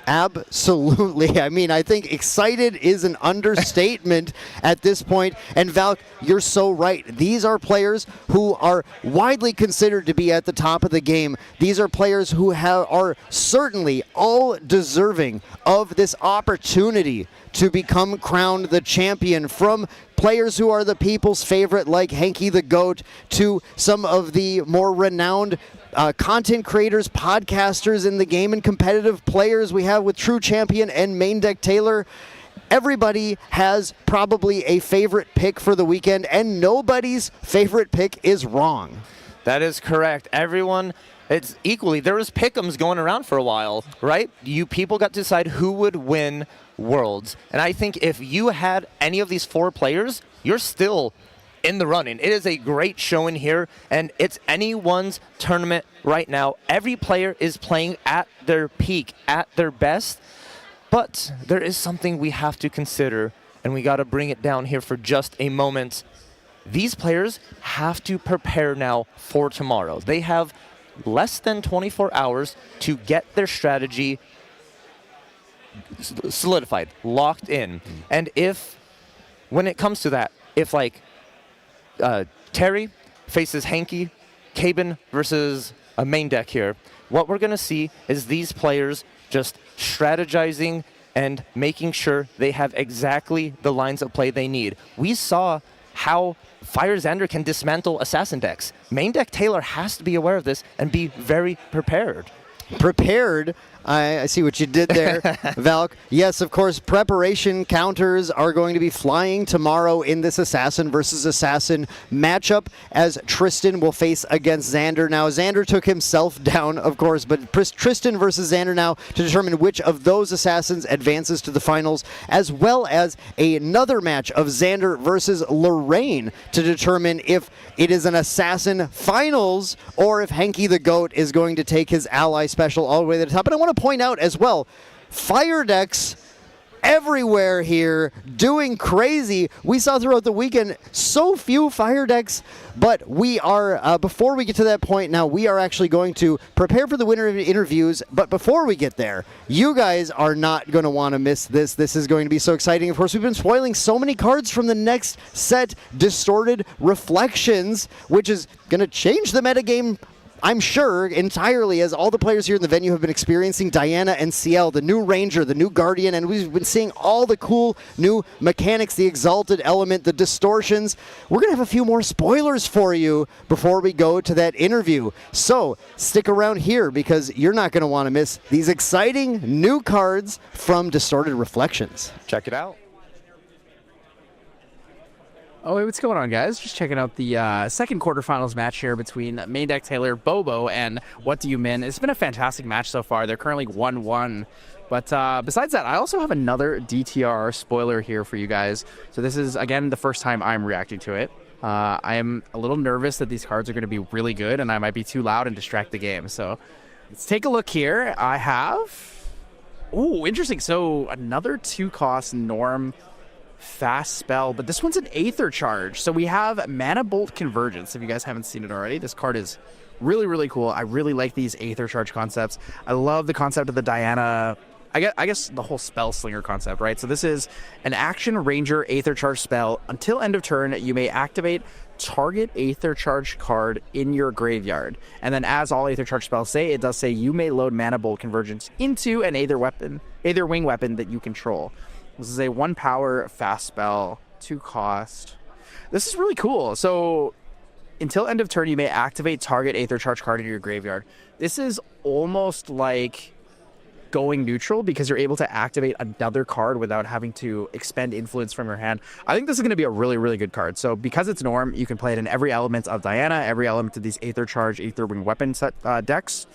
Absolutely. I mean, I think excited is an understatement at this point. And Valk, you're so right. These are players who are widely considered to be at the top of the game. These are players who are certainly all deserving of this opportunity to become crowned the champion, from players who are the people's favorite like Hanky the Goat to some of the more renowned content creators, podcasters in the game, and competitive players we have with True Champion and Main Deck Taylor. Everybody has probably a favorite pick for the weekend, and nobody's favorite pick is wrong. That is correct. Everyone, it's equally, there was pick'ems going around for a while, right? You people got to decide who would win Worlds. And I think if you had any of these 4 players, you're still in the running. It is a great showing here, and it's anyone's tournament right now. Every player is playing at their peak, at their best, but there is something we have to consider, and we got to bring it down here for just a moment. These players have to prepare now for tomorrow. They have less than 24 hours to get their strategy solidified, locked in. And if, when it comes to that, if like Terry faces Hanky, Caben versus a main deck here, what we're going to see is these players just strategizing and making sure they have exactly the lines of play they need. We saw how Fire Xander can dismantle assassin decks. Main deck Taylor has to be aware of this and be very prepared. Prepared? I see what you did there, Valk. Yes, of course, preparation counters are going to be flying tomorrow in this Assassin versus Assassin matchup, as Tristan will face against Xander. Now, Xander took himself down, of course, but Tristan versus Xander now to determine which of those Assassins advances to the finals, as well as another match of Xander versus Lorraine to determine if it is an Assassin finals or if Hanky the Goat is going to take his ally special all the way to the top. And I want to point out as well, fire decks everywhere here doing crazy. We saw throughout the weekend so few fire decks, but we are, before we get to that point now, we are actually going to prepare for the winner interviews. But before we get there, you guys are not going to want to miss this. This is going to be so exciting. Of course, we've been spoiling so many cards from the next set, Distorted Reflections, which is going to change the metagame I'm sure entirely, as all the players here in the venue have been experiencing Diana and CL, the new Ranger, the new Guardian, and we've been seeing all the cool new mechanics, the Exalted Element, the distortions. We're going to have a few more spoilers for you before we go to that interview. So stick around here because you're not going to want to miss these exciting new cards from Distorted Reflections. Check it out. Oh, hey, what's going on, guys? Just checking out the second quarterfinals match here between main deck Taylor, Bobo, and What Do You Min. It's been a fantastic match so far. They're currently 1-1. But besides that, I also have another DTR spoiler here for you guys. So this is, again, the first time I'm reacting to it. I am a little nervous that these cards are going to be really good, and I might be too loud and distract the game. So let's take a look here. I have... Oh, interesting. So another 2-cost Norm fast spell, but this one's an Aether Charge. So we have Mana Bolt Convergence. If you guys haven't seen it already, this card is really, really cool. I really like these Aether Charge concepts. I love the concept of the Diana, I guess the whole Spell Slinger concept, right? So this is an action Ranger Aether Charge spell. Until end of turn, you may activate target Aether Charge card in your graveyard. And then as all Aether Charge spells say, it does say you may load Mana Bolt Convergence into an Aether Wing weapon that you control. This is a 1-power fast spell, 2-cost. This is really cool. So until end of turn, you may activate target Aether Charge card in your graveyard. This is almost like going neutral because you're able to activate another card without having to expend influence from your hand. I think this is going to be a really, really good card. So because it's Norm, you can play it in every element of Diana, every element of these Aether Charge, Aether Wing weapon set decks.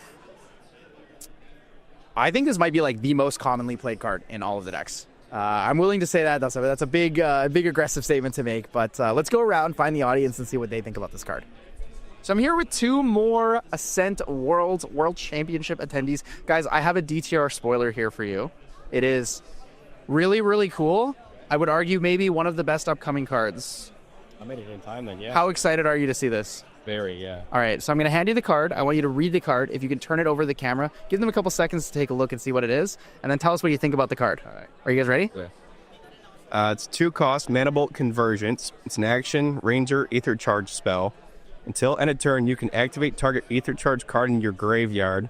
I think this might be like the most commonly played card in all of the decks. I'm willing to say that. That's a big aggressive statement to make, but let's go around, find the audience, and see what they think about this card. So I'm here with 2 more Ascent World Championship attendees. Guys, I have a DTR spoiler here for you. It is really, really cool. I would argue maybe one of the best upcoming cards. I made it in time then, yeah. How excited are you to see this? Very, yeah. All right, so I'm going to hand you the card. I want you to read the card. If you can turn it over the camera, give them a couple seconds to take a look and see what it is, and then tell us what you think about the card. All right. Are you guys ready? Yeah. It's 2-cost Mana Bolt Convergence. It's an action Ranger Aether Charge spell. Until end of turn, you can activate target Aether Charge card in your graveyard,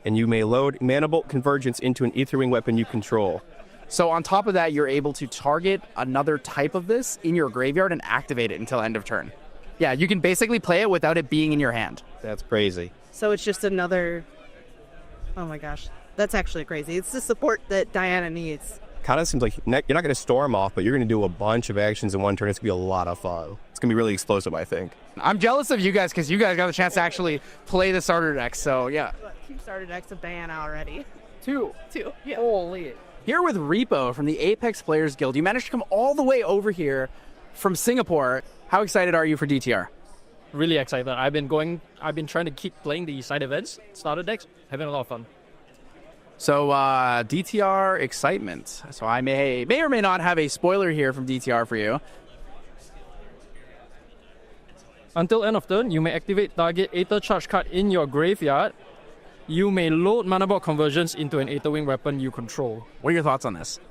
and you may load Mana Bolt Convergence into an Aether Wing weapon you control. So on top of that, you're able to target another type of this in your graveyard and activate it until end of turn. Yeah, you can basically play it without it being in your hand. That's crazy. So it's just another... Oh my gosh. That's actually crazy. It's the support that Diana needs. Kind of seems like you're not going to storm off, but you're going to do a bunch of actions in one turn. It's going to be a lot of fun. It's going to be really explosive, I think. I'm jealous of you guys because you guys got the chance to actually play the starter deck, so yeah. 2 starter decks of Diana already. 2? 2, yeah. Holy. Here with Repo from the Apex Players Guild. You managed to come all the way over here from Singapore. How excited are you for DTR? Really excited. I've been trying to keep playing the side events, starter decks, having a lot of fun. So DTR excitement. So I may or may not have a spoiler here from DTR for you. Until end of turn, you may activate target Aether Charge card in your graveyard. You may load Mana Bolt Convergence into an Aether Wing weapon you control. What are your thoughts on this?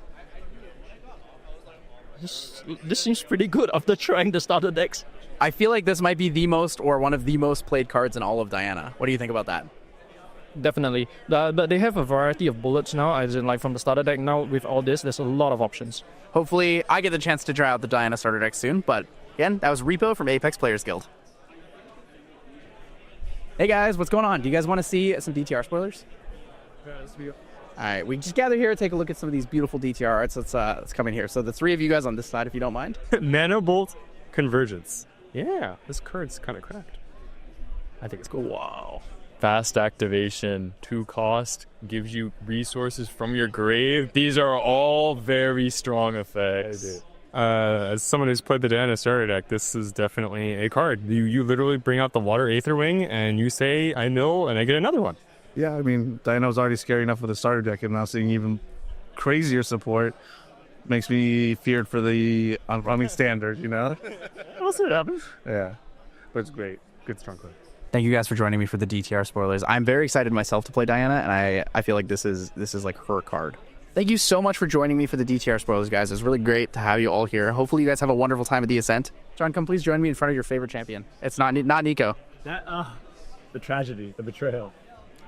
This seems pretty good after trying the starter decks. I feel like this might be the most or one of the most played cards in all of Diana. What do you think about that? Definitely. But they have a variety of bullets now, as in like from the starter deck now with all this, there's a lot of options. Hopefully I get the chance to try out the Diana starter deck soon, but again, that was Repo from Apex Players Guild. Hey guys, what's going on? Do you guys want to see some DTR spoilers? Yeah, let's be... All right, we just gather here to take a look at some of these beautiful DTR arts. Let's come in here. So the 3 of you guys on this side, if you don't mind. Mana Bolt Convergence. Yeah, this card's kind of cracked. I think it's cool. Wow. Fast activation, 2-cost, gives you resources from your grave. These are all very strong effects. As someone who's played the Diana starter deck, this is definitely a card. You literally bring out the Water Aether Wing and you say, I mill, and I get another one. Yeah, I mean, Diana was already scary enough with the starter deck, and now seeing even crazier support makes me feared for the oncoming standard, you know? We'll see what happens. Yeah, but it's great. Good strong card. Thank you guys for joining me for the DTR spoilers. I'm very excited myself to play Diana, and I feel like this is like her card. Thank you so much for joining me for the DTR spoilers, guys. It's really great to have you all here. Hopefully you guys have a wonderful time at the Ascent. John, come please join me in front of your favorite champion. It's not Nico. the tragedy, the betrayal.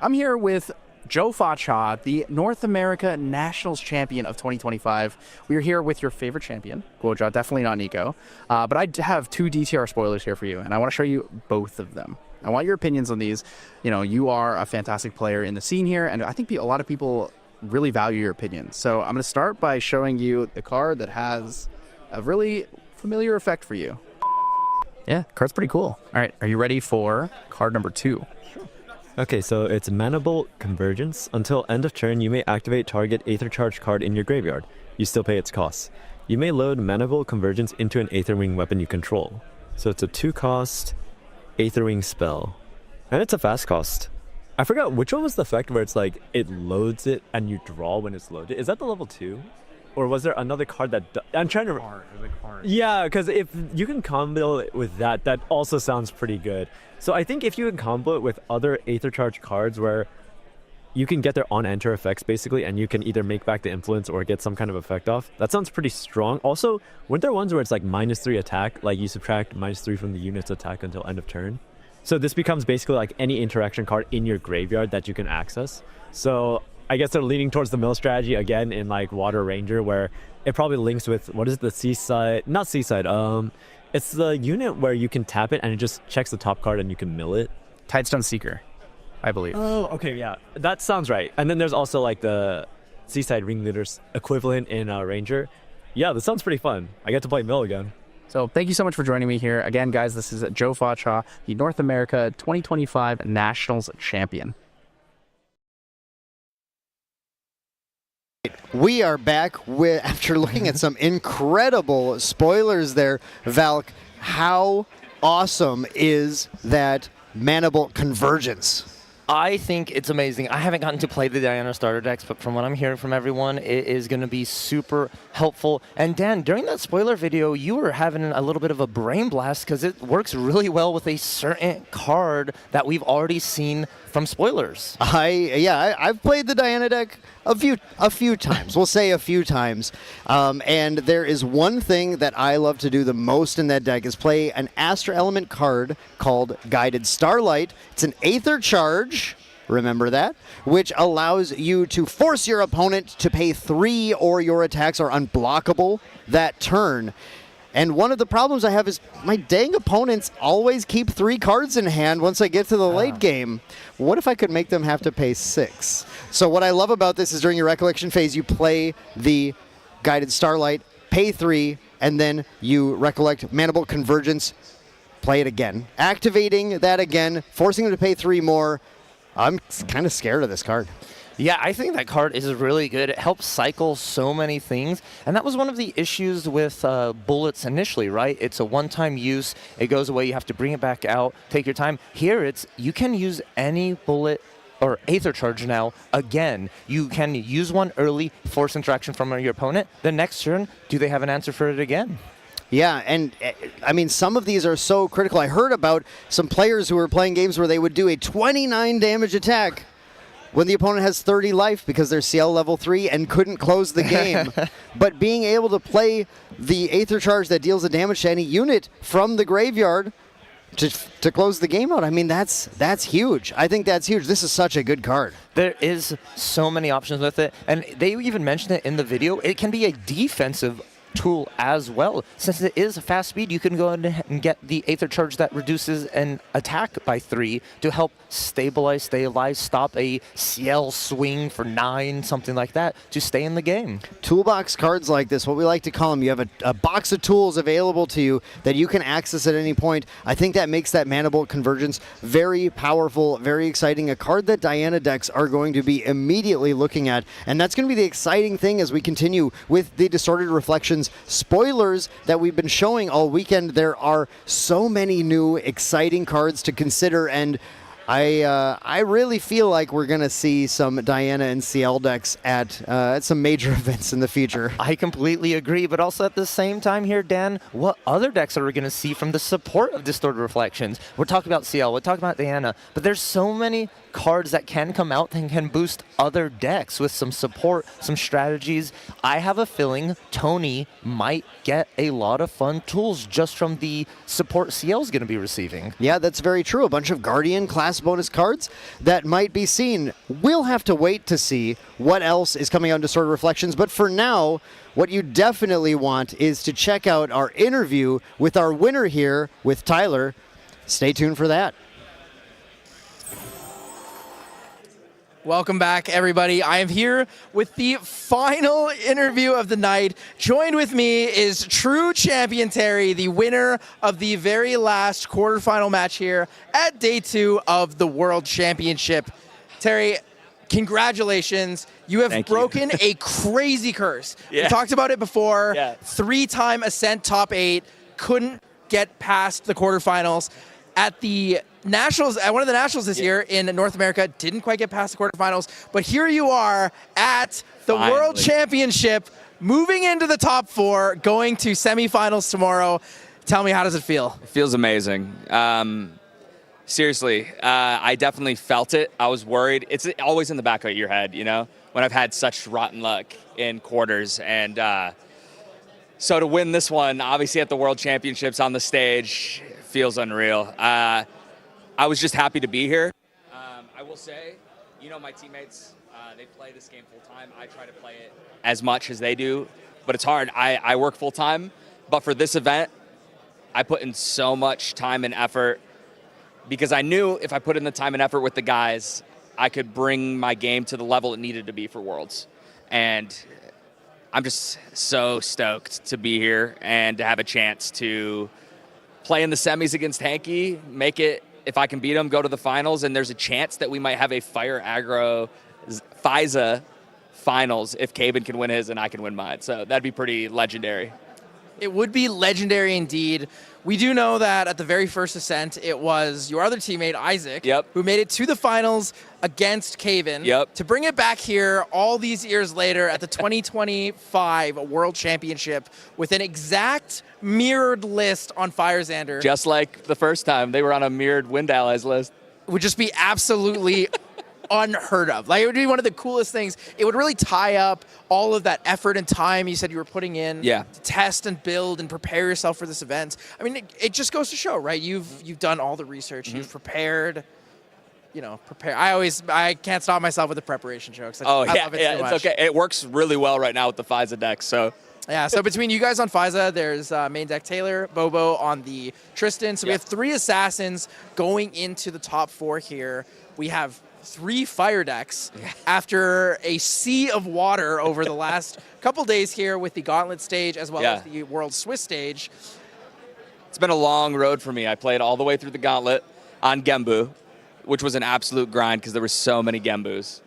I'm here with Joe Facha, the North America Nationals Champion of 2025. We are here with your favorite champion, Guoja, definitely not Nico. But I have 2 DTR spoilers here for you, and I want to show you both of them. I want your opinions on these. You know, you are a fantastic player in the scene here, and I think a lot of people really value your opinion. So I'm going to start by showing you the card that has a really familiar effect for you. Yeah, card's pretty cool. All right, are you ready for card number 2? Okay, so it's Mana Bolt Convergence. Until end of turn, you may activate target Aether Charge card in your graveyard. You still pay its cost. You may load Mana Bolt Convergence into an Aether Wing weapon you control. So it's a 2-cost Aether Wing spell. And it's a fast cost. I forgot which one was the effect where it's like it loads it and you draw when it's loaded. Is that the level 2? Or was there another card that... I'm trying to... Yeah, because if you can combo it with that, that also sounds pretty good. So I think if you can combo it with other Aether Charge cards where you can get their on-enter effects basically, and you can either make back the influence or get some kind of effect off, that sounds pretty strong. Also, weren't there ones where it's like -3 attack, like you subtract -3 from the unit's attack until end of turn? So this becomes basically like any interaction card in your graveyard that you can access. So I guess they're leaning towards the mill strategy again in like Water Ranger, where it probably links with, what is it, the Seaside? Not Seaside, it's the unit where you can tap it and it just checks the top card and you can mill it. Tidestone Seeker, I believe. Oh, okay, yeah, that sounds right. And then there's also like the Seaside Ringleader's equivalent in Ranger. Yeah, this sounds pretty fun. I get to play mill again. So thank you so much for joining me here. Again, guys, this is Joe Facha, the North America 2025 Nationals Champion. We are back with, after looking at some incredible spoilers there, Valk. How awesome is that Mana Bolt Convergence? I think it's amazing. I haven't gotten to play the Diana starter decks, but from what I'm hearing from everyone, it is going to be super helpful. And Dan, during that spoiler video, you were having a little bit of a brain blast because it works really well with a certain card that we've already seen from spoilers. I've played the Diana deck a few times. We'll say a few times. And there is one thing that I love to do the most in that deck is play an Astra Element card called Guided Starlight. It's an Aether Charge, remember that, which allows you to force your opponent to pay 3 or your attacks are unblockable that turn. And one of the problems I have is my dang opponents always keep 3 cards in hand once I get to the late game. What if I could make them have to pay 6? So what I love about this is during your recollection phase, you play the Guided Starlight, pay 3, and then you recollect Mana Bolt Convergence, play it again. Activating that again, forcing them to pay 3 more. I'm kind of scared of this card. Yeah, I think that card is really good. It helps cycle so many things. And that was one of the issues with bullets initially, right? It's a one-time use. It goes away. You have to bring it back out. Take your time. Here, you can use any bullet or Aether Charge now again. You can use one early, force interaction from your opponent. The next turn, do they have an answer for it again? Yeah, and I mean, some of these are so critical. I heard about some players who were playing games where they would do a 29 damage attack when the opponent has 30 life because they're CL level 3 and couldn't close the game. But being able to play the Aether Charge that deals the damage to any unit from the graveyard to close the game out, I mean, that's huge. I think that's huge. This is such a good card. There is so many options with it, and they even mentioned it in the video. It can be a defensive tool as well. Since it is fast speed, you can go ahead and get the Aether Charge that reduces an attack by 3 to help stabilize, stay alive, stop a CL swing for 9, something like that, to stay in the game. Toolbox cards like this, what we like to call them, you have a box of tools available to you that you can access at any point. I think that makes that Mana Bolt Convergence very powerful, very exciting, a card that Diana decks are going to be immediately looking at. And that's going to be the exciting thing as we continue with the Distorted Reflections spoilers that we've been showing all weekend. There are so many new exciting cards to consider, and I really feel like we're going to see some Diana and CL decks at some major events in the future. I completely agree, but also at the same time here, Dan, what other decks are we going to see from the support of Distorted Reflections? We're talking about CL, we're talking about Diana, but there's so many cards that can come out and can boost other decks with some support, some strategies. I have a feeling Tony might get a lot of fun tools just from the support CL is going to be receiving. Yeah, that's very true. A bunch of Guardian class bonus cards that might be seen. We'll have to wait to see what else is coming out into Sword Reflections, but for now, what you definitely want is to check out our interview with our winner here with Tyler. Stay tuned for that. Welcome back, everybody. I am here with the final interview of the night. Joined with me is true champion Terry, the winner of the very last quarterfinal match here at day 2 of the World Championship. Terry, congratulations. You have broken a crazy curse. Yeah. We talked about it before. Yeah. 3-time Ascent top 8, couldn't get past the quarterfinals. At the Nationals, at one of the Nationals this year in North America, didn't quite get past the quarterfinals, but here you are at the World Championship, moving into the top 4, going to semifinals tomorrow. Tell me, how does it feel? It feels amazing. Seriously, I definitely felt it. I was worried. It's always in the back of your head, you know, when I've had such rotten luck in quarters. And so to win this one, obviously at the World Championships on the stage, feels unreal. I was just happy to be here. I will say, you know, my teammates, they play this game full time. I try to play it as much as they do, but it's hard. I work full time, but for this event, I put in so much time and effort because I knew if I put in the time and effort with the guys, I could bring my game to the level it needed to be for Worlds. And I'm just so stoked to be here and to have a chance to play in the semis against Hanky, make it, if I can beat him, go to the finals, and there's a chance that we might have a Fire Aggro FISA finals if Caben can win his and I can win mine. So that'd be pretty legendary. It would be legendary indeed. We do know that at the very first Ascent, it was your other teammate, Isaac, who made it to the finals against Caven. To bring it back here all these years later at the 2025 World Championship with an exact mirrored list on Firezander. Just like the first time, they were on a mirrored Wind Allies list. Would just be absolutely unheard of. Like, it would be one of the coolest things. It would really tie up all of that effort and time you said you were putting in to test and build and prepare yourself for this event. I mean, it just goes to show, right? You've done all the research. You've prepared. You know, I can't stop myself with the preparation jokes. I love it so much. It's okay. It works really well right now with the FISA deck, so. Yeah, so between you guys on FISA, there's main deck Taylor, Bobo on the Tristan. So we have 3 assassins going into the top 4 here. We have 3 fire decks after a sea of water over the last couple days here with the Gauntlet stage as well as the World Swiss stage. It's been a long road for me. I played all the way through the Gauntlet on Gembu, which was an absolute grind because there were so many Gembus.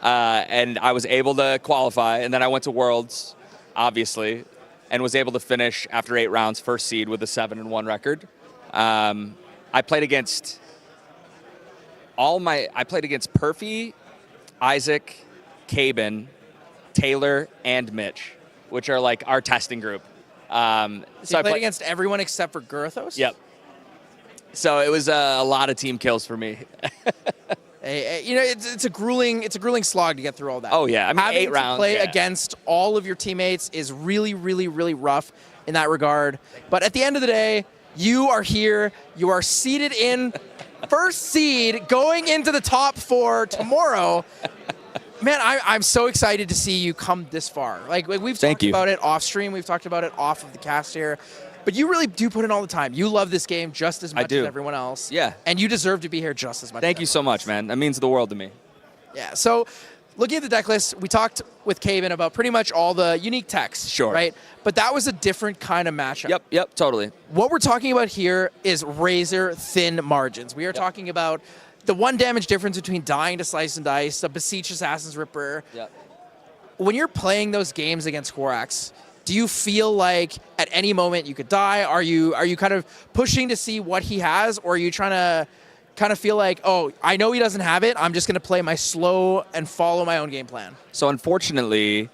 And I was able to qualify, and then I went to Worlds, obviously, and was able to finish after 8 rounds first seed with a 7-1 record. I played against Perfy, Isaac, Caben, Taylor, and Mitch, which are like our testing group. So I played against everyone except for Gurthos? Yep. So it was a lot of team kills for me. You know, it's a grueling slog to get through all that. Oh yeah, I mean, having 8 rounds. To play against all of your teammates is really, really, really rough in that regard. But at the end of the day, you are here. You are seated in first seed, going into the top 4 tomorrow. Man, I'm so excited to see you come this far. Like we've talked about it off stream, we've talked about it off of the cast here. But you really do put in all the time. You love this game just as much as everyone else. Yeah. And you deserve to be here just as much. Thank you so much, man. That means the world to me. Yeah. So looking at the deck list, we talked with Caven about pretty much all the unique techs. Sure. Right? But that was a different kind of matchup. Yep, totally. What we're talking about here is razor thin margins. We are talking about the 1 damage difference between dying to Slice and Dice, a Beseech Assassin's Ripper. Yep. When you're playing those games against Korax, do you feel like at any moment you could die? Are you kind of pushing to see what he has, or are you trying to kind of feel like, oh, I know he doesn't have it, I'm just going to play my slow and follow my own game plan? So unfortunately,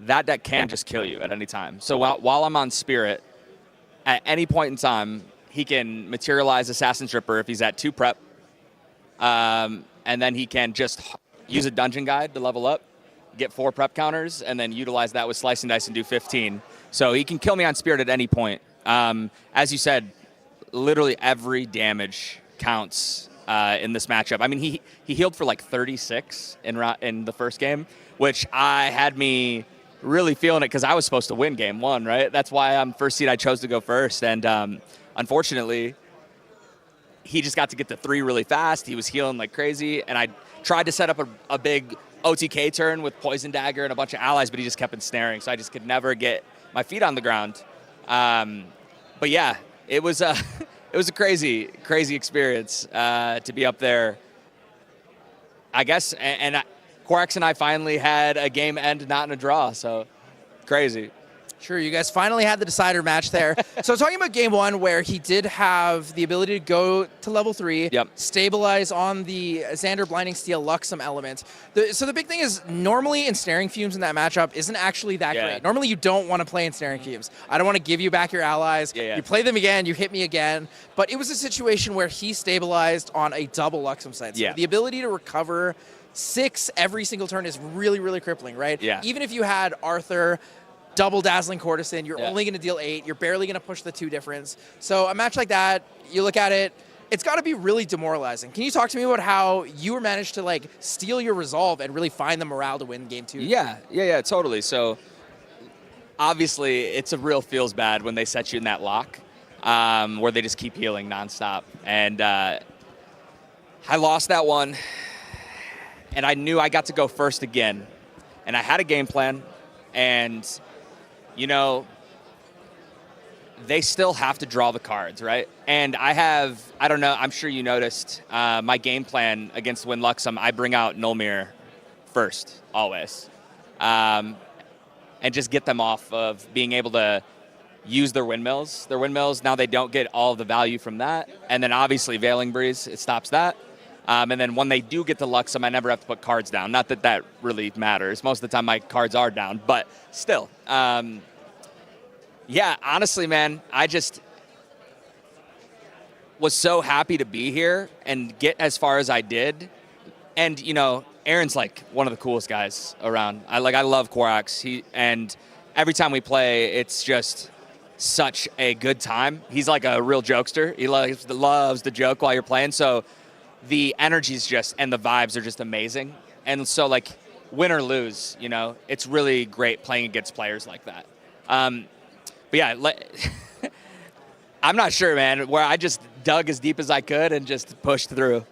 that deck can just kill you at any time. So while I'm on Spirit, at any point in time, he can materialize Assassin's Ripper if he's at 2 prep. and then he can just use a dungeon guide to level up, get 4 prep counters, and then utilize that with slicing dice and do 15. So he can kill me on spirit at any point. As you said, literally every damage counts in this matchup. I mean, he healed for like 36 in the first game, which had me really feeling it because I was supposed to win game 1, right? That's why I'm first seed. I chose to go first, and unfortunately, he just got to get to 3 really fast. He was healing like crazy, and I tried to set up a big OTK turn with Poison Dagger and a bunch of allies, but he just kept ensnaring, so I just could never get my feet on the ground. But yeah, it was a crazy experience to be up there. I guess, and Quarks and I finally had a game end not in a draw, so crazy. Sure, you guys finally had the decider match there. So talking about game 1, where he did have the ability to go to level 3, stabilize on the Xander Blinding Steel Luxem element. So the big thing is, normally Ensnaring Fumes in that matchup isn't actually that great. Normally you don't want to play Ensnaring Fumes. I don't want to give you back your allies. You play them again, you hit me again. But it was a situation where he stabilized on a double Luxem site. So the ability to recover 6 every single turn is really, really crippling, right? Even if you had Arthur double Dazzling Courtesan, you're only going to deal 8. You're barely going to push the 2 difference. So a match like that, you look at it, it's got to be really demoralizing. Can you talk to me about how you managed to like steal your resolve and really find the morale to win game 2? Yeah, totally. So obviously, it's a real feels bad when they set you in that lock where they just keep healing nonstop. And I lost that one, and I knew I got to go first again. And I had a game plan, and you know, they still have to draw the cards, right? And I don't know, I'm sure you noticed, my game plan against Win Luxem, I bring out Nulmir first, always. And just get them off of being able to use their windmills. Their windmills, now they don't get all of the value from that. And then obviously Veiling Breeze, it stops that. And then when they do get to Luxem, I never have to put cards down. Not that that really matters. Most of the time my cards are down, but still. Yeah, honestly, man, I just was so happy to be here and get as far as I did. And, you know, Aaron's like one of the coolest guys around. I love Quarks. And every time we play, it's just such a good time. He's like a real jokester. He loves to joke while you're playing. So the energy's just, and the vibes are just amazing. And so, like, win or lose, you know, it's really great playing against players like that. But yeah, I'm not sure, man, where I just dug as deep as I could and just pushed through.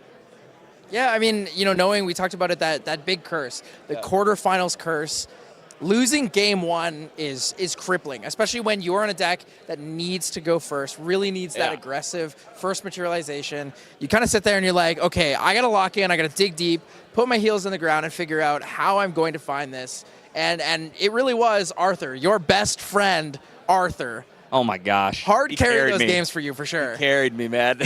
Yeah, I mean, you know, knowing we talked about it, that big curse, the quarterfinals curse, losing game 1 is crippling, especially when you're on a deck that needs to go first, really needs that aggressive first materialization. You kind of sit there and you're like, okay, I got to lock in, I got to dig deep, put my heels in the ground and figure out how I'm going to find this. And it really was Arthur, your best friend, Arthur. Oh my gosh. Hard carried those games for you, for sure. He carried me, man.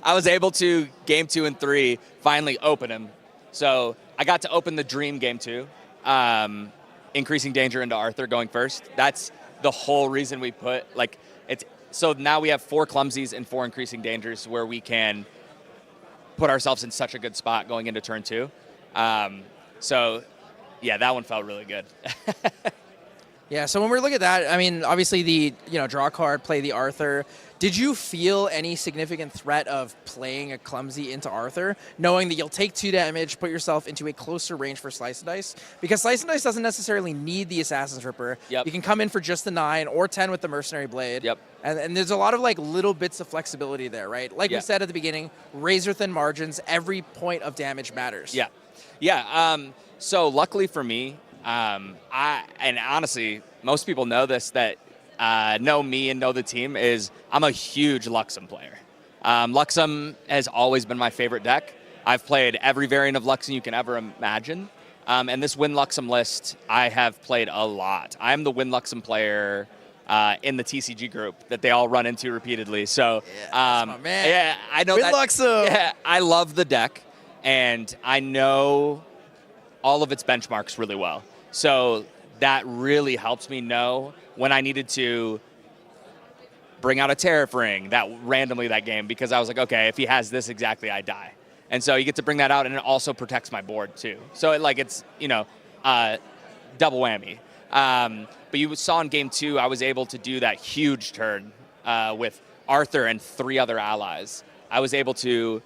I was able to, game 2 and 3, finally open him. So I got to open the Dream game 2. Increasing danger into Arthur going first. That's the whole reason we put, like, it's, so now we have 4 clumsies and 4 increasing dangers where we can put ourselves in such a good spot going into turn 2. So yeah, that one felt really good. Yeah, so when we look at that, I mean, obviously the, you know, draw card, play the Arthur. Did you feel any significant threat of playing a clumsy into Arthur, knowing that you'll take 2 damage, put yourself into a closer range for Slice and Dice? Because Slice and Dice doesn't necessarily need the Assassin's Ripper. You can come in for just the 9 or 10 with the Mercenary Blade. And there's a lot of like little bits of flexibility there, right? Like we said at the beginning, razor thin margins, every point of damage matters. So luckily for me, and honestly, most people know this, that know me and know the team, is I'm a huge Luxem player. Luxem has always been my favorite deck. I've played every variant of Luxem you can ever imagine. And this Win Luxem list, I have played a lot. I'm the Win Luxem player in the TCG group that they all run into repeatedly. So, that's my man. Yeah, I know Win that. Luxem. Yeah, I love the deck, and I know all of its benchmarks really well. So that really helps me know when I needed to bring out a Tariff Ring randomly that game, because I was like, okay, if he has this exactly, I die. And so you get to bring that out, and it also protects my board too. So it's double whammy. But you saw in game 2, I was able to do that huge turn with Arthur and 3 other allies. I was able to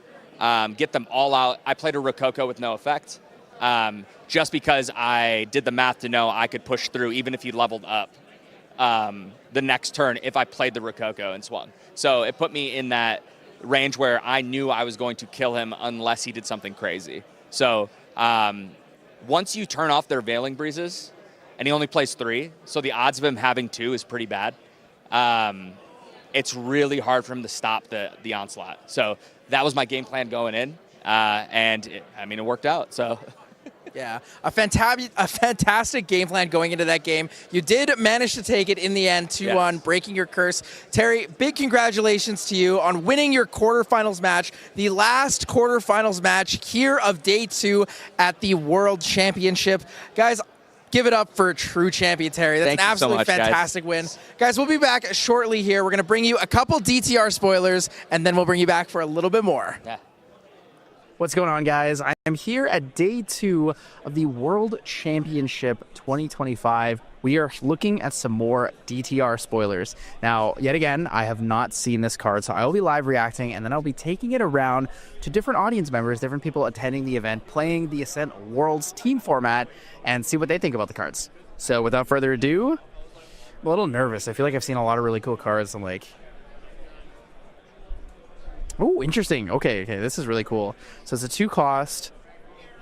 get them all out. I played a Rococo with no effect, just because I did the math to know I could push through even if he leveled up the next turn if I played the Rococo and swung. So it put me in that range where I knew I was going to kill him unless he did something crazy. So once you turn off their Veiling Breezes, and he only plays 3, so the odds of him having 2 is pretty bad. It's really hard for him to stop the onslaught. So that was my game plan going in, and it worked out. So. Yeah, a fantastic game plan going into that game. You did manage to take it in the end, 2-1, breaking your curse. Terry, big congratulations to you on winning your quarterfinals match, the last quarterfinals match here of day 2 at the World Championship. Guys, give it up for true champion Terry. That's an absolutely fantastic win. Guys, we'll be back shortly here. We're going to bring you a couple DTR spoilers, and then we'll bring you back for a little bit more. Yeah. What's going on, guys? I am here at day 2 of the World Championship 2025. We are looking at some more DTR spoilers. Now, yet again, I have not seen this card, so I will be live reacting, and then I'll be taking it around to different audience members, different people attending the event, playing the Ascent Worlds team format, and see what they think about the cards. So without further ado, I'm a little nervous. I feel like I've seen a lot of really cool cards. I'm like, oh, interesting. Okay, this is really cool. So it's a 2-cost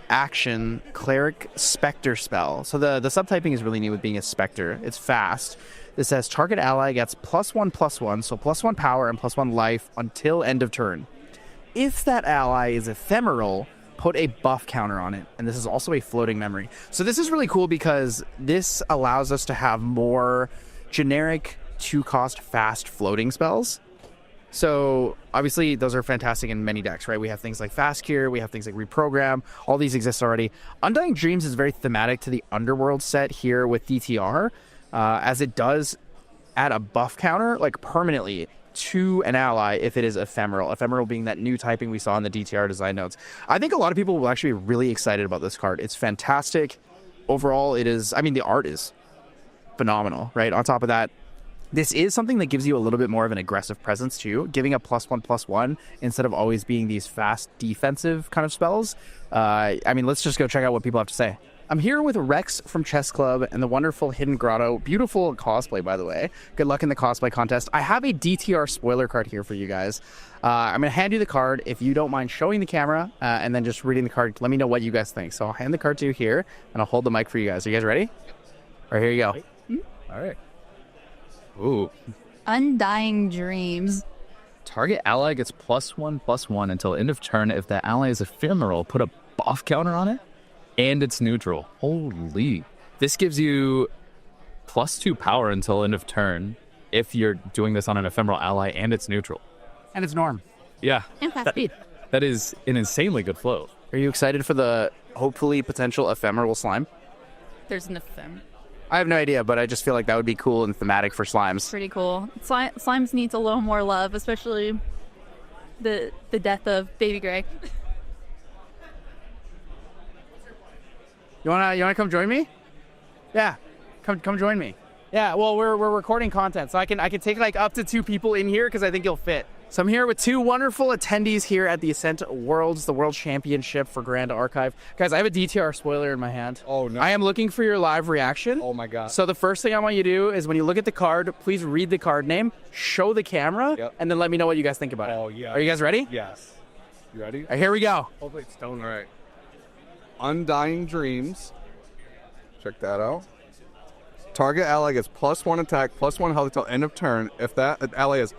action cleric specter spell. So the subtyping is really neat with being a specter. It's fast. This says target ally gets +1/+1, so +1 power and +1 life until end of turn. If that ally is ephemeral, put a buff counter on it. And this is also a floating memory. So this is really cool because this allows us to have more generic 2-cost fast floating spells. So obviously those are fantastic in many decks, right? We have things like Fast Cure, we have things like Reprogram, all these exist already. Undying Dreams is very thematic to the Underworld set here with DTR, as it does add a buff counter, like permanently, to an ally if it is ephemeral. Ephemeral being that new typing we saw in the DTR design notes. I think a lot of people will actually be really excited about this card. It's fantastic. Overall, it is, the art is phenomenal, right? On top of that, this is something that gives you a little bit more of an aggressive presence too, giving a +1/+1 instead of always being these fast defensive kind of spells. Let's just go check out what people have to say. I'm here with Rex from Chess Club and the wonderful Hidden Grotto. Beautiful cosplay, by the way. Good luck in the cosplay contest. I have a DTR spoiler card here for you guys. I'm going to hand you the card if you don't mind showing the camera and then just reading the card. Let me know what you guys think. So I'll hand the card to you here and I'll hold the mic for you guys. Are you guys ready? All right, here you go. All right. Ooh. Undying Dreams. Target ally gets +1/+1 until end of turn. If the ally is ephemeral, put a buff counter on it, and it's neutral. Holy. This gives you +2 power until end of turn if you're doing this on an ephemeral ally and it's neutral. And it's Norm. Yeah. And fast speed. That is an insanely good flow. Are you excited for the hopefully potential ephemeral slime? There's an ephem. I have no idea, but I just feel like that would be cool and thematic for slimes. Pretty cool. Slimes needs a little more love, especially the death of Baby Gray. You wanna come join me? Yeah, come join me. Yeah, well we're recording content, so I can take like up to 2 people in here because I think you'll fit. So I'm here with 2 wonderful attendees here at the Ascent Worlds, the World Championship for Grand Archive. Guys, I have a DTR spoiler in my hand. Oh, no. I am looking for your live reaction. Oh, my God. So the first thing I want you to do is when you look at the card, please read the card name, show the camera, and then let me know what you guys think about it. Oh, yeah. Are you guys ready? Yes. You ready? All right, here we go. Hopefully it's done right. Undying Dreams. Check that out. Target ally gets +1 attack, +1 health until end of turn. If that ally is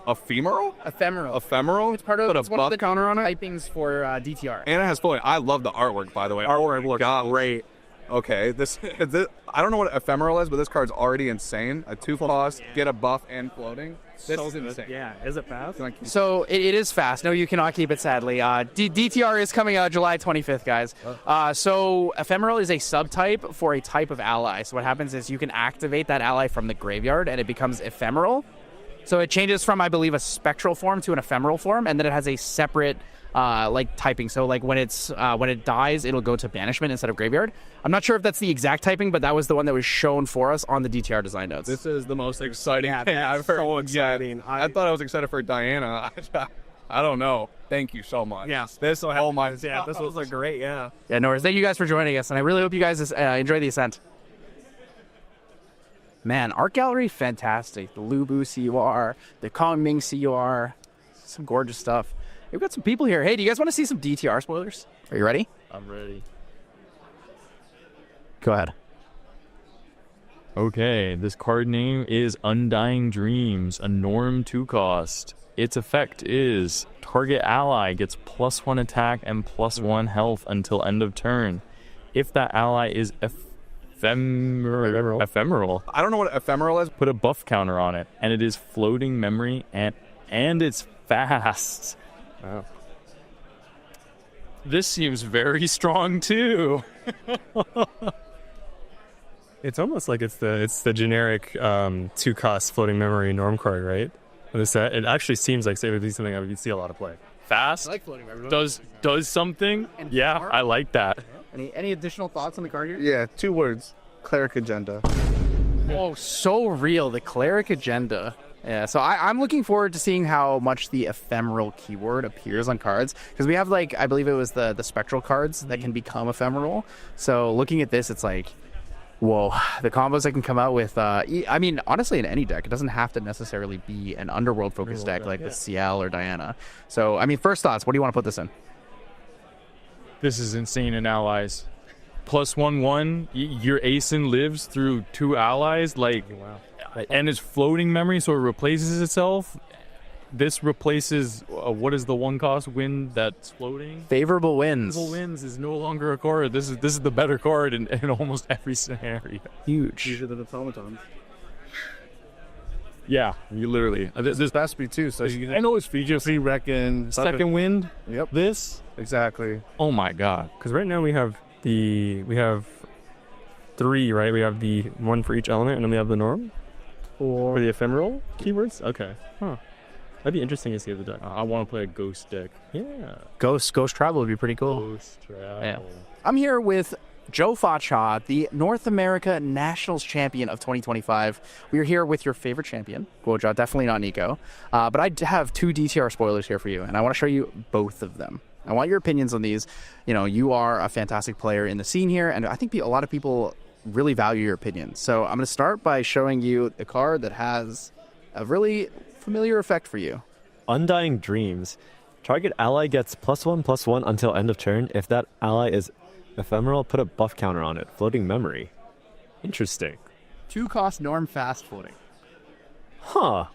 ephemeral? Ephemeral? It's part of Put a it's one of buff the counter on it? typings for DTR. And it has floating. I love the artwork, by the way. Artwork looks great. Okay, this I don't know what ephemeral is, but this card's already insane. A 2-cost, get a buff and floating. This is insane. Yeah, is it fast? Can I keep- So it is fast. No, you cannot keep it, sadly. DTR is coming out July 25th, guys. So ephemeral is a subtype for a type of ally. So what happens is you can activate that ally from the graveyard, and it becomes ephemeral. So it changes from, I believe, a spectral form to an ephemeral form, and then it has a separate like typing. So like when it dies, it'll go to banishment instead of graveyard. I'm not sure if that's the exact typing, but that was the one that was shown for us on the DTR design notes. This is the most exciting thing I've heard. So exciting. I thought I was excited for Diana. I don't know. Thank you so much. Yeah. This will help my. Yeah, this was a great. Yeah. Yeah, no worries. Thank you guys for joining us, and I really hope you guys enjoy the ascent. Man, art gallery, fantastic. The Lubu CUR, the Kongming CUR, some gorgeous stuff. We've got some people here. Hey, do you guys want to see some DTR spoilers? Are you ready? I'm ready. Go ahead. Okay, this card name is Undying Dreams, a norm 2 cost. Its effect is target ally gets +1 attack and +1 health until end of turn. If that ally is ephemeral. I don't know what ephemeral is. Put a buff counter on it, and it is floating memory and it's fast. Wow. This seems very strong too. It's almost like it's the generic 2 cost floating memory norm card, right? It actually seems like it would be something I would see a lot of play. Fast. I like floating memory. Does something. And yeah, power. I like that. Any additional thoughts on the card here? Yeah, 2 words. Cleric Agenda. Oh, so real. The Cleric Agenda. Yeah, so I'm looking forward to seeing how much the ephemeral keyword appears on cards. Because we have, like, I believe it was the spectral cards that can become ephemeral. So looking at this, it's like, whoa, the combos that can come out with, I mean, honestly, in any deck, it doesn't have to necessarily be an underworld-focused deck like the CL or Diana. So, I mean, first thoughts, what do you want to put this in? This is insane in allies. +1/1, your ASIN lives through 2 allies, like, and it's floating memory, so it replaces itself. This replaces, what is the 1 cost wind that's floating? Favorable Winds. Favorable Winds is no longer a card. This is the better card in almost every scenario. Huge. These are the automatons. Yeah, you literally. This fast speed too, so you can. I know it's features. Free reckon. Second wind. Yep. This. Exactly. Oh my god. Because right now we have 3, right? We have the 1 for each element, and then we have the norm for the ephemeral keywords. Okay. Huh. That'd be interesting to see the deck. I want to play a ghost deck. Yeah. Ghost Travel would be pretty cool. Ghost Travel. Yeah. I'm here with Joe Facha, the North America Nationals Champion of 2025. We are here with your favorite champion, Guoja, definitely not Nico. But I have 2 DTR spoilers here for you, and I want to show you both of them. I want your opinions on these. You know, you are a fantastic player in the scene here, and I think a lot of people really value your opinion. So I'm going to start by showing you the card that has a really familiar effect for you. Undying Dreams. Target ally gets +1/+1 until end of turn. If that ally is ephemeral, put a buff counter on it. Floating memory. Interesting. 2 cost norm fast floating. Huh.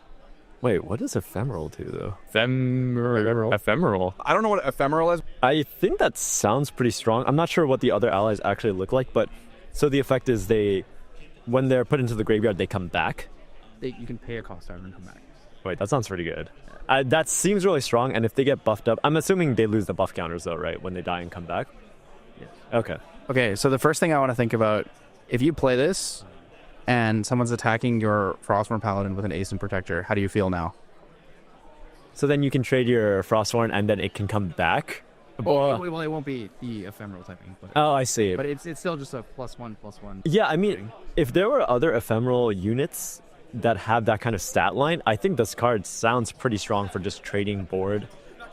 Wait, what does ephemeral do, though? Ephemeral? I don't know what ephemeral is. I think that sounds pretty strong. I'm not sure what the other allies actually look like, but so the effect is when they're put into the graveyard, they come back. You can pay a cost and come back. Wait, that sounds pretty good. That seems really strong, and if they get buffed up, I'm assuming they lose the buff counters, though, right? When they die and come back? Yeah. Okay. Okay, so the first thing I want to think about, if you play this and someone's attacking your Frostborn Paladin with an ASIN Protector, how do you feel now? So then you can trade your Frostborn, and then it can come back? Well, it won't be the ephemeral typing. But, oh, I see. But it's still just a +1/+1. Yeah, I mean, if there were other ephemeral units that have that kind of stat line, I think this card sounds pretty strong for just trading board,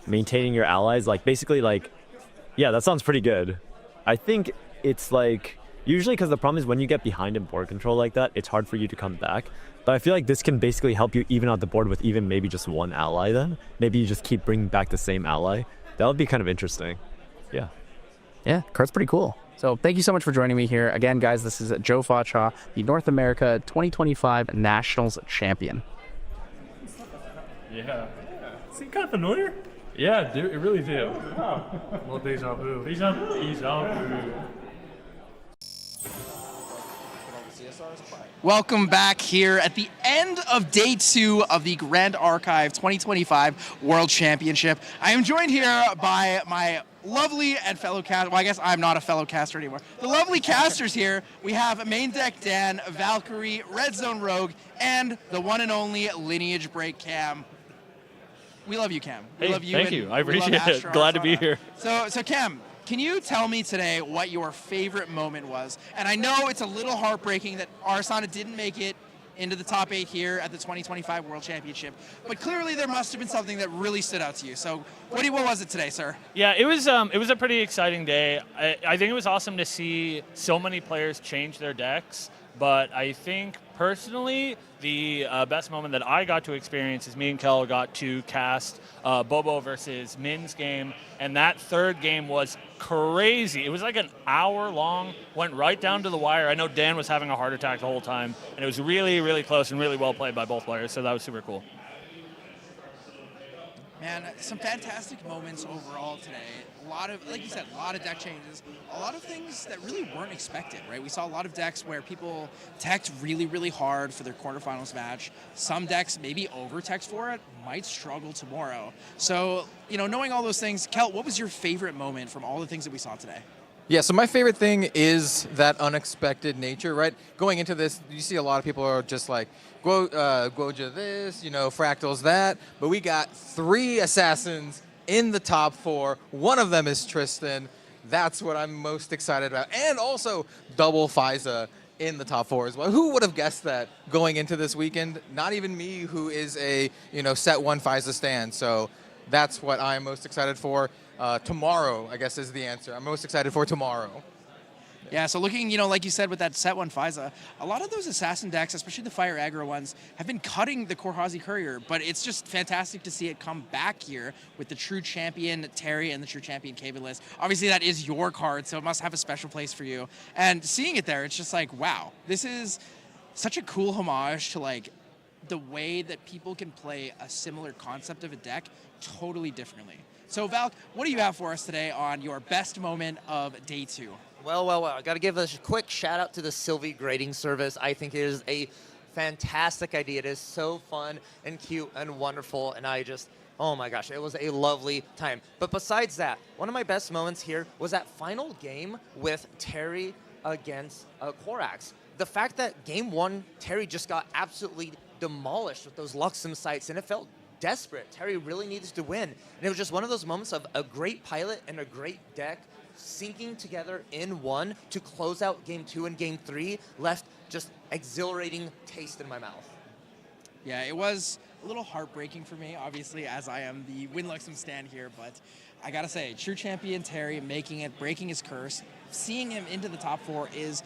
maintaining your allies. Like, basically, like, yeah, that sounds pretty good. I think it's like, usually because the problem is when you get behind in board control like that, it's hard for you to come back. But I feel like this can basically help you even out the board with even maybe just 1 ally then. Maybe you just keep bringing back the same ally. That would be kind of interesting. Yeah. Yeah, card's pretty cool. So thank you so much for joining me here. Again, guys, this is Joe Facha, the North America 2025 Nationals Champion. Yeah. Seem kind of familiar? Yeah, it really do. Oh. Well, deja vu. Deja vu. Welcome back here at the end of day 2 of the Grand Archive 2025 World Championship. I am joined here by my lovely and fellow cast. Well, I guess I'm not a fellow caster anymore. The lovely casters here. We have main deck Dan, Valkyrie, Red Zone Rogue, and the one and only Lineage Break Cam. We love you, Cam. We Hey, love you. thank and you. I we love appreciate it. Astro Glad to be Arizona. here. So Cam, can you tell me today what your favorite moment was? And I know it's a little heartbreaking that Arizona didn't make it into the top 8 here at the 2025 World Championship, but clearly there must have been something that really stood out to you. So what was it today, sir? Yeah, it was a pretty exciting day. I think it was awesome to see so many players change their decks, but I think personally the best moment that I got to experience is me and Kel got to cast Bobo versus Min's game, and that third game was crazy. It was like an hour long, went right down to the wire. I know Dan was having a heart attack the whole time, and it was really, really close and really well played by both players, so that was super cool. Man, some fantastic moments overall today. A lot of, like you said, a lot of deck changes. A lot of things that really weren't expected, right? We saw a lot of decks where people teched really, really hard for their quarterfinals match. Some decks maybe over-teched for it, might struggle tomorrow. So, knowing all those things, Kel, what was your favorite moment from all the things that we saw today? Yeah, so my favorite thing is that unexpected nature, right? Going into this, you see a lot of people are just like, Guoja this, Fractals that, but we got 3 assassins in the top 4. One of them is Tristan. That's what I'm most excited about. And also double Fiza in the top 4 as well. Who would have guessed that going into this weekend? Not even me, who is a, set 1 Fiza stand. So that's what I'm most excited for. Tomorrow, I guess, is the answer. I'm most excited for tomorrow. Yeah, so looking, like you said, with that set 1 Fiza, a lot of those assassin decks, especially the fire aggro ones, have been cutting the Korhazi Courier, but it's just fantastic to see it come back here with the true champion Terry and the true champion Kaven list. Obviously, that is your card, so it must have a special place for you. And seeing it there, it's just like, wow, this is such a cool homage to the way that people can play a similar concept of a deck totally differently. So Val, what do you have for us today on your best moment of day 2? Well. I got to give a quick shout out to the Sylvie grading service. I think it is a fantastic idea. It is so fun and cute and wonderful, and oh my gosh, it was a lovely time. But besides that, one of my best moments here was that final game with Terry against Korax. The fact that game 1, Terry just got absolutely demolished with those Luxem sites, and it felt desperate. Terry really needs to win. And it was just one of those moments of a great pilot and a great deck syncing together in one to close out game 2 and game 3, left just exhilarating taste in my mouth. Yeah, it was a little heartbreaking for me, obviously, as I am the Win Luxem stand here, but I gotta say, true champion Terry making it, breaking his curse, seeing him into the top 4 is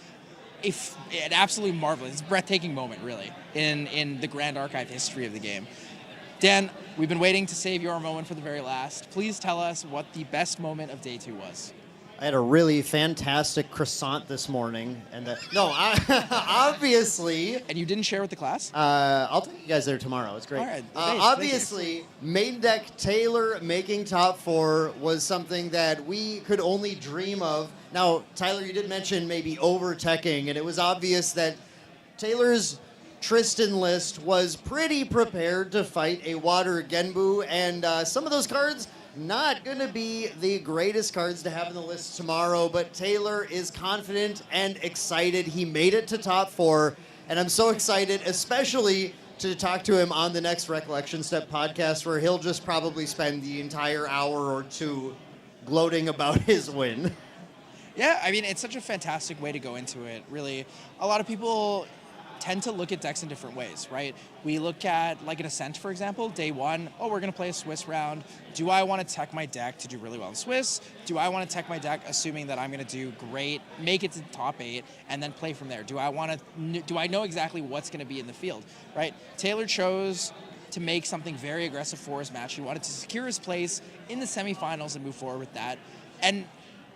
an absolutely marvelous, breathtaking moment, really, in the Grand Archive history of the game. Dan, we've been waiting to save your moment for the very last. Please tell us what the best moment of day 2 was. I had a really fantastic croissant this morning, and obviously. And you didn't share with the class? I'll take you guys there tomorrow. It's great. All right. Obviously, main deck Taylor making top 4 was something that we could only dream of. Now, Tyler, you did mention maybe over-teching, and it was obvious that Taylor's Tristan list was pretty prepared to fight a Water Genbu, and some of those cards not going to be the greatest cards to have in the list tomorrow, but Taylor is confident and excited. He made it to top 4, and I'm so excited, especially to talk to him on the next Recollection Step podcast, where he'll just probably spend the entire hour or 2 gloating about his win. Yeah, I mean, it's such a fantastic way to go into it, really. A lot of people tend to look at decks in different ways, right? We look at, like an Ascent, for example, day 1, we're going to play a Swiss round. Do I want to tech my deck to do really well in Swiss? Do I want to tech my deck assuming that I'm going to do great, make it to the top 8, and then play from there? Do I know exactly what's going to be in the field, right? Taylor chose to make something very aggressive for his match. He wanted to secure his place in the semifinals and move forward with that. And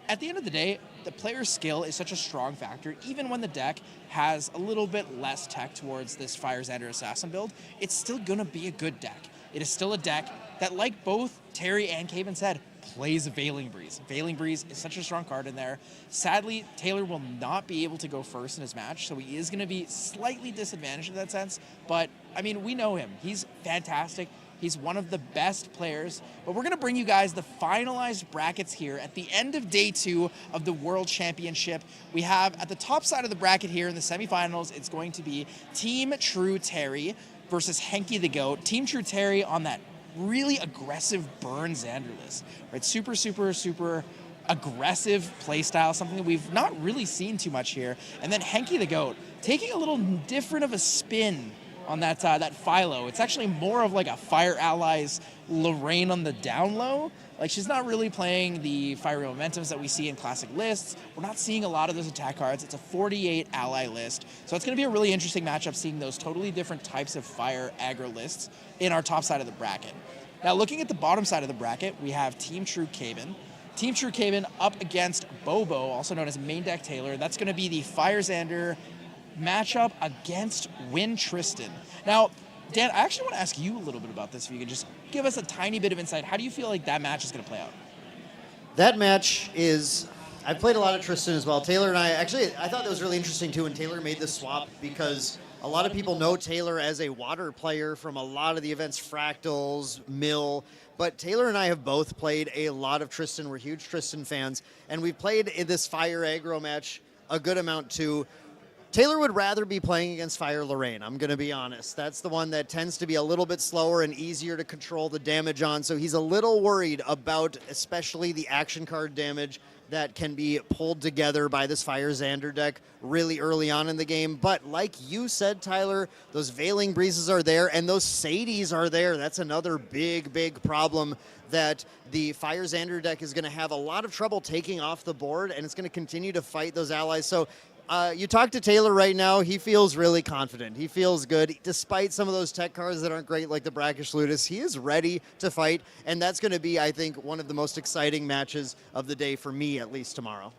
at the end of the day, the player's skill is such a strong factor. Even when the deck has a little bit less tech towards this Fire Xander Assassin build, it's still going to be a good deck. It is still a deck that, like both Terry and Kaven said, plays Veiling Breeze. Veiling Breeze is such a strong card in there. Sadly, Taylor will not be able to go first in his match, so he is going to be slightly disadvantaged in that sense. But, I mean, we know him. He's fantastic. He's one of the best players. But we're going to bring you guys the finalized brackets here at the end of day 2 of the World Championship. We have at the top side of the bracket here in the semifinals, it's going to be Team True Terry versus Henky the Goat. Team True Terry on that really aggressive burn Xander list, right? Super, super, super aggressive playstyle, something that we've not really seen too much here. And then Henky the Goat taking a little different of a spin on that Philo. It's actually more of like a Fire Allies Lorraine on the down low. Like, she's not really playing the fiery momentums that we see in classic lists. We're not seeing a lot of those attack cards. It's a 48 ally list. So it's going to be a really interesting matchup seeing those totally different types of fire aggro lists in our top side of the bracket. Now, looking at the bottom side of the bracket, we have Team True Caven. Team True Caven up against Bobo, also known as Main Deck Taylor. That's going to be the Fire Xander matchup against Win Tristan. Now, Dan, I actually want to ask you a little bit about this. If you could just give us a tiny bit of insight. How do you feel like that match is going to play out? That match is, I've played a lot of Tristan as well. Taylor and I thought that was really interesting too when Taylor made the swap, because a lot of people know Taylor as a water player from a lot of the events, Fractals, Mill, but Taylor and I have both played a lot of Tristan. We're huge Tristan fans, and we've played in this Fire Aggro match a good amount too. Taylor would rather be playing against Fire Lorraine, I'm going to be honest. That's the one that tends to be a little bit slower and easier to control the damage on, so he's a little worried about especially the action card damage that can be pulled together by this Fire Xander deck really early on in the game. But like you said, Tyler, those Veiling Breezes are there, and those Sadies are there. That's another big, big problem that the Fire Xander deck is going to have a lot of trouble taking off the board, and it's going to continue to fight those allies. So you talk to Taylor right now, he feels really confident. He feels good. Despite some of those tech cards that aren't great, like the Brackish Ludus, he is ready to fight, and that's going to be, I think, one of the most exciting matches of the day for me, at least tomorrow.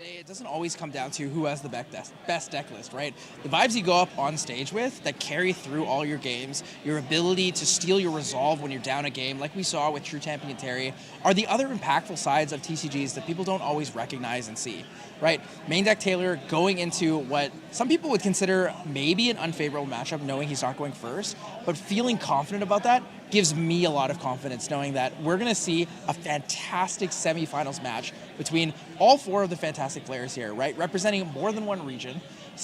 It doesn't always come down to who has the best deck list, right? The vibes you go up on stage with that carry through all your games, your ability to steal your resolve when you're down a game, like we saw with True Champion Terry, are the other impactful sides of TCGs that people don't always recognize and see, right? Main Deck Taylor going into what some people would consider maybe an unfavorable matchup, knowing he's not going first, but feeling confident about that gives me a lot of confidence knowing that we're going to see a fantastic semifinals match between all 4 of the fantastic players here, right? Representing more than one region.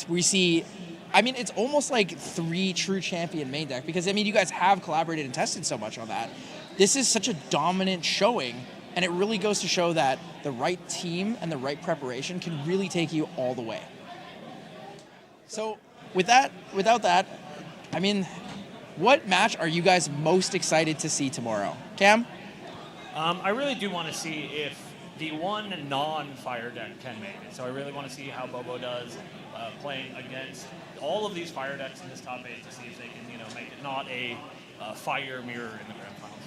We see, I mean, it's almost like 3 true champion main deck, because, I mean, you guys have collaborated and tested so much on that. This is such a dominant showing, and it really goes to show that the right team and the right preparation can really take you all the way. So without that, I mean, what match are you guys most excited to see tomorrow? Cam? I really do want to see if the one non-fire deck can make it. So I really want to see how Bobo does playing against all of these fire decks in this top 8 to see if they can, make it not a fire mirror in the grand finals.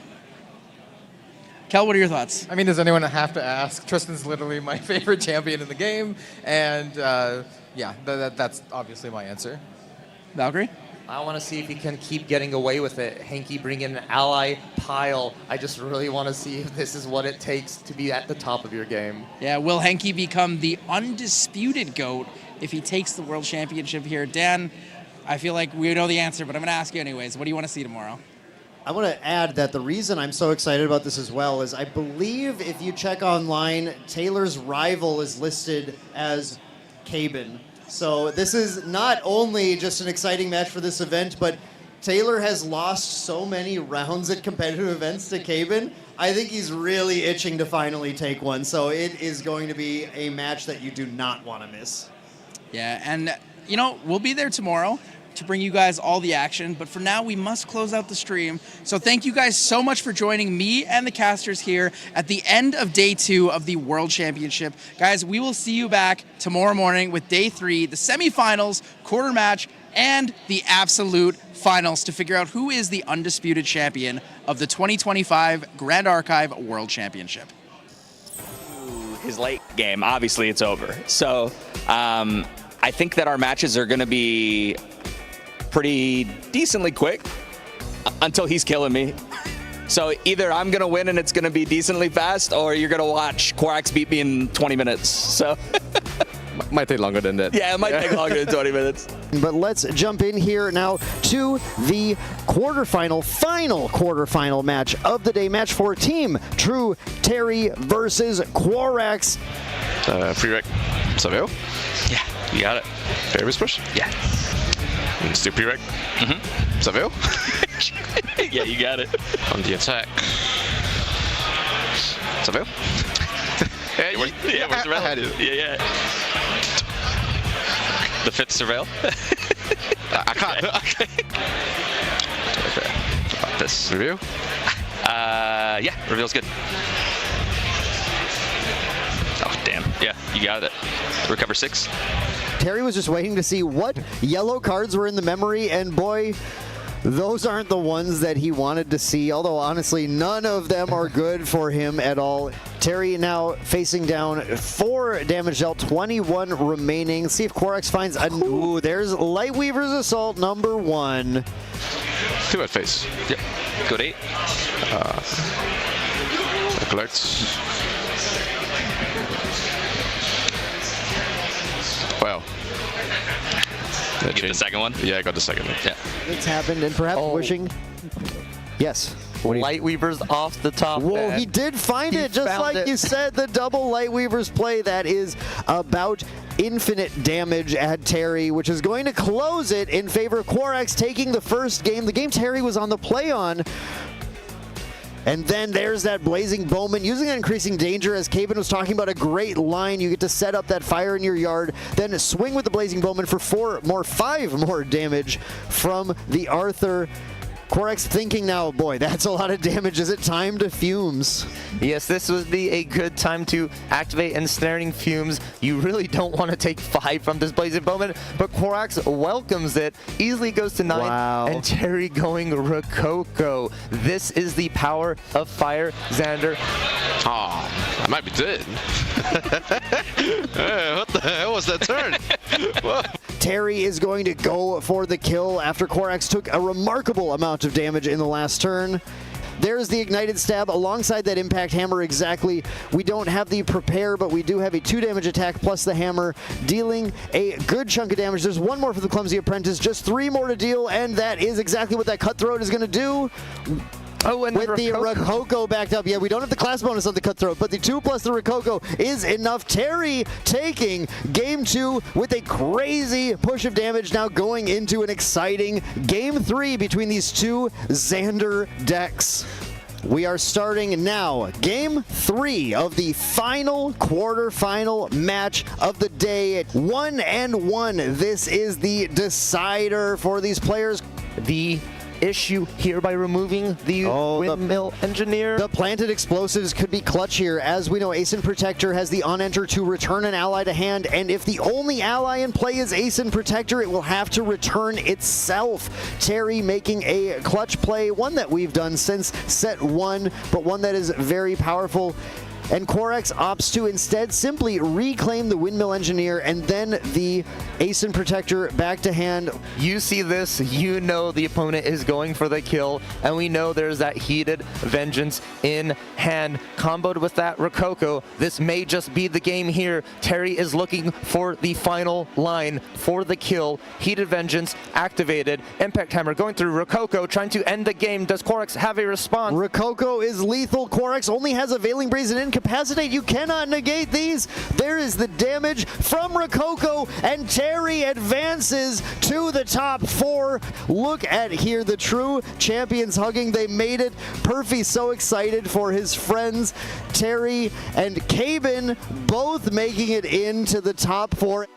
Kel, what are your thoughts? I mean, does anyone have to ask? Tristan's literally my favorite champion in the game, and yeah, that's obviously my answer. Valkyrie? I want to see if he can keep getting away with it. Henky bringing an ally pile. I just really want to see if this is what it takes to be at the top of your game. Yeah, will Henky become the undisputed GOAT if he takes the World Championship here? Dan, I feel like we know the answer, but I'm going to ask you anyways. What do you want to see tomorrow? I want to add that the reason I'm so excited about this as well is I believe if you check online, Taylor's rival is listed as Cabin. So this is not only just an exciting match for this event, but Taylor has lost so many rounds at competitive events to Cabin. I think he's really itching to finally take one. So it is going to be a match that you do not want to miss. Yeah, and we'll be there tomorrow to bring you guys all the action, but for now we must close out the stream. So thank you guys so much for joining me and the casters here at the end of day 2 of the World Championship. Guys, we will see you back tomorrow morning with day 3, the semifinals, quarter match, and the absolute finals to figure out who is the undisputed champion of the 2025 Grand Archive World Championship. His late game, obviously it's over. So I think that our matches are going to be pretty decently quick until he's killing me. So either I'm going to win and it's going to be decently fast, or you're going to watch Quarax beat me in 20 minutes. So Might take longer than that. Yeah, it might take longer than 20 minutes. But let's jump in here now to the final quarterfinal match of the day. Match for Team True Terry versus Quarterfinals. Pre-rec Savale? Yeah, you got it. Fairways push? Yeah. And still pre-rec? Mm-hmm. Savale? Yeah, you got it. On the attack. Savale? Yeah, where's Surveil? I had it. Yeah. The fifth Surveil? I can't. Okay. About this. Reveal? Yeah, reveal's good. Oh, damn. Yeah, you got it. Recover 6. Terry was just waiting to see what yellow cards were in the memory, and boy, those aren't the ones that he wanted to see, although honestly, none of them are good for him at all. Terry now facing down 4 damage dealt, 21 remaining. See if Quarterfinals finds a... Ooh, there's Lightweaver's Assault number 1. 2 at face. Yep. Go to 8. Collect. Wow. You get the second one? Yeah, I got the second one. Yeah. It's happened, and perhaps wishing... Yes. Lightweaver's off the top. Whoa, he did find it, just like you said, the double Lightweaver's play. That is about infinite damage at Terry, which is going to close it in favor of Quarterfinals taking the first game. The game Terry was on the play on. And then there's that Blazing Bowman, using that increasing danger, as Caven was talking about, a great line. You get to set up that fire in your yard, then swing with the Blazing Bowman for 5 more damage from the Arthur. Quarterfinals thinking now, boy, that's a lot of damage. Is it time to Fumes? Yes, this would be a good time to activate Ensnaring Fumes. You really don't want to take 5 from this Blazing Bowman, but Quarterfinals welcomes it, easily goes to 9, wow. And Terry going Rococo. This is the power of Fire, Xander. Oh, I might be dead. Hey, what the hell was that turn? Terry is going to go for the kill after Quarterfinals took a remarkable amount of damage in the last turn. There's the Ignited Stab alongside that Impact Hammer exactly. We don't have the Prepare, but we do have a 2 damage attack plus the Hammer, dealing a good chunk of damage. There's 1 more for the Clumsy Apprentice, just 3 more to deal, and that is exactly what that Cutthroat is going to do. Oh, and with the Rococo backed up. Yeah, we don't have the class bonus on the Cutthroat, but the 2 plus the Rococo is enough. Terry taking game 2 with a crazy push of damage, now going into an exciting game 3 between these 2 Xander decks. We are starting now, game 3 of the final quarterfinal match of the day. 1-1. This is the decider for these players. The issue here by removing the Windmill Engineer. The planted explosives could be clutch here. As we know, Aeson Protector has the on-enter to return an ally to hand, and if the only ally in play is Aeson Protector, it will have to return itself. Terry making a clutch play, one that we've done since set 1, but one that is very powerful. And Quarterfinals opts to instead simply reclaim the Windmill Engineer and then the Aeson Protector back to hand. You see this, you know the opponent is going for the kill, and we know there's that Heated Vengeance in hand. Comboed with that Rococo, this may just be the game here. Terry is looking for the final line for the kill. Heated Vengeance activated. Impact Hammer going through Rococo, trying to end the game. Does Quarterfinals have a response? Rococo is lethal. Quarterfinals only has a Veiling Breeze and Incapacitate. You cannot negate these. There is the damage from Rococo, and Terry advances to the top 4. Look at here, the true champions hugging. They made it. Perfy so excited for his friends. Terry and Caben both making it into the top 4.